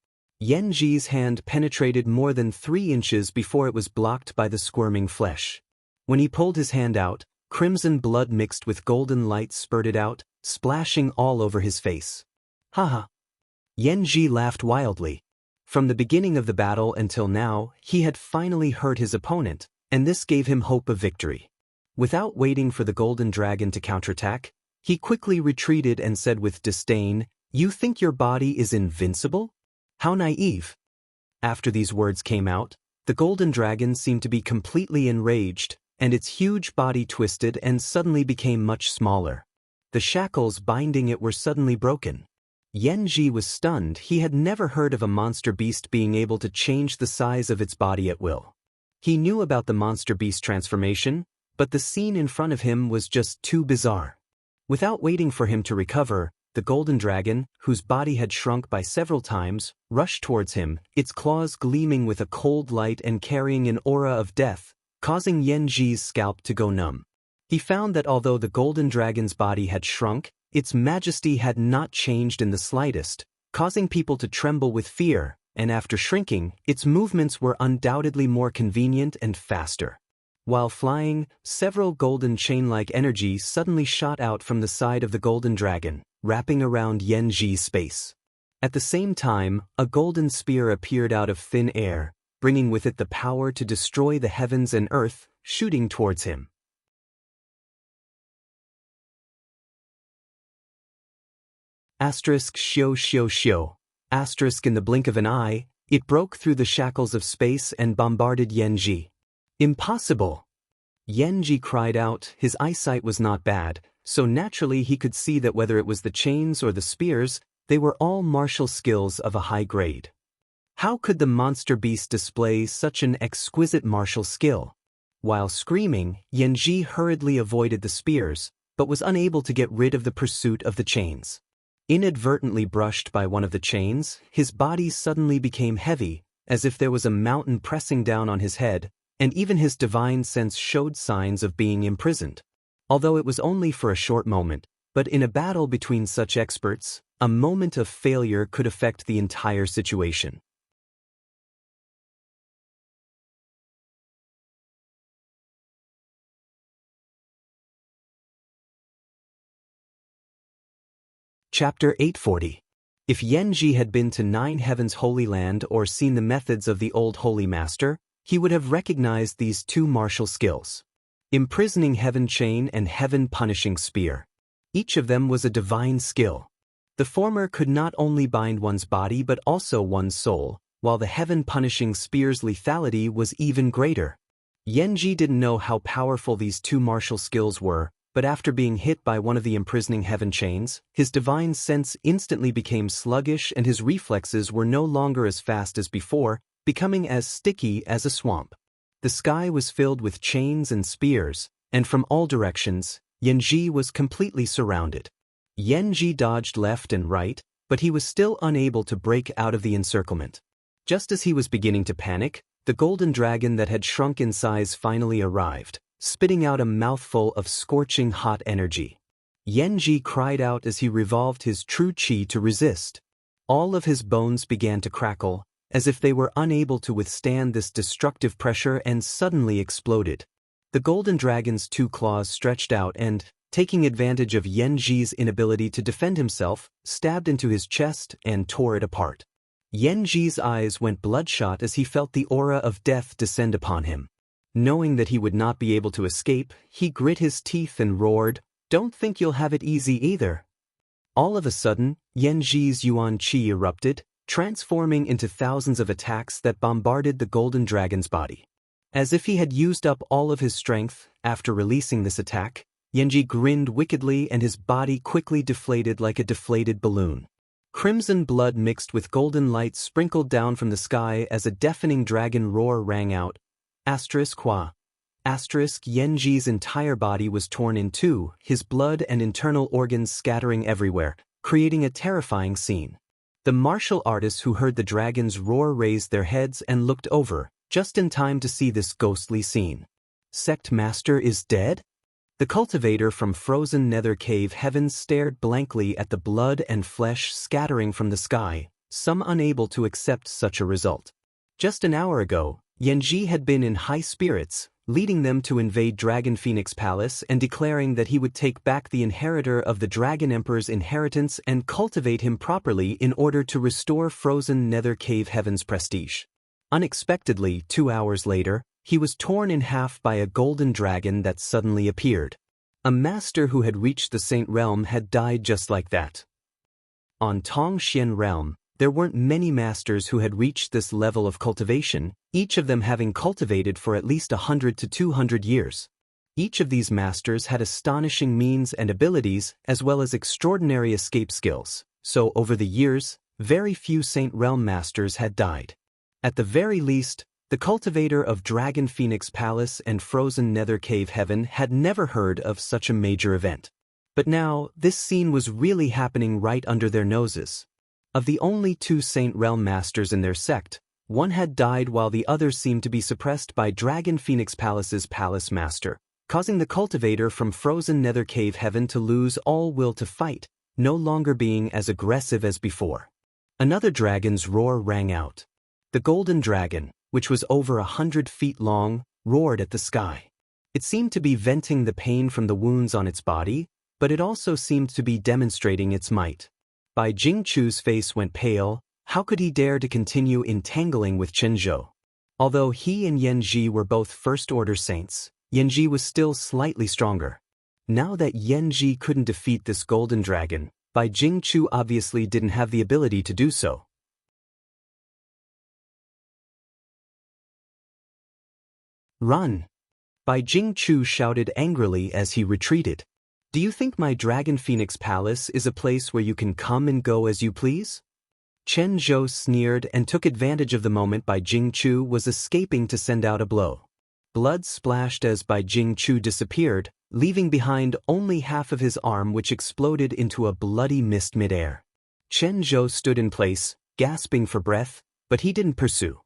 Yanji's hand penetrated more than 3 inches before it was blocked by the squirming flesh. When he pulled his hand out, crimson blood mixed with golden light spurted out, splashing all over his face. "Haha!" Yanji laughed wildly. From the beginning of the battle until now, he had finally hurt his opponent, and this gave him hope of victory. Without waiting for the golden dragon to counterattack, he quickly retreated and said with disdain, "You think your body is invincible? How naive." After these words came out, the golden dragon seemed to be completely enraged, and its huge body twisted and suddenly became much smaller. The shackles binding it were suddenly broken. Yanji was stunned. He had never heard of a monster beast being able to change the size of its body at will. He knew about the monster beast transformation, but the scene in front of him was just too bizarre. Without waiting for him to recover, the golden dragon, whose body had shrunk by several times, rushed towards him, its claws gleaming with a cold light and carrying an aura of death, causing Yanji's scalp to go numb. He found that although the golden dragon's body had shrunk, its majesty had not changed in the slightest, causing people to tremble with fear, and after shrinking, its movements were undoubtedly more convenient and faster. While flying, several golden chain-like energies suddenly shot out from the side of the golden dragon, wrapping around Yanji's space. At the same time, a golden spear appeared out of thin air, bringing with it the power to destroy the heavens and earth, shooting towards him. Asterisk shio shio shio. Asterisk in the blink of an eye, it broke through the shackles of space and bombarded Yanji. Impossible! Yanji cried out. His eyesight was not bad, so naturally he could see that whether it was the chains or the spears, they were all martial skills of a high grade. How could the monster beast display such an exquisite martial skill? While screaming, Yanji hurriedly avoided the spears, but was unable to get rid of the pursuit of the chains. Inadvertently brushed by one of the chains, his body suddenly became heavy, as if there was a mountain pressing down on his head, and even his divine sense showed signs of being imprisoned. Although it was only for a short moment, but in a battle between such experts, a moment of failure could affect the entire situation. Chapter 840. If Yanji had been to Nine Heavens Holy Land or seen the methods of the old Holy Master, he would have recognized these two martial skills: Imprisoning Heaven Chain and Heaven Punishing Spear. Each of them was a divine skill. The former could not only bind one's body but also one's soul, while the Heaven Punishing Spear's lethality was even greater. Yanji didn't know how powerful these two martial skills were, but after being hit by one of the imprisoning heaven chains, his divine sense instantly became sluggish and his reflexes were no longer as fast as before, becoming as sticky as a swamp. The sky was filled with chains and spears, and from all directions, Yanji was completely surrounded. Yanji dodged left and right, but he was still unable to break out of the encirclement. Just as he was beginning to panic, the golden dragon that had shrunk in size finally arrived, spitting out a mouthful of scorching hot energy. Yanji cried out as he revolved his true chi to resist. All of his bones began to crackle, as if they were unable to withstand this destructive pressure, and suddenly exploded. The golden dragon's two claws stretched out and, taking advantage of Yanji's inability to defend himself, stabbed into his chest and tore it apart. Yanji's eyes went bloodshot as he felt the aura of death descend upon him. Knowing that he would not be able to escape, he grit his teeth and roared, "Don't think you'll have it easy either." All of a sudden, Yanji's yuan qi erupted, transforming into thousands of attacks that bombarded the golden dragon's body. As if he had used up all of his strength, after releasing this attack, Yanji grinned wickedly and his body quickly deflated like a deflated balloon. Crimson blood mixed with golden light sprinkled down from the sky as a deafening dragon roar rang out. Yanji's entire body was torn in two, his blood and internal organs scattering everywhere, creating a terrifying scene. The martial artists who heard the dragon's roar raised their heads and looked over, just in time to see this ghostly scene. Sect Master is dead? The cultivator from frozen nether cave heavens stared blankly at the blood and flesh scattering from the sky, some unable to accept such a result. Just an hour ago, Yanji had been in high spirits, leading them to invade Dragon Phoenix Palace and declaring that he would take back the inheritor of the Dragon Emperor's inheritance and cultivate him properly in order to restore frozen nether cave heaven's prestige. Unexpectedly, 2 hours later, he was torn in half by a golden dragon that suddenly appeared. A master who had reached the Saint Realm had died just like that. On Tongxian Realm, there weren't many masters who had reached this level of cultivation, each of them having cultivated for at least 100 to 200 years. Each of these masters had astonishing means and abilities as well as extraordinary escape skills, so over the years, very few Saint Realm masters had died. At the very least, the cultivator of Dragon Phoenix Palace and Frozen Nether Cave Heaven had never heard of such a major event. But now, this scene was really happening right under their noses. Of the only 2 Saint Realm masters in their sect, one had died while the other seemed to be suppressed by Dragon Phoenix Palace's palace master, causing the cultivator from Frozen Nether Cave Heaven to lose all will to fight, no longer being as aggressive as before. Another dragon's roar rang out. The golden dragon, which was over 100 feet long, roared at the sky. It seemed to be venting the pain from the wounds on its body, but it also seemed to be demonstrating its might. Bai Jingchu's face went pale. How could he dare to continue entangling with Chenzhou? Although he and Yanji were both first-order saints, Yanji was still slightly stronger. Now that Yanji couldn't defeat this golden dragon, Bai Jingchu obviously didn't have the ability to do so. Run! Bai Jingchu shouted angrily as he retreated. Do you think my Dragon Phoenix Palace is a place where you can come and go as you please? Chen Zhou sneered and took advantage of the moment Bai Jingchu was escaping to send out a blow. Blood splashed as Bai Jingchu disappeared, leaving behind only half of his arm, which exploded into a bloody mist midair. Chen Zhou stood in place, gasping for breath, but he didn't pursue.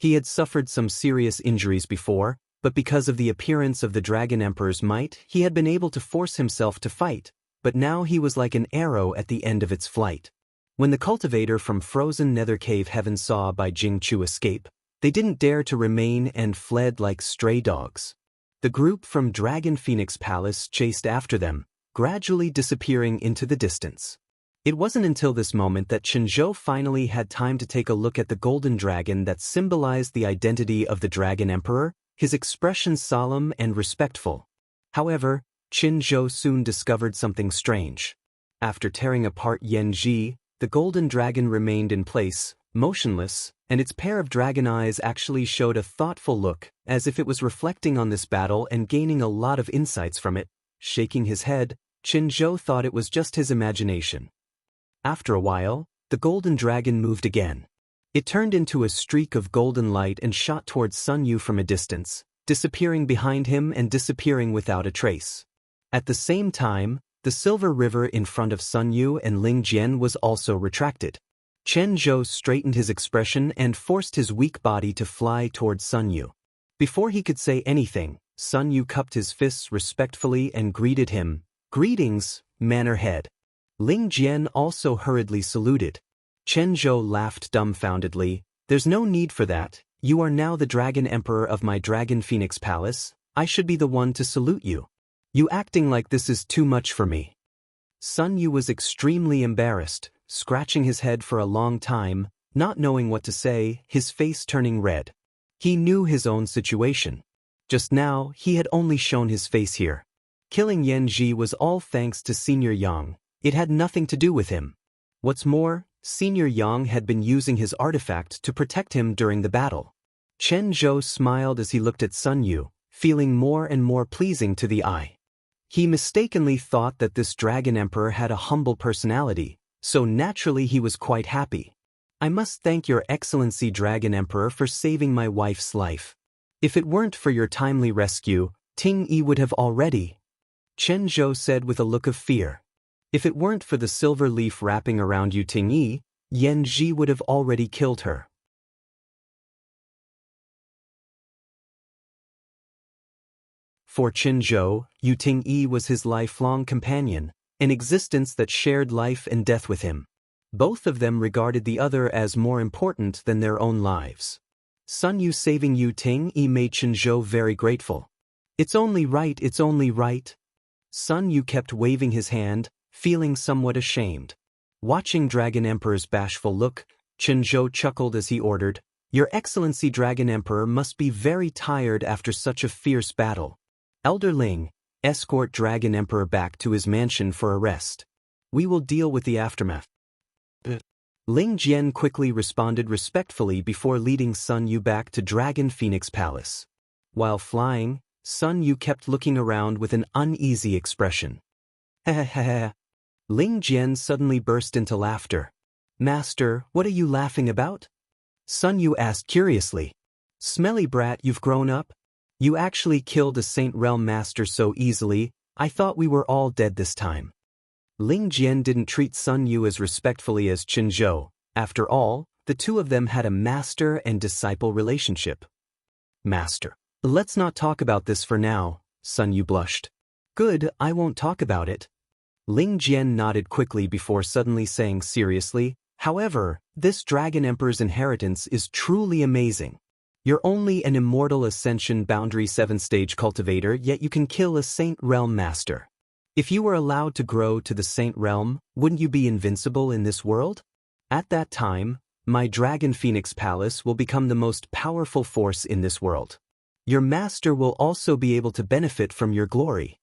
He had suffered some serious injuries before, but because of the appearance of the Dragon Emperor's might, he had been able to force himself to fight, but now he was like an arrow at the end of its flight. When the cultivator from frozen nether cave heaven saw Bai Jingchu escape, they didn't dare to remain and fled like stray dogs. The group from Dragon Phoenix Palace chased after them, gradually disappearing into the distance. It wasn't until this moment that Chen Zhou finally had time to take a look at the golden dragon that symbolized the identity of the Dragon Emperor, his expression solemn and respectful. However, Chen Zhou soon discovered something strange. After tearing apart Yan Ji, the golden dragon remained in place, motionless, and its pair of dragon eyes actually showed a thoughtful look, as if it was reflecting on this battle and gaining a lot of insights from it. Shaking his head, Chen Zhou thought it was just his imagination. After a while, the golden dragon moved again. It turned into a streak of golden light and shot towards Sun Yu from a distance, disappearing behind him and disappearing without a trace. At the same time, the silver river in front of Sun Yu and Ling Jian was also retracted. Chen Zhou straightened his expression and forced his weak body to fly towards Sun Yu. Before he could say anything, Sun Yu cupped his fists respectfully and greeted him. "Greetings, Manor Head." Ling Jian also hurriedly saluted. Chen Zhou laughed dumbfoundedly. "There's no need for that. You are now the Dragon Emperor of my Dragon Phoenix Palace. I should be the one to salute you. You acting like this is too much for me." Sun Yu was extremely embarrassed, scratching his head for a long time, not knowing what to say, his face turning red. He knew his own situation. Just now, he had only shown his face here. Killing Yan Ji was all thanks to Senior Yang. It had nothing to do with him. What's more, Senior Yang had been using his artifact to protect him during the battle. Chen Zhou smiled as he looked at Sun Yu, feeling more and more pleasing to the eye. He mistakenly thought that this Dragon Emperor had a humble personality, so naturally he was quite happy. "I must thank Your Excellency Dragon Emperor for saving my wife's life. If it weren't for your timely rescue, Ting Yi would have already..." Chen Zhou said with a look of fear. "If it weren't for the silver leaf wrapping around you, Ting Yi, Yan Ji would have already killed her." For Chen Zhou, Yu Ting Yi was his lifelong companion, an existence that shared life and death with him. Both of them regarded the other as more important than their own lives. Sun Yu saving Yu Ting Yi made Chen Zhou very grateful. "It's only right, it's only right." Sun Yu kept waving his hand, feeling somewhat ashamed. Watching Dragon Emperor's bashful look, Chen Zhou chuckled as he ordered, "Your Excellency Dragon Emperor must be very tired after such a fierce battle. Elder Ling, escort Dragon Emperor back to his mansion for a rest. We will deal with the aftermath." Ling Jian quickly responded respectfully before leading Sun Yu back to Dragon Phoenix Palace. While flying, Sun Yu kept looking around with an uneasy expression. "Hehehe." Ling Jian suddenly burst into laughter. "Master, what are you laughing about?" Sun Yu asked curiously. "Smelly brat, you've grown up? You actually killed a Saint Realm Master so easily, I thought we were all dead this time." Ling Jian didn't treat Sun Yu as respectfully as Chen Zhou. After all, the two of them had a master and disciple relationship. "Master, let's not talk about this for now," Sun Yu blushed. "Good, I won't talk about it." Ling Jian nodded quickly before suddenly saying seriously, "However, this Dragon Emperor's inheritance is truly amazing. You're only an Immortal Ascension Boundary 7-stage cultivator, yet you can kill a Saint Realm Master. If you were allowed to grow to the Saint Realm, wouldn't you be invincible in this world? At that time, my Dragon Phoenix Palace will become the most powerful force in this world. Your master will also be able to benefit from your glory."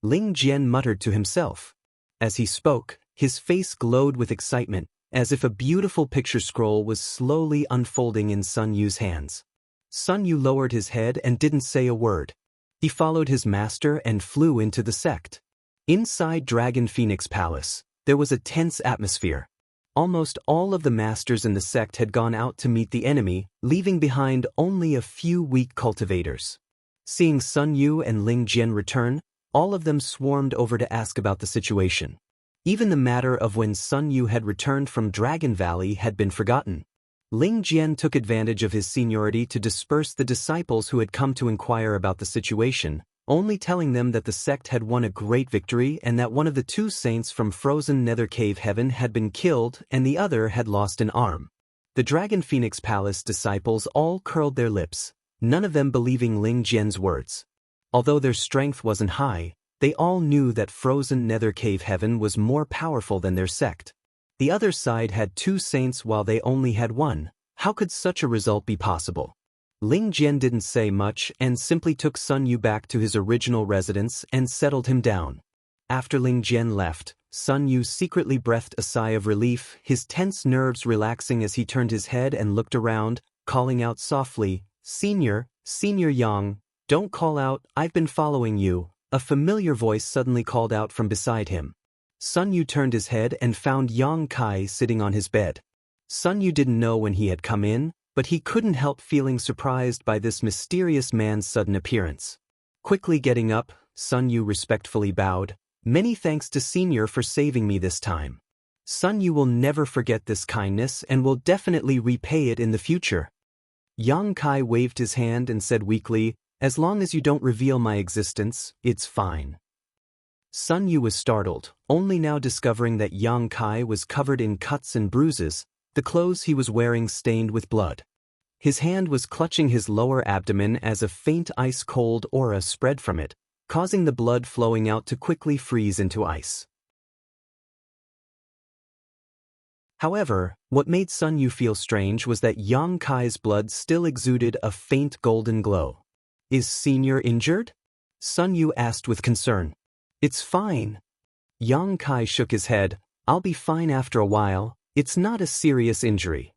Ling Jian muttered to himself. As he spoke, His face glowed with excitement, as if a beautiful picture scroll was slowly unfolding in Sun Yu's hands. Sun Yu lowered his head and didn't say a word. He followed his master and flew into the sect. Inside Dragon Phoenix Palace, there was a tense atmosphere. Almost all of the masters in the sect had gone out to meet the enemy, leaving behind only a few weak cultivators. Seeing Sun Yu and Ling Jian return, all of them swarmed over to ask about the situation. Even the matter of when Sun Yu had returned from Dragon Valley had been forgotten. Ling Jian took advantage of his seniority to disperse the disciples who had come to inquire about the situation, only telling them that the sect had won a great victory and that one of the two saints from frozen Nether Cave Heaven had been killed and the other had lost an arm. The Dragon Phoenix Palace disciples all curled their lips, none of them believing Ling Jian's words. Although their strength wasn't high, they all knew that frozen Nether Cave Heaven was more powerful than their sect. The other side had two saints while they only had one. How could such a result be possible? Ling Jian didn't say much and simply took Sun Yu back to his original residence and settled him down. After Ling Jian left, Sun Yu secretly breathed a sigh of relief, his tense nerves relaxing as he turned his head and looked around, calling out softly, Senior Yang, don't call out, I've been following you." A familiar voice suddenly called out from beside him. Sun Yu turned his head and found Yang Kai sitting on his bed. Sun Yu didn't know when he had come in, but he couldn't help feeling surprised by this mysterious man's sudden appearance. Quickly getting up, Sun Yu respectfully bowed. "Many thanks to Senior for saving me this time. Sun Yu will never forget this kindness and will definitely repay it in the future." Yang Kai waved his hand and said weakly, "As long as you don't reveal my existence, it's fine." Sun Yu was startled, only now discovering that Yang Kai was covered in cuts and bruises, the clothes he was wearing stained with blood. His hand was clutching his lower abdomen as a faint ice-cold aura spread from it, causing the blood flowing out to quickly freeze into ice. However, what made Sun Yu feel strange was that Yang Kai's blood still exuded a faint golden glow. "Is Senior injured?" Sun Yu asked with concern. "It's fine." Yang Kai shook his head. "I'll be fine after a while. It's not a serious injury."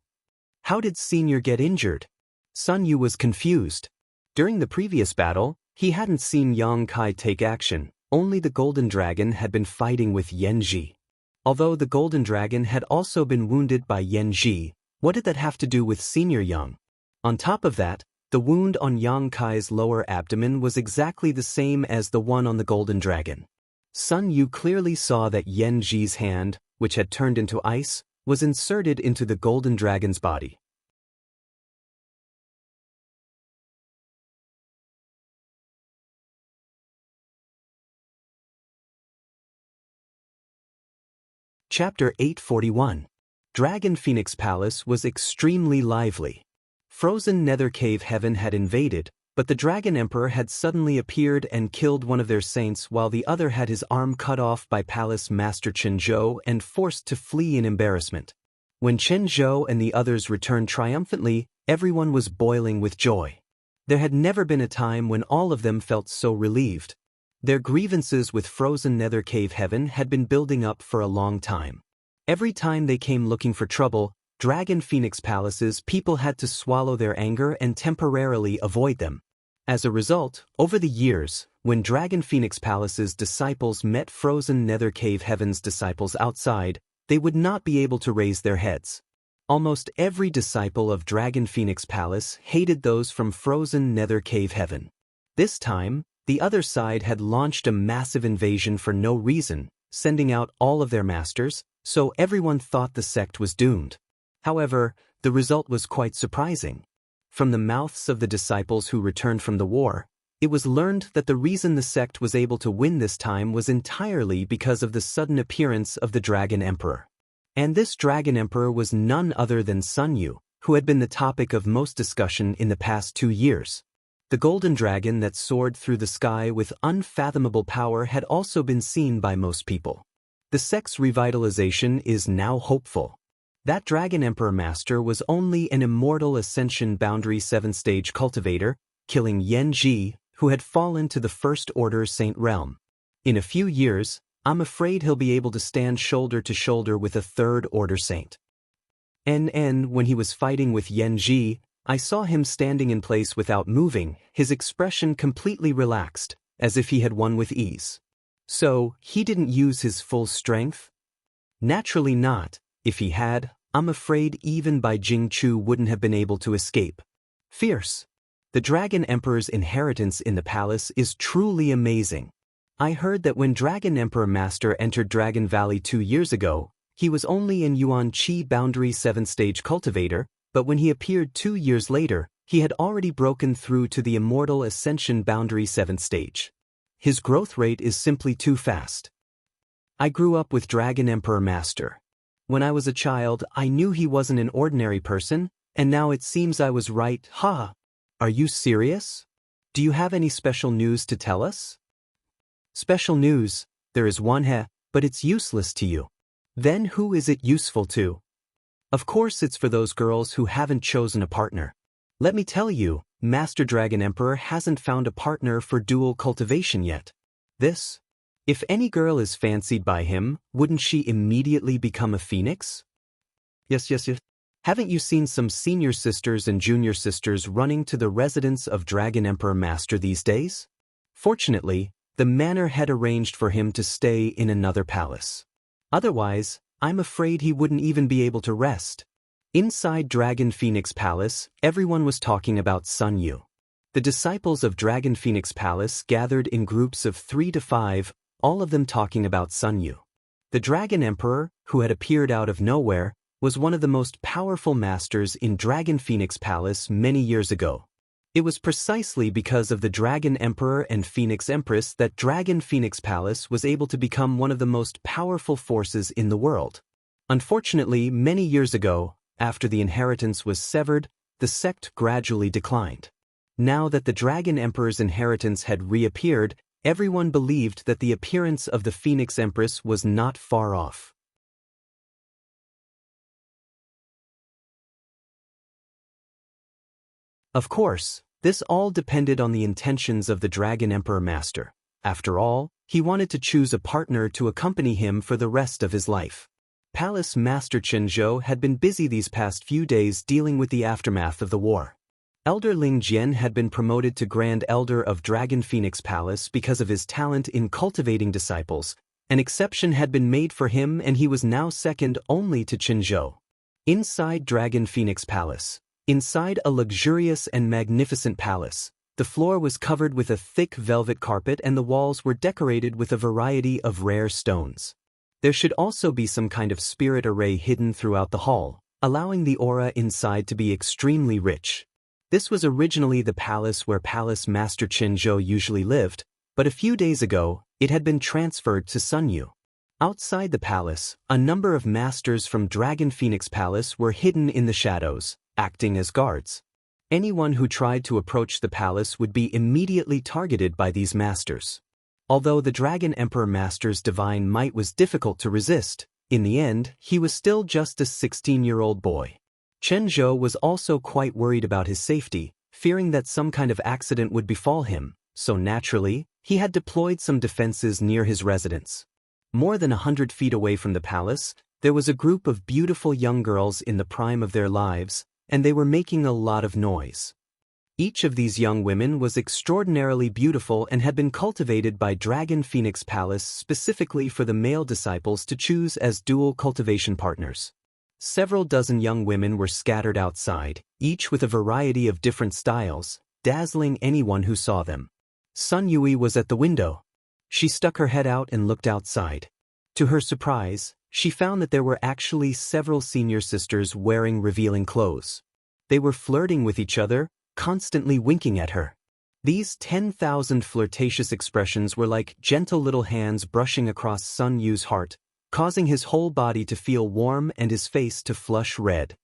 "How did Senior get injured?" Sun Yu was confused. During the previous battle, he hadn't seen Yang Kai take action, only the Golden Dragon had been fighting with Yan Ji. Although the Golden Dragon had also been wounded by Yan Ji, what did that have to do with Senior Yang? On top of that, the wound on Yang Kai's lower abdomen was exactly the same as the one on the Golden Dragon. Sun Yu clearly saw that Yan Ji's hand, which had turned into ice, was inserted into the Golden Dragon's body. Chapter 841. Dragon Phoenix Palace was extremely lively. Frozen Nether Cave Heaven had invaded, but the Dragon Emperor had suddenly appeared and killed one of their saints while the other had his arm cut off by Palace Master Chen Zhou and forced to flee in embarrassment. When Chen Zhou and the others returned triumphantly, everyone was boiling with joy. There had never been a time when all of them felt so relieved. Their grievances with Frozen Nether Cave Heaven had been building up for a long time. Every time they came looking for trouble, Dragon Phoenix Palace's people had to swallow their anger and temporarily avoid them. As a result, over the years, when Dragon Phoenix Palace's disciples met Frozen Nether Cave Heaven's disciples outside, they would not be able to raise their heads. Almost every disciple of Dragon Phoenix Palace hated those from Frozen Nether Cave Heaven. This time, the other side had launched a massive invasion for no reason, sending out all of their masters, so everyone thought the sect was doomed. However, the result was quite surprising. From the mouths of the disciples who returned from the war, it was learned that the reason the sect was able to win this time was entirely because of the sudden appearance of the Dragon Emperor. And this Dragon Emperor was none other than Sun Yu, who had been the topic of most discussion in the past 2 years. The Golden Dragon that soared through the sky with unfathomable power had also been seen by most people. The sect's revitalization is now hopeful. That Dragon Emperor Master was only an Immortal Ascension Boundary 7-stage cultivator, killing Yan Ji, who had fallen to the First Order Saint Realm. In a few years, I'm afraid he'll be able to stand shoulder to shoulder with a third-order saint. When he was fighting with Yen Ji, I saw him standing in place without moving, his expression completely relaxed, as if he had won with ease. So, he didn't use his full strength? Naturally not. If he had, I'm afraid even by Jingchu wouldn't have been able to escape. Fierce. The Dragon Emperor's inheritance in the palace is truly amazing. I heard that when Dragon Emperor Master entered Dragon Valley 2 years ago, he was only in Yuan Qi Boundary 7th-stage cultivator, but when he appeared 2 years later, he had already broken through to the Immortal Ascension Boundary 7th stage. His growth rate is simply too fast. I grew up with Dragon Emperor Master. When I was a child, I knew he wasn't an ordinary person, and now it seems I was right. Ha! Are you serious? Do you have any special news to tell us? Special news, there is one but it's useless to you. Then who is it useful to? Of course it's for those girls who haven't chosen a partner. Let me tell you, Master Dragon Emperor hasn't found a partner for dual cultivation yet. If any girl is fancied by him, wouldn't she immediately become a phoenix? Yes. Haven't you seen some senior sisters and junior sisters running to the residence of Dragon Emperor Master these days? Fortunately, the manor had arranged for him to stay in another palace. Otherwise, I'm afraid he wouldn't even be able to rest. Inside Dragon Phoenix Palace, everyone was talking about Sun Yu. The disciples of Dragon Phoenix Palace gathered in groups of 3 to 5, all of them talking about Sun Yu. The Dragon Emperor, who had appeared out of nowhere, was one of the most powerful masters in Dragon Phoenix Palace many years ago. It was precisely because of the Dragon Emperor and Phoenix Empress that Dragon Phoenix Palace was able to become one of the most powerful forces in the world. Unfortunately, many years ago, after the inheritance was severed, the sect gradually declined. Now that the Dragon Emperor's inheritance had reappeared, everyone believed that the appearance of the Phoenix Empress was not far off. Of course, this all depended on the intentions of the Dragon Emperor Master. After all, he wanted to choose a partner to accompany him for the rest of his life. Palace Master Chenzhou had been busy these past few days dealing with the aftermath of the war. Elder Ling Jian had been promoted to Grand Elder of Dragon Phoenix Palace because of his talent in cultivating disciples. An exception had been made for him and he was now second only to Chenzhou. Inside Dragon Phoenix Palace. Inside a luxurious and magnificent palace, the floor was covered with a thick velvet carpet and the walls were decorated with a variety of rare stones. There should also be some kind of spirit array hidden throughout the hall, allowing the aura inside to be extremely rich. This was originally the palace where Palace Master Chenzhou usually lived, but a few days ago, it had been transferred to Sun Yu. Outside the palace, a number of masters from Dragon Phoenix Palace were hidden in the shadows, acting as guards. Anyone who tried to approach the palace would be immediately targeted by these masters. Although the Dragon Emperor Master's divine might was difficult to resist, in the end, he was still just a 16-year-old boy. Chenzhou was also quite worried about his safety, fearing that some kind of accident would befall him, so naturally, he had deployed some defenses near his residence. More than 100 feet away from the palace, there was a group of beautiful young girls in the prime of their lives, and they were making a lot of noise. Each of these young women was extraordinarily beautiful and had been cultivated by Dragon Phoenix Palace specifically for the male disciples to choose as dual cultivation partners. Several dozen young women were scattered outside, each with a variety of different styles, dazzling anyone who saw them. Sun Yui was at the window. She stuck her head out and looked outside. To her surprise, she found that there were actually several senior sisters wearing revealing clothes. They were flirting with each other, constantly winking at her. These 10,000 flirtatious expressions were like gentle little hands brushing across Sun Yu's heart, causing his whole body to feel warm and his face to flush red.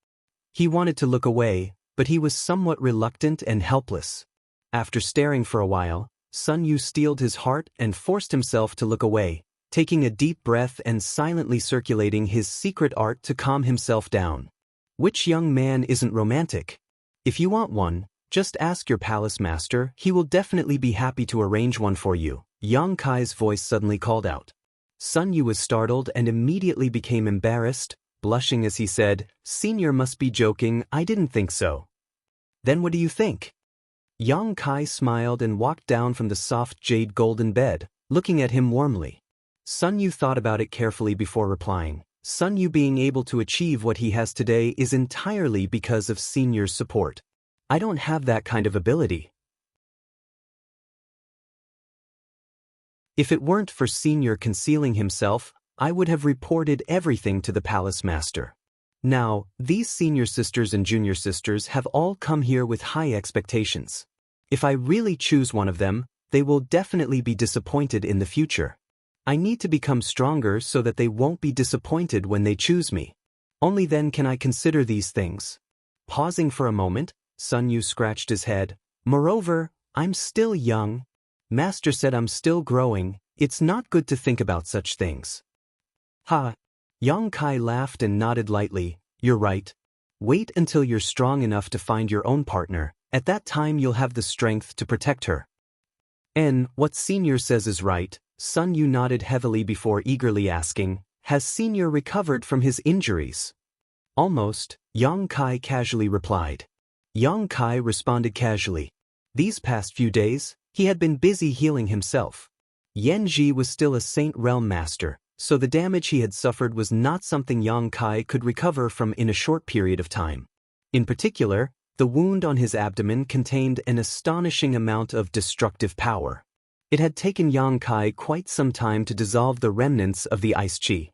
He wanted to look away, but he was somewhat reluctant and helpless. After staring for a while, Sun Yu steeled his heart and forced himself to look away, taking a deep breath and silently circulating his secret art to calm himself down. Which young man isn't romantic? If you want one, just ask your palace master, he will definitely be happy to arrange one for you, Yang Kai's voice suddenly called out. Sun Yu was startled and immediately became embarrassed, blushing as he said, "Senior must be joking, I didn't think so." "Then what do you think?" Yang Kai smiled and walked down from the soft jade golden bed, looking at him warmly. Sun Yu thought about it carefully before replying. Sun Yu being able to achieve what he has today is entirely because of Senior's support. I don't have that kind of ability. If it weren't for Senior concealing himself, I would have reported everything to the palace master. Now, these senior sisters and junior sisters have all come here with high expectations. If I really choose one of them, they will definitely be disappointed in the future. I need to become stronger so that they won't be disappointed when they choose me. Only then can I consider these things. Pausing for a moment, Sun Yu scratched his head. Moreover, I'm still young. Master said I'm still growing. It's not good to think about such things. Ha! Yang Kai laughed and nodded lightly. You're right. Wait until you're strong enough to find your own partner. At that time you'll have the strength to protect her. And what Senior says is right. Sun Yu nodded heavily before eagerly asking, has Senior recovered from his injuries? Almost, Yang Kai casually replied. Yang Kai responded casually. These past few days, he had been busy healing himself. Yan Ji was still a Saint Realm Master, so the damage he had suffered was not something Yang Kai could recover from in a short period of time. In particular, the wound on his abdomen contained an astonishing amount of destructive power. It had taken Yang Kai quite some time to dissolve the remnants of the ice chi.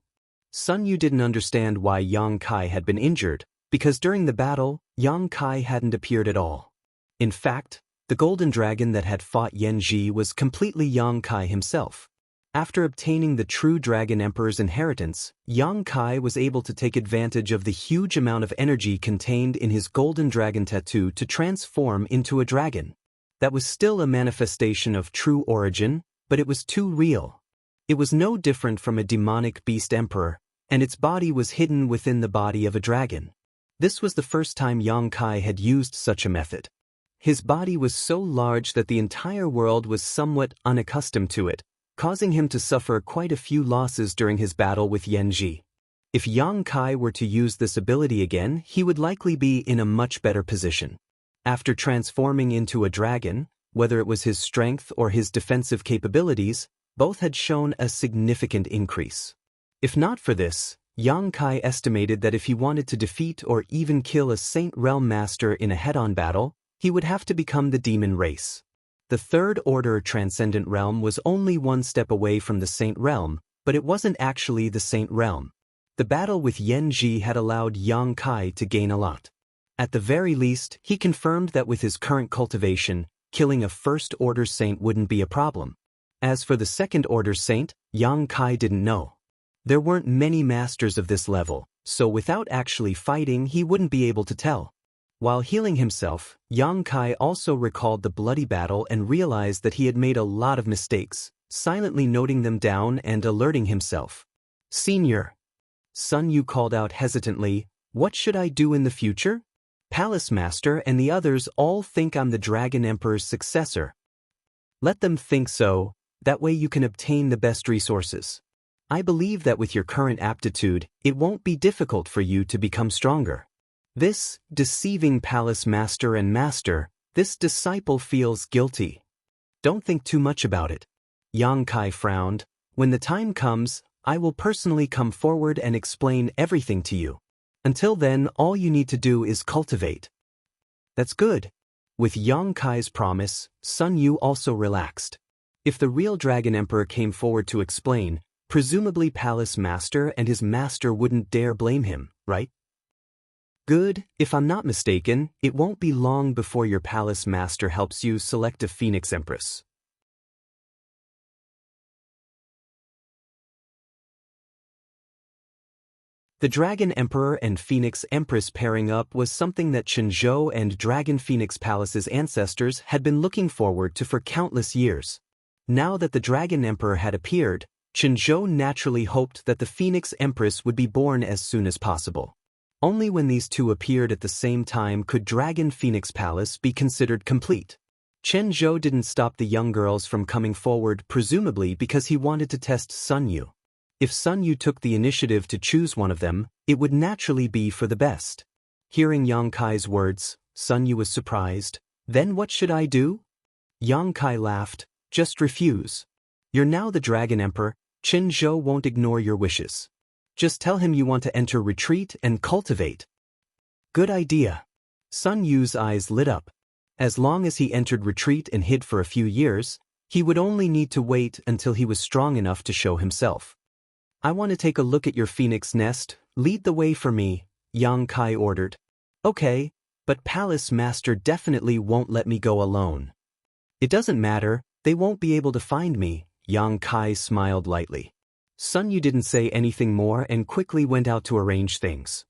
Sun Yu didn't understand why Yang Kai had been injured, because during the battle, Yang Kai hadn't appeared at all. In fact, the golden dragon that had fought Yan Ji was completely Yang Kai himself. After obtaining the true Dragon Emperor's inheritance, Yang Kai was able to take advantage of the huge amount of energy contained in his golden dragon tattoo to transform into a dragon. That was still a manifestation of true origin, but it was too real. It was no different from a demonic beast emperor, and its body was hidden within the body of a dragon. This was the first time Yang Kai had used such a method. His body was so large that the entire world was somewhat unaccustomed to it, causing him to suffer quite a few losses during his battle with Yan Ji. If Yang Kai were to use this ability again, he would likely be in a much better position. After transforming into a dragon, whether it was his strength or his defensive capabilities, both had shown a significant increase. If not for this, Yang Kai estimated that if he wanted to defeat or even kill a Saint Realm Master in a head-on battle, he would have to become the demon race. The Third Order Transcendent Realm was only one step away from the Saint Realm, but it wasn't actually the Saint Realm. The battle with Yan Ji had allowed Yang Kai to gain a lot. At the very least, he confirmed that with his current cultivation, killing a First Order Saint wouldn't be a problem. As for the Second Order Saint, Yang Kai didn't know. There weren't many masters of this level, so without actually fighting he wouldn't be able to tell. While healing himself, Yang Kai also recalled the bloody battle and realized that he had made a lot of mistakes, silently noting them down and alerting himself. Senior. Sun Yu called out hesitantly, what should I do in the future? Palace Master and the others all think I'm the Dragon Emperor's successor. Let them think so, that way you can obtain the best resources. I believe that with your current aptitude, it won't be difficult for you to become stronger. This deceiving Palace Master and Master, this disciple feels guilty. Don't think too much about it. Yang Kai frowned. When the time comes, I will personally come forward and explain everything to you. Until then, all you need to do is cultivate. That's good. With Yang Kai's promise, Sun Yu also relaxed. If the real Dragon Emperor came forward to explain, presumably Palace Master and his master wouldn't dare blame him, right? Good, if I'm not mistaken, it won't be long before your Palace Master helps you select a Phoenix Empress. The Dragon Emperor and Phoenix Empress pairing up was something that Chenzhou and Dragon Phoenix Palace's ancestors had been looking forward to for countless years. Now that the Dragon Emperor had appeared, Chenzhou naturally hoped that the Phoenix Empress would be born as soon as possible. Only when these two appeared at the same time could Dragon Phoenix Palace be considered complete. Chenzhou didn't stop the young girls from coming forward, presumably because he wanted to test Sun Yu. If Sun Yu took the initiative to choose one of them, it would naturally be for the best. Hearing Yang Kai's words, Sun Yu was surprised. Then what should I do? Yang Kai laughed. Just refuse. You're now the Dragon Emperor. Qin Zhou won't ignore your wishes. Just tell him you want to enter retreat and cultivate. Good idea. Sun Yu's eyes lit up. As long as he entered retreat and hid for a few years, he would only need to wait until he was strong enough to show himself. I want to take a look at your phoenix nest. Lead the way for me, Yang Kai ordered. Okay, but Palace Master definitely won't let me go alone. It doesn't matter, they won't be able to find me, Yang Kai smiled lightly. Sun Yu didn't say anything more and quickly went out to arrange things.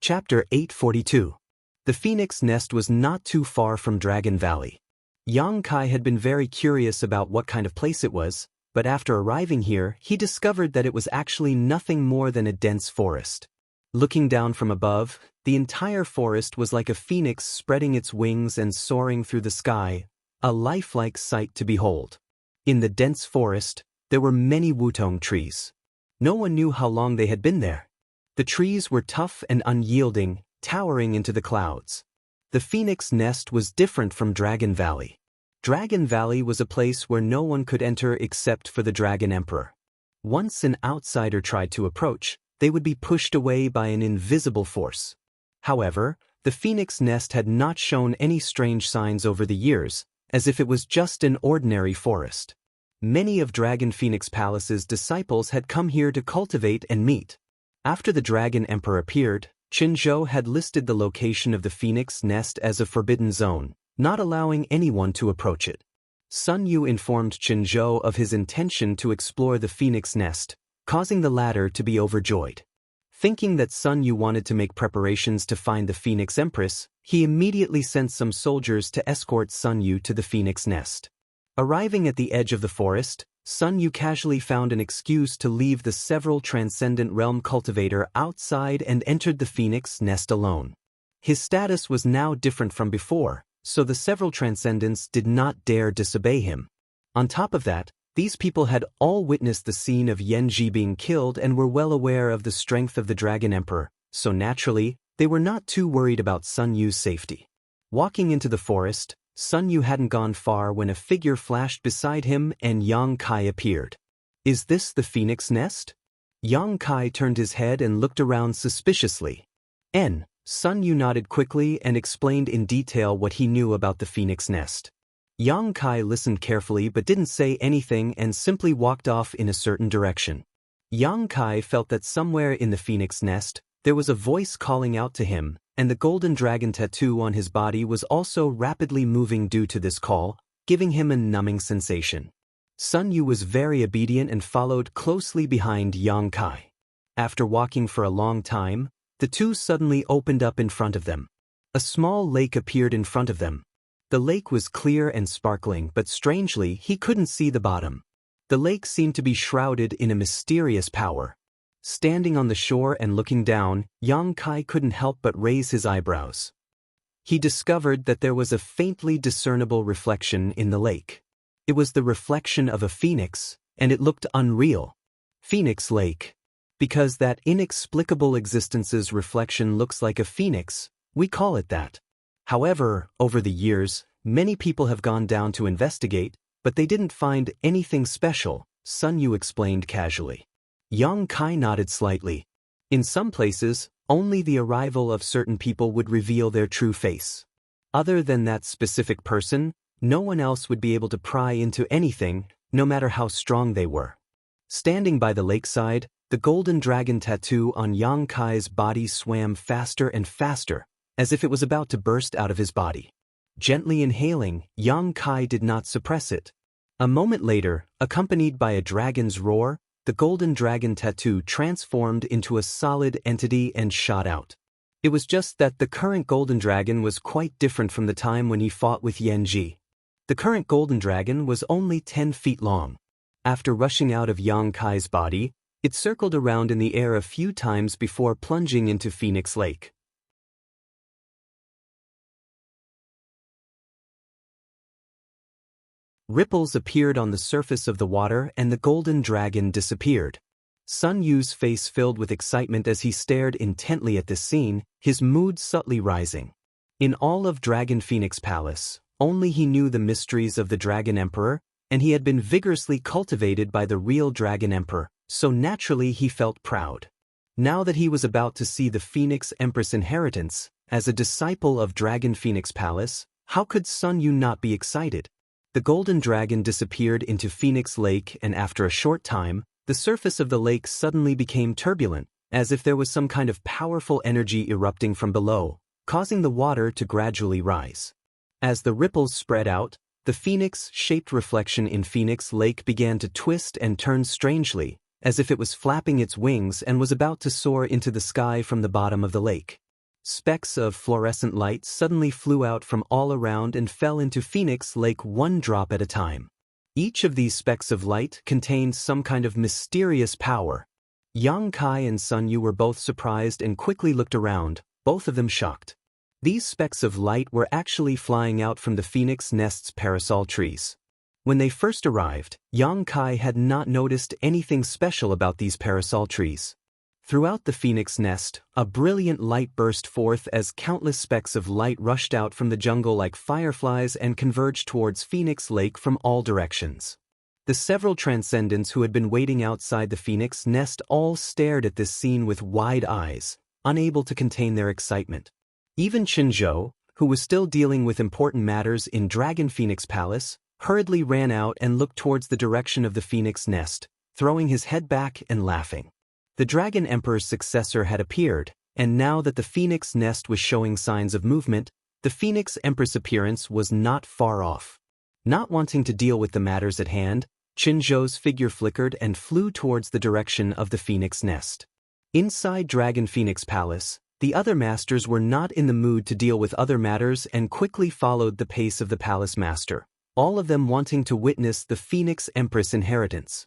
Chapter 842. The Phoenix Nest was not too far from Dragon Valley. Yang Kai had been very curious about what kind of place it was, but after arriving here, he discovered that it was actually nothing more than a dense forest. Looking down from above, the entire forest was like a phoenix spreading its wings and soaring through the sky, a lifelike sight to behold. In the dense forest, there were many wutong trees. No one knew how long they had been there. The trees were tough and unyielding, towering into the clouds. The Phoenix Nest was different from Dragon Valley. Dragon Valley was a place where no one could enter except for the Dragon Emperor. Once an outsider tried to approach, they would be pushed away by an invisible force. However, the Phoenix Nest had not shown any strange signs over the years, as if it was just an ordinary forest. Many of Dragon Phoenix Palace's disciples had come here to cultivate and meet. After the Dragon Emperor appeared, Qin Zhou had listed the location of the Phoenix Nest as a forbidden zone, not allowing anyone to approach it. Sun Yu informed Qin Zhou of his intention to explore the Phoenix Nest, causing the latter to be overjoyed. Thinking that Sun Yu wanted to make preparations to find the Phoenix Empress, he immediately sent some soldiers to escort Sun Yu to the Phoenix Nest. Arriving at the edge of the forest, Sun Yu casually found an excuse to leave the several Transcendent Realm cultivator outside and entered the Phoenix Nest alone. His status was now different from before, so the several Transcendents did not dare disobey him. On top of that, these people had all witnessed the scene of Yanji being killed and were well aware of the strength of the Dragon Emperor, so naturally, they were not too worried about Sun Yu's safety. Walking into the forest, Sun Yu hadn't gone far when a figure flashed beside him and Yang Kai appeared. Is this the Phoenix Nest? Yang Kai turned his head and looked around suspiciously. Sun Yu nodded quickly and explained in detail what he knew about the Phoenix Nest. Yang Kai listened carefully but didn't say anything and simply walked off in a certain direction. Yang Kai felt that somewhere in the Phoenix Nest, there was a voice calling out to him, and the golden dragon tattoo on his body was also rapidly moving due to this call, giving him a numbing sensation. Sun Yu was very obedient and followed closely behind Yang Kai. After walking for a long time, the two suddenly opened up in front of them. A small lake appeared in front of them. The lake was clear and sparkling, but strangely, he couldn't see the bottom. The lake seemed to be shrouded in a mysterious power. Standing on the shore and looking down, Yang Kai couldn't help but raise his eyebrows. He discovered that there was a faintly discernible reflection in the lake. It was the reflection of a phoenix, and it looked unreal. Phoenix Lake. Because that inexplicable existence's reflection looks like a phoenix, we call it that. However, over the years, many people have gone down to investigate, but they didn't find anything special, Sun Yu explained casually. Yang Kai nodded slightly. In some places, only the arrival of certain people would reveal their true face. Other than that specific person, no one else would be able to pry into anything, no matter how strong they were. Standing by the lakeside, the golden dragon tattoo on Yang Kai's body swam faster and faster, as if it was about to burst out of his body. Gently inhaling, Yang Kai did not suppress it. A moment later, accompanied by a dragon's roar, the golden dragon tattoo transformed into a solid entity and shot out. It was just that the current golden dragon was quite different from the time when he fought with Yanji. The current golden dragon was only 10 feet long. After rushing out of Yang Kai's body, It circled around in the air a few times before plunging into Phoenix Lake. Ripples appeared on the surface of the water and the golden dragon disappeared. Sun Yu's face filled with excitement as he stared intently at this scene, his mood subtly rising. In all of Dragon Phoenix Palace, only he knew the mysteries of the Dragon Emperor, and he had been vigorously cultivated by the real Dragon Emperor, so naturally he felt proud. Now that he was about to see the Phoenix Empress inheritance, as a disciple of Dragon Phoenix Palace, how could Sun Yu not be excited? The golden dragon disappeared into Phoenix Lake, and after a short time, the surface of the lake suddenly became turbulent, as if there was some kind of powerful energy erupting from below, causing the water to gradually rise. As the ripples spread out, the phoenix-shaped reflection in Phoenix Lake began to twist and turn strangely, as if it was flapping its wings and was about to soar into the sky from the bottom of the lake. Specks of fluorescent light suddenly flew out from all around and fell into Phoenix Lake one drop at a time. Each of these specks of light contained some kind of mysterious power. Yang Kai and Sun Yu were both surprised and quickly looked around, both of them shocked. These specks of light were actually flying out from the phoenix nest's parasol trees. When they first arrived, Yang Kai had not noticed anything special about these parasol trees. Throughout the phoenix nest, a brilliant light burst forth as countless specks of light rushed out from the jungle like fireflies and converged towards Phoenix Lake from all directions. The several transcendents who had been waiting outside the phoenix nest all stared at this scene with wide eyes, unable to contain their excitement. Even Qinzhou, who was still dealing with important matters in Dragon Phoenix Palace, hurriedly ran out and looked towards the direction of the phoenix nest, throwing his head back and laughing. The Dragon Emperor's successor had appeared, and now that the phoenix nest was showing signs of movement, the Phoenix Empress' appearance was not far off. Not wanting to deal with the matters at hand, Qinzhou's figure flickered and flew towards the direction of the phoenix nest. Inside Dragon Phoenix Palace, the other masters were not in the mood to deal with other matters and quickly followed the pace of the palace master, all of them wanting to witness the Phoenix Empress inheritance.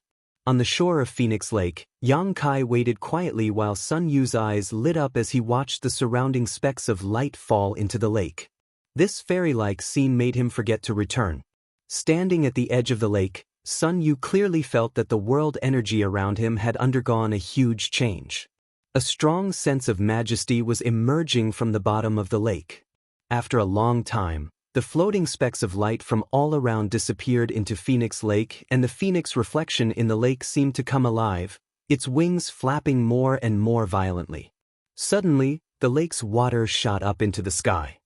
On the shore of Phoenix Lake, Yang Kai waited quietly while Sun Yu's eyes lit up as he watched the surrounding specks of light fall into the lake. This fairy-like scene made him forget to return. Standing at the edge of the lake, Sun Yu clearly felt that the world energy around him had undergone a huge change. A strong sense of majesty was emerging from the bottom of the lake. After a long time, the floating specks of light from all around disappeared into Phoenix Lake, and the phoenix reflection in the lake seemed to come alive, its wings flapping more and more violently. Suddenly, the lake's water shot up into the sky.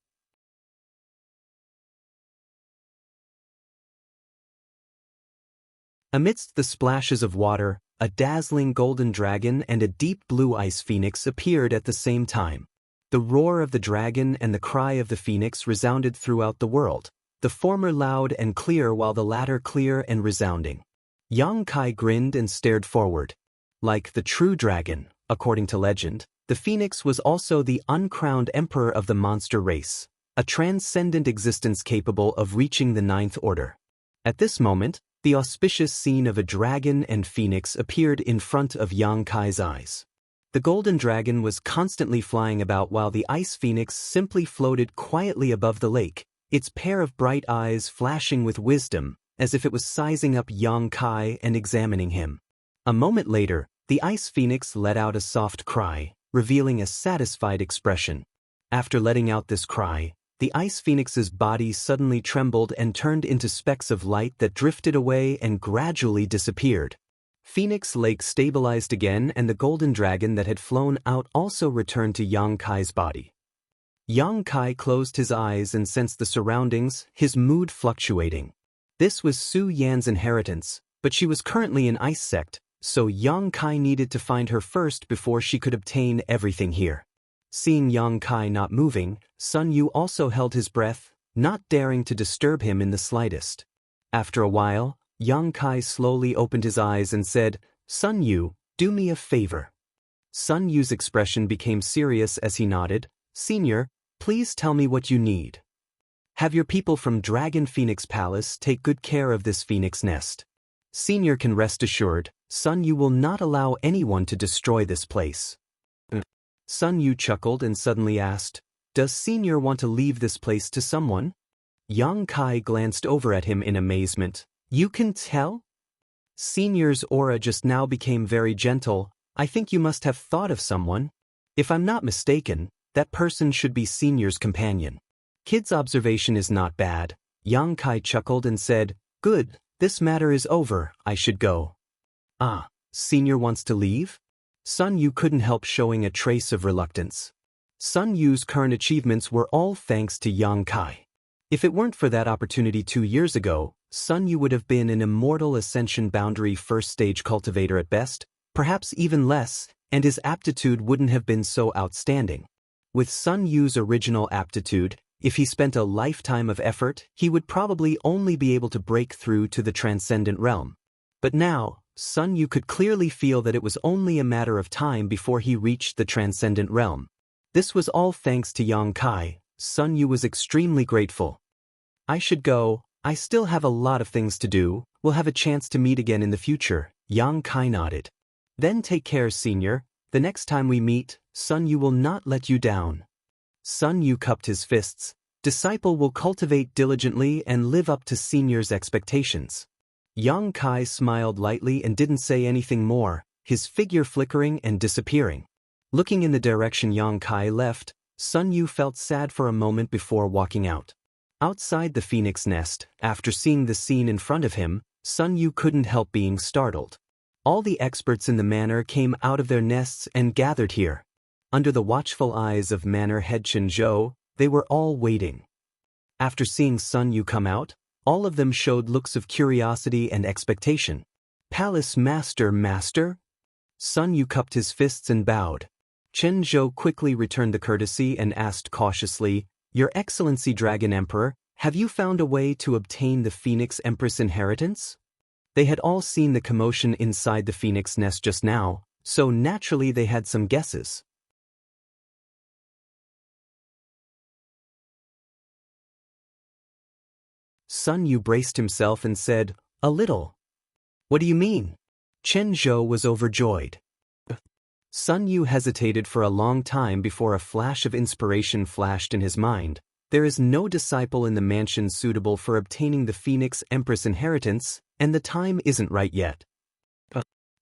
Amidst the splashes of water, a dazzling golden dragon and a deep blue ice phoenix appeared at the same time. The roar of the dragon and the cry of the phoenix resounded throughout the world, the former loud and clear while the latter clear and resounding. Yang Kai grinned and stared forward. Like the true dragon, according to legend, the phoenix was also the uncrowned emperor of the monster race, a transcendent existence capable of reaching the ninth order. At this moment, the auspicious scene of a dragon and phoenix appeared in front of Yang Kai's eyes. The golden dragon was constantly flying about while the ice phoenix simply floated quietly above the lake, its pair of bright eyes flashing with wisdom, as if it was sizing up Yang Kai and examining him. A moment later, the ice phoenix let out a soft cry, revealing a satisfied expression. After letting out this cry, the ice phoenix's body suddenly trembled and turned into specks of light that drifted away and gradually disappeared. Phoenix Lake stabilized again, and the golden dragon that had flown out also returned to Yang Kai's body. Yang Kai closed his eyes and sensed the surroundings, his mood fluctuating. This was Su Yan's inheritance, but she was currently in Ice Sect, so Yang Kai needed to find her first before she could obtain everything here. Seeing Yang Kai not moving, Sun Yu also held his breath, not daring to disturb him in the slightest. After a while, Yang Kai slowly opened his eyes and said, "Sun Yu, do me a favor." Sun Yu's expression became serious as he nodded. "Senior, please tell me what you need." "Have your people from Dragon Phoenix Palace take good care of this phoenix nest." "Senior can rest assured, Sun Yu will not allow anyone to destroy this place. Sun Yu chuckled and suddenly asked, "Does Senior want to leave this place to someone?" Yang Kai glanced over at him in amazement. "You can tell?" Senior's aura just now became very gentle. "I think you must have thought of someone. If I'm not mistaken, that person should be Senior's companion." Kid's observation is not bad. Yang Kai chuckled and said, "Good, this matter is over, I should go." "Ah, Senior wants to leave?" Sun Yu couldn't help showing a trace of reluctance. Sun Yu's current achievements were all thanks to Yang Kai. If it weren't for that opportunity 2 years ago, Sun Yu would have been an Immortal Ascension Boundary first stage cultivator at best, perhaps even less, and his aptitude wouldn't have been so outstanding. With Sun Yu's original aptitude, if he spent a lifetime of effort, he would probably only be able to break through to the transcendent realm. But now, Sun Yu could clearly feel that it was only a matter of time before he reached the transcendent realm. This was all thanks to Yang Kai. Sun Yu was extremely grateful. "I should go, I still have a lot of things to do, we'll have a chance to meet again in the future," Yang Kai nodded. "Then take care, Senior, the next time we meet, Sun Yu will not let you down." Sun Yu cupped his fists. "Disciple will cultivate diligently and live up to Senior's expectations." Yang Kai smiled lightly and didn't say anything more, his figure flickering and disappearing. Looking in the direction Yang Kai left, Sun Yu felt sad for a moment before walking out. Outside the phoenix nest, after seeing the scene in front of him, Sun Yu couldn't help being startled. All the experts in the manor came out of their nests and gathered here. Under the watchful eyes of manor head Zhou, they were all waiting. After seeing Sun Yu come out, all of them showed looks of curiosity and expectation. "Palace Master? Sun Yu cupped his fists and bowed. Zhou quickly returned the courtesy and asked cautiously, "Your Excellency Dragon Emperor, have you found a way to obtain the Phoenix Empress inheritance?" They had all seen the commotion inside the phoenix nest just now, so naturally they had some guesses. Sun Yu braced himself and said, "A little." "What do you mean?" Zhou was overjoyed. Sun Yu hesitated for a long time before a flash of inspiration flashed in his mind. There is no disciple in the mansion suitable for obtaining the Phoenix Empress inheritance, and the time isn't right yet.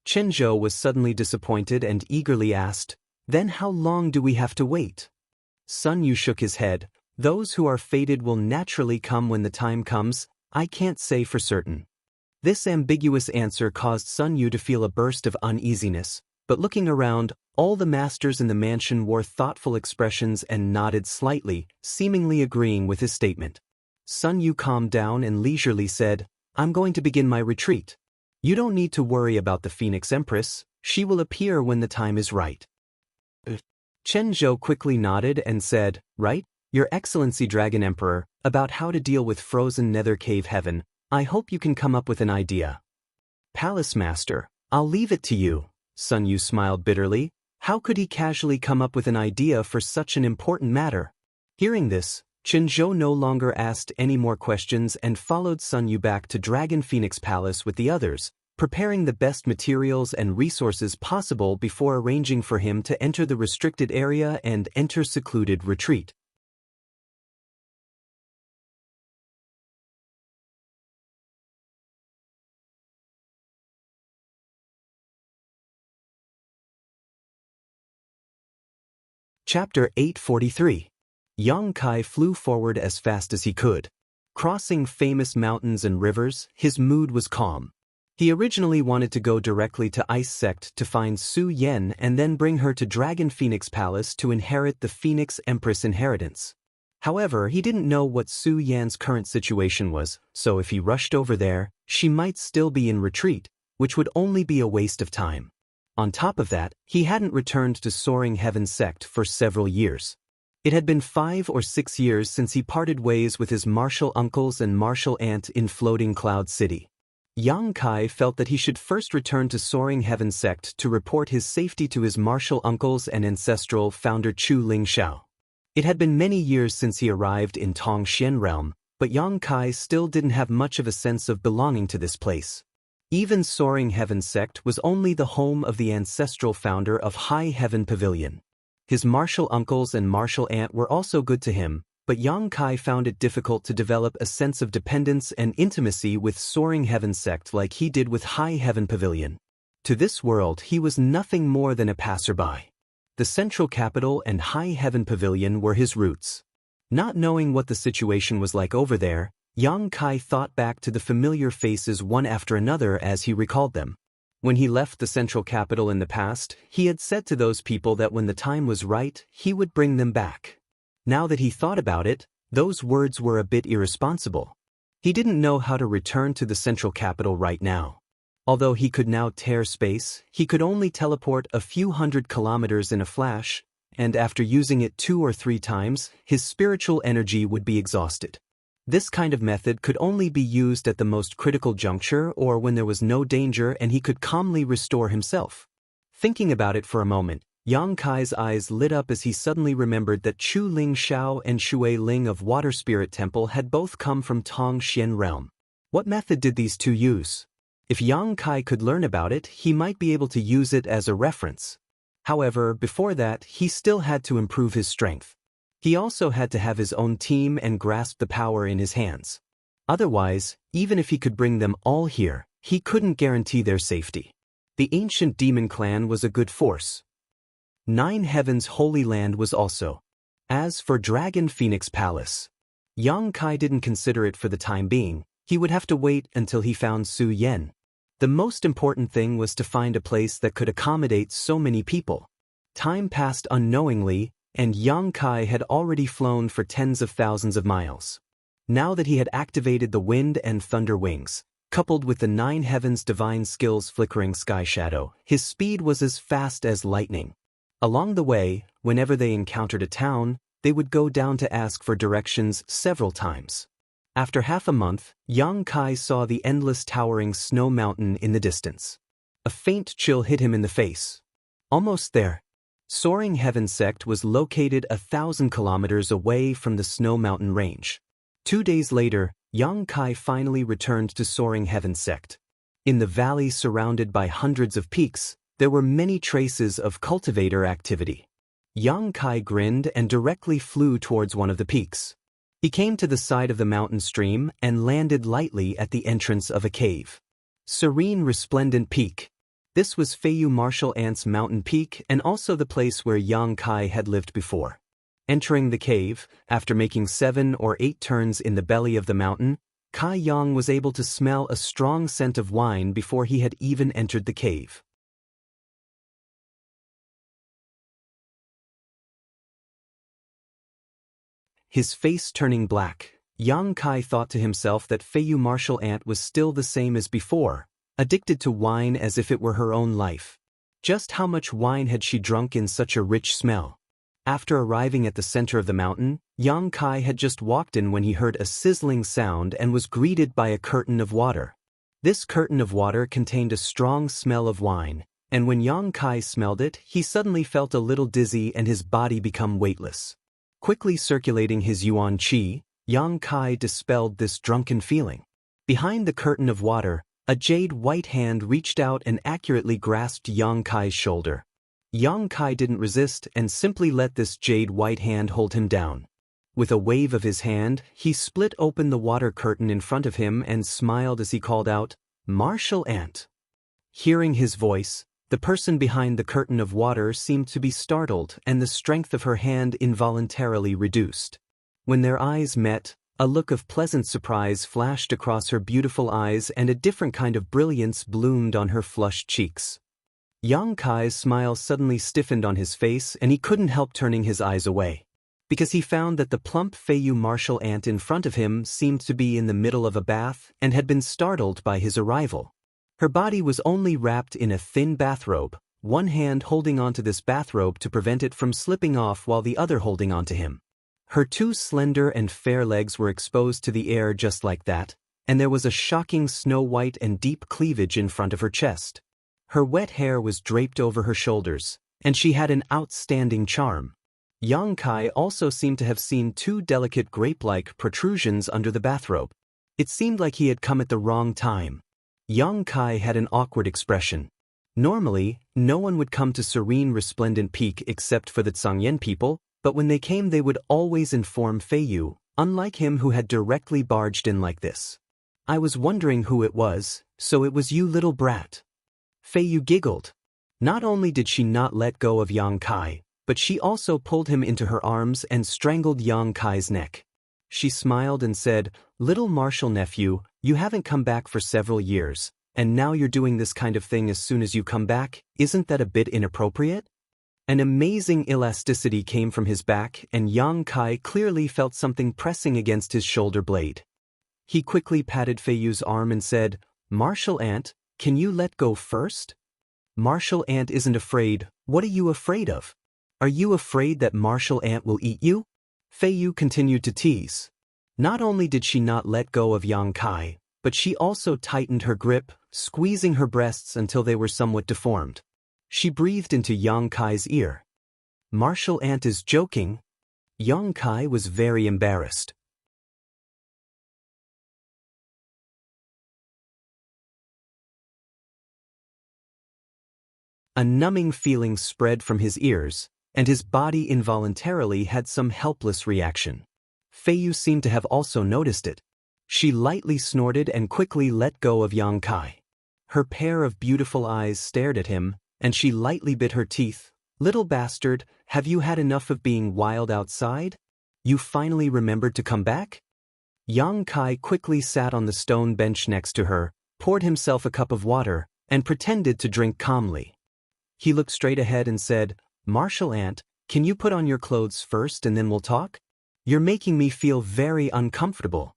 Zhou was suddenly disappointed and eagerly asked, "Then how long do we have to wait?" Sun Yu shook his head. "Those who are fated will naturally come when the time comes, I can't say for certain." This ambiguous answer caused Sun Yu to feel a burst of uneasiness, but looking around, all the masters in the mansion wore thoughtful expressions and nodded slightly, seemingly agreeing with his statement. Sun Yu calmed down and leisurely said, "I'm going to begin my retreat. You don't need to worry about the Phoenix Empress, she will appear when the time is right." Zhou quickly nodded and said, "Right, Your Excellency Dragon Emperor, about how to deal with frozen nether cave heaven, I hope you can come up with an idea." "Palace Master, I'll leave it to you." Sun Yu smiled bitterly. How could he casually come up with an idea for such an important matter? Hearing this, Zhou no longer asked any more questions and followed Sun Yu back to Dragon Phoenix Palace with the others, preparing the best materials and resources possible before arranging for him to enter the restricted area and enter secluded retreat. Chapter 843. Yang Kai flew forward as fast as he could. Crossing famous mountains and rivers, his mood was calm. He originally wanted to go directly to Ice Sect to find Su Yan and then bring her to Dragon Phoenix Palace to inherit the Phoenix Empress inheritance. However, he didn't know what Su Yan's current situation was, so if he rushed over there, she might still be in retreat, which would only be a waste of time. On top of that, he hadn't returned to Soaring Heaven Sect for several years. It had been 5 or 6 years since he parted ways with his martial uncles and martial aunt in Floating Cloud City. Yang Kai felt that he should first return to Soaring Heaven Sect to report his safety to his martial uncles and ancestral founder Chu Lingxiao. It had been many years since he arrived in Tongxian realm, but Yang Kai still didn't have much of a sense of belonging to this place. Even Soaring Heaven sect was only the home of the ancestral founder of High Heaven Pavilion. His martial uncles and martial aunt were also good to him, but Yang Kai found it difficult to develop a sense of dependence and intimacy with Soaring Heaven sect like he did with High Heaven Pavilion. To this world he was nothing more than a passerby. The central capital and High Heaven Pavilion were his roots. Not knowing what the situation was like over there, Yang Kai thought back to the familiar faces one after another as he recalled them. When he left the central capital in the past, he had said to those people that when the time was right, he would bring them back. Now that he thought about it, those words were a bit irresponsible. He didn't know how to return to the central capital right now. Although he could now tear space, he could only teleport a few hundred kilometers in a flash, and after using it 2 or 3 times, his spiritual energy would be exhausted. This kind of method could only be used at the most critical juncture or when there was no danger and he could calmly restore himself. Thinking about it for a moment, Yang Kai's eyes lit up as he suddenly remembered that Chu Ling Xiao and Shui Ling of Water Spirit Temple had both come from Tong Xian realm. What method did these two use? If Yang Kai could learn about it, he might be able to use it as a reference. However, before that, he still had to improve his strength. He also had to have his own team and grasp the power in his hands. Otherwise, even if he could bring them all here, he couldn't guarantee their safety. The ancient demon clan was a good force. 9 Heavens Holy Land was also. As for Dragon Phoenix Palace, Yang Kai didn't consider it for the time being. He would have to wait until he found Su Yen. The most important thing was to find a place that could accommodate so many people. Time passed unknowingly, and Yang Kai had already flown for tens of thousands of miles. Now that he had activated the wind and thunder wings, coupled with the 9 Heavens divine skills flickering sky shadow, his speed was as fast as lightning. Along the way, whenever they encountered a town, they would go down to ask for directions several times. After half a month, Yang Kai saw the endless towering snow mountain in the distance. A faint chill hit him in the face. Almost there. Soaring Heaven sect was located 1,000 kilometers away from the Snow Mountain range. 2 days later, Yang Kai finally returned to Soaring Heaven sect. In the valley surrounded by hundreds of peaks, there were many traces of cultivator activity. Yang Kai grinned and directly flew towards one of the peaks. He came to the side of the mountain stream and landed lightly at the entrance of a cave. Serene resplendent peak. This was Feiyu Martial Ant's mountain peak and also the place where Yang Kai had lived before. Entering the cave, after making 7 or 8 turns in the belly of the mountain, Kai Yang was able to smell a strong scent of wine before he had even entered the cave. His face turning black, Yang Kai thought to himself that Feiyu Martial Ant was still the same as before, addicted to wine as if it were her own life. Just how much wine had she drunk in such a rich smell? After arriving at the center of the mountain, Yang Kai had just walked in when he heard a sizzling sound and was greeted by a curtain of water. This curtain of water contained a strong smell of wine, and when Yang Kai smelled it, he suddenly felt a little dizzy and his body become weightless. Quickly circulating his yuan qi, Yang Kai dispelled this drunken feeling. Behind the curtain of water, a jade white hand reached out and accurately grasped Yang Kai's shoulder. Yang Kai didn't resist and simply let this jade white hand hold him down. With a wave of his hand, he split open the water curtain in front of him and smiled as he called out, "Martial Ant." Hearing his voice, the person behind the curtain of water seemed to be startled and the strength of her hand involuntarily reduced. When their eyes met, a look of pleasant surprise flashed across her beautiful eyes and a different kind of brilliance bloomed on her flushed cheeks. Yang Kai's smile suddenly stiffened on his face and he couldn't help turning his eyes away. Because he found that the plump Feiyu Martial Ant in front of him seemed to be in the middle of a bath and had been startled by his arrival. Her body was only wrapped in a thin bathrobe, one hand holding onto this bathrobe to prevent it from slipping off while the other holding onto him. Her 2 slender and fair legs were exposed to the air just like that, and there was a shocking snow-white and deep cleavage in front of her chest. Her wet hair was draped over her shoulders, and she had an outstanding charm. Yang Kai also seemed to have seen 2 delicate grape-like protrusions under the bathrobe. It seemed like he had come at the wrong time. Young Kai had an awkward expression. Normally, no one would come to Serene Resplendent Peak except for the Zhangyan people, but when they came they would always inform Fei Yu, unlike him who had directly barged in like this. I was wondering who it was, so it was you, little brat. Fei Yu giggled. Not only did she not let go of Yang Kai, but she also pulled him into her arms and strangled Yang Kai's neck. She smiled and said, "Little martial nephew, you haven't come back for several years, and now you're doing this kind of thing as soon as you come back, isn't that a bit inappropriate?" An amazing elasticity came from his back and Yang Kai clearly felt something pressing against his shoulder blade. He quickly patted Fei Yu's arm and said, "Martial Ant, can you let go first?" "Martial Ant isn't afraid, what are you afraid of? Are you afraid that Martial Ant will eat you?" Fei Yu continued to tease. Not only did she not let go of Yang Kai, but she also tightened her grip, squeezing her breasts until they were somewhat deformed. She breathed into Yang Kai's ear. "Martial Ant is joking." Yang Kai was very embarrassed. A numbing feeling spread from his ears, and his body involuntarily had some helpless reaction. Fei Yu seemed to have also noticed it. She lightly snorted and quickly let go of Yang Kai. Her pair of beautiful eyes stared at him, and she lightly bit her teeth. "Little bastard, have you had enough of being wild outside? You finally remembered to come back?" Yang Kai quickly sat on the stone bench next to her, poured himself a cup of water, and pretended to drink calmly. He looked straight ahead and said, "Martial Ant, can you put on your clothes first and then we'll talk? You're making me feel very uncomfortable."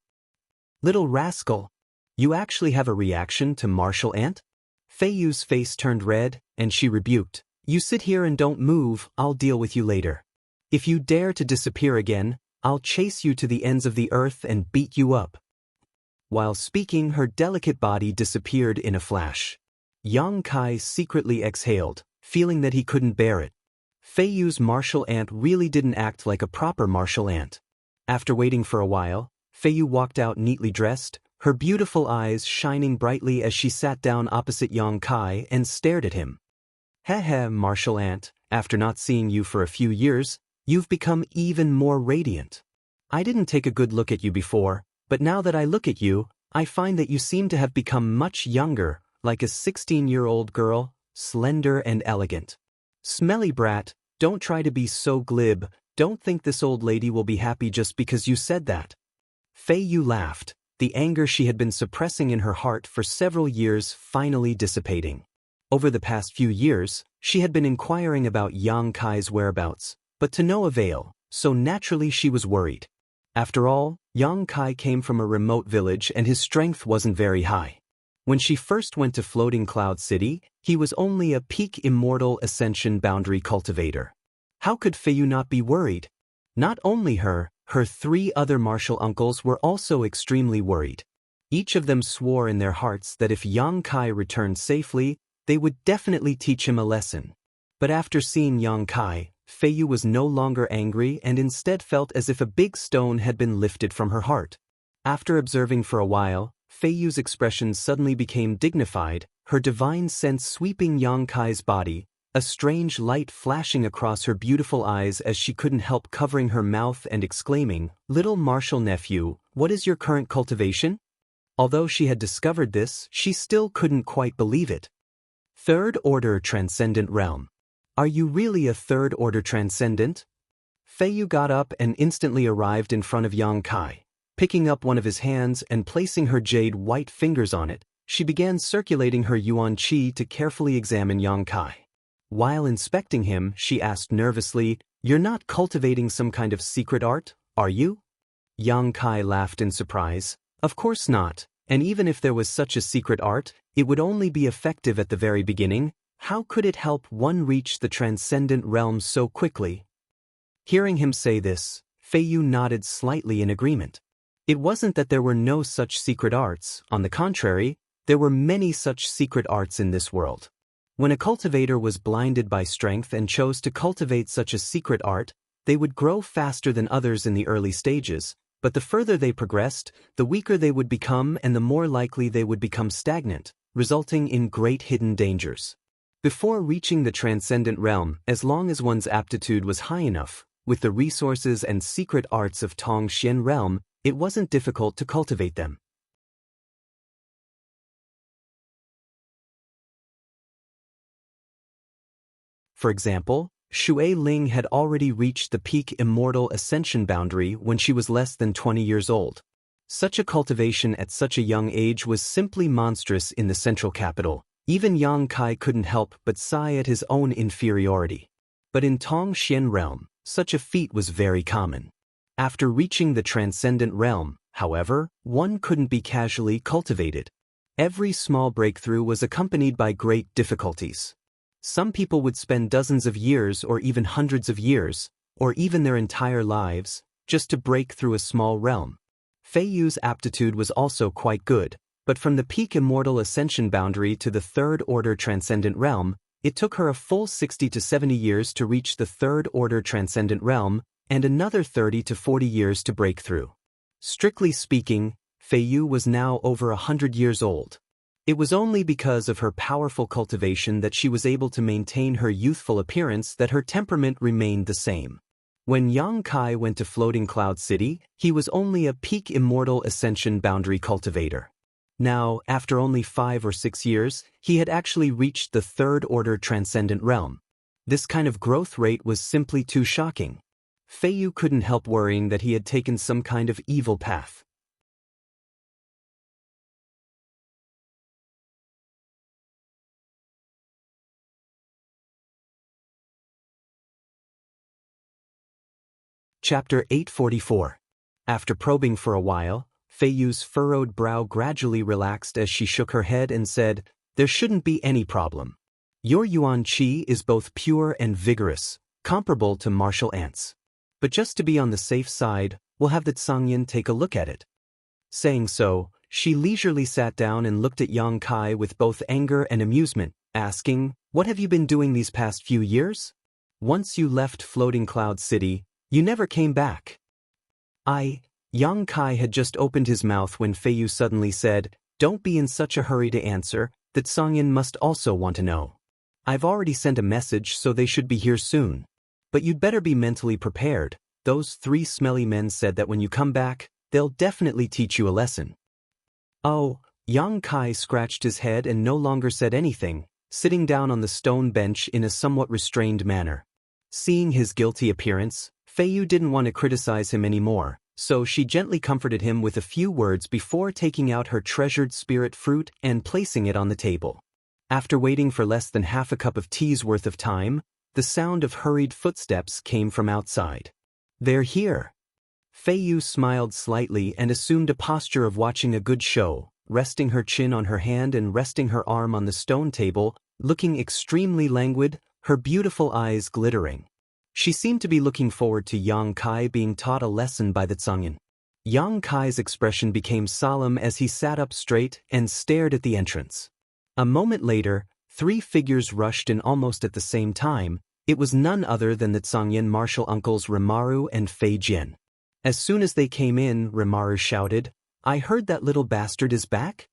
"Little rascal, you actually have a reaction to Martial Ant?" Fei Yu's face turned red, and she rebuked, "You sit here and don't move, I'll deal with you later. If you dare to disappear again, I'll chase you to the ends of the earth and beat you up." While speaking, her delicate body disappeared in a flash. Yang Kai secretly exhaled, feeling that he couldn't bear it. Fei Yu's martial ant really didn't act like a proper martial ant. After waiting for a while, Fei Yu walked out neatly dressed, her beautiful eyes shining brightly as she sat down opposite Yang Kai and stared at him. "Heh, martial ant, after not seeing you for a few years, you've become even more radiant. I didn't take a good look at you before, but now that I look at you, I find that you seem to have become much younger, like a 16-year-old girl, slender and elegant. Smelly brat, don't try to be so glib, don't think this old lady will be happy just because you said that." Fei Yu laughed, the anger she had been suppressing in her heart for several years finally dissipating. Over the past few years, she had been inquiring about Yang Kai's whereabouts, but to no avail, so naturally she was worried. After all, Yang Kai came from a remote village and his strength wasn't very high. When she first went to Floating Cloud City, he was only a peak Immortal Ascension boundary cultivator. How could Fei Yu not be worried? Not only her 3 other martial uncles were also extremely worried. Each of them swore in their hearts that if Yang Kai returned safely, they would definitely teach him a lesson. But after seeing Yang Kai, Fei Yu was no longer angry and instead felt as if a big stone had been lifted from her heart. After observing for a while, Fei Yu's expression suddenly became dignified, her divine sense sweeping Yang Kai's body, a strange light flashing across her beautiful eyes as she couldn't help covering her mouth and exclaiming, "Little martial nephew, what is your current cultivation?" Although she had discovered this, she still couldn't quite believe it. "Third Order Transcendent Realm. Are you really a Third Order Transcendent?" Fei Yu got up and instantly arrived in front of Yang Kai. Picking up one of his hands and placing her jade-white fingers on it, she began circulating her yuan qi to carefully examine Yang Kai. While inspecting him, she asked nervously, "You're not cultivating some kind of secret art, are you?" Yang Kai laughed in surprise. "Of course not, and even if there was such a secret art, it would only be effective at the very beginning. How could it help one reach the transcendent realm so quickly?" Hearing him say this, Fei Yu nodded slightly in agreement. It wasn't that there were no such secret arts, on the contrary, there were many such secret arts in this world. When a cultivator was blinded by strength and chose to cultivate such a secret art, they would grow faster than others in the early stages, but the further they progressed, the weaker they would become and the more likely they would become stagnant, resulting in great hidden dangers. Before reaching the transcendent realm, as long as one's aptitude was high enough, with the resources and secret arts of Tongxian realm, it wasn't difficult to cultivate them. For example, Xue Ling had already reached the peak Immortal ascension boundary when she was less than 20 years old. Such a cultivation at such a young age was simply monstrous in the central capital. Even Yang Kai couldn't help but sigh at his own inferiority. But in Tongxian realm, such a feat was very common. After reaching the transcendent realm, however, one couldn't be casually cultivated. Every small breakthrough was accompanied by great difficulties. Some people would spend dozens of years or even hundreds of years, or even their entire lives, just to break through a small realm. Fei Yu's aptitude was also quite good, but from the peak Immortal ascension boundary to the Third Order Transcendent Realm, it took her a full 60 to 70 years to reach the Third Order Transcendent Realm, and another 30 to 40 years to break through. Strictly speaking, Fei Yu was now over 100 years old. It was only because of her powerful cultivation that she was able to maintain her youthful appearance that her temperament remained the same. When Yang Kai went to Floating Cloud City, he was only a peak Immortal ascension boundary cultivator. Now, after only 5 or 6 years, he had actually reached the Third Order Transcendent Realm. This kind of growth rate was simply too shocking. Fei Yu couldn't help worrying that he had taken some kind of evil path. Chapter 844. After probing for a while, Fei Yu's furrowed brow gradually relaxed as she shook her head and said, "There shouldn't be any problem. Your Yuan Qi is both pure and vigorous, comparable to martial ants. But just to be on the safe side, we'll have the Tsangyan take a look at it." Saying so, she leisurely sat down and looked at Yang Kai with both anger and amusement, asking, "What have you been doing these past few years? Once you left Floating Cloud City, you never came back." Yang Kai had just opened his mouth when Fei Yu suddenly said, "Don't be in such a hurry to answer, that Tsangyan must also want to know. I've already sent a message so they should be here soon. But you'd better be mentally prepared. Those 3 smelly men said that when you come back, they'll definitely teach you a lesson." "Oh," Yang Kai scratched his head and no longer said anything, sitting down on the stone bench in a somewhat restrained manner. Seeing his guilty appearance, Fei Yu didn't want to criticize him anymore, so she gently comforted him with a few words before taking out her treasured spirit fruit and placing it on the table. After waiting for less than half a cup of tea's worth of time, the sound of hurried footsteps came from outside. "They're here." Fei Yu smiled slightly and assumed a posture of watching a good show, resting her chin on her hand and resting her arm on the stone table, looking extremely languid, her beautiful eyes glittering. She seemed to be looking forward to Yang Kai being taught a lesson by the Tsangyan. Yang Kai's expression became solemn as he sat up straight and stared at the entrance. A moment later, 3 figures rushed in almost at the same time. It was none other than the Tsangyan martial uncles Rimaru and Fei Jian. As soon as they came in, Rimaru shouted, "I heard that little bastard is back?"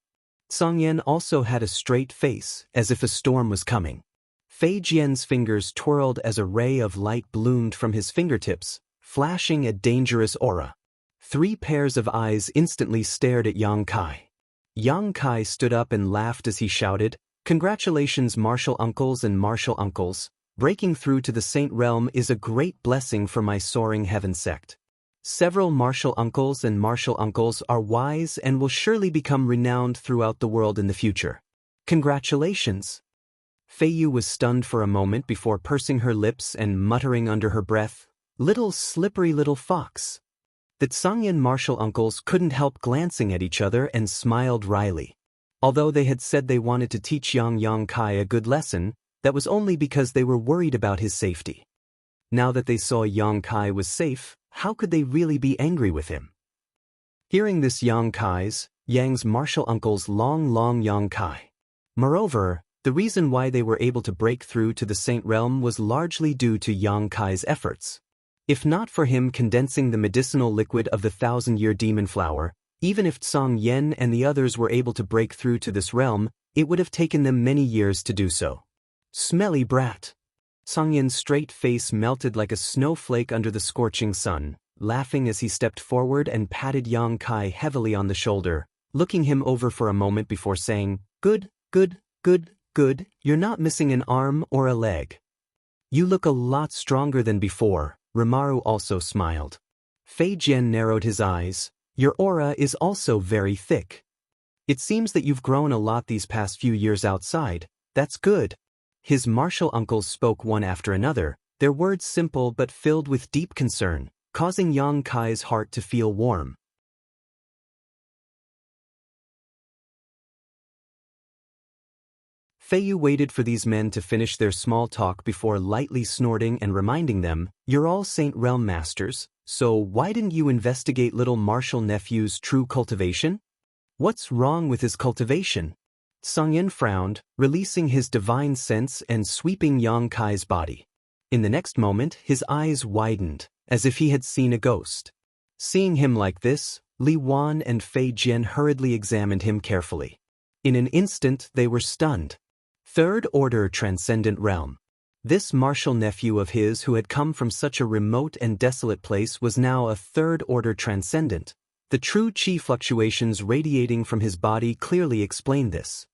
Tsangyan also had a straight face, as if a storm was coming. Fei Jian's fingers twirled as a ray of light bloomed from his fingertips, flashing a dangerous aura. 3 pairs of eyes instantly stared at Yang Kai. Yang Kai stood up and laughed as he shouted, "Congratulations, martial uncles and martial uncles. Breaking through to the Saint Realm is a great blessing for my soaring heaven sect. Several martial uncles and martial uncles are wise and will surely become renowned throughout the world in the future. Congratulations." Fei Yu was stunned for a moment before pursing her lips and muttering under her breath, "Little slippery little fox." The Tsangyan martial uncles couldn't help glancing at each other and smiled wryly. Although they had said they wanted to teach Yang Kai a good lesson, that was only because they were worried about his safety. Now that they saw Yang Kai was safe, how could they really be angry with him? Hearing this, Yang's martial uncles long Yang Kai. Moreover, the reason why they were able to break through to the Saint Realm was largely due to Yang Kai's efforts. If not for him condensing the medicinal liquid of the 1,000-year demon flower, even if Tsang Yen and the others were able to break through to this realm, it would have taken them many years to do so. Smelly brat. Songyan's straight face melted like a snowflake under the scorching sun, laughing as he stepped forward and patted Yang Kai heavily on the shoulder, looking him over for a moment before saying, "Good, good, good, good, you're not missing an arm or a leg. You look a lot stronger than before." Rimaru also smiled. Fei Jian narrowed his eyes. "Your aura is also very thick. It seems that you've grown a lot these past few years outside. That's good." His martial uncles spoke one after another, their words simple but filled with deep concern, causing Yang Kai's heart to feel warm. Fei Yu waited for these men to finish their small talk before lightly snorting and reminding them, "You're all Saint Realm masters, so why didn't you investigate little martial nephew's true cultivation? What's wrong with his cultivation?" Songyan frowned, releasing his divine sense and sweeping Yang Kai's body. In the next moment, his eyes widened, as if he had seen a ghost. Seeing him like this, Li Wan and Fei Jian hurriedly examined him carefully. In an instant, they were stunned. Third Order Transcendent Realm. This martial nephew of his who had come from such a remote and desolate place was now a Third Order Transcendent. The true chi fluctuations radiating from his body clearly explained this.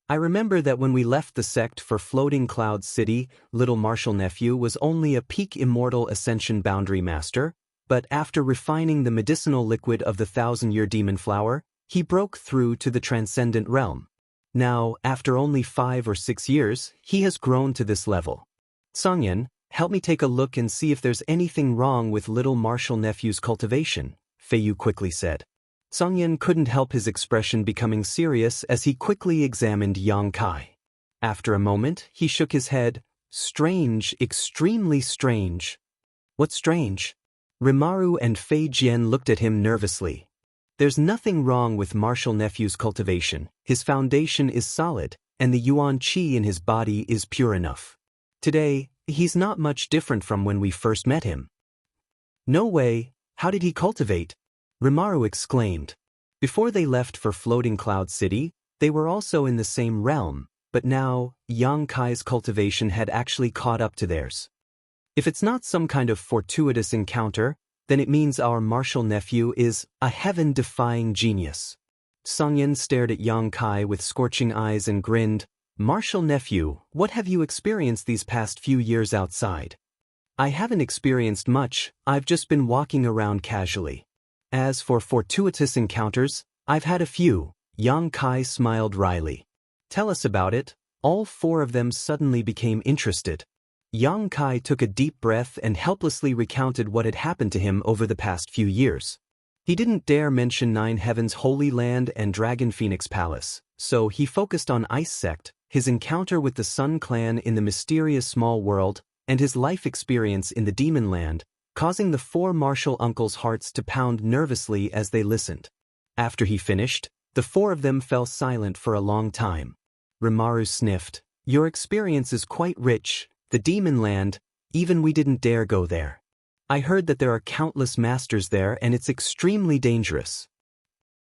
"I remember that when we left the sect for Floating Cloud City, little martial nephew was only a peak Immortal Ascension Boundary Master, but after refining the medicinal liquid of the 1,000-year demon flower, he broke through to the Transcendent Realm. Now, after only 5 or 6 years, he has grown to this level. Songyan, help me take a look and see if there's anything wrong with little martial nephew's cultivation," Fei Yu quickly said. Songyan couldn't help his expression becoming serious as he quickly examined Yang Kai. After a moment, he shook his head. "Strange, extremely strange." "What's strange?" Rimaru and Fei Jian looked at him nervously. "There's nothing wrong with martial nephew's cultivation. His foundation is solid, and the yuan qi in his body is pure enough. Today, he's not much different from when we first met him." "No way, how did he cultivate?" Rimaru exclaimed. Before they left for Floating Cloud City, they were also in the same realm, but now, Yang Kai's cultivation had actually caught up to theirs. If it's not some kind of fortuitous encounter, then it means our martial nephew is a heaven-defying genius. Songyan stared at Yang Kai with scorching eyes and grinned. "Martial nephew, what have you experienced these past few years outside?" "I haven't experienced much, I've just been walking around casually. As for fortuitous encounters, I've had a few." Yang Kai smiled wryly. "Tell us about it." All 4 of them suddenly became interested. Yang Kai took a deep breath and helplessly recounted what had happened to him over the past few years. He didn't dare mention 9 Heavens Holy Land and Dragon Phoenix Palace, so he focused on Ice Sect, his encounter with the Sun Clan in the mysterious small world, and his life experience in the Demon Land, causing the 4 martial uncles' hearts to pound nervously as they listened. After he finished, the 4 of them fell silent for a long time. Rimaru sniffed. "Your experience is quite rich. The Demon Land, even we didn't dare go there. I heard that there are countless masters there and it's extremely dangerous."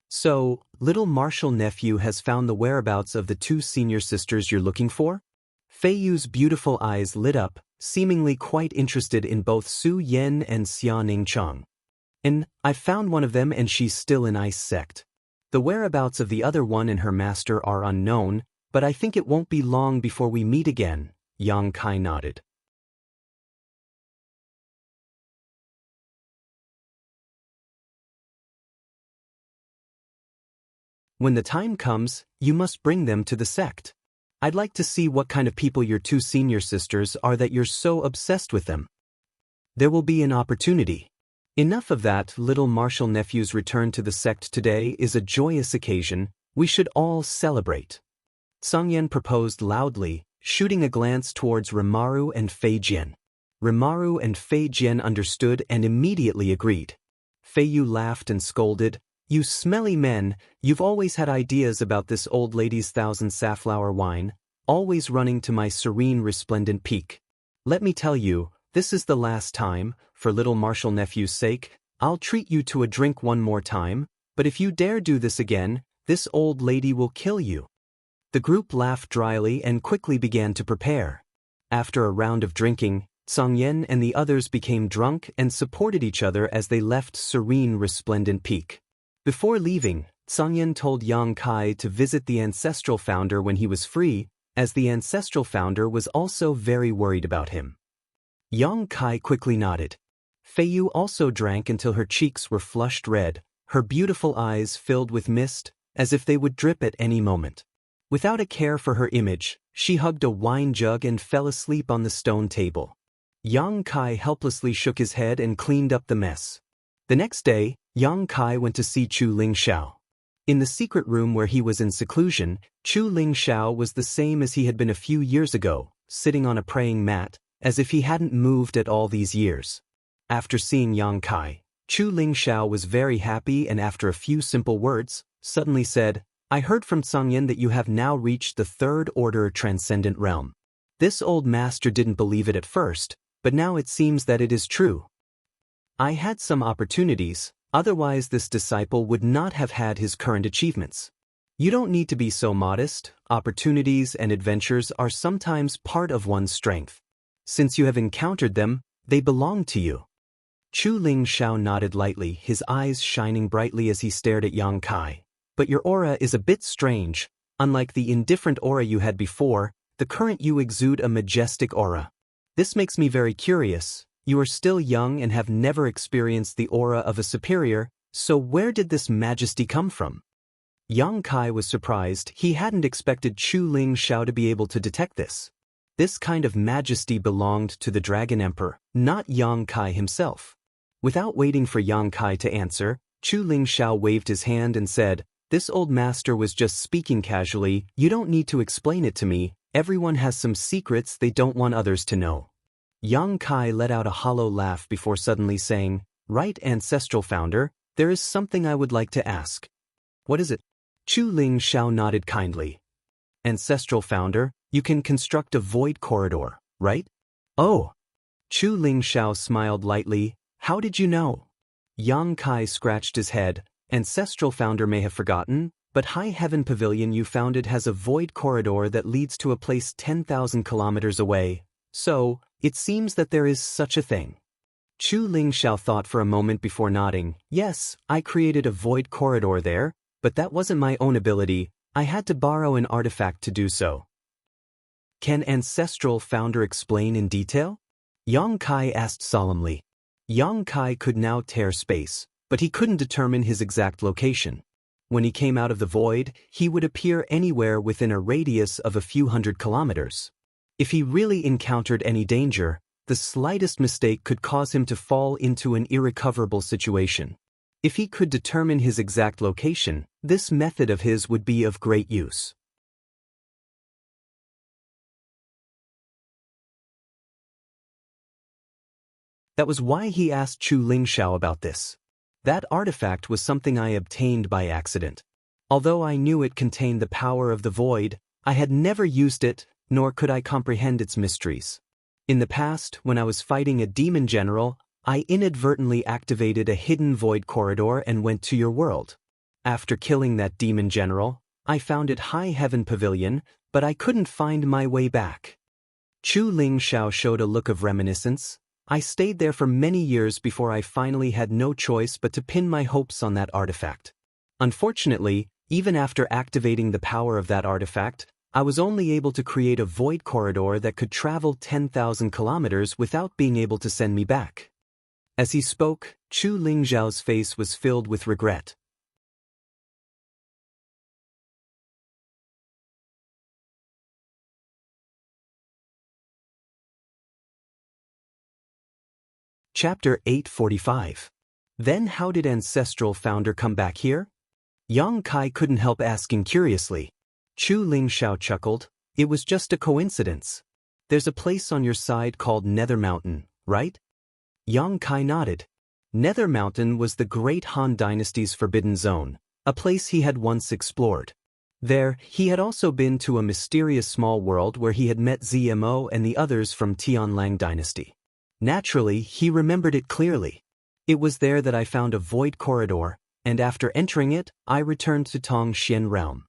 "So, little martial nephew has found the whereabouts of the 2 senior sisters you're looking for?" Fei Yu's beautiful eyes lit up, seemingly quite interested in both Su Yen and Xia Ningcheng. "And I've found one of them and she's still in Ice Sect. The whereabouts of the other one and her master are unknown, but I think it won't be long before we meet again." Yang Kai nodded. "When the time comes, you must bring them to the sect. I'd like to see what kind of people your 2 senior sisters are that you're so obsessed with them. There will be an opportunity." "Enough of that." Little martial nephew's return to the sect today is a joyous occasion. We should all celebrate. Songyan proposed loudly, shooting a glance towards Rimaru and Fei Jian. Rimaru and Fei Jian understood and immediately agreed. Fei Yu laughed and scolded, "You smelly men, you've always had ideas about this old lady's 1,000 safflower wine, always running to my serene resplendent peak. Let me tell you, this is the last time. For little martial nephew's sake, I'll treat you to a drink one more time, but if you dare do this again, this old lady will kill you." The group laughed dryly and quickly began to prepare. After a round of drinking, Songyan and the others became drunk and supported each other as they left serene resplendent peak. Before leaving, Songyan told Yang Kai to visit the ancestral founder when he was free, as the ancestral founder was also very worried about him. Yang Kai quickly nodded. Feiyu also drank until her cheeks were flushed red, her beautiful eyes filled with mist, as if they would drip at any moment. Without a care for her image, she hugged a wine jug and fell asleep on the stone table. Yang Kai helplessly shook his head and cleaned up the mess. The next day, Yang Kai went to see Chu Lingxiao. In the secret room where he was in seclusion, Chu Lingxiao was the same as he had been a few years ago, sitting on a praying mat, as if he hadn't moved at all these years. After seeing Yang Kai, Chu Lingxiao was very happy and after a few simple words, suddenly said, "I heard from Songyan that you have now reached the third order transcendent realm." This old master didn't believe it at first, but now it seems that it is true. I had some opportunities, otherwise this disciple would not have had his current achievements. You don't need to be so modest, opportunities and adventures are sometimes part of one's strength. Since you have encountered them, they belong to you. Chu Lingxiao nodded lightly, his eyes shining brightly as he stared at Yang Kai. But your aura is a bit strange. Unlike the indifferent aura you had before, the current you exude a majestic aura. This makes me very curious. You are still young and have never experienced the aura of a superior, so where did this majesty come from? Yang Kai was surprised. He hadn't expected Chu Lingxiao to be able to detect this. This kind of majesty belonged to the Dragon Emperor, not Yang Kai himself. Without waiting for Yang Kai to answer, Chu Lingxiao waved his hand and said, "This old master was just speaking casually. You don't need to explain it to me. Everyone has some secrets they don't want others to know." Yang Kai let out a hollow laugh before suddenly saying, "Right, ancestral founder, there is something I would like to ask." "What is it?" Chu Lingxiao nodded kindly. "Ancestral founder, you can construct a void corridor, right?" "Oh." Chu Lingxiao smiled lightly. "How did you know?" Yang Kai scratched his head. "Ancestral founder may have forgotten, but High Heaven Pavilion you founded has a void corridor that leads to a place 10,000 kilometers away. So, it seems that there is such a thing." Chu Lingxiao thought for a moment before nodding. "Yes, I created a void corridor there, but that wasn't my own ability. I had to borrow an artifact to do so." "Can ancestral founder explain in detail?" Yang Kai asked solemnly. Yang Kai could now tear space, but he couldn't determine his exact location. When he came out of the void, he would appear anywhere within a radius of a few hundred kilometers. If he really encountered any danger, the slightest mistake could cause him to fall into an irrecoverable situation. If he could determine his exact location, this method of his would be of great use. That was why he asked Chu Lingxiao about this. That artifact was something I obtained by accident. Although I knew it contained the power of the void, I had never used it, nor could I comprehend its mysteries. In the past, when I was fighting a demon general, I inadvertently activated a hidden void corridor and went to your world. After killing that demon general, I founded High Heaven Pavilion, but I couldn't find my way back. Chu Lingxiao showed a look of reminiscence. I stayed there for many years before I finally had no choice but to pin my hopes on that artifact. Unfortunately, even after activating the power of that artifact, I was only able to create a void corridor that could travel 10,000 kilometers without being able to send me back. As he spoke, Chu Lingxiao's face was filled with regret. Chapter 845. Then how did ancestral founder come back here? Yang Kai couldn't help asking curiously. Chu Lingxiao chuckled. It was just a coincidence. There's a place on your side called Nether Mountain, right? Yang Kai nodded. Nether Mountain was the great Han Dynasty's forbidden zone, a place he had once explored. There, he had also been to a mysterious small world where he had met ZMO and the others from Tianlang Dynasty. Naturally, he remembered it clearly. It was there that I found a void corridor, and after entering it, I returned to Tongxian realm.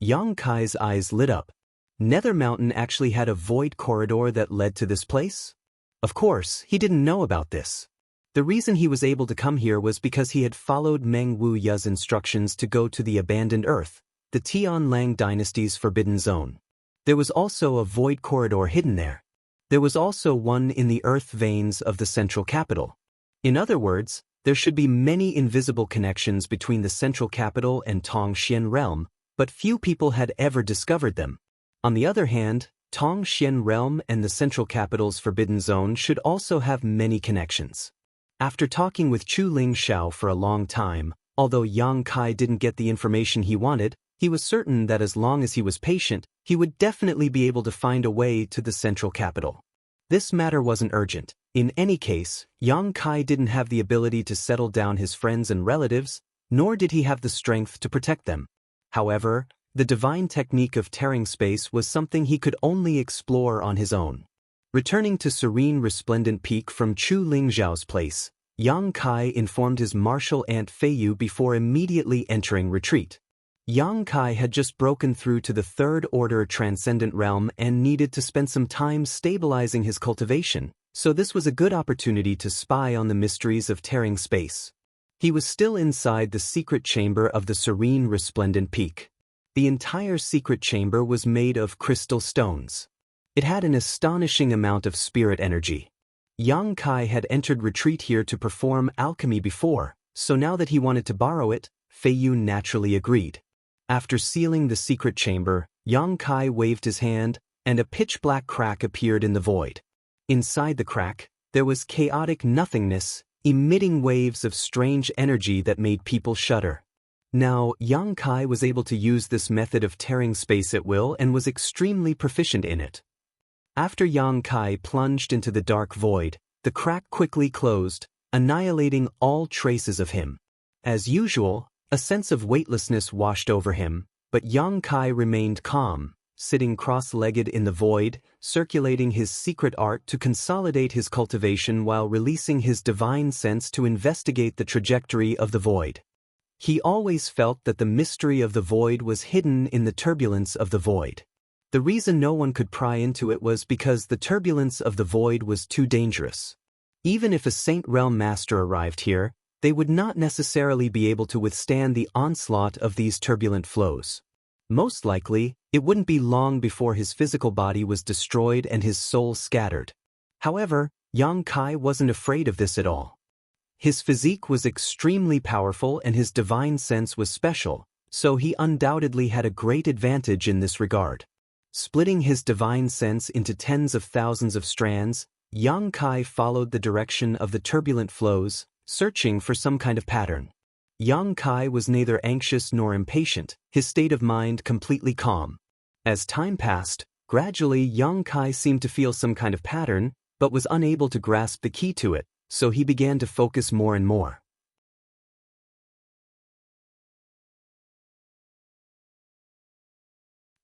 Yang Kai's eyes lit up. Nether Mountain actually had a void corridor that led to this place? Of course, he didn't know about this. The reason he was able to come here was because he had followed Meng Wuya's instructions to go to the Abandoned Earth, the Tianlang dynasty's forbidden zone. There was also a void corridor hidden there. There was also one in the earth veins of the central capital. In other words, there should be many invisible connections between the central capital and Tongxian realm, but few people had ever discovered them. On the other hand, Tongxian realm and the central capital's forbidden zone should also have many connections. After talking with Chu Ling Xiao for a long time, although Yang Kai didn't get the information he wanted, he was certain that as long as he was patient, he would definitely be able to find a way to the central capital. This matter wasn't urgent. In any case, Yang Kai didn't have the ability to settle down his friends and relatives, nor did he have the strength to protect them. However, the divine technique of tearing space was something he could only explore on his own. Returning to Serene Resplendent Peak from Chu Ling Zhao's place, Yang Kai informed his martial aunt Feiyu before immediately entering retreat. Yang Kai had just broken through to the Third Order Transcendent Realm and needed to spend some time stabilizing his cultivation, so this was a good opportunity to spy on the mysteries of tearing space. He was still inside the secret chamber of the Serene Resplendent Peak. The entire secret chamber was made of crystal stones. It had an astonishing amount of spirit energy. Yang Kai had entered retreat here to perform alchemy before, so now that he wanted to borrow it, Feiyu naturally agreed. After sealing the secret chamber, Yang Kai waved his hand, and a pitch-black crack appeared in the void. Inside the crack, there was chaotic nothingness, emitting waves of strange energy that made people shudder. Now, Yang Kai was able to use this method of tearing space at will and was extremely proficient in it. After Yang Kai plunged into the dark void, the crack quickly closed, annihilating all traces of him. As usual, a sense of weightlessness washed over him, but Yang Kai remained calm, sitting cross-legged in the void, circulating his secret art to consolidate his cultivation while releasing his divine sense to investigate the trajectory of the void. He always felt that the mystery of the void was hidden in the turbulence of the void. The reason no one could pry into it was because the turbulence of the void was too dangerous. Even if a Saint Realm Master arrived here, they would not necessarily be able to withstand the onslaught of these turbulent flows. Most likely, it wouldn't be long before his physical body was destroyed and his soul scattered. However, Yang Kai wasn't afraid of this at all. His physique was extremely powerful and his divine sense was special, so he undoubtedly had a great advantage in this regard. Splitting his divine sense into tens of thousands of strands, Yang Kai followed the direction of the turbulent flows, searching for some kind of pattern. Yang Kai was neither anxious nor impatient, his state of mind completely calm. As time passed, gradually Yang Kai seemed to feel some kind of pattern, but was unable to grasp the key to it, so he began to focus more and more.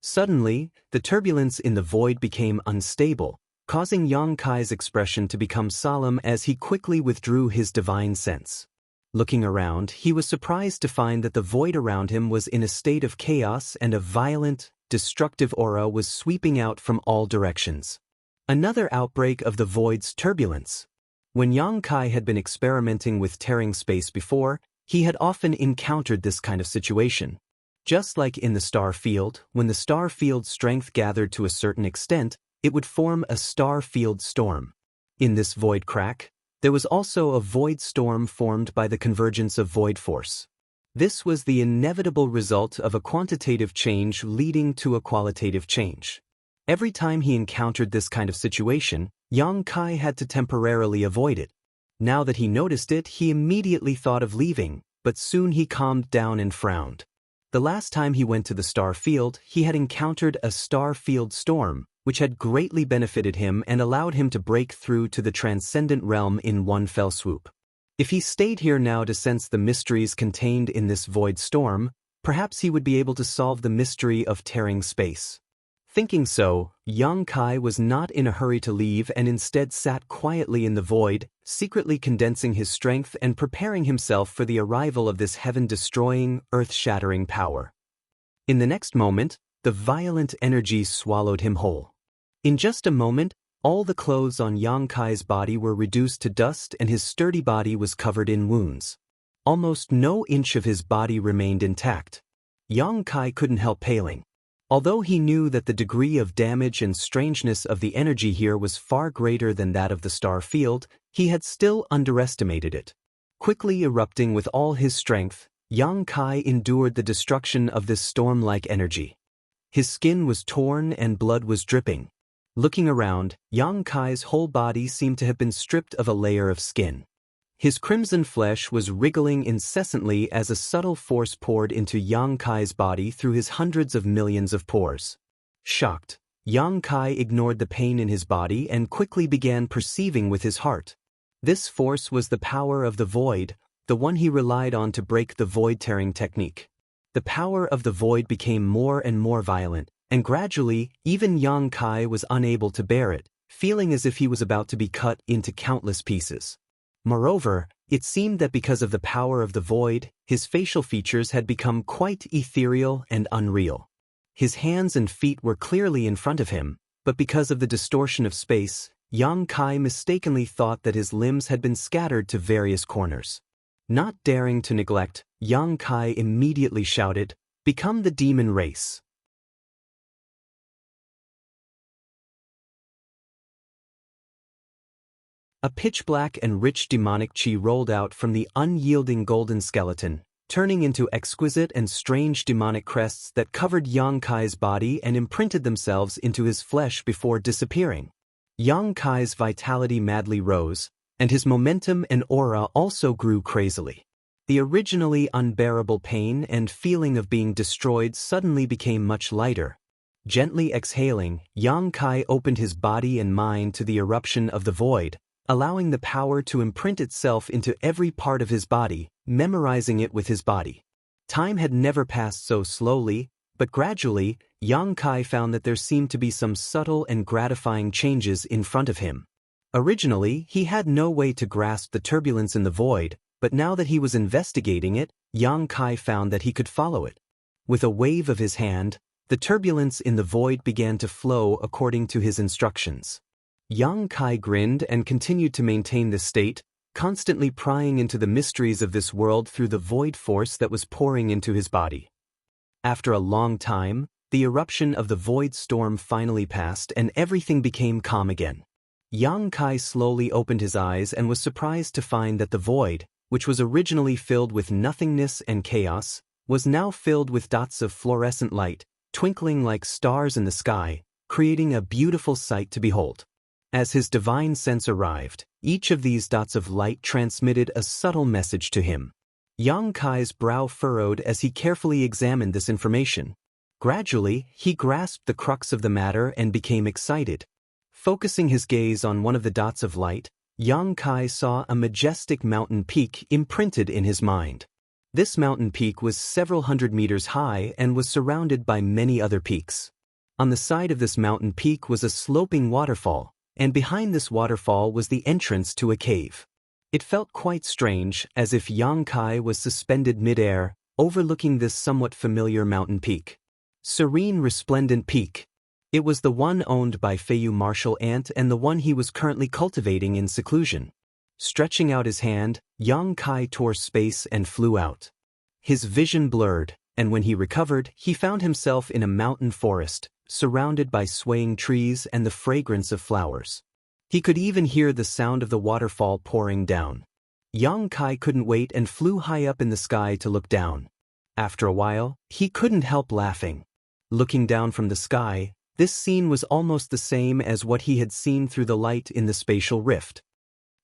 Suddenly, the turbulence in the void became unstable, causing Yang Kai's expression to become solemn as he quickly withdrew his divine sense. Looking around, he was surprised to find that the void around him was in a state of chaos and a violent, destructive aura was sweeping out from all directions. Another outbreak of the void's turbulence. When Yang Kai had been experimenting with tearing space before, he had often encountered this kind of situation. Just like in the star field, when the star field strength gathered to a certain extent, it would form a star field storm. In this void crack, there was also a void storm formed by the convergence of void force. This was the inevitable result of a quantitative change leading to a qualitative change. Every time he encountered this kind of situation, Yang Kai had to temporarily avoid it. Now that he noticed it, he immediately thought of leaving, but soon he calmed down and frowned. The last time he went to the star field, he had encountered a star field storm, which had greatly benefited him and allowed him to break through to the transcendent realm in one fell swoop. If he stayed here now to sense the mysteries contained in this void storm, perhaps he would be able to solve the mystery of tearing space. Thinking so, Yang Kai was not in a hurry to leave and instead sat quietly in the void, secretly condensing his strength and preparing himself for the arrival of this heaven-destroying, earth-shattering power. In the next moment, the violent energy swallowed him whole. In just a moment, all the clothes on Yang Kai's body were reduced to dust and his sturdy body was covered in wounds. Almost no inch of his body remained intact. Yang Kai couldn't help paling. Although he knew that the degree of damage and strangeness of the energy here was far greater than that of the star field, he had still underestimated it. Quickly erupting with all his strength, Yang Kai endured the destruction of this storm-like energy. His skin was torn and blood was dripping. Looking around, Yang Kai's whole body seemed to have been stripped of a layer of skin. His crimson flesh was wriggling incessantly as a subtle force poured into Yang Kai's body through his hundreds of millions of pores. Shocked, Yang Kai ignored the pain in his body and quickly began perceiving with his heart. This force was the power of the void, the one he relied on to break the void-tearing technique. The power of the void became more and more violent, and gradually, even Yang Kai was unable to bear it, feeling as if he was about to be cut into countless pieces. Moreover, it seemed that because of the power of the void, his facial features had become quite ethereal and unreal. His hands and feet were clearly in front of him, but because of the distortion of space, Yang Kai mistakenly thought that his limbs had been scattered to various corners. Not daring to neglect, Yang Kai immediately shouted, "Become the demon race." A pitch-black and rich demonic qi rolled out from the unyielding golden skeleton, turning into exquisite and strange demonic crests that covered Yang Kai's body and imprinted themselves into his flesh before disappearing. Yang Kai's vitality madly rose, and his momentum and aura also grew crazily. The originally unbearable pain and feeling of being destroyed suddenly became much lighter. Gently exhaling, Yang Kai opened his body and mind to the eruption of the void, allowing the power to imprint itself into every part of his body, memorizing it with his body. Time had never passed so slowly, but gradually, Yang Kai found that there seemed to be some subtle and gratifying changes in front of him. Originally, he had no way to grasp the turbulence in the void, but now that he was investigating it, Yang Kai found that he could follow it. With a wave of his hand, the turbulence in the void began to flow according to his instructions. Yang Kai grinned and continued to maintain this state, constantly prying into the mysteries of this world through the void force that was pouring into his body. After a long time, the eruption of the void storm finally passed and everything became calm again. Yang Kai slowly opened his eyes and was surprised to find that the void, which was originally filled with nothingness and chaos, was now filled with dots of fluorescent light, twinkling like stars in the sky, creating a beautiful sight to behold. As his divine sense arrived, each of these dots of light transmitted a subtle message to him. Yang Kai's brow furrowed as he carefully examined this information. Gradually, he grasped the crux of the matter and became excited. Focusing his gaze on one of the dots of light, Yang Kai saw a majestic mountain peak imprinted in his mind. This mountain peak was several hundred meters high and was surrounded by many other peaks. On the side of this mountain peak was a sloping waterfall, and behind this waterfall was the entrance to a cave. It felt quite strange, as if Yang Kai was suspended mid-air, overlooking this somewhat familiar mountain peak. Serene resplendent peak. It was the one owned by Feiyu Martial Ant and the one he was currently cultivating in seclusion. Stretching out his hand, Yang Kai tore space and flew out. His vision blurred, and when he recovered, he found himself in a mountain forest, surrounded by swaying trees and the fragrance of flowers. He could even hear the sound of the waterfall pouring down. Yang Kai couldn't wait and flew high up in the sky to look down. After a while, he couldn't help laughing. Looking down from the sky, this scene was almost the same as what he had seen through the light in the spatial rift.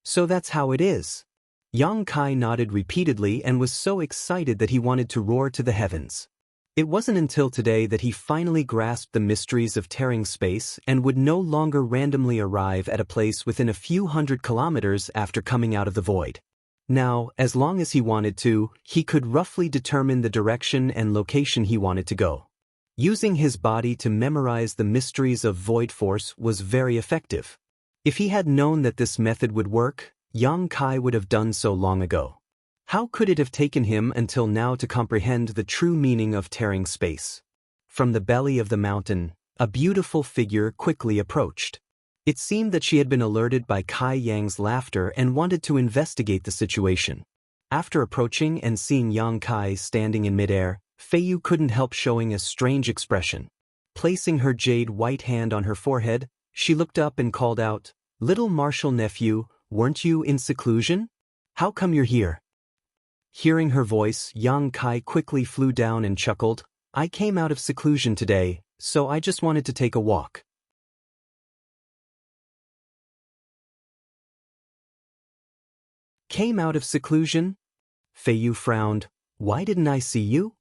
So that's how it is. Yang Kai nodded repeatedly and was so excited that he wanted to roar to the heavens. It wasn't until today that he finally grasped the mysteries of tearing space and would no longer randomly arrive at a place within a few hundred kilometers after coming out of the void. Now, as long as he wanted to, he could roughly determine the direction and location he wanted to go. Using his body to memorize the mysteries of void force was very effective. If he had known that this method would work, Yang Kai would have done so long ago. How could it have taken him until now to comprehend the true meaning of tearing space? From the belly of the mountain, a beautiful figure quickly approached. It seemed that she had been alerted by Kai Yang's laughter and wanted to investigate the situation. After approaching and seeing Yang Kai standing in midair, Fei Yu couldn't help showing a strange expression. Placing her jade white hand on her forehead, she looked up and called out, "Little martial nephew, weren't you in seclusion? How come you're here?" Hearing her voice, Yang Kai quickly flew down and chuckled, "I came out of seclusion today, so I just wanted to take a walk." Came out of seclusion? Fei Yu frowned. Why didn't I see you?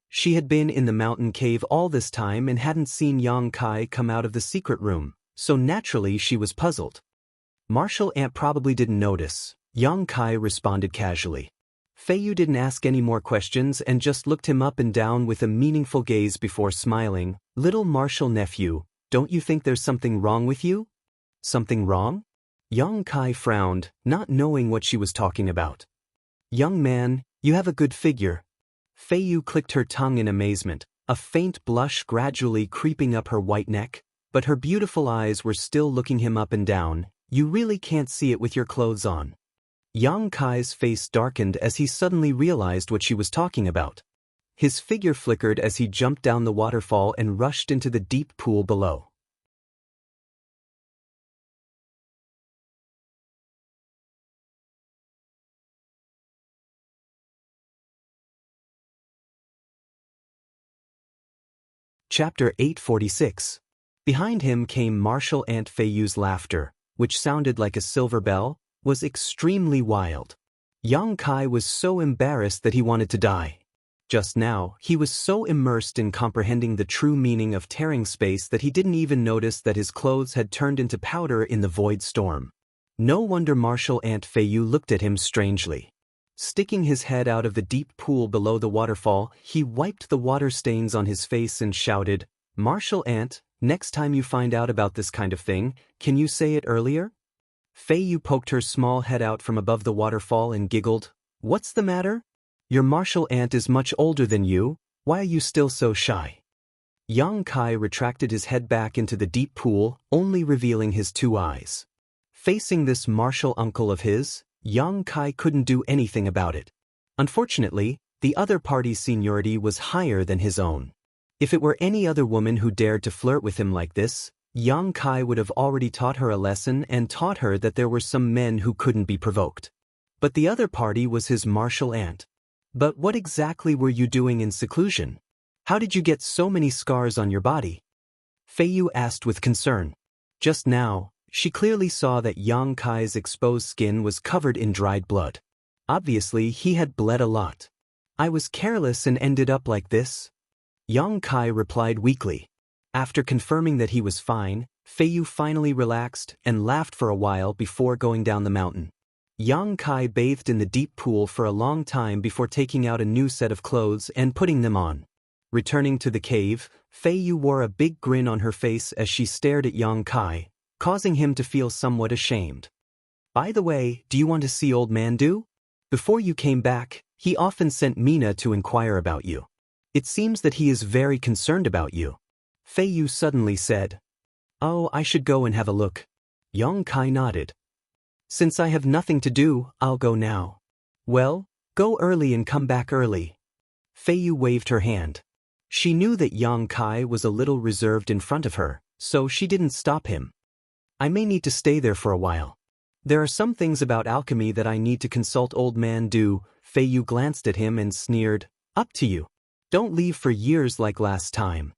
She had been in the mountain cave all this time and hadn't seen Yang Kai come out of the secret room, so naturally she was puzzled. Martial Ant probably didn't notice, Yang Kai responded casually. Fei Yu didn't ask any more questions and just looked him up and down with a meaningful gaze before smiling. "Little martial nephew, don't you think there's something wrong with you?" "Something wrong?" Yang Kai frowned, not knowing what she was talking about. "Young man, you have a good figure." Fei Yu clicked her tongue in amazement, a faint blush gradually creeping up her white neck, but her beautiful eyes were still looking him up and down. "You really can't see it with your clothes on." Yang Kai's face darkened as he suddenly realized what she was talking about. His figure flickered as he jumped down the waterfall and rushed into the deep pool below. Chapter 846. Behind him came Martial Ant. Fei Yu's laughter, which sounded like a silver bell, was extremely wild. Yang Kai was so embarrassed that he wanted to die. Just now, he was so immersed in comprehending the true meaning of tearing space that he didn't even notice that his clothes had turned into powder in the void storm. No wonder Martial Ant. Fei Yu looked at him strangely. Sticking his head out of the deep pool below the waterfall, he wiped the water stains on his face and shouted, "Martial Ant, next time you find out about this kind of thing, can you say it earlier?" Fei Yu poked her small head out from above the waterfall and giggled, "What's the matter? Your martial ant is much older than you, why are you still so shy?" Yang Kai retracted his head back into the deep pool, only revealing his two eyes. Facing this martial uncle of his, Yang Kai couldn't do anything about it. Unfortunately, the other party's seniority was higher than his own. If it were any other woman who dared to flirt with him like this, Yang Kai would have already taught her a lesson and taught her that there were some men who couldn't be provoked. But the other party was his martial ant. "But what exactly were you doing in seclusion? How did you get so many scars on your body?" Fei Yu asked with concern. Just now, she clearly saw that Yang Kai's exposed skin was covered in dried blood. Obviously, he had bled a lot. "I was careless and ended up like this," Yang Kai replied weakly. After confirming that he was fine, Fei Yu finally relaxed and laughed for a while before going down the mountain. Yang Kai bathed in the deep pool for a long time before taking out a new set of clothes and putting them on. Returning to the cave, Fei Yu wore a big grin on her face as she stared at Yang Kai, causing him to feel somewhat ashamed. "By the way, do you want to see Old Man Du? Before you came back, he often sent Mina to inquire about you. It seems that he is very concerned about you." Fei Yu suddenly said. "Oh, I should go and have a look." Yang Kai nodded. "Since I have nothing to do, I'll go now." "Well, go early and come back early." Fei Yu waved her hand. She knew that Yang Kai was a little reserved in front of her, so she didn't stop him. "I may need to stay there for a while. There are some things about alchemy that I need to consult Old Man Du." Fei Yu glanced at him and sneered, "Up to you. Don't leave for years like last time."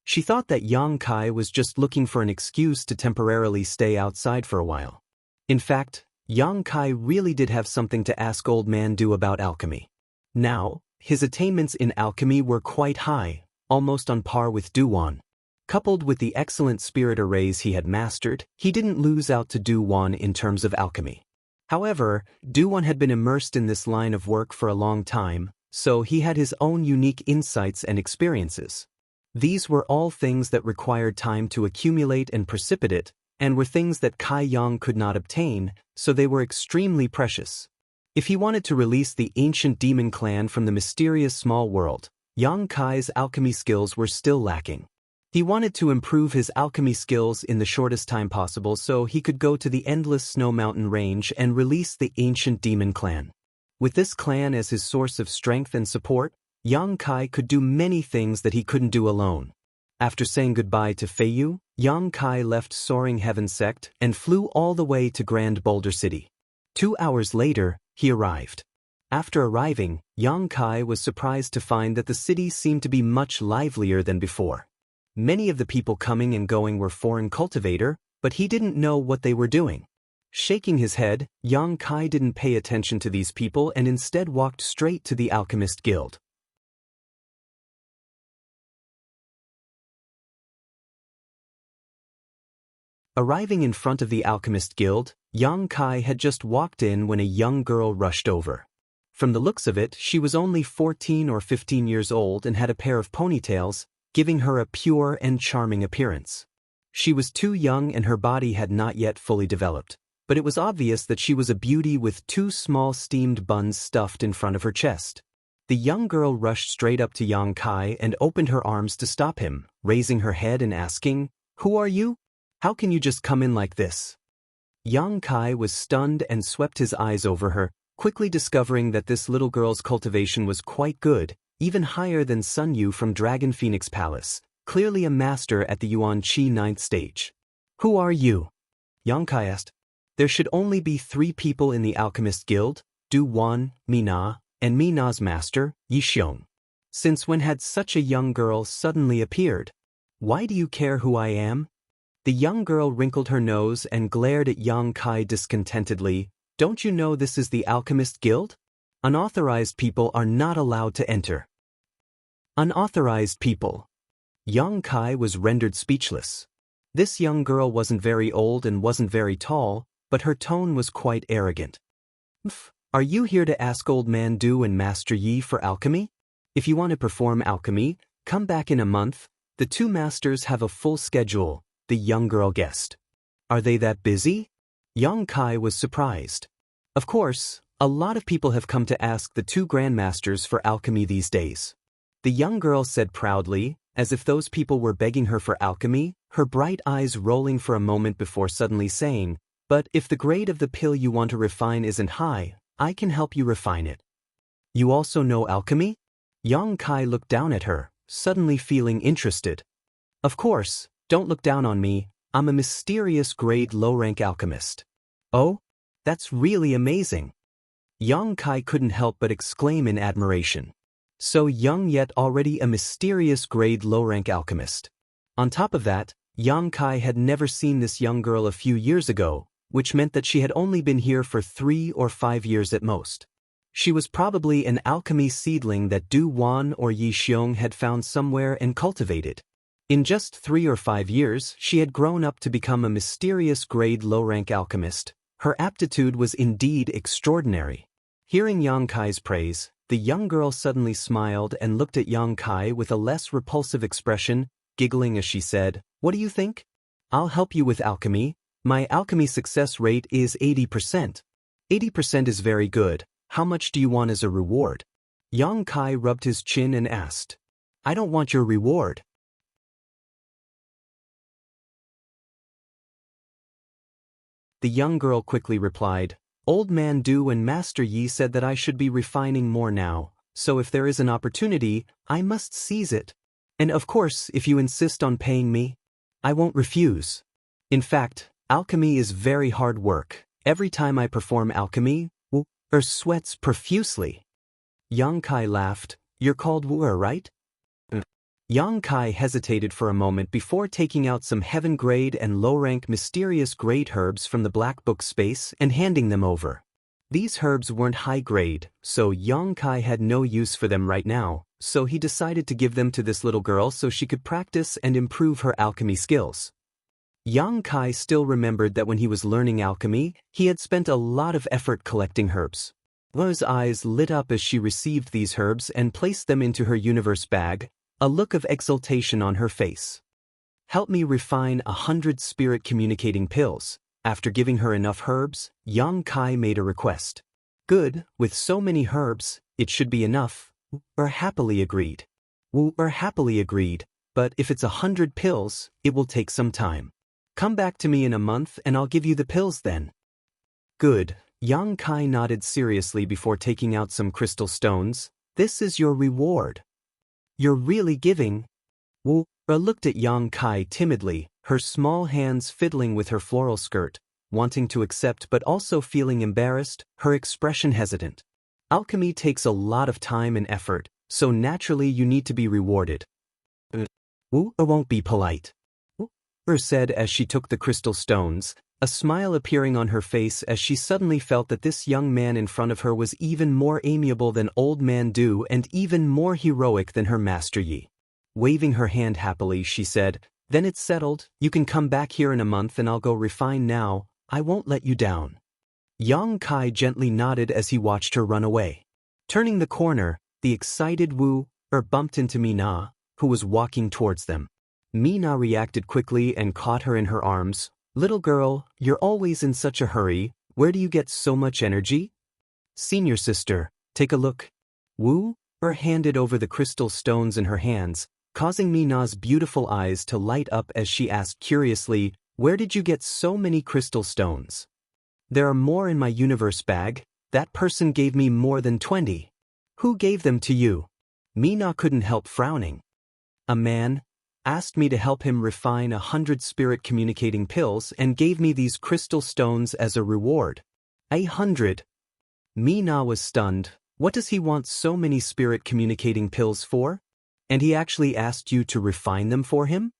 She thought that Yang Kai was just looking for an excuse to temporarily stay outside for a while. In fact, Yang Kai really did have something to ask Old Man Du about alchemy. Now, his attainments in alchemy were quite high, almost on par with Duwan. Coupled with the excellent spirit arrays he had mastered, he didn't lose out to Duwan in terms of alchemy. However, Duwan had been immersed in this line of work for a long time, so he had his own unique insights and experiences. These were all things that required time to accumulate and precipitate, and were things that Kai Yang could not obtain, so they were extremely precious. If he wanted to release the ancient demon clan from the mysterious small world, Yang Kai's alchemy skills were still lacking. He wanted to improve his alchemy skills in the shortest time possible so he could go to the endless snow mountain range and release the ancient demon clan. With this clan as his source of strength and support, Yang Kai could do many things that he couldn't do alone. After saying goodbye to Feiyu, Yang Kai left Soaring Heaven Sect and flew all the way to Grand Boulder City. 2 hours later, he arrived. After arriving, Yang Kai was surprised to find that the city seemed to be much livelier than before. Many of the people coming and going were foreign cultivator, but he didn't know what they were doing. Shaking his head, Yang Kai didn't pay attention to these people and instead walked straight to the Alchemist Guild. Arriving in front of the Alchemist Guild, Yang Kai had just walked in when a young girl rushed over. From the looks of it, she was only 14 or 15 years old and had a pair of ponytails, giving her a pure and charming appearance. She was too young and her body had not yet fully developed, but it was obvious that she was a beauty with 2 small steamed buns stuffed in front of her chest. The young girl rushed straight up to Yang Kai and opened her arms to stop him, raising her head and asking, "Who are you? How can you just come in like this?" Yang Kai was stunned and swept his eyes over her, quickly discovering that this little girl's cultivation was quite good, even higher than Sun Yu from Dragon Phoenix Palace, clearly a master at the Yuan Qi 9th stage. "Who are you?" Yang Kai asked. There should only be 3 people in the Alchemist Guild, Du Wan, Mina, and Mina's master, Yi Xiong. Since when had such a young girl suddenly appeared? "Why do you care who I am?" The young girl wrinkled her nose and glared at Yang Kai discontentedly. "Don't you know this is the Alchemist Guild? Unauthorized people are not allowed to enter." Unauthorized people. Yang Kai was rendered speechless. This young girl wasn't very old and wasn't very tall, but her tone was quite arrogant. "Are you here to ask Old Man Du and Master Yi for alchemy? If you want to perform alchemy, come back in a month. The 2 masters have a full schedule," the young girl guessed. "Are they that busy?" Yang Kai was surprised. Of course, a lot of people have come to ask the 2 grandmasters for alchemy these days. The young girl said proudly, as if those people were begging her for alchemy, her bright eyes rolling for a moment before suddenly saying, "But if the grade of the pill you want to refine isn't high, I can help you refine it." "You also know alchemy?" Yang Kai looked down at her, suddenly feeling interested. "Of course, don't look down on me, I'm a mysterious grade low-rank alchemist." "Oh? That's really amazing." Yang Kai couldn't help but exclaim in admiration. So young yet already a mysterious grade low-rank alchemist. On top of that, Yang Kai had never seen this young girl a few years ago, which meant that she had only been here for 3 or 5 years at most. She was probably an alchemy seedling that Du Wan or Yi Xiong had found somewhere and cultivated. In just 3 or 5 years, she had grown up to become a mysterious grade low-rank alchemist. Her aptitude was indeed extraordinary. Hearing Yang Kai's praise, the young girl suddenly smiled and looked at Yang Kai with a less repulsive expression, giggling as she said, "What do you think? I'll help you with alchemy. My alchemy success rate is 80%. 80% is very good. How much do you want as a reward?" Yang Kai rubbed his chin and asked, "I don't want your reward." The young girl quickly replied, "Old Man Du and Master Yi said that I should be refining more now, so if there is an opportunity, I must seize it. And of course, if you insist on paying me, I won't refuse. In fact, alchemy is very hard work. Every time I perform alchemy, Wu sweats profusely." Yang Kai laughed. "You're called Wu, right?" Yang Kai hesitated for a moment before taking out some heaven-grade and low-rank mysterious grade herbs from the black book space and handing them over. These herbs weren't high-grade, so Yang Kai had no use for them right now, so he decided to give them to this little girl so she could practice and improve her alchemy skills. Yang Kai still remembered that when he was learning alchemy, he had spent a lot of effort collecting herbs. Wu's eyes lit up as she received these herbs and placed them into her universe bag, a look of exultation on her face. "Help me refine 100 spirit-communicating pills." After giving her enough herbs, Yang Kai made a request. "Good, with so many herbs, it should be enough," Wu happily agreed. Wu happily agreed, but if it's 100 pills, it will take some time. Come back to me in a month and I'll give you the pills then. Good. Yang Kai nodded seriously before taking out some crystal stones. This is your reward. You're really giving? Wu looked at Yang Kai timidly, her small hands fiddling with her floral skirt, wanting to accept but also feeling embarrassed, her expression hesitant. Alchemy takes a lot of time and effort, so naturally you need to be rewarded. Wu won't be polite. Wu said as she took the crystal stones, a smile appearing on her face as she suddenly felt that this young man in front of her was even more amiable than Old Man Du and even more heroic than her Master Yi. Waving her hand happily, she said, "Then it's settled, you can come back here in a month and I'll go refine now, I won't let you down." Yang Kai gently nodded as he watched her run away. Turning the corner, the excited Wu bumped into Mina, who was walking towards them. Mina reacted quickly and caught her in her arms. "Little girl, you're always in such a hurry, where do you get so much energy?" "Senior sister, take a look." Wu handed over the crystal stones in her hands, causing Mina's beautiful eyes to light up as she asked curiously, "Where did you get so many crystal stones?" "There are more in my universe bag, that person gave me more than 20. "Who gave them to you?" Mina couldn't help frowning. "A man asked me to help him refine 100 spirit-communicating pills and gave me these crystal stones as a reward." 100? Mina was stunned. What does he want so many spirit-communicating pills for? And he actually asked you to refine them for him?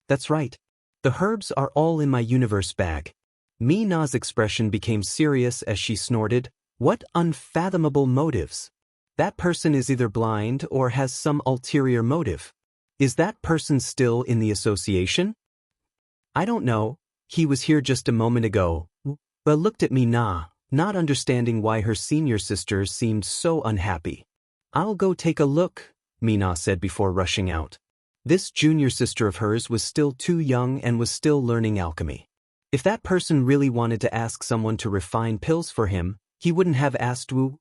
"That's right. The herbs are all in my universe bag." Mina's expression became serious as she snorted. "What unfathomable motives! That person is either blind or has some ulterior motive. Is that person still in the association?" "I don't know. He was here just a moment ago." But looked at Mina, not understanding why her senior sister seemed so unhappy. "I'll go take a look," Mina said before rushing out. This junior sister of hers was still too young and was still learning alchemy. If that person really wanted to ask someone to refine pills for him, he wouldn't have asked Wu.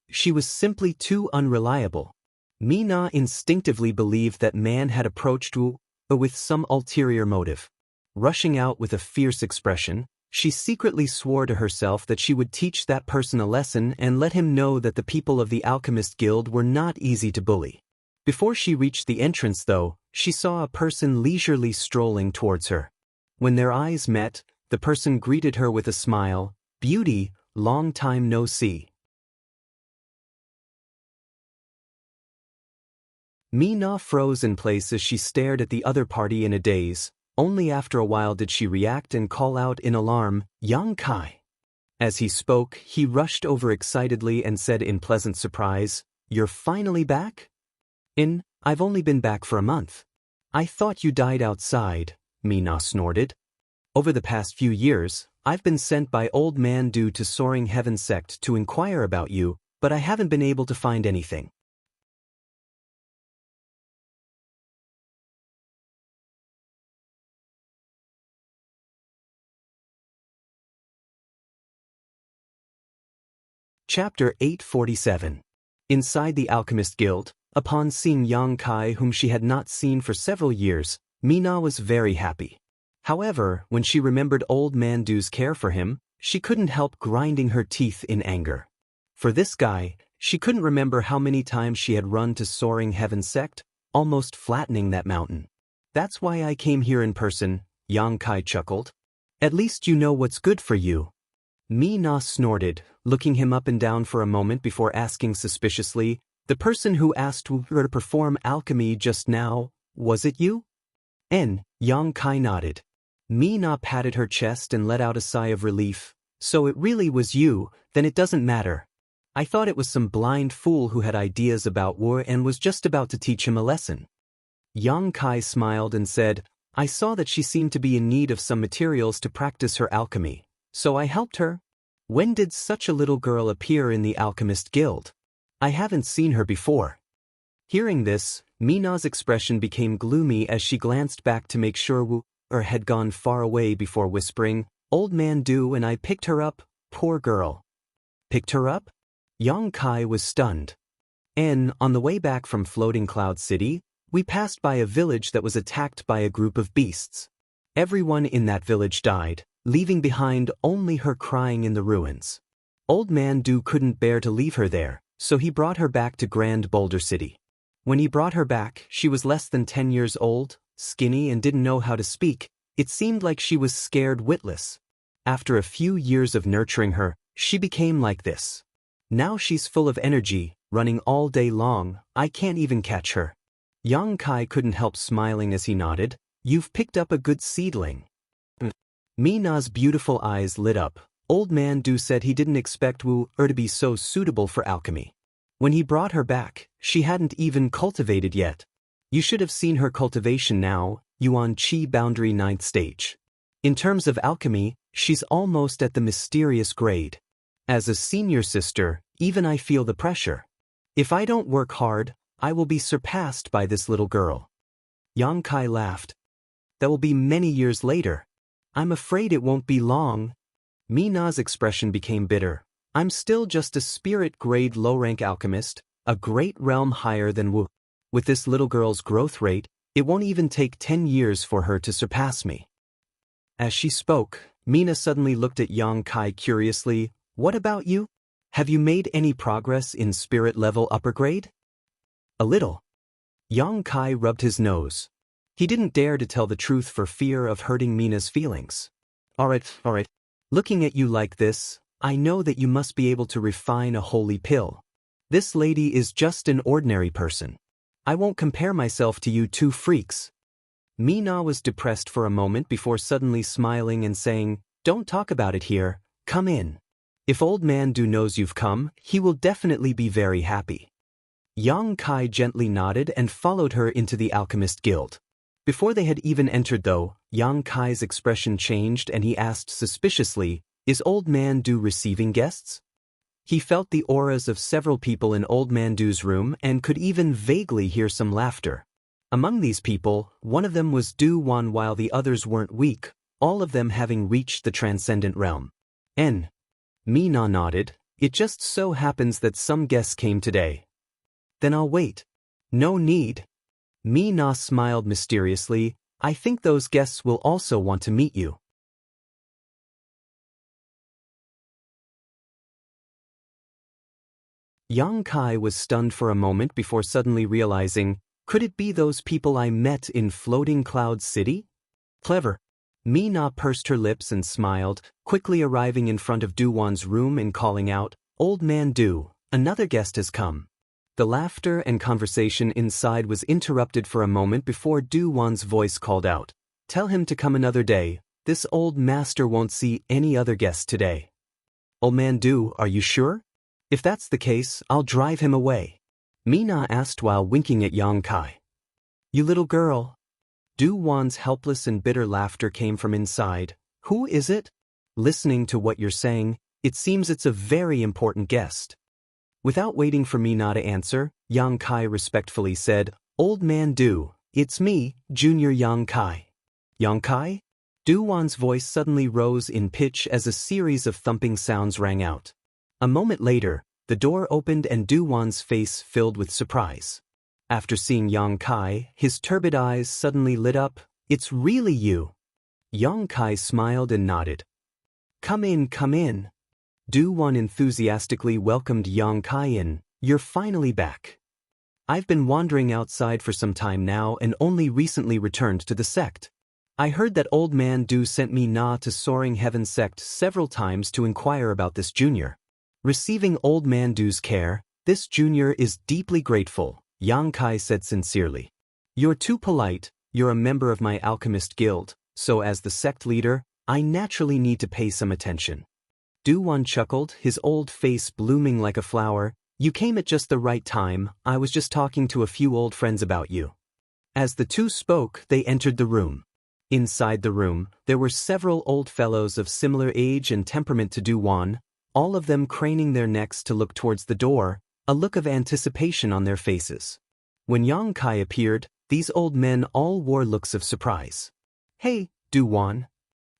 She was simply too unreliable. Mina instinctively believed that man had approached Wu with some ulterior motive. Rushing out with a fierce expression, she secretly swore to herself that she would teach that person a lesson and let him know that the people of the Alchemist Guild were not easy to bully. Before she reached the entrance, though, she saw a person leisurely strolling towards her. When their eyes met, the person greeted her with a smile. "Beauty, long time no see." Mina froze in place as she stared at the other party in a daze. Only after a while did she react and call out in alarm, "Yang Kai." As he spoke, he rushed over excitedly and said in pleasant surprise, "You're finally back?" "I've only been back for a month." "I thought you died outside," Mina snorted. "Over the past few years, I've been sent by Old Man Du to Soaring Heaven Sect to inquire about you, but I haven't been able to find anything." Chapter 847. Inside the Alchemist Guild, upon seeing Yang Kai, whom she had not seen for several years, Mina was very happy. However, when she remembered Old Man Du's care for him, she couldn't help grinding her teeth in anger. For this guy, she couldn't remember how many times she had run to Soaring Heaven Sect, almost flattening that mountain. "That's why I came here in person," Yang Kai chuckled. "At least you know what's good for you." Mina snorted, looking him up and down for a moment before asking suspiciously, "The person who asked her to perform alchemy just now, was it you?" Yang Kai nodded. Mina patted her chest and let out a sigh of relief. "So it really was you, then it doesn't matter. I thought it was some blind fool who had ideas about war and was just about to teach him a lesson." Yang Kai smiled and said, "I saw that she seemed to be in need of some materials to practice her alchemy, so I helped her." "When did such a little girl appear in the Alchemist Guild? I haven't seen her before." Hearing this, Mina's expression became gloomy as she glanced back to make sure Wu had gone far away before whispering, "Old Man Du and I picked her up, poor girl." "Picked her up?" Yang Kai was stunned. And on the way back from Floating Cloud City, we passed by a village that was attacked by a group of beasts. Everyone in that village died, leaving behind only her crying in the ruins. Old Man Du couldn't bear to leave her there, so he brought her back to Grand Boulder City. When he brought her back, she was less than 10 years old, skinny and didn't know how to speak. It seemed like she was scared witless. After a few years of nurturing her, she became like this. Now she's full of energy, running all day long. I can't even catch her. Yang Kai couldn't help smiling as he nodded. You've picked up a good seedling. Mina's beautiful eyes lit up. Old Man Du said he didn't expect Wu-er to be so suitable for alchemy. When he brought her back, she hadn't even cultivated yet. You should have seen her cultivation now, Yuan Qi Boundary 9th stage. In terms of alchemy, she's almost at the mysterious grade. As a senior sister, even I feel the pressure. If I don't work hard, I will be surpassed by this little girl. Yang Kai laughed. That will be many years later. I'm afraid it won't be long. Mina's expression became bitter. I'm still just a spirit-grade low-rank alchemist, a great realm higher than Wu. With this little girl's growth rate, it won't even take 10 years for her to surpass me. As she spoke, Mina suddenly looked at Yang Kai curiously. What about you? Have you made any progress in spirit level upper grade? A little. Yang Kai rubbed his nose. He didn't dare to tell the truth for fear of hurting Mina's feelings. Alright. Looking at you like this, I know that you must be able to refine a holy pill. This lady is just an ordinary person. I won't compare myself to you two freaks. Mina was depressed for a moment before suddenly smiling and saying, Don't talk about it here, come in. If Old Man Du knows you've come, he will definitely be very happy. Yang Kai gently nodded and followed her into the Alchemist Guild. Before they had even entered though, Yang Kai's expression changed and he asked suspiciously, Is Old Man Du receiving guests? He felt the auras of several people in Old Man Du's room and could even vaguely hear some laughter. Among these people, one of them was Du Wan while the others weren't weak, all of them having reached the transcendent realm. Mina nodded. It just so happens that some guests came today. Then I'll wait. No need. Mina smiled mysteriously. I think those guests will also want to meet you. Yang Kai was stunned for a moment before suddenly realizing, could it be those people I met in Floating Cloud City? Clever. Mina pursed her lips and smiled, quickly arriving in front of Du Wan's room and calling out, Old Man Du, another guest has come. The laughter and conversation inside was interrupted for a moment before Du Wan's voice called out, Tell him to come another day, this old master won't see any other guests today. Old Man Du, are you sure? If that's the case, I'll drive him away. Mina asked while winking at Yang Kai. You little girl. Du Wan's helpless and bitter laughter came from inside. Who is it? Listening to what you're saying, it seems it's a very important guest. Without waiting for Mina to answer, Yang Kai respectfully said, Old Man Du, it's me, Junior Yang Kai. Yang Kai? Du Wan's voice suddenly rose in pitch as a series of thumping sounds rang out. A moment later, the door opened and Du Wan's face filled with surprise. After seeing Yang Kai, his turbid eyes suddenly lit up. It's really you. Yang Kai smiled and nodded. Come in, come in. Du Wan enthusiastically welcomed Yang Kai in. You're finally back. I've been wandering outside for some time now and only recently returned to the sect. I heard that Old Man Du sent me to Soaring Heaven sect several times to inquire about this junior. Receiving Old Man Du's care, this junior is deeply grateful, Yang Kai said sincerely. You're too polite, you're a member of my alchemist guild, so as the sect leader, I naturally need to pay some attention. Du Wan chuckled, his old face blooming like a flower. You came at just the right time, I was just talking to a few old friends about you. As the two spoke, they entered the room. Inside the room, there were several old fellows of similar age and temperament to Du Wan, all of them craning their necks to look towards the door, a look of anticipation on their faces. When Yang Kai appeared, these old men all wore looks of surprise. Hey, Du Wan.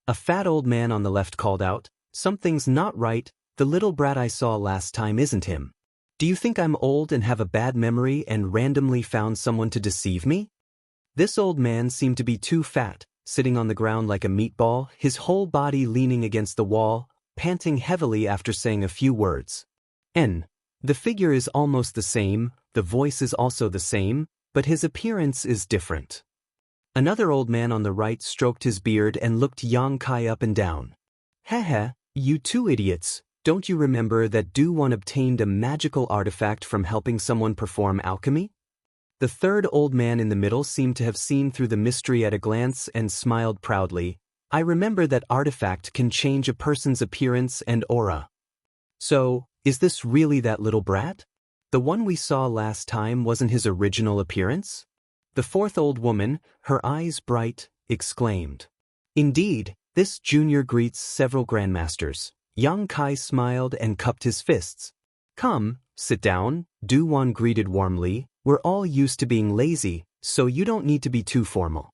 A fat old man on the left called out, Something's not right, the little brat I saw last time isn't him. Do you think I'm old and have a bad memory and randomly found someone to deceive me? This old man seemed to be too fat, sitting on the ground like a meatball, his whole body leaning against the wall, panting heavily after saying a few words. The figure is almost the same, the voice is also the same, but his appearance is different. Another old man on the right stroked his beard and looked Yang Kai up and down. Heh, you two idiots, don't you remember that Du-Wan obtained a magical artifact from helping someone perform alchemy? The third old man in the middle seemed to have seen through the mystery at a glance and smiled proudly. I remember that artifact can change a person's appearance and aura. So, is this really that little brat? The one we saw last time wasn't his original appearance? The fourth old woman, her eyes bright, exclaimed. Indeed, this junior greets several grandmasters. Yang Kai smiled and cupped his fists. Come, sit down, Du-Wan greeted warmly. We're all used to being lazy, so you don't need to be too formal.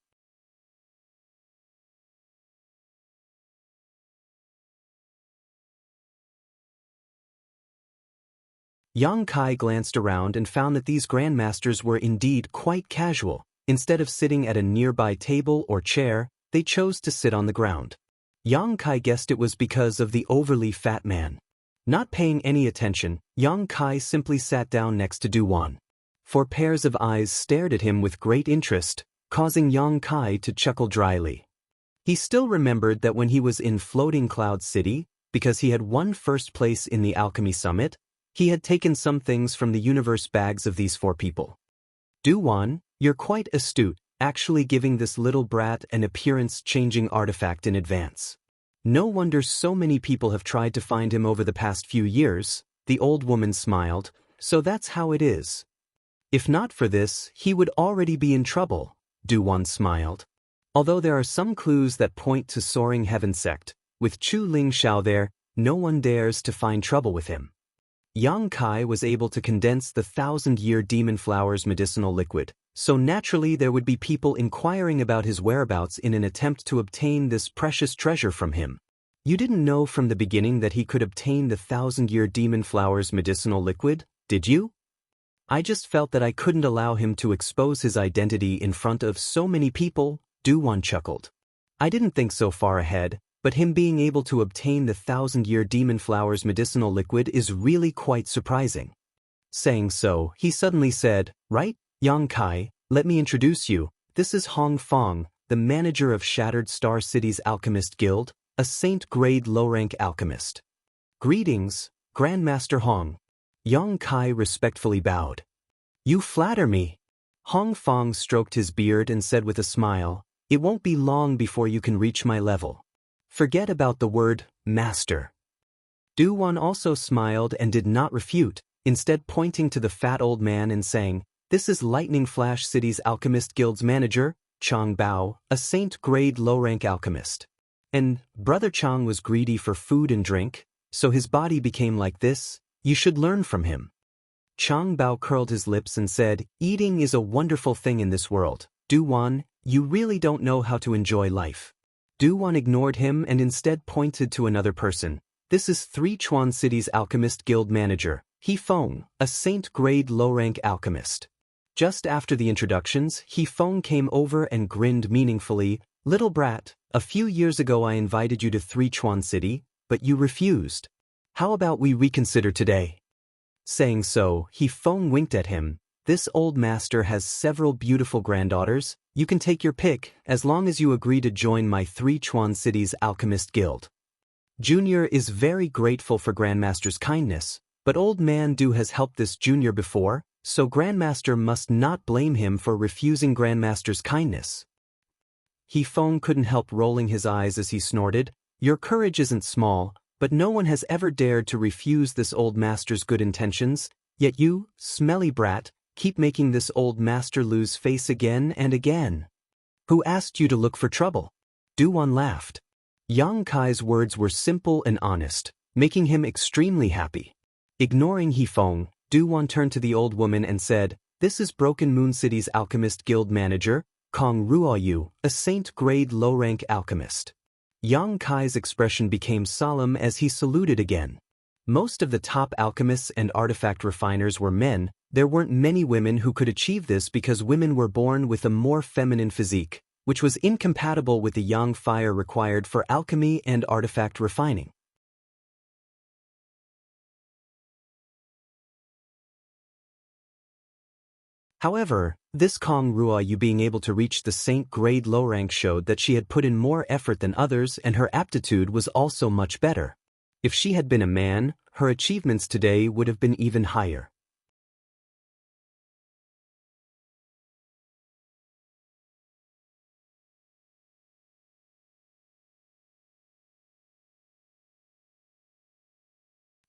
Yang Kai glanced around and found that these grandmasters were indeed quite casual. Instead of sitting at a nearby table or chair, they chose to sit on the ground. Yang Kai guessed it was because of the overly fat man. Not paying any attention, Yang Kai simply sat down next to Du-Wan. 4 pairs of eyes stared at him with great interest, causing Yang Kai to chuckle dryly. He still remembered that when he was in Floating Cloud City, because he had won first place in the Alchemy Summit, he had taken some things from the universe bags of these 4 people. Du-Wan, you're quite astute, actually giving this little brat an appearance-changing artifact in advance. No wonder so many people have tried to find him over the past few years, the old woman smiled, so that's how it is. If not for this, he would already be in trouble, Du-Wan smiled. Although there are some clues that point to Soaring Heaven Sect, with Chu Ling Xiao there, no one dares to find trouble with him. Yang Kai was able to condense the 1,000-year demon flower's medicinal liquid, so naturally there would be people inquiring about his whereabouts in an attempt to obtain this precious treasure from him. You didn't know from the beginning that he could obtain the 1,000-year demon flower's medicinal liquid, did you? I just felt that I couldn't allow him to expose his identity in front of so many people, Du-Wan chuckled. I didn't think so far ahead, but him being able to obtain the 1,000-year demon flower's medicinal liquid is really quite surprising. Saying so, he suddenly said, right, Yang Kai, let me introduce you, this is Hong Fong, the manager of Shattered Star City's Alchemist Guild, a Saint-grade low-rank alchemist. Greetings, Grandmaster Hong. Yang Kai respectfully bowed. You flatter me. Hong Fong stroked his beard and said with a smile, it won't be long before you can reach my level. Forget about the word, master. Du-Wan also smiled and did not refute, instead pointing to the fat old man and saying, this is Lightning Flash City's Alchemist Guild's manager, Chang Bao, a Saint-grade low-rank alchemist. And Brother Chang was greedy for food and drink, so his body became like this, you should learn from him. Chang Bao curled his lips and said, eating is a wonderful thing in this world. Du-Wan, you really don't know how to enjoy life. Du-Wan ignored him and instead pointed to another person. This is Three Chuan City's Alchemist Guild manager, He Feng, a Saint-grade low-rank alchemist. Just after the introductions, He Feng came over and grinned meaningfully. Little brat, a few years ago I invited you to Three Chuan City, but you refused. How about we reconsider today? Saying so, He Feng winked at him. This old master has several beautiful granddaughters. You can take your pick, as long as you agree to join my Three Chuan City's Alchemist Guild. Junior is very grateful for Grandmaster's kindness, but Old Man Du has helped this junior before, so Grandmaster must not blame him for refusing Grandmaster's kindness. He Feng couldn't help rolling his eyes as he snorted, your courage isn't small, but no one has ever dared to refuse this old master's good intentions, yet you, smelly brat, keep making this old master lose face again and again. Who asked you to look for trouble? Du-Wan laughed. Yang Kai's words were simple and honest, making him extremely happy. Ignoring He Feng, Du-Wan turned to the old woman and said, this is Broken Moon City's Alchemist Guild manager, Kong Ruoyu, a Saint-grade low-rank alchemist. Yang Kai's expression became solemn as he saluted again. Most of the top alchemists and artifact refiners were men. There weren't many women who could achieve this because women were born with a more feminine physique, which was incompatible with the yang fire required for alchemy and artifact refining. However, this Kong Ruoyu being able to reach the Saint grade low rank showed that she had put in more effort than others and her aptitude was also much better. If she had been a man, her achievements today would have been even higher.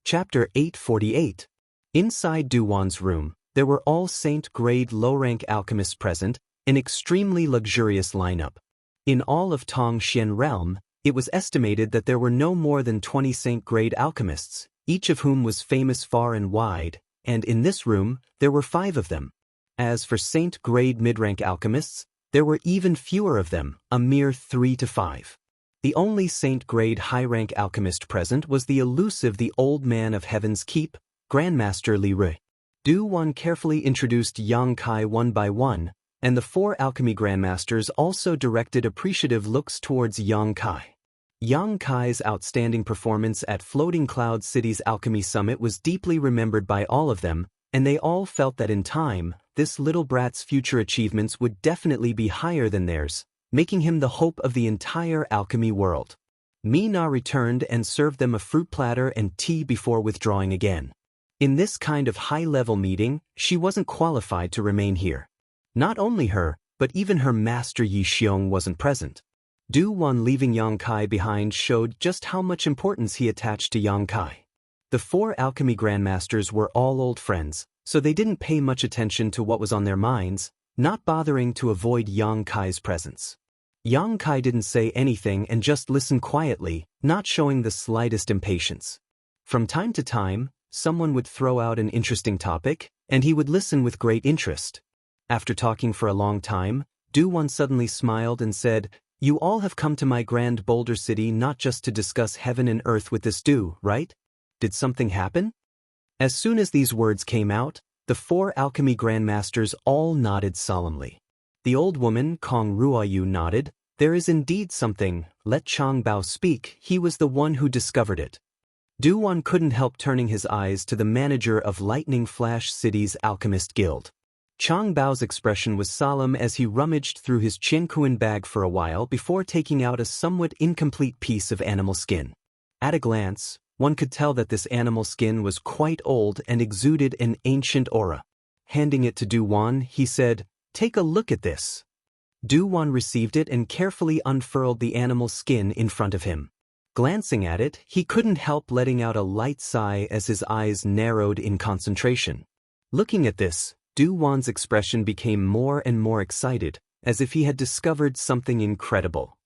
Chapter 848. Inside Duwan's room, there were all Saint-grade low-rank alchemists present, an extremely luxurious lineup. In all of Tongxian realm, it was estimated that there were no more than 20 Saint-grade alchemists, each of whom was famous far and wide, and in this room, there were 5 of them. As for Saint-grade mid-rank alchemists, there were even fewer of them, a mere 3 to 5. The only Saint-grade high-rank alchemist present was the elusive the Old Man of Heaven's Keep, Grandmaster Li Rui. Duwan carefully introduced Yang Kai one by one, and the 4 alchemy grandmasters also directed appreciative looks towards Yang Kai. Yang Kai's outstanding performance at Floating Cloud City's Alchemy Summit was deeply remembered by all of them, and they all felt that in time, this little brat's future achievements would definitely be higher than theirs, making him the hope of the entire alchemy world. Mina returned and served them a fruit platter and tea before withdrawing again. In this kind of high-level meeting, she wasn't qualified to remain here. Not only her, but even her master Yi Xiong wasn't present. Duwan leaving Yang Kai behind showed just how much importance he attached to Yang Kai. The 4 alchemy grandmasters were all old friends, so they didn't pay much attention to what was on their minds, not bothering to avoid Yang Kai's presence. Yang Kai didn't say anything and just listened quietly, not showing the slightest impatience. From time to time, someone would throw out an interesting topic, and he would listen with great interest. After talking for a long time, Duwan suddenly smiled and said, "You all have come to my grand Boulder City not just to discuss heaven and earth with this Du, right? Did something happen?" As soon as these words came out, the 4 alchemy grandmasters all nodded solemnly. The old woman, Kong Ruoyu, nodded. "There is indeed something. Let Chang Bao speak. He was the one who discovered it." Duwan couldn't help turning his eyes to the manager of Lightning Flash City's Alchemist Guild. Chang Bao's expression was solemn as he rummaged through his Chinkuan bag for a while before taking out a somewhat incomplete piece of animal skin. At a glance, one could tell that this animal skin was quite old and exuded an ancient aura. Handing it to Duwan, he said, "Take a look at this." Duwan received it and carefully unfurled the animal skin in front of him. Glancing at it, he couldn't help letting out a light sigh as his eyes narrowed in concentration. Looking at this, Duwan's expression became more and more excited, as if he had discovered something incredible.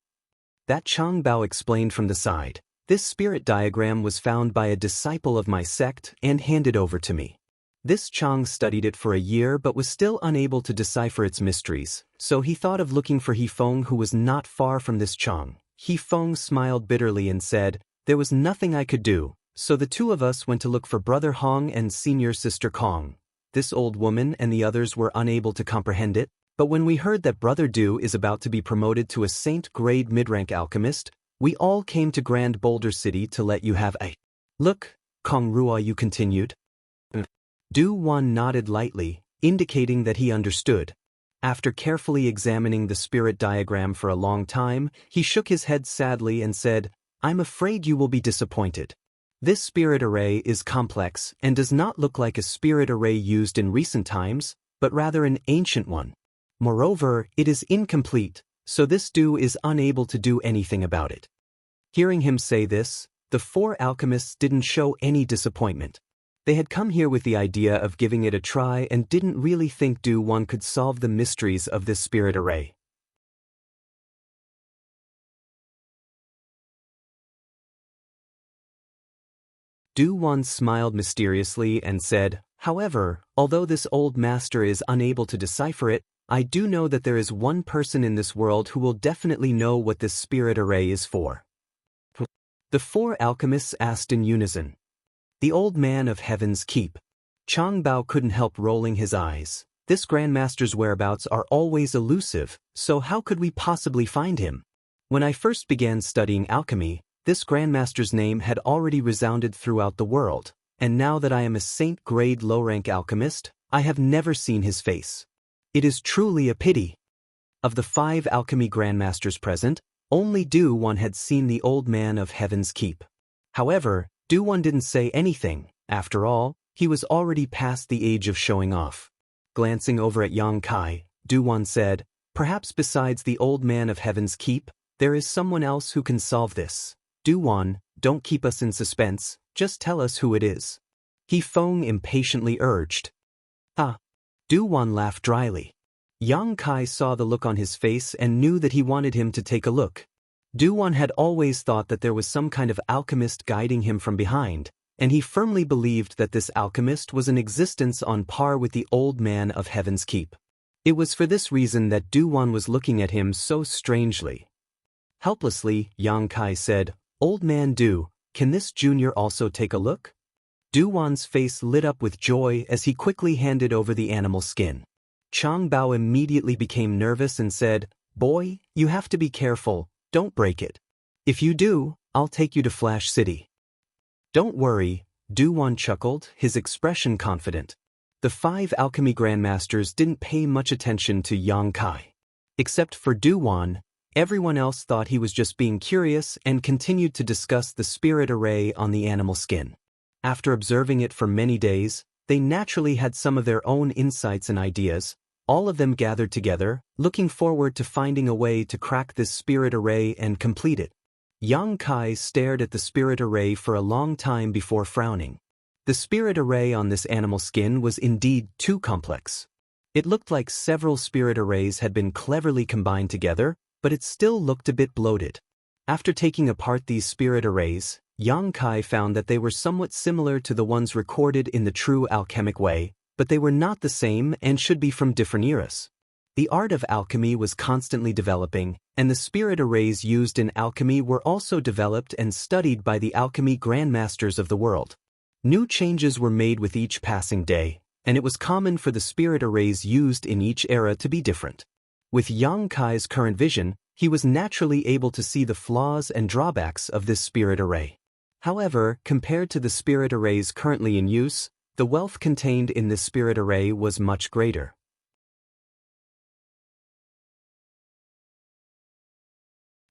That Chang Bao explained from the side, "This spirit diagram was found by a disciple of my sect and handed over to me. This Chang studied it for a year but was still unable to decipher its mysteries, so he thought of looking for Hifeng, who was not far from this Chang." Hifeng smiled bitterly and said, "There was nothing I could do, so the 2 of us went to look for Brother Hong and Senior Sister Kong." This old woman and the others were unable to comprehend it, but when we heard that Brother Du is about to be promoted to a Saint-grade mid-rank alchemist, we all came to Grand Boulder City to let you have a look, Kong Ruoyu continued. Duwan nodded lightly, indicating that he understood. After carefully examining the spirit diagram for a long time, he shook his head sadly and said, "I'm afraid you will be disappointed. This spirit array is complex and does not look like a spirit array used in recent times, but rather an ancient one. Moreover, it is incomplete, so this Du is unable to do anything about it." Hearing him say this, the 4 alchemists didn't show any disappointment. They had come here with the idea of giving it a try and didn't really think Duwan could solve the mysteries of this spirit array. Duwan smiled mysteriously and said, "However, although this old master is unable to decipher it, I do know that there is one person in this world who will definitely know what this spirit array is for." The 4 alchemists asked in unison. The old man of Heaven's Keep. Chang Bao couldn't help rolling his eyes. This Grandmaster's whereabouts are always elusive, so how could we possibly find him? When I first began studying alchemy, this Grandmaster's name had already resounded throughout the world, and now that I am a saint-grade low-rank alchemist, I have never seen his face. It is truly a pity. Of the 5 alchemy Grandmasters present, only Du Wan had seen the old man of Heaven's Keep. However, Du Wan didn't say anything. After all, he was already past the age of showing off. Glancing over at Yang Kai, Du Wan said, "Perhaps besides the old man of Heaven's Keep, there is someone else who can solve this. Du Wan, don't keep us in suspense, just tell us who it is." He Feng impatiently urged. "Ah." Du Wan laughed dryly. Yang Kai saw the look on his face and knew that he wanted him to take a look. Du Wan had always thought that there was some kind of alchemist guiding him from behind, and he firmly believed that this alchemist was in existence on par with the old man of Heaven's Keep. It was for this reason that Du Wan was looking at him so strangely. Helplessly, Yang Kai said, "Old man Du, can this junior also take a look?" Du Wan's face lit up with joy as he quickly handed over the animal skin. Chang Bao immediately became nervous and said, "Boy, you have to be careful, don't break it. If you do, I'll take you to Flash City." "Don't worry," Du Wan chuckled, his expression confident. The 5 alchemy grandmasters didn't pay much attention to Yang Kai. Except for Du Wan, everyone else thought he was just being curious and continued to discuss the spirit array on the animal skin. After observing it for many days, they naturally had some of their own insights and ideas. All of them gathered together, looking forward to finding a way to crack this spirit array and complete it. Yang Kai stared at the spirit array for a long time before frowning. The spirit array on this animal skin was indeed too complex. It looked like several spirit arrays had been cleverly combined together, but it still looked a bit bloated. After taking apart these spirit arrays, Yang Kai found that they were somewhat similar to the ones recorded in the true alchemic way, but they were not the same and should be from different eras. The art of alchemy was constantly developing, and the spirit arrays used in alchemy were also developed and studied by the alchemy grandmasters of the world. New changes were made with each passing day, and it was common for the spirit arrays used in each era to be different. With Yang Kai's current vision, he was naturally able to see the flaws and drawbacks of this spirit array. However, compared to the spirit arrays currently in use, the wealth contained in this spirit array was much greater.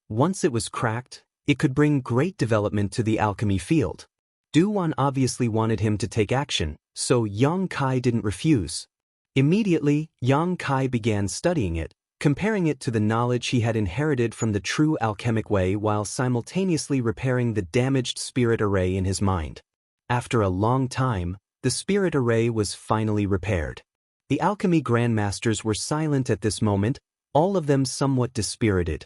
Once it was cracked, it could bring great development to the alchemy field. Du Wan obviously wanted him to take action, so Yang Kai didn't refuse. Immediately, Yang Kai began studying it, comparing it to the knowledge he had inherited from the true alchemic way while simultaneously repairing the damaged spirit array in his mind. After a long time, the spirit array was finally repaired. The alchemy grandmasters were silent at this moment, all of them somewhat dispirited.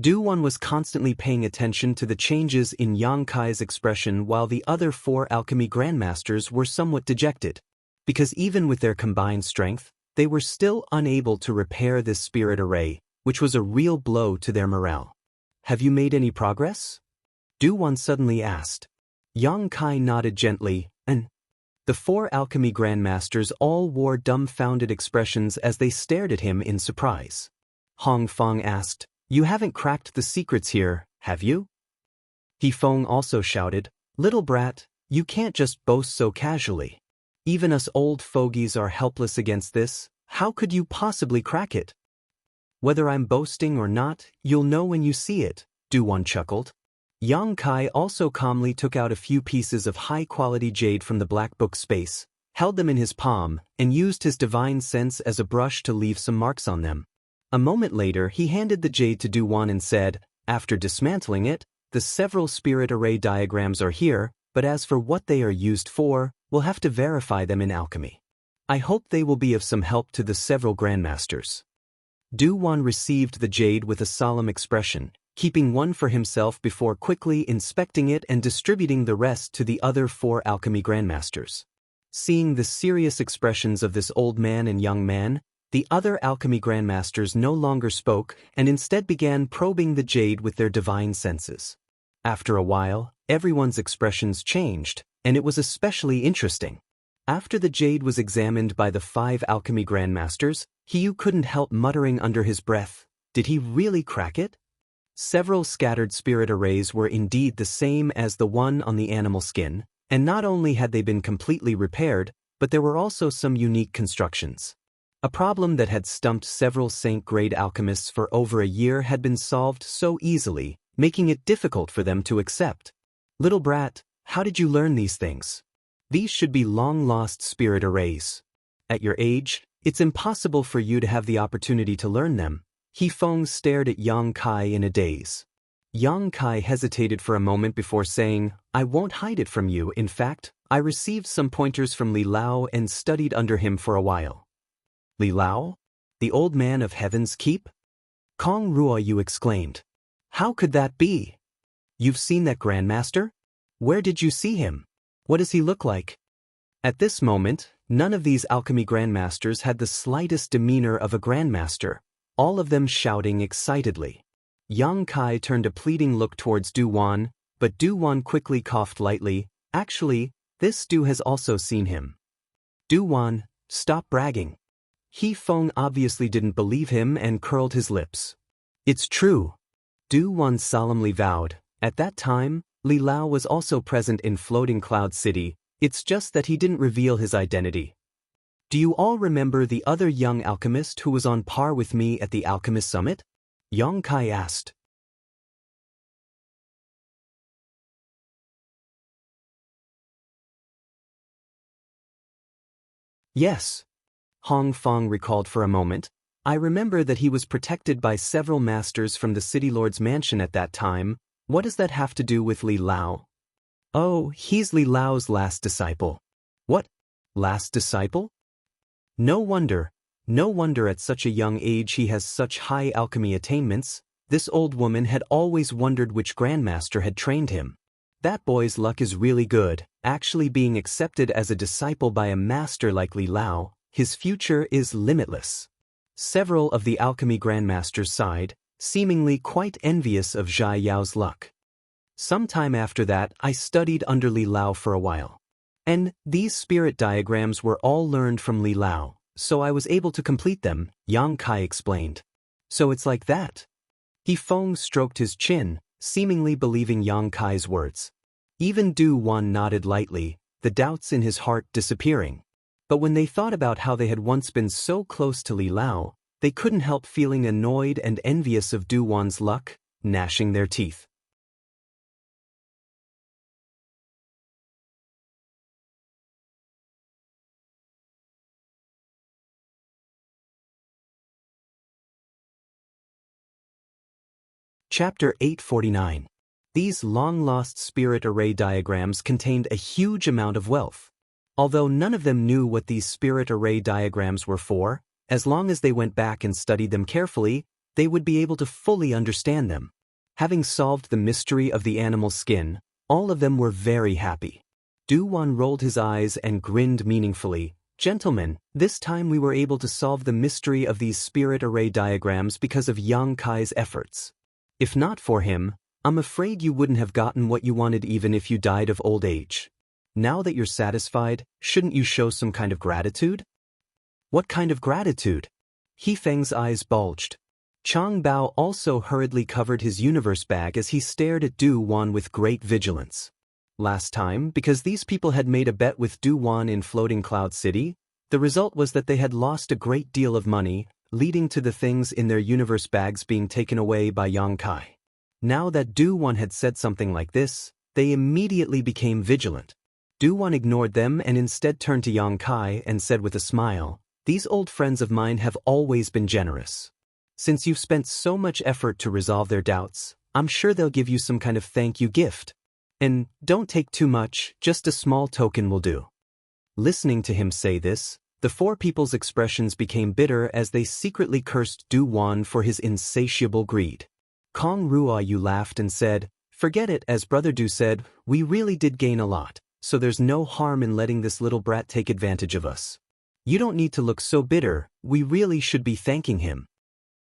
Du Wan was constantly paying attention to the changes in Yang Kai's expression while the other 4 alchemy grandmasters were somewhat dejected. Because even with their combined strength, they were still unable to repair this spirit array, which was a real blow to their morale. "Have you made any progress?" Du Wan suddenly asked. Yang Kai nodded gently, and the 4 alchemy grandmasters all wore dumbfounded expressions as they stared at him in surprise. Hong Feng asked, "You haven't cracked the secrets here, have you?" He Feng also shouted, "Little brat, you can't just boast so casually. Even us old fogies are helpless against this, how could you possibly crack it?" "Whether I'm boasting or not, you'll know when you see it," Du Wan chuckled. Yang Kai also calmly took out a few pieces of high-quality jade from the black book space, held them in his palm, and used his divine sense as a brush to leave some marks on them. A moment later he handed the jade to Du Wan and said, "After dismantling it, the several spirit array diagrams are here, but as for what they are used for, we'll have to verify them in alchemy. I hope they will be of some help to the several grandmasters." Du Wan received the jade with a solemn expression, keeping one for himself before quickly inspecting it and distributing the rest to the other 4 alchemy grandmasters. Seeing the serious expressions of this old man and young man, the other alchemy grandmasters no longer spoke and instead began probing the jade with their divine senses. After a while, everyone's expressions changed, and it was especially interesting. After the jade was examined by the 5 alchemy grandmasters, Hiyu couldn't help muttering under his breath, did he really crack it? Several scattered spirit arrays were indeed the same as the one on the animal skin, and not only had they been completely repaired, but there were also some unique constructions. A problem that had stumped several Saint-grade alchemists for over a year had been solved so easily, making it difficult for them to accept. Little brat, how did you learn these things? These should be long-lost spirit arrays. At your age, it's impossible for you to have the opportunity to learn them. He Feng stared at Yang Kai in a daze. Yang Kai hesitated for a moment before saying, I won't hide it from you. In fact, I received some pointers from Li Lao and studied under him for a while. Li Lao? The old man of Heaven's Keep? Kong Ruoyu exclaimed. How could that be? You've seen that grandmaster? Where did you see him? What does he look like? At this moment, none of these alchemy grandmasters had the slightest demeanor of a grandmaster, all of them shouting excitedly. Yang Kai turned a pleading look towards Du Wan, but Du Wan quickly coughed lightly. Actually, this Du has also seen him. Du Wan, stop bragging. He Feng obviously didn't believe him and curled his lips. It's true. Du Wan solemnly vowed. At that time, Li Lao was also present in Floating Cloud City, it's just that he didn't reveal his identity. Do you all remember the other young alchemist who was on par with me at the Alchemist Summit? Yang Kai asked. Yes. Hong Fong recalled for a moment. I remember that he was protected by several masters from the City Lord's mansion at that time. What does that have to do with Li Lao? Oh, he's Li Lao's last disciple. What? Last disciple? No wonder at such a young age he has such high alchemy attainments. This old woman had always wondered which grandmaster had trained him. That boy's luck is really good, actually being accepted as a disciple by a master like Li Lao. His future is limitless. Several of the alchemy grandmasters sighed, seemingly quite envious of Zhai Yao's luck. Sometime after that, I studied under Li Lao for a while. And these spirit diagrams were all learned from Li Lao, so I was able to complete them, Yang Kai explained. So it's like that. He Feng stroked his chin, seemingly believing Yang Kai's words. Even Du Wan nodded lightly, the doubts in his heart disappearing. But when they thought about how they had once been so close to Li Lao, they couldn't help feeling annoyed and envious of Du Wan's luck, gnashing their teeth. Chapter 849. These long-lost spirit array diagrams contained a huge amount of wealth. Although none of them knew what these spirit array diagrams were for, as long as they went back and studied them carefully, they would be able to fully understand them. Having solved the mystery of the animal skin, all of them were very happy. Du Wan rolled his eyes and grinned meaningfully. Gentlemen, this time we were able to solve the mystery of these spirit array diagrams because of Yang Kai's efforts. If not for him, I'm afraid you wouldn't have gotten what you wanted even if you died of old age. Now that you're satisfied, shouldn't you show some kind of gratitude? What kind of gratitude? He Feng's eyes bulged. Chang Bao also hurriedly covered his universe bag as he stared at Du Wan with great vigilance. Last time, because these people had made a bet with Du Wan in Floating Cloud City, the result was that they had lost a great deal of money, leading to the things in their universe bags being taken away by Yang Kai. Now that Du Wan had said something like this, they immediately became vigilant. Du Wan ignored them and instead turned to Yang Kai and said with a smile, "These old friends of mine have always been generous. Since you've spent so much effort to resolve their doubts, I'm sure they'll give you some kind of thank you gift. And don't take too much, just a small token will do." Listening to him say this, the four people's expressions became bitter as they secretly cursed Du Wan for his insatiable greed. Kong Ruoyu laughed and said, "Forget it, as Brother Du said, we really did gain a lot, so there's no harm in letting this little brat take advantage of us. You don't need to look so bitter, we really should be thanking him."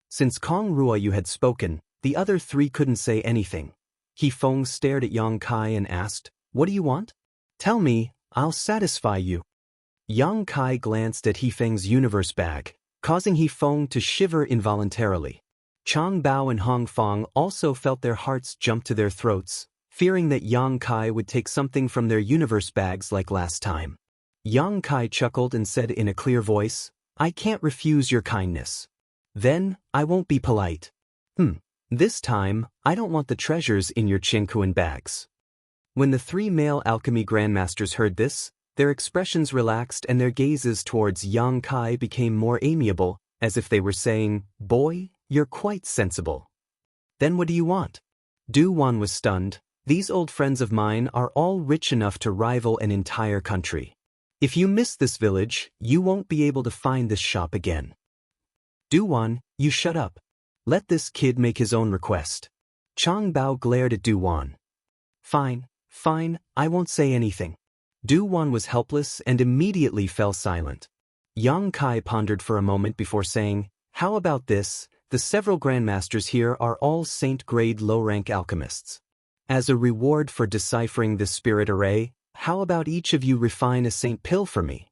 Since Kong Ruoyu had spoken, the other three couldn't say anything. He Feng stared at Yang Kai and asked, "What do you want?" Tell me, I'll satisfy you. Yang Kai glanced at Hefeng's universe bag, causing Hefeng to shiver involuntarily. Chang Bao and Hong Fong also felt their hearts jump to their throats, fearing that Yang Kai would take something from their universe bags like last time. Yang Kai chuckled and said in a clear voice, I can't refuse your kindness. Then, I won't be polite. This time, I don't want the treasures in your Jianghu bags. When the three male alchemy grandmasters heard this, their expressions relaxed and their gazes towards Yang Kai became more amiable, as if they were saying, Boy, you're quite sensible. Then what do you want? Du Wan was stunned. These old friends of mine are all rich enough to rival an entire country. If you miss this village, you won't be able to find this shop again. Du Wan, you shut up. Let this kid make his own request. Chang Bao glared at Du Wan. Fine, I won't say anything. Du Wan was helpless and immediately fell silent. Yang Kai pondered for a moment before saying, How about this? The several grandmasters here are all saint-grade low-rank alchemists. As a reward for deciphering this spirit array, how about each of you refine a saint pill for me?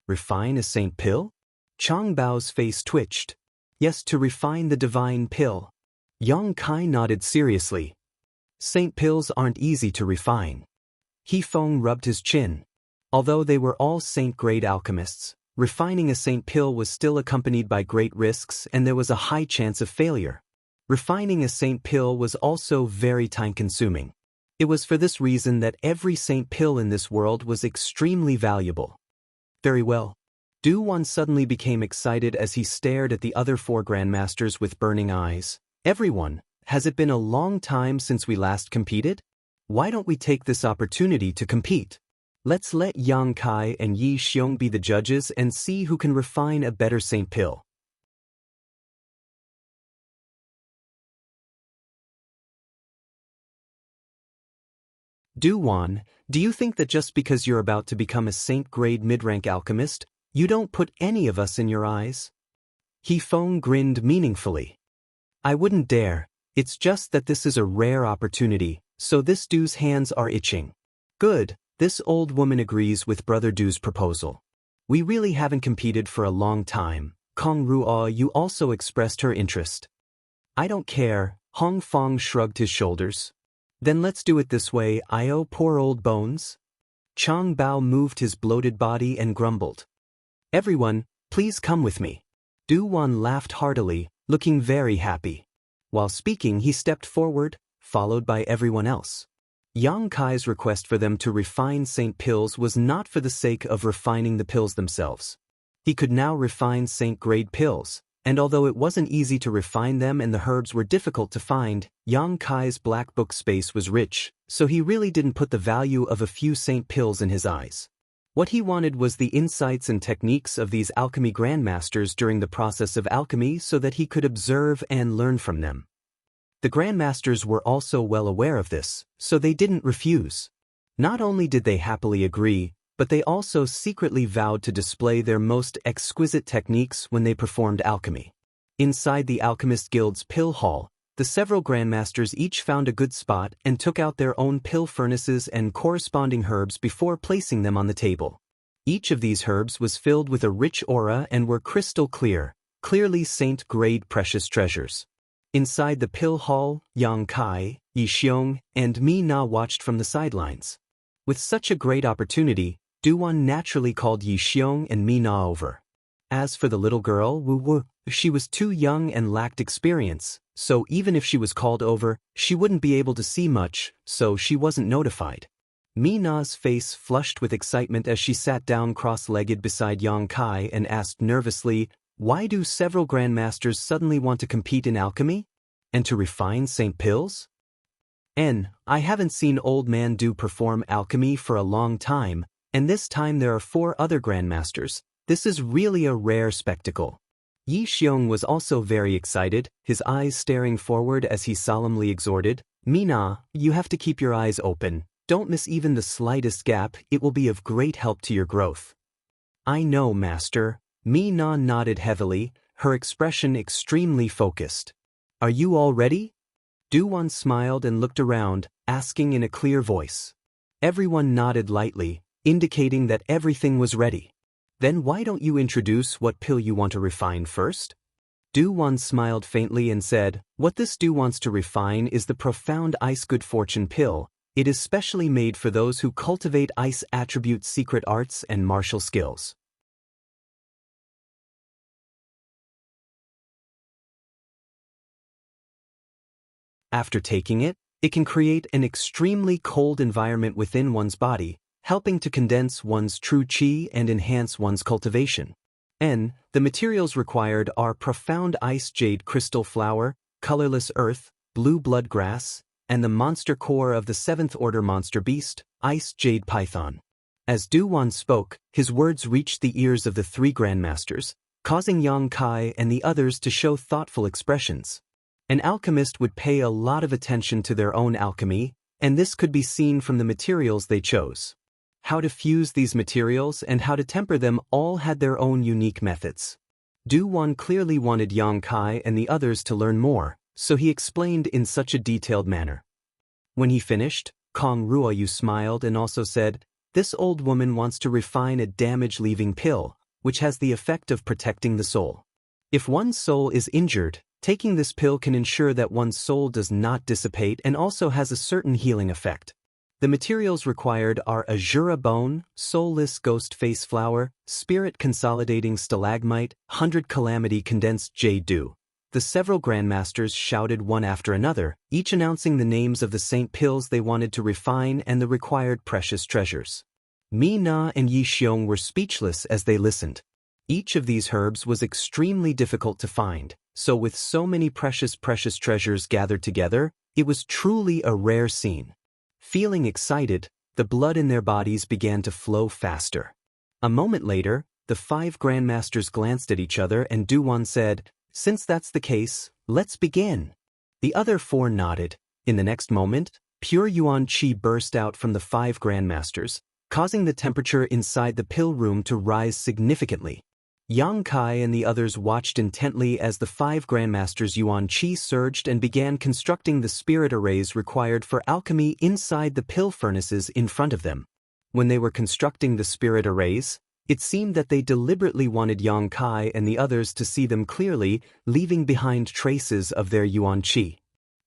Refine a saint pill? Chang Bao's face twitched. Yes, to refine the divine pill. Yang Kai nodded seriously. Saint pills aren't easy to refine. Hefeng rubbed his chin. Although they were all saint-grade alchemists, refining a saint pill was still accompanied by great risks and there was a high chance of failure. Refining a saint pill was also very time-consuming. It was for this reason that every saint pill in this world was extremely valuable. Very well. Du Wan suddenly became excited as he stared at the other four grandmasters with burning eyes. Everyone, has it been a long time since we last competed? Why don't we take this opportunity to compete? Let's let Yang Kai and Yi Xiong be the judges and see who can refine a better saint pill. Du Wan, do you think that just because you're about to become a saint-grade mid-rank alchemist, you don't put any of us in your eyes? Hefeng grinned meaningfully. I wouldn't dare. It's just that this is a rare opportunity, so this Du's hands are itching. Good, this old woman agrees with Brother Du's proposal. We really haven't competed for a long time. Kong Ruo, you also expressed her interest. I don't care, Hong Fong shrugged his shoulders. Then let's do it this way, Io, poor old bones. Chang Bao moved his bloated body and grumbled. Everyone, please come with me. Du Wan laughed heartily, looking very happy. While speaking, he stepped forward, followed by everyone else. Yang Kai's request for them to refine saint pills was not for the sake of refining the pills themselves. He could now refine saint-grade pills, and although it wasn't easy to refine them and the herbs were difficult to find, Yang Kai's black book space was rich, so he really didn't put the value of a few saint pills in his eyes. What he wanted was the insights and techniques of these alchemy grandmasters during the process of alchemy so that he could observe and learn from them. The grandmasters were also well aware of this, so they didn't refuse. Not only did they happily agree, but they also secretly vowed to display their most exquisite techniques when they performed alchemy. Inside the Alchemist Guild's pill hall, the several grandmasters each found a good spot and took out their own pill furnaces and corresponding herbs before placing them on the table. Each of these herbs was filled with a rich aura and were crystal clear, clearly saint-grade precious treasures. Inside the pill hall, Yang Kai, Yi Xiong, and Mi Na watched from the sidelines. With such a great opportunity, Du Wan naturally called Yi Xiong and Mi Na over. As for the little girl, Wu Wu, she was too young and lacked experience, so even if she was called over, she wouldn't be able to see much, so she wasn't notified. Mi Na's face flushed with excitement as she sat down cross-legged beside Yang Kai and asked nervously, why do several grandmasters suddenly want to compete in alchemy? And to refine saint pills? I haven't seen old man Du perform alchemy for a long time, and this time there are 4 other grandmasters. This is really a rare spectacle. Yi Xiong was also very excited, his eyes staring forward as he solemnly exhorted, Mina, you have to keep your eyes open. Don't miss even the slightest gap, it will be of great help to your growth. I know, Master. Mina nodded heavily, her expression extremely focused. Are you all ready? Du Wan smiled and looked around, asking in a clear voice. Everyone nodded lightly, indicating that everything was ready. Then why don't you introduce what pill you want to refine first? Du-Wan smiled faintly and said, what this Du wants to refine is the profound ice good fortune pill. It is specially made for those who cultivate ice attribute secret arts and martial skills. After taking it, it can create an extremely cold environment within one's body, helping to condense one's true qi and enhance one's cultivation. The materials required are profound ice jade crystal flower, colorless earth, blue blood grass, and the monster core of the 7th order monster beast, ice jade python. As Du-Wan spoke, his words reached the ears of the 3 grandmasters, causing Yang Kai and the others to show thoughtful expressions. An alchemist would pay a lot of attention to their own alchemy, and this could be seen from the materials they chose. How to fuse these materials and how to temper them all had their own unique methods. Du-Wan clearly wanted Yang Kai and the others to learn more, so he explained in such a detailed manner. When he finished, Kong Ruoyu smiled and also said, this old woman wants to refine a damage-leaving pill, which has the effect of protecting the soul. If one's soul is injured, taking this pill can ensure that one's soul does not dissipate and also has a certain healing effect. The materials required are Azura bone, soulless ghost face flower, spirit consolidating stalagmite, 100 calamity condensed jade dew. The several grandmasters shouted one after another, each announcing the names of the saint pills they wanted to refine and the required precious treasures. Mi Na and Yi Xiong were speechless as they listened. Each of these herbs was extremely difficult to find, so with so many precious treasures gathered together, it was truly a rare scene. Feeling excited, the blood in their bodies began to flow faster. A moment later, the 5 grandmasters glanced at each other and Du-Wan said, since that's the case, let's begin. The other 4 nodded. In the next moment, pure yuan qi burst out from the 5 grandmasters, causing the temperature inside the pill room to rise significantly. Yang Kai and the others watched intently as the 5 grandmasters' yuan qi surged and began constructing the spirit arrays required for alchemy inside the pill furnaces in front of them. When they were constructing the spirit arrays, it seemed that they deliberately wanted Yang Kai and the others to see them clearly, leaving behind traces of their yuan qi.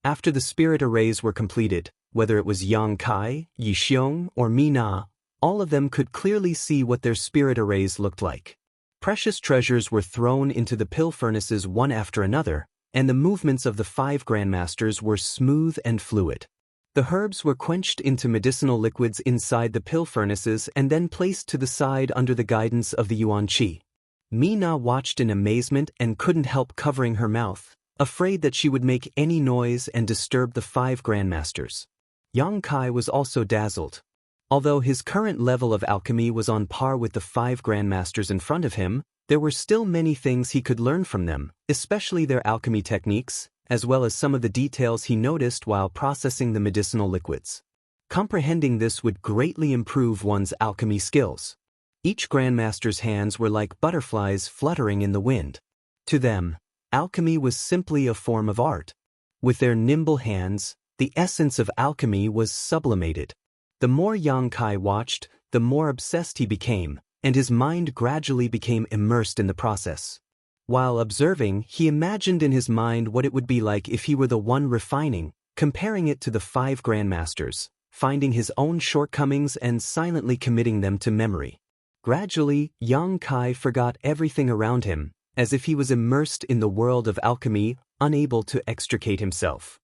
After the spirit arrays were completed, whether it was Yang Kai, Yi Xiong, or Mi Na, all of them could clearly see what their spirit arrays looked like. Precious treasures were thrown into the pill furnaces one after another, and the movements of the 5 grandmasters were smooth and fluid. The herbs were quenched into medicinal liquids inside the pill furnaces and then placed to the side under the guidance of the yuan qi. Mi Na watched in amazement and couldn't help covering her mouth, afraid that she would make any noise and disturb the 5 grandmasters. Yang Kai was also dazzled. Although his current level of alchemy was on par with the 5 grandmasters in front of him, there were still many things he could learn from them, especially their alchemy techniques, as well as some of the details he noticed while processing the medicinal liquids. Comprehending this would greatly improve one's alchemy skills. Each grandmaster's hands were like butterflies fluttering in the wind. To them, alchemy was simply a form of art. With their nimble hands, the essence of alchemy was sublimated. The more Yang Kai watched, the more obsessed he became, and his mind gradually became immersed in the process. While observing, he imagined in his mind what it would be like if he were the one refining, comparing it to the 5 grandmasters, finding his own shortcomings and silently committing them to memory. Gradually, Yang Kai forgot everything around him, as if he was immersed in the world of alchemy, unable to extricate himself.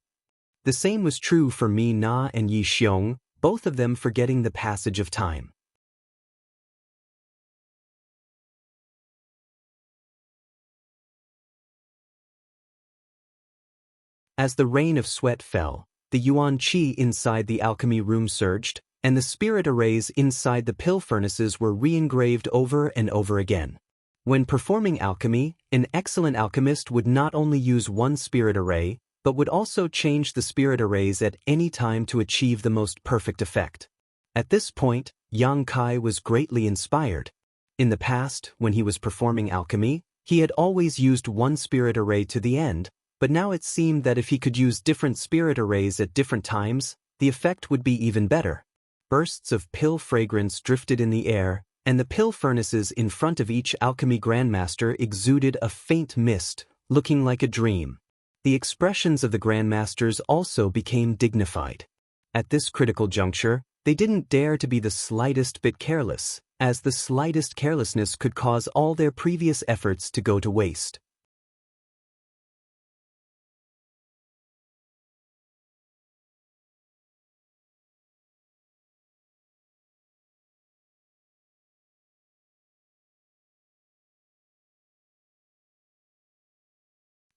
The same was true for Mi Na and Yi Xiong, both of them forgetting the passage of time. As the rain of sweat fell, the yuan qi inside the alchemy room surged, and the spirit arrays inside the pill furnaces were re-engraved over and over again. When performing alchemy, an excellent alchemist would not only use one spirit array, but would also change the spirit arrays at any time to achieve the most perfect effect. At this point, Yang Kai was greatly inspired. In the past, when he was performing alchemy, he had always used one spirit array to the end, but now it seemed that if he could use different spirit arrays at different times, the effect would be even better. bursts of pill fragrance drifted in the air, and the pill furnaces in front of each alchemy grandmaster exuded a faint mist, looking like a dream. The expressions of the grandmasters also became dignified. At this critical juncture, they didn't dare to be the slightest bit careless, as the slightest carelessness could cause all their previous efforts to go to waste.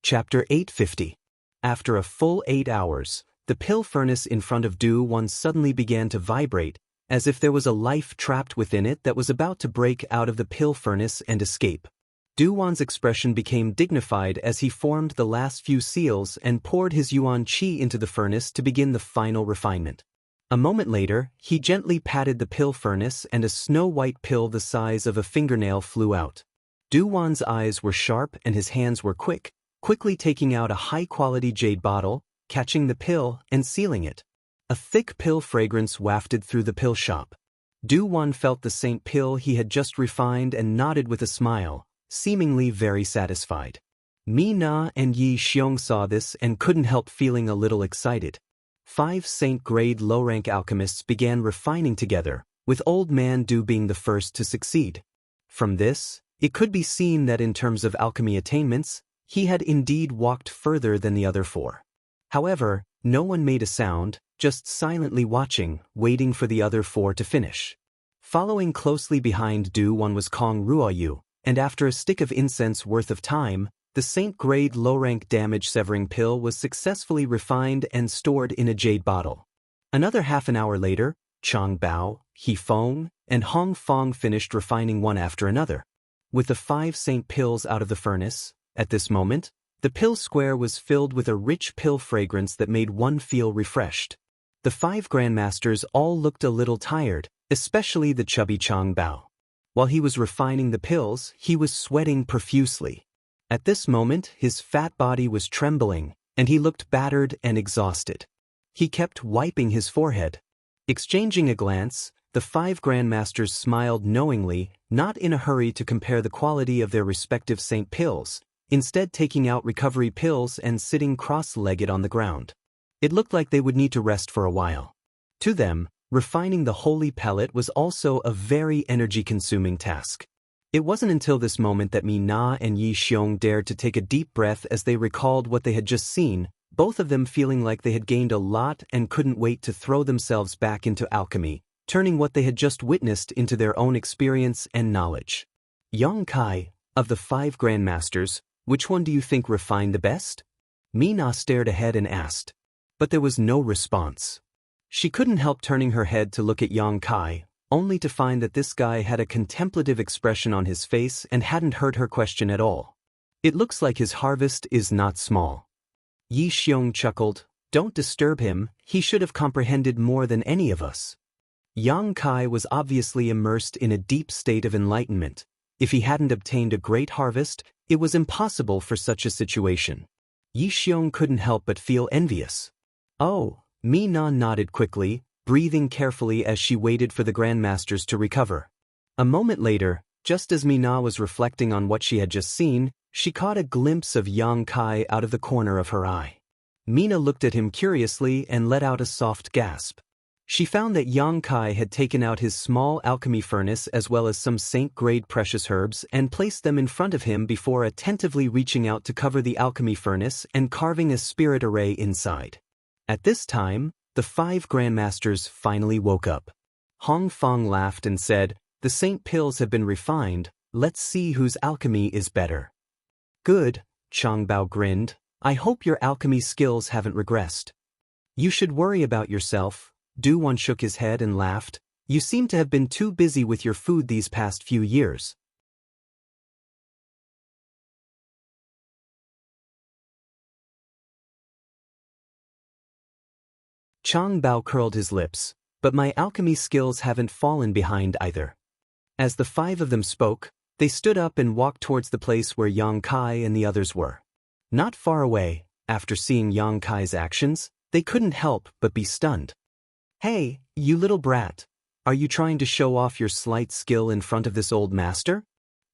Chapter 850. After a full 8 hours, the pill furnace in front of Du Wan suddenly began to vibrate, as if there was a life trapped within it that was about to break out of the pill furnace and escape. Du Wan's expression became dignified as he formed the last few seals and poured his yuan qi into the furnace to begin the final refinement. A moment later, he gently patted the pill furnace and a snow-white pill the size of a fingernail flew out. Du Wan's eyes were sharp and his hands were quickly taking out a high-quality jade bottle, catching the pill, and sealing it. A thick pill fragrance wafted through the pill shop. Du Wan felt the Saint pill he had just refined and nodded with a smile, seemingly very satisfied. Mi Na and Yi Xiong saw this and couldn't help feeling a little excited. 5 Saint-grade low-rank alchemists began refining together, with Old Man Du being the first to succeed. From this, it could be seen that in terms of alchemy attainments, he had indeed walked further than the other 4. However, no one made a sound, just silently watching, waiting for the other 4 to finish. Following closely behind Du Wan was Kong Ruoyu, and after a stick of incense worth of time, the Saint-grade low-rank damage-severing pill was successfully refined and stored in a jade bottle. Another half an hour later, Chang Bao, He Feng, and Hong Fong finished refining one after another. With the 5 Saint pills out of the furnace, at this moment, the pill square was filled with a rich pill fragrance that made one feel refreshed. The 5 grandmasters all looked a little tired, especially the chubby Chang Bao. While he was refining the pills, he was sweating profusely. At this moment, his fat body was trembling, and he looked battered and exhausted. He kept wiping his forehead. Exchanging a glance, the 5 grandmasters smiled knowingly, not in a hurry to compare the quality of their respective Saint pills, instead taking out recovery pills and sitting cross-legged on the ground. It looked like they would need to rest for a while. To them, refining the holy pellet was also a very energy-consuming task. It wasn't until this moment that Mi Na and Yi Xiong dared to take a deep breath as they recalled what they had just seen, both of them feeling like they had gained a lot and couldn't wait to throw themselves back into alchemy, turning what they had just witnessed into their own experience and knowledge. Yang Kai, of the 5 grandmasters, which one do you think refined the best? Mi Na stared ahead and asked. But there was no response. She couldn't help turning her head to look at Yang Kai, only to find that this guy had a contemplative expression on his face and hadn't heard her question at all. It looks like his harvest is not small. Yi Xiong chuckled, "Don't disturb him, he should have comprehended more than any of us." Yang Kai was obviously immersed in a deep state of enlightenment. If he hadn't obtained a great harvest, it was impossible for such a situation. Yi Xiong couldn't help but feel envious. Oh, Mi Na nodded quickly, breathing carefully as she waited for the grandmasters to recover. A moment later, just as Mi Na was reflecting on what she had just seen, she caught a glimpse of Yang Kai out of the corner of her eye. Mina looked at him curiously and let out a soft gasp. She found that Yang Kai had taken out his small alchemy furnace as well as some Saint-grade precious herbs and placed them in front of him before attentively reaching out to cover the alchemy furnace and carving a spirit array inside. At this time, the 5 grandmasters finally woke up. Hong Fong laughed and said, "The Saint pills have been refined, let's see whose alchemy is better." "Good," Chang Bao grinned. "I hope your alchemy skills haven't regressed." "You should worry about yourself." Du Wan shook his head and laughed. "You seem to have been too busy with your food these past few years." Chang Bao curled his lips, "But my alchemy skills haven't fallen behind either." As the 5 of them spoke, they stood up and walked towards the place where Yang Kai and the others were. Not far away, after seeing Yang Kai's actions, they couldn't help but be stunned. "Hey, You little brat. Are you trying to show off your slight skill in front of this old master?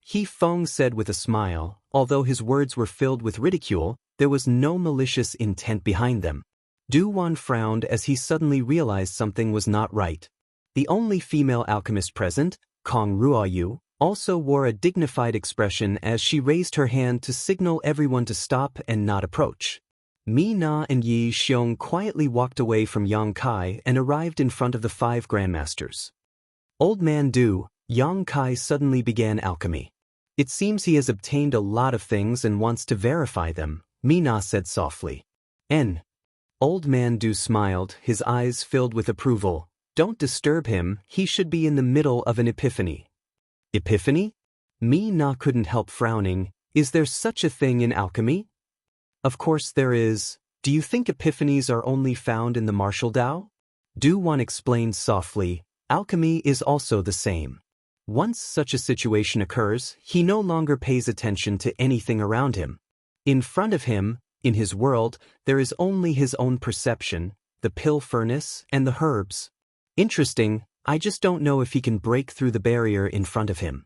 He Feng said with a smile. Although his words were filled with ridicule, there was no malicious intent behind them. Du Wan frowned as he suddenly realized something was not right. The only female alchemist present, Kong Ruoyu, also wore a dignified expression as she raised her hand to signal everyone to stop and not approach. Mi Na and Yi Xiong quietly walked away from Yang Kai and arrived in front of the 5 grandmasters. Old Man Du, Yang Kai suddenly began alchemy. It seems he has obtained a lot of things and wants to verify them, Mi Na said softly. Old Man Du smiled, his eyes filled with approval. Don't disturb him, he should be in the middle of an epiphany. Epiphany? Mi Na couldn't help frowning. Is there such a thing in alchemy? Of course there is. Do you think epiphanies are only found in the martial Tao? Du Wan explained softly. Alchemy is also the same. Once such a situation occurs, he no longer pays attention to anything around him. In front of him, in his world, there is only his own perception, the pill furnace, and the herbs. Interesting, I just don't know if he can break through the barrier in front of him.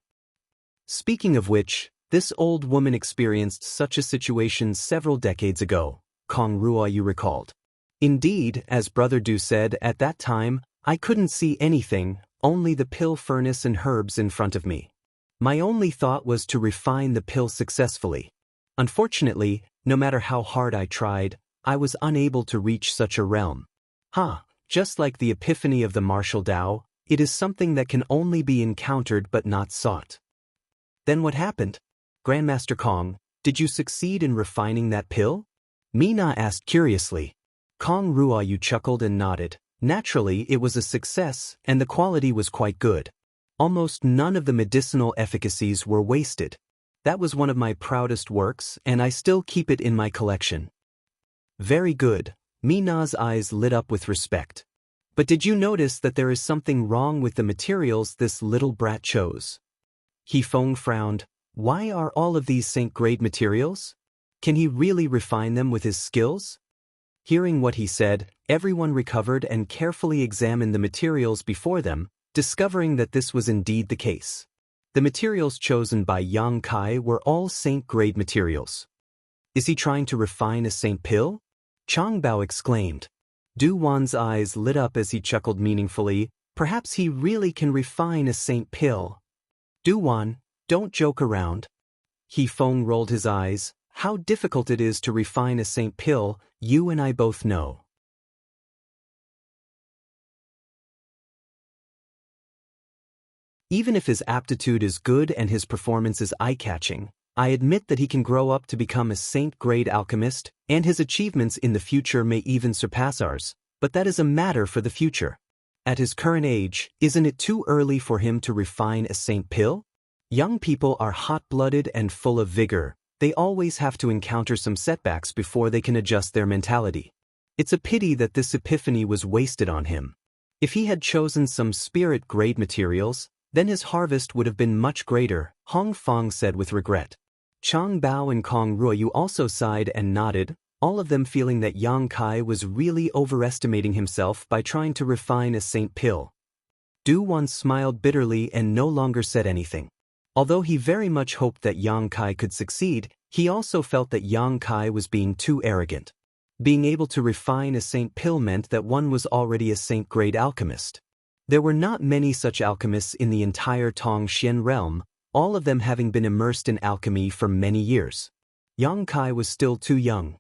Speaking of which, this old woman experienced such a situation several decades ago, Kong Ruoyu recalled. Indeed, as Brother Du said, at that time, I couldn't see anything, only the pill furnace and herbs in front of me. My only thought was to refine the pill successfully. Unfortunately, no matter how hard I tried, I was unable to reach such a realm. Just like the epiphany of the martial Tao, it is something that can only be encountered but not sought. Then what happened? Grandmaster Kong, did you succeed in refining that pill? Mi Na asked curiously. Kong Ruoyu chuckled and nodded. Naturally, it was a success, and the quality was quite good. Almost none of the medicinal efficacies were wasted. That was one of my proudest works, and I still keep it in my collection. Very good. Mi Na's eyes lit up with respect. But did you notice that there is something wrong with the materials this little brat chose? He Feng frowned. Why are all of these Saint-grade materials? Can he really refine them with his skills? Hearing what he said, everyone recovered and carefully examined the materials before them, discovering that this was indeed the case. The materials chosen by Yang Kai were all Saint-grade materials. Is he trying to refine a Saint pill? Chang Bao exclaimed. Du Wan's eyes lit up as he chuckled meaningfully. Perhaps he really can refine a Saint pill. Du Wan, don't joke around. He Feng rolled his eyes. How difficult it is to refine a Saint pill, you and I both know. Even if his aptitude is good and his performance is eye-catching, I admit that he can grow up to become a Saint-grade alchemist, and his achievements in the future may even surpass ours, but that is a matter for the future. At his current age, isn't it too early for him to refine a Saint pill? Young people are hot-blooded and full of vigor. They always have to encounter some setbacks before they can adjust their mentality. It's a pity that this epiphany was wasted on him. If he had chosen some spirit-grade materials, then his harvest would have been much greater, Hong Fong said with regret. Chang Bao and Kong Ruoyu also sighed and nodded, all of them feeling that Yang Kai was really overestimating himself by trying to refine a Saint pill. Du Wan smiled bitterly and no longer said anything. Although he very much hoped that Yang Kai could succeed, he also felt that Yang Kai was being too arrogant. Being able to refine a Saint pill meant that one was already a Saint-grade alchemist. There were not many such alchemists in the entire Tongxian realm, all of them having been immersed in alchemy for many years. Yang Kai was still too young.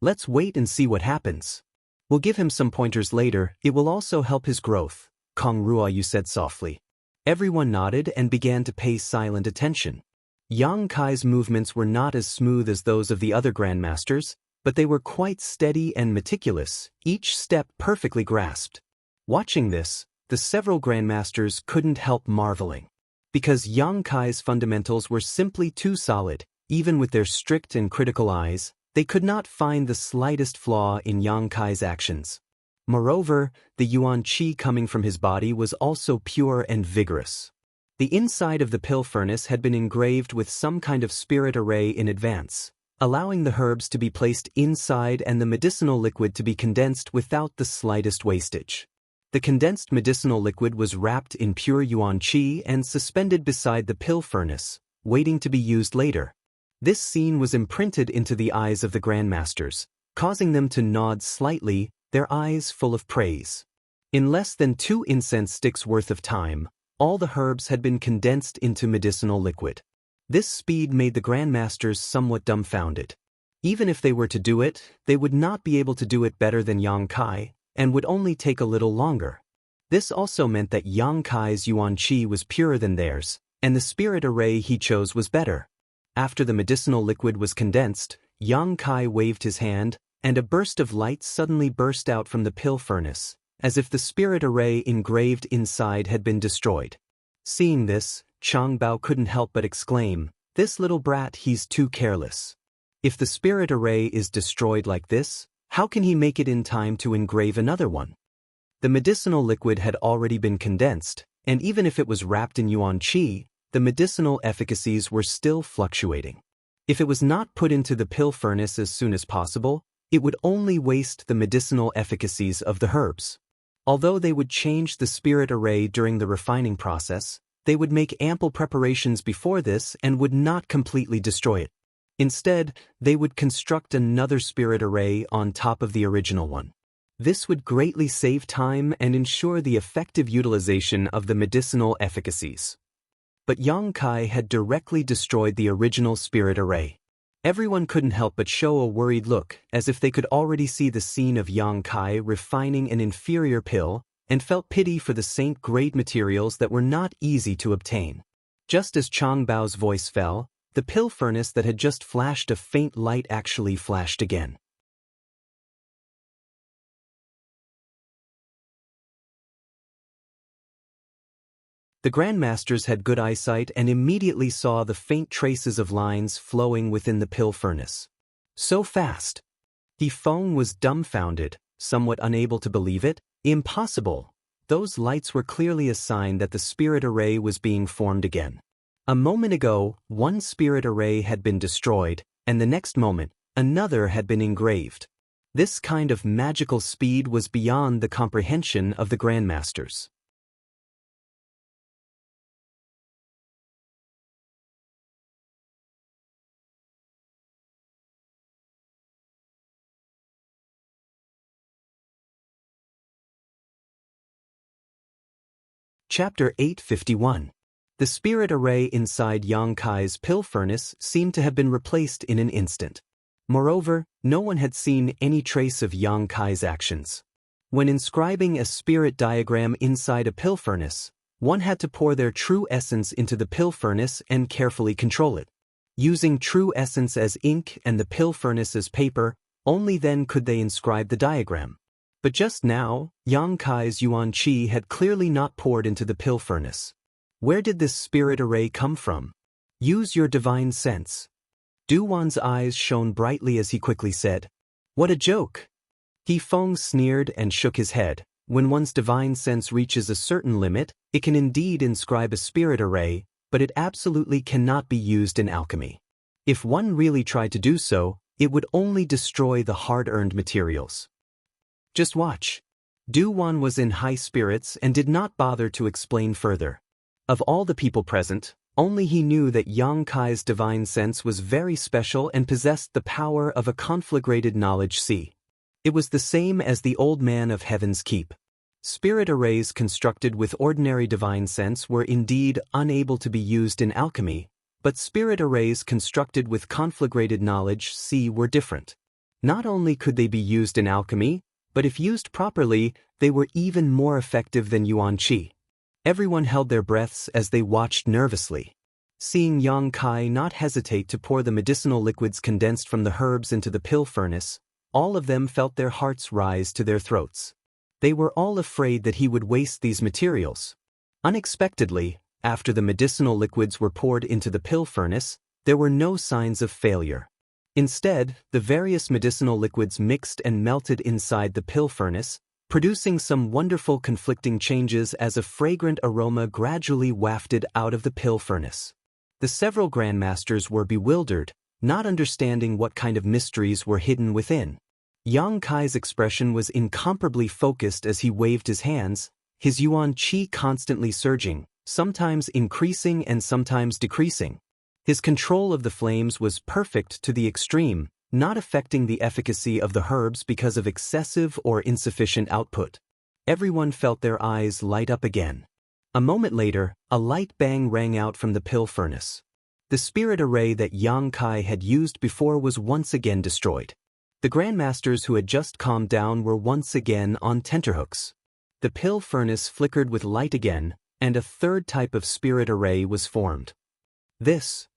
Let's wait and see what happens. We'll give him some pointers later, it will also help his growth, Kong Ruoyu said softly. Everyone nodded and began to pay silent attention. Yang Kai's movements were not as smooth as those of the other grandmasters, but they were quite steady and meticulous, each step perfectly grasped. Watching this, the several grandmasters couldn't help marveling. Because Yang Kai's fundamentals were simply too solid, even with their strict and critical eyes, they could not find the slightest flaw in Yang Kai's actions. Moreover, the yuan qi coming from his body was also pure and vigorous. The inside of the pill furnace had been engraved with some kind of spirit array in advance, allowing the herbs to be placed inside and the medicinal liquid to be condensed without the slightest wastage. The condensed medicinal liquid was wrapped in pure yuan qi and suspended beside the pill furnace, waiting to be used later. This scene was imprinted into the eyes of the grandmasters, causing them to nod slightly, their eyes full of praise. In less than 2 incense sticks worth of time, all the herbs had been condensed into medicinal liquid. This speed made the grandmasters somewhat dumbfounded. Even if they were to do it, they would not be able to do it better than Yang Kai, and would only take a little longer. This also meant that Yang Kai's yuan qi was purer than theirs, and the spirit array he chose was better. After the medicinal liquid was condensed, Yang Kai waved his hand, and a burst of light suddenly burst out from the pill furnace, as if the spirit array engraved inside had been destroyed. Seeing this, Chang Bao couldn't help but exclaim, "This little brat, he's too careless. If the spirit array is destroyed like this, how can he make it in time to engrave another one?" The medicinal liquid had already been condensed, and even if it was wrapped in yuan qi, the medicinal efficacies were still fluctuating. If it was not put into the pill furnace as soon as possible, it would only waste the medicinal efficacies of the herbs. Although they would change the spirit array during the refining process, they would make ample preparations before this and would not completely destroy it. Instead, they would construct another spirit array on top of the original one. This would greatly save time and ensure the effective utilization of the medicinal efficacies. But Yang Kai had directly destroyed the original spirit array. Everyone couldn't help but show a worried look, as if they could already see the scene of Yang Kai refining an inferior pill, and felt pity for the saint-grade materials that were not easy to obtain. Just as Chang Bao's voice fell, the pill furnace that had just flashed a faint light actually flashed again. The grandmasters had good eyesight and immediately saw the faint traces of lines flowing within the pill furnace. So fast! He Feng was dumbfounded, somewhat unable to believe it. Impossible! Those lights were clearly a sign that the spirit array was being formed again. A moment ago, one spirit array had been destroyed, and the next moment, another had been engraved. This kind of magical speed was beyond the comprehension of the grandmasters. Chapter 851. The spirit array inside Yang Kai's pill furnace seemed to have been replaced in an instant. Moreover, no one had seen any trace of Yang Kai's actions. When inscribing a spirit diagram inside a pill furnace, one had to pour their true essence into the pill furnace and carefully control it. Using true essence as ink and the pill furnace as paper, only then could they inscribe the diagram. But just now, Yang Kai's yuan qi had clearly not poured into the pill furnace. Where did this spirit array come from? Use your divine sense. Du Wan's eyes shone brightly as he quickly said, "What a joke!" He Feng sneered and shook his head. When one's divine sense reaches a certain limit, it can indeed inscribe a spirit array, but it absolutely cannot be used in alchemy. If one really tried to do so, it would only destroy the hard-earned materials. Just watch. Du Wan was in high spirits and did not bother to explain further. Of all the people present, only he knew that Yang Kai's divine sense was very special and possessed the power of a conflagrated knowledge sea. It was the same as the old man of Heaven's Keep. Spirit arrays constructed with ordinary divine sense were indeed unable to be used in alchemy, but spirit arrays constructed with conflagrated knowledge sea were different. Not only could they be used in alchemy, but if used properly, they were even more effective than yuan qi. Everyone held their breaths as they watched nervously. Seeing Yang Kai not hesitate to pour the medicinal liquids condensed from the herbs into the pill furnace, all of them felt their hearts rise to their throats. They were all afraid that he would waste these materials. Unexpectedly, after the medicinal liquids were poured into the pill furnace, there were no signs of failure. Instead, the various medicinal liquids mixed and melted inside the pill furnace, producing some wonderful conflicting changes as a fragrant aroma gradually wafted out of the pill furnace. The several grandmasters were bewildered, not understanding what kind of mysteries were hidden within. Yang Kai's expression was incomparably focused as he waved his hands, his yuan qi constantly surging, sometimes increasing and sometimes decreasing. His control of the flames was perfect to the extreme, not affecting the efficacy of the herbs because of excessive or insufficient output. Everyone felt their eyes light up again. A moment later, a light bang rang out from the pill furnace. The spirit array that Yang Kai had used before was once again destroyed. The grandmasters who had just calmed down were once again on tenterhooks. The pill furnace flickered with light again, and a third type of spirit array was formed. This.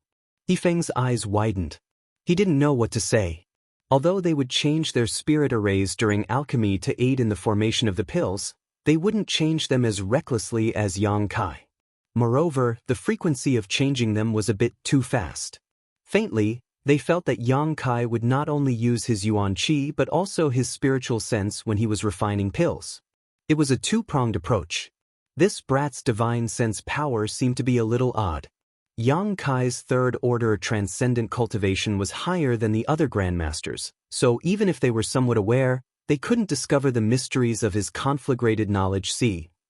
Yifeng's eyes widened. He didn't know what to say. Although they would change their spirit arrays during alchemy to aid in the formation of the pills, they wouldn't change them as recklessly as Yang Kai. Moreover, the frequency of changing them was a bit too fast. Faintly, they felt that Yang Kai would not only use his yuan qi but also his spiritual sense when he was refining pills. It was a two-pronged approach. This brat's divine sense power seemed to be a little odd. Yang Kai's third-order transcendent cultivation was higher than the other grandmasters, so even if they were somewhat aware, they couldn't discover the mysteries of his conflagrated knowledge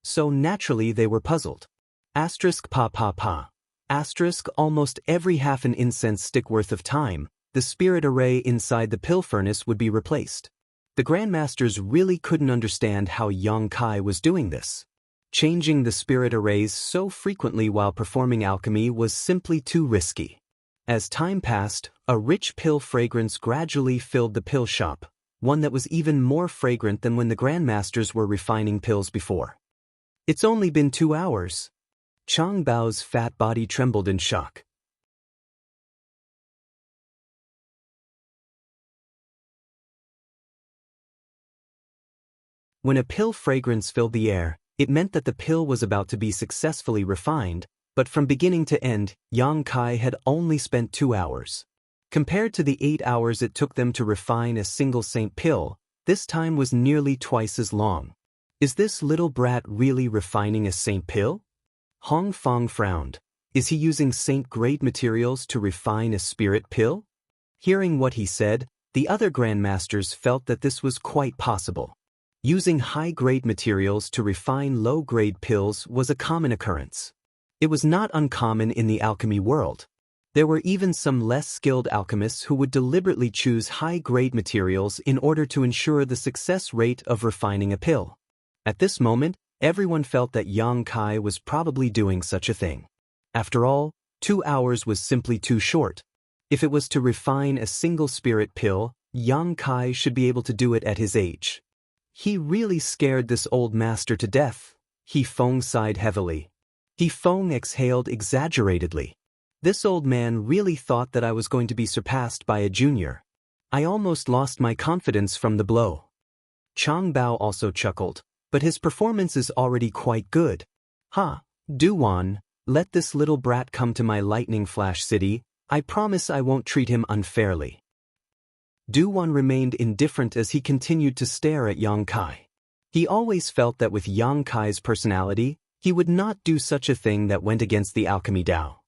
so naturally they were puzzled. Asterisk pa pa pa. Asterisk almost every half an incense stick worth of time, the spirit array inside the pill furnace would be replaced. The grandmasters really couldn't understand how Yang Kai was doing this. Changing the spirit arrays so frequently while performing alchemy was simply too risky. As time passed, a rich pill fragrance gradually filled the pill shop, one that was even more fragrant than when the grandmasters were refining pills before. It's only been 2 hours. Chang Bao's fat body trembled in shock. When a pill fragrance filled the air, it meant that the pill was about to be successfully refined, but from beginning to end, Yang Kai had only spent 2 hours. Compared to the 8 hours it took them to refine a single saint pill, this time was nearly twice as long. Is this little brat really refining a saint pill? Hong Fong frowned. Is he using saint-grade materials to refine a spirit pill? Hearing what he said, the other grandmasters felt that this was quite possible. Using high-grade materials to refine low-grade pills was a common occurrence. It was not uncommon in the alchemy world. There were even some less skilled alchemists who would deliberately choose high-grade materials in order to ensure the success rate of refining a pill. At this moment, everyone felt that Yang Kai was probably doing such a thing. After all, 2 hours was simply too short. If it was to refine a single spirit pill, Yang Kai should be able to do it at his age. He really scared this old master to death. He Feng sighed heavily. He Feng exhaled exaggeratedly. This old man really thought that I was going to be surpassed by a junior. I almost lost my confidence from the blow. Chang Bao also chuckled, but his performance is already quite good. Ha, Duwan, let this little brat come to my lightning flash city, I promise I won't treat him unfairly. Duwan remained indifferent as he continued to stare at Yang Kai. He always felt that with Yang Kai's personality, he would not do such a thing that went against the alchemy Tao.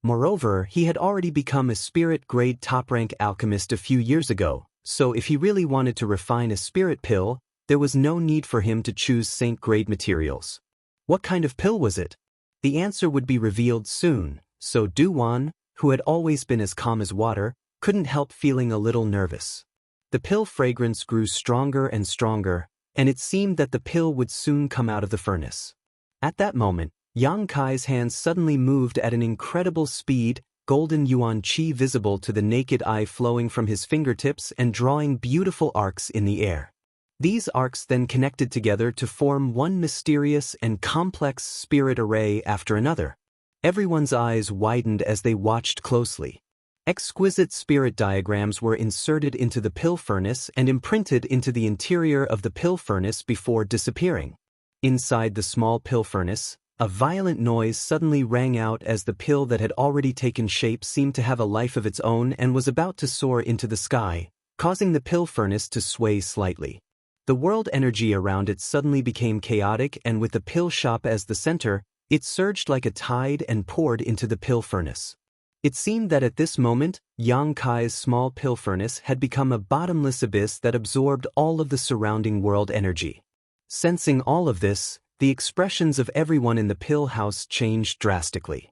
Moreover, he had already become a spirit-grade top-rank alchemist a few years ago, so if he really wanted to refine a spirit pill, there was no need for him to choose saint-grade materials. What kind of pill was it? The answer would be revealed soon, so Duwan, who had always been as calm as water, couldn't help feeling a little nervous. The pill fragrance grew stronger and stronger, and it seemed that the pill would soon come out of the furnace. At that moment, Yang Kai's hands suddenly moved at an incredible speed, golden yuan qi visible to the naked eye flowing from his fingertips and drawing beautiful arcs in the air. These arcs then connected together to form one mysterious and complex spirit array after another. Everyone's eyes widened as they watched closely. Exquisite spirit diagrams were inserted into the pill furnace and imprinted into the interior of the pill furnace before disappearing. Inside the small pill furnace, a violent noise suddenly rang out as the pill that had already taken shape seemed to have a life of its own and was about to soar into the sky, causing the pill furnace to sway slightly. The world energy around it suddenly became chaotic, and with the pill shop as the center, it surged like a tide and poured into the pill furnace. It seemed that at this moment, Yang Kai's small pill furnace had become a bottomless abyss that absorbed all of the surrounding world energy. Sensing all of this, the expressions of everyone in the pill house changed drastically.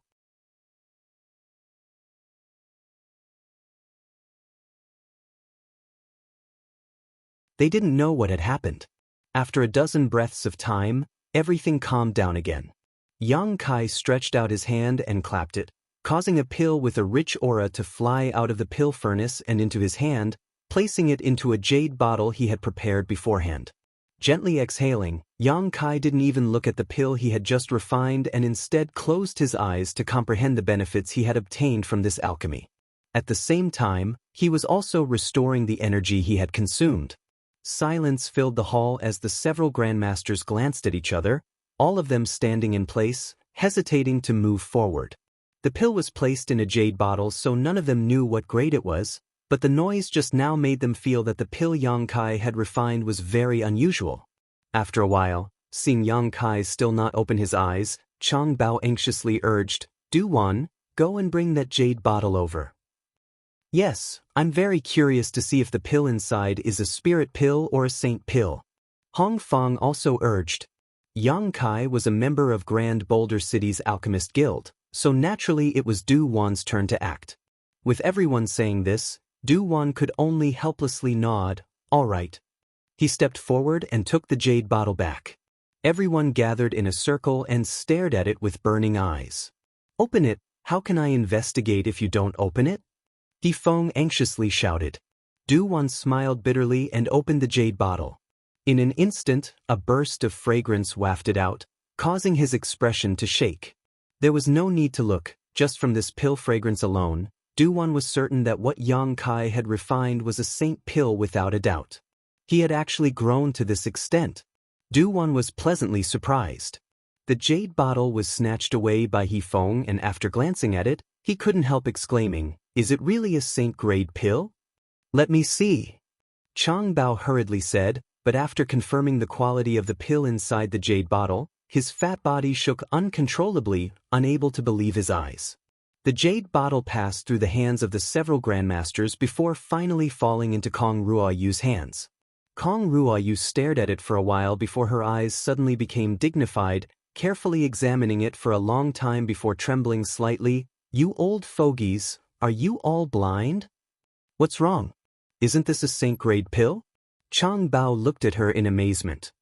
They didn't know what had happened. After a dozen breaths of time, everything calmed down again. Yang Kai stretched out his hand and clapped it, causing a pill with a rich aura to fly out of the pill furnace and into his hand, placing it into a jade bottle he had prepared beforehand. Gently exhaling, Yang Kai didn't even look at the pill he had just refined and instead closed his eyes to comprehend the benefits he had obtained from this alchemy. At the same time, he was also restoring the energy he had consumed. Silence filled the hall as the several grandmasters glanced at each other, all of them standing in place, hesitating to move forward. The pill was placed in a jade bottle so none of them knew what grade it was, but the noise just now made them feel that the pill Yang Kai had refined was very unusual. After a while, seeing Yang Kai still not open his eyes, Chang Bao anxiously urged, "Du-wan, go and bring that jade bottle over." "Yes, I'm very curious to see if the pill inside is a spirit pill or a saint pill," Hong Fong also urged. Yang Kai was a member of Grand Boulder City's Alchemist Guild, so naturally it was Du-wan's turn to act. With everyone saying this, Du-wan could only helplessly nod, "All right." He stepped forward and took the jade bottle back. Everyone gathered in a circle and stared at it with burning eyes. "Open it, how can I investigate if you don't open it?" He Feng anxiously shouted. Du-wan smiled bitterly and opened the jade bottle. In an instant, a burst of fragrance wafted out, causing his expression to shake. There was no need to look, just from this pill fragrance alone, Du-wan was certain that what Yang Kai had refined was a saint pill without a doubt. He had actually grown to this extent. Du-wan was pleasantly surprised. The jade bottle was snatched away by He Feng and after glancing at it, he couldn't help exclaiming, "Is it really a saint-grade pill?" "Let me see," Chang Bao hurriedly said, but after confirming the quality of the pill inside the jade bottle, his fat body shook uncontrollably, unable to believe his eyes. The jade bottle passed through the hands of the several grandmasters before finally falling into Kong Ruoyu's hands. Kong Ruoyu stared at it for a while before her eyes suddenly became dignified, carefully examining it for a long time before trembling slightly. "You old fogies, are you all blind? What's wrong? Isn't this a saint-grade pill?" Chang Bao looked at her in amazement.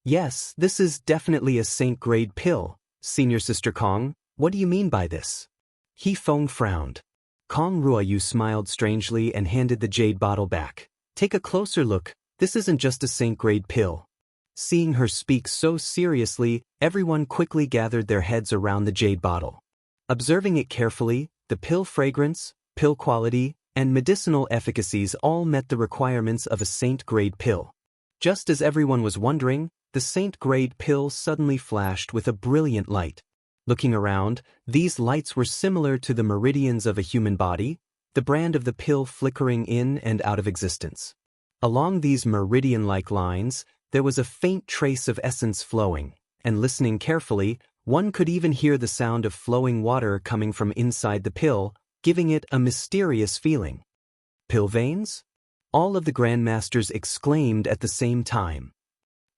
"Yes, this is definitely a saint-grade pill, Senior Sister Kong. What do you mean by this?" He Feng frowned. Kong Ruoyu smiled strangely and handed the jade bottle back. "Take a closer look, this isn't just a saint-grade pill." Seeing her speak so seriously, everyone quickly gathered their heads around the jade bottle. Observing it carefully, the pill fragrance, pill quality, and medicinal efficacies all met the requirements of a saint-grade pill. Just as everyone was wondering, the saint-grade pill suddenly flashed with a brilliant light. Looking around, these lights were similar to the meridians of a human body, the brand of the pill flickering in and out of existence. Along these meridian-like lines, there was a faint trace of essence flowing, and listening carefully, one could even hear the sound of flowing water coming from inside the pill, giving it a mysterious feeling. "Pill veins?" All of the grandmasters exclaimed at the same time.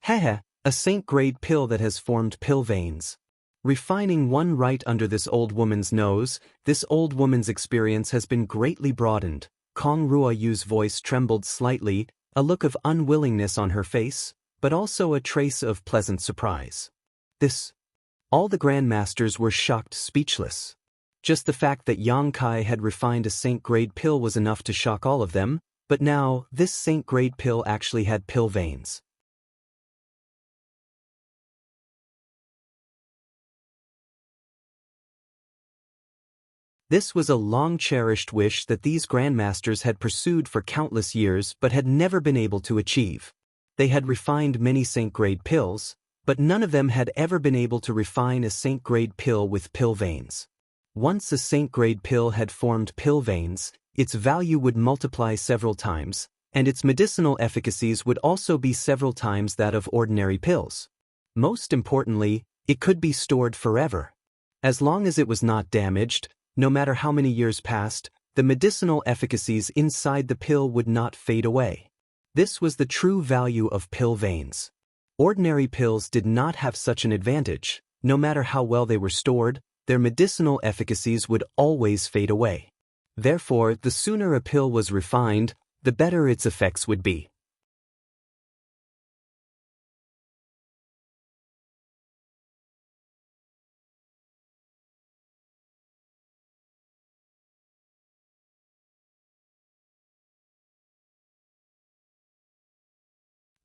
"Heh, a saint-grade pill that has formed pill veins. Refining one right under this old woman's nose, this old woman's experience has been greatly broadened." Kong Ruoyu's voice trembled slightly, a look of unwillingness on her face, but also a trace of pleasant surprise. "This..." All the grandmasters were shocked speechless. Just the fact that Yang Kai had refined a saint-grade pill was enough to shock all of them, but now, this saint-grade pill actually had pill veins. This was a long-cherished wish that these grandmasters had pursued for countless years but had never been able to achieve. They had refined many saint-grade pills, but none of them had ever been able to refine a saint-grade pill with pill veins. Once a saint-grade pill had formed pill veins, its value would multiply several times, and its medicinal efficacies would also be several times that of ordinary pills. Most importantly, it could be stored forever. As long as it was not damaged, No matter how many years passed, the medicinal efficacies inside the pill would not fade away. This was the true value of pill veins. Ordinary pills did not have such an advantage. No matter how well they were stored, their medicinal efficacies would always fade away. Therefore, the sooner a pill was refined, the better its effects would be.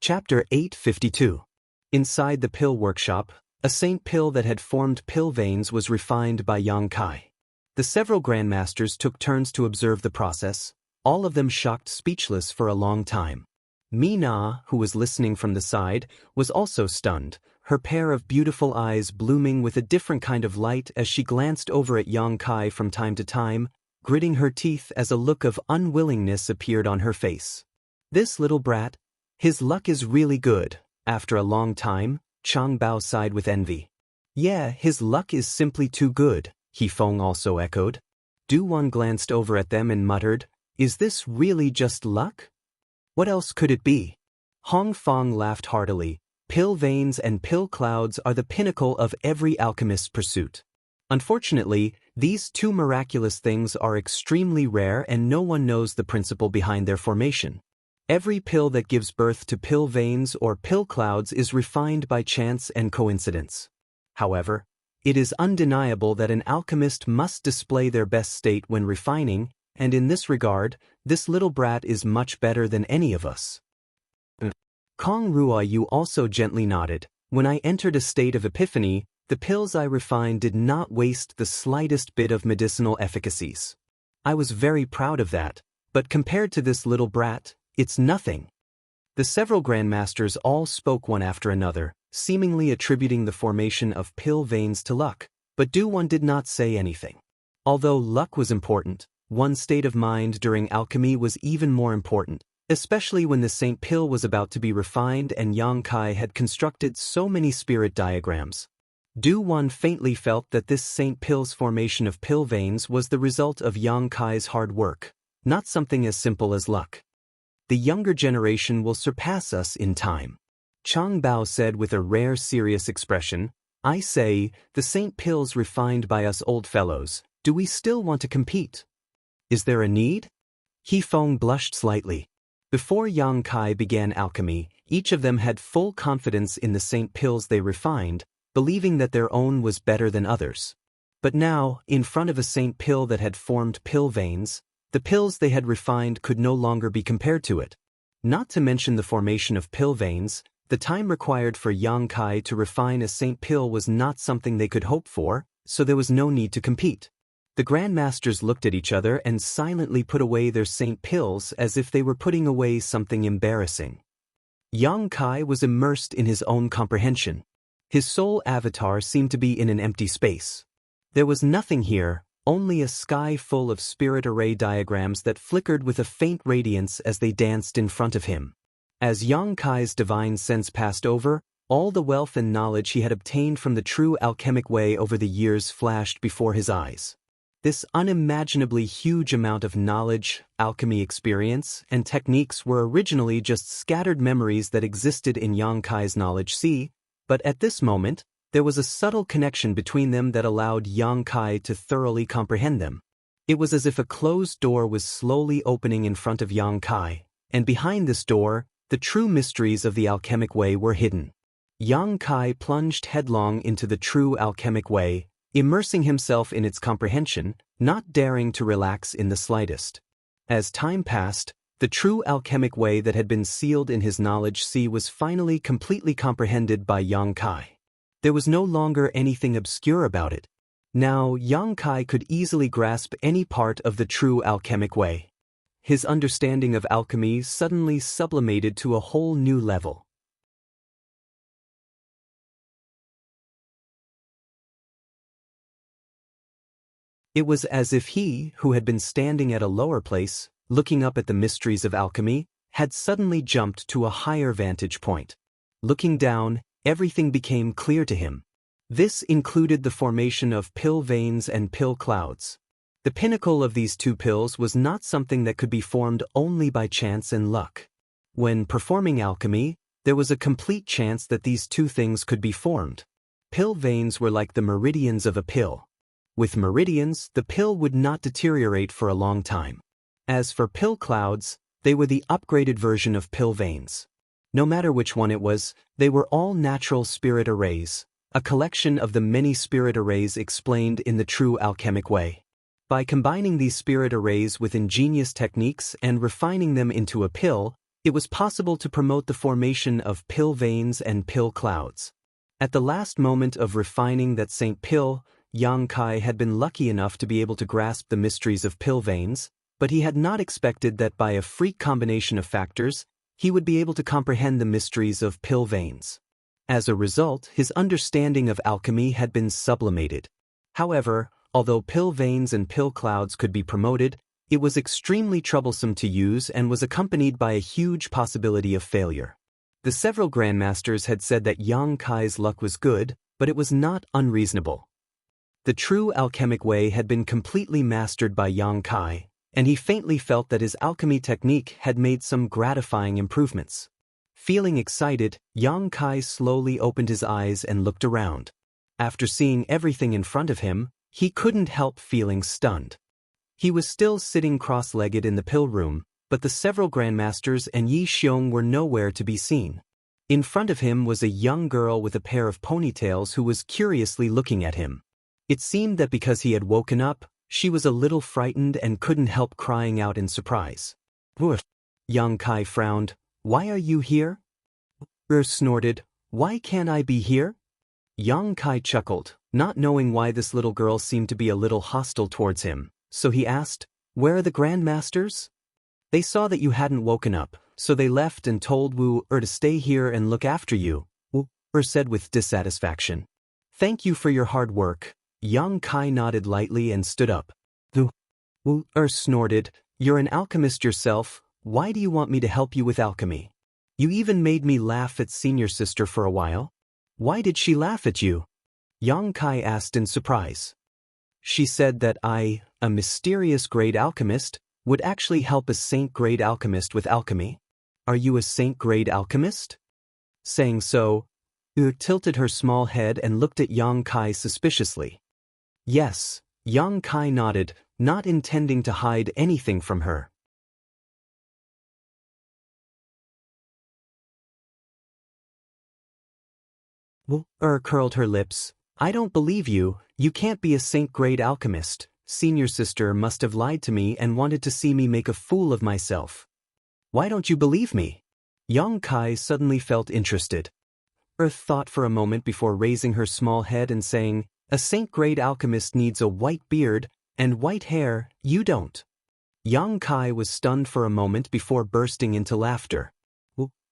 Chapter 852. Inside the pill workshop, a saint pill that had formed pill veins was refined by Yang Kai. The several grandmasters took turns to observe the process, all of them shocked speechless for a long time. Mina, who was listening from the side, was also stunned, her pair of beautiful eyes blooming with a different kind of light as she glanced over at Yang Kai from time to time, gritting her teeth as a look of unwillingness appeared on her face. This little brat, his luck is really good. After a long time, Chang Bao sighed with envy. Yeah, his luck is simply too good, He Feng also echoed. Du Wan glanced over at them and muttered, Is this really just luck? What else could it be? Hong Fong laughed heartily. Pill veins and pill clouds are the pinnacle of every alchemist's pursuit. Unfortunately, these two miraculous things are extremely rare and no one knows the principle behind their formation. Every pill that gives birth to pill veins or pill clouds is refined by chance and coincidence. However, it is undeniable that an alchemist must display their best state when refining, and in this regard, this little brat is much better than any of us. Kong Ruoyu also gently nodded. When I entered a state of epiphany, the pills I refined did not waste the slightest bit of medicinal efficacies. I was very proud of that, but compared to this little brat, it's nothing. The several grandmasters all spoke one after another, seemingly attributing the formation of pill veins to luck, but Du Wan did not say anything. Although luck was important, one's state of mind during alchemy was even more important, especially when the Saint Pill was about to be refined and Yang Kai had constructed so many spirit diagrams. Du Wan faintly felt that this Saint Pill's formation of pill veins was the result of Yang Kai's hard work, not something as simple as luck. The younger generation will surpass us in time. Chang Bao said with a rare serious expression, I say, the Saint Pills refined by us old fellows, do we still want to compete? Is there a need? He Feng blushed slightly. Before Yang Kai began alchemy, each of them had full confidence in the Saint Pills they refined, believing that their own was better than others. But now, in front of a Saint Pill that had formed pill veins, the pills they had refined could no longer be compared to it. Not to mention the formation of pill veins, the time required for Yang Kai to refine a Saint Pill was not something they could hope for, so there was no need to compete. The grandmasters looked at each other and silently put away their Saint Pills as if they were putting away something embarrassing. Yang Kai was immersed in his own comprehension. His soul avatar seemed to be in an empty space. There was nothing here, only a sky full of spirit array diagrams that flickered with a faint radiance as they danced in front of him. As Yang Kai's divine sense passed over, all the wealth and knowledge he had obtained from the true alchemic way over the years flashed before his eyes. This unimaginably huge amount of knowledge, alchemy experience, and techniques were originally just scattered memories that existed in Yang Kai's knowledge sea, but at this moment, there was a subtle connection between them that allowed Yang Kai to thoroughly comprehend them. It was as if a closed door was slowly opening in front of Yang Kai, and behind this door, the true mysteries of the alchemic way were hidden. Yang Kai plunged headlong into the true alchemic way, immersing himself in its comprehension, not daring to relax in the slightest. As time passed, the true alchemic way that had been sealed in his knowledge sea was finally completely comprehended by Yang Kai. There was no longer anything obscure about it. Now Yang Kai could easily grasp any part of the true alchemic way. His understanding of alchemy suddenly sublimated to a whole new level. It was as if he, who had been standing at a lower place, looking up at the mysteries of alchemy, had suddenly jumped to a higher vantage point. Looking down, everything became clear to him. This included the formation of pill veins and pill clouds. The pinnacle of these two pills was not something that could be formed only by chance and luck. When performing alchemy, there was a complete chance that these two things could be formed. Pill veins were like the meridians of a pill. With meridians, the pill would not deteriorate for a long time. As for pill clouds, they were the upgraded version of pill veins. No matter which one it was, they were all natural spirit arrays, a collection of the many spirit arrays explained in the true alchemic way. By combining these spirit arrays with ingenious techniques and refining them into a pill, it was possible to promote the formation of pill veins and pill clouds. At the last moment of refining that Saint Pill, Yang Kai had been lucky enough to be able to grasp the mysteries of pill veins, but he had not expected that by a freak combination of factors, he would be able to comprehend the mysteries of pill veins. As a result, his understanding of alchemy had been sublimated. However, although pill veins and pill clouds could be promoted, it was extremely troublesome to use and was accompanied by a huge possibility of failure. The several grandmasters had said that Yang Kai's luck was good, but it was not unreasonable. The true alchemic way had been completely mastered by Yang Kai, and he faintly felt that his alchemy technique had made some gratifying improvements. Feeling excited, Yang Kai slowly opened his eyes and looked around. After seeing everything in front of him, he couldn't help feeling stunned. He was still sitting cross-legged in the pill room, but the several grandmasters and Yi Xiong were nowhere to be seen. In front of him was a young girl with a pair of ponytails who was curiously looking at him. It seemed that because he had woken up, she was a little frightened and couldn't help crying out in surprise. "Woof." Yang Kai frowned. "Why are you here?" Snorted. "Why can't I be here?" Yang Kai chuckled, not knowing why this little girl seemed to be a little hostile towards him, so he asked, "Where are the grandmasters?" "They saw that you hadn't woken up, so they left and told Wu to stay here and look after you," Wu said with dissatisfaction. "Thank you for your hard work." Yang Kai nodded lightly and stood up. Wu snorted. "You're an alchemist yourself, why do you want me to help you with alchemy? You even made me laugh at senior sister for a while." "Why did she laugh at you?" Yang Kai asked in surprise. "She said that I, a mysterious great alchemist, would actually help a saint-grade alchemist with alchemy." "Are you a saint-grade alchemist?" Saying so, tilted her small head and looked at Yang Kai suspiciously. "Yes," Yang Kai nodded, not intending to hide anything from her. Wu curled her lips. "I don't believe you, you can't be a saint-grade alchemist. Senior sister must have lied to me and wanted to see me make a fool of myself." "Why don't you believe me?" Yang Kai suddenly felt interested. Earth thought for a moment before raising her small head and saying, "A saint-grade alchemist needs a white beard and white hair, you don't." Yang Kai was stunned for a moment before bursting into laughter.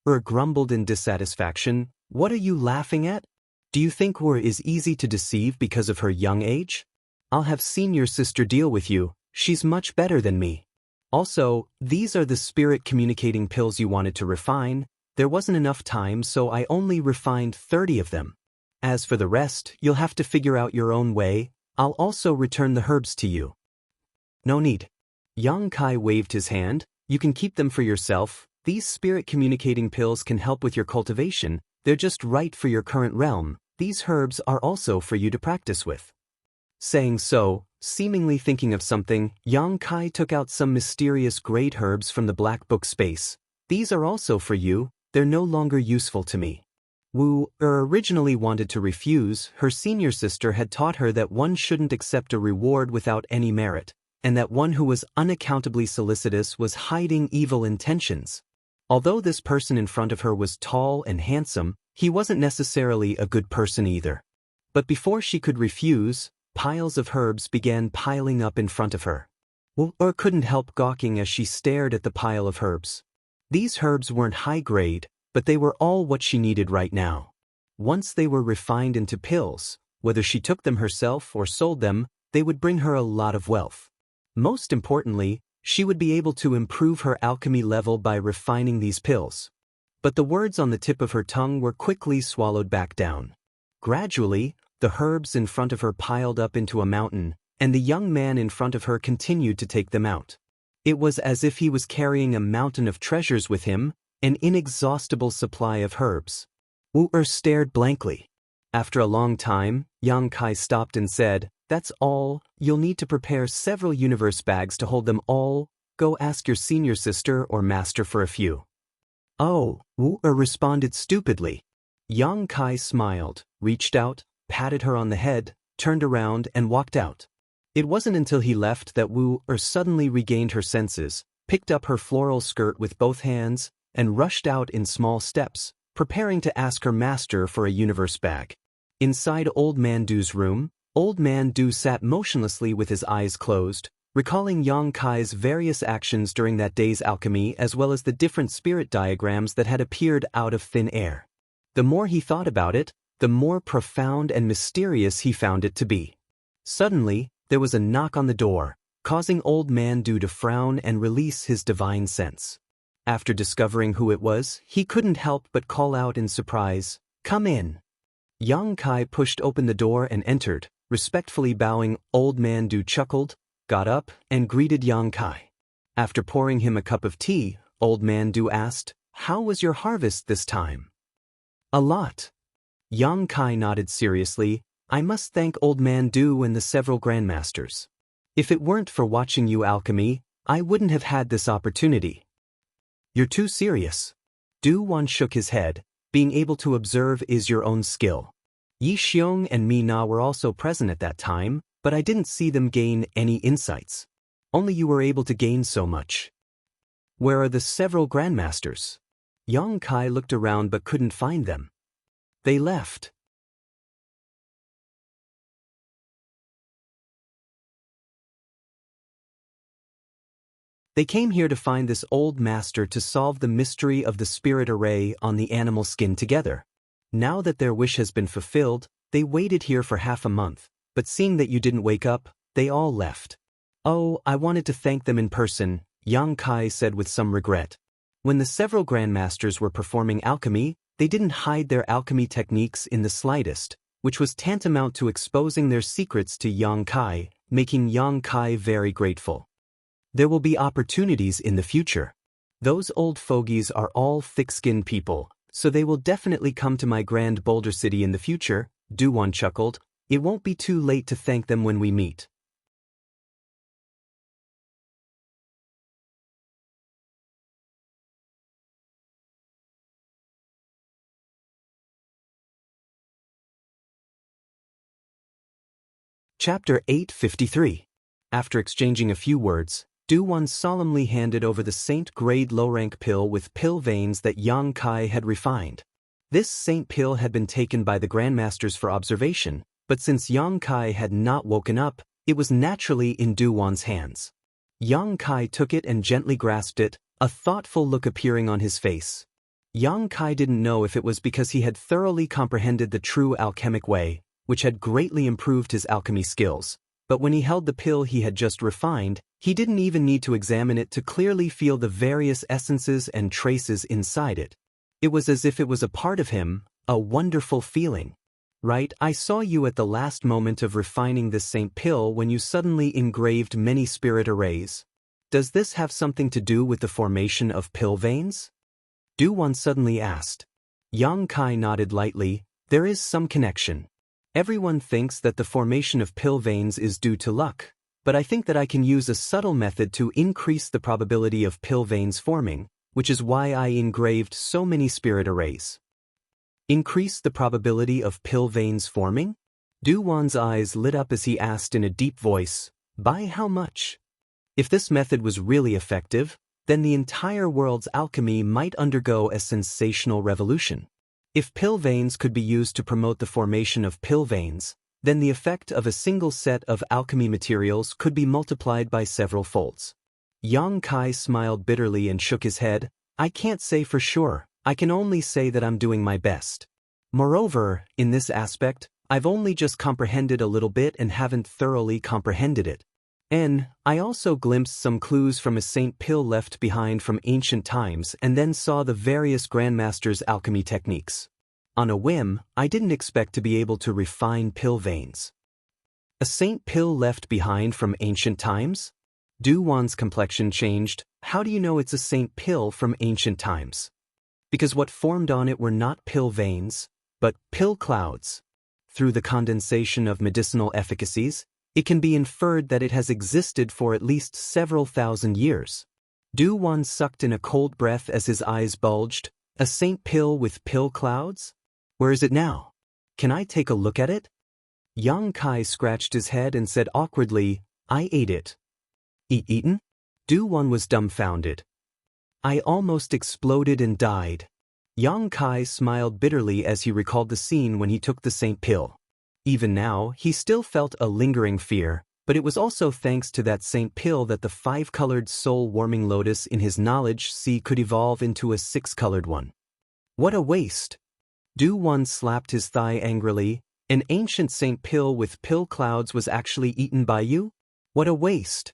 Grumbled in dissatisfaction, "What are you laughing at? Do you think Wu is easy to deceive because of her young age? I'll have senior sister deal with you, she's much better than me. Also, these are the spirit communicating pills you wanted to refine. There wasn't enough time, so I only refined 30 of them. As for the rest, you'll have to figure out your own way. I'll also return the herbs to you." "No need." Yang Kai waved his hand. "You can keep them for yourself. These spirit communicating pills can help with your cultivation. They're just right for your current realm. These herbs are also for you to practice with." Saying so, seemingly thinking of something, Yang Kai took out some mysterious great herbs from the black book space. "These are also for you, they're no longer useful to me." Wu originally wanted to refuse. Her senior sister had taught her that one shouldn't accept a reward without any merit, and that one who was unaccountably solicitous was hiding evil intentions. Although this person in front of her was tall and handsome, he wasn't necessarily a good person either. But before she could refuse, piles of herbs began piling up in front of her. Wu couldn't help gawking as she stared at the pile of herbs. These herbs weren't high grade, but they were all what she needed right now. Once they were refined into pills, whether she took them herself or sold them, they would bring her a lot of wealth. Most importantly, she would be able to improve her alchemy level by refining these pills. But the words on the tip of her tongue were quickly swallowed back down. Gradually, the herbs in front of her piled up into a mountain, and the young man in front of her continued to take them out. It was as if he was carrying a mountain of treasures with him, an inexhaustible supply of herbs. Wu stared blankly. After a long time, Yang Kai stopped and said, "That's all, you'll need to prepare several universe bags to hold them all. Go ask your senior sister or master for a few." "Oh," Wu responded stupidly. Yang Kai smiled, reached out, patted her on the head, turned around and walked out. It wasn't until he left that Wu suddenly regained her senses, picked up her floral skirt with both hands, and rushed out in small steps, preparing to ask her master for a universe bag. Inside Old Man Du's room, Old Man Du sat motionlessly with his eyes closed, recalling Yang Kai's various actions during that day's alchemy as well as the different spirit diagrams that had appeared out of thin air. The more he thought about it, the more profound and mysterious he found it to be. Suddenly, there was a knock on the door, causing Old Man Du to frown and release his divine sense. After discovering who it was, he couldn't help but call out in surprise, "Come in." Yang Kai pushed open the door and entered, respectfully bowing. Old Man Du chuckled, got up, and greeted Yang Kai. After pouring him a cup of tea, Old Man Du asked, "How was your harvest this time?" "A lot." Yang Kai nodded seriously. "I must thank Old Man Du and the several grandmasters. If it weren't for watching you alchemy, I wouldn't have had this opportunity." "You're too serious." Du Wan shook his head. "Being able to observe is your own skill. Yi Xiong and Mi Na were also present at that time, but I didn't see them gain any insights. Only you were able to gain so much." "Where are the several grandmasters?" Yang Kai looked around but couldn't find them. "They left." "They came here to find this old master to solve the mystery of the spirit array on the animal skin together. Now that their wish has been fulfilled, they waited here for half a month, but seeing that you didn't wake up, they all left." "Oh, I wanted to thank them in person," Yang Kai said with some regret. When the several grandmasters were performing alchemy, they didn't hide their alchemy techniques in the slightest, which was tantamount to exposing their secrets to Yang Kai, making Yang Kai very grateful. "There will be opportunities in the future. Those old fogies are all thick-skinned people, so they will definitely come to my grand Boulder City in the future," Du Wan chuckled. "It won't be too late to thank them when we meet." Chapter 853. After exchanging a few words, Du Wan solemnly handed over the Saint-grade low-rank pill with pill veins that Yang Kai had refined. This Saint pill had been taken by the Grandmasters for observation, but since Yang Kai had not woken up, it was naturally in Du Wan's hands. Yang Kai took it and gently grasped it, a thoughtful look appearing on his face. Yang Kai didn't know if it was because he had thoroughly comprehended the true alchemic way, which had greatly improved his alchemy skills, but when he held the pill he had just refined, he didn't even need to examine it to clearly feel the various essences and traces inside it. It was as if it was a part of him, a wonderful feeling. "Right, I saw you at the last moment of refining this Saint pill when you suddenly engraved many spirit arrays. Does this have something to do with the formation of pill veins?" Du Wan suddenly asked. Yang Kai nodded lightly. "There is some connection. Everyone thinks that the formation of pill veins is due to luck, but I think that I can use a subtle method to increase the probability of pill veins forming, which is why I engraved so many spirit arrays." "Increase the probability of pill veins forming?" Du Wan's eyes lit up as he asked in a deep voice, "By how much?" If this method was really effective, then the entire world's alchemy might undergo a sensational revolution. If pill veins could be used to promote the formation of pill veins, then the effect of a single set of alchemy materials could be multiplied by several folds. Yang Kai smiled bitterly and shook his head. "I can't say for sure, I can only say that I'm doing my best. Moreover, in this aspect, I've only just comprehended a little bit and haven't thoroughly comprehended it. And I also glimpsed some clues from a Saint pill left behind from ancient times and then saw the various Grandmasters' alchemy techniques. On a whim, I didn't expect to be able to refine pill veins." A saint pill left behind from ancient times? Du Wan's complexion changed. How do you know it's a saint pill from ancient times? Because what formed on it were not pill veins, but pill clouds. Through the condensation of medicinal efficacies, it can be inferred that it has existed for at least several thousand years. Du Wan sucked in a cold breath as his eyes bulged. A saint pill with pill clouds? Where is it now? Can I take a look at it? Yang Kai scratched his head and said awkwardly, I ate it. Eaten? Du Wan was dumbfounded. I almost exploded and died. Yang Kai smiled bitterly as he recalled the scene when he took the saint pill. Even now, he still felt a lingering fear, but it was also thanks to that saint pill that the 5-colored soul-warming lotus in his knowledge sea could evolve into a 6-colored one. What a waste! Du Wan slapped his thigh angrily. An ancient saint pill with pill clouds was actually eaten by you? What a waste!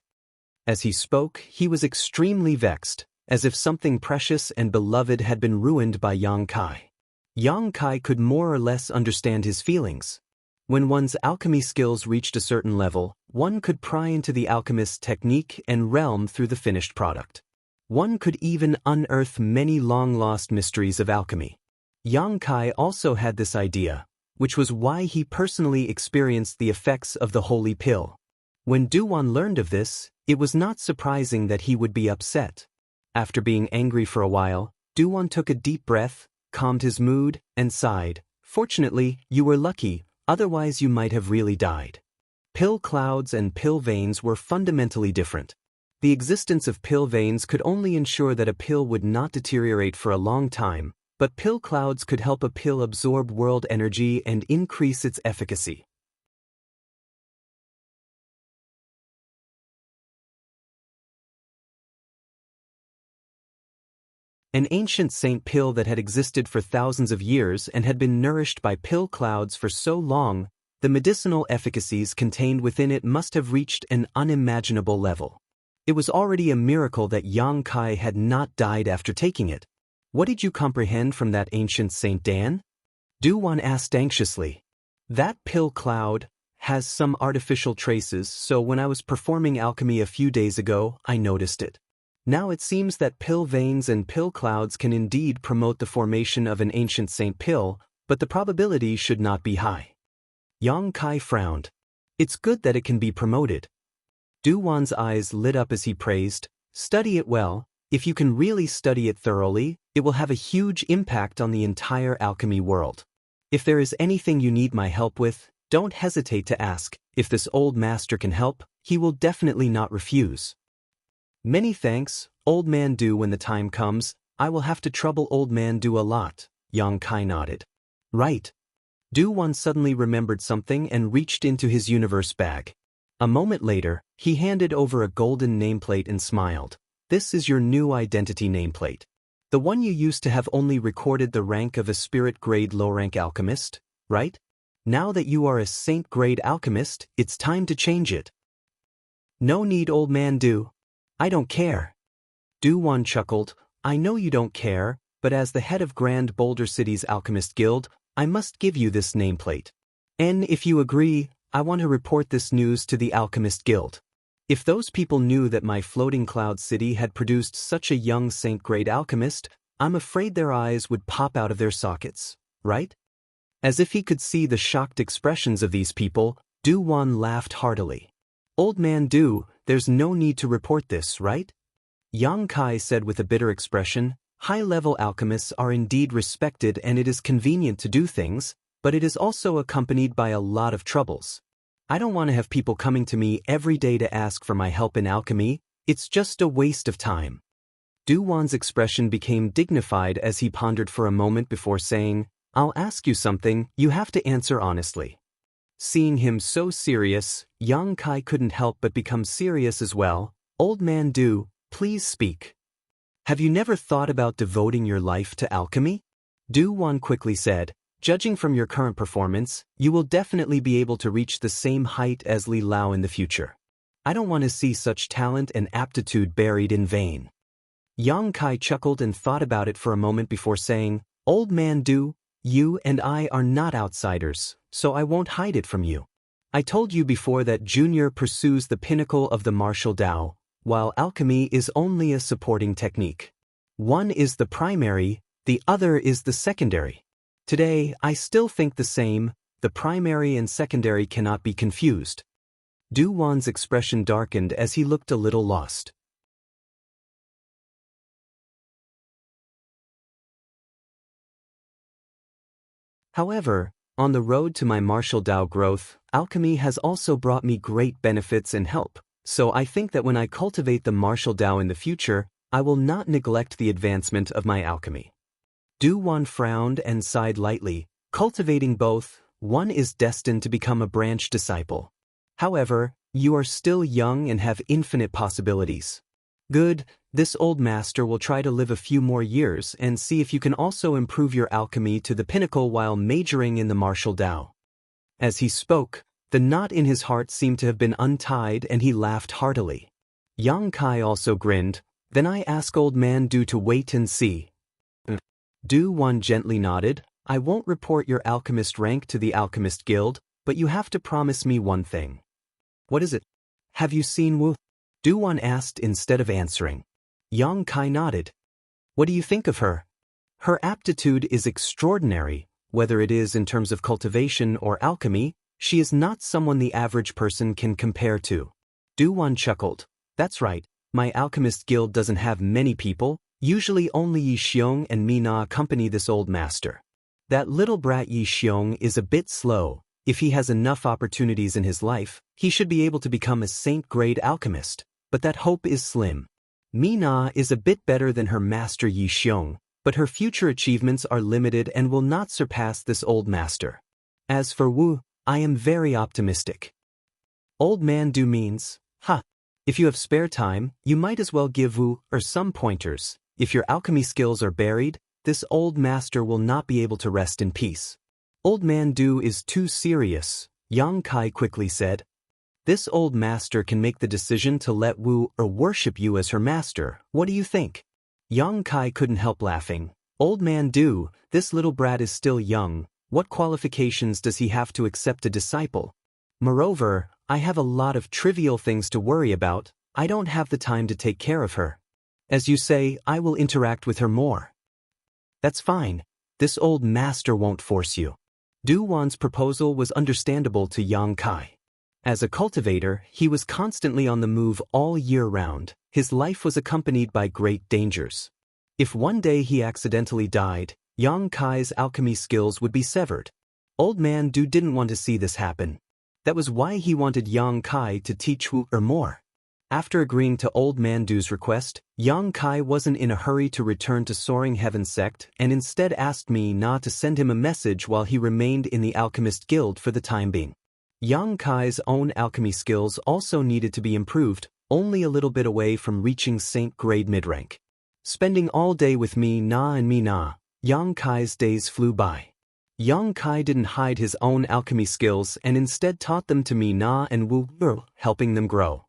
As he spoke, he was extremely vexed, as if something precious and beloved had been ruined by Yang Kai. Yang Kai could more or less understand his feelings. When one's alchemy skills reached a certain level, one could pry into the alchemist's technique and realm through the finished product. One could even unearth many long-lost mysteries of alchemy. Yang Kai also had this idea, which was why he personally experienced the effects of the holy pill. When Du Wan learned of this, it was not surprising that he would be upset. After being angry for a while, Du Wan took a deep breath, calmed his mood, and sighed. Fortunately, you were lucky, otherwise you might have really died. Pill clouds and pill veins were fundamentally different. The existence of pill veins could only ensure that a pill would not deteriorate for a long time, but pill clouds could help a pill absorb world energy and increase its efficacy. An ancient saint pill that had existed for thousands of years and had been nourished by pill clouds for so long, the medicinal efficacies contained within it must have reached an unimaginable level. It was already a miracle that Yang Kai had not died after taking it. What did you comprehend from that ancient Saint Dan? Du Wan asked anxiously. That pill cloud has some artificial traces, so when I was performing alchemy a few days ago, I noticed it. Now it seems that pill veins and pill clouds can indeed promote the formation of an ancient saint pill, but the probability should not be high. Yang Kai frowned. It's good that it can be promoted. Du Wan's eyes lit up as he praised, study it well. If you can really study it thoroughly, it will have a huge impact on the entire alchemy world. If there is anything you need my help with, don't hesitate to ask. If this old master can help, he will definitely not refuse. Many thanks, Old Man Du. When the time comes, I will have to trouble Old Man Du a lot. Yang Kai nodded. Right. Du Wan suddenly remembered something and reached into his universe bag. A moment later, he handed over a golden nameplate and smiled. This is your new identity nameplate. The one you used to have only recorded the rank of a spirit-grade low-rank alchemist, right? Now that you are a saint-grade alchemist, it's time to change it. No need, Old Man Du. I don't care. Du Wan chuckled. I know you don't care, but as the head of Grand Boulder City's Alchemist Guild, I must give you this nameplate. And if you agree, I want to report this news to the Alchemist Guild. If those people knew that my floating cloud city had produced such a young saint-grade alchemist, I'm afraid their eyes would pop out of their sockets, right? As if he could see the shocked expressions of these people, Du Wan laughed heartily. Old Man Du, there's no need to report this, right? Yang Kai said with a bitter expression, high-level alchemists are indeed respected and it is convenient to do things, but it is also accompanied by a lot of troubles. I don't want to have people coming to me every day to ask for my help in alchemy. It's just a waste of time. Du Wan's expression became dignified as he pondered for a moment before saying, I'll ask you something, you have to answer honestly. Seeing him so serious, Yang Kai couldn't help but become serious as well. Old Man Du, please speak. Have you never thought about devoting your life to alchemy? Du Wan quickly said, judging from your current performance, you will definitely be able to reach the same height as Li Lao in the future. I don't want to see such talent and aptitude buried in vain. Yang Kai chuckled and thought about it for a moment before saying, Old Man Du, you and I are not outsiders, so I won't hide it from you. I told you before that Junior pursues the pinnacle of the martial Tao, while alchemy is only a supporting technique. One is the primary, the other is the secondary. Today, I still think the same, the primary and secondary cannot be confused. Du Wan's expression darkened as he looked a little lost. However, on the road to my martial Tao growth, alchemy has also brought me great benefits and help, so I think that when I cultivate the martial Tao in the future, I will not neglect the advancement of my alchemy. Du Wan frowned and sighed lightly. Cultivating both, one is destined to become a branch disciple. However, you are still young and have infinite possibilities. Good, this old master will try to live a few more years and see if you can also improve your alchemy to the pinnacle while majoring in the martial Tao. As he spoke, the knot in his heart seemed to have been untied and he laughed heartily. Yang Kai also grinned. Then I ask old man Du to wait and see. Du Wan gently nodded. I won't report your alchemist rank to the Alchemist Guild, but you have to promise me one thing. What is it? Have you seen Wu? Du Wan asked instead of answering. Yang Kai nodded. What do you think of her? Her aptitude is extraordinary, whether it is in terms of cultivation or alchemy, she is not someone the average person can compare to. Du Wan chuckled. That's right, my Alchemist Guild doesn't have many people, usually only Yi Xiong and Mi Na accompany this old master. That little brat Yi Xiong is a bit slow. If he has enough opportunities in his life, he should be able to become a saint-grade alchemist, but that hope is slim. Mi Na is a bit better than her master Yi Xiong, but her future achievements are limited and will not surpass this old master. As for Wu, I am very optimistic. Old man Du means, if you have spare time, you might as well give Wu some pointers. If your alchemy skills are buried, this old master will not be able to rest in peace. Old man Du is too serious, Yang Kai quickly said. This old master can make the decision to let Wu worship you as her master. What do you think? Yang Kai couldn't help laughing. Old man Du, this little brat is still young. What qualifications does he have to accept a disciple? Moreover, I have a lot of trivial things to worry about. I don't have the time to take care of her. As you say, I will interact with her more. That's fine. This old master won't force you. Du Wan's proposal was understandable to Yang Kai. As a cultivator, he was constantly on the move all year round. His life was accompanied by great dangers. If one day he accidentally died, Yang Kai's alchemy skills would be severed. Old man Du didn't want to see this happen. That was why he wanted Yang Kai to teach Wu more. After agreeing to Old Man Du's request, Yang Kai wasn't in a hurry to return to Soaring Heaven Sect and instead asked me not to send him a message while he remained in the Alchemist Guild for the time being. Yang Kai's own alchemy skills also needed to be improved, only a little bit away from reaching Saint grade mid-rank. Spending all day with Mi Na and Mi Na, Yang Kai's days flew by. Yang Kai didn't hide his own alchemy skills and instead taught them to Mi Na and Wu, helping them grow.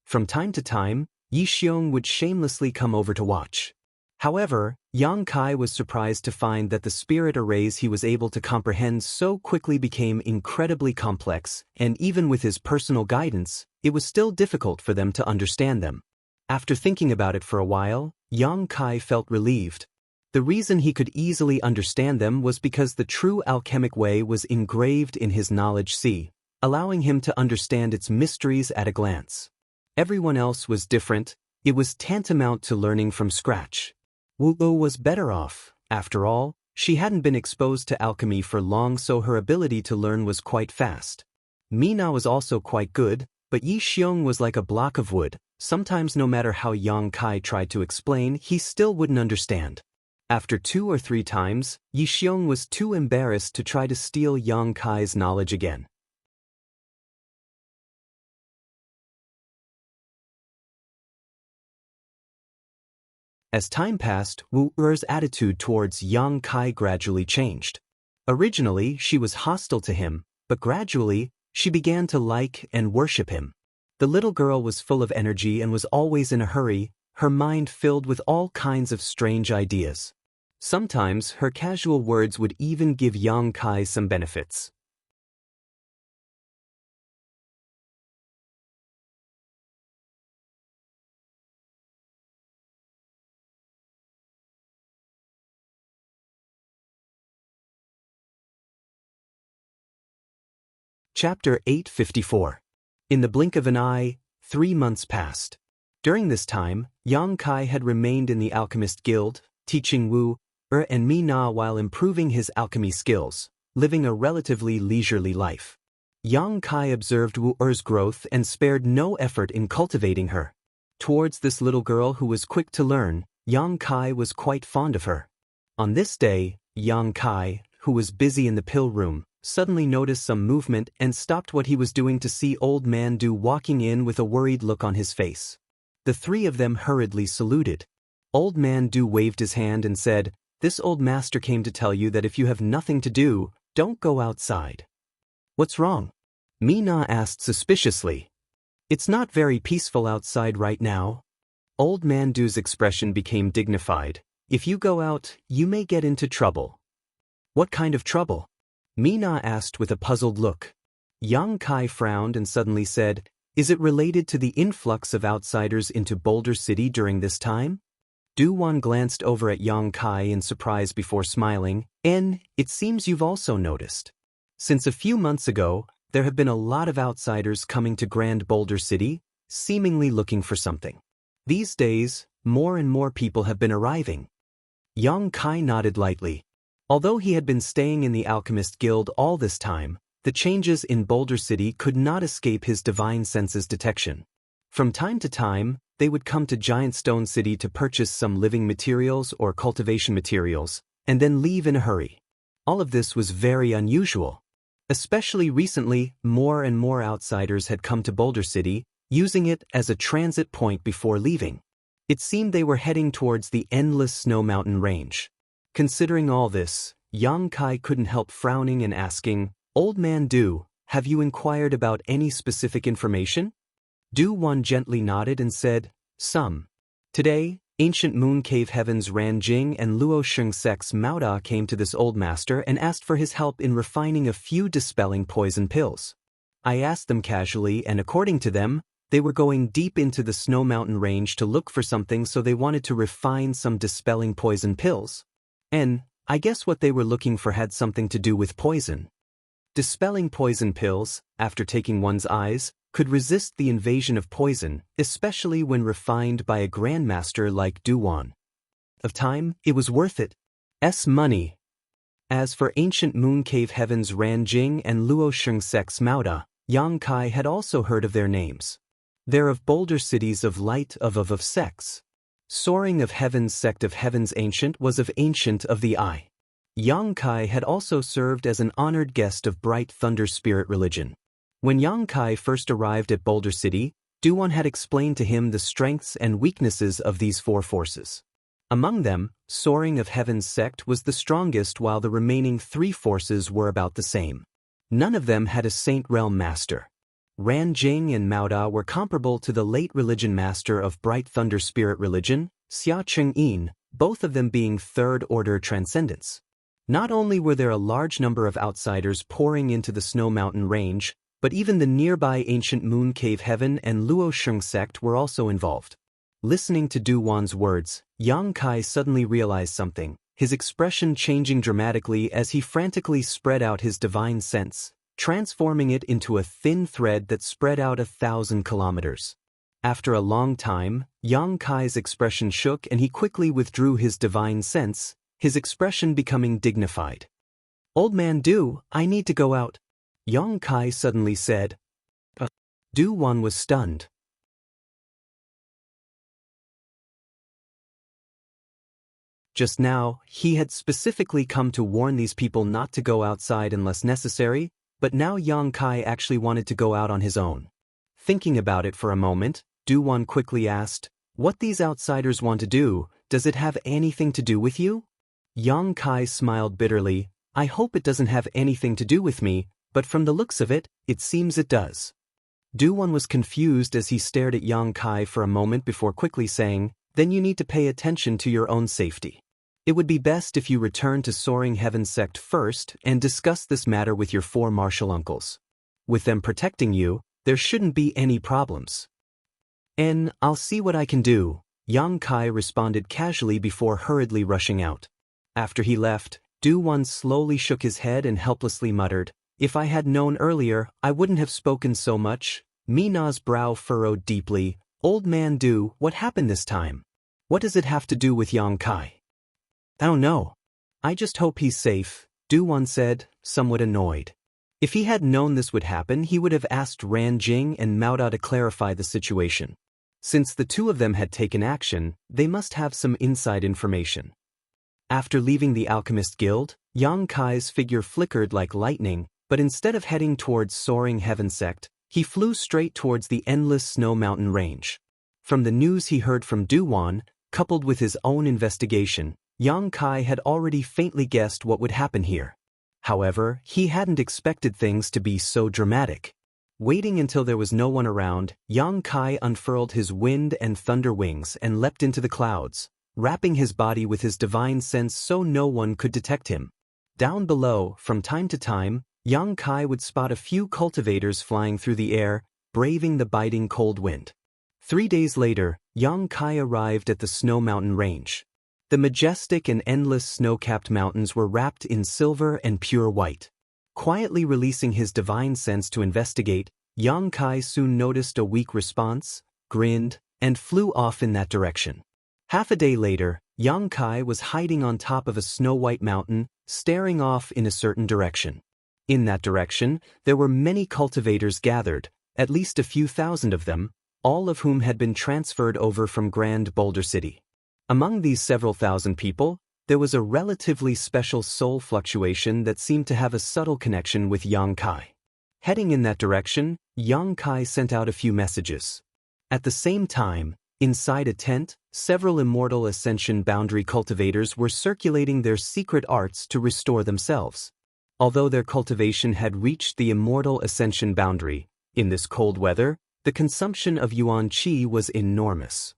From time to time, Yi Xiong would shamelessly come over to watch. However, Yang Kai was surprised to find that the spirit arrays he was able to comprehend so quickly became incredibly complex, and even with his personal guidance, it was still difficult for them to understand them. After thinking about it for a while, Yang Kai felt relieved. The reason he could easily understand them was because the true alchemic way was engraved in his knowledge sea, allowing him to understand its mysteries at a glance. Everyone else was different. It was tantamount to learning from scratch. Wu was better off. After all, she hadn't been exposed to alchemy for long, so her ability to learn was quite fast. Mi Na was also quite good, but Yi Xiong was like a block of wood. Sometimes no matter how Yang Kai tried to explain, he still wouldn't understand. After 2 or 3 times, Yi Xiong was too embarrassed to try to steal Yang Kai's knowledge again. As time passed, Wu Er's attitude towards Yang Kai gradually changed. Originally, she was hostile to him, but gradually, she began to like and worship him. The little girl was full of energy and was always in a hurry, her mind filled with all kinds of strange ideas. Sometimes, her casual words would even give Yang Kai some benefits. Chapter 854. In the blink of an eye, 3 months passed. During this time, Yang Kai had remained in the Alchemist Guild, teaching Wu, and Mi Na while improving his alchemy skills, living a relatively leisurely life. Yang Kai observed Wu Er's growth and spared no effort in cultivating her. Towards this little girl who was quick to learn, Yang Kai was quite fond of her. On this day, Yang Kai, who was busy in the pill room, suddenly noticed some movement and stopped what he was doing to see Old Man Du walking in with a worried look on his face. The three of them hurriedly saluted. Old Man Du waved his hand and said, "This old master came to tell you that if you have nothing to do, don't go outside." "What's wrong?" Mi Na asked suspiciously. "It's not very peaceful outside right now." Old Man Du's expression became dignified. "If you go out, you may get into trouble." "What kind of trouble?" Mi Na asked with a puzzled look. Yang Kai frowned and suddenly said, "Is it related to the influx of outsiders into Boulder City during this time?" Du Wan glanced over at Yang Kai in surprise before smiling. "It seems you've also noticed. Since a few months ago, there have been a lot of outsiders coming to Grand Boulder City, seemingly looking for something. These days, more and more people have been arriving." Yang Kai nodded lightly. Although he had been staying in the Alchemist Guild all this time, the changes in Boulder City could not escape his divine senses detection. From time to time, they would come to Giant Stone City to purchase some living materials or cultivation materials, and then leave in a hurry. All of this was very unusual. Especially recently, more and more outsiders had come to Boulder City, using it as a transit point before leaving. It seemed they were heading towards the endless snow mountain range. Considering all this, Yang Kai couldn't help frowning and asking, "Old Man Du, have you inquired about any specific information?" Du Wan gently nodded and said, "Some. Today, ancient moon cave heavens Ran Jing and Luo Sheng Sek's Mao Da came to this old master and asked for his help in refining a few dispelling poison pills. I asked them casually, and according to them, they were going deep into the Snow Mountain range to look for something, so they wanted to refine some dispelling poison pills. And I guess what they were looking for had something to do with poison. Dispelling poison pills, after taking one's eyes, could resist the invasion of poison, especially when refined by a grandmaster like Du Wan. Of time, it was worth it. Money. As for ancient moon cave heavens Ran Jing and Luo Sheng Sek's Mao Da, Yang Kai had also heard of their names. They're of Boulder Cities of Light of Sects. Soaring of Heaven's Sect of Heaven's Ancient was of Ancient of the Eye. Yang Kai had also served as an honored guest of Bright Thunder Spirit Religion. When Yang Kai first arrived at Boulder City, Du Wan had explained to him the strengths and weaknesses of these four forces. Among them, Soaring of Heaven's Sect was the strongest, while the remaining three forces were about the same. None of them had a Saint Realm Master. Ran Jing and Mao Da were comparable to the late religion master of Bright Thunder Spirit Religion, Xia Cheng Yin, both of them being third-order transcendents. Not only were there a large number of outsiders pouring into the Snow Mountain range, but even the nearby ancient Moon Cave Heaven and Luo Sheng sect were also involved. Listening to Du Wan's words, Yang Kai suddenly realized something, his expression changing dramatically as he frantically spread out his divine sense, transforming it into a thin thread that spread out 1,000 kilometers. After a long time, Yang Kai's expression shook and he quickly withdrew his divine sense, his expression becoming dignified. "Old Man Du, I need to go out," Yang Kai suddenly said. Du Wan was stunned. Just now, he had specifically come to warn these people not to go outside unless necessary, but now Yang Kai actually wanted to go out on his own. Thinking about it for a moment, Du Wan quickly asked, "What these outsiders want to do, does it have anything to do with you?" Yang Kai smiled bitterly. "I hope it doesn't have anything to do with me, but from the looks of it, it seems it does." Du Wan was confused as he stared at Yang Kai for a moment before quickly saying, "Then you need to pay attention to your own safety. It would be best if you return to Soaring Heaven Sect first and discuss this matter with your 4 martial uncles. With them protecting you, there shouldn't be any problems." "I'll see what I can do," Yang Kai responded casually before hurriedly rushing out. After he left, Du Wan slowly shook his head and helplessly muttered, If I had known earlier, I wouldn't have spoken so much. Mina's brow furrowed deeply. Old man Du, what happened this time? What does it have to do with Yang Kai? Oh no. I just hope he's safe, Du Wan said, somewhat annoyed. If he had known this would happen, he would have asked Ran Jing and Mao Da to clarify the situation. Since the two of them had taken action, they must have some inside information. After leaving the Alchemist Guild, Yang Kai's figure flickered like lightning, but instead of heading towards Soaring Heaven Sect, he flew straight towards the endless snow mountain range. From the news he heard from Du Wan, coupled with his own investigation, Yang Kai had already faintly guessed what would happen here. However, he hadn't expected things to be so dramatic. Waiting until there was no one around, Yang Kai unfurled his wind and thunder wings and leapt into the clouds, wrapping his body with his divine sense so no one could detect him. Down below, from time to time, Yang Kai would spot a few cultivators flying through the air, braving the biting cold wind. 3 days later, Yang Kai arrived at the snow mountain range. The majestic and endless snow-capped mountains were wrapped in silver and pure white. Quietly releasing his divine sense to investigate, Yang Kai soon noticed a weak response, grinned, and flew off in that direction. Half a day later, Yang Kai was hiding on top of a snow-white mountain, staring off in a certain direction. In that direction, there were many cultivators gathered, at least a few thousand of them, all of whom had been transferred over from Grand Boulder City. Among these several thousand people, there was a relatively special soul fluctuation that seemed to have a subtle connection with Yang Kai. Heading in that direction, Yang Kai sent out a few messages. At the same time, inside a tent, several Immortal Ascension boundary cultivators were circulating their secret arts to restore themselves. Although their cultivation had reached the Immortal Ascension boundary, in this cold weather, the consumption of Yuan Qi was enormous.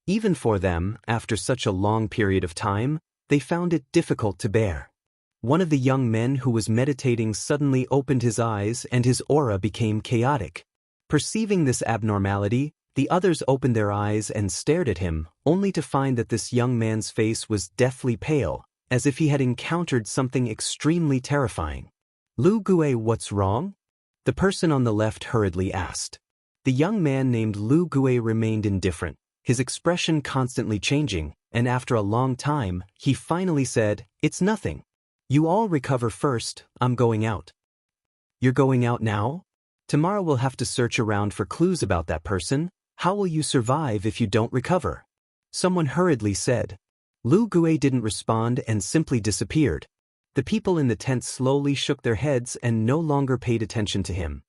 Even for them, after such a long period of time, they found it difficult to bear. One of the young men who was meditating suddenly opened his eyes and his aura became chaotic. Perceiving this abnormality, the others opened their eyes and stared at him, only to find that this young man's face was deathly pale, as if he had encountered something extremely terrifying. Lu Gue, what's wrong? The person on the left hurriedly asked. The young man named Lu Gue remained indifferent, his expression constantly changing, and after a long time, he finally said, "It's nothing. You all recover first, I'm going out." You're going out now? Tomorrow we'll have to search around for clues about that person. How will you survive if you don't recover? Someone hurriedly said. Lu Gue didn't respond and simply disappeared. The people in the tent slowly shook their heads and no longer paid attention to him.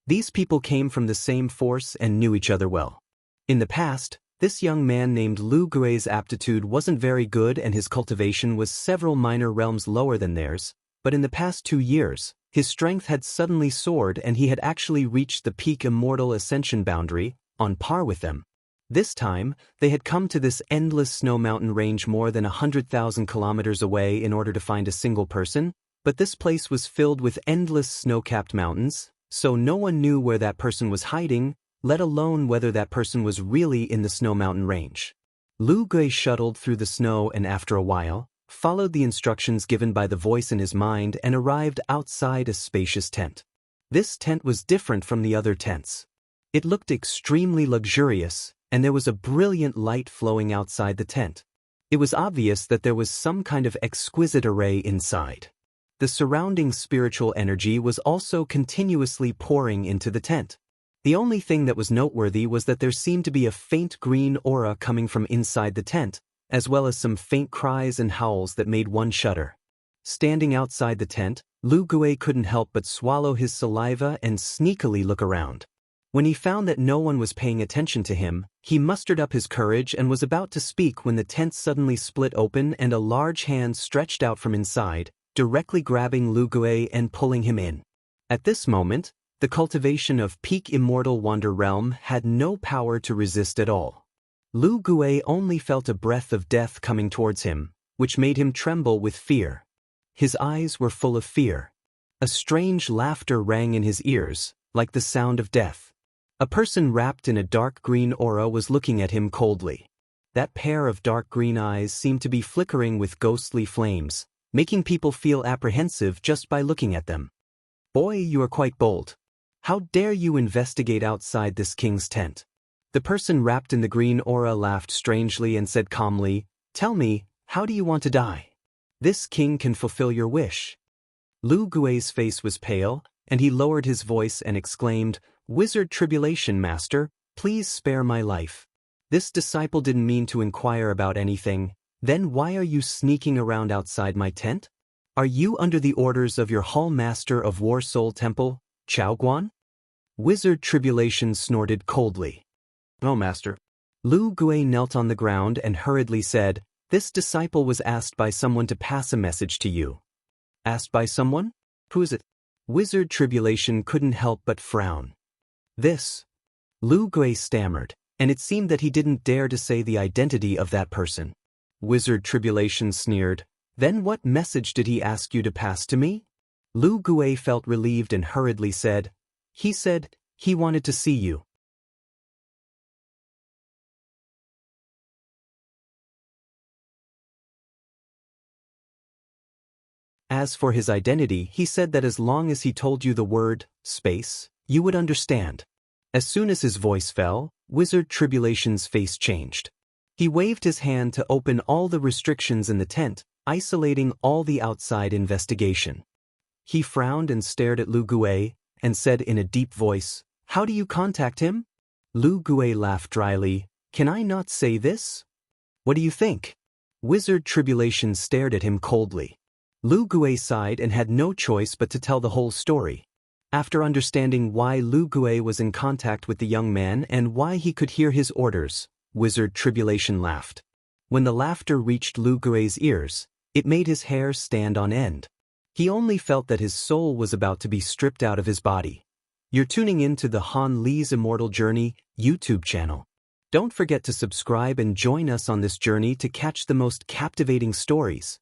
These people came from the same force and knew each other well. In the past, this young man named Lu Gue's aptitude wasn't very good and his cultivation was several minor realms lower than theirs, but in the past 2 years, his strength had suddenly soared and he had actually reached the peak Immortal Ascension boundary, on par with them. This time, they had come to this endless snow mountain range more than 100,000 kilometers away in order to find a single person, but this place was filled with endless snow-capped mountains, so no one knew where that person was hiding, let alone whether that person was really in the snow mountain range. Lu Gue shuttled through the snow and after a while, followed the instructions given by the voice in his mind and arrived outside a spacious tent. This tent was different from the other tents. It looked extremely luxurious, and there was a brilliant light flowing outside the tent. It was obvious that there was some kind of exquisite array inside. The surrounding spiritual energy was also continuously pouring into the tent. The only thing that was noteworthy was that there seemed to be a faint green aura coming from inside the tent, as well as some faint cries and howls that made one shudder. Standing outside the tent, Lu Gue couldn't help but swallow his saliva and sneakily look around. When he found that no one was paying attention to him, he mustered up his courage and was about to speak when the tent suddenly split open and a large hand stretched out from inside, directly grabbing Lu Gue and pulling him in. At this moment, the cultivation of peak Immortal Wander Realm had no power to resist at all. Lu Gue only felt a breath of death coming towards him, which made him tremble with fear. His eyes were full of fear. A strange laughter rang in his ears, like the sound of death. A person wrapped in a dark green aura was looking at him coldly. That pair of dark green eyes seemed to be flickering with ghostly flames, making people feel apprehensive just by looking at them. Boy, you are quite bold. How dare you investigate outside this king's tent? The person wrapped in the green aura laughed strangely and said calmly, "Tell me, how do you want to die? This king can fulfill your wish." Lu Gui's face was pale, and he lowered his voice and exclaimed, "Wizard Tribulation Master, please spare my life. This disciple didn't mean to inquire about anything. Then why are you sneaking around outside my tent? Are you under the orders of your Hall Master of War Soul Temple, Chaoguan?" Wizard Tribulation snorted coldly. "No, Master." Lu Gui knelt on the ground and hurriedly said, "This disciple was asked by someone to pass a message to you." "Asked by someone? Who is it?" Wizard Tribulation couldn't help but frown. "This." Lu Gui stammered, and it seemed that he didn't dare to say the identity of that person. Wizard Tribulation sneered, "Then what message did he ask you to pass to me?" Lu Gui felt relieved and hurriedly said, "He said he wanted to see you." As for his identity, he said that as long as he told you the word, space, you would understand. As soon as his voice fell, Wizard Tribulation's face changed. He waved his hand to open all the restrictions in the tent, isolating all the outside investigation. He frowned and stared at Lu Gui, and said in a deep voice, "How do you contact him?" Lu Gui laughed dryly, "Can I not say this?" "What do you think?" Wizard Tribulation stared at him coldly. Lu Gui sighed and had no choice but to tell the whole story. After understanding why Lu Gui was in contact with the young man and why he could hear his orders, Wizard Tribulation laughed. When the laughter reached Lu Gui's ears, it made his hair stand on end. He only felt that his soul was about to be stripped out of his body. You're tuning in to the Han Li's Immortal Journey YouTube channel. Don't forget to subscribe and join us on this journey to catch the most captivating stories.